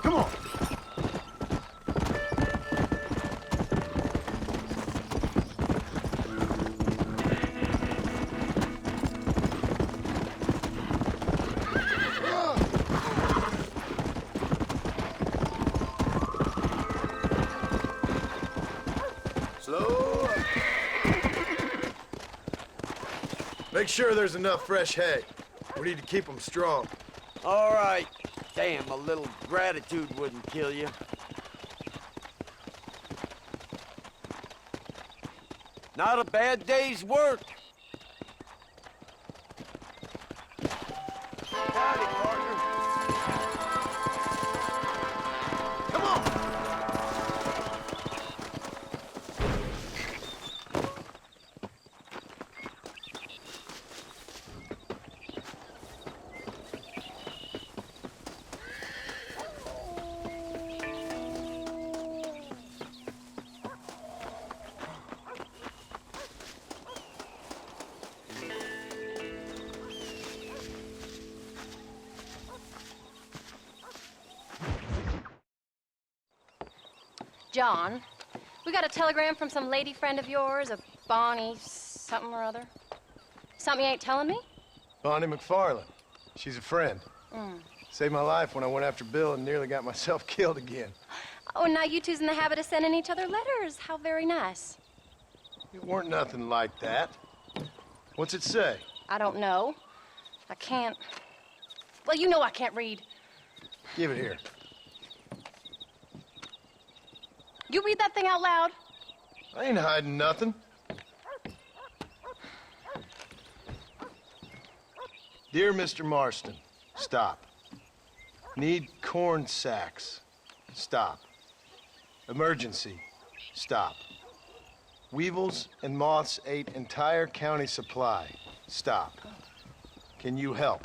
Come on. Slow up. Make sure there's enough fresh hay. We need to keep them strong. All right. Damn, a little gratitude wouldn't kill you. Not a bad day's work. Howdy, partner. Come on. John. We got a telegram from some lady friend of yours, a Bonnie something or other. Something you ain't telling me? Bonnie McFarland. She's a friend. Mm. Saved my life when I went after Bill and nearly got myself killed again. Oh, now you two's in the habit of sending each other letters. How very nice. It weren't nothing like that. What's it say? I don't know. I can't... Well, you know I can't read. Give it here. You read that thing out loud? I ain't hiding nothing. Dear Mr. Marston, stop. Need corn sacks. Stop. Emergency. Stop. Weevils and moths ate entire county supply. Stop. Can you help?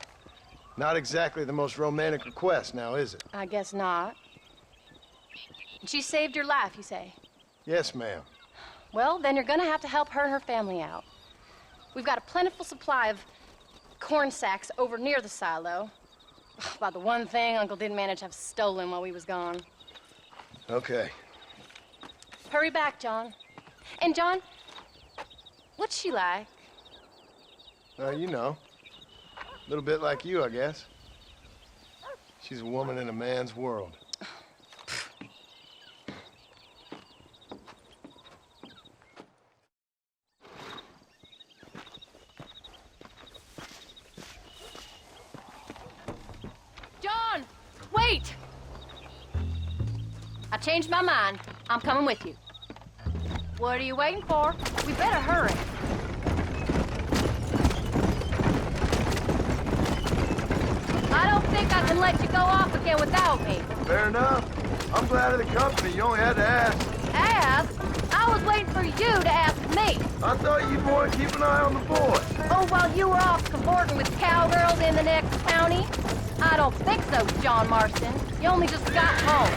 Not exactly the most romantic request, now is it? I guess not. She saved your life, you say? Yes, ma'am. Well, then you're gonna have to help her and her family out. We've got a plentiful supply of corn sacks over near the silo. About the one thing Uncle didn't manage to have stolen while we was gone. Okay. Hurry back, John. And John, what's she like? You know. A little bit like you, I guess. She's a woman in a man's world. John, wait! I changed my mind. I'm coming with you. What are you waiting for? We better hurry. I don't think I can let you go off again without me. Fair enough. I'm glad of the company. You only had to ask. Ask? I was waiting for you to ask me. I thought you'd want to keep an eye on the boy. Oh, while you were off cavorting with cowgirls in the next county? I don't think so, John Marston. You only just got home.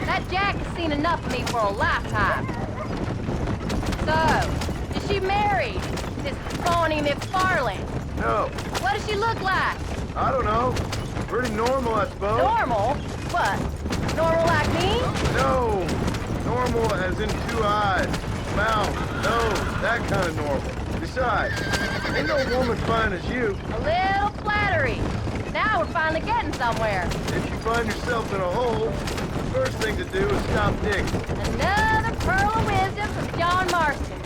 That Jack has seen enough of me for a lifetime. So, is she married? This Bonnie McFarland? No. What does she look like? I don't know. Pretty normal, I suppose. Normal? What? Normal like me? No. Normal as in 2 eyes, mouth, nose, that kind of normal. Besides, ain't no woman fine as you. A little flattery. Now we're finally getting somewhere. If you find yourself in a hole, the first thing to do is stop digging. Another pearl of wisdom from John Marston.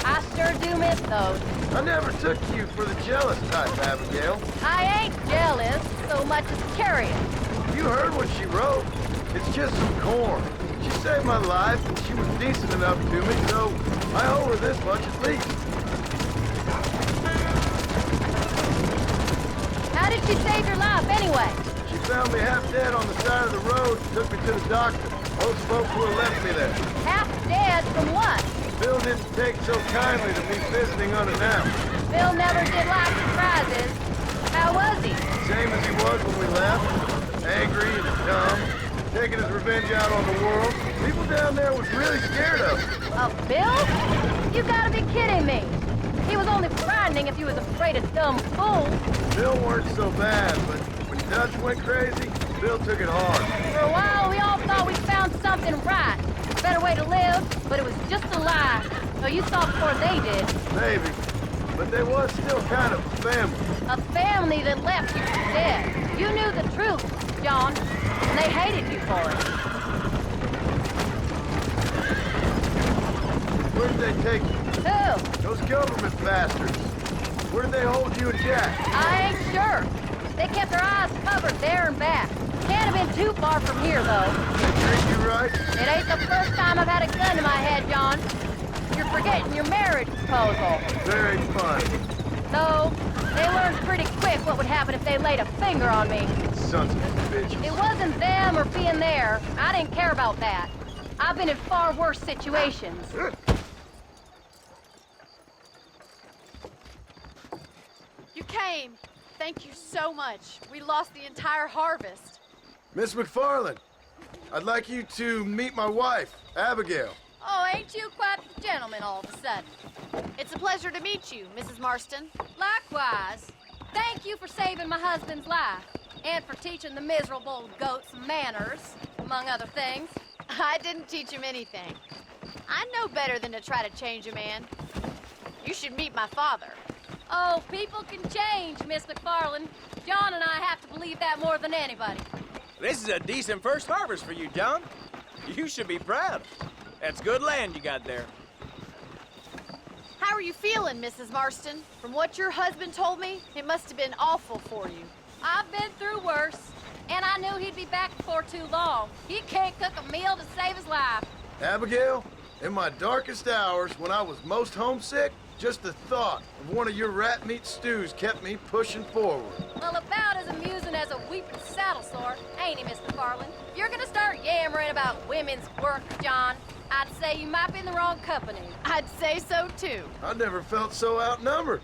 I sure do miss those. I never took you for the jealous type, Abigail. I ain't jealous so much as curious. You heard what she wrote. It's just some corn. She saved my life, and she was decent enough to me, so I owe her this much at least. How did she save your life, anyway? She found me half dead on the side of the road and took me to the doctor. Most folks would have left me there. Half dead from what? Bill didn't take so kindly to me visiting unannounced. Bill never did like surprises. How was he? Same as he was when we left. Angry and dumb. Taking his revenge out on the world. People down there was really scared of him. Of Bill? You gotta be kidding me. He was only frightening if you was afraid of dumb fools. Bill weren't so bad, but when Dutch went crazy, Bill took it hard. For a while, we all thought we found something right. A better way to live, but it was just a lie. So you saw before they did. Maybe. But they was still kind of a family. A family that left you for dead. You knew the truth, John, and they hated you for it. Where did they take you? Who? Those government bastards. Where did they hold you and Jack? I ain't sure. They kept their eyes covered there and back. Can't have been too far from here, though. They treat you right? It ain't the first time I've had a gun to my head, John. You're forgetting your marriage proposal. Very fun. So, they learned pretty quick what would happen if they laid a finger on me. Sons of bitches. It wasn't them or being there. I didn't care about that. I've been in far worse situations. You came. Thank you so much. We lost the entire harvest. Miss McFarland, I'd like you to meet my wife, Abigail. Oh, ain't you quite the gentleman all of a sudden? It's a pleasure to meet you, Mrs. Marston. Likewise. Thank you for saving my husband's life, and for teaching the miserable goat some manners, among other things. I didn't teach him anything. I know better than to try to change a man. You should meet my father. Oh, people can change, Miss McFarland. John and I have to believe that more than anybody. This is a decent first harvest for you, John. You should be proud. That's good land you got there. How are you feeling, Mrs. Marston? From what your husband told me, it must have been awful for you. I've been through worse, and I knew he'd be back before too long. He can't cook a meal to save his life. Abigail, in my darkest hours, when I was most homesick, just the thought of one of your rat meat stews kept me pushing forward. Well, about as amusing as a weeping saddle sore, ain't he, Miss McFarland? If you're gonna start yammering about women's work, John, I'd say you might be in the wrong company. I'd say so, too. I never felt so outnumbered.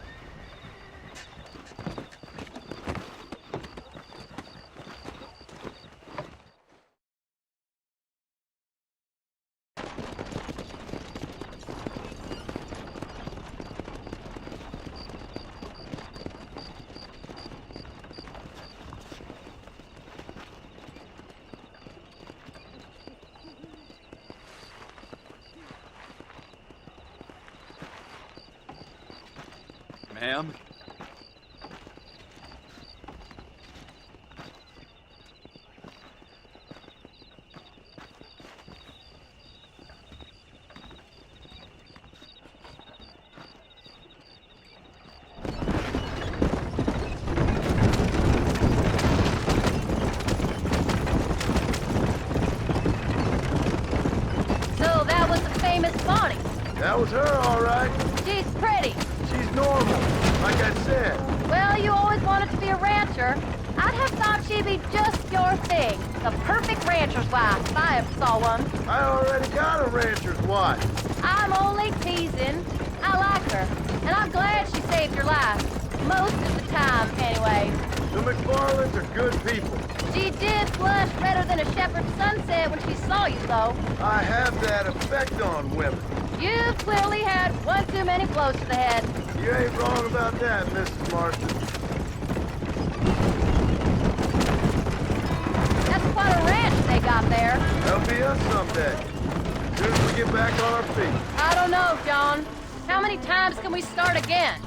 Ma'am? So that was the famous Bonnie. That was her, all right. She's pretty. She's normal, like I said. Well, you always wanted to be a rancher. I'd have thought she'd be just your thing. The perfect rancher's wife, if I ever saw one. I already got a rancher's wife. I'm only teasing. I like her, and I'm glad she saved your life. Most of the time, anyway. The McFarlands are good people. She did blush redder than a shepherd's sunset when she saw you, though. I have that effect on women. You've clearly had one too many blows to the head. You ain't wrong about that, Mrs. Marston. That's quite a ranch they got there. That'll be us someday. As soon as we get back on our feet. I don't know, John. How many times can we start again?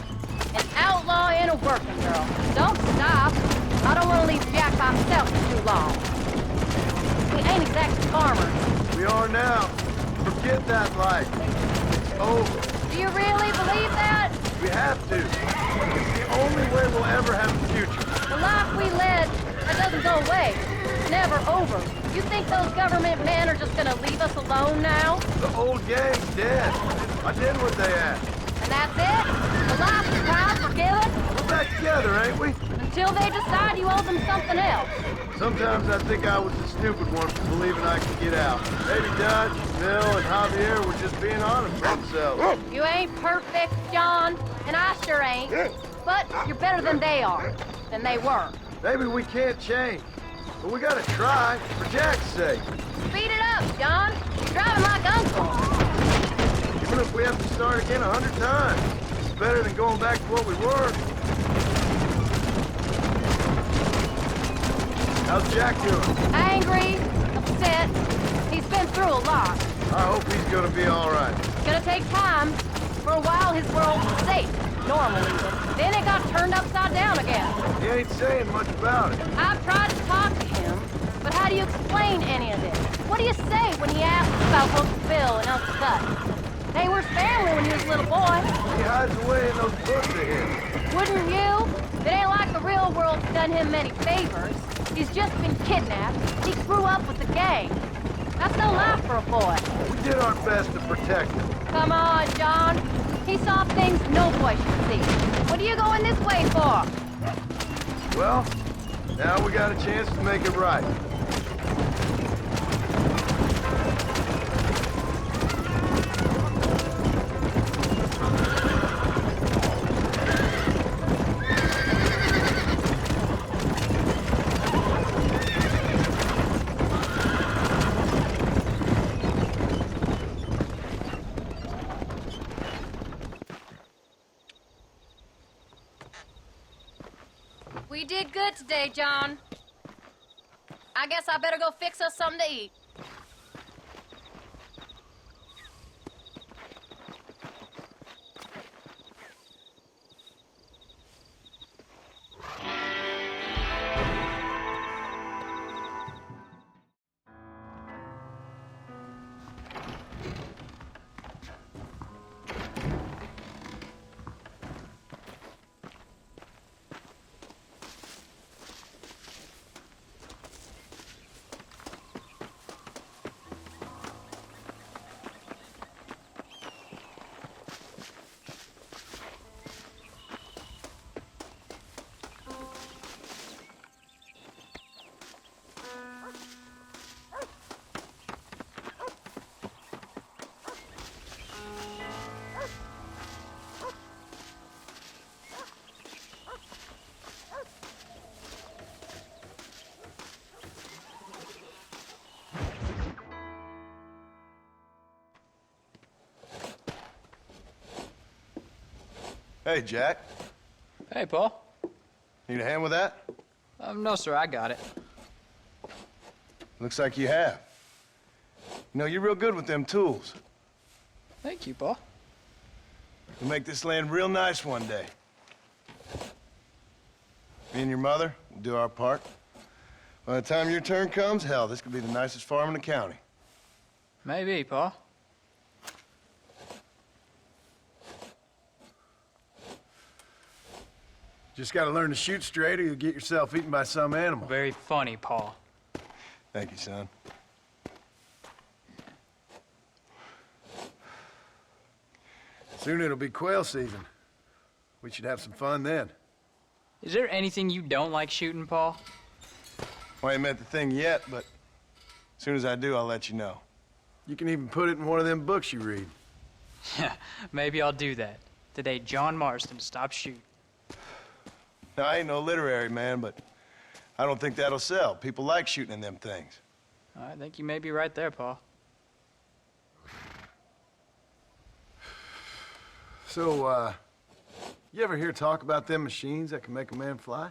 An outlaw and a working girl. Don't stop. I don't want to leave Jack by himself for too long. We ain't exactly farmers. We are now. Forget that life. It's over. Do you really believe that? We have to. It's the only way we'll ever have a future. The life we led, that doesn't go away. It's never over. You think those government men are just gonna leave us alone now? The old gang's dead. I did what they asked. And that's it? The life is proud, forgiven? We're back together, ain't we? Until they decide you owe them something else. Sometimes I think I was the stupid one for believing I could get out. Maybe Dutch, Bill, and Javier were just being honest with themselves. You ain't perfect, John, and I sure ain't. But you're better than they are, than they were. Maybe we can't change, but we gotta try, for Jack's sake. Speed it up, John. You're driving like Uncle. Even if we have to start again 100 times, it's better than going back to what we were. How's Jack doing? Angry, upset. He's been through a lot. I hope he's gonna be all right. It's gonna take time. For a while, his world was safe, normal even. Then it got turned upside down again. He ain't saying much about it. I've tried to talk to him, but how do you explain any of this? What do you say when he asks about Uncle Bill and Uncle Gus? They were family when he was a little boy. He hides away in those books of his. Wouldn't you? It ain't like the real world's done him many favors. He's just been kidnapped. He grew up with the gang. That's no life for a boy. We did our best to protect him. Come on, John. He saw things no boy should see. What are you going this way for? Well, now we got a chance to make it right. We did good today, John. I guess I better go fix us something to eat. Hey, Jack. Hey, Paul. Need a hand with that? No, sir, I got it. Looks like you have. You know, you're real good with them tools. Thank you, Paul. You'll make this land real nice one day. Me and your mother will do our part. By the time your turn comes, hell, this could be the nicest farm in the county. Maybe, Paul. Just gotta learn to shoot straight or you'll get yourself eaten by some animal. Very funny, Paul. Thank you, son. Soon it'll be quail season. We should have some fun then. Is there anything you don't like shooting, Paul? Well, I ain't met the thing yet, but as soon as I do, I'll let you know. You can even put it in one of them books you read. Yeah, maybe I'll do that. Today, John Marston stopped shooting. Now, I ain't no literary man, but I don't think that'll sell. People like shooting in them things. I think you may be right there, Paul. So, you ever hear talk about them machines that can make a man fly?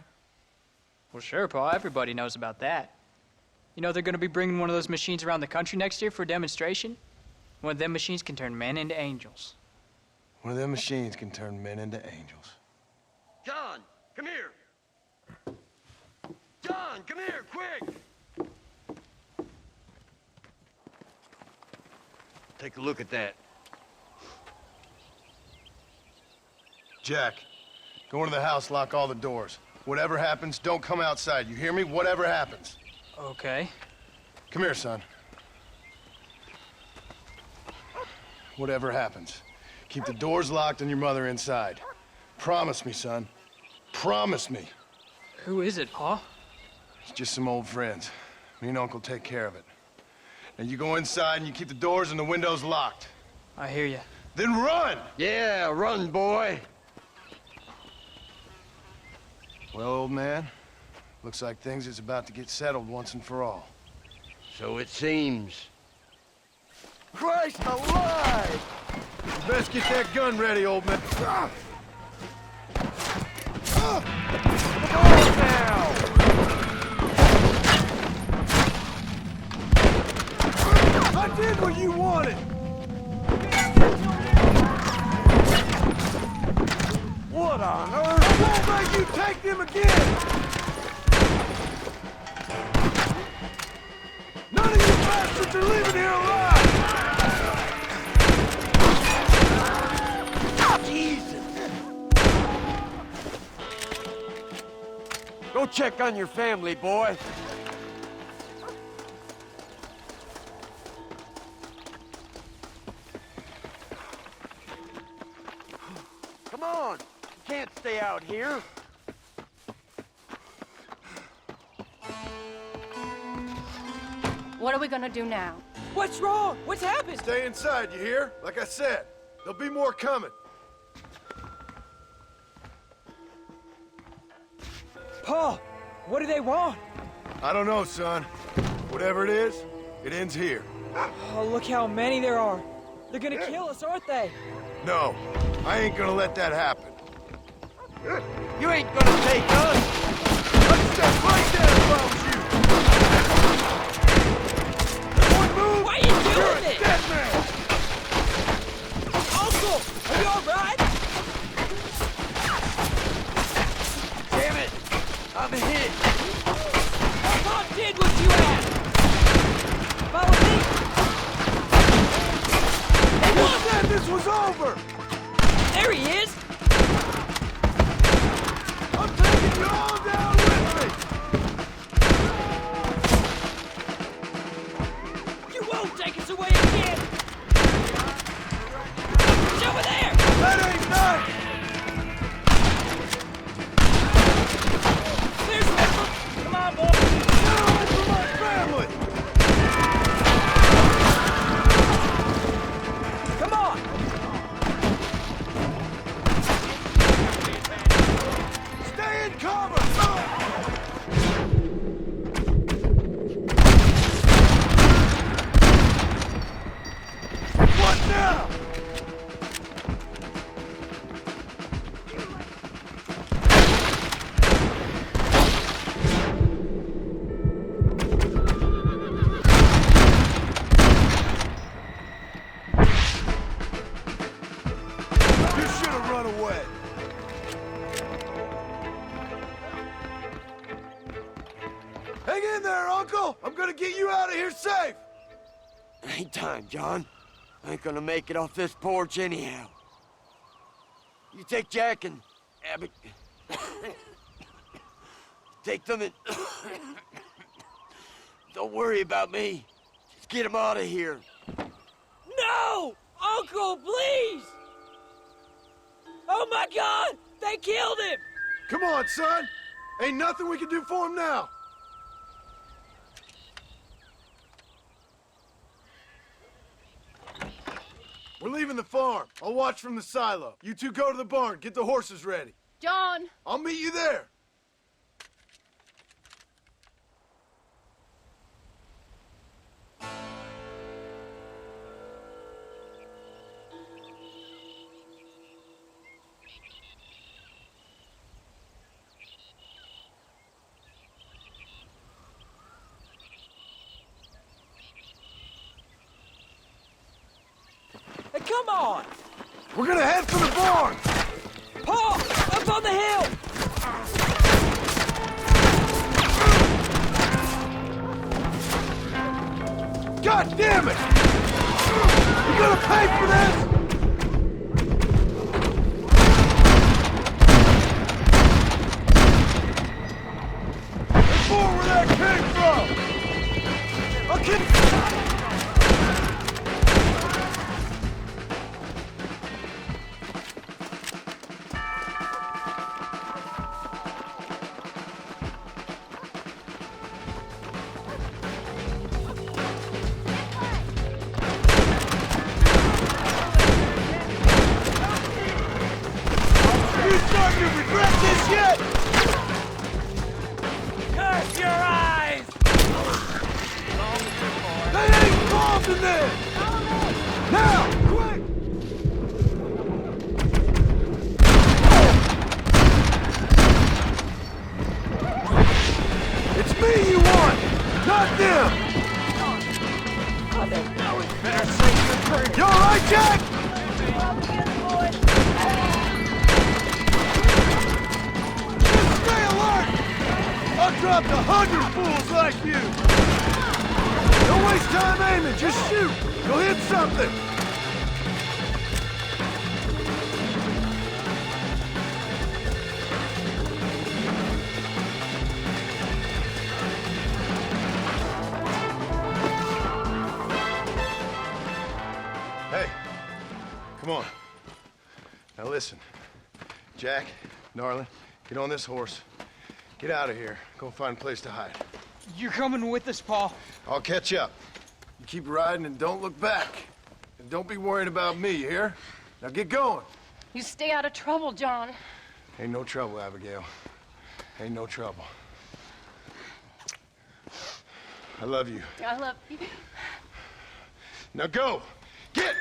Well, sure, Paul. Everybody knows about that. You know they're going to be bringing one of those machines around the country next year for a demonstration? One of them machines can turn men into angels. One of them machines can turn men into angels. John, come here. John, come here, quick. Take a look at that. Jack, go into the house, lock all the doors. Whatever happens, don't come outside. You hear me? Whatever happens. Okay. Come here, son. Whatever happens, keep the doors locked and your mother inside. Promise me, son. Promise me. Who is it, Paul? It's just some old friends. Me and Uncle take care of it. Now you go inside and you keep the doors and the windows locked. I hear you. Then run! Yeah, run, boy. Well, old man, looks like things is about to get settled once and for all. So it seems. Christ alive! You best get that gun ready, old man. Come on now! I did what you wanted! What on earth? I won't let you take them again! None of you bastards are leaving here alive! Jesus! Go check on your family, boy. Come on! You can't stay out here. What are we gonna do now? What's wrong? What's happened? Stay inside, you hear? Like I said, there'll be more coming. Paul, what do they want? I don't know, son. Whatever it is, it ends here. Oh, look how many there are. They're gonna kill us, aren't they? No, I ain't gonna let that happen. You ain't gonna take us. I'd step right there if I was you. One move, Why are you doing you're a this? dead man. Uncle, are you all right? Damn it! I'm hit. Paul did what you asked. Follow me. Who said this was over? There he is. I'm taking you on! Hang in there, Uncle! I'm gonna get you out of here safe! Ain't time, John. I ain't gonna make it off this porch anyhow. You take Jack and Abby. Take them and... Don't worry about me. Just get them out of here. No! Uncle, please! Oh my God! They killed him! Come on, son! Ain't nothing we can do for him now! We're leaving the farm. I'll watch from the silo. You two go to the barn, get the horses ready. John! I'll meet you there. Hey, come on! We're gonna head for the barn! Paul! Up on the hill! God damn it! You gonna pay for this? There's more where that came from! I'll keep... starting to regret this yet? Curse your eyes! They ain't involved in this! Now, quick! It's me you want, not them! Better save your drink. You all right, Jack? Stay alert! I've dropped 100 fools like you! Don't waste time aiming, just shoot! You'll hit something! Hey, come on. Now listen, Jack, Darlin, get on this horse. Get out of here. Go find a place to hide. You're coming with us, Paul. I'll catch up. You keep riding and don't look back. And don't be worrying about me, you hear? Now get going. You stay out of trouble, John. Ain't no trouble, Abigail. Ain't no trouble. I love you. I love you. Now go! Get!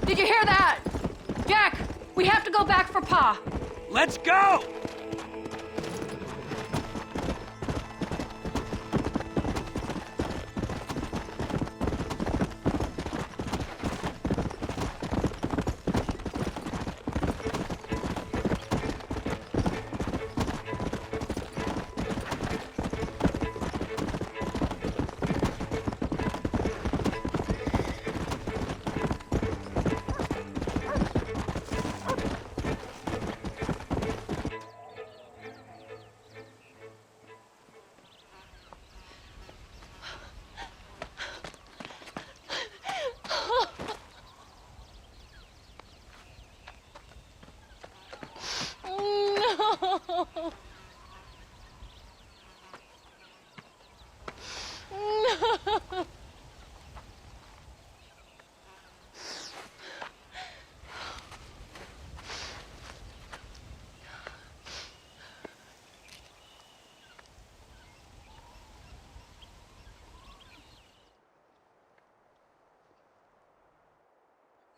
Did you hear that? Jack, we have to go back for Pa. Let's go!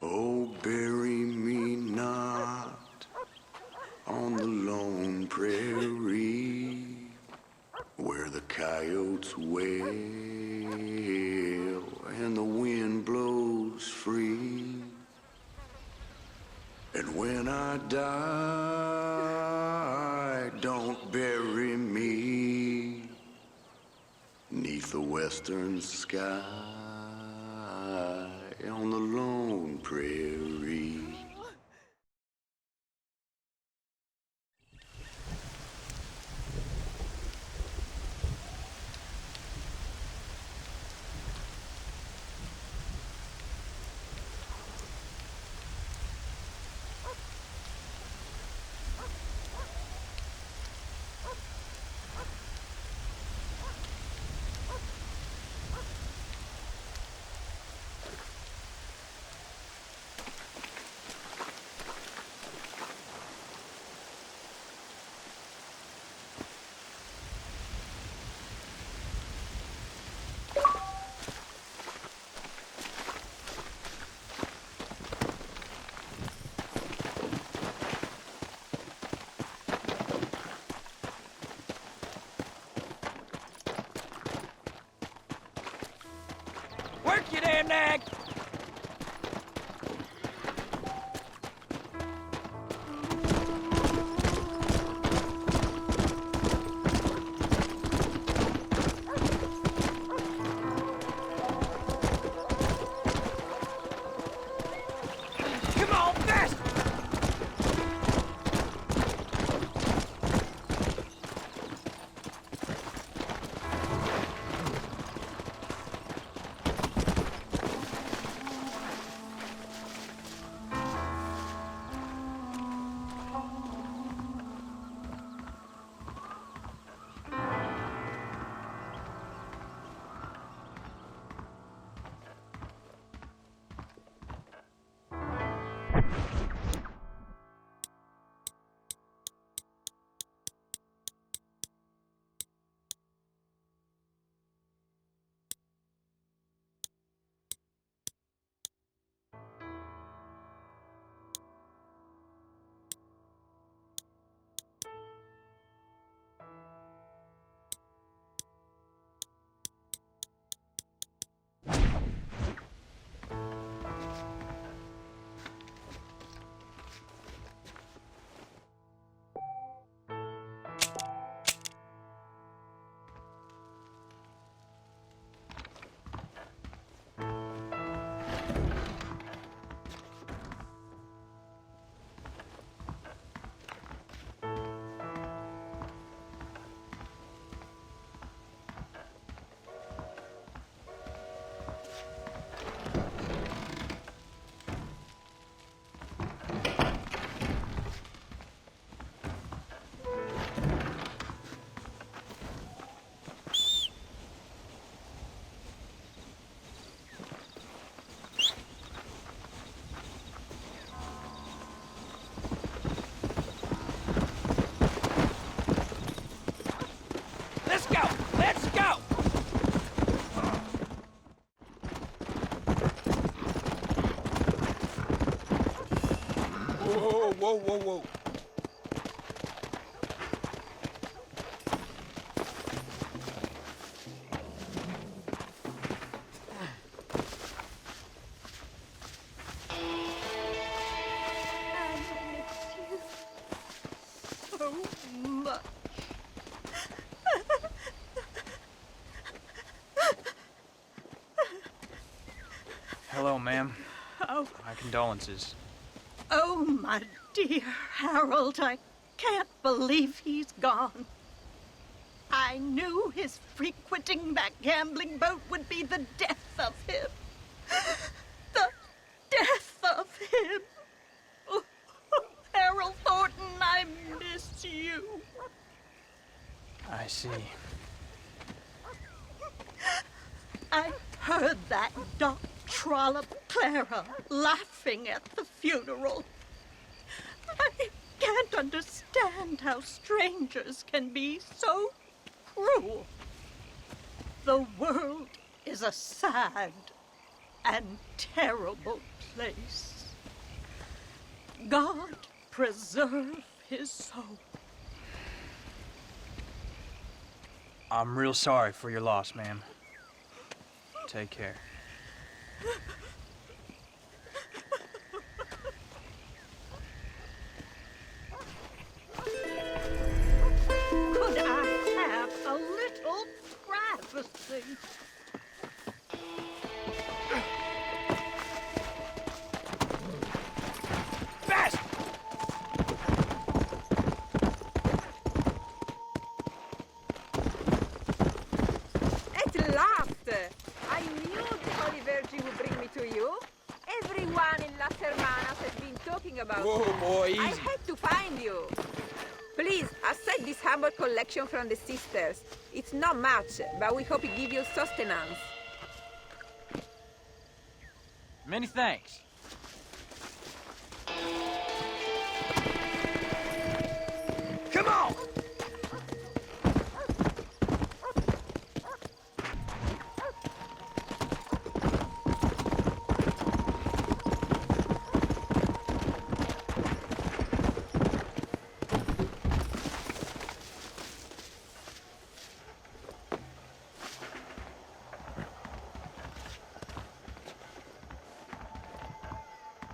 Oh, bury me not on the lone prairie where the coyotes wail and the wind blows free. And when I die, don't bury me 'neath the western sky on the lone prairie. Work, you damn nag! Come on, fast! Whoa, whoa, whoa, whoa. Hello, ma'am. Oh. My condolences. Oh, my dear Harold, I can't believe he's gone. I knew his frequenting that gambling boat would be the death of him. The death of him. Oh, Harold Thornton, I miss you. I see. I heard that Doc Trollop Clara laughing at the funeral. I can't understand how strangers can be so cruel. The world is a sad and terrible place. God preserve his soul. I'm real sorry for your loss, ma'am. Take care. Could I have a little privacy? Fast! At last! I knew the Holy Virgin would bring me to you. Everyone in Las Hermanas has been talking about Whoa, you. boy, I easy. had to find you. Please, accept this humble collection from the sisters. It's not much, but we hope it gives you sustenance. Many thanks. Come on!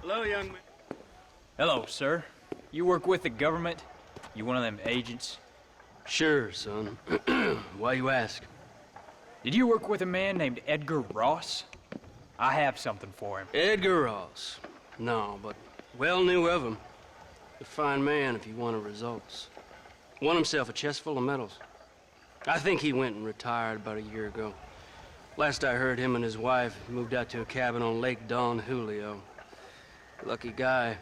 Hello, young man. Hello, sir. You work with the government? You one of them agents? Sure, son. Why you ask? Did you work with a man named Edgar Ross? I have something for him. Edgar Ross? No, but well knew of him. A fine man if he wanted results. Won himself a chest full of medals. I think he went and retired about a year ago. Last I heard, him and his wife moved out to a cabin on Lake Don Julio. Lucky guy,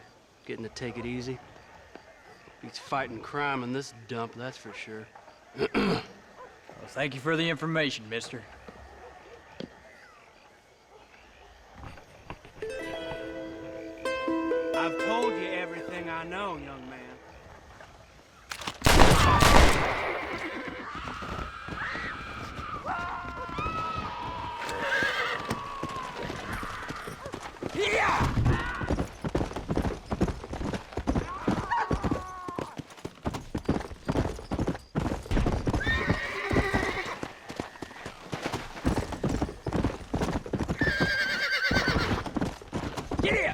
getting to take it easy. He's fighting crime in this dump, that's for sure. Well, thank you for the information, mister. I've told you everything I know, young man. Yeah! Get here!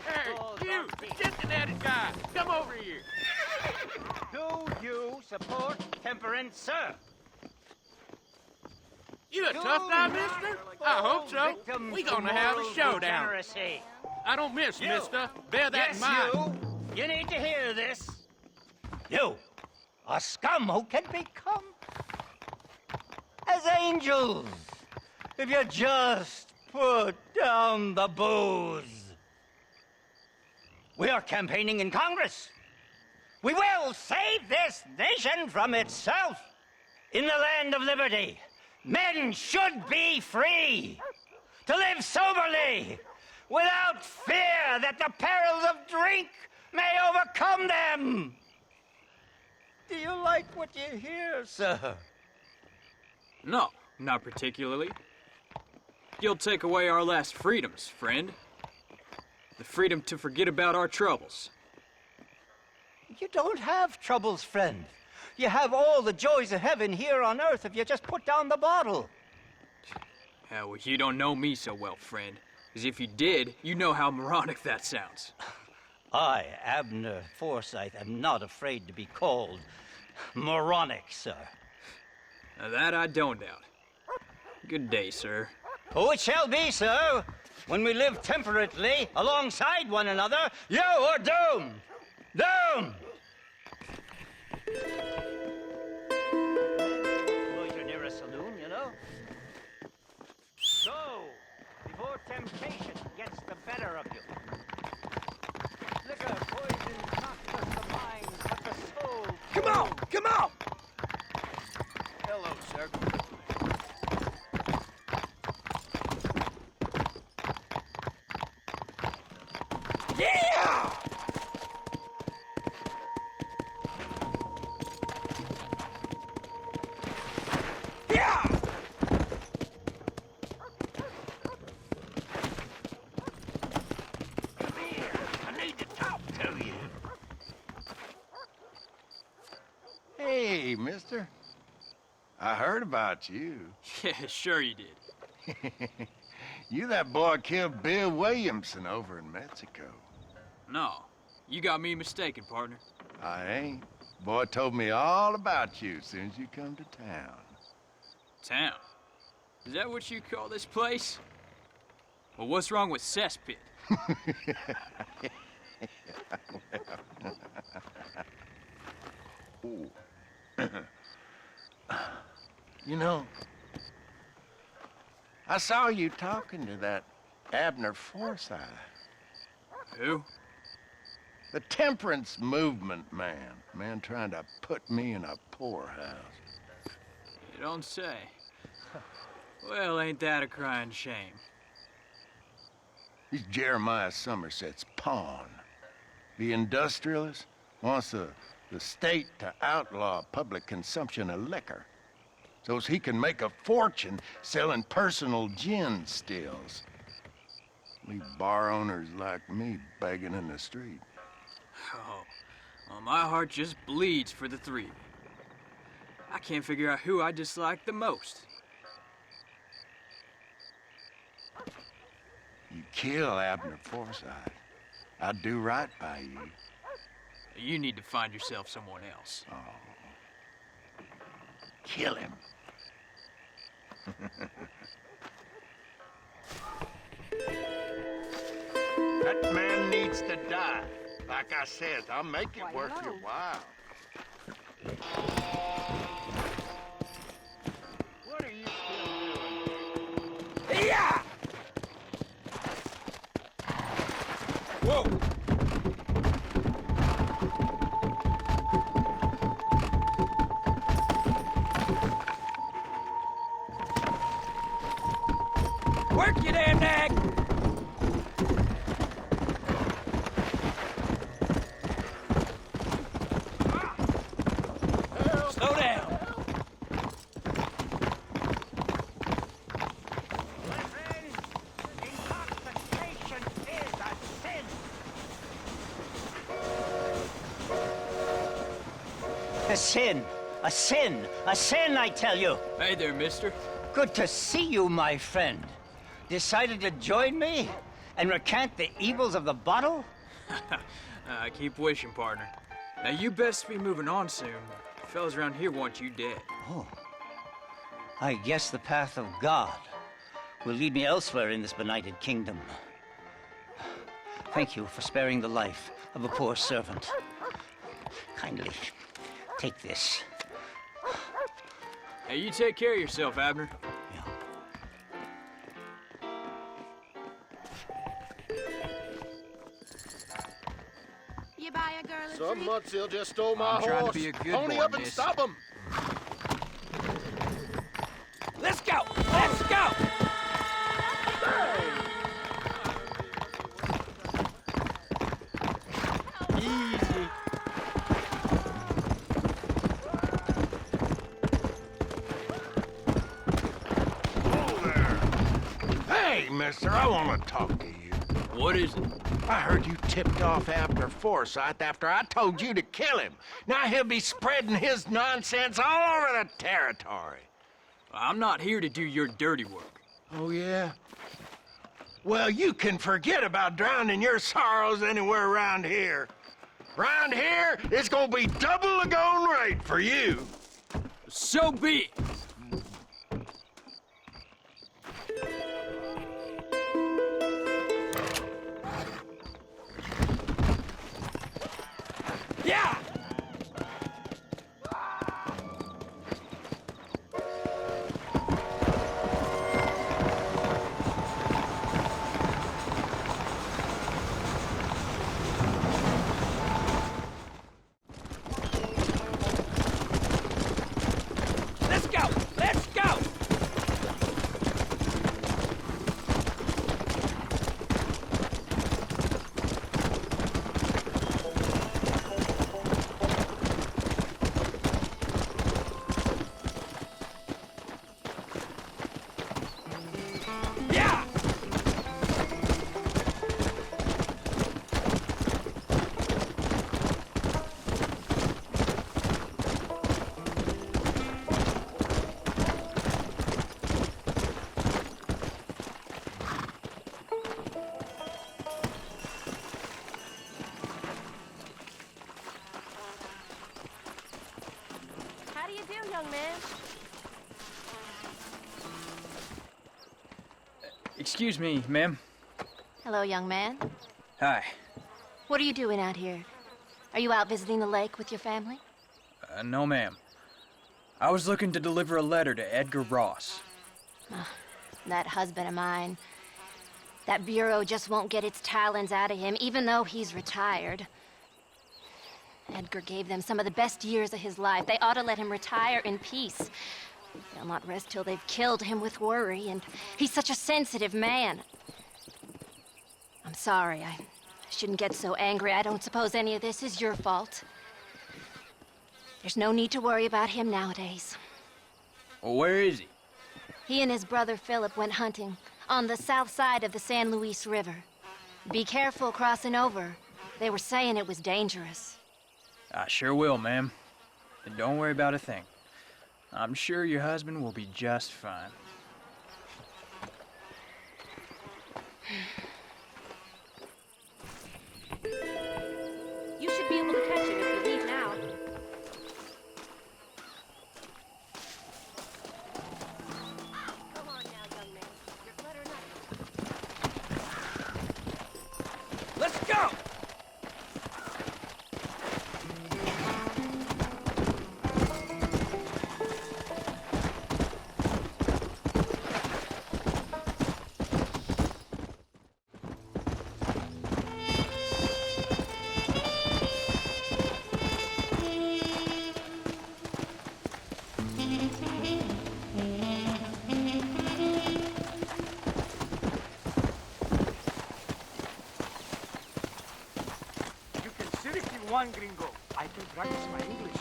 Hey, you, the Cincinnati guy, come over here. Do you support temperance, sir? You a tough guy, mister? I hope so. We gonna have a showdown. Degeneracy. I don't miss, You. mister. Bear that in mind. You need to hear this. You, a scum who can become as angels if you just put down the booze. We are campaigning in Congress. We will save this nation from itself. In the land of liberty, men should be free to live soberly without fear that the perils of drink may overcome them. Do you like what you hear, sir? No, not particularly. You'll take away our last freedoms, friend. The freedom to forget about our troubles. You don't have troubles, friend. You have all the joys of heaven here on earth if you just put down the bottle. Yeah, well, you don't know me so well, friend. Because if you did, you know how moronic that sounds. I, Abner Forsyth, am not afraid to be called moronic, sir. Now that I don't doubt. Good day, sir. Oh, it shall be, sir. When we live temperately alongside one another, you are doomed. Doomed! Well, you're near a saloon, you know. So, before temptation gets the better of you. Liquor, poison, not just the mind, but the soul. Come on! Come on! Hello, sir. Yeah! Yeah! Come here. I need to talk to you. Hey, mister. I heard about you. Yeah, sure you did. You that boy killed Bill Williamson over in Mexico. No, you got me mistaken, partner. I ain't. Boy told me all about you as soon as you come to town. Town? Is that what you call this place? Well, what's wrong with Cesspit? Ooh. You know, I saw you talking to that Abner Forsyth. Who? The temperance movement man. Man trying to put me in a poorhouse. You don't say. Well, ain't that a crying shame? He's Jeremiah Somerset's pawn. The industrialist wants the state to outlaw public consumption of liquor so as he can make a fortune selling personal gin stills. Leave bar owners like me begging in the street. Oh, well, my heart just bleeds for the three of you. I can't figure out who I dislike the most. You kill Abner Forsyth, I'd do right by you. You need to find yourself someone else. Oh. Kill him. That man needs to die. Like I said, I'll make it worth your while. What are you still doing? Yeah! Whoa! Work, you damn nag! Slow down. My friend, intoxication is a sin. A sin. A sin. A sin, I tell you. Hey there, mister. Good to see you, my friend. Decided to join me and recant the evils of the bottle? I keep wishing, partner. Now, you best be moving on soon. Fellas around here want you dead. Oh. I guess the path of God will lead me elsewhere in this benighted kingdom. Thank you for sparing the life of a poor servant. Kindly take this. Hey, you take care of yourself, Abner. You buy a girl a Some drink? mudsill just stole my I'm trying to horse. be a good Pony boy, up and miss. stop him. Let's go! Let's go! mister. I want to talk to you. What is it? I heard you tipped off Abner Forsyth after I told you to kill him. Now he'll be spreading his nonsense all over the territory. I'm not here to do your dirty work. Oh, yeah? Well, you can forget about drowning your sorrows anywhere around here. Around here, it's gonna be double the going rate for you. So be it. Yeah! Let's go! Let's go! Yeah! How do you do, young man? Excuse me, ma'am. Hello, young man. Hi. What are you doing out here? Are you out visiting the lake with your family? No, ma'am. I was looking to deliver a letter to Edgar Ross. That husband of mine. That bureau just won't get its talons out of him, even though he's retired. Edgar gave them some of the best years of his life. They ought to let him retire in peace. They'll not rest till they've killed him with worry, and he's such a sensitive man. I'm sorry, I shouldn't get so angry. I don't suppose any of this is your fault. There's no need to worry about him nowadays. Well, where is he? He and his brother Philip went hunting on the south side of the San Luis River. Be careful crossing over. They were saying it was dangerous. I sure will, ma'am. And don't worry about a thing. I'm sure your husband will be just fine. You should be able to catch him if you leave now. Come on now, young man. You're cluttering up. Let's go! You can sit if you want, gringo. I can practice my English.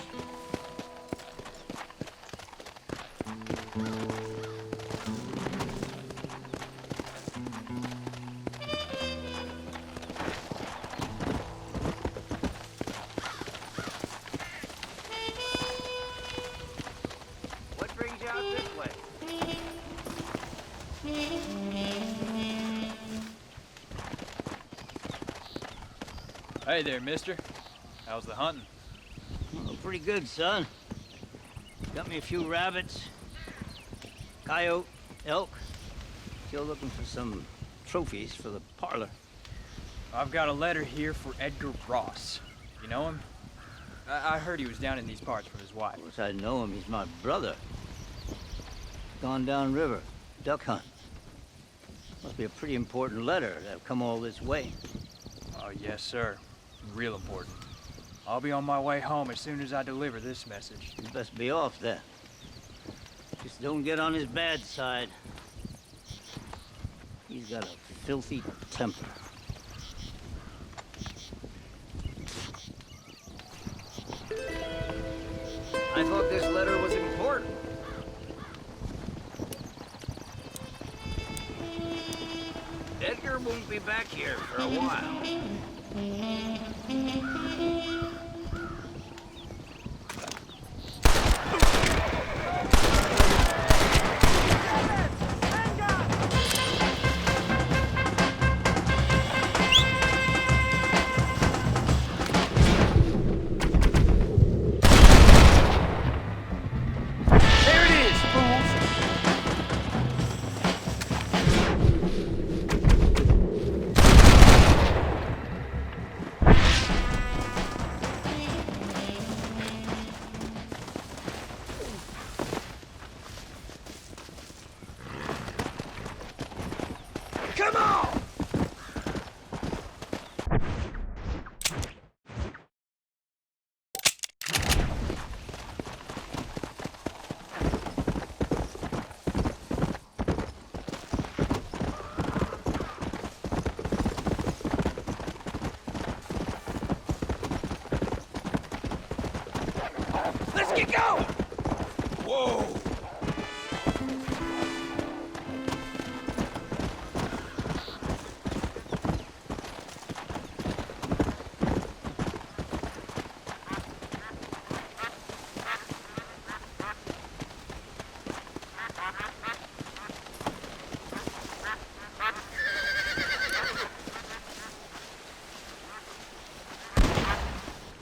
What brings you out this way? Hey there, mister. How's the hunting? Oh, pretty good, son. Got me a few rabbits, coyote, elk. Still looking for some trophies for the parlor. I've got a letter here for Edgar Ross. You know him? I heard he was down in these parts with his wife. Of course I know him. He's my brother. Gone down river, duck hunt. Must be a pretty important letter to have come all this way. Oh, yes, sir. Real important. I'll be on my way home as soon as I deliver this message. You best be off then. Just don't get on his bad side. He's got a filthy temper. I thought this letter was important. won't be back here for a while. Come on! Let's get going! Whoa!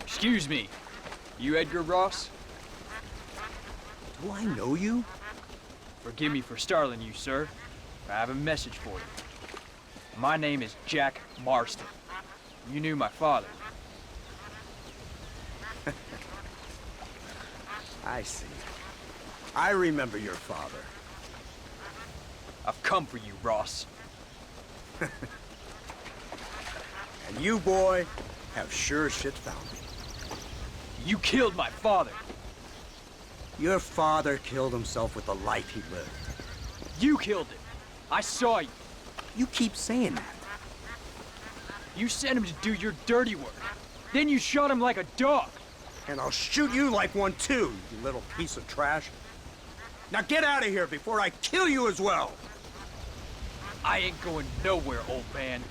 Excuse me. You Edgar Ross? Do I know you? Forgive me for startling you, sir. I have a message for you. My name is Jack Marston. You knew my father. I see. I remember your father. I've come for you, Ross. And you, boy, have sure shit found me. You killed my father. Your father killed himself with the life he lived. You killed him. I saw you. You keep saying that. You sent him to do your dirty work. Then you shot him like a dog. And I'll shoot you like one too, you little piece of trash. Now get out of here before I kill you as well. I ain't going nowhere, old man.